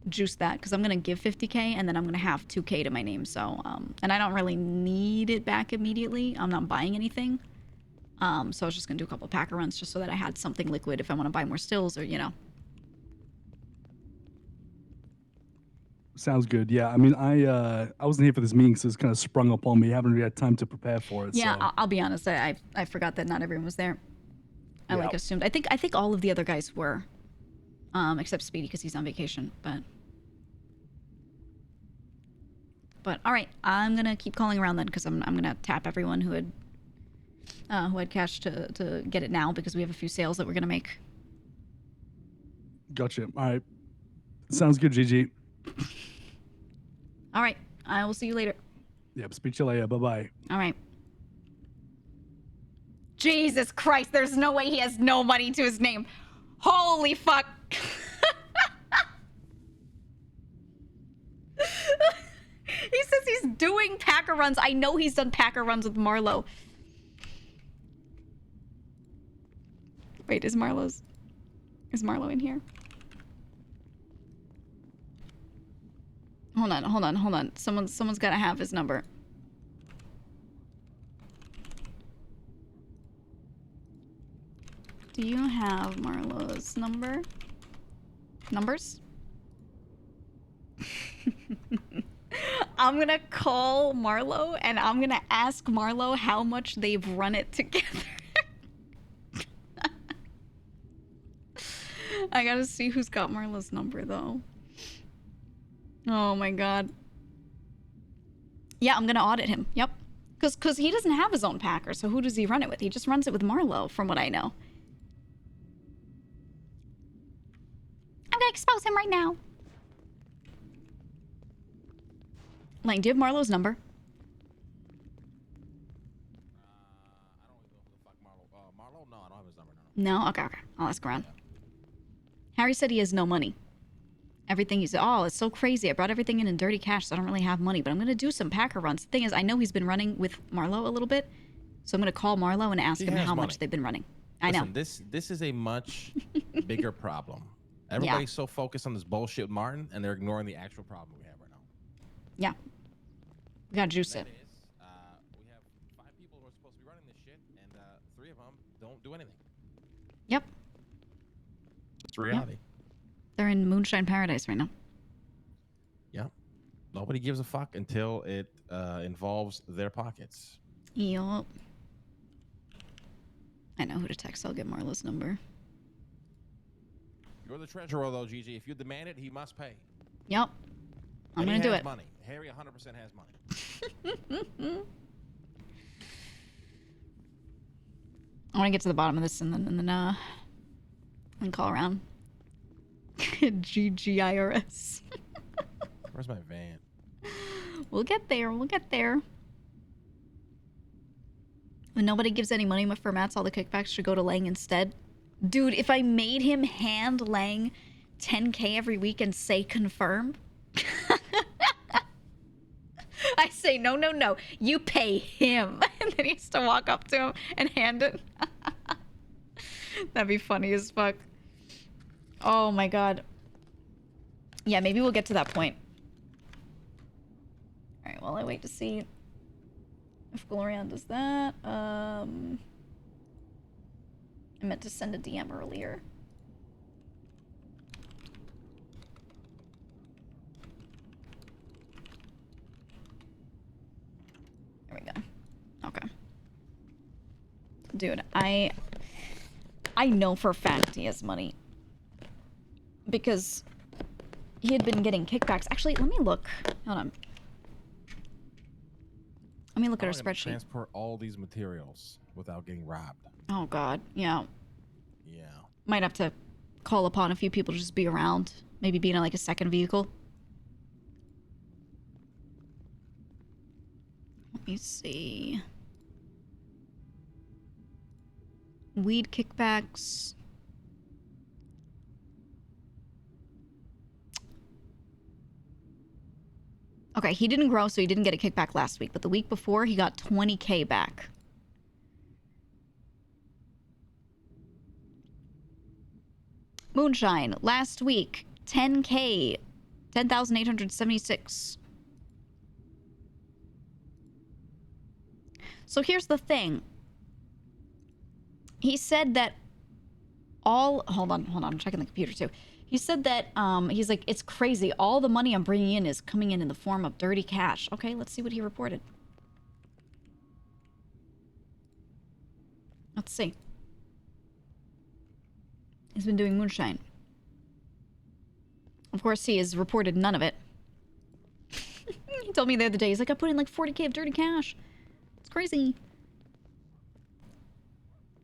juice that because I'm going to give 50K and then I'm going to have 2K to my name. So, and I don't really need it back immediately. I'm not buying anything. So I was just going to do a couple of packer runs just so that I had something liquid if I want to buy more stills or, Sounds good. Yeah, I mean, I wasn't here for this meeting, so it's kind of sprung upon me. I haven't really had time to prepare for it. Yeah, so. I'll be honest. I forgot that not everyone was there. I like assumed. I think all of the other guys were, except Speedy because he's on vacation. But all right, I'm gonna keep calling around then because I'm gonna tap everyone who had cash to get it now because we have a few sales that we're gonna make. Gotcha. All right. Sounds good, GG. All right, I will see you later. Yep. Speak to you later. Bye bye. All right. Jesus Christ, there's no way he has no money to his name. Holy fuck. He says he's doing packer runs. I know he's done packer runs with Marlo. Wait, is Marlo in here? Hold on. Someone's gotta have his number. Do you have Marlo's number? Numbers? I'm gonna call Marlo and I'm gonna ask Marlo how much they've run it together. I gotta see who's got Marlo's number though. Oh my god. Yeah, I'm gonna audit him. Yep. Cause he doesn't have his own packer, so who does he run it with? He just runs it with Marlo, from what I know. I'm gonna expose him right now. Lang, do you have Marlo's number? Marlo? No, I don't have his number. No. No? Okay, okay. I'll ask around. Harry said he has no money. Everything he's, oh, it's so crazy. I brought everything in dirty cash, so I don't really have money, but I'm going to do some packer runs. The thing is, I know he's been running with Marlo a little bit, so I'm going to call Marlo and ask him how much they've been running. I know. Listen, this is a much bigger problem. Everybody's so focused on this bullshit with Martin, and they're ignoring the actual problem we have right now. Yeah. We got to juice it. We have 5 people who are supposed to be running this shit, and 3 of them don't do anything. Yep. It's reality. Yep. They're in Moonshine Paradise right now. Yep. Nobody gives a fuck until it involves their pockets. Yup. I know who to text. I'll get Marlo's number. You're the treasurer, though, Gigi. If you demand it, he must pay. Yep. I'm going to do it. Money. Harry 100% has money. I want to get to the bottom of this and then call around. GGIRS. Where's my van? We'll get there. We'll get there. When nobody gives any money for mats, all the kickbacks should go to Lang instead. Dude, if I made him hand Lang 10K every week and say confirm, I say, no, no, no, you pay him. And then he has to walk up to him and hand it. That'd be funny as fuck. Oh my god. Yeah, maybe we'll get to that point. Alright, well, I wait to see if Glorian does that. I meant to send a DM earlier. There we go. Okay. Dude, I know for a fact he has money. Because he had been getting kickbacks. Actually, let me look. Hold on. Let me look at our spreadsheet. Transport all these materials without getting robbed. Oh god, yeah. Yeah. Might have to call upon a few people to just be around. Maybe be in like a second vehicle. Let me see. Weed kickbacks. Okay, he didn't grow, so he didn't get a kickback last week, but the week before, he got 20K back. Moonshine, last week, 10K, 10,876. So here's the thing. He said that all... Hold on, I'm checking the computer too. He said that, he's like, it's crazy. All the money I'm bringing in is coming in the form of dirty cash. Okay, let's see what he reported. Let's see. He's been doing Moonshine. Of course, he has reported none of it. He told me the other day, he's like, I put in like 40K of dirty cash. It's crazy.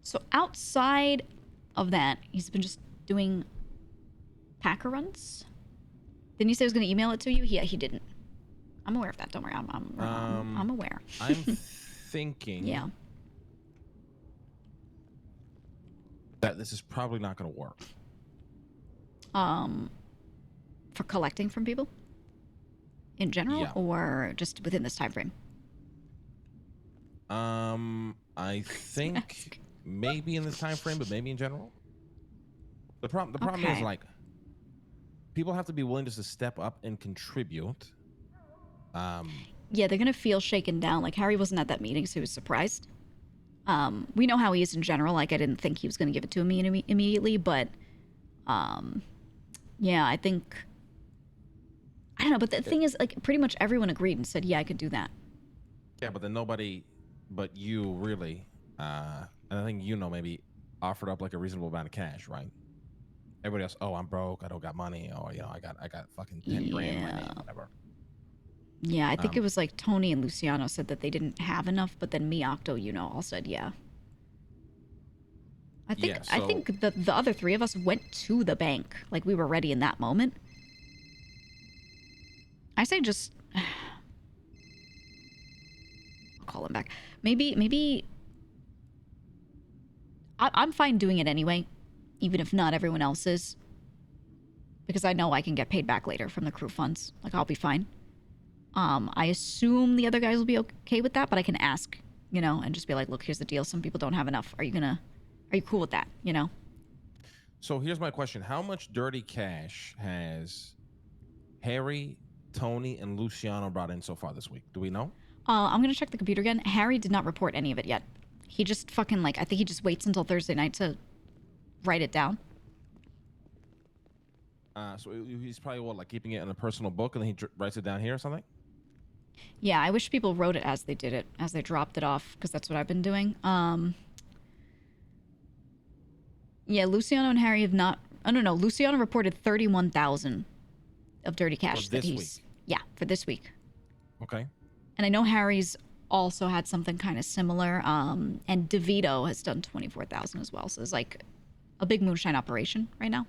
So outside of that, he's been just doing packer runs. Didn't you say he was going to email it to you? Yeah, he didn't. I'm aware of that. Don't worry. I'm aware. I'm thinking. Yeah. That this is probably not going to work. For collecting from people? In general, Yeah. or just within this time frame? I think maybe in this time frame, but maybe in general. The problem is, like, people have to be willing just to step up and contribute. Yeah, they're gonna feel shaken down. Like, Harry wasn't at that meeting, so he was surprised. We know how he is in general. Like, I didn't think he was gonna give it to me immediately, but yeah, I think I don't know, but the thing is, like, pretty much everyone agreed and said, yeah, I could do that. Yeah, but then nobody but you really, and I think maybe offered up like a reasonable amount of cash, right? Everybody else, oh, I'm broke, I don't got money, or I got fucking 10 grand in my name, whatever. Yeah, I think it was like Tony and Luciano said that they didn't have enough, but then me, Octo, all said yeah. I think the other three of us went to the bank, like we were ready in that moment. I say just I'll call him back. Maybe I'm fine doing it anyway, even if not everyone else is. Because I know I can get paid back later from the crew funds. Like, I'll be fine. I assume the other guys will be okay with that, but I can ask, and just be like, look, here's the deal. Some people don't have enough. Are you cool with that, So here's my question. How much dirty cash has Harry, Tony, and Luciano brought in so far this week? Do we know? I'm going to check the computer again. Harry did not report any of it yet. He just fucking, I think he just waits until Thursday night to write it down. So he's probably, keeping it in a personal book, and then he writes it down here or something? Yeah, I wish people wrote it as they did it, as they dropped it off, because that's what I've been doing. Yeah, Luciano and Harry have not... Oh, no. Luciano reported 31,000 of dirty cash. For this week? Yeah, for this week. Okay. And I know Harry's also had something kind of similar, and DeVito has done 24,000 as well. So it's like a big Moonshine operation right now.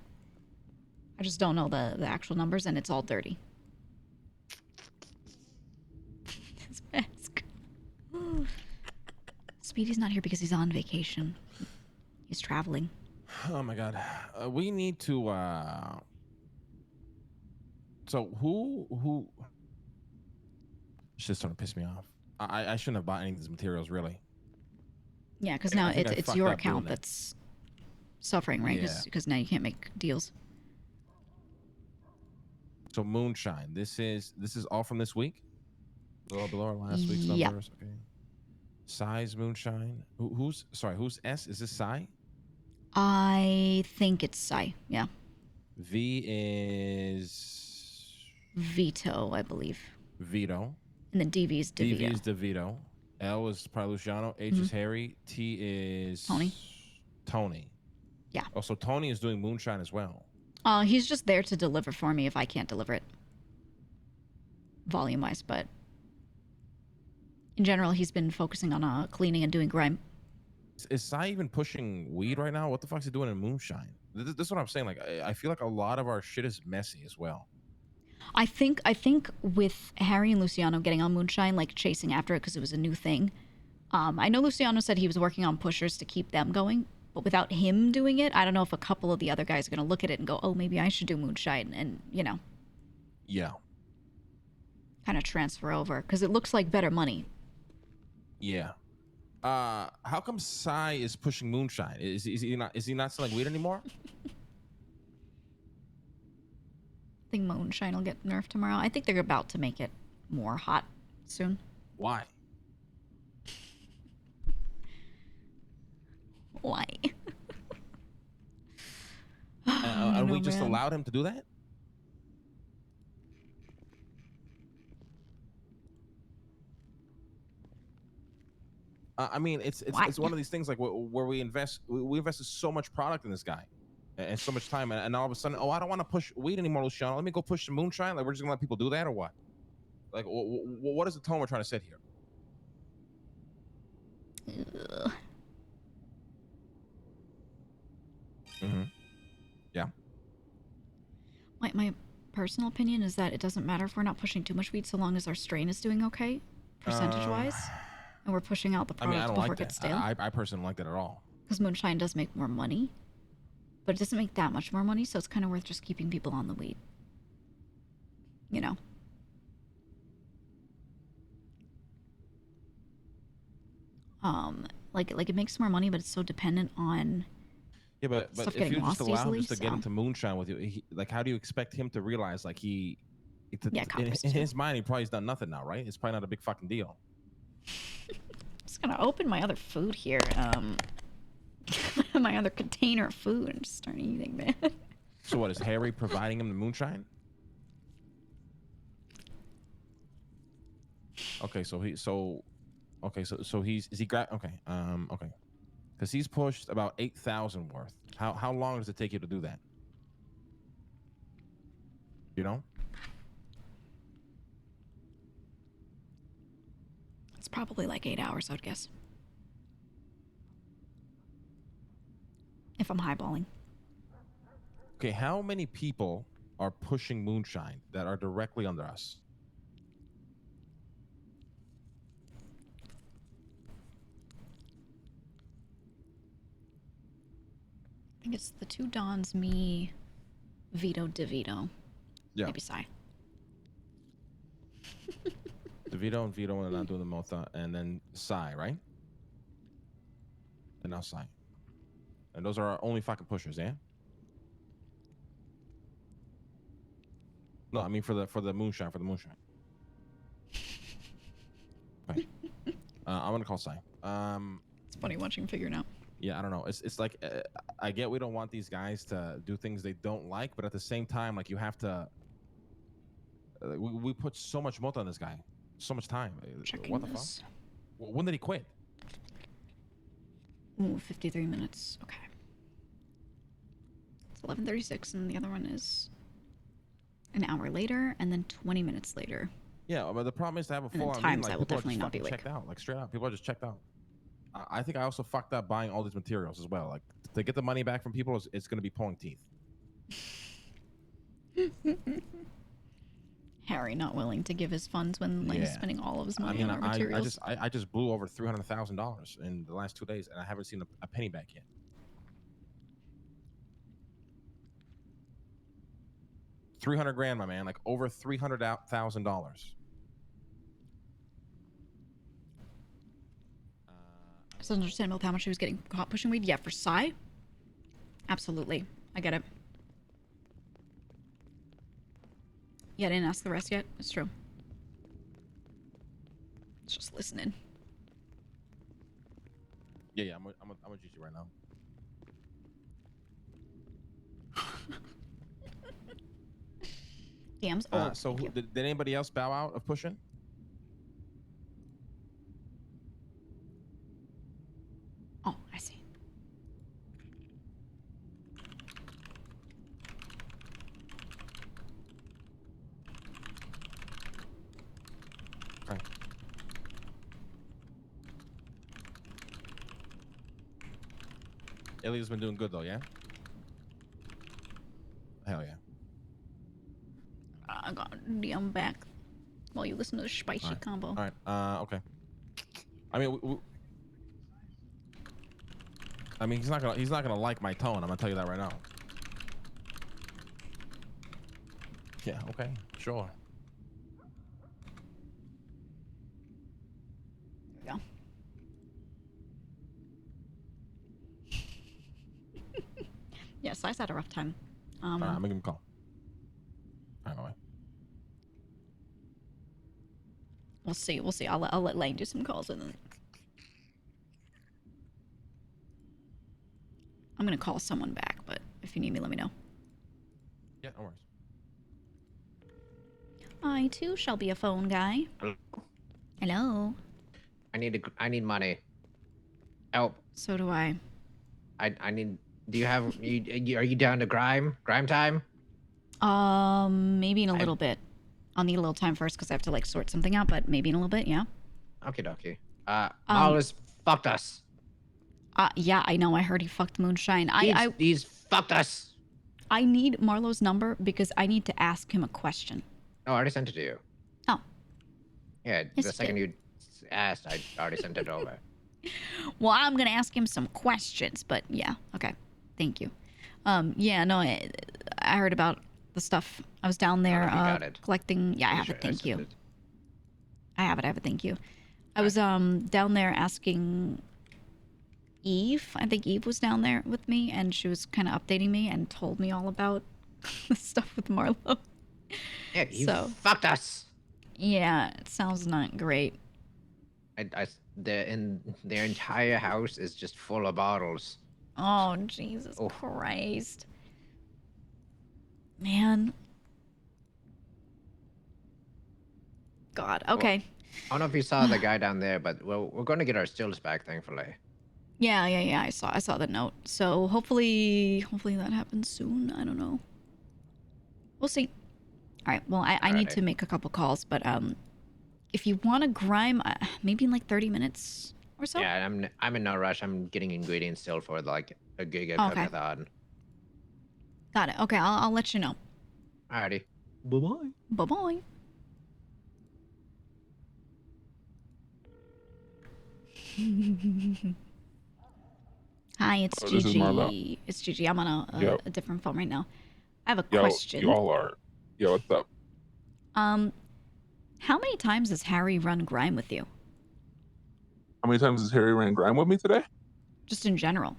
I just don't know the actual numbers, and it's all dirty. His mask. Speedy's not here because he's on vacation. He's traveling. Oh my god. We need to so who it's just starting to piss me off. I shouldn't have bought any of these materials, really. Yeah, because now it's your account that's suffering, right? Because now you can't make deals. So Moonshine, this is all from this week? Below our last week's numbers. Okay. Size Moonshine. Who's S? Is this Psy? I think it's Psy, yeah. V is Vito, I believe. Vito. And then DV is DeVito. DV is DeVito. L is probably Luciano. H is Harry. T is Tony. Yeah. Oh, so Tony is doing Moonshine as well. He's just there to deliver for me if I can't deliver it. Volume-wise, but... in general, he's been focusing on cleaning and doing grime. Is Sai even pushing weed right now? What the fuck is he doing in Moonshine? This is what I'm saying. Like, I feel like a lot of our shit is messy as well. I think with Harry and Luciano getting on Moonshine, like chasing after it because it was a new thing. I know Luciano said he was working on pushers to keep them going, but without him doing it, I don't know if a couple of the other guys are going to look at it and go, oh, maybe I should do Moonshine and, Yeah. kind of transfer over because it looks like better money. Yeah. How come Sai is pushing Moonshine? Is he not selling weed anymore? I think Moonshine will get nerfed tomorrow. I think they're about to make it more hot soon. Why? Why? And we just allowed him to do that? I mean, it's one of these things like where we invested so much product in this guy and so much time, and all of a sudden, oh, I don't want to push weed anymore, Luciano. Let me go push the Moonshine. Like, we're just gonna let people do that or what? Like, what is the tone we're trying to set here? Yeah. My personal opinion is that it doesn't matter if we're not pushing too much weed so long as our strain is doing okay, percentage-wise, and we're pushing out the product I don't before like it gets that. stale. I personally don't like that at all. Because Moonshine does make more money, but it doesn't make that much more money, so it's kind of worth just keeping people on the weed. You know? Like it makes more money, but it's so dependent on... Yeah, but stuff if getting you just lost allow him easily, just to get so- into Moonshine with you, like, how do you expect him to realize, like, in coppers his mind, he probably's done nothing now, right? It's probably not a big fucking deal. I'm just gonna open my other food here. My other container of food and just start eating, man. So what, is Harry providing him the Moonshine? Okay, so he's is he got okay okay, because he's pushed about 8,000 worth. How long does it take you to do that? You know? It's probably like 8 hours, I would guess. If I'm highballing. Okay, how many people are pushing Moonshine that are directly under us? I think it's the two Dons, me, Vito, DeVito. Yeah. Maybe Sai. DeVito and Vito are not doing the Motha, and then Sai, right? And now Sai. And those are our only fucking pushers, yeah? No, I mean for the Moonshine, Okay. I'm gonna call Sai. It's funny watching him figure it out. Yeah, I don't know. It's like I get we don't want these guys to do things they don't like, but at the same time, like you have to. We put so much mota on this guy, so much time. Checking what the this. fuck? When did he quit? Ooh, 53 minutes. Okay. It's 11:36, and the other one is an hour later, and then 20 minutes later. Yeah, but the problem is to have a And then full. times that will people are definitely just not be fucking like- checked out, like straight out. People are just checked out. I think I also fucked up buying all these materials as well. Like to get the money back from people, it's going to be pulling teeth. Harry not willing to give his funds when like, he's spending all of his money on our materials. I just blew over $300,000 in the last 2 days, and I haven't seen a penny back yet. $300,000, my man, like over $300,000. It's understandable how much he was getting caught pushing weed. Yeah, for Sai, absolutely, I get it. Yeah, I didn't ask the rest yet. It's true. It's just listening. Yeah, I'm a GG right now. DMs. So did anybody else bow out of pushing? Oh, I see. Okay. Ilya's been doing good though, yeah? Hell yeah. I got DM back while you listen to the spicy combo. All right. Okay. I mean, he's not gonna like my tone. I'm gonna tell you that right now. Yeah. Okay. Sure. There we go. Yes, I had a rough time. All right, I'm gonna give him a call. All right, bye. We'll see. We'll see. I'll let Lane do some calls and then I'm gonna call someone back. But if you need me, let me know. Yeah, no worries. I too shall be a phone guy. Hello. I need money. Help. So do I. I need. Do you have? Are you down to grime? Grime time? Maybe in a little bit. I'll need a little time first because I have to like sort something out. But maybe in a little bit, yeah. Okay, dokie. Marlo's fucked us. Yeah, I know. I heard he fucked Moonshine. He's fucked us. I need Marlo's number because I need to ask him a question. Oh, I already sent it to you. Oh. Yeah, Yes, the you second you asked, I already sent it over. Well, I'm gonna ask him some questions, but yeah, okay. Thank you. Yeah, no, I heard about the stuff. I was down there collecting. Yeah, I have it. Thank you. I have it. Thank you. I was down there asking Eve. I think Eve was down there with me, and she was kind of updating me and told me all about the stuff with Marlo. Yeah, you fucked us. Yeah, it sounds not great. Their entire house is just full of bottles. Oh, Jesus Christ. Man. God. Okay. I don't know if you saw the guy down there, but we're going to get our stills back, thankfully. Yeah. I saw the note. So hopefully that happens soon. I don't know. We'll see. All right. Well, I need to make a couple calls, but if you want to grime, maybe in like 30 minutes or so. Yeah, I'm in no rush. I'm getting ingredients still for like a Giga Okay. Cookathon. Got it. Okay, I'll let you know. Alrighty. Bye-bye. Bye-bye. Hi, it's Oh, this is Marlo. Gigi. It's Gigi. I'm on Yo. a different phone right now. I have a Yo, question. you all are. Yo, what's up? How many times has Harry run grime with you? How many times has Harry ran grime with me today? Just in general.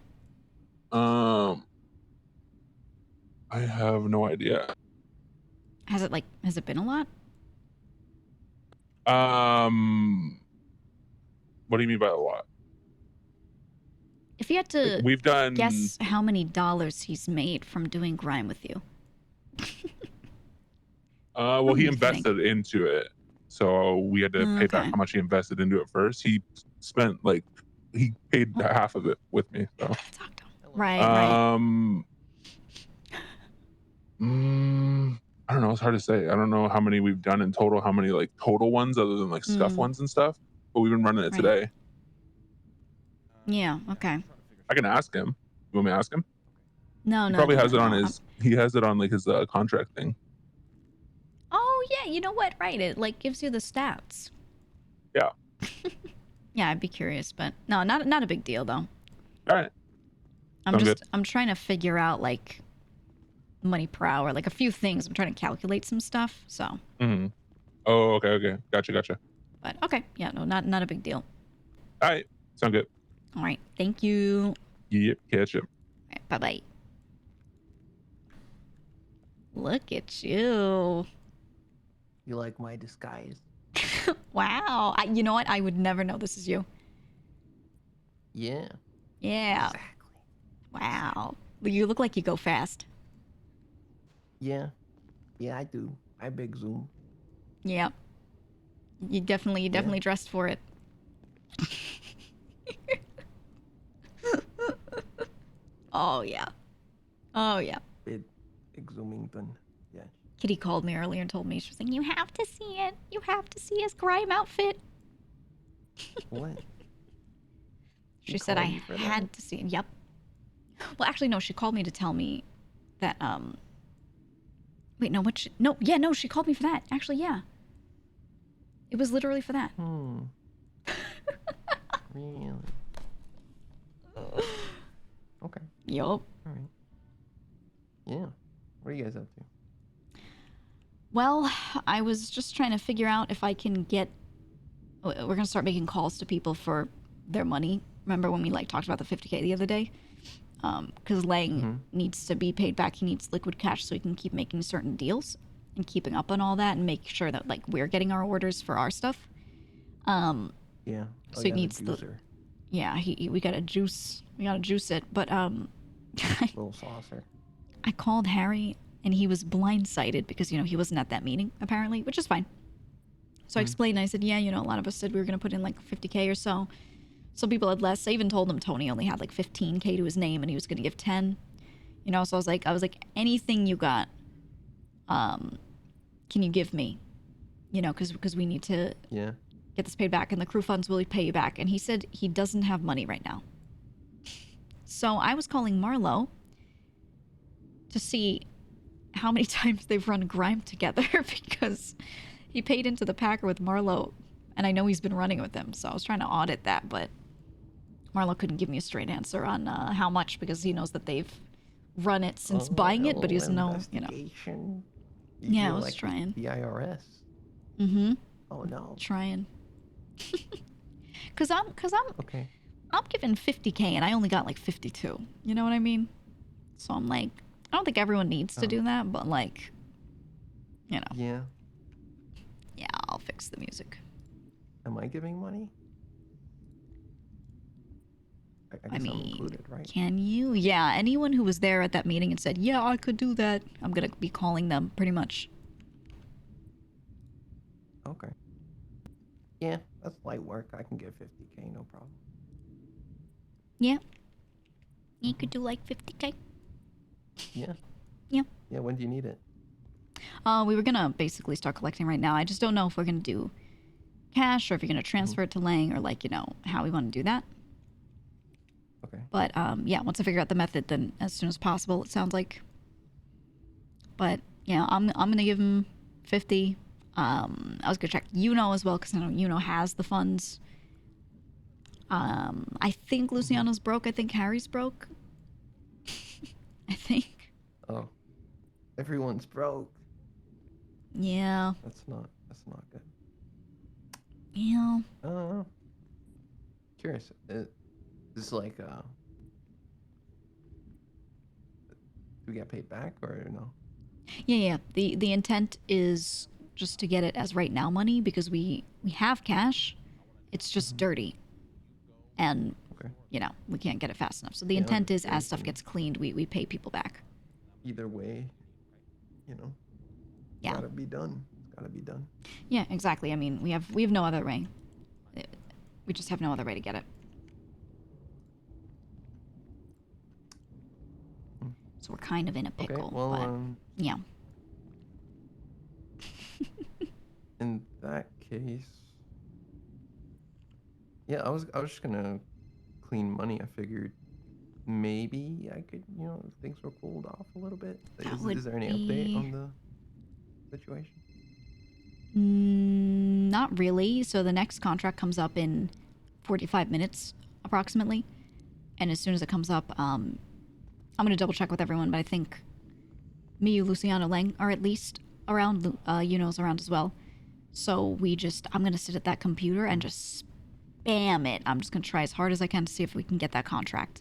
I have no idea. Has it been a lot? What do you mean by a lot? If you had to We've done. guess how many dollars he's made from doing grime with you. Well, he invested into it, so we had to pay back how much he invested into it first. He spent he paid half of it with me. So. Right. I don't know. It's hard to say. I don't know how many we've done in total. How many total ones other than scuff ones and stuff. But we've been running it today. Yeah. Okay. I can ask him. You want me to ask him? No. He probably has it on no. his. He has it on his contract thing. Oh yeah. You know what? Right. It gives you the stats. Yeah. Yeah, I'd be curious, but no, not a big deal though. All right. I'm trying to figure out money per hour, a few things. I'm trying to calculate some stuff. So. Mm-hmm. Oh, okay. Gotcha. But okay, yeah, no, not a big deal. All right. Sound good. All right, thank you. Yep. Catch you. Right, bye. Look at you. You like my disguise? Wow. You know what? I would never know this is you. Yeah. Yeah. Exactly. Wow. You look like you go fast. Yeah. Yeah, I do. I big zoom. Yep. You definitely dressed for it. Oh yeah. Big zoomington. Yeah. Kitty called me earlier and told me, she was like, you have to see it. You have to see his grime outfit. What? She said I had to see it. Yep. Well, actually, no. She called me to tell me that, wait, no, no, she called me for that. Actually, yeah. It was literally for that. Really? Okay. Yup. All right. Yeah. What are you guys up to? Well, I was just trying to figure out if I can get... We're going to start making calls to people for their money. Remember when we talked about the 50K the other day? Because Lang needs to be paid back. He needs liquid cash so he can keep making certain deals and keeping up on all that and make sure that we're getting our orders for our stuff. Yeah. So he needs the... Yeah, we gotta juice it, but little saucer. I called Harry and he was blindsided because he wasn't at that meeting apparently, which is fine. So I explained. I said, yeah, a lot of us said we were gonna put in 50K or so. Some people had less. I even told him Tony only had 15K to his name and he was gonna give 10. So I was like, anything you got, can you give me? Because we need to get this paid back and the crew funds will pay you back. And he said he doesn't have money right now. So I was calling Marlo to see how many times they've run grime together because he paid into the Packer with Marlo and I know he's been running with him. So I was trying to audit that, but Marlo couldn't give me a straight answer on how much because he knows that they've run it since buying it, but he doesn't know, Yeah, I was trying. The IRS. Mm-hmm. Oh no. Trying. Cause I'm okay. I'm giving 50K and I only got 52. You know what I mean? So I'm I don't think everyone needs to do that, but Yeah. Yeah, I'll fix the music. Am I giving money? I guess I'm included, right? Can you? Yeah, anyone who was there at that meeting and said, yeah, I could do that, I'm gonna be calling them pretty much. Okay. Yeah, that's light work. I can get 50K, no problem. Yeah. You could do like 50K. Yeah. Yeah. Yeah, when do you need it? We were gonna basically start collecting right now. I just don't know if we're gonna do cash or if you're gonna transfer it to Lang or like, you know, how we want to do that. Okay. But yeah, once I figure out the method, then as soon as possible, it sounds like. But yeah, I'm gonna give him 50. I was gonna check Yuno as well because I know Yuno has the funds. I think Luciano's broke. I think Harry's broke. I think. Oh, everyone's broke. Yeah. That's not good. Yeah. Curious. Is this like do we get paid back or no? Yeah. The intent is just to get it as right now money because we have cash. It's just dirty. And you know, we can't get it fast enough. So the intent is as stuff gets cleaned, we pay people back. Either way, you know. Yeah. Gotta be done. It's gotta be done. Yeah, exactly. I mean, we have no other way. We just have no other way to get it. So we're kind of in a pickle. Okay, well, but yeah. In that case, yeah, I was just gonna clean money. I figured maybe I could, you know, if things were cooled off a little bit. Is there any update on the situation? Not really. So the next contract comes up in 45 minutes approximately. And as soon as it comes up, I'm going to double check with everyone, but I think me, Luciano, Lang are at least around. Yuno's around as well. So I'm going to sit at that computer and just spam it. I'm just going to try as hard as I can to see if we can get that contract.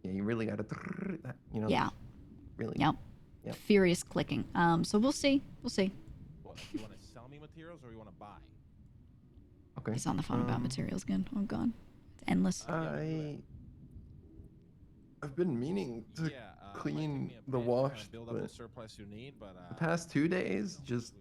Yeah, you really gotta, you know. Yeah. Really. Yep. Furious clicking. So we'll see. We'll see. What, you want to sell me materials or you want to buy? Okay. He's on the phone about materials again. Oh god. It's endless. I've been meaning to clean the wash, build but up the surplus you need, but the past 2 days, just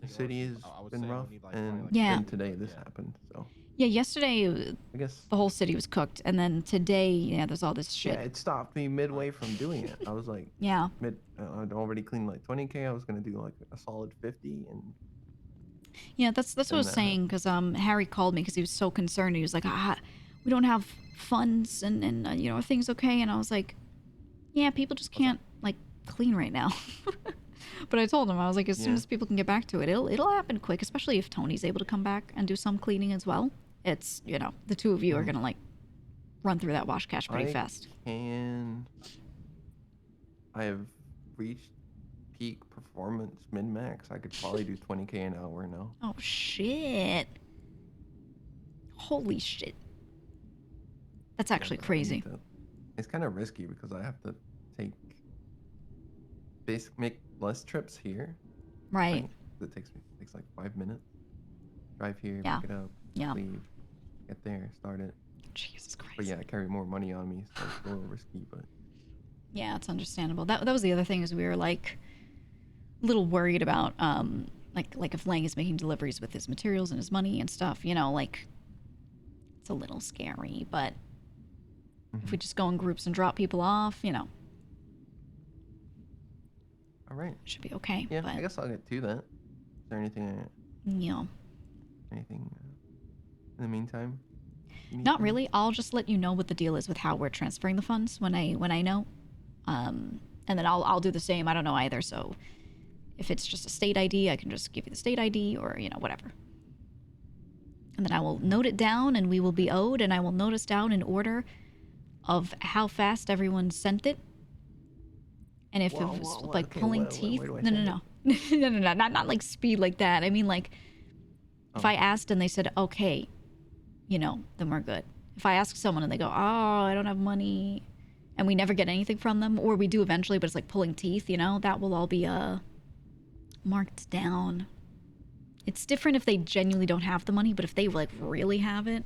the city has been rough, and Yeah. then today this happened. So Yeah, yesterday I guess the whole city was cooked, and then today, yeah, there's all this shit. yeah, it stopped me midway from doing it. I was like, Yeah. I'd already cleaned like 20K. I was gonna do like a solid 50, and Yeah, that's what I was saying, because Harry called me because he was so concerned. He was like, we don't have funds, and you know, are things okay? And I was like, yeah, people just can't like clean right now. But I told him, I was like, as soon as people can get back to it, it'll happen quick, especially if Tony's able to come back and do some cleaning as well. It's, you know, the two of you are gonna like run through that wash cache pretty fast. I have reached peak performance min-max. I could probably do 20K an hour now. Oh shit. Holy shit. That's actually crazy. It's kind of risky because I have to make less trips here. Right. It takes like 5 minutes. Drive here, pick it up, leave, get there, start it. Jesus Christ. But yeah, I carry more money on me, so it's a little risky, but Yeah, it's understandable. That was the other thing, is we were like a little worried about like if Lang is making deliveries with his materials and his money and stuff, you know, like it's a little scary, but if we just go in groups and drop people off, you know. All right. Should be okay. Yeah, but, I guess I'll get to that. Is there anything? Yeah. Anything in the meantime? Not really. I'll just let you know what the deal is with how we're transferring the funds when I know. And then I'll do the same. I don't know either. So if it's just a state ID, I can just give you the state ID, or you know, whatever. And then I will note it down, and we will be owed, and I will notice down in order of how fast everyone sent it. And if it was like pulling teeth, no, not like speed like that. I mean, like if I asked and they said okay, you know, then we're good. If I ask someone and they go, oh, I don't have money, and we never get anything from them, or we do eventually, but it's like pulling teeth, you know, that will all be marked down. It's different if they genuinely don't have the money, but if they like really have it,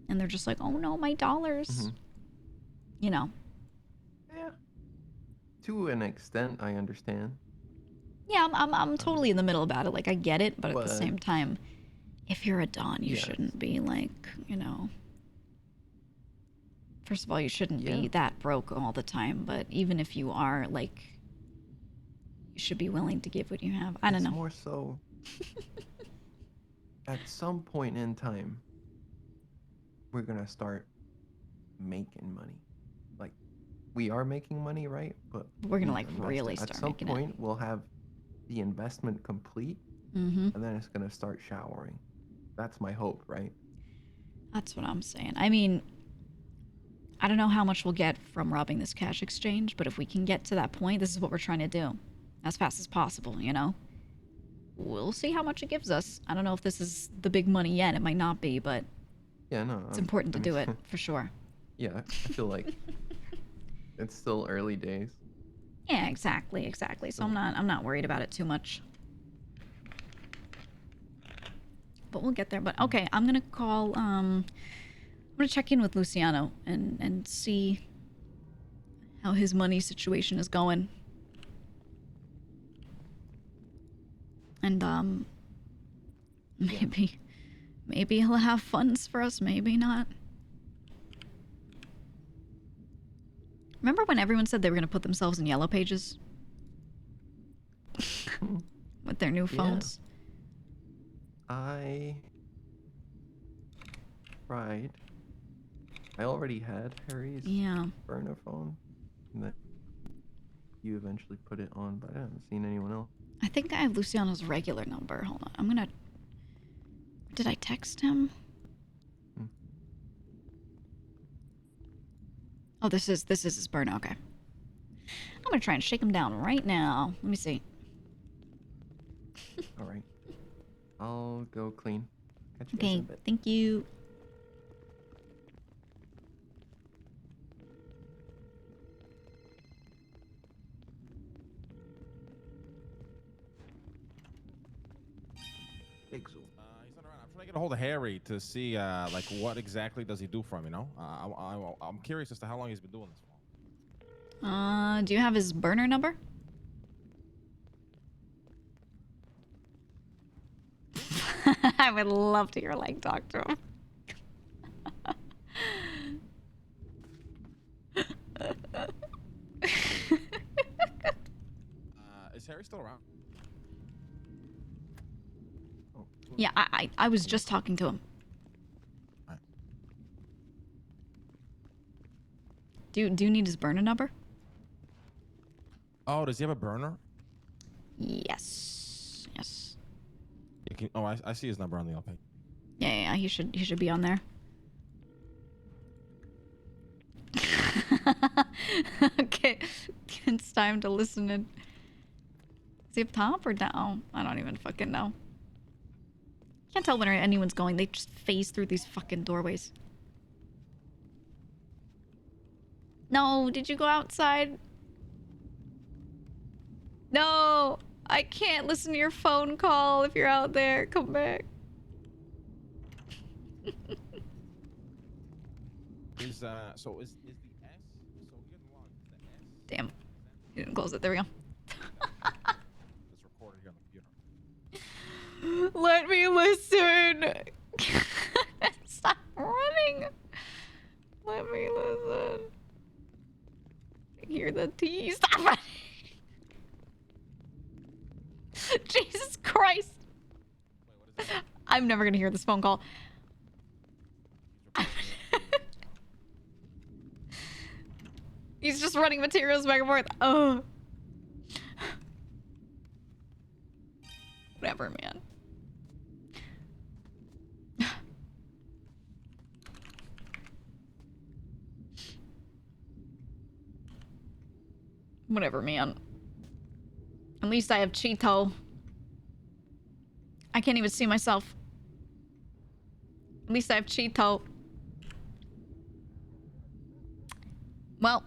and they're just like, oh no, my dollars, you know. To an extent, I understand. Yeah, I'm totally in the middle about it. Like, I get it, but at the same time, If you're a Don, you Yes. shouldn't be like, you know. First of all, you shouldn't be Yeah. that broke all the time, but even if you are, like, you should be willing to give what you have. I don't It's know. more so at some point in time, we're gonna start making money. Like, we are making money, right? But We're gonna, we've like, invested. really At start some making it. point, we'll have the investment complete, Mm-hmm. and then it's gonna start showering. That's my hope, right? That's what I'm saying. I mean, I don't know how much we'll get from robbing this cash exchange, but if we can get to that point, this is what we're trying to do. As fast as possible, you know? We'll see how much it gives us. I don't know if this is the big money yet. It might not be, but Yeah, no. it's important to I do mean, it, for sure. Yeah, I feel like it's still early days. Yeah, exactly. So I'm not worried about it too much. But we'll get there. But okay, I'm gonna call I'm gonna check in with Luciano and see how his money situation is going. And maybe he'll have funds for us, maybe not. Remember when everyone said they were gonna put themselves in yellow pages? With their new phones? I tried. I already had Harry's burner phone, and then you eventually put it on, but I haven't seen anyone else. I think I have Luciano's regular number. Hold on. I'm gonna... Did I text him? Oh, this is his burner. Okay. I'm gonna try and shake him down right now. Let me see. All right. I'll go clean. Catch you guys in Okay, a bit. thank you. He's not around. I'm trying to get a hold of Harry to see, like, what exactly does he do for him, you know? I'm curious as to how long he's been doing this for. Do you have his burner number? I would love to hear, like, talk to him. Is Harry still around? Yeah, I was just talking to him. Do you need his burner number? Oh, does he have a burner? Yes. Yes. Oh, I see his number on the LP. Yeah, he should be on there. Okay. It's time to listen in. Is he up top or down? I don't even fucking know. Can't tell where anyone's going. They just phase through these fucking doorways. No, did you go outside? No, I can't listen to your phone call if you're out there. Come back. Is the S? So he didn't log. Is the S? Damn. You didn't close it. There we go. It's recorded here on the computer. Let me listen. Stop running. Let me listen. I hear the T. Stop running. Jesus Christ. I'm never going to hear this phone call. He's just running materials back and forth. Oh. Whatever, man. Whatever, man. At least I have Cheeto. I can't even see myself. At least I have Cheeto. Well.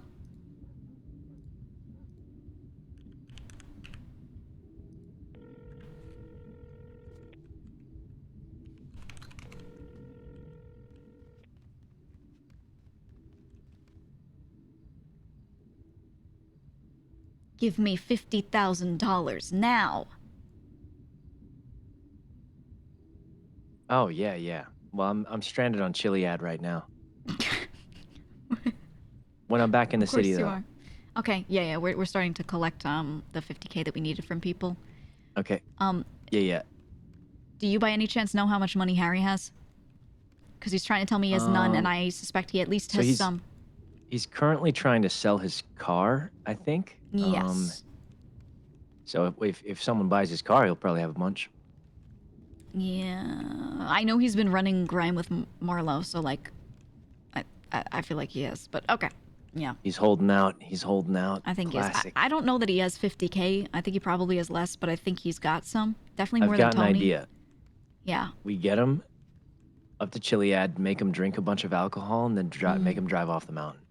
Give me $50,000 now. Oh yeah, yeah. Well, I'm stranded on Chiliad right now. When I'm back in the Of course city, you though. are. Okay, yeah. We're starting to collect the 50K that we needed from people. Okay. Yeah. Do you by any chance know how much money Harry has? Because he's trying to tell me he has none, and I suspect he at least so has he's- some. He's currently trying to sell his car, I think. Yes. So if someone buys his car, he'll probably have a bunch. Yeah, I know he's been running grime with Marlo, so like, I feel like he is. But okay, yeah. He's holding out. He's holding out. I think Classic. he is. I don't know that he has 50K. I think he probably has less, but I think he's got some. Definitely more I've than got Tony. an idea. Yeah. We get him up to Chiliad, make him drink a bunch of alcohol, and then make him drive off the mountain.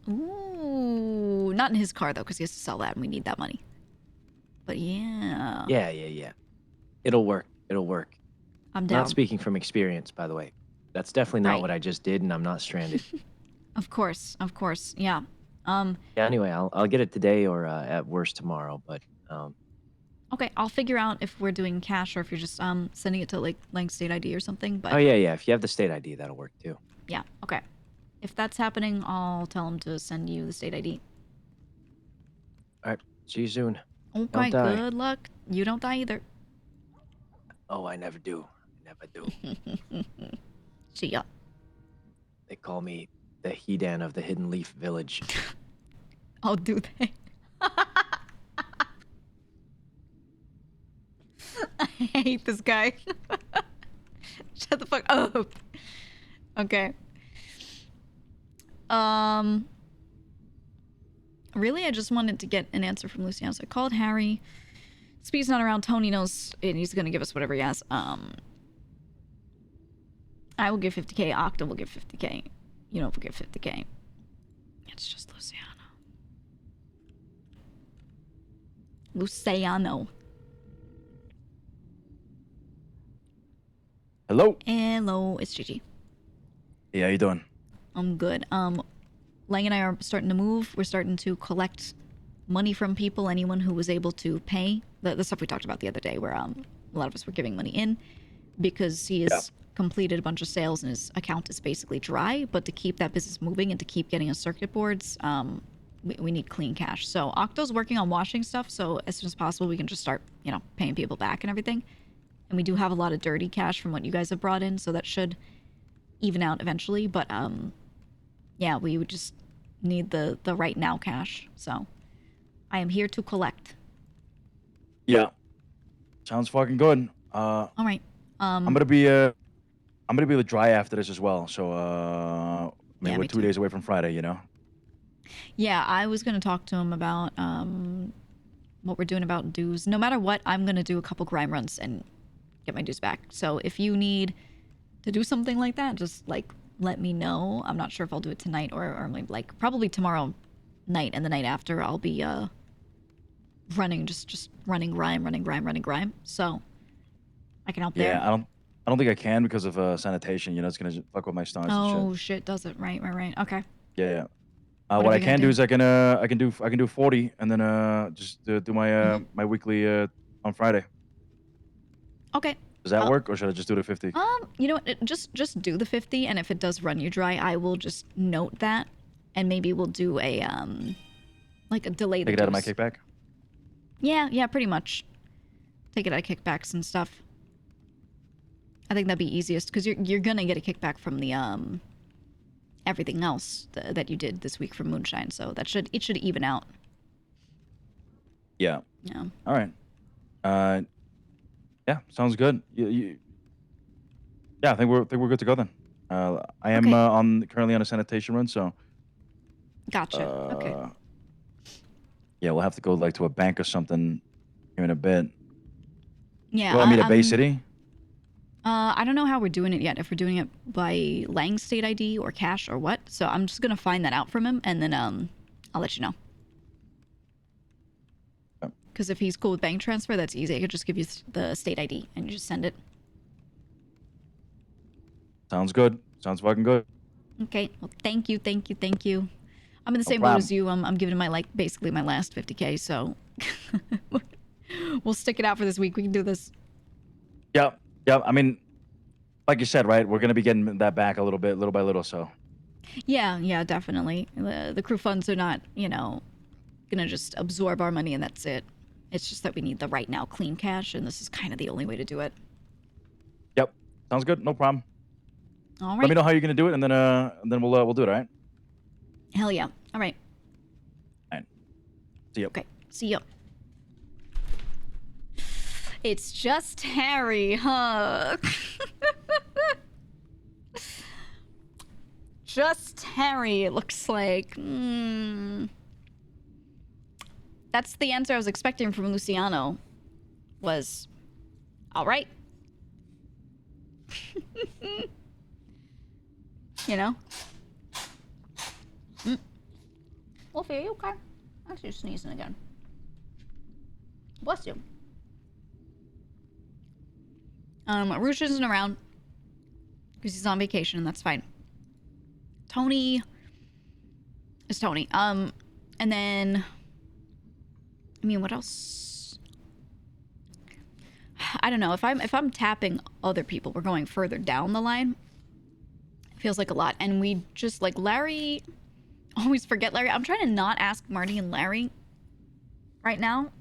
Ooh, not in his car though, because he has to sell that, and we need that money. But yeah. Yeah. It'll work. I'm down. Not speaking from experience, by the way. That's definitely not Right. what I just did, and I'm not stranded. Of course. Yeah. Yeah. Anyway, I'll get it today or at worst tomorrow. But Okay, I'll figure out if we're doing cash or if you're just sending it to like Lang State ID or something. But oh yeah. If you have the state ID, that'll work too. yeah. Okay. If that's happening, I'll tell him to send you the state ID. All right. See you soon. Okay. Don't die. Good luck. You don't die either. Oh, I never do. Never do. See ya. They call me the Hedan of the Hidden Leaf Village. Oh, do they? I hate this guy. Shut the fuck up. Okay. Really, I just wanted to get an answer from Luciano. So I called Harry. Speed's not around. Tony knows, and he's gonna give us whatever he has. I will give 50K. Octa will give 50K. You know, if we give 50K. It's just Luciano. Hello. Hello, it's Gigi. Hey, how you doing? I'm good. Lang and I are starting to move. We're starting to collect money from people, anyone who was able to pay. The stuff we talked about the other day, where a lot of us were giving money in because he has completed a bunch of sales and his account is basically dry. But to keep that business moving and to keep getting us circuit boards, we need clean cash. So Octo's working on washing stuff, so as soon as possible we can just start, paying people back and everything. And we do have a lot of dirty cash from what you guys have brought in, so that should even out eventually. But yeah, we would just need the right now cash. So I am here to collect. Yeah. Sounds fucking good. All right. I'm gonna be able to dry after this as well. So Yeah, we're me 2 days away from Friday, you know. Yeah, I was gonna talk to him about what we're doing about dues. No matter what, I'm gonna do a couple grime runs and get my dues back. So if you need to do something like that, just like let me know. I'm not sure if I'll do it tonight or maybe like probably tomorrow night, and the night after I'll be running grime. So I can help there. Yeah, I don't think I can because of sanitation. You know, it's gonna fuck with my stance and shit. Oh shit, does it? Right. Okay. Yeah. What What are I we can gonna do do? is I can do 40 and then just do my my weekly on Friday. Okay. Does that work, or should I just do the 50? You know what? Just do the 50, and if it does run you dry, I will just note that, and maybe we'll do a like a delay. Take it out of my kickback. Yeah, pretty much. Take it out of kickbacks and stuff. I think that'd be easiest because you're gonna get a kickback from the everything else that you did this week from Moonshine, so it should even out. Yeah. Yeah. All right. Yeah, sounds good. Yeah, I think we're good to go then. I am currently on a sanitation run, so. Gotcha. Okay. Yeah, we'll have to go like to a bank or something here in a bit. Yeah. Well, I mean, at Bay City. I don't know how we're doing it yet. If we're doing it by Lang State ID or cash or what. So I'm just gonna find that out from him, and then I'll let you know. Because if he's cool with bank transfer, that's easy. I could just give you the state ID and you just send it. Sounds good. Sounds fucking good. Okay. Well, thank you. I'm in the same boat problem. as you. I'm giving my basically my last 50K. So we'll stick it out for this week. We can do this. Yeah. I mean, like you said, right? We're gonna be getting that back a little bit, little by little. So Yeah, definitely. The crew funds are not, you know, gonna just absorb our money and that's it. It's just that we need the right now clean cash, and this is kind of the only way to do it. yep, sounds good. No problem. All Let right. me know how you're gonna do it, and then we'll do it. All right. Hell yeah. All right. All right. See you. Okay. See you. It's just Harry, huh? Just Harry, it looks like. That's the answer I was expecting from Luciano. Was, all right. You know? Wolfie, are you okay? Actually, you're sneezing again. Bless you. Roosh isn't around because he's on vacation, and that's fine. Tony is Tony. And then, I mean, what else? I don't know. If I'm tapping other people, we're going further down the line. It feels like a lot, and we just like Larry. Always forget Larry. I'm trying to not ask Marty and Larry right now.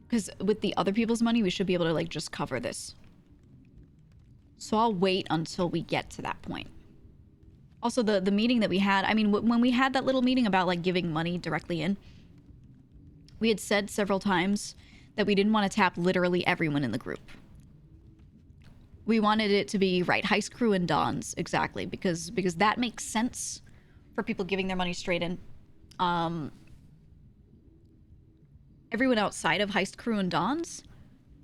Because with the other people's money, we should be able to, like, just cover this. So I'll wait until we get to that point. Also, the meeting that we had, I mean, when we had that little meeting about, like, giving money directly in, we had said several times that we didn't want to tap literally everyone in the group. We wanted it to be, right, Heist Crew and Dons, exactly, because that makes sense for people giving their money straight in. Everyone outside of Heist Crew and Dons,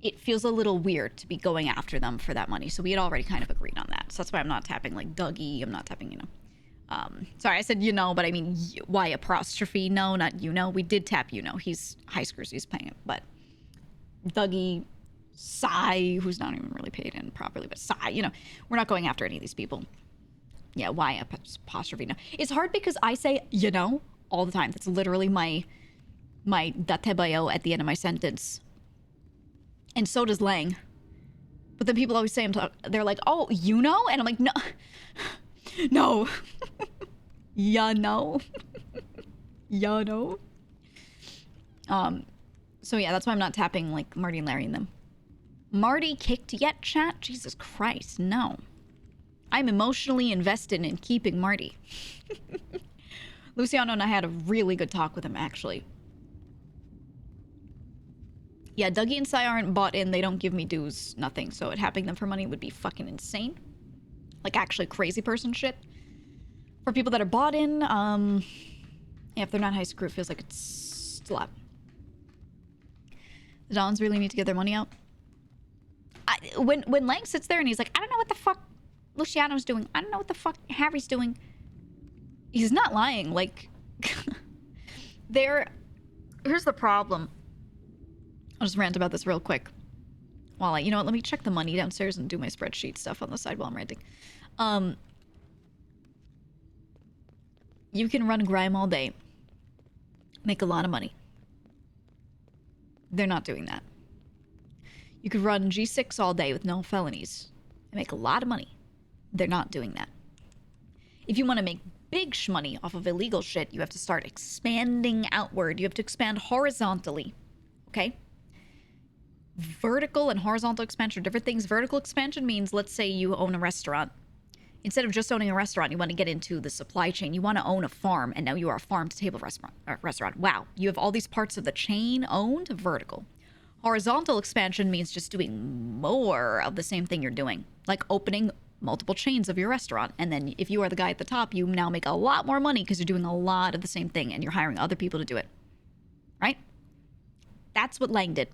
it feels a little weird to be going after them for that money. So we had already kind of agreed on that. So that's why I'm not tapping, like, Dougie. I'm not tapping, you know. Sorry, I said you know, but I mean, why apostrophe? No, not you know. We did tap you know. He's Heist Crew, so he's paying it. But Dougie, Sai, who's not even really paid in properly, but Sai, you know, we're not going after any of these people. Yeah, why apostrophe no? It's hard because I say you know all the time. That's literally my datebayo at the end of my sentence. And so does Lang. But then people always say, they're like, oh, you know? And I'm like, no. No. Ya know. Ya know. So yeah, that's why I'm not tapping, like, Marty and Larry and them. Marty kicked yet, chat? Jesus Christ, no. I'm emotionally invested in keeping Marty. Luciano and I had a really good talk with him, actually. Yeah, Dougie and Sai aren't bought in. They don't give me dues, nothing. So tapping them for money would be fucking insane. Like, actually crazy person shit. For people that are bought in, yeah, if they're not Heist Crew, it feels like it's a lot. The Dons really need to get their money out. When Lang sits there and he's like, I don't know what the fuck Luciano's doing. I don't know what the fuck Harry's doing. He's not lying. Like, here's the problem. I'll just rant about this real quick. While you know what, let me check the money downstairs and do my spreadsheet stuff on the side while I'm ranting. You can run grime all day. Make a lot of money. They're not doing that. You could run G6 all day with no felonies and make a lot of money. They're not doing that. If you want to make big shmoney off of illegal shit, you have to start expanding outward. You have to expand horizontally. Okay? Vertical and horizontal expansion are different things. Vertical expansion means, let's say you own a restaurant. Instead of just owning a restaurant, you want to get into the supply chain. You want to own a farm, and now you are a farm-to-table restaurant. Wow, you have all these parts of the chain owned. Vertical. Horizontal expansion means just doing more of the same thing you're doing, like opening multiple chains of your restaurant. And then if you are the guy at the top, you now make a lot more money because you're doing a lot of the same thing, and you're hiring other people to do it. Right? That's what Lang did.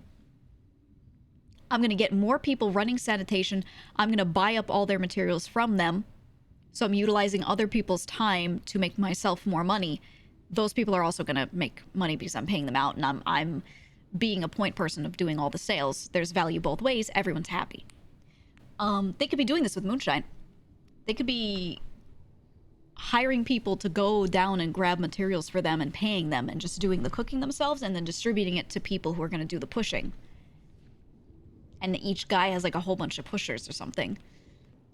I'm going to get more people running sanitation. I'm going to buy up all their materials from them. So I'm utilizing other people's time to make myself more money. Those people are also going to make money because I'm paying them out, and I'm being a point person of doing all the sales. There's value both ways. Everyone's happy. They could be doing this with Moonshine. They could be hiring people to go down and grab materials for them and paying them and just doing the cooking themselves and then distributing it to people who are going to do the pushing. and each guy has like a whole bunch of pushers or something.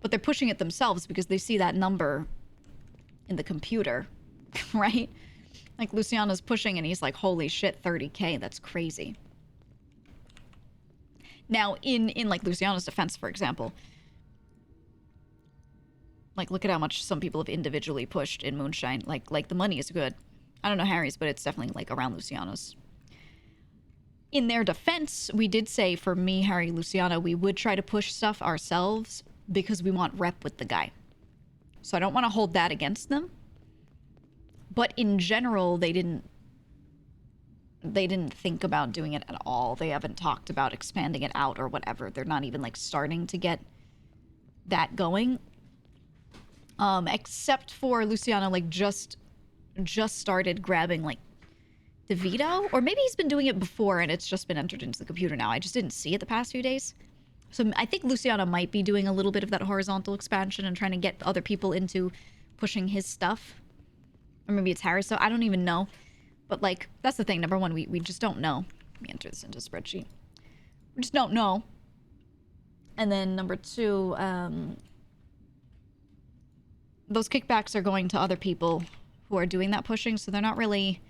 But they're pushing it themselves because they see that number in the computer, right? Like Luciano's pushing and he's like, holy shit, 30K, that's crazy. Now, in like Luciano's defense, for example, like look at how much some people have individually pushed in Moonshine. Like the money is good. I don't know Harry's, but it's definitely like around Luciano's. In their defense, we did say for me, Harry, Luciano, we would try to push stuff ourselves because we want rep with the guy. So I don't want to hold that against them. But in general, they didn't think about doing it at all. They haven't talked about expanding it out or whatever. They're not even like starting to get that going. Except for Luciano, like just started grabbing like DeVito, or maybe he's been doing it before and it's just been entered into the computer now. I just didn't see it the past few days. So I think Luciano might be doing a little bit of that horizontal expansion and trying to get other people into pushing his stuff. Or maybe it's Harris, so I don't even know. But like, that's the thing. Number one, we just don't know. Let me enter this into a spreadsheet. We just don't know. And then number two, those kickbacks are going to other people who are doing that pushing, so they're not really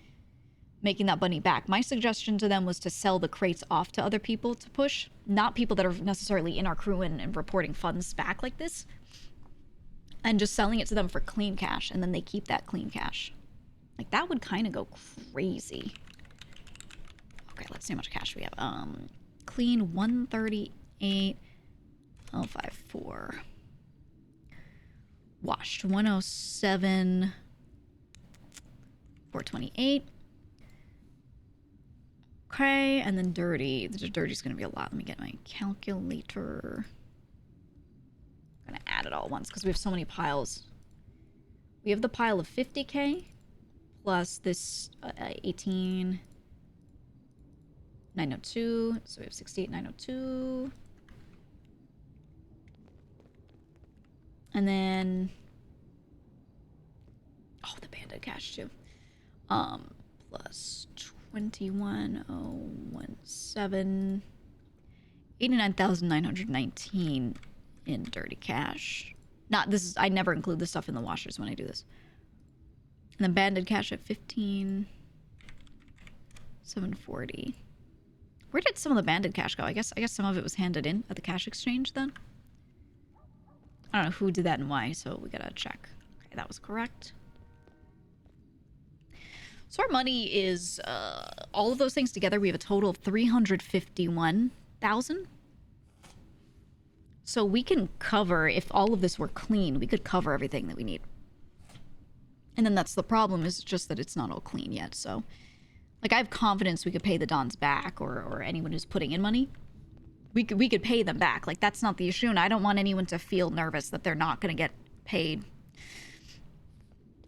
making that money back. My suggestion to them was to sell the crates off to other people to push, not people that are necessarily in our crew and reporting funds back like this, and just selling it to them for clean cash, and then they keep that clean cash. Like, that would kind of go crazy. Okay, let's see how much cash we have. Clean 138,054. Washed 107, 428. Okay, and then dirty. The dirty's gonna be a lot. Let me get my calculator. I'm gonna add it all at once because we have so many piles. We have the pile of 50K plus this 18,902. So we have 68,902. And then, oh, the bandit cash too. Plus 21,017, 89,919 in dirty cash. Not this is, I never include this stuff in the washers when I do this. And then banded cash at 15,740. Where did some of the banded cash go? I guess some of it was handed in at the cash exchange then. I don't know who did that and why, so we gotta check. Okay, that was correct. So our money is, all of those things together, we have a total of 351,000. So we can cover, if all of this were clean, we could cover everything that we need. And then that's the problem, is just that it's not all clean yet, so. Like, I have confidence we could pay the Dons back, or anyone who's putting in money. We could pay them back. Like, that's not the issue, and I don't want anyone to feel nervous that they're not going to get paid.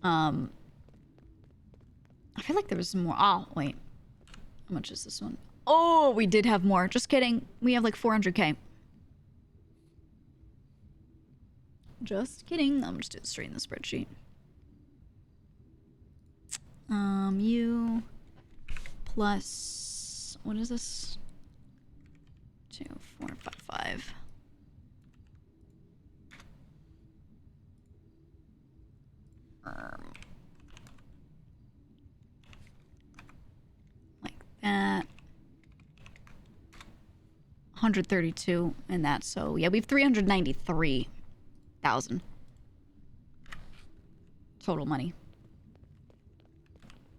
I feel like there was more. Oh, wait. How much is this one? Oh, we did have more. Just kidding. We have like 400K. Just kidding. I'm just doing it straight in the spreadsheet. You plus, what is this? 2, 4, 5, 5. Like that. 132 and that. So yeah, we have 393,000 total money.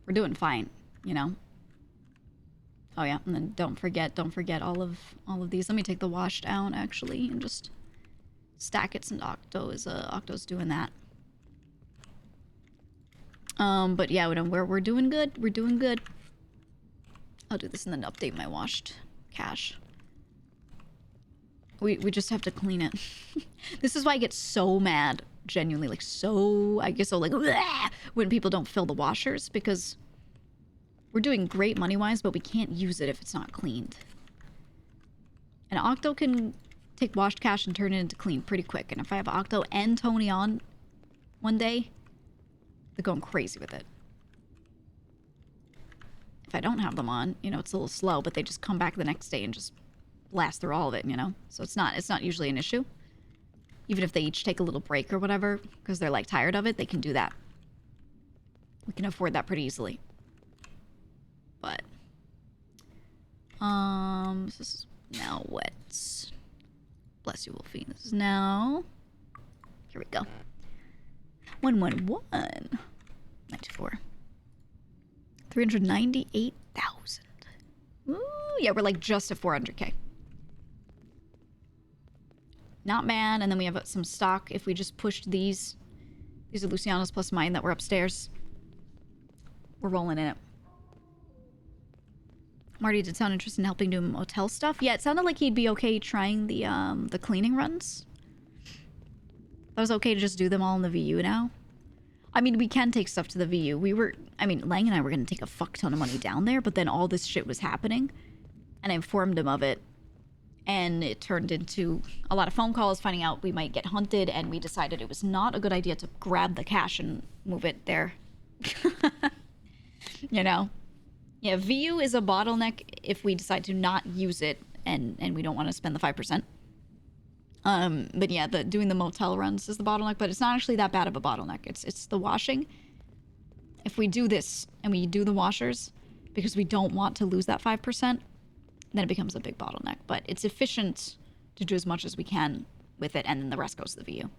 We're doing fine, you know. Oh yeah, and then don't forget all of these. Let me take the washed out actually and just stack it since Octo's doing that. But yeah, we're doing good. We're doing good. I'll do this and then update my washed cash. We just have to clean it. This is why I get so mad, genuinely, like so, I get so like, when people don't fill the washers, because we're doing great money-wise, but we can't use it if it's not cleaned. And Octo can take washed cash and turn it into clean pretty quick. And if I have Octo and Tony on one day, they're going crazy with it. If I don't have them on, you know, it's a little slow, but they just come back the next day and just blast through all of it, you know? So it's not usually an issue. Even if they each take a little break or whatever, because they're like tired of it, they can do that. We can afford that pretty easily. But this is now what? Bless you, Wolfie. This is now. Here we go. 111. 94. 398,000. Ooh, yeah, we're like just at 400K. Not bad. And then we have some stock. If we just pushed these are Luciano's plus mine that were upstairs. We're rolling in it. Marty did sound interested in helping do motel stuff. Yeah, it sounded like he'd be okay trying the cleaning runs. That was okay to just do them all in the VU now. I mean, we can take stuff to the VU. Lang and I were going to take a fuck ton of money down there, but then all this shit was happening. And I informed him of it. And it turned into a lot of phone calls, finding out we might get hunted, and we decided it was not a good idea to grab the cash and move it there. You know? Yeah, VU is a bottleneck if we decide to not use it, and we don't want to spend the 5%. But yeah, doing the motel runs is the bottleneck, but it's not actually that bad of a bottleneck. It's the washing. If we do this and we do the washers, because we don't want to lose that 5%, then it becomes a big bottleneck. But it's efficient to do as much as we can with it, and then the rest goes to the VU.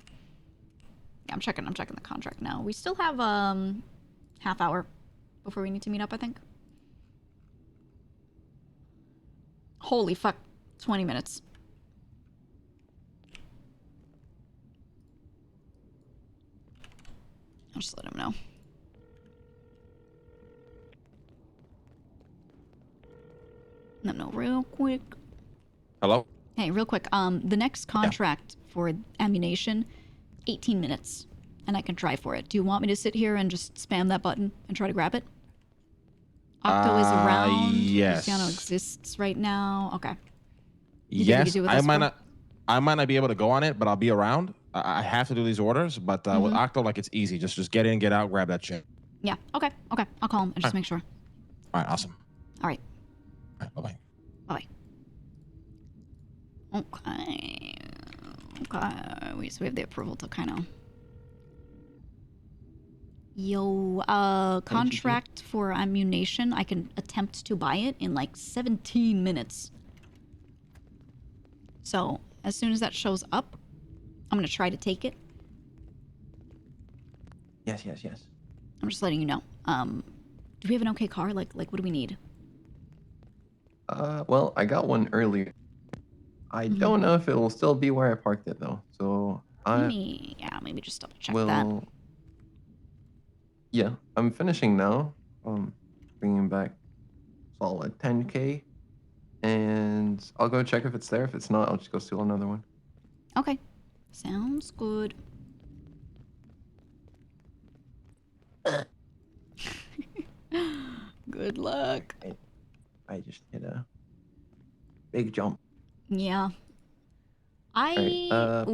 Yeah, I'm checking the contract now. We still have half hour before we need to meet up, I think. Holy fuck, 20 minutes. I'll just let him know. Let him know real quick. Hello? Hey, real quick. The next contract for ammunition, 18 minutes. And I can try for it. Do you want me to sit here and just spam that button and try to grab it? Octo is around. Yes. Luciano exists right now. Okay. Yes, I might not be able to go on it, but I'll be around. I have to do these orders, but with Octo, like, it's easy. Just get in, get out, grab that shit. Yeah. Okay. I'll call him and just make sure. All right. Awesome. All right. All right. Bye-bye. Bye-bye. Okay. So we have the approval to kind of... Yo, contract for ammunition. I can attempt to buy it in like 17 minutes. So, as soon as that shows up, I'm going to try to take it. Yes. I'm just letting you know. Do we have an okay car? Like what do we need? Well, I got one earlier. I don't know if it will still be where I parked it though. So maybe just double check that. Yeah, I'm finishing now. Bringing back solid 10K, and I'll go check if it's there. If it's not, I'll just go steal another one. Okay, sounds good. Good luck. I just hit a big jump. Yeah. I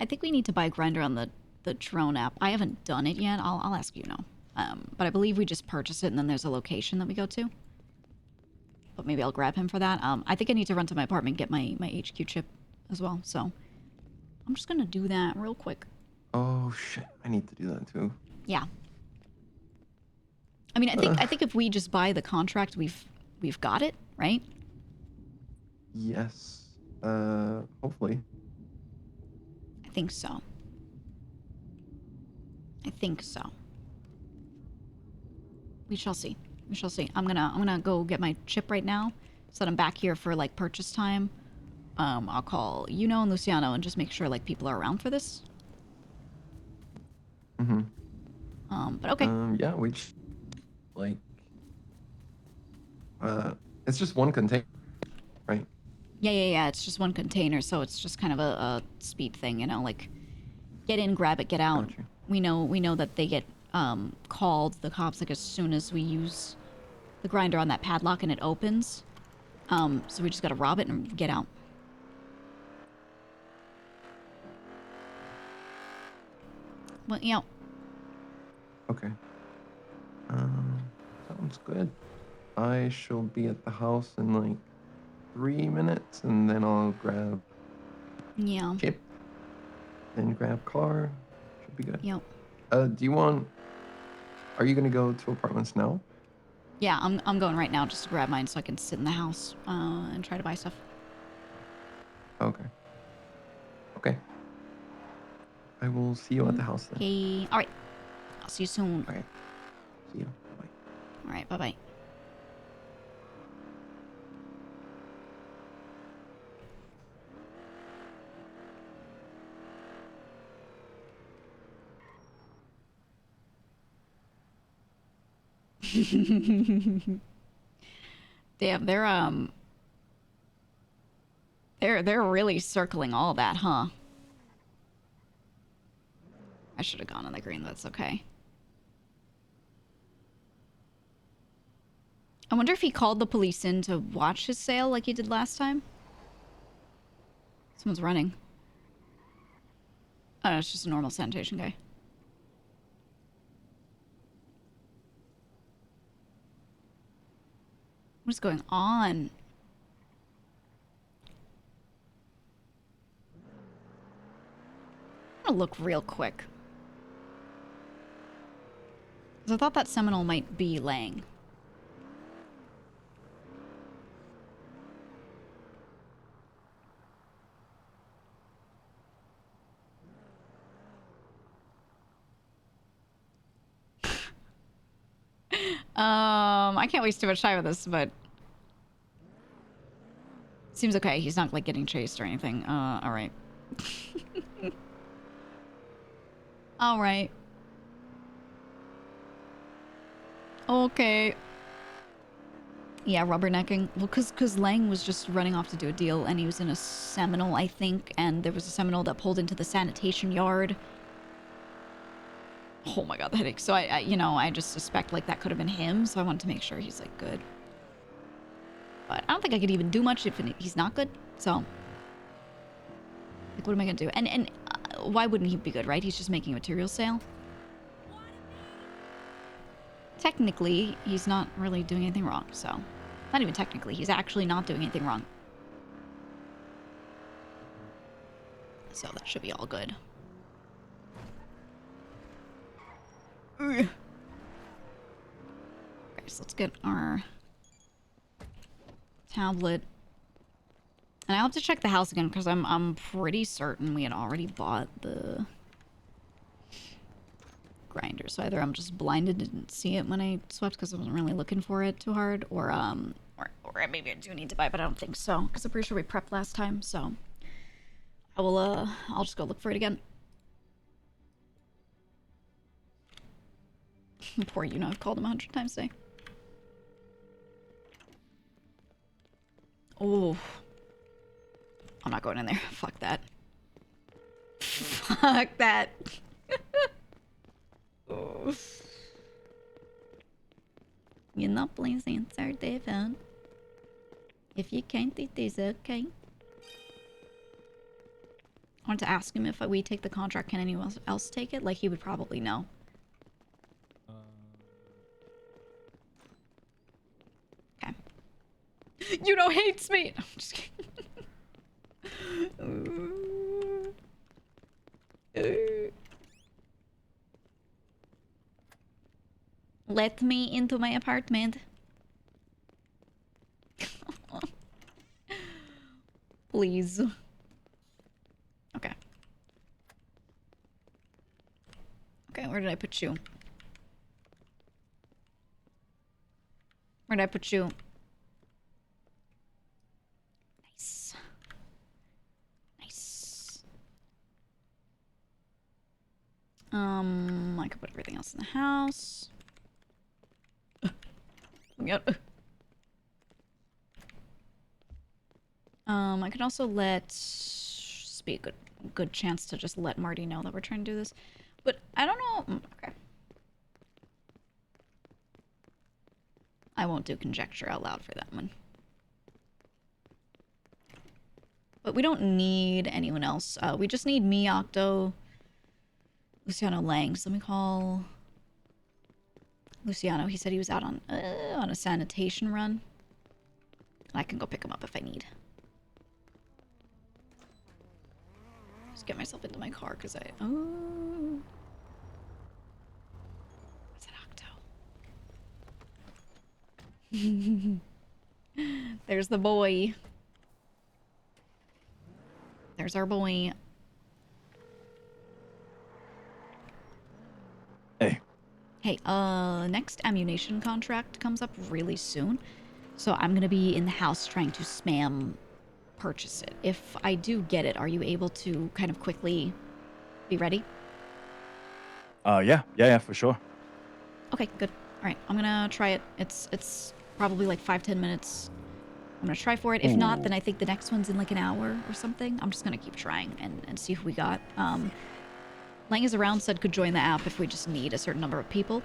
think we need to buy a grinder on the drone app. I haven't done it yet. I'll ask you now. But I believe we just purchased it and then there's a location that we go to. But maybe I'll grab him for that. I think I need to run to my apartment and get my HQ chip as well. So I'm just gonna do that real quick. Oh shit! I need to do that too. Yeah. I mean, I think if we just buy the contract, we've got it, right? Yes. Hopefully. I think so. We shall see. I'm gonna go get my chip right now, so that I'm back here for like purchase time. I'll call Yuno and Luciano and just make sure like people are around for this. But okay. Yeah, it's just one container, right? Yeah. It's just one container, so it's just kind of a speed thing, you know, like get in, grab it, get out. Gotcha. We know that they get called, the cops, like as soon as we use the grinder on that padlock and it opens. So we just gotta rob it and get out. Well, yeah. Okay. Sounds good. I shall be at the house in like 3 minutes, and then I'll grab Yeah. chip, then grab car. Should be good. Yep. Do you want? Are you gonna go to apartments now? Yeah, I'm going right now just to grab mine so I can sit in the house and try to buy stuff. Okay. Okay. I will see you at the house then. Okay. All right. I'll see you soon. All right. See you. Bye. All right. Bye-bye. Damn, they're really circling all that, huh? I should have gone on the green, that's okay. I wonder if he called the police in to watch his sale like he did last time. Someone's running. Oh, no, it's just a normal sanitation guy. What is going on? I'm gonna look real quick. Because I thought that Seminole might be Lang. I can't waste too much time with this, but seems okay. He's not like getting chased or anything. All right. All right. Okay. Yeah, rubbernecking. Well, cause Lang was just running off to do a deal, and he was in a Seminole, I think, and there was a Seminole that pulled into the sanitation yard. Oh my god, the headache. So I you know, I just suspect like that could have been him, so I wanted to make sure he's like good. But I don't think I could even do much if he's not good. So, like, what am I gonna do? And why wouldn't he be good, right? He's just making a material sale. Technically, he's not really doing anything wrong. So, not even technically, he's actually not doing anything wrong. So that should be all good. Okay, so let's get our tablet. And I'll have to check the house again because I'm pretty certain we had already bought the grinder. So either I'm just blinded and didn't see it when I swept because I wasn't really looking for it too hard, or maybe I do need to buy it, but I don't think so because I'm pretty sure we prepped last time. So I will I'll just go look for it again. Poor you know, I've called him 100 times today. Oh. I'm not going in there. Fuck that. Fuck that. Oh. You know, please answer the phone. If you can't, it is okay. I wanted to ask him if we take the contract, can anyone else take it? Like, he would probably know. Okay. You know, hates me! I'm just kidding. Let me into my apartment. Please. Okay. Okay, where did I put you? Where did I put you? Nice. Nice. I could put everything else in the house. Yep. I could also just be a good chance to just let Marty know that we're trying to do this. But I don't know. Okay. I won't do conjecture out loud for that one. But we don't need anyone else. We just need me, Octo, Luciano, Lang. So let me call Luciano. He said he was out on a sanitation run. I can go pick him up if I need. Just get myself into my car because I... Oh... What's an Octo? There's the boy. There's our boy. Hey, next ammunition contract comes up really soon. So I'm gonna be in the house trying to spam purchase it. If I do get it, are you able to kind of quickly be ready? Yeah, for sure. Okay, good. All right, I'm gonna try it. It's probably like 5-10 minutes. I'm gonna try for it. If not, then I think the next one's in like an hour or something. I'm just gonna keep trying and see who we got. Lang is around, said could join the app if we just need a certain number of people.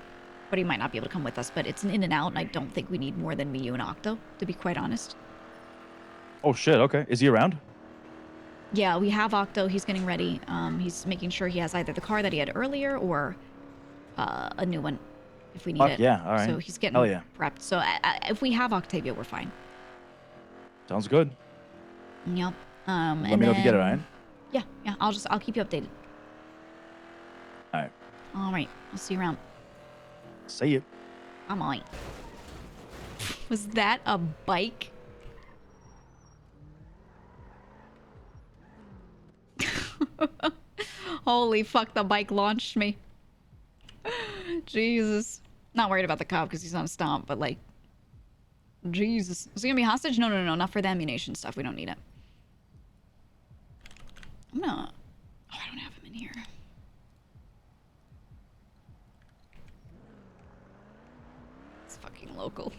But he might not be able to come with us, but it's an in and out, and I don't think we need more than me, you, and Octo, to be quite honest. Oh shit, okay. Is he around? Yeah, we have Octo. He's getting ready. He's making sure he has either the car that he had earlier or a new one if we need it. Yeah, all right. So he's getting Hell yeah. prepped. So if we have Octavia, we're fine. Sounds good. Yep. Let me know if you get it, all right? Yeah, I'll keep you updated. All right. All right. I'll see you around. See you. I'm on. Was that a bike? Holy fuck, the bike launched me. Jesus. Not worried about the cop because he's on a stomp, but like... Jesus. Is he gonna be hostage? No, not for the ammunition stuff. We don't need it. I'm gonna... Oh, I don't have him in here. It's fucking local.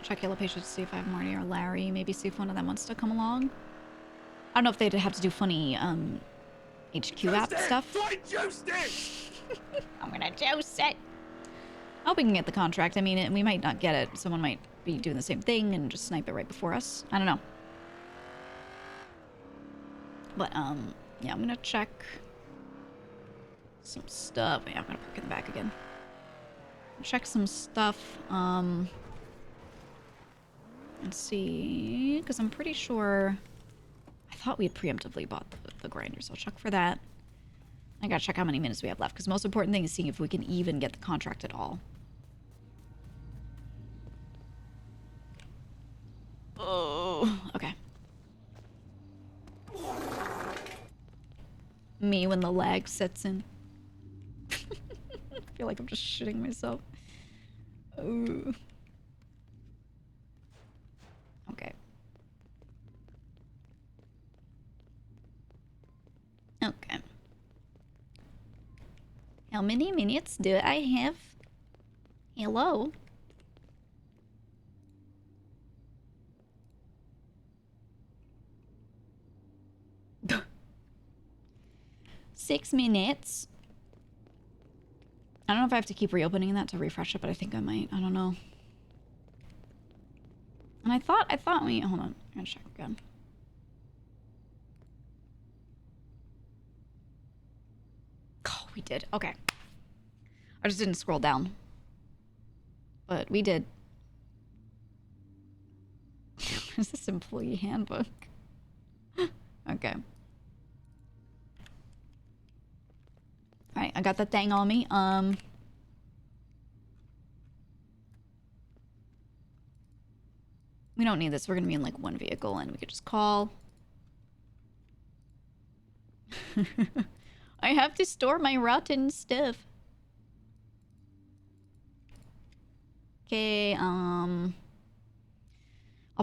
Check yellow pages to see if I have Marty or Larry. Maybe see if one of them wants to come along. I don't know if they'd have to do funny HQ app stuff. I'm gonna juice it. I hope we can get the contract. I mean, we might not get it. Someone might be doing the same thing and just snipe it right before us. I don't know. But, yeah, I'm gonna check some stuff. Yeah, I'm gonna park in the back again. Check some stuff, let's see, because I'm pretty sure... I thought we had preemptively bought the grinder, so I'll check for that. I gotta check how many minutes we have left, because the most important thing is seeing if we can even get the contract at all. Oh, okay. Me when the lag sets in. I feel like I'm just shitting myself. Ooh. Okay. Okay. How many minutes do I have? Hello? Six minutes. I don't know if I have to keep reopening that to refresh it, but I think I might. I don't know. And I thought we... Hold on. I'm gonna check again. Oh, we did. Okay. I just didn't scroll down. But we did. Where's this employee handbook? Okay. Alright, I got that thing on me. We don't need this. We're gonna be in like one vehicle and we could just call. I have to store my rotten stuff. Okay, I'll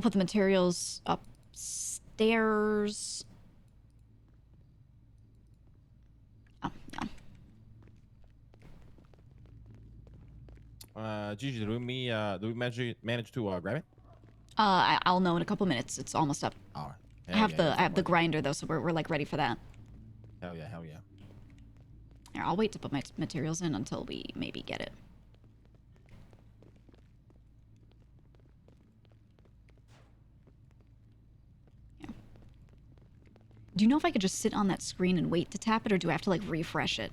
put the materials upstairs. Oh, no. Gigi, do we manage to grab it? I'll know in a couple minutes. It's almost up. All right. I have the grinder though, so we're like ready for that. Hell yeah, hell yeah. Here, I'll wait to put my materials in until we maybe get it. Yeah. Do you know if I could just sit on that screen and wait to tap it, or do I have to like refresh it?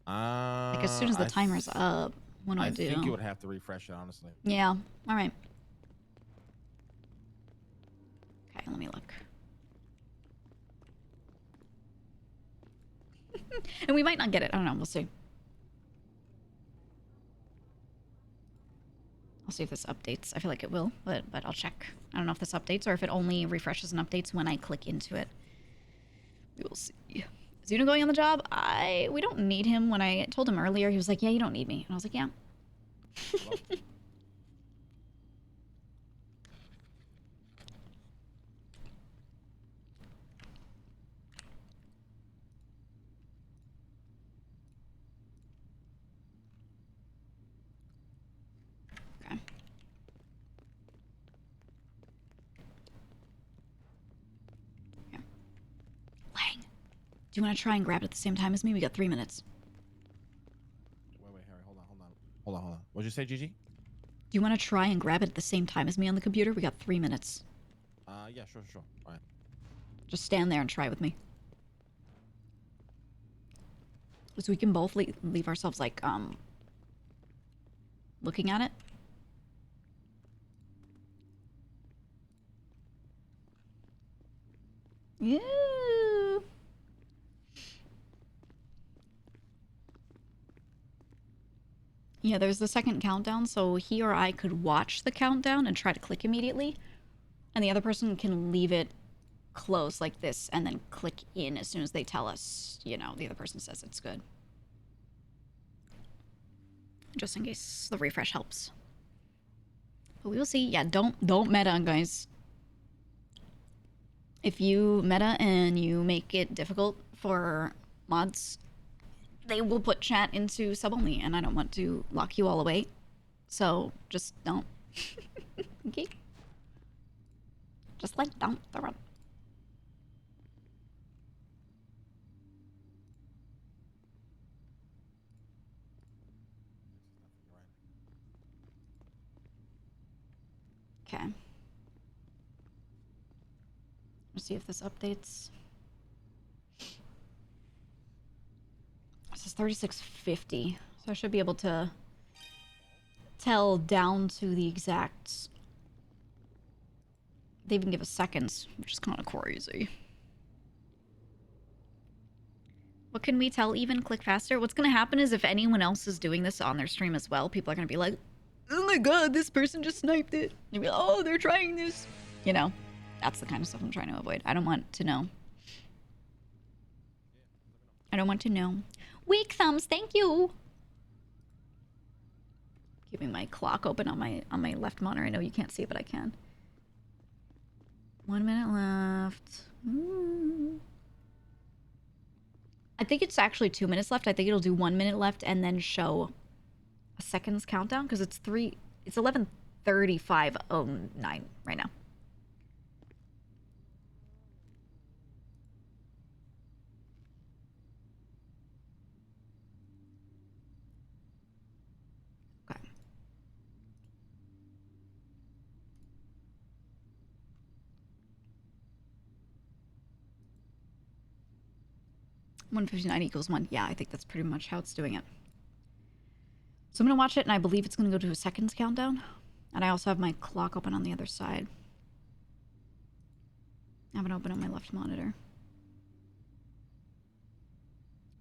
Like as soon as the timer's up. What do I I do? think you would have to refresh it, honestly. Yeah. All right. Okay, let me look. And we might not get it. I don't know. We'll see. I'll see if this updates. I feel like it will, but I'll check. I don't know if this updates or if it only refreshes and updates when I click into it. We will see. Is Uno going on the job? We don't need him. When I told him earlier, he was like, yeah, you don't need me. And I was like, yeah. Okay. Yeah. Lang, do you want to try and grab it at the same time as me? We got 3 minutes. Wait, Harry, hold on. What'd you say, Gigi? Do you want to try and grab it at the same time as me on the computer? We got 3 minutes. Yeah, sure. All right. Just stand there and try with me. So we can both leave ourselves, like, looking at it. Yeah. Yeah, there's the second countdown, so he or I could watch the countdown and try to click immediately. And the other person can leave it close like this and then click in as soon as they tell us, you know, the other person says it's good. Just in case the refresh helps. But we will see. Yeah, don't meta, guys. If you meta and you make it difficult for mods, they will put chat into sub only, and I don't want to lock you all away. So just don't. Okay? Just like don't throw. Okay. Let's see if this updates. This is 3650, so I should be able to tell down to the exact. They even give us seconds, which is kind of crazy. What can we tell even? Click faster? What's going to happen is if anyone else is doing this on their stream as well, people are going to be like, oh my god, this person just sniped it. They'll be like, oh, they're trying this. You know, that's the kind of stuff I'm trying to avoid. I don't want to know. I don't want to know. Weak thumbs, thank you. Keeping my clock open on my left monitor. I know you can't see it, but I can. 1 minute left. I think it's actually 2 minutes left. I think it'll do 1 minute left and then show a seconds countdown because it's 11:35:09 right now. Okay. 159 equals 1. Yeah, I think that's pretty much how it's doing it. So I'm going to watch it, and I believe it's going to go to a seconds countdown. And I also have my clock open on the other side. I have it open on my left monitor.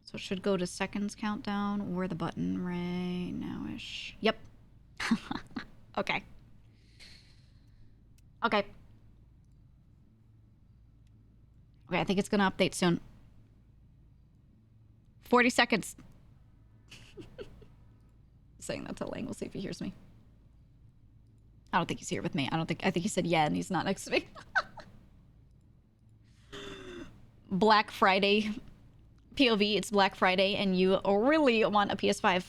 So it should go to seconds countdown or the button right now-ish. Yep. Okay. Okay. Okay, I think it's going to update soon. 40 seconds. Saying that to Lang. We'll see if he hears me. I don't think he's here with me. I think he said yeah, and he's not next to me. Black Friday. POV, it's Black Friday, and you really want a PS5.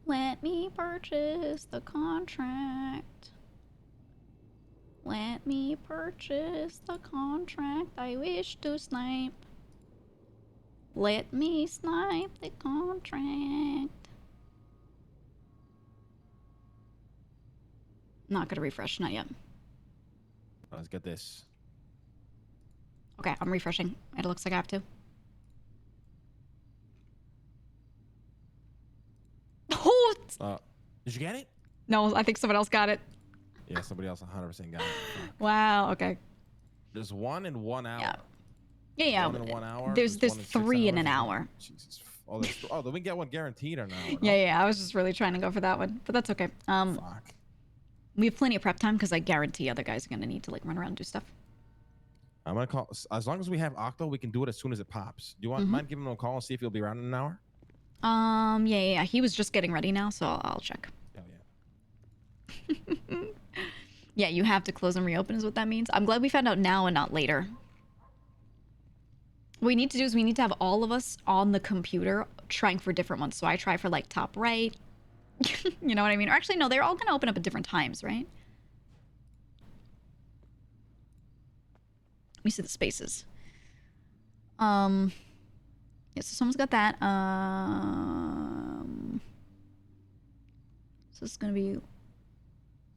Let me purchase the contract. Let me purchase the contract. I wish to snipe. Let me snipe the contract. Not gonna refresh, not yet. Let's get this. Okay, I'm refreshing. It looks like I have to. Oh! Did you get it? No, I think someone else got it. Yeah, somebody else 100% got it. Wow, okay. There's 1 in 1 hour. Yeah. 1 in 1 hour. There's 1 in 6 3 in an hours. hour. Jesus. Oh, then we get one guaranteed or an hour. Yeah, I was just really trying to go for that one, but that's okay. Fuck. We have plenty of prep time because I guarantee other guys are gonna need to like run around and do stuff. I'm gonna call. As long as we have Octo, we can do it as soon as it pops. Do you mind giving him a call and see if he'll be around in an hour? Yeah. He was just getting ready now, so I'll check. Oh yeah. Yeah, you have to close and reopen is what that means. I'm glad we found out now and not later. What we need to do is we need to have all of us on the computer trying for different ones. So I try for like top right. You know what I mean? Or actually, no, they're all going to open up at different times, right? Let me see the spaces. Yeah, so someone's got that. So it's going to be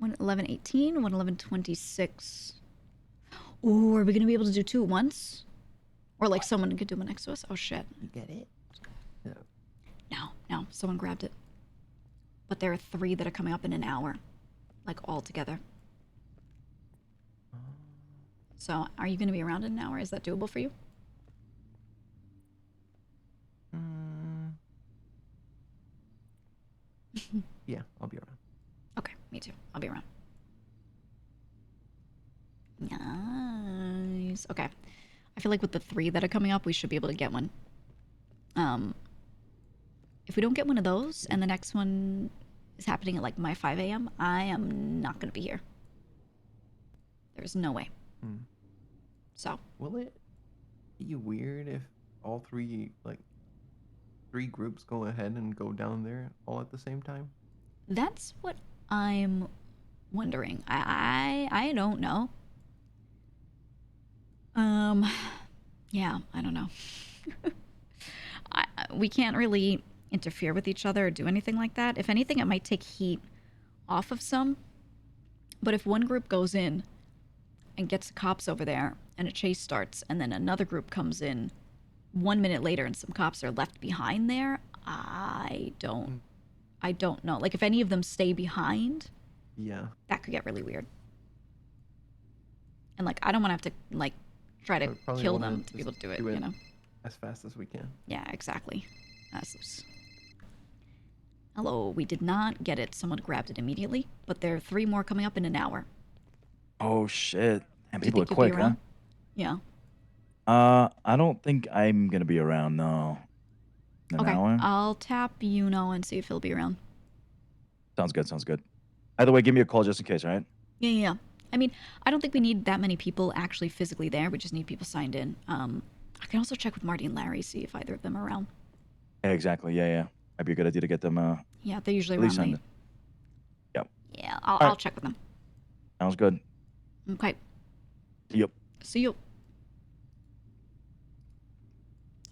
111:18, 111:26. Ooh, are we going to be able to do 2 at once? Or like someone could do one next to us? Oh shit. You get it? No, someone grabbed it. But there are 3 that are coming up in an hour. Like all together. So are you going to be around in an hour? Is that doable for you? Yeah, I'll be around. Okay, me too. I'll be around. Nice. Okay. I feel like with the 3 that are coming up, we should be able to get one. If we don't get one of those and the next one is happening at like my 5 a.m., I am not going to be here. There's no way. So. Will it be weird if all 3 groups go ahead and go down there all at the same time? That's what I'm wondering. I don't know. Yeah, I don't know. We can't really interfere with each other or do anything like that. If anything, it might take heat off of some. But if one group goes in and gets the cops over there and a chase starts and then another group comes in 1 minute later and some cops are left behind there, I don't know. Like if any of them stay behind, yeah, that could get really weird. And like I don't want to have to like try to kill them to be able to do it, you know. As fast as we can. Yeah, exactly. Hello, we did not get it. Someone grabbed it immediately, but there are 3 more coming up in an hour. Oh shit! And Do you people are think you'll be quick, huh? around? Yeah. I don't think I'm gonna be around. No. In an Okay, hour? I'll tap Yuno and see if he'll be around. Sounds good. Sounds good. Either way, give me a call just in case, all right? Yeah. I mean, I don't think we need that many people actually physically there. We just need people signed in. I can also check with Marty and Larry, see if either of them are around. Yeah, exactly. Yeah. Might be a good idea to get them. Yeah, they're usually at least around signed late. in. Yep. Yeah, I'll check with them. Sounds good. Okay. Yep. See you.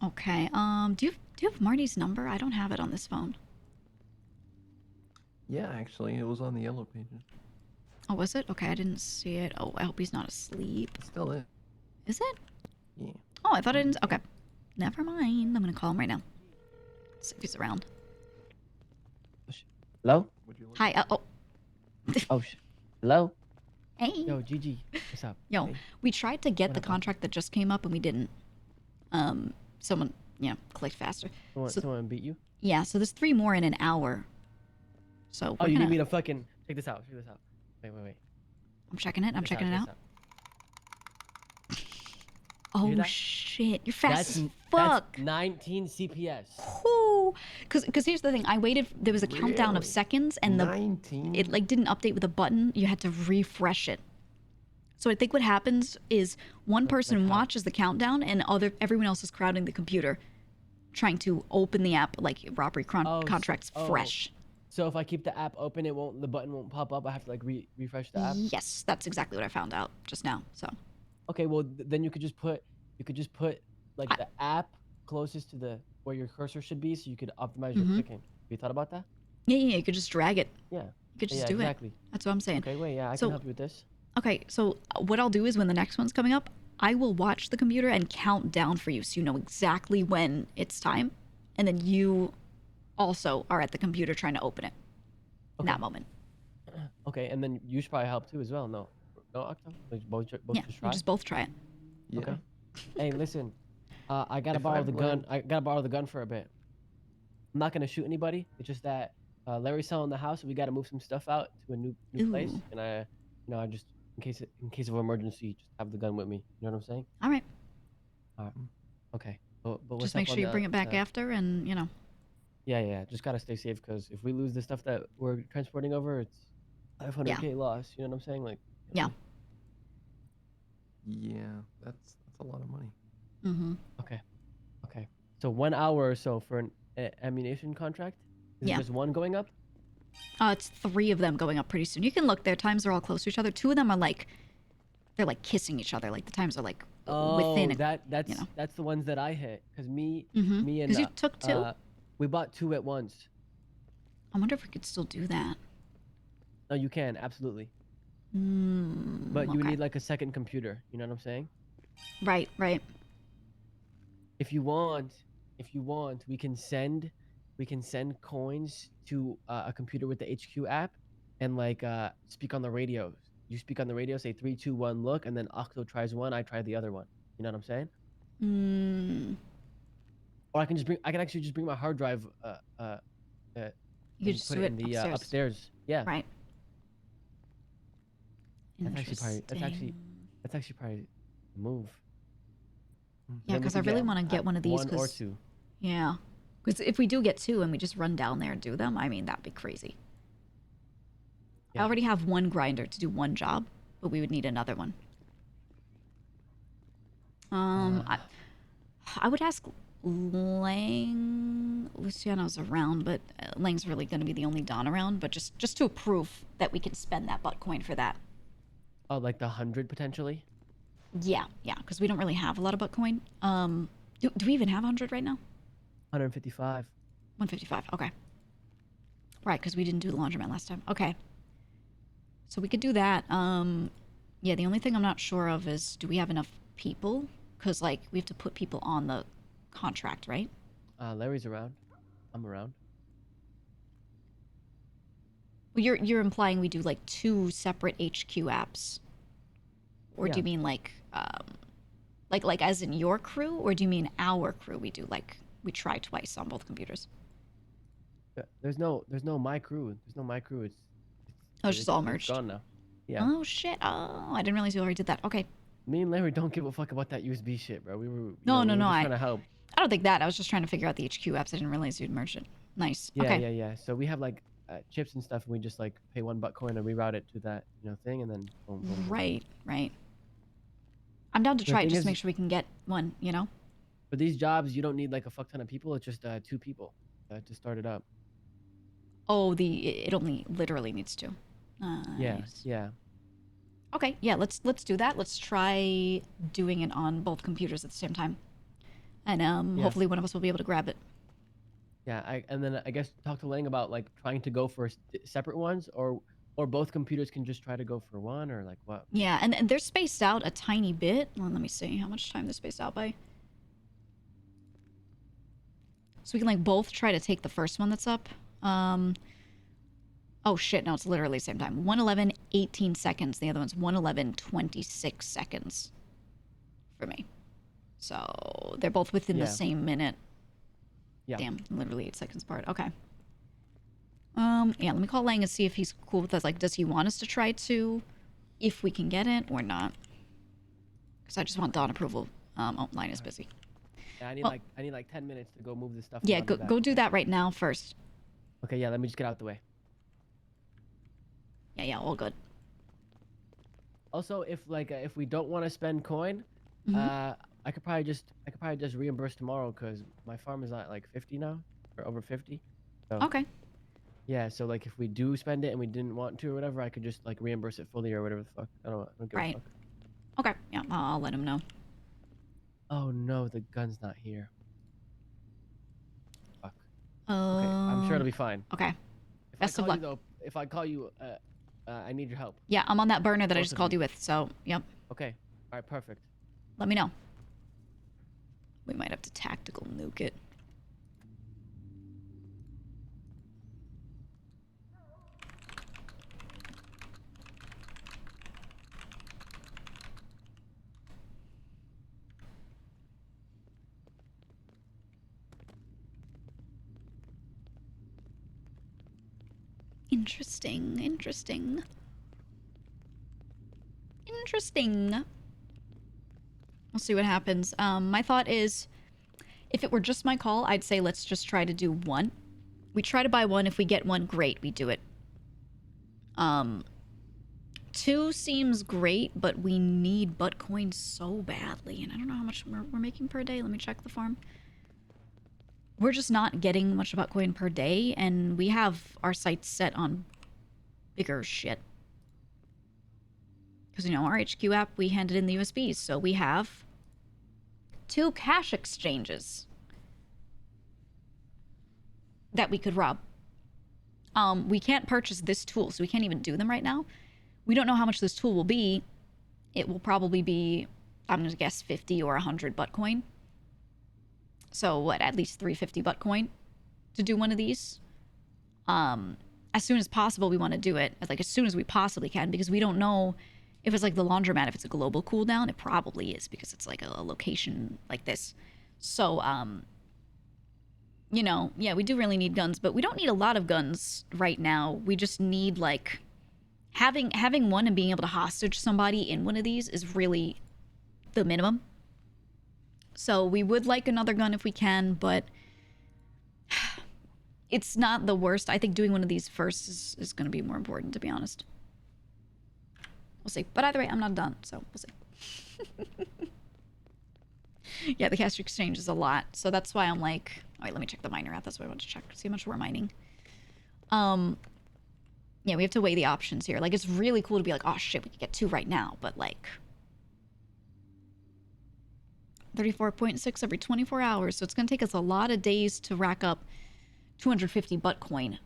Okay. Do you have Marty's number? I don't have it on this phone. Yeah, actually, it was on the yellow pages. Oh, was it? Okay, I didn't see it. Oh, I hope he's not asleep. Still it. Is it? Yeah. Oh, I thought I didn't. Okay. Never mind. I'm gonna call him right now. See if he's around. Hello? Hi. Hello? Hey. Yo, GG. What's up? Yo, Hey. we tried to get the contract that just came up and we didn't. Someone, clicked faster. Someone beat you? Yeah, so there's 3 more in an hour. So Oh, we're you gonna, need me to fucking check this out. Wait. I'm checking it. I'm checking it out. You Oh hear that? shit, you're fast as That's fuck. 19 CPS. Because here's the thing. I waited. There was a countdown of seconds, and it like didn't update with a button. You had to refresh it. So I think what happens is one person watches the countdown, and everyone else is crowding the computer, trying to open the app like robbery contracts fresh. So if I keep the app open, the button won't pop up. I have to like refresh the app. Yes, that's exactly what I found out just now. So. Okay, well then you could just put like the app closest to where your cursor should be, so you could optimize your clicking. Have you thought about that? Yeah, you could just drag it. Yeah. You could just Yeah, do exactly. it. That's what I'm saying. Okay, wait, yeah, I can help you with this. Okay, so what I'll do is when the next one's coming up, I will watch the computer and count down for you so you know exactly when it's time. And then you also are at the computer trying to open it in that moment. Okay, and then you should probably help too as well. No, Octo? Like both Yeah, just we try? just both try it. Okay. Hey, listen. I gotta If borrow I've the gun. learned- I gotta borrow the gun for a bit. I'm not gonna shoot anybody. It's just that Larry's selling the house, and we gotta move some stuff out to a new place. Ooh. And I just in case of emergency, just have the gun with me. You know what I'm saying? All right. All right. Okay. But what's Just make up sure on you bring the- it back after and, you know. Yeah. Just gotta stay safe because if we lose the stuff that we're transporting over, it's 500K loss. You know what I'm saying? Like. Yeah. Yeah, that's a lot of money. Mm-hmm. Okay. So 1 hour or so for an ammunition contract? Is Yeah. it just one going up? It's 3 of them going up pretty soon. You can look, their times are all close to each other. 2 of them are like, they're like kissing each other. Like the times are like within. That's the ones that I hit. Cause me Mhm. and 'Cause you took 2? We bought 2 at once. I wonder if we could still do that. No, you can absolutely. Mm, But you would okay. need like a second computer. You know what I'm saying? Right. If you want, we can send coins to a computer with the HQ app, and like speak on the radio. You speak on the radio, say 3, 2, 1, look, and then Octo tries one, I try the other one. You know what I'm saying? Or I can actually just bring my hard drive. You and could just put do it it in the upstairs. upstairs. Yeah. Right. That's actually probably a move. Yeah, Then we because I could really get want to get one of these. 1 or 'Cause- 2. Yeah. Because if we do get 2 and we just run down there and do them, I mean, that'd be crazy. I already have 1 grinder to do 1 job, but we would need another one. I would ask Lang. Luciano's around, but Lang's really going to be the only Don around. But just to approve that we can spend that butt coin for that. Oh, like the 100 potentially? Yeah, because we don't really have a lot of butt coin. Do we even have 100 right now? 155. 155. Okay. Right, because we didn't do the laundromat last time. Okay. So we could do that. Yeah, the only thing I'm not sure of is, do we have enough people? Because, like, we have to put people on the contract, right? Larry's around. I'm around. Well, you're implying we do, like, 2 separate HQ apps? Or do you mean, like as in your crew? Or do you mean our crew? We do, like, we try twice on both computers. Yeah, there's no my crew. There's no my crew. It's just all merged. Gone now. Yeah. Oh, shit. Oh, I didn't realize you already did that. Okay. Me and Larry don't give a fuck about that USB shit, bro. We were No, just I trying to help. I don't think that. I was just trying to figure out the HQ apps. I didn't realize you'd merged it. Nice. Yeah, okay. yeah. So we have like chips and stuff, and we just like pay 1 butt coin and reroute it to that thing, and then boom, boom, boom. Right. I'm down to The try it thing just is- to make sure we can get one, For these jobs, you don't need like a fuck ton of people. It's just 2 people to start it up. Oh, it only literally needs 2. Nice. Yeah. Okay, yeah, let's do that. Let's try doing it on both computers at the same time. And hopefully one of us will be able to grab it. Yeah, and then I guess talk to Lang about like trying to go for separate ones, or both computers can just try to go for one, or like what? Yeah, and they're spaced out a tiny bit. Well, let me see how much time they're spaced out by. So we can like both try to take the first one that's up. Oh shit, no, it's literally the same time. 1:11, 18 seconds. The other one's 1:11, 26 seconds for me. So they're both within the same minute. Yeah. Damn, literally 8 seconds apart. Okay. Yeah, let me call Lang and see if he's cool with us. Like, does he want us to try to, if we can get it or not? Because I just want Dawn approval. Oh, line is busy. Yeah, I need like 10 minutes to go move this stuff. Yeah, and I'll be go back. do that right now first. Okay, yeah, let me just get out the way. Yeah, all good. Also, if we don't want to spend coin, I could probably just reimburse tomorrow because my farm is at like 50 now, or over 50. So, Okay. Yeah, so like if we do spend it and we didn't want to or whatever, I could just like reimburse it fully or whatever the fuck. I don't give a Right. fuck. Okay, yeah, I'll let him know. Oh no, the gun's not here. Fuck. Okay, I'm sure it'll be fine. Okay. If Best I of call luck. you, though, if I call you, I need your help. Yeah, I'm on that burner that I Both just of called you. you with, so, yep. Okay. All right, perfect. let me know. We might have to tactical nuke it. Interesting, interesting. Interesting. We'll see what happens. My thought is, if it were just my call, I'd say let's just try to do one. We try to buy one. If we get one, great, we do it. 2 seems great, but we need butt coins so badly. And I don't know how much we're making per day. Let me check the farm. We're just not getting much butt coin per day, and we have our sights set on bigger shit. Because, you know, our HQ app, we handed in the USBs, so we have 2 cash exchanges that we could rob. We can't purchase this tool, so we can't even do them right now. We don't know how much this tool will be. It will probably be, I'm going to guess, 50 or 100 butt coin. So, what, at least 350 butt coin to do one of these? As soon as possible, we want to do it. Like, as soon as we possibly can, because we don't know if it's like the laundromat, if it's a global cooldown. It probably is, because it's like a location like this. So, you know, yeah, we do really need guns, but we don't need a lot of guns right now. We just need, like, having one and being able to hostage somebody in one of these is really the minimum. So we would like another gun if we can, but it's not the worst. I think doing one of these first is going to be more important, to be honest. We'll see. But either way, I'm not done, so we'll see. Yeah, the cash exchange is a lot, so that's why I'm like... All right, let me check the miner app. That's what I want to check. See how much we're mining. Yeah, we have to weigh the options here. Like, it's really cool to be like, oh shit, we could get 2 right now, but like... 34.6 every 24 hours, so it's going to take us a lot of days to rack up 250 butt coin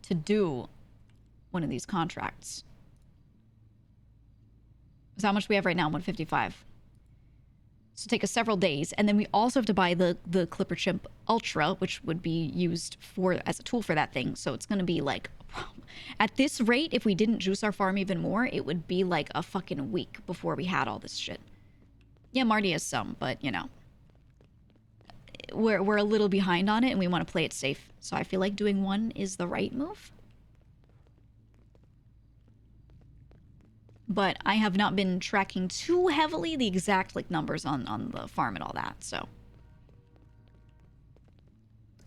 to do one of these contracts. So how much we have right now? 155. So take us several days, and then we also have to buy the Clipper Chimp Ultra, which would be used as a tool for that thing. So it's going to be like, at this rate, if we didn't juice our farm even more, it would be like a fucking week before we had all this shit. Yeah, Marty has some, but, you know, we're a little behind on it, and we want to play it safe. So I feel like doing one is the right move. But I have not been tracking too heavily the exact, like, numbers on the farm and all that, so.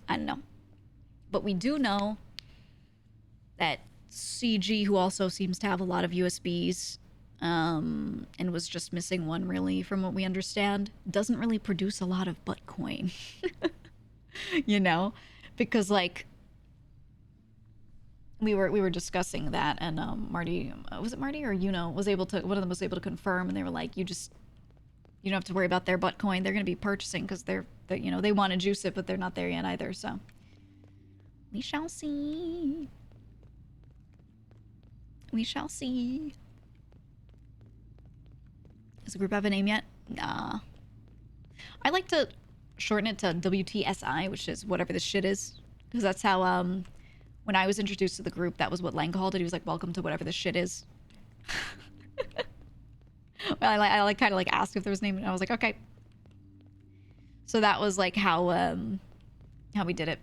I don't know. But we do know that CG, who also seems to have a lot of USBs, and was just missing one, really, from what we understand, doesn't really produce a lot of butt coin. You know? Because, like, we were discussing that, and Marty, was it Marty or was able to, one of them was able to confirm, and they were like, you don't have to worry about their butt coin. They're going to be purchasing because they're, you know, they want to juice it, but they're not there yet either, so. We shall see. We shall see. Does the group have a name yet? Nah. I like to shorten it to WTSI, which is whatever this shit is. Because that's how, when I was introduced to the group, that was what Lang called it. He was like, welcome to whatever this shit is. Well, I kind of like asked if there was a name, and I was like, okay. So that was like how we did it.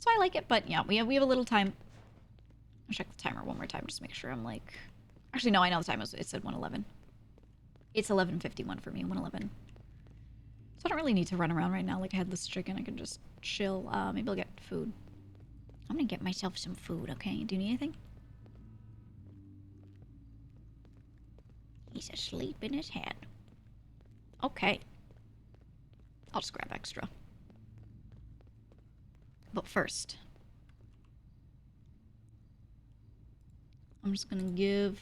So I like it, but yeah, we have a little time. I'll check the timer one more time just to make sure I'm like... Actually, no, I know the time. It said 1:11. It's 11:51 for me, 1:11. So I don't really need to run around right now like a headless chicken. I can just chill. Maybe I'll get food. I'm gonna get myself some food, okay? Do you need anything? He's asleep in his head. Okay. I'll just grab extra. But first, I'm just gonna give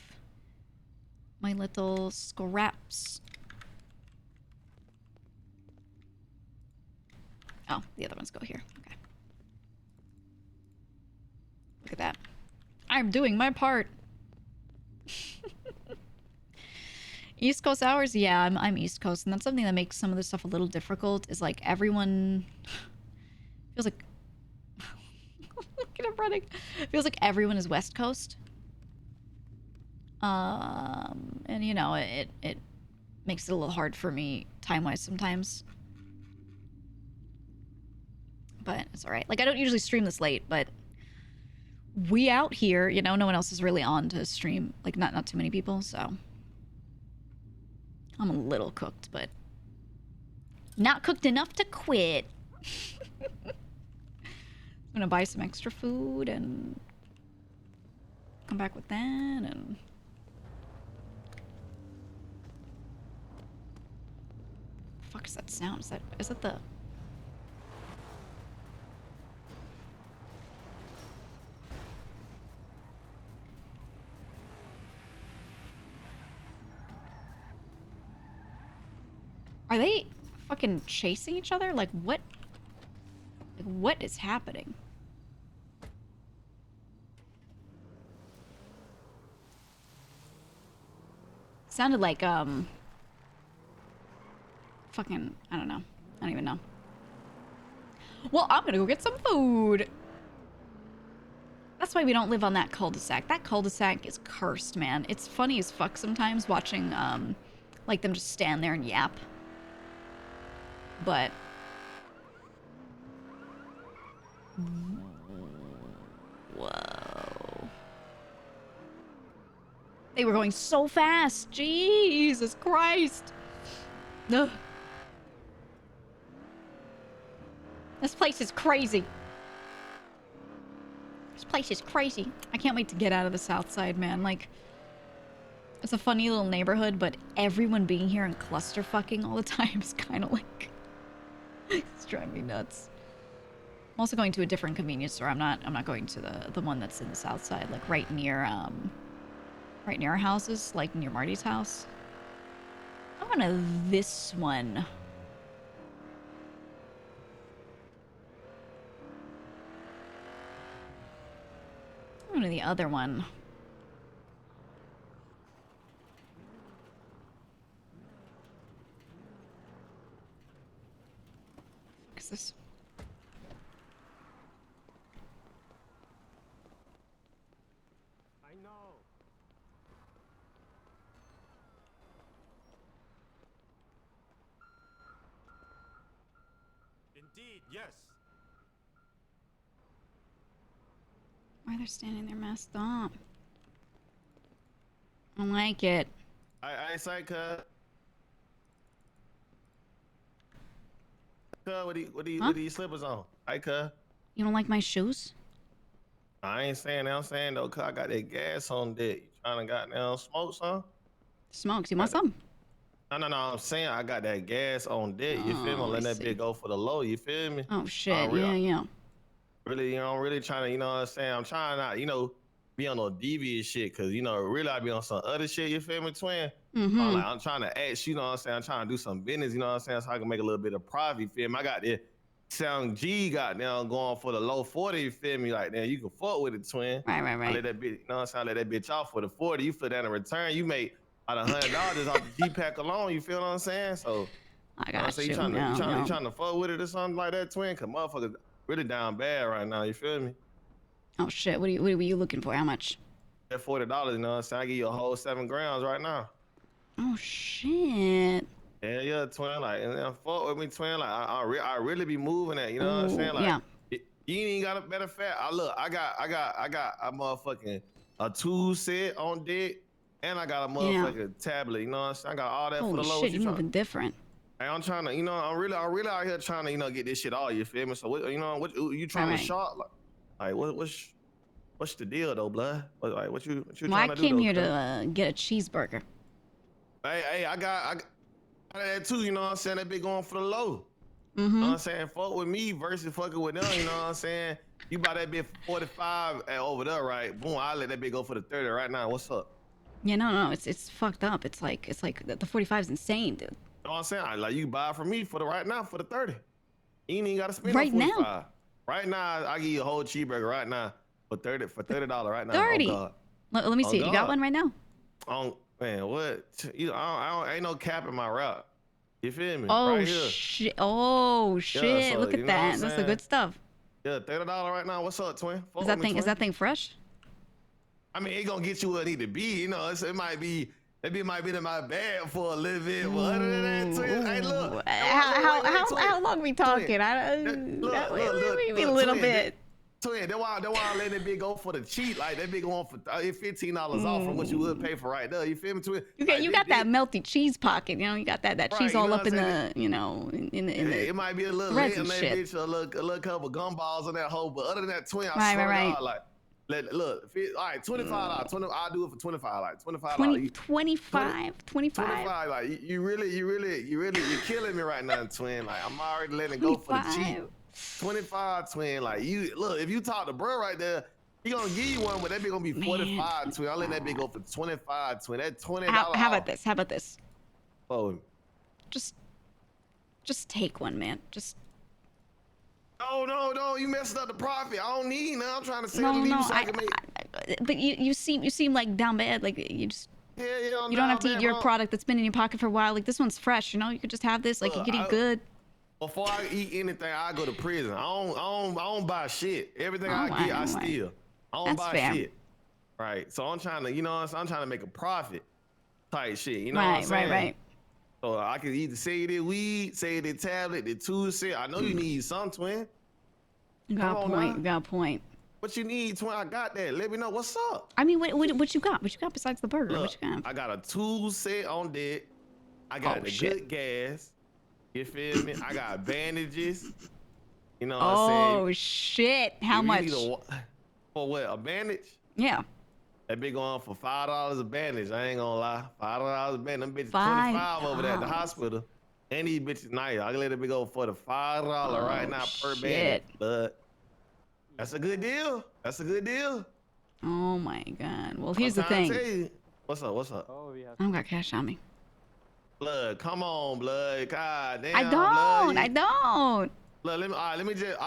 my little scraps. Oh, the other ones go here. Okay. Look at that. I'm doing my part. East Coast hours, yeah, I'm East Coast, and that's something that makes some of this stuff a little difficult. Is like everyone feels like look at him running. Feels like everyone is West Coast. And you know, it makes it a little hard for me time-wise sometimes. But it's all right. Like I don't usually stream this late, but we out here, you know, no one else is really on to stream. Like not too many people, so I'm a little cooked, but not cooked enough to quit. I'm gonna buy some extra food and come back with that and fuck is that sound? Is that the Are they fucking chasing each other? Like what? Like what is happening? Sounded like fucking I don't know. I don't even know. Well, I'm gonna go get some food. That's why we don't live on that cul-de-sac. That cul-de-sac is cursed, man. It's funny as fuck sometimes watching like them just stand there and yap. But whoa. They were going so fast. Jesus Christ. Ugh. This place is crazy. This place is crazy. I can't wait to get out of the South Side, man. Like, it's a funny little neighborhood, but everyone being here and cluster fucking all the time is kind of like... it's driving me nuts. I'm also going to a different convenience store. I'm not going to the one that's in the South Side, like right near our houses, like near Marty's house. I'm going to this one. I'm going to the other one. What is this? I know. Indeed, yes. Why they're standing there messed up? I don't like it. I say, cuz. What are you slippers on? I cuz. You don't like my shoes? I ain't saying that. I'm saying though, cuz I got that gas on deck. You trying to goddamn smoke some? Smokes, you want some? No. I'm saying I got that gas on deck. You feel me? Oh, Let I that bit go for the low. You feel me? Oh shit, yeah. Really, you know, I'm really trying to, you know what I'm saying? I'm trying not, you know, be on no devious shit, cause you know, really I be on some other shit, you feel me, twin? Mm-hmm. I'm trying to ask, you know what I'm saying? I'm trying to do some business, you know what I'm saying? So I can make a little bit of profit, you feel me? I got this sound G got down going for the low 40, you feel me? Like, then you can fuck with it, twin. Right. I let that bitch, you know what I'm saying? I let that bitch off for the 40. You feel that in return, you make about $100 off the G-Pack alone, you feel what I'm saying? So, I got you you. trying to fuck with it or something like that, twin? Cause motherfuckers really down bad right now, you feel me? Oh shit, what were you looking for? How much? At $40, you know what I'm saying? I give you a whole 7 grams right now. Oh shit. Yeah, twin. Like, and then fuck with me, twin. Like, I really be moving that. You know what I'm saying? Like, yeah. You ain't got a better fat. I got a motherfucking a tool set on deck, and I got a motherfucking tablet. You know what I'm saying? I got all that for the low. Holy shit, you moving different. Hey, I'm trying to, you know, I'm really out here trying to, you know, get this shit all. You feel me? So, what, you know, what you trying to shop? Like, what's the deal though, blood? What you trying to do? I came here to get a cheeseburger. Hey, I got that too, you know what I'm saying? That big going for the low. Mm-hmm. You know what I'm saying? Fuck with me versus fucking with them, you know what I'm saying? You buy that bit for 45 over there, right? Boom, I let that bit go for the 30 right now. What's up? Yeah, no, it's fucked up. It's like the 45 is insane, dude. You know what I'm saying? Like, you can buy it from me for the right now for the 30. You ain't even gotta spend right no 45. now. Right now, I give you a whole cheeseburger right now for $30 right now. 30. Oh, God. Let me see. You got one right now? Man, what? You know, ain't no cap in my rap. You feel me? Oh right here. shit! Oh Yeah, shit! so, Look you at know what I'm that. That's the saying? good stuff. Yeah, $30 right now. What's up, twin? Fuck Is that with me, thing? Is twin. that thing fresh? I mean, it gonna get you where it need to be. You know, it might be. Maybe it might be in my bag for a little bit, but other than that, twin, hey, look. How long we talking? Twin. Maybe a little bit. Twin, that's why I let that bitch go for the cheap. Like that bitch going for $15 off from what you would pay for right there. You feel me, twin? You got that melty cheese pocket. You know, you got that Right, cheese you all know up what in I'm the, you know, in the. It might be a little resin lit on that shit. bitch, a little couple gumballs on that hoe, but other than that, twin, I Right, swear right, to right. God, like, all right, $25. I'll do it for $25. Like $25. 25. 25. Like you're killing me right now, twin. Like I'm already letting it go for the cheap. 25, twin. Like you look, if you talk to bro right there, he gonna give you one, but that bitch gonna be 45, twin. I'll let that bitch go for 25, twin. That $20. How about this? How about this? Oh, just take one, man. Just. No, you messed up the profit. I don't need none. I'm trying to sell the so I can make. But you seem like down bad. Like you just. Yeah, you don't have to eat your product that's been in your pocket for a while. Like this one's fresh, you know. You could just have this. Like you could eat good. Before I eat anything, I go to prison. I don't buy shit. Everything I get, I steal. I don't buy shit. Right. So I'm trying to, you know, I'm trying to make a profit type shit. You know what I'm saying? Right. So I can either say the weed, say the tablet, the two shit. I know you need some, twin. Got a point. What you need, twin? I got that. Let me know what's up. I mean, what you got? What you got besides the burger? Look, what you got? I got a tool set on deck. I got the good gas. You feel me? I got bandages. You know what I'm saying? Oh shit! How much? For what? A bandage? Yeah. That bitch going for $5 a bandage. I ain't gonna lie. $5 a bandage. Them bitches 25 over there at the hospital. And these bitches nice. I can let it be go for the $5 right now per bandage. But that's a good deal. That's a good deal. Oh my god. Well, here's the thing. Tell you. What's up? I don't got cash on me. Blood, come on, blood. God damn. I don't. Look, let me just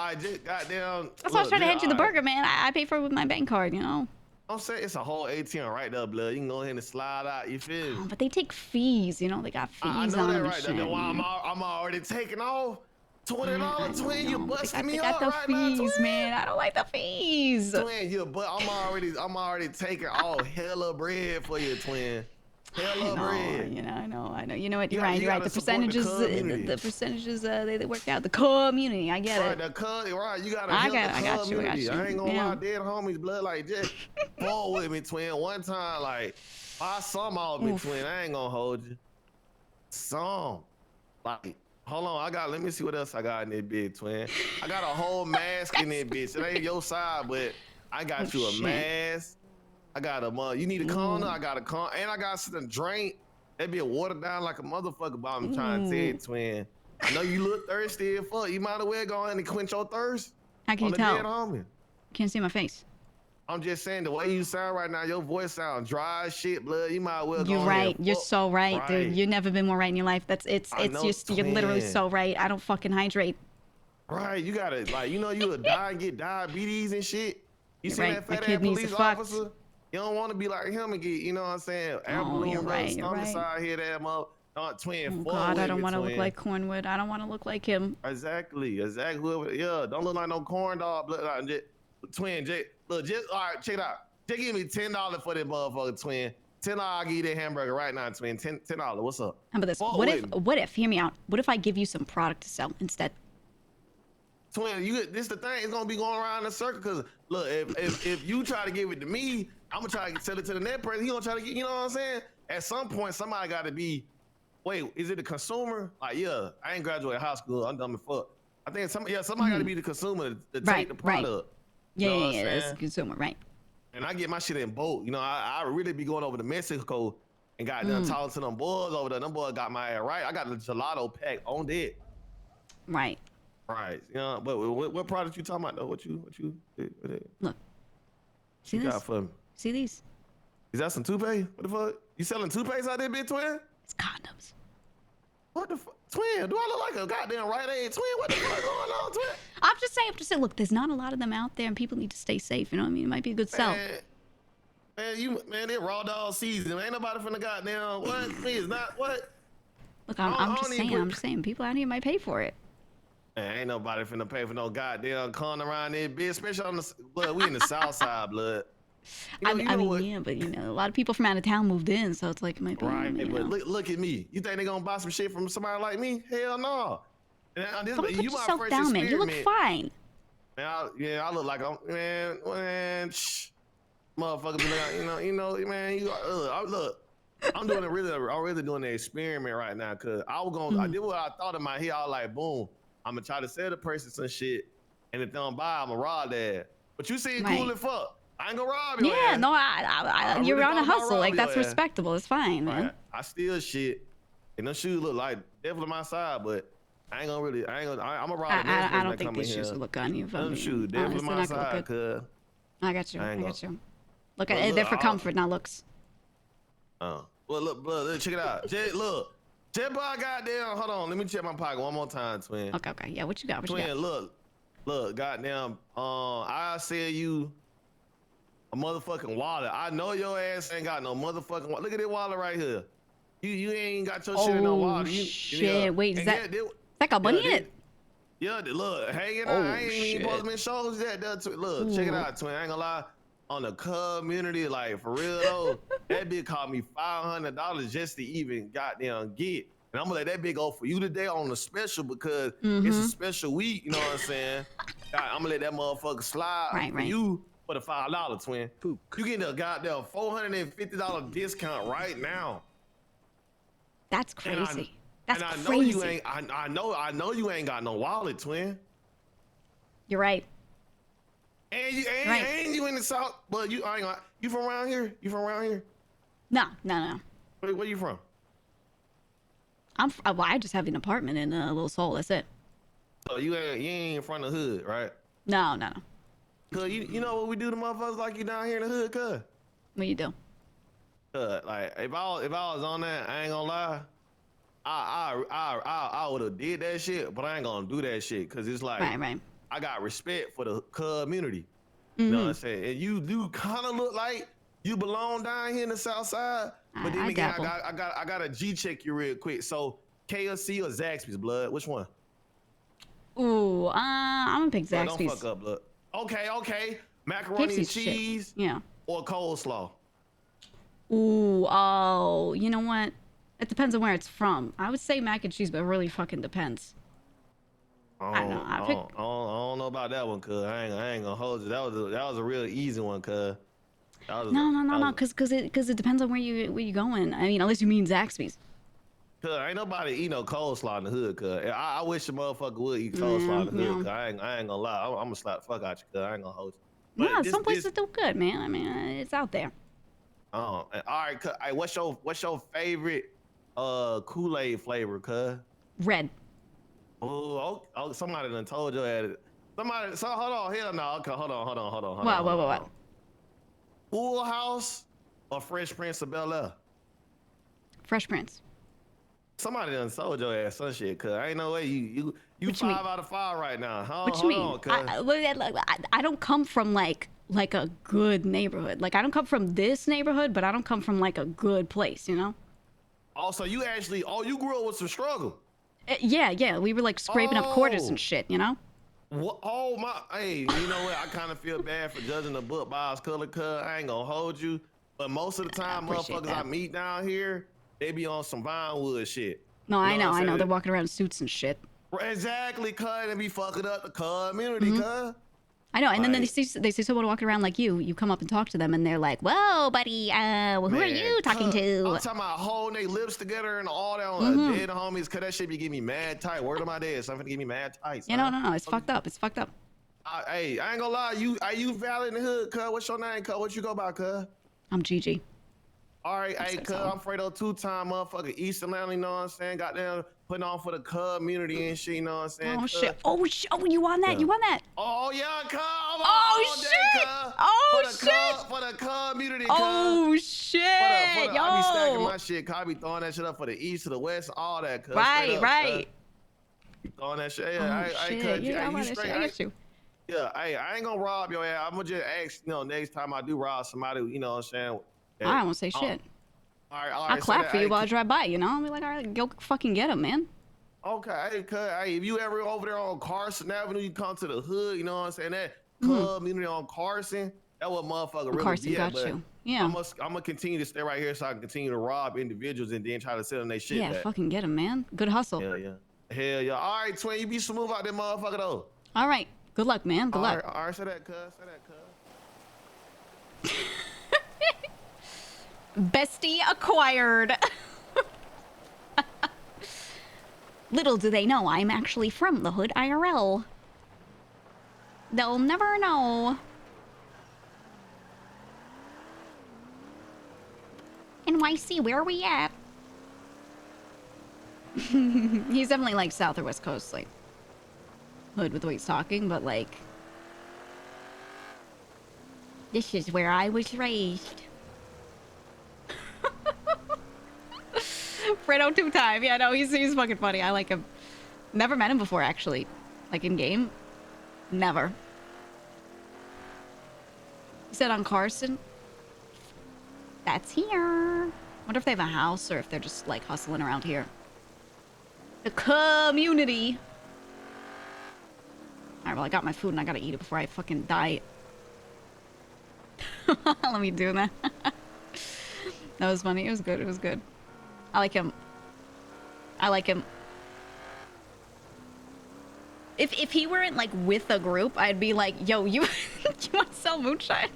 goddamn. That's why I was trying to hand you the burger, man. I pay for it with my bank card, you know. I'm saying it's a whole ATM right there, blood. You can go ahead and slide out. You feel me? Oh, but they take fees, you know. They got fees I know on that them. right there. That's why I'm already taking off. $20, twin. You busting me up right now, twin. Man. I don't like the fees. Twin, I'm already taking all hella bread for you, twin. Hella bread. I know. You know what? You're right. The percentages, the percentages, they work out. The community, I get it. Right, you gotta I help got the community. you. I ain't gonna lie, dead homies, blood, like just fall with me, twin. One time, like buy some off me, twin. I ain't gonna hold you. Some, like, hold on, let me see what else I got in this bitch, twin. I got a whole mask in this bitch. It ain't your side, but I got you a mask. I got a you need a corner. I got a corner, and I got something to drink. That be a watered down like a motherfucker. But I'm trying to tell you, twin. I know you look thirsty as fuck. You might as well go in and quench your thirst. How can you tell? Homie. Can't see my face. I'm just saying the way you sound right now, your voice sounds dry as shit, blood. You might as well go. You're right. You're so right, dude. You've never been more right in your life. It's just you're literally so right. I don't fucking hydrate. Right. You gotta you would die and get diabetes and shit. You see that fat ass police officer? You don't want to be like him and get, you know what I'm saying? You're right. Side here, that twin. Oh God, I don't want to look like Cornwood. I don't want to look like him. Exactly. Yeah, don't look like no corn dog. Twin, look, all right, check it out. Just give me $10 for that motherfucker, twin. $10, I'll give you that hamburger right now, twin. $10. What's up? How about this? What if? Hear me out. What if I give you some product to sell instead? Twin, this the thing. It's gonna be going around in a circle. Cause look, if you try to give it to me, I'm gonna try to sell it to the next person. He gonna try to get, you know what I'm saying? At some point, somebody got to be. Wait, is it a consumer? Like, yeah, I ain't graduated high school. I'm dumb as fuck. I think somebody got to be the consumer to take the product. Yeah, it's a consumer, right? And I get my shit in bulk. You know, I really be going over to Mexico and got done talking to them boys over there. Them boys got my ass right. I got the gelato pack on deck. Right. Right. You know, but what product you talking about though? What you look? See you this? got for me? See these? Is that some toothpaste? What the fuck? You selling toothpaste out there, big twin? It's condoms. What the fuck? Twin, do I look like a goddamn right age twin? What the fuck going on, twin? I'm just saying, look, there's not a lot of them out there and people need to stay safe. You know what I mean? It might be a good sell. Man, it raw dog season. Ain't nobody finna goddamn what? Please not what? Look, I'm just saying, people out here might pay for it. Man, ain't nobody finna pay for no goddamn con around there, bitch. Especially on the blood. We in the South Side, blood. I mean, yeah, but you know, a lot of people from out of town moved in, so it's like it might be. Right, you but know. look at me. You think they gonna buy some shit from somebody like me? Hell no. Don't put yourself down, man. You look fine. Man, I look like I'm man. Shh. Motherfucker, be like, you know, man. Look, I'm really doing the experiment right now, cause I did what I thought in my head. I was like, boom, I'm gonna try to sell the person some shit, and if they don't buy, I'm gonna rob that. But you seem cool as fuck. I ain't gonna rob you. Yeah, no, you're really on a thought about hustle. Like robbing that's your ass. respectable. It's fine, man. Right. I steal shit, and them shoes look like definitely my side, but I'm gonna rob the next person I don't that think come these in shoes here. will look on you. Them shoes definitely my side, cuz. I got you. I got you. Look, But look, they're for comfort, not looks. Oh, well, look, check it out. Look, Jet boy, goddamn. Hold on, let me check my pocket one more time, twin. Okay. Yeah, what you got? What twin, you got? look, goddamn. I sell you a motherfucking wallet. I know your ass ain't got no motherfucking wallet. Look at this wallet right here. You ain't got your shit in no wallet. Shit! Wait, is that got money in it? Yeah, look, hanging out. Oh, I ain't even supposed to be shows that. Look, check it out, twin. I ain't gonna lie. On the community, like for real though, that bitch cost me $500 just to even goddamn get. And I'm gonna let that bitch go for you today on the special because it's a special week. You know what I'm saying? I'm gonna let that motherfucker slide for you for the $5, twin. You getting a goddamn $450 discount right now. That's crazy. That's I know crazy. you ain't. I know you ain't got no wallet, twin. You're right. And you in the South, but you ain't. You from around here? You from around here? No. Where you from? Well, I just have an apartment in Little Seoul. That's it. So you ain't in front of the hood, right? No. Cause you know what we do to motherfuckers like you down here in the hood, cuz? What you do? Like if I was on that, I ain't gonna lie. I would have did that shit, but I ain't gonna do that shit because it's like right. I got respect for the community. You know what I'm saying? And you do kind of look like you belong down here in the South Side. But then again, I got a G check you real quick. So KFC or Zaxby's, blood? Which one? Ooh, I'm gonna pick Zaxby's. Don't fuck up, blood. Okay. Macaroni and cheese. Shit. Yeah. Or coleslaw. Ooh, oh, you know what? It depends on where it's from. I would say mac and cheese, but it really fucking depends. I don't know. I don't know about that one, cuz I ain't gonna hold you. That was a real easy one, cuz. No, cause it depends on where you going. I mean, unless you mean Zaxby's. Cuz ain't nobody eat no coleslaw in the hood, cuz. I wish a motherfucker would eat coleslaw in the hood, cuz I ain't gonna lie. I'm gonna slap the fuck out you, cuz I ain't gonna hold you. No, some places do good, man. I mean, it's out there. All right, what's your favorite Kool-Aid flavor, cuz? Red. Oh, somebody done told you that. So hold on, hell no. Okay, hold on. What? Full House or Fresh Prince of Bel-Air? Fresh Prince. Somebody done told your ass some shit, cuz. Ain't no way you 5 out of 5 right now. What you mean? I don't come from like a good neighborhood. Like I don't come from this neighborhood, but I don't come from like a good place, you know? Also, you grew up with some struggle. Yeah. We were like scraping up quarters and shit, you know? What? Oh my! Hey, you know what? I kind of feel bad for judging the book by its color, cuz I ain't gonna hold you. But most of the time, motherfuckers I meet down here, they be on some Vinewood shit. No, I know. They're walking around in suits and shit. Exactly, cuz they be fucking up the community, cuz. I know, and then they see someone walking around like you. You come up and talk to them, and they're like, "Whoa, buddy, who are you talking to?" I'm talking about holding their lips together and all that on dead homies, cuz that shit be getting me mad tight. Word of my dad, something to get me mad tight. Yeah, no, it's fucked up. It's fucked up. Hey, I ain't gonna lie, are you valid in the hood, cuz? What's your name, cuz? What you go by, cuz? I'm Gigi. All right, hey, cuz, I'm Fredo 2-time motherfucker East Atlanta, you know what I'm saying? Goddamn, putting on for the community and shit, you know what I'm saying? Oh, shit. Oh, you on that? You on that? Oh, yeah, cuz. Oh, shit. For the community, cuz. Oh, shit. Yo. I be stacking my shit, cuz. I be throwing that shit up for the east to the west, all that, cuz. Right. You throwing that shit. Yeah, I got you. Yeah, hey, I ain't gonna rob your ass. I'm gonna just ask, next time I do rob somebody, you know what I'm saying? I won't say shit. All right, I'll clap for you while I drive by, I'll be like, all right, go fucking get him, man. Okay, hey, if you ever over there on Carson Avenue, you come to the hood, you know what I'm saying? That community on Carson, that what motherfucker really Carson be at, got but you. Yeah. I'm gonna continue to stay right here so I can continue to rob individuals and then try to sell them their shit Yeah, back. fucking get him, man. Good hustle. Hell yeah. All right, twin, you be smooth out there, motherfucker, though. All right. Good luck, man. Good luck. All right, say that, cuz. Bestie acquired. Little do they know I'm actually from the hood IRL. They'll never know. NYC, where are we at? He's definitely like South or West Coast, like hood with the way he's talking, but like this is where I was raised. Fredo 2-time. Yeah, no, he's fucking funny. I like him. Never met him before, actually. Like in game. Never. He said on Carson. That's here. Wonder if they have a house or if they're just like hustling around here. The community. Alright, well, I got my food and I gotta eat it before I fucking die. Let me do that. That was funny. It was good. It was good. I like him. I like him. If he weren't like with a group, I'd be like, yo, you want to sell moonshine?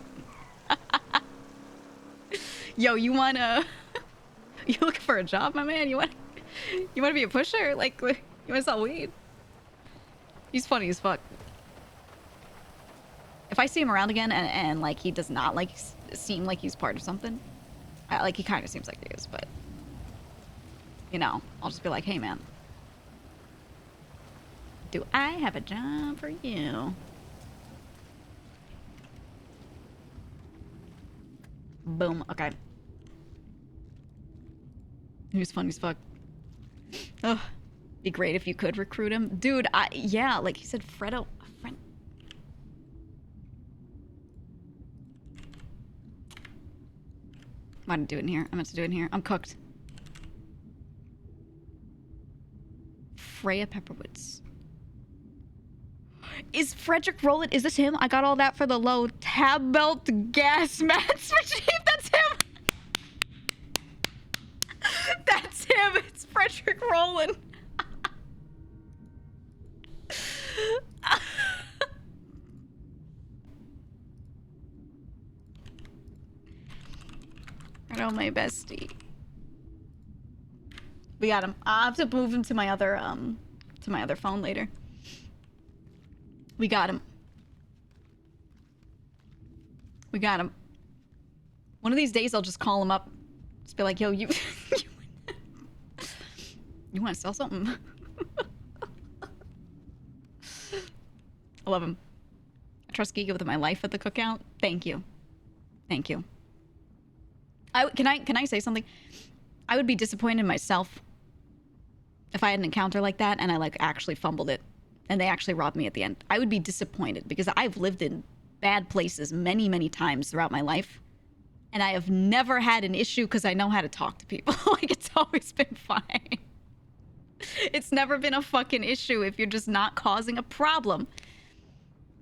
Yo, you wanna you looking for a job, my man? You wanna be a pusher? Like, you wanna sell weed? He's funny as fuck. If I see him around again and like he does not like seem like he's part of something, like he kind of seems like he is, but I'll just be like, hey man, do I have a job for you? Boom. Okay. He was funny as fuck. Ugh. Be great if you could recruit him. Dude, yeah, like he said, Fredo. Friend. Why did I do it in here? I meant to do it in here. I'm cooked. Freya Pepperwoods. Is Frederick Rowland? Is this him? I got all that for the low. Tab belt gas mats for cheap. That's him. That's him. It's Frederick Rowland. I know, my bestie. We got him. I'll have to move him to my other phone later. We got him. We got him. One of these days I'll just call him up. Just be like, yo, you want to sell something? I love him. I trust GEEGA with my life at the cookout. Thank you. Thank you. Can I say something? I would be disappointed in myself if I had an encounter like that and I like actually fumbled it and they actually robbed me at the end. I would be disappointed because I've lived in bad places many, many times throughout my life and I have never had an issue because I know how to talk to people. Like, it's always been fine. It's never been a fucking issue if you're just not causing a problem.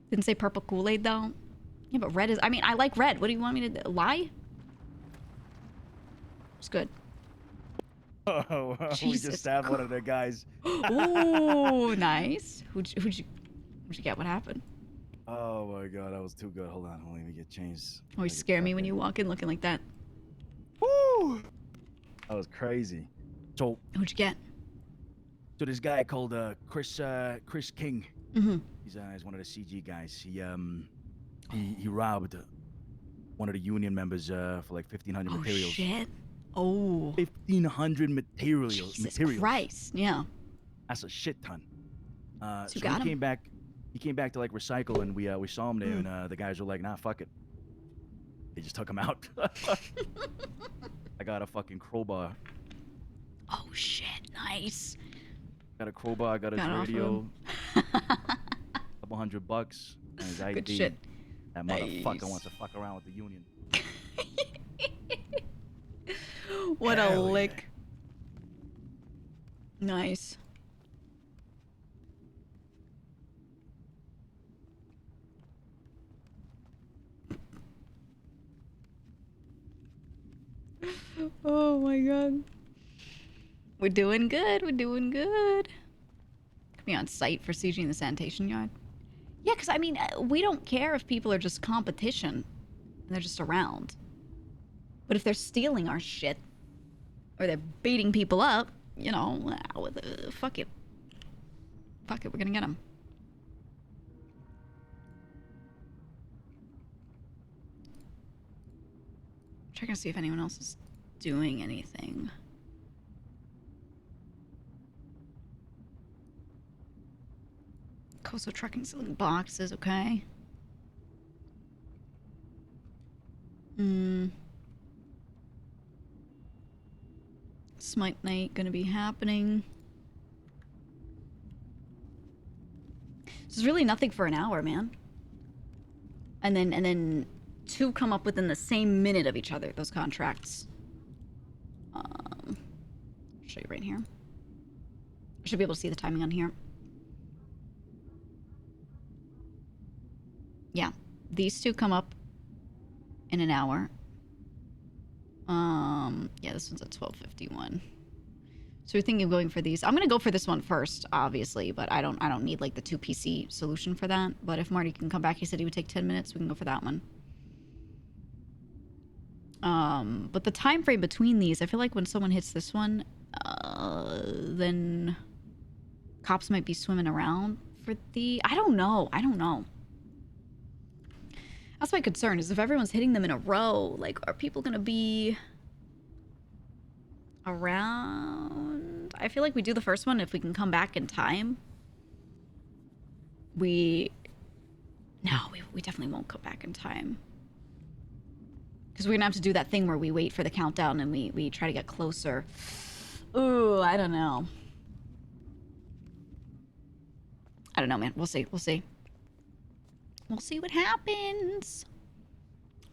Didn't say purple Kool-Aid though. Yeah, but red is, I mean, I like red. What do you want me to lie? It's good. Oh, we just stabbed one of their guys. Ooh, nice. Who'd you get? What happened? Oh my god, that was too good. Hold on, let me get changed. Always scare me when you walk in looking like that. Woo! That was crazy. So who'd you get? So this guy called Chris King. Mm-hmm. He's one of the CG guys. He robbed one of the union members for like 1,500 materials. Shit. Oh. 1,500 materials. Jesus Christ. Yeah. That's a shit ton. So so got he him? came back to like recycle, and we saw him there, and the guys were like, "Nah, fuck it." They just took him out. I got a fucking crowbar. Oh shit! Nice. Got a crowbar. I got his Got it off radio. $200. his Good ID. shit. That motherfucker Nice. wants to fuck around with the union. What a Hell yeah. lick. Nice. Oh my god. We're doing good. We're doing good. Could be on site for sieging the sanitation yard. Yeah, because I mean, we don't care if people are just competition and they're just around. But if they're stealing our shit or they're beating people up, you know, fuck it. Fuck it, we're gonna get them. Checking to see if anyone else is doing anything. Coastal trucking selling boxes, okay. Smite night gonna be happening. There's really nothing for an hour, man. And then 2 come up within the same minute of each other, those contracts. I'll show you right here. I should be able to see the timing on here. Yeah, these 2 come up in an hour. Yeah, this one's at 12:51. So we're thinking of going for these. I'm gonna go for this one first, obviously, but I don't need like the 2 PC solution for that. But if Marty can come back, he said he would take 10 minutes. We can go for that one. But the time frame between these, I feel like when someone hits this one, then cops might be swimming around for the. I don't know. That's my concern, is if everyone's hitting them in a row, like, are people gonna be around? I feel like we do the first one if we can come back in time. We definitely won't come back in time. Because we're gonna have to do that thing where we wait for the countdown and we try to get closer. Ooh, I don't know. I don't know, man. We'll see. We'll see. We'll see what happens.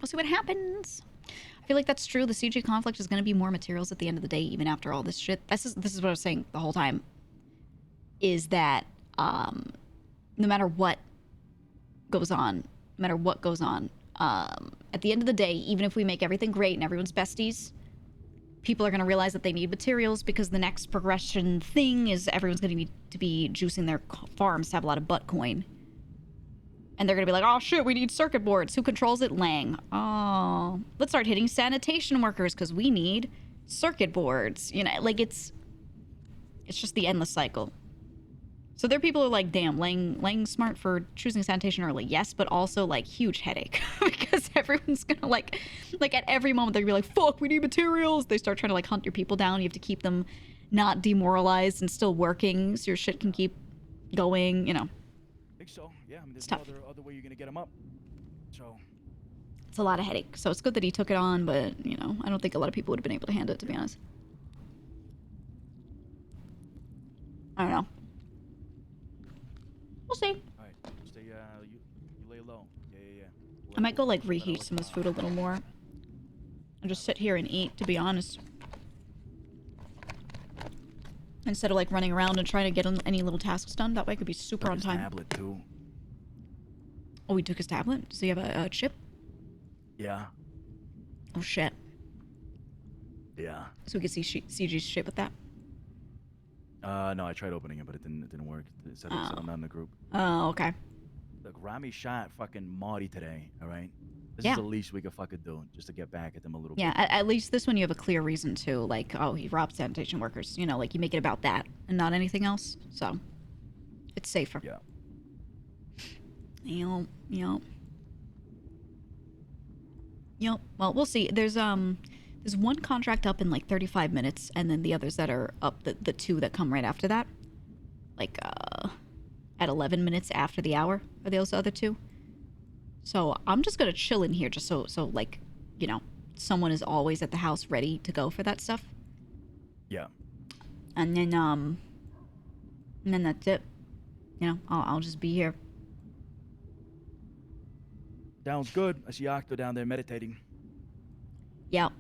We'll see what happens. I feel like that's true. The CG conflict is going to be more materials at the end of the day, even after all this shit. This is what I was saying the whole time. Is that no matter what goes on, at the end of the day, even if we make everything great and everyone's besties, people are going to realize that they need materials because the next progression thing is everyone's going to need to be juicing their farms to have a lot of butt coin. And they're going to be like, oh, shit, we need circuit boards. Who controls it? Lang. Oh, let's start hitting sanitation workers because we need circuit boards. You know, like, it's just the endless cycle. So there are people who are like, damn, Lang's smart for choosing sanitation early. Yes, but also, like, huge headache. Because everyone's going to, like, at every moment, they're going to be like, fuck, we need materials. They start trying to, like, hunt your people down. You have to keep them not demoralized and still working so your shit can keep going, you know. So yeah, I mean, there's Stuff. no other way you're gonna get them up. So it's a lot of headache. So it's good that he took it on, but you know, I don't think a lot of people would have been able to handle it, to be honest. I don't know. We'll see. all right, stay. You lay low. Yeah. I might go like reheat some of this food a little more, and just sit here and eat, to be honest. Instead of like running around and trying to get any little tasks done. That way I could be super on time. Tablet too. Oh, he took his tablet? Does he have a chip? Yeah. Oh shit. Yeah. So we could see CG's shit with that. No, I tried opening it, but it didn't work. It said I'm not in the group. Oh, okay. Look, Rami shot fucking Marty today. All right. This Yeah. is the least we could fucking do, just to get back at them a little Yeah, bit. at least this one you have a clear reason to, like, oh, he robbed sanitation workers. You know, like, you make it about that and not anything else. So, it's safer. Yeah. Yep. Well, we'll see. There's one contract up in, like, 35 minutes, and then the others that are up, the 2 that come right after that. Like, at 11 minutes after the hour are those other 2. So I'm just gonna chill in here just so like, you know, someone is always at the house ready to go for that stuff. Yeah. And then that's it. You know, I'll just be here. Sounds good. I see Octo down there meditating. Yep.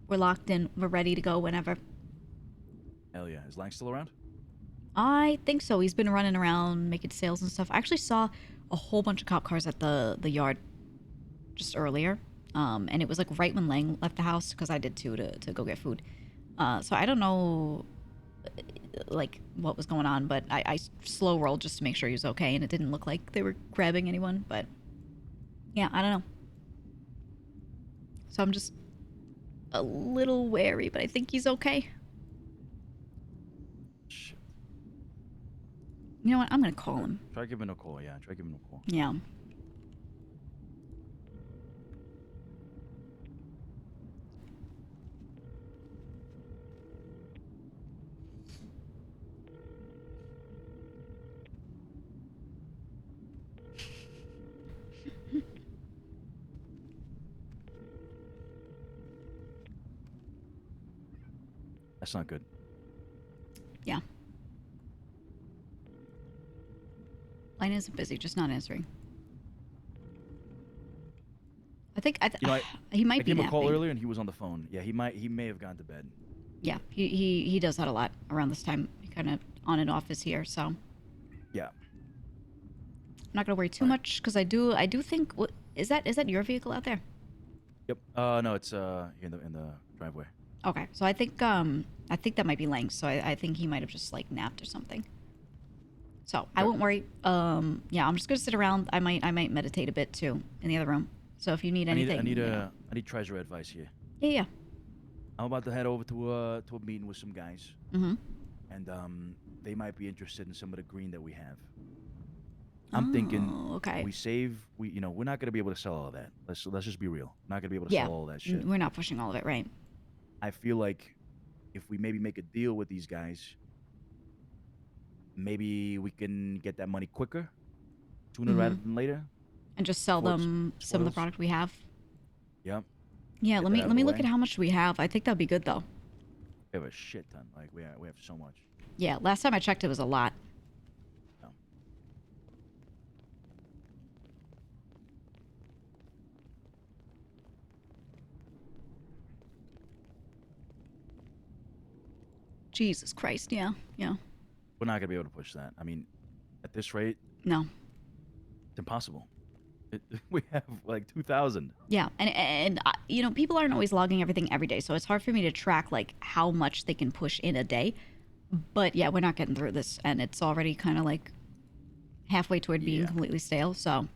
We're locked in. We're ready to go whenever. Hell yeah. Is Lang still around? I think so. He's been running around making sales and stuff. I actually saw a whole bunch of cop cars at the yard just earlier. And it was like right when Lang left the house, because I did too, to go get food. So I don't know like what was going on, but I slow rolled just to make sure he was okay, and it didn't look like they were grabbing anyone, but yeah, I don't know. So I'm just a little wary, but I think he's okay. Shit. You know what? I'm gonna call him. Try giving him a call. Yeah, try giving him a call. Yeah. That's not good. Yeah. Line isn't busy, just not answering. I think he might I be gave him a call napping. earlier and he was on the phone. Yeah, he may have gone to bed. Yeah, he does that a lot around this time. He kind of on and off is here, so Yeah. I'm not gonna worry too much, because I do think, what is that your vehicle out there? Yep. No, it's in the driveway. Okay, so I think that might be Lang. So I think he might have just like napped or something. So I won't worry. Yeah, I'm just gonna sit around. I might meditate a bit too in the other room. So if you need anything, I need treasure advice here. Yeah. I'm about to head over to a meeting with some guys. Mm-hmm. And they might be interested in some of the green that we have. I'm thinking, okay. We're not gonna be able to sell all of that. Let's just be real. Not gonna be able to Yeah, sell all that shit. we're not pushing all of it, right? I feel like if we maybe make a deal with these guys, maybe we can get that money quicker, sooner rather than later. And just sell them some of the product we have. Yep. Yeah, Get let that out me of the look way. at how much we have. I think that'd be good though. We have a shit ton. Like we have so much. Yeah, last time I checked, it was a lot. Jesus Christ, yeah. We're not gonna be able to push that. I mean, at this rate, No. it's impossible. We have like 2,000. Yeah, and people aren't always logging everything every day, so it's hard for me to track like how much they can push in a day. But yeah, we're not getting through this, and it's already kind of like halfway toward being completely stale. So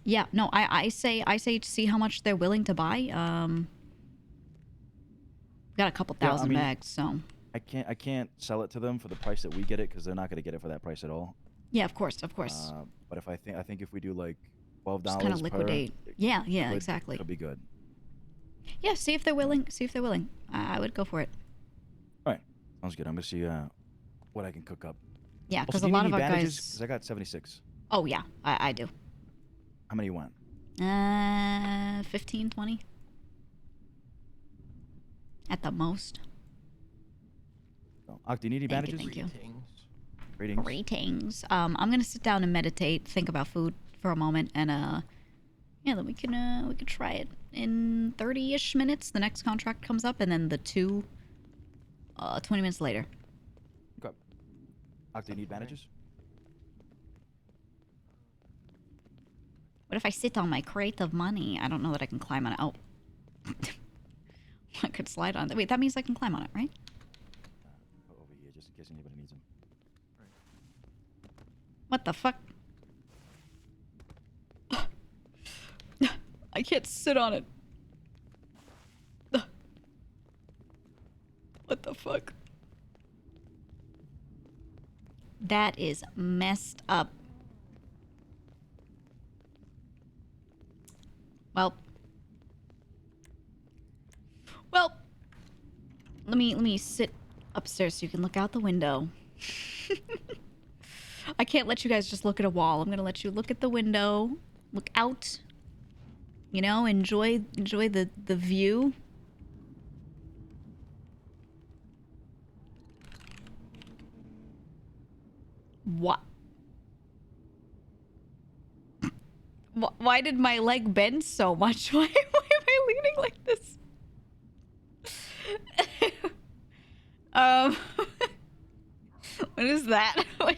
yeah, no, I say see how much they're willing to buy. Got a couple thousand bags, so I can't sell it to them for the price that we get it, because they're not gonna get it for that price at all. yeah, of course. But if I think if we do like $12 Just kind of liquidate. Yeah, it'll exactly. It'll be good. Yeah, see if they're willing. I would go for it. All right, sounds good. I'm gonna see what I can cook up. Yeah, Also, because do a you lot need of our any bandages? guys. 'Cause I got 76. Oh yeah, I do. How many you want? 15, 20. At the most. Oh, Ak, do you need any Thank you, bandages? thank you. Greetings. I'm gonna sit down and meditate, think about food for a moment, and then we can try it in 30-ish minutes. The next contract comes up, and then the 20 minutes later. Okay. Ak, do you need bandages? What if I sit on my crate of money? I don't know that I can climb on it. Oh. I could slide on it. Wait, that means I can climb on it, right? Go over here just in case anybody needs them. What the fuck? I can't sit on it. What the fuck? That is messed up. Well, let me sit upstairs so you can look out the window. I can't let you guys just look at a wall. I'm gonna let you look at the window, look out. Enjoy the view. What? Why did my leg bend so much? Why am I leaning like this? What is that? Hold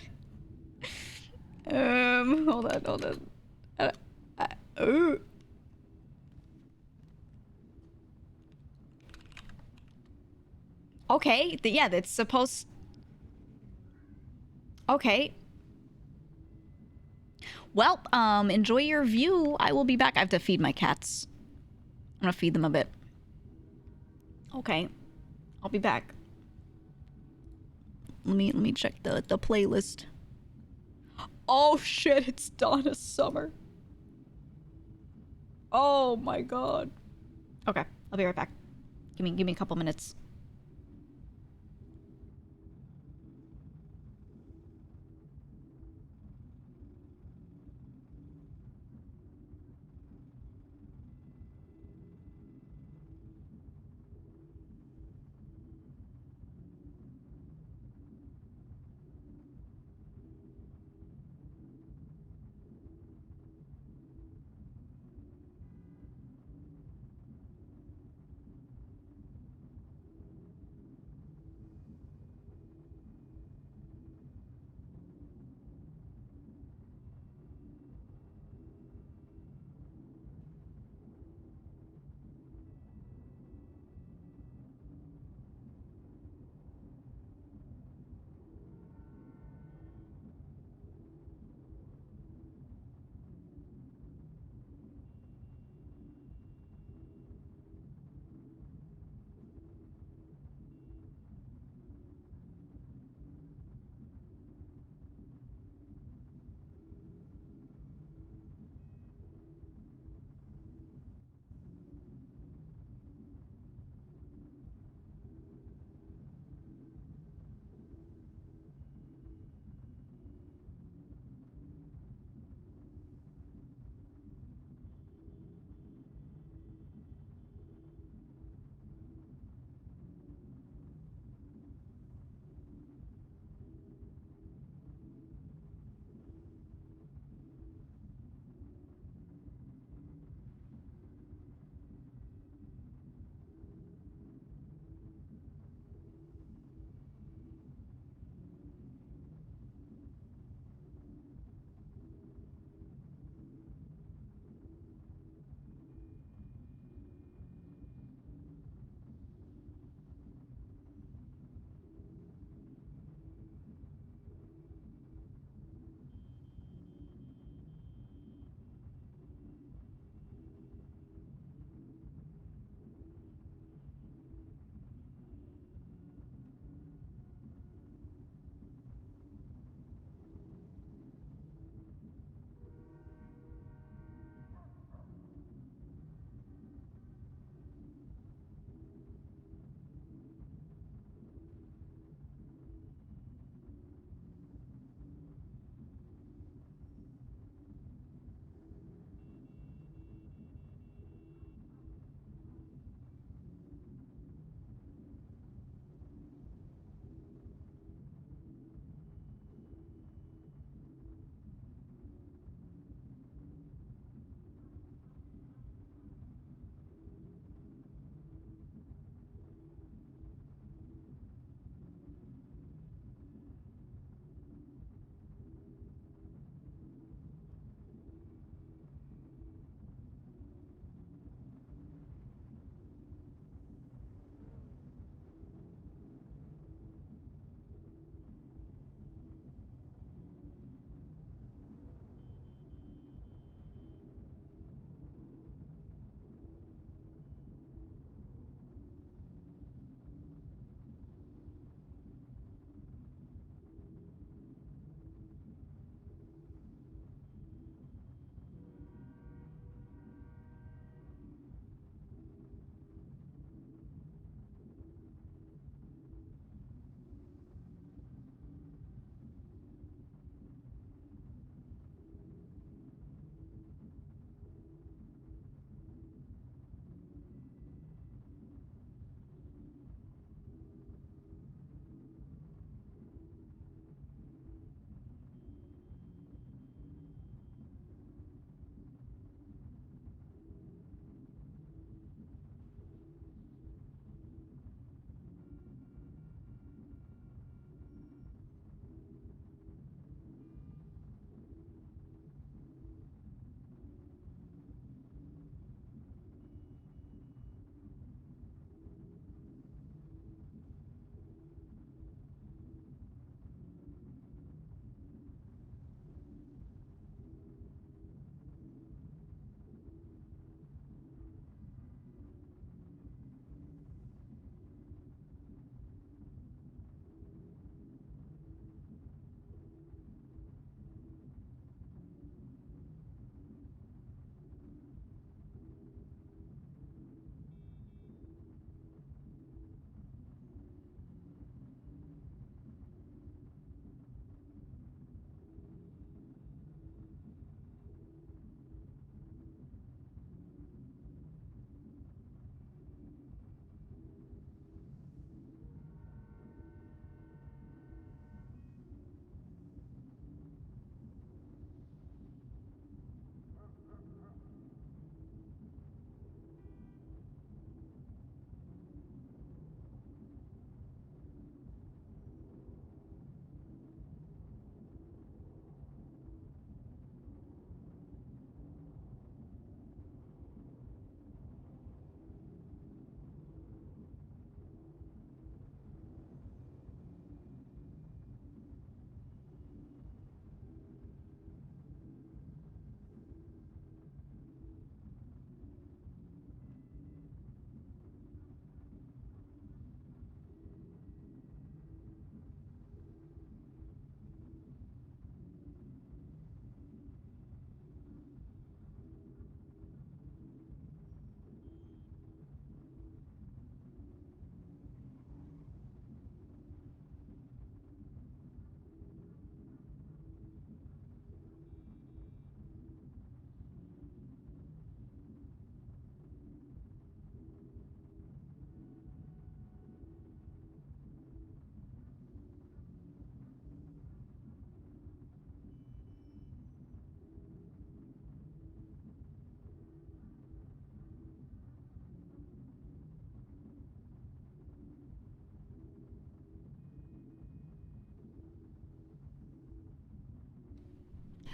on. Oh. Okay, yeah, that's supposed... Okay. Well, enjoy your view. I will be back. I have to feed my cats. I'm gonna feed them a bit. Okay. I'll be back. Let me check the playlist. Oh shit, it's Donna Summer. Oh my god. Okay, I'll be right back. Give me a couple minutes.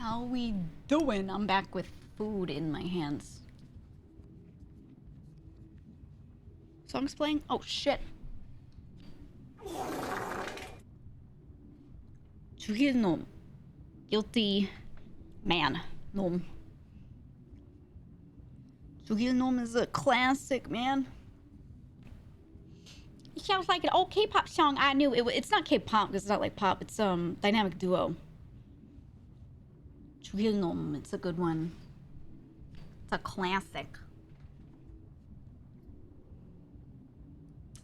How we doing? I'm back with food in my hands. Song's playing? Oh shit. 죽일 놈. Guilty man. 놈. 죽일 놈 is a classic, man. It sounds like an old K-pop song. I knew it. It's not K-pop because it's not like pop. It's dynamic duo. 죽일 놈. It's a good one. It's a classic.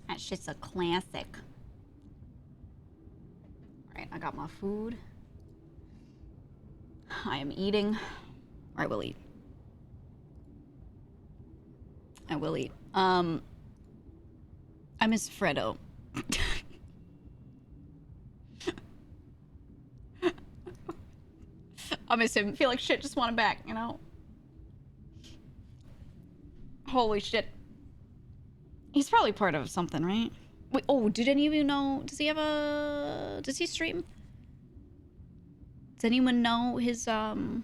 That shit's a classic. Alright, I got my food. I am eating. Or I will eat. I will eat. I miss Fredo. I miss him. Feel like shit, just want him back, you know? Holy shit. He's probably part of something, right? Wait, oh, did any of you know? Does he have a... Does he stream? Does anyone know his, You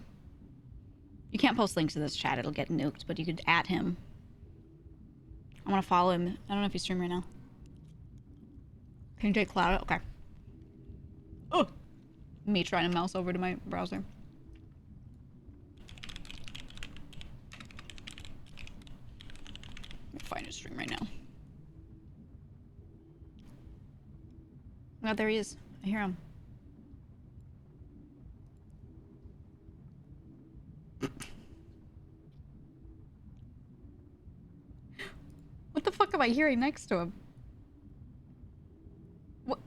can't post links to this chat, it'll get nuked, but you could @, him. I want to follow him. I don't know if he's streaming right now. Can you take Cloud? Okay. Oh! Me trying to mouse over to my browser. Let me find his stream right now. Oh, there he is. I hear him. What the fuck am I hearing next to him? What?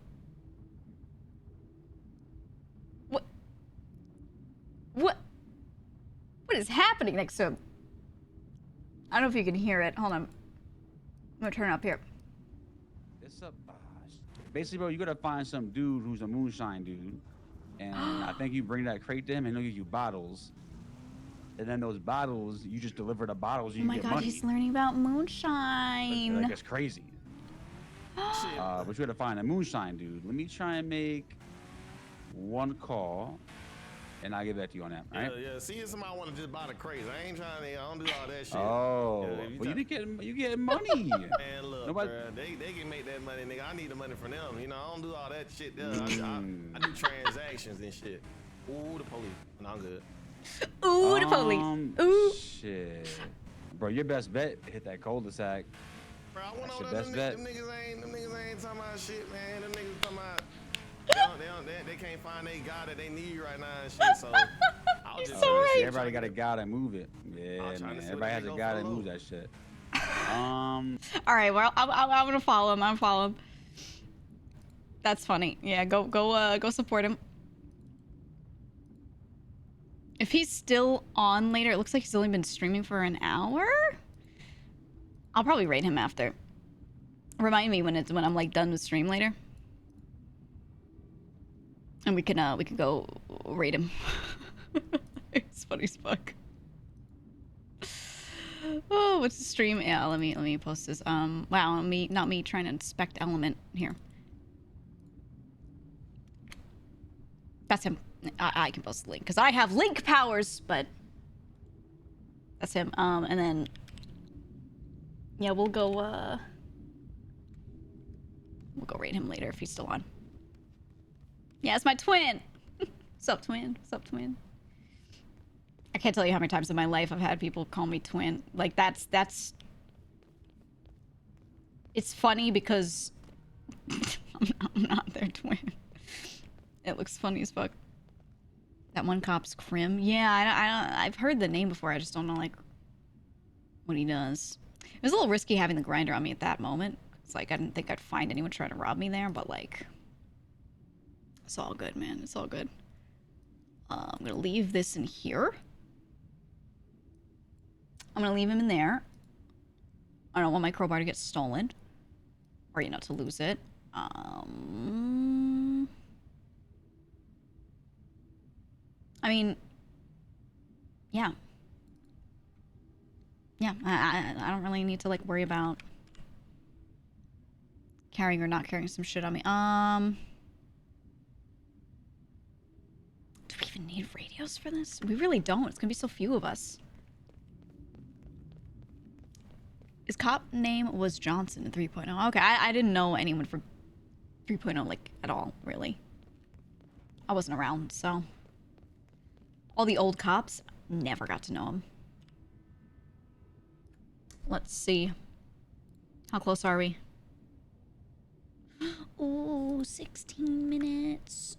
What? What? What is happening next to him? I don't know if you can hear it. Hold on. I'm gonna turn it up here. It's up. Basically, bro, you gotta find some dude who's a Moonshine dude, and I think you bring that crate to him, and he'll give you bottles. And then those bottles, you just deliver the bottles, and Oh you my get god, money. he's learning about Moonshine. Like, it's crazy. But you gotta find a Moonshine dude. Let me try and make one call, and I'll get back to you on that. All right? Yeah. See if somebody want to just buy the crates. I ain't trying to. I don't do all that shit. Oh, Yeah, well, you get money. Man, look, Nobody- bruh, they can make that money, nigga. I need the money from them. You know, I don't do all that shit there. I do transactions and shit. Ooh, the police. No, I'm good. Ooh, the police. Ooh. Shit. Bro, your best bet, hit that cul-de-sac. Bro, I went That's over your there. best bet. Them niggas ain't talking about shit, man. Them niggas talking about they can't find they guy that they need right now and shit. So I'll just Everybody got a guy that move it. Yeah, man. Everybody has a guy that moves that shit. All right, well, I'm gonna follow him. I'm gonna follow him. That's funny. Yeah, go support him. If he's still on later, it looks like he's only been streaming for an hour. I'll probably raid him after. Remind me when I'm like done with stream later, and we can go raid him. It's funny as fuck. Oh, what's the stream? Yeah, let me post this. Wow, not me trying to inspect element here. That's him. I can post the link because I have link powers, but that's him. And then yeah, we'll go raid him later if he's still on. Yeah, it's my twin. Sup, twin? Sup, twin? I can't tell you how many times in my life I've had people call me twin. Like that's it's funny because I'm not their twin. It looks funny as fuck. That one cop's Crim. Yeah, I've heard the name before. I just don't know like what he does. It was a little risky having the grinder on me at that moment. It's like I didn't think I'd find anyone trying to rob me there, but like it's all good, man. It's all good. I'm gonna leave this in here. I'm gonna leave him in there. I don't want my crowbar to get stolen, or to lose it. I mean, yeah. I don't really need to like worry about carrying or not carrying some shit on me. Do we even need radios for this? We really don't. It's gonna be so few of us. His cop name was Johnson in 3.0. Okay, I didn't know anyone for 3.0 like at all, really. I wasn't around, so. All the old cops, never got to know them. Let's see. How close are we? Ooh, 16 minutes.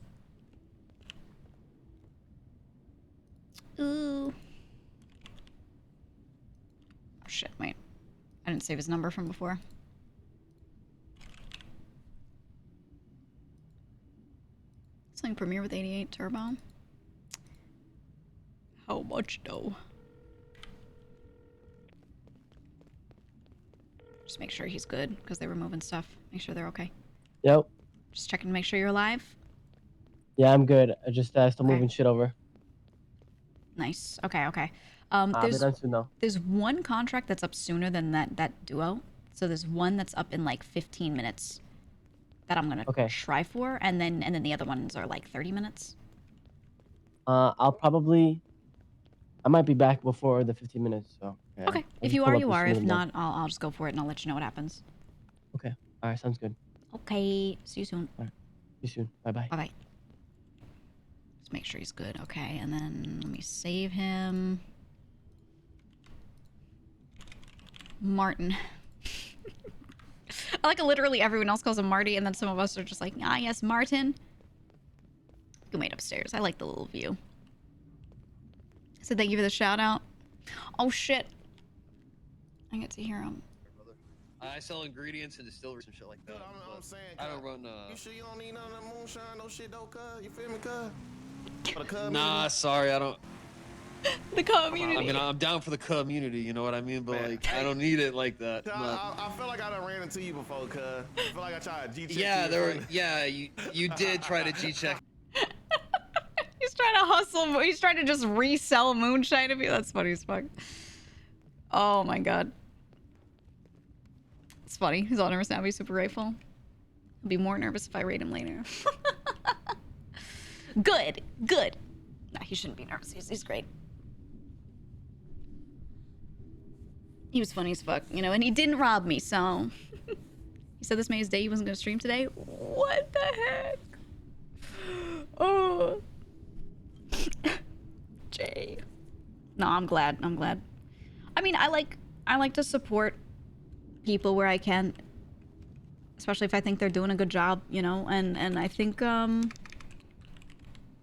Ooh. Oh shit, wait. I didn't save his number from before. Something Premiere with 88 Turbo. How much though? Just make sure he's good because they were moving stuff. Make sure they're okay. Yep. Just checking to make sure you're alive. Yeah, I'm good. I just still moving shit over. Nice. Okay, okay. I'll be done soon though. There's one contract that's up sooner than that duo. So there's one that's up in like 15 minutes that I'm gonna try for, and then the other ones are like 30 minutes. I might be back before the 15 minutes. So yeah. Okay. If you are, you are. If not, I'll just go for it and I'll let you know what happens. Okay. All right. Sounds good. Okay. See you soon. All right. See you soon. Bye bye. Bye bye. Just make sure he's good. Okay, and then let me save him. Martin. I like literally everyone else calls him Marty, and then some of us are just like, ah, yes, Martin. Go wait upstairs. I like the little view. So thank you for the shout out. Oh shit. I get to hear him. I sell ingredients and distilleries and shit like that. I'm saying, I don't run. You sure you don't need none of that moonshine, no shit, though, cuz? You feel me, cuz? Nah, sorry, I don't. The community. I mean, I'm down for the community, you know what I mean? But like, I don't need it like that. I feel like I done ran into you before, cuz. I feel like I tried to G-check Yeah, yeah, you did try to G-check. He's trying to hustle. He's trying to just resell Moonshine to me. That's funny as fuck. Oh my god. It's funny. He's all nervous now. He's super grateful. He'll be more nervous if I rate him later. Good. Good. No, he shouldn't be nervous. He's great. He was funny as fuck, you know, and he didn't rob me, so... He said this made his day. He wasn't going to stream today. What the heck? Oh... Jay. No, I'm glad. I'm glad. I mean, I like to support people where I can, especially if I think they're doing a good job, you know, and I think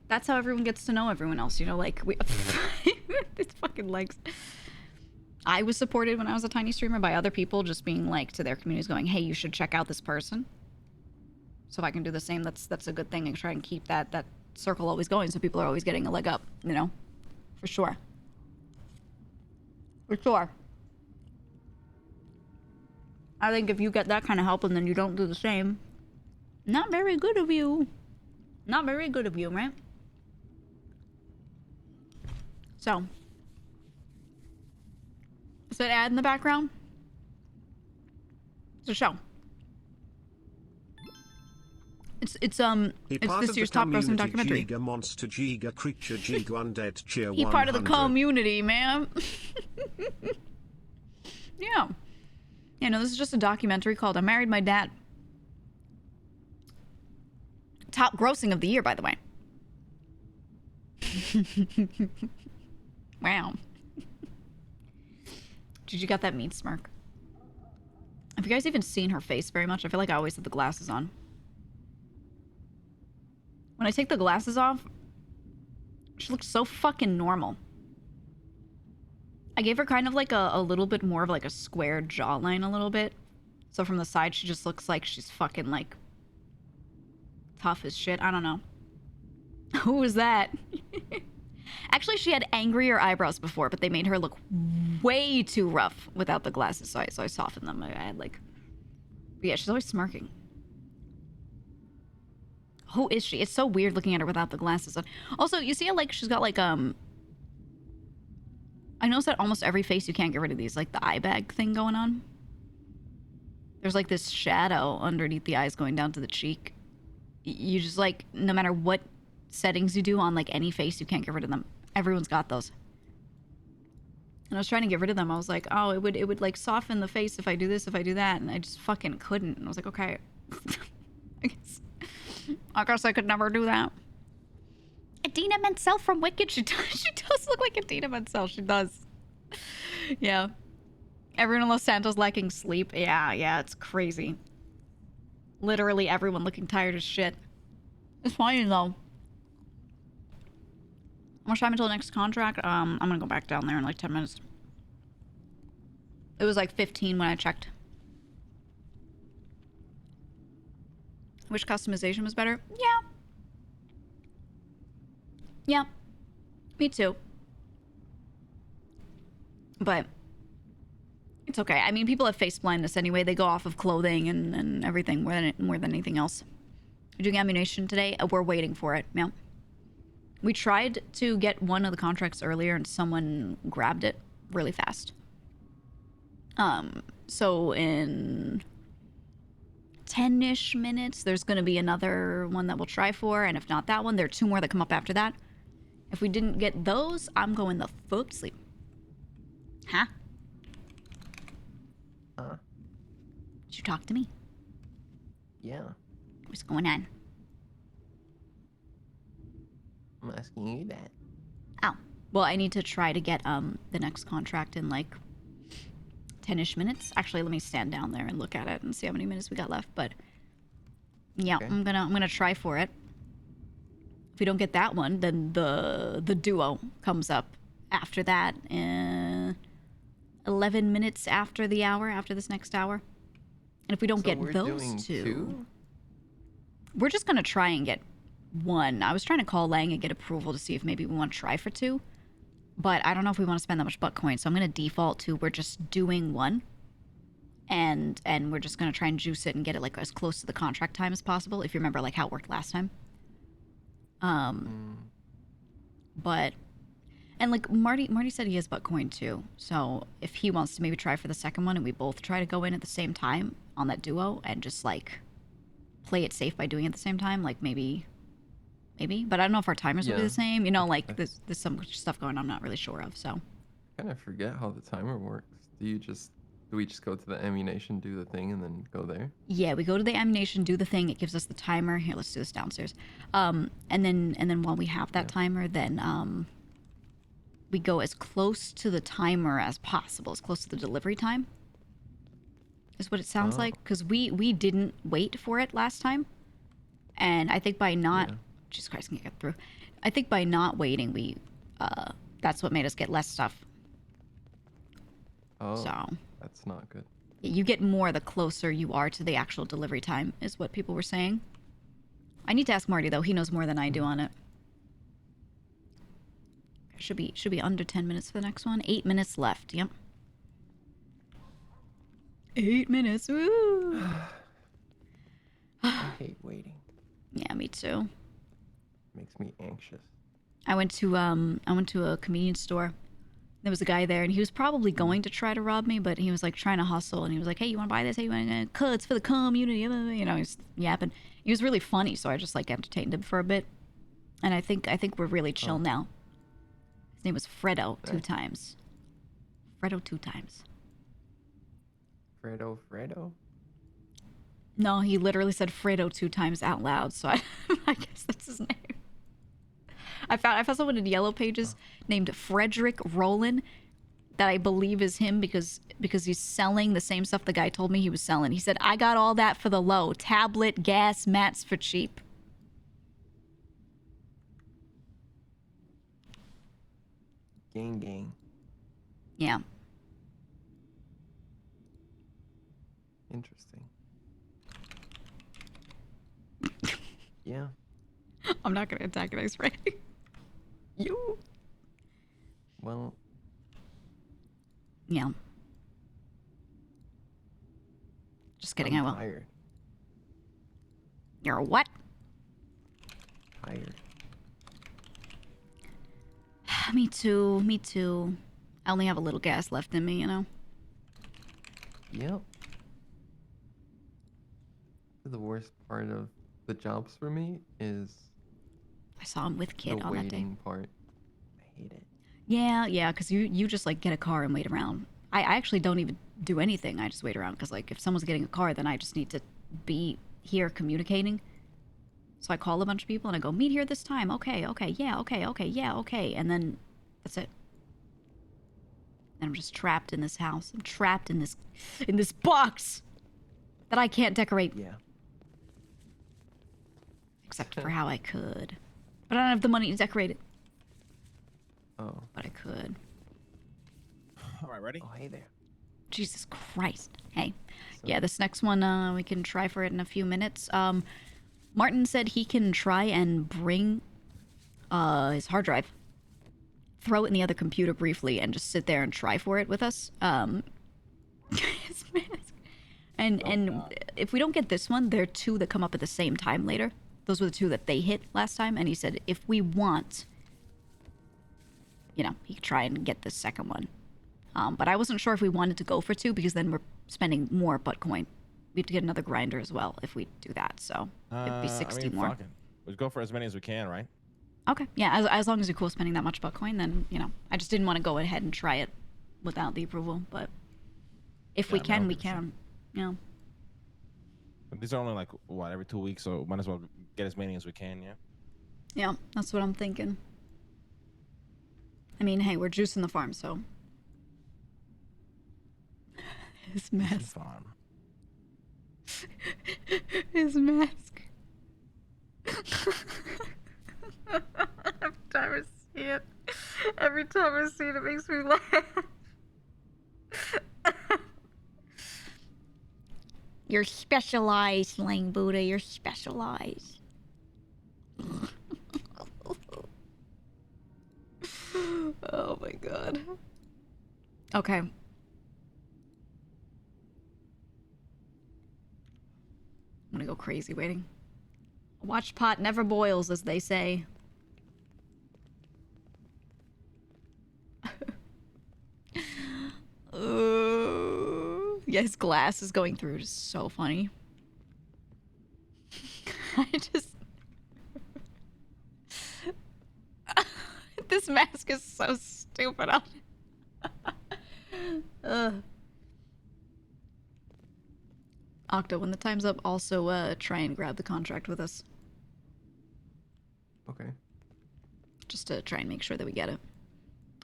that's how everyone gets to know everyone else, you know, like we it's fucking legs. I was supported when I was a tiny streamer by other people just being like to their communities going, hey, you should check out this person. So if I can do the same, that's a good thing, and try and keep that circle always going so people are always getting a leg up, you know? For sure. For sure. I think if you get that kind of help and then you don't do the same, not very good of you. Not very good of you, right? So. Is that ad in the background? It's a show. It's this year's top grossing documentary. GEEGA monster, GEEGA creature, GEEGA undead, cheer He 100. part of the community, man. Yeah. Yeah, no, this is just a documentary called I Married My Dad. Top grossing of the year, by the way. Wow. Did you got that mean smirk? Have you guys even seen her face very much? I feel like I always have the glasses on. When I take the glasses off, she looks so fucking normal. I gave her kind of like a little bit more of like a square jawline a little bit. So from the side, she just looks like she's fucking like tough as shit. I don't know. Who was that? Actually, she had angrier eyebrows before, but they made her look way too rough without the glasses. So I softened them. I had like... But yeah, she's always smirking. Who is she? It's so weird looking at her without the glasses on. Also, you see how like she's got like I noticed that almost every face you can't get rid of these, like the eye bag thing going on. There's like this shadow underneath the eyes going down to the cheek. You just like, no matter what settings you do on like any face, you can't get rid of them. Everyone's got those. And I was trying to get rid of them. I was like, oh, it would like soften the face if I do this, if I do that, and I just fucking couldn't. And I was like, okay, I guess I could never do that. Adina Menzel from Wicked. She does look like Adina Menzel. She does. Yeah. Everyone in Los Santos lacking sleep. Yeah, it's crazy. Literally everyone looking tired as shit. It's fine though. How much time until next contract? I'm gonna go back down there in like 10 minutes. It was like 15 when I checked. Which customization was better? Yeah, me too. But it's okay. I mean, people have face blindness anyway. They go off of clothing and everything more than anything else. We're doing ammunition today. We're waiting for it. Yeah. We tried to get one of the contracts earlier and someone grabbed it really fast. So in 10-ish minutes, there's going to be another one that we'll try for. And if not that one, there are 2 more that come up after that. If we didn't get those, I'm going the fuck to sleep. Huh? Did you talk to me? Yeah. What's going on? I'm asking you that. Oh. Well, I need to try to get the next contract in like 10-ish minutes. Actually, let me stand down there and look at it and see how many minutes we got left. But yeah, okay. I'm gonna try for it. If we don't get that one, then the duo comes up after that. 11 minutes after the hour, after this next hour. And if we don't get those two, we're just gonna try and get one. I was trying to call Lang and get approval to see if maybe we want to try for 2. But I don't know if we want to spend that much butt coin, so I'm going to default to we're just doing 1. And we're just going to try and juice it and get it like as close to the contract time as possible, if you remember like how it worked last time. But and like Marty said he has butt coin too. So if he wants to maybe try for the second one and we both try to go in at the same time on that duo and just like play it safe by doing it at the same time, like maybe. But I don't know if our timers will be the same. You know, like there's some stuff going on I'm not really sure of, so. I kind of forget how the timer works. Do we just go to the ammunition, do the thing, and then go there? Yeah, we go to the ammunition, do the thing. It gives us the timer. Here, let's do this downstairs. And then while we have that timer, then we go as close to the timer as possible, as close to the delivery time. Is what it sounds like, because we didn't wait for it last time, and I think by not. Yeah. Jesus Christ, can get through. I think by not waiting, we that's what made us get less stuff. Oh, so that's not good. You get more the closer you are to the actual delivery time, is what people were saying. I need to ask Marty though; he knows more than I do on it. Should be under 10 minutes for the next one. 8 minutes left. Yep. 8 minutes. Woo! I hate waiting. Yeah, me too. Makes me anxious. I went to a convenience store. There was a guy there, and he was probably going to try to rob me, but he was like trying to hustle, and he was like, "Hey, you want to buy this? Hey, you want to it's for the community?" You know, he's yapping. He was really funny, so I just like entertained him for a bit. And I think we're really chill now. His name was Fredo 2 times. Fredo 2 times. Fredo. No, he literally said Fredo 2 times out loud, so I guess that's his name. I found someone in Yellow Pages named Frederick Roland that I believe is him because he's selling the same stuff the guy told me he was selling. He said, "I got all that for the low. Tablet, gas, mats for cheap." Gang. Yeah. Interesting. Yeah. I'm not gonna antagonize Ray. You. Well. Yeah. Just kidding. I will. Tired. You're a what? Tired. Me too. I only have a little gas left in me, you know. Yep. The worst part of the jobs for me is saw him with Kit the on that day. waiting part. I hate it. Yeah, because you just like get a car and wait around. I actually don't even do anything. I just wait around because like if someone's getting a car, then I just need to be here communicating. So I call a bunch of people and I go, meet here this time. Okay, yeah, okay. And then that's it. And I'm just trapped in this house. I'm trapped in this box that I can't decorate. Yeah. Except for how I could. But I don't have the money to decorate it. Oh. But I could. All right, ready? Oh, hey there. Jesus Christ. Hey. Yeah, this next one, we can try for it in a few minutes. Martin said he can try and bring his hard drive, throw it in the other computer briefly, and just sit there and try for it with us. His mask. And if we don't get this one, there are two that come up at the same time later. Those were the two that they hit last time, and he said if we want, you know, he could try and get the second one. But I wasn't sure if we wanted to go for two because then we're spending more butt coin. We have to get another grinder as well if we do that, so it'd be 60 more. Fuck it. Let's go for as many as we can, right? Okay, yeah, as long as you're cool spending that much butt coin, then, you know, I just didn't want to go ahead and try it without the approval, but if we can, we can, you know. But these are only like, what, every 2 weeks, so might as well get as many as we can, yeah? Yeah, that's what I'm thinking. I mean, hey, we're juicing the farm, so. His mask. Farm. His mask. Every time I see it, it makes me laugh. You're specialized, Lang Buddha. You're specialized. Oh my god. Okay. I'm gonna go crazy waiting. Watch pot never boils, as they say. Yeah, his glass is going through. It's so funny. I just... This mask is so stupid. Octo, when the time's up, also try and grab the contract with us. Okay. Just to try and make sure that we get it.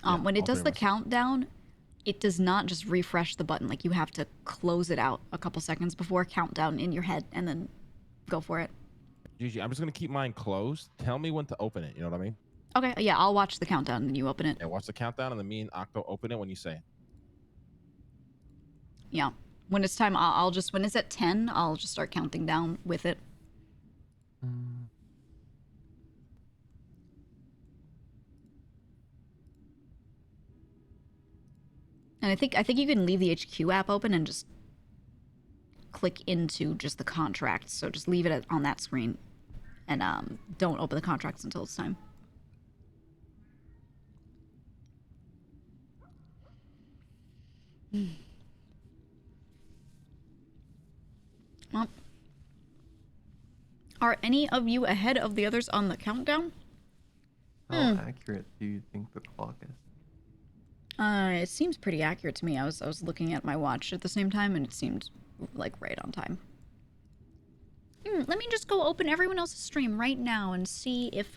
Yeah, when it I'll does do the it. countdown, it does not just refresh the button. Like, you have to close it out a couple seconds before countdown in your head and then go for it. Gigi, I'm just gonna keep mine closed. Tell me when to open it, you know what I mean? Okay, yeah, I'll watch the countdown and you open it. Yeah, watch the countdown and then me and Octo open it when you say it. Yeah. When it's time, I'll just, when it's at 10, I'll just start counting down with it. And I think you can leave the HQ app open and just click into just the contracts. So just leave it on that screen and don't open the contracts until it's time. Well, are any of you ahead of the others on the countdown? How accurate do you think the clock is? It seems pretty accurate to me. I was looking at my watch at the same time, and it seemed like right on time. Let me just go open everyone else's stream right now and see if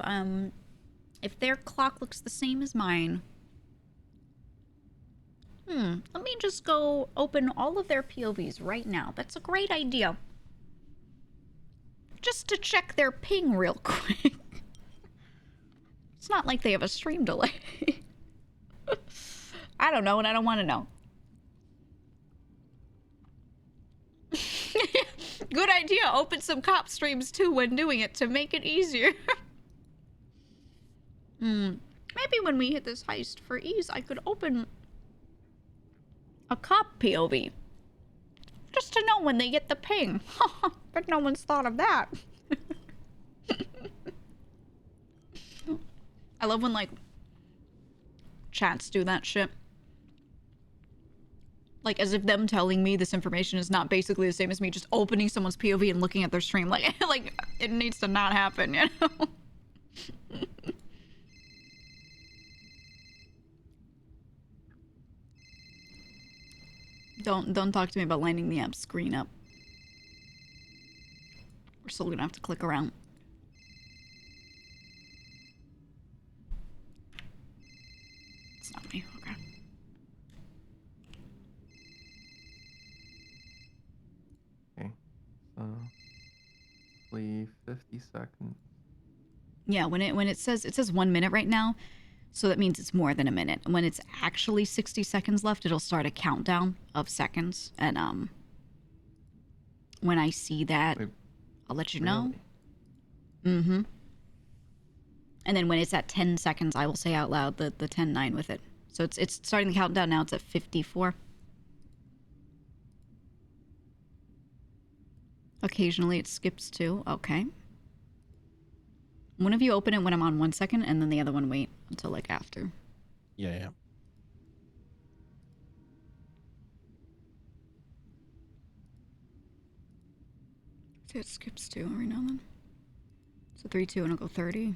their clock looks the same as mine. Let me just go open all of their POVs right now. That's a great idea. Just to check their ping real quick. It's not like they have a stream delay. I don't know, and I don't want to know. Good idea. Open some cop streams too when doing it to make it easier. Maybe when we hit this heist for ease, I could open a cop POV. Just to know when they get the ping. But no one's thought of that. I love when, like, chats do that shit. Like, as if them telling me this information is not basically the same as me just opening someone's POV and looking at their stream. Like, it needs to not happen, you know? Don't talk to me about lining the app screen up. We're still gonna have to click around. It's not me. Okay. Okay. So, leave 50 seconds. Yeah, when it says 1 minute right now, so that means it's more than a minute. When it's actually 60 seconds left, it'll start a countdown of seconds. And when I see that, I'll let you know. Mm-hmm. And then when it's at 10 seconds, I will say out loud the 10-9 with it. So it's starting the countdown now. It's at 54. Occasionally it skips too. Okay. One of you open it when I'm on 1 second, and then the other one wait until like after. Yeah. So it skips too every now and then. So 3, 2, and I'll go 30.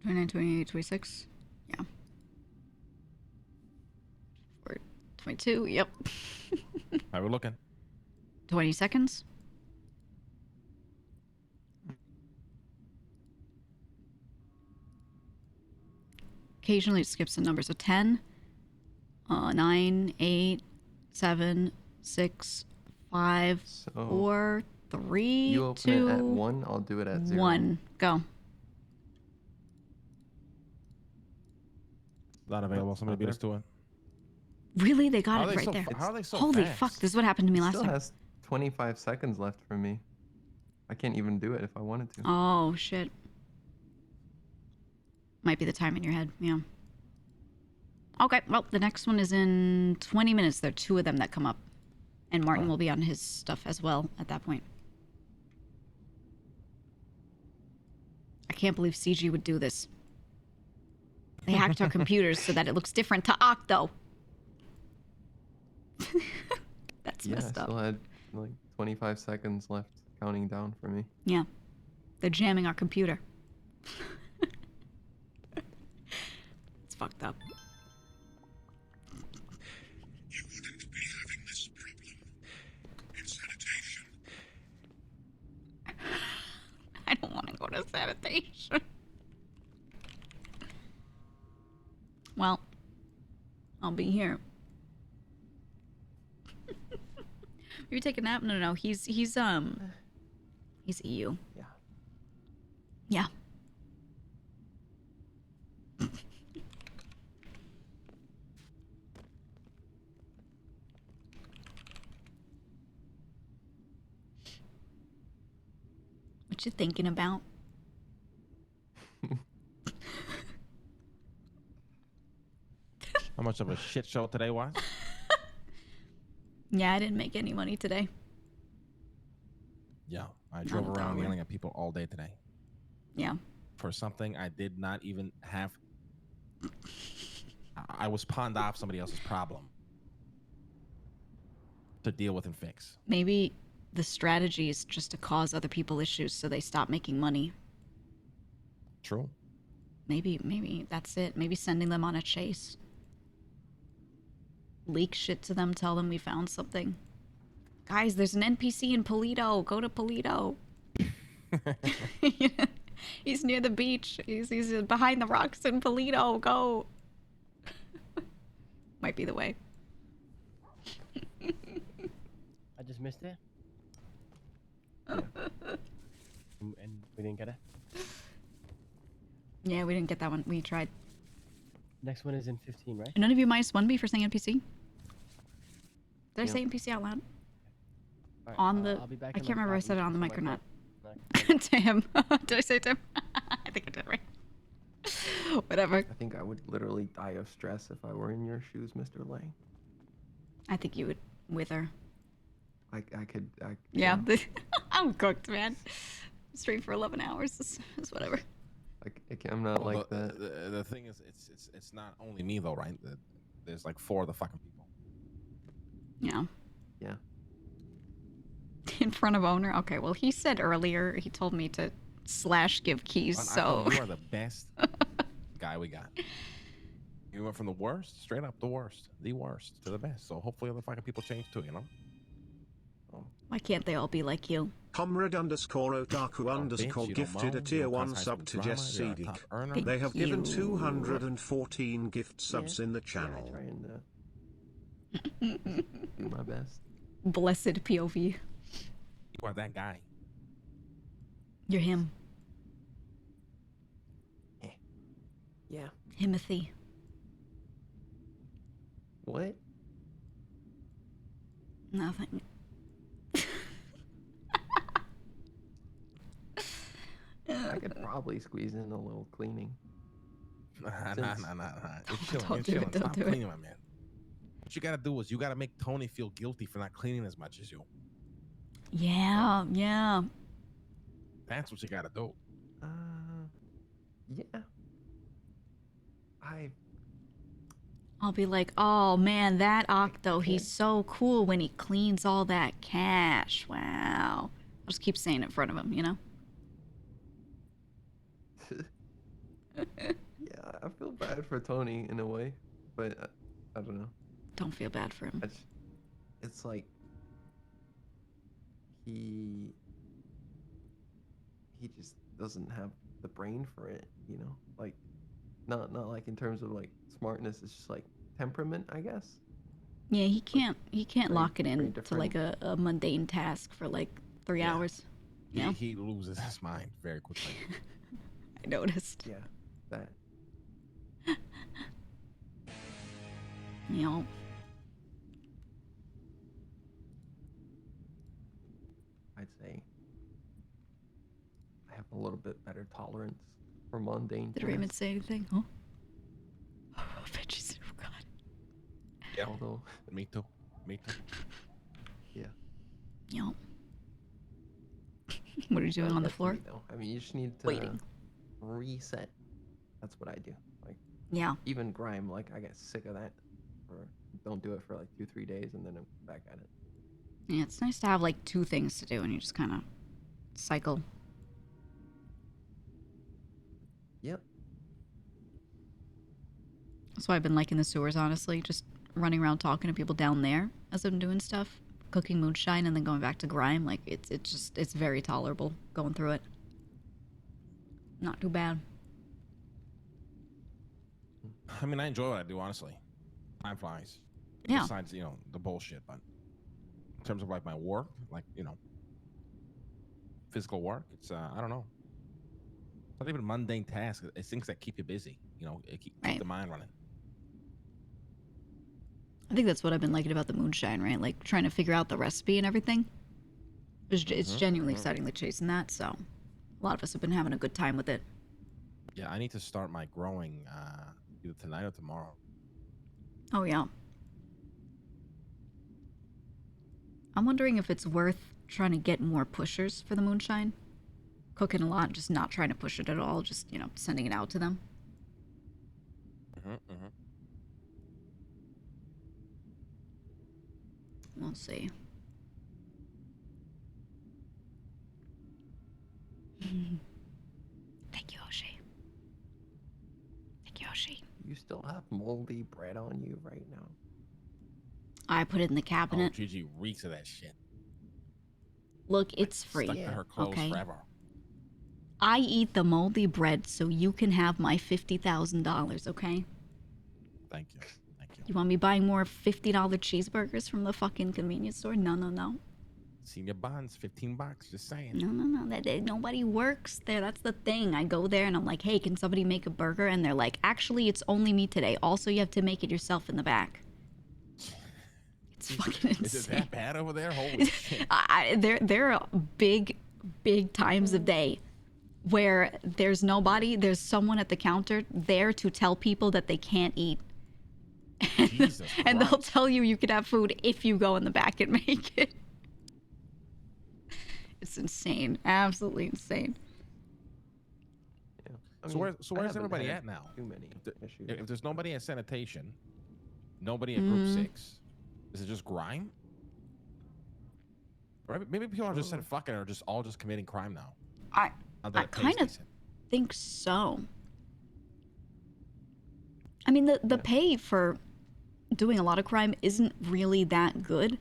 29, 28, 26. Yeah. 4, 22. Yep. How we looking? 20 seconds. Occasionally it skips a number. So 10, 9, 8, 7, 6, 5, 4, 3, You open 2, it at 1, I'll do it at 0. 1. Go. Not available. Somebody beat us to it. Really? They How got are it they right so there. how are they so Holy fast? fuck, this is what happened to me It last still time. has 25 seconds left for me. I can't even do it if I wanted to. Oh, shit. Might be the time in your head, yeah. Okay, well, the next one is in 20 minutes. There are 2 of them that come up. And Martin will be on his stuff as well at that point. I can't believe CG would do this. They hacked our computers so that it looks different to Octo. That's Yeah, I messed up. still had like 25 seconds left counting down for me. Yeah. They're jamming our computer. It's fucked up. You wouldn't be having this problem in sanitation. I don't want to go to sanitation. Well, I'll be here. You take a nap? No. He's EU. Yeah. Yeah. What you thinking about? How much of a shit show today was? Yeah, I didn't make any money today. Yeah, I drove Not a around dollar. yelling at people all day today. Yeah. For something I did not even have. I was pawned off somebody else's problem to deal with and fix. Maybe the strategy is just to cause other people issues so they stop making money. True. Maybe that's it. Maybe sending them on a chase. Leak shit to them, tell them we found something. Guys, there's an NPC in Polito. Go to Polito. He's near the beach. He's behind the rocks in Polito. Go. Might be the way. I just missed it. And we didn't get it. Yeah, we didn't get that one. We tried. Next one is in 15, right? None of you minus 1B for saying NPC? Did I Yep. say NPC out loud? Alright, on the... I'll be back I in can't like remember if I 5 said it on the minutes mic or for not. my Tim. Did I say Tim? I think I did, right? Whatever. I think I would literally die of stress if I were in your shoes, Mr. Lang. I think you would wither. I could. Yeah. I'm cooked, man. Stream for 11 hours is whatever. I'm not Well, like that. The thing is, it's not only me though, right? There's like 4 of the fucking people. Yeah. Yeah. In front of owner? Okay, well, he said earlier, he told me to / give keys. So you are the best guy we got. You went from the worst, straight up the worst to the best. So hopefully other fucking people change too, you know? why can't they all be like you? Comrade _Otaku bitch, you don't gifted moan, a tier you don't 1 cause high sub school to drama, Jess you're a top Seedic. earner. They have Thank given you. 214 gift subs in the I channel. try and do my best. Blessed POV. You are that guy. You're him. Yeah. Timothy. What? Nothing. I could probably squeeze in a little cleaning. Nah. Since- It's chilling. Don't It's do it, chilling. don't Stop do it. cleaning, my man. What you gotta do is you gotta make Tony feel guilty for not cleaning as much as you. Yeah, yeah. That's what you gotta do. Yeah. I'll be like, oh man, that Octo, he's so cool when he cleans all that cash. Wow. I'll just keep saying it in front of him, you know? Yeah, I feel bad for Tony in a way, but I don't know. Don't feel bad for him. It's like he just doesn't have the brain for it, you know? Like not like in terms of like smartness, it's just like temperament, I guess. Yeah, he can't lock it in to different. like a mundane task for like 3 hours. You know? He loses his mind very quickly. I noticed. Yeah, that. You know. I'd say I have a little bit better tolerance for mundane. Did Raymond tasks. say anything? Huh? Oh, bitches. Oh, God. Yeah. Although, Me too. yeah. Yo. What are you doing on the floor? Though. I mean, you just need to Waiting. reset. That's what I do. Like, Yeah. even grime, like I get sick of that, or don't do it for like 2-3 days, and then I'm back at it. Yeah, it's nice to have like 2 things to do and you just kind of cycle. Yep. That's why I've been liking the sewers, honestly. Just running around talking to people down there as I'm doing stuff. Cooking moonshine and then going back to grime. Like, it's very tolerable going through it. Not too bad. I mean, I enjoy what I do, honestly. Time flies. Yeah. Besides, you know, the bullshit, but in terms of like my work, like, you know, physical work, it's I don't know. It's not even mundane tasks. It's things that keep you busy. You know, it keep the mind running. I think that's what I've been liking about the moonshine, right? Like, trying to figure out the recipe and everything. It's genuinely exciting, like, chasing that, so a lot of us have been having a good time with it. Yeah, I need to start my growing either tonight or tomorrow. Oh, yeah. I'm wondering if it's worth trying to get more pushers for the moonshine. Cooking a lot, just not trying to push it at all, just, you know, sending it out to them. We'll see. Thank you, Oshi. Thank you, Oshi. You still have moldy bread on you right now. I put it in the Oh, cabinet. Gigi reeks of that shit. Look, it's free. Stuck to her clothes Okay. forever. I eat the moldy bread so you can have my $50,000, okay? Thank you. You want me buying more $50 cheeseburgers from the fucking convenience store? No, no, no. Senior bonds, $15. Just saying. No, no, no. Nobody works there. That's the thing. I go there and I'm like, hey, can somebody make a burger? And they're like, actually, it's only me today. Also, you have to make it yourself in the back. It's fucking insane. Is it that bad over there? Holy shit. There are big times of day where there's nobody. There's someone at the counter there to tell people that they can't eat. Jesus And they'll Christ. tell you can have food if you go in the back and make it. It's insane. Absolutely insane. So where's haven't everybody had at now? Too many issues. If there's nobody at sanitation, nobody at group 6, is it just grime? Or maybe people are just saying fuck it or just all just committing crime now. I kind of think so. I mean, the pay for doing a lot of crime isn't really that good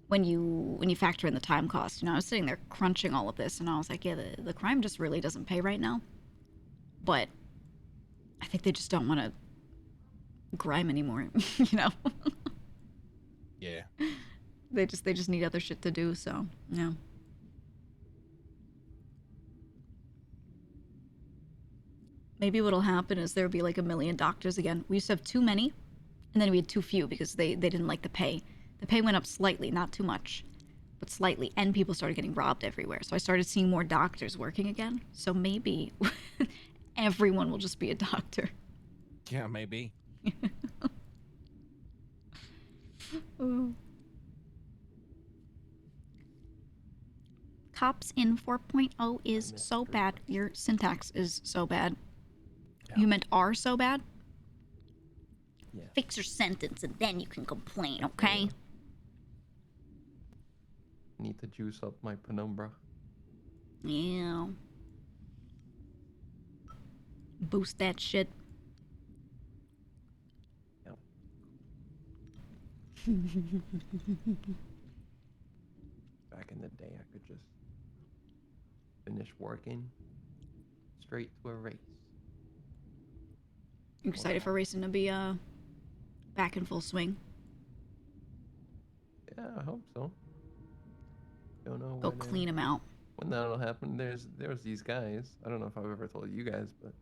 when you factor in the time cost. You know, I was sitting there crunching all of this, and I was like, yeah, the crime just really doesn't pay right now. But I think they just don't want to grime anymore, you know? Yeah. They just need other shit to do, so, yeah. Maybe what'll happen is there'll be like 1 million doctors again. We used to have too many, and then we had too few because they didn't like the pay. The pay went up slightly, not too much, but slightly, and people started getting robbed everywhere. So I started seeing more doctors working again. So maybe everyone will just be a doctor. Yeah, maybe. Ooh. Cops in 4.0 is so bad. Your syntax is so bad. You meant are so bad? Yeah. Fix your sentence and then you can complain, okay? Need to juice up my penumbra. Yeah. Boost that shit. Yep. Back in the day, I could just finish working straight to a race. You excited for racing to be back in full swing? Yeah, I hope so. Don't know. Go clean them out. When that'll happen, there's these guys. I don't know if I've ever told you guys, but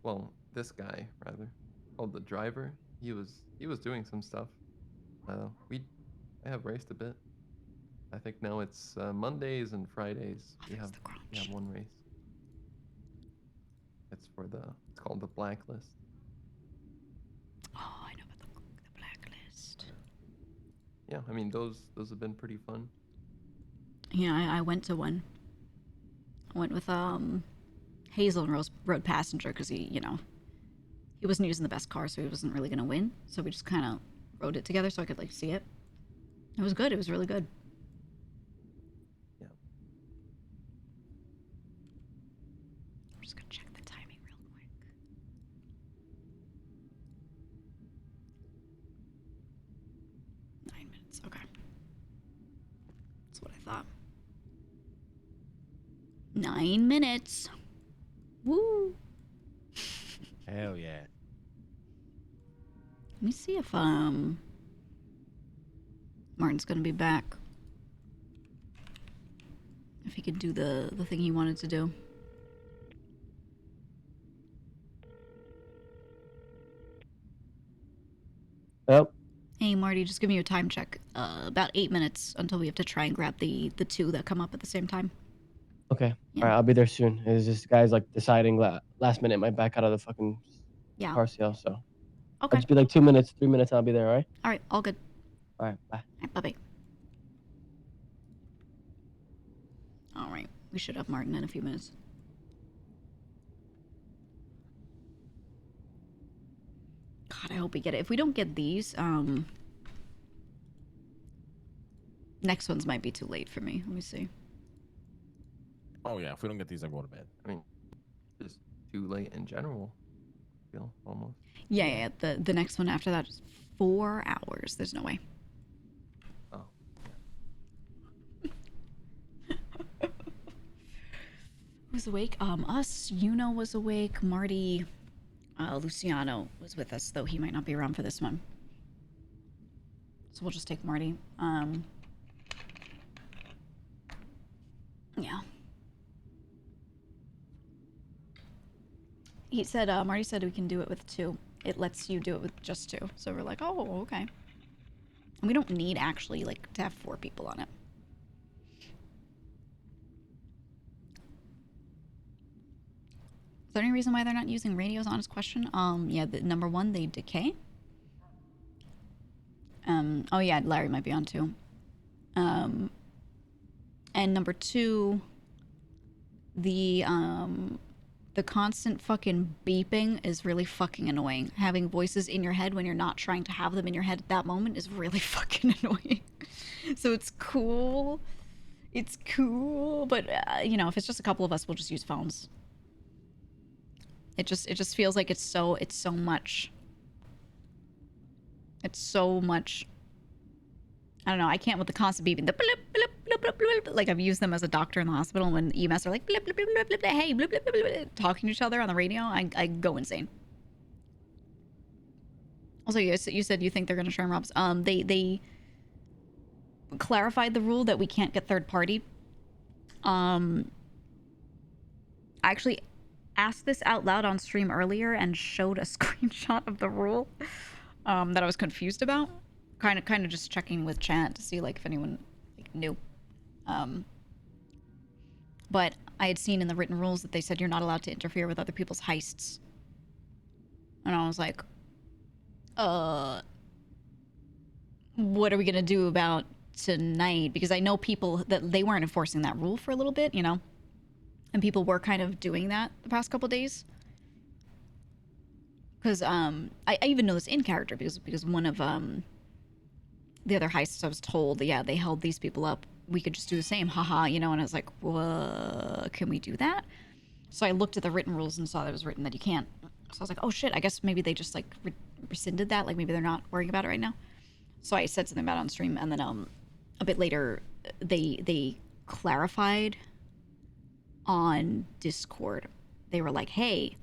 well, this guy rather, called the driver. He was doing some stuff. I have raced a bit. I think now it's Mondays and Fridays. We have one race. It's called the Blacklist. Oh, I know about the Blacklist. Yeah, I mean those have been pretty fun. Yeah, I went to one. I went with Hazel and Road Passenger because he wasn't using the best car, so he wasn't really gonna win. So we just kind of rode it together so I could like see it. It was good. It was really good. Yeah. I'm just gonna check the timing real quick. 9 minutes. Okay. That's what I thought. 9 minutes. Woo. Hell yeah. Let me see if Martin's gonna be back. If he could do the thing he wanted to do. Yep. Hey Marty, just give me a time check. About 8 minutes until we have to try and grab the two that come up at the same time. Okay. All right, I'll be there soon. It's just guys like deciding last minute might back out of the fucking car sale, so. Okay. I'll just be like 2 minutes, 3 minutes, I'll be there, all right? All right, all good. All right, bye. All right, bye-bye. All right, we should have Martin in a few minutes. God, I hope we get it. If we don't get these, next ones might be too late for me. Let me see. Oh yeah, if we don't get these, I go to bed. I mean, just too late in general. I feel almost. Yeah. The next one after that is 4 hours. There's no way. Oh. Who's awake? Us. Yuno was awake. Marty. Luciano was with us, though he might not be around for this one. So we'll just take Marty. Yeah. He said, Marty said we can do it with 2. It lets you do it with just 2. So we're like, oh, okay. And we don't need actually like to have 4 people on it. Is there any reason why they're not using radios? Honest question. Yeah, number 1, they decay. Oh yeah, Larry might be on too. And number 2, the constant fucking beeping is really fucking annoying. Having voices in your head when you're not trying to have them in your head at that moment is really fucking annoying. So it's cool It's cool, but you know, if it's just a couple of us, we'll just use phones. It just feels like it's so much. It's so much. I don't know. I can't with the constant beeping. The blip, blip, blip, blip, blip. Like I've used them as a doctor in the hospital when EMS are like blip, blip, blip, blip, blip, hey, blip, blip, blip, blip, talking to each other on the radio. I go insane. Also, you said you think they're gonna try and rob us. They clarified the rule that we can't get third party. I actually asked this out loud on stream earlier and showed a screenshot of the rule that I was confused about. Kind of just checking with chat to see like if anyone like, knew. But I had seen in the written rules that they said you're not allowed to interfere with other people's heists. And I was like, what are we gonna do about tonight? Because I know people that they weren't enforcing that rule for a little bit, you know, and people were kind of doing that the past couple days. Because I even know this in character because one of the other heists I was told, yeah, they held these people up. We could just do the same, haha, you know. And I was like, whoa, can we do that? So I looked at the written rules and saw that it was written that you can't. So I was like, oh shit, I guess maybe they just like rescinded that. Like maybe they're not worrying about it right now. So I said something about it on stream, and then a bit later they clarified on Discord. They were like, hey,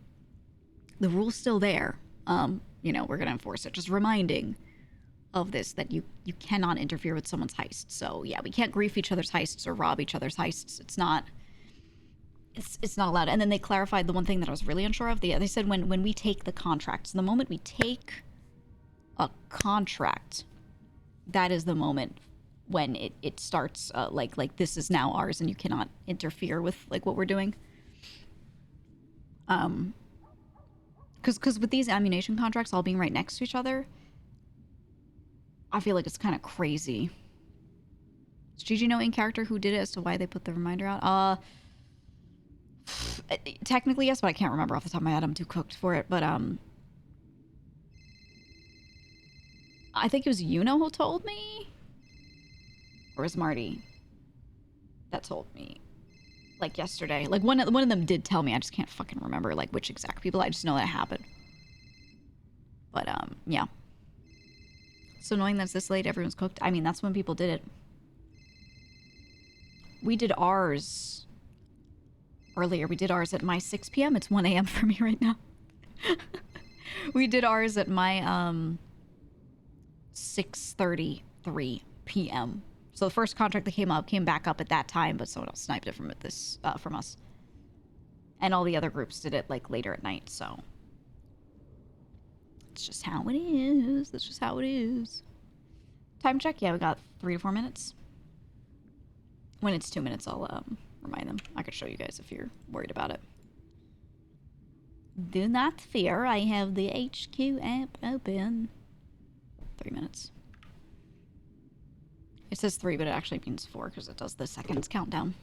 the rule's still there. You know, we're gonna enforce it. Just reminding of this, that you cannot interfere with someone's heist. So yeah, we can't grief each other's heists or rob each other's heists. It's not allowed. And then they clarified the one thing that I was really unsure of. They said when we take the contract, so the moment we take a contract, that is the moment when it starts like this is now ours and you cannot interfere with like what we're doing. Because with these ammunition contracts all being right next to each other, I feel like it's kind of crazy. Does Gigi know in character who did it as to why they put the reminder out? Technically yes, but I can't remember off the top of my head. I'm too cooked for it. But I think it was Yuno who told me, or was Marty that told me, like yesterday. Like one of them did tell me. I just can't fucking remember like which exact people. I just know that it happened. But yeah. So knowing that it's this late, everyone's cooked. I mean, that's when people did it. We did ours earlier. We did ours at my 6 p.m. It's 1 a.m. for me right now. We did ours at my 6:33 p.m. So the first contract that came back up at that time, but someone else sniped it from us. And all the other groups did it like later at night, so it's just how it is. That's just how it is. Time check? Yeah, we got 3 to 4 minutes. When it's 2 minutes, I'll remind them. I could show you guys if you're worried about it. Do not fear, I have the HQ app open. 3 minutes. It says 3, but it actually means 4 because it does the seconds countdown.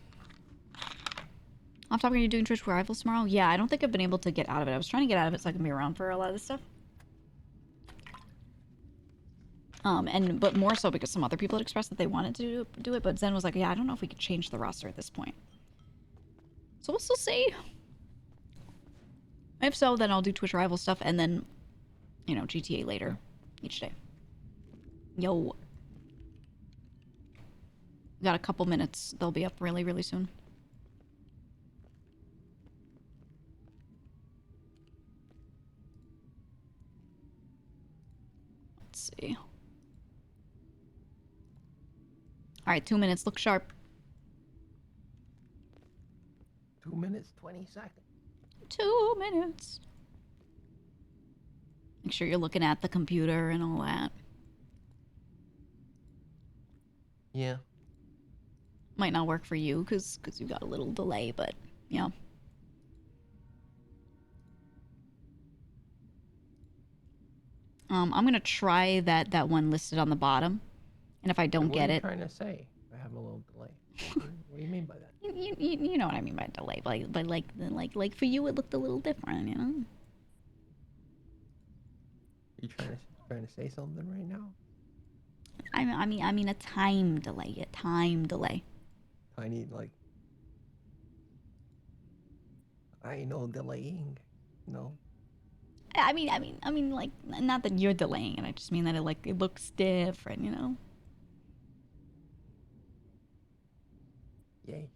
Off topic, are you doing Twitch Rivals tomorrow? Yeah, I don't think I've been able to get out of it. I was trying to get out of it so I can be around for a lot of this stuff. But more so because some other people had expressed that they wanted to do it, but Zen was like, yeah, I don't know if we could change the roster at this point. So we'll still see. If so, then I'll do Twitch Rival stuff and then, you know, GTA later each day. Yo. Got a couple minutes. They'll be up really, really soon. Let's see. All right, 2 minutes. Look sharp. 2 minutes, 20 seconds. 2 minutes. Make sure you're looking at the computer and all that. Yeah. Might not work for you because you got a little delay, but yeah. I'm gonna try that one listed on the bottom, and if I don't get it, What are you trying to say? I have a little delay. What do you mean by that? you know what I mean by delay, but like for you it looked a little different, you know. You trying to say something right now? I mean a time delay, I need like. I know delaying. No. I mean, like, not that you're delaying it. I just mean that it looks different, you know. Yay.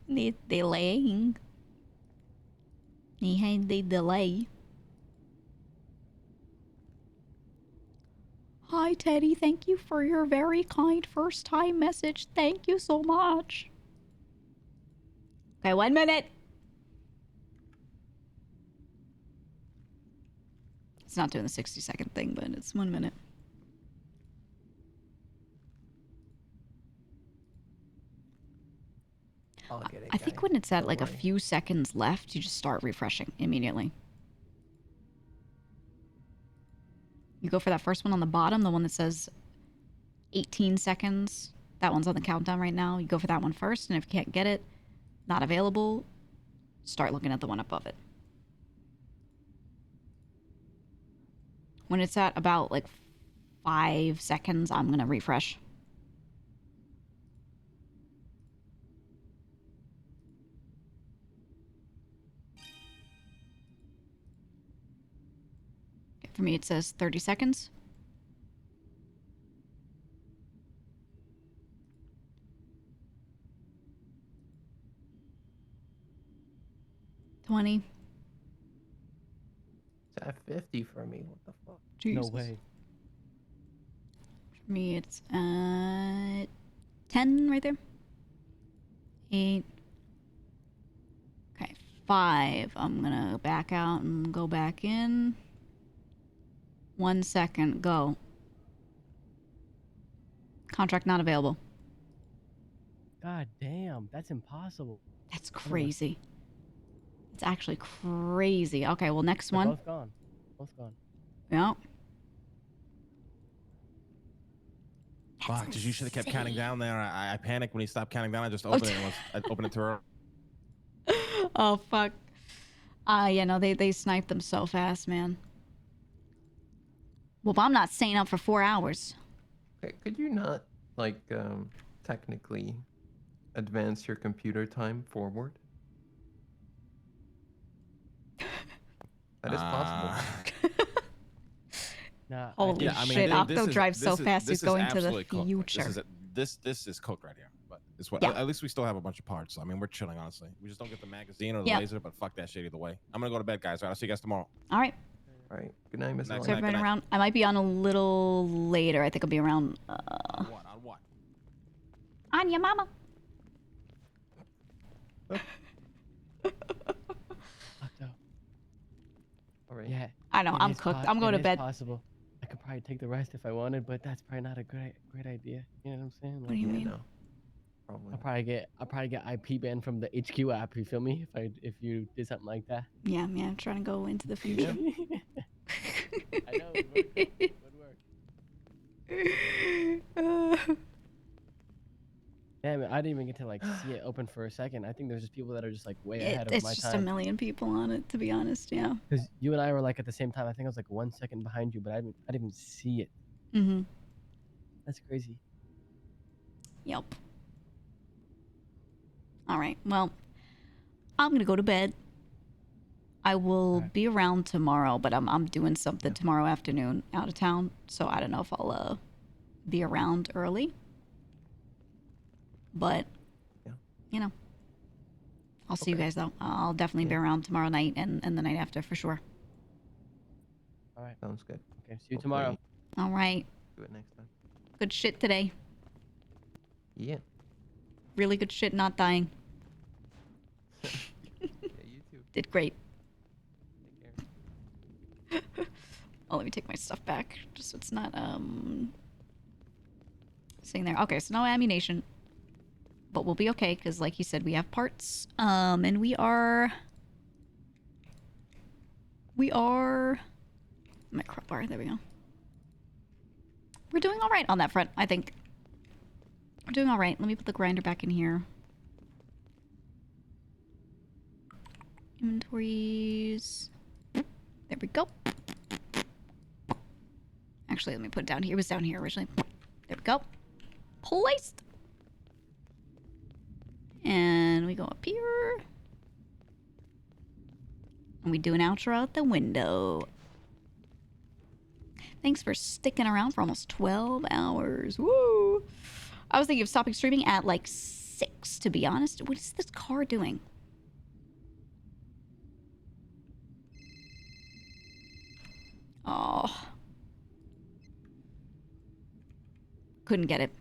They delaying. They delay. Hi, Teddy. Thank you for your very kind first-time message. Thank you so much. Okay, 1 minute. It's not doing the 60-second thing, but it's 1 minute. I'll get it, I think guys. when it's at Don't like a worry. few seconds left, you just start refreshing immediately. You go for that first one on the bottom, the one that says 18 seconds. That one's on the countdown right now. You go for that one first, and if you can't get it, not available, start looking at the one above it. When it's at about like 5 seconds, I'm going to refresh. For me, it says 30 seconds. $20. It's at 50 for me. What the fuck? Jesus. No way. For me, it's 10 right there. 8. Okay, 5. I'm gonna back out and go back in. 1 second, go. Contract not available. God damn, that's impossible. That's crazy. It's actually crazy. Okay, well, next one. Both gone. Both gone. Yeah. Fuck, because you should have kept counting down there. I panicked when he stopped counting down. I just opened it. I opened it too early. Oh, fuck. Yeah, no, they sniped them so fast, man. Well, I'm not staying up for 4 hours. Okay, could you not, like, technically advance your computer time forward? That is possible. Nah, Holy shit, Octo drives so fast he's going to the absolutely cooked. future. This is cooked right here. But it's what Yeah. at least we still have a bunch of parts. I mean, we're chilling, honestly. We just don't get the magazine or the Yep. laser, but fuck that shit either way. I'm gonna go to bed, guys. All right, I'll see you guys tomorrow. All right. All right. Good night, Miss Good night, So good right night. around. I might be on a little later. I think I'll be around. On what? On what? On your mama. All right. Yeah. I know, it I'm is cooked. I'm going to it is bed. Possible. I could probably take the rest if I wanted, but that's probably not a great idea. You know what I'm saying? What do you mean? No. Probably. I'll probably get IP banned from the HQ app. You feel me? If you did something like that. Yeah, I'm trying to go into the future. I know. It would work. Damn it, I didn't even get to like see it open for a second. I think there's just people that are just like way ahead of my It's just a million people on it, to be honest. Yeah. Because you and I were like at the same time. I think I was like 1 second behind you, but I didn't even see it. Mm-hmm. That's crazy. Yep. All right. Well, I'm gonna go to bed. I will be around tomorrow, but I'm doing something tomorrow afternoon out of town, so I don't know if I'll be around early. But you know, I'll see you guys though. I'll definitely be around tomorrow night and the night after for sure. All right. Sounds good. Okay. See you tomorrow. All right. Do it next time. Good shit today. Yeah. Really good shit. Not dying. Yeah, you too. Did great. Take care. Oh, let me take my stuff back, just so it's not sitting there. Okay, so no ammunition, but we'll be okay because, like you said, we have parts. And we are. My crop bar. There we go. We're doing all right on that front, I think. We're doing all right. Let me put the grinder back in here. Inventories. There we go. Actually, let me put it down here. It was down here originally. There we go. Placed. And we go up here. And we do an outro out the window. Thanks for sticking around for almost 12 hours. Woo! I was thinking of stopping streaming at like 6, to be honest. What is this car doing? Oh. Couldn't get it.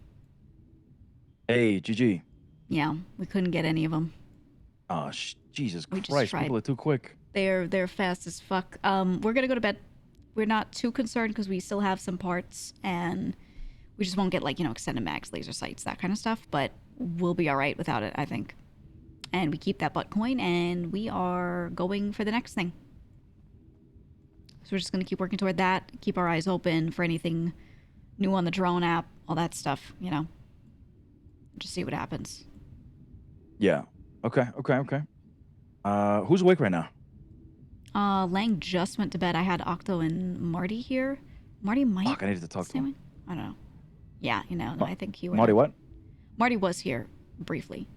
Hey, GG. Yeah, we couldn't get any of them. Oh, Jesus We just Christ. tried. People are too quick. They're fast as fuck. We're gonna go to bed. We're not too concerned because we still have some parts and we just won't get like, you know, extended mags, laser sights, that kind of stuff. But we'll be all right without it, I think. And we keep that butt coin and we are going for the next thing. So we're just gonna keep working toward that. Keep our eyes open for anything new on the drone app, all that stuff, you know. Just see what happens. Yeah. Okay. Who's awake right now? Lang just went to bed. I had Octo and Marty here. Marty might... Fuck, I needed to talk to him. I don't know. Yeah, you know, I think he would. Marty what? Marty was here briefly.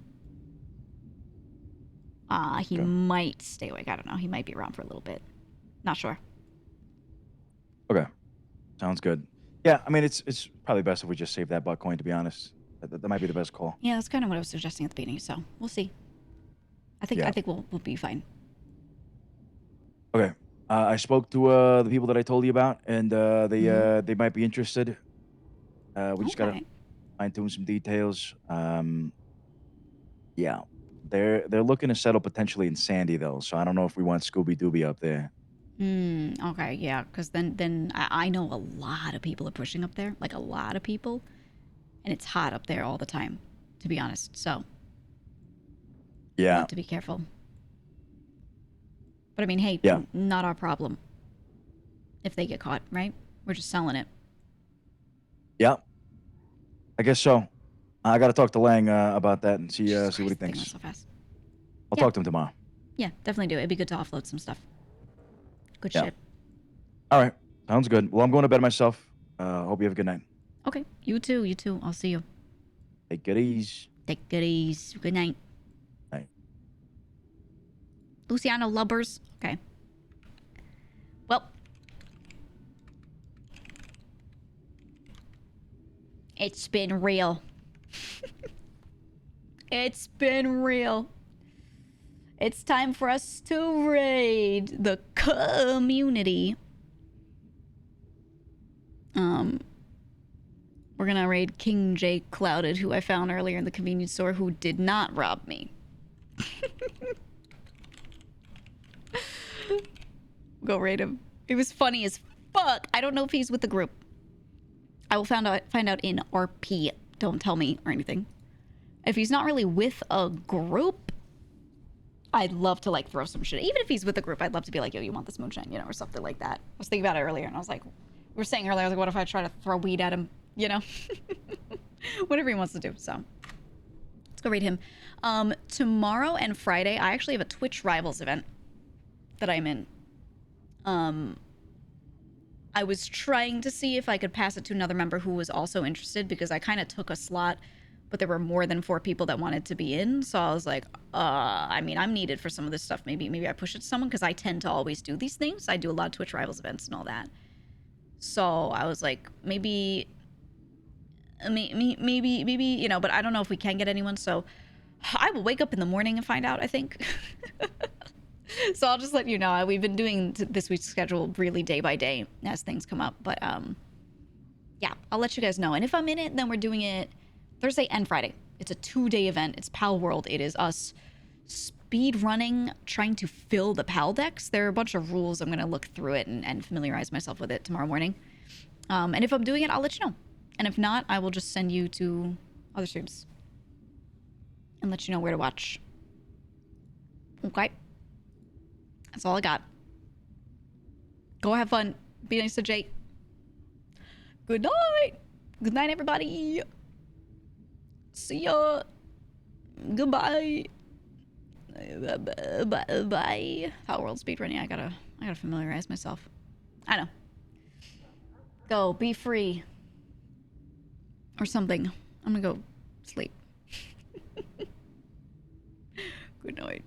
He might stay awake. I don't know. He might be around for a little bit. Not sure. Okay. Sounds good. Yeah, I mean, it's probably best if we just save that butt coin, to be honest. That might be the best call. Yeah, that's kind of what I was suggesting at the beginning, so we'll see. I think we'll be fine. Okay. I spoke to the people that I told you about, and they might be interested. We just gotta fine-tune some details. Yeah, they're looking to settle potentially in Sandy though, so I don't know if we want Scooby Dooby up there. Okay, yeah, because then I know a lot of people are pushing up there, like a lot of people, and it's hot up there all the time, to be honest. So yeah, have to be careful. But I mean, hey, not our problem if they get caught, right? We're just selling it. Yeah, I guess so. I got to talk to Lang about that and see what he thinks. So fast. I'll talk to him tomorrow. Yeah, definitely do. It'd be good to offload some stuff. Good shit. All right, sounds good. Well, I'm going to bed myself. Hope you have a good night. Okay, you too. You too. I'll see you. Take it easy. Take it easy. Good night. Night. Luciano Lubbers. Okay. Well. It's been real. It's been real. It's time for us to raid the community. We're gonna raid King J Clouded, who I found earlier in the convenience store, who did not rob me. Go raid him. It was funny as fuck. I don't know if he's with the group. I will find out in RP. Don't tell me or anything. If he's not really with a group, I'd love to like throw some shit. Even if he's with a group, I'd love to be like, yo, you want this moonshine, you know, or something like that. I was thinking about it earlier, and I was like, we were saying earlier, I was like, what if I try to throw weed at him, you know? Whatever he wants to do, so. Let's go raid him. Tomorrow and Friday, I actually have a Twitch Rivals event that I'm in. I was trying to see if I could pass it to another member who was also interested, because I kind of took a slot, but there were more than 4 people that wanted to be in. So I was like, I mean, I'm needed for some of this stuff. Maybe I push it to someone, because I tend to always do these things. I do a lot of Twitch Rivals events and all that. So I was like, maybe, you know, but I don't know if we can get anyone. So I will wake up in the morning and find out, I think. So I'll just let you know. We've been doing this week's schedule really day by day as things come up. But yeah, I'll let you guys know. And if I'm in it, then we're doing it Thursday and Friday. It's a 2-day event. It's PAL World. It is us speed running, trying to fill the PAL decks. There are a bunch of rules. I'm going to look through it and familiarize myself with it tomorrow morning. And if I'm doing it, I'll let you know. And if not, I will just send you to other streams and let you know where to watch. Okay. That's all I got. Go have fun. Be nice to Jake. Good night. Good night, everybody. See ya. Goodbye. Bye. How world speedrunning? I gotta familiarize myself. I know. Go, be free. Or something. I'm gonna go sleep. Good night.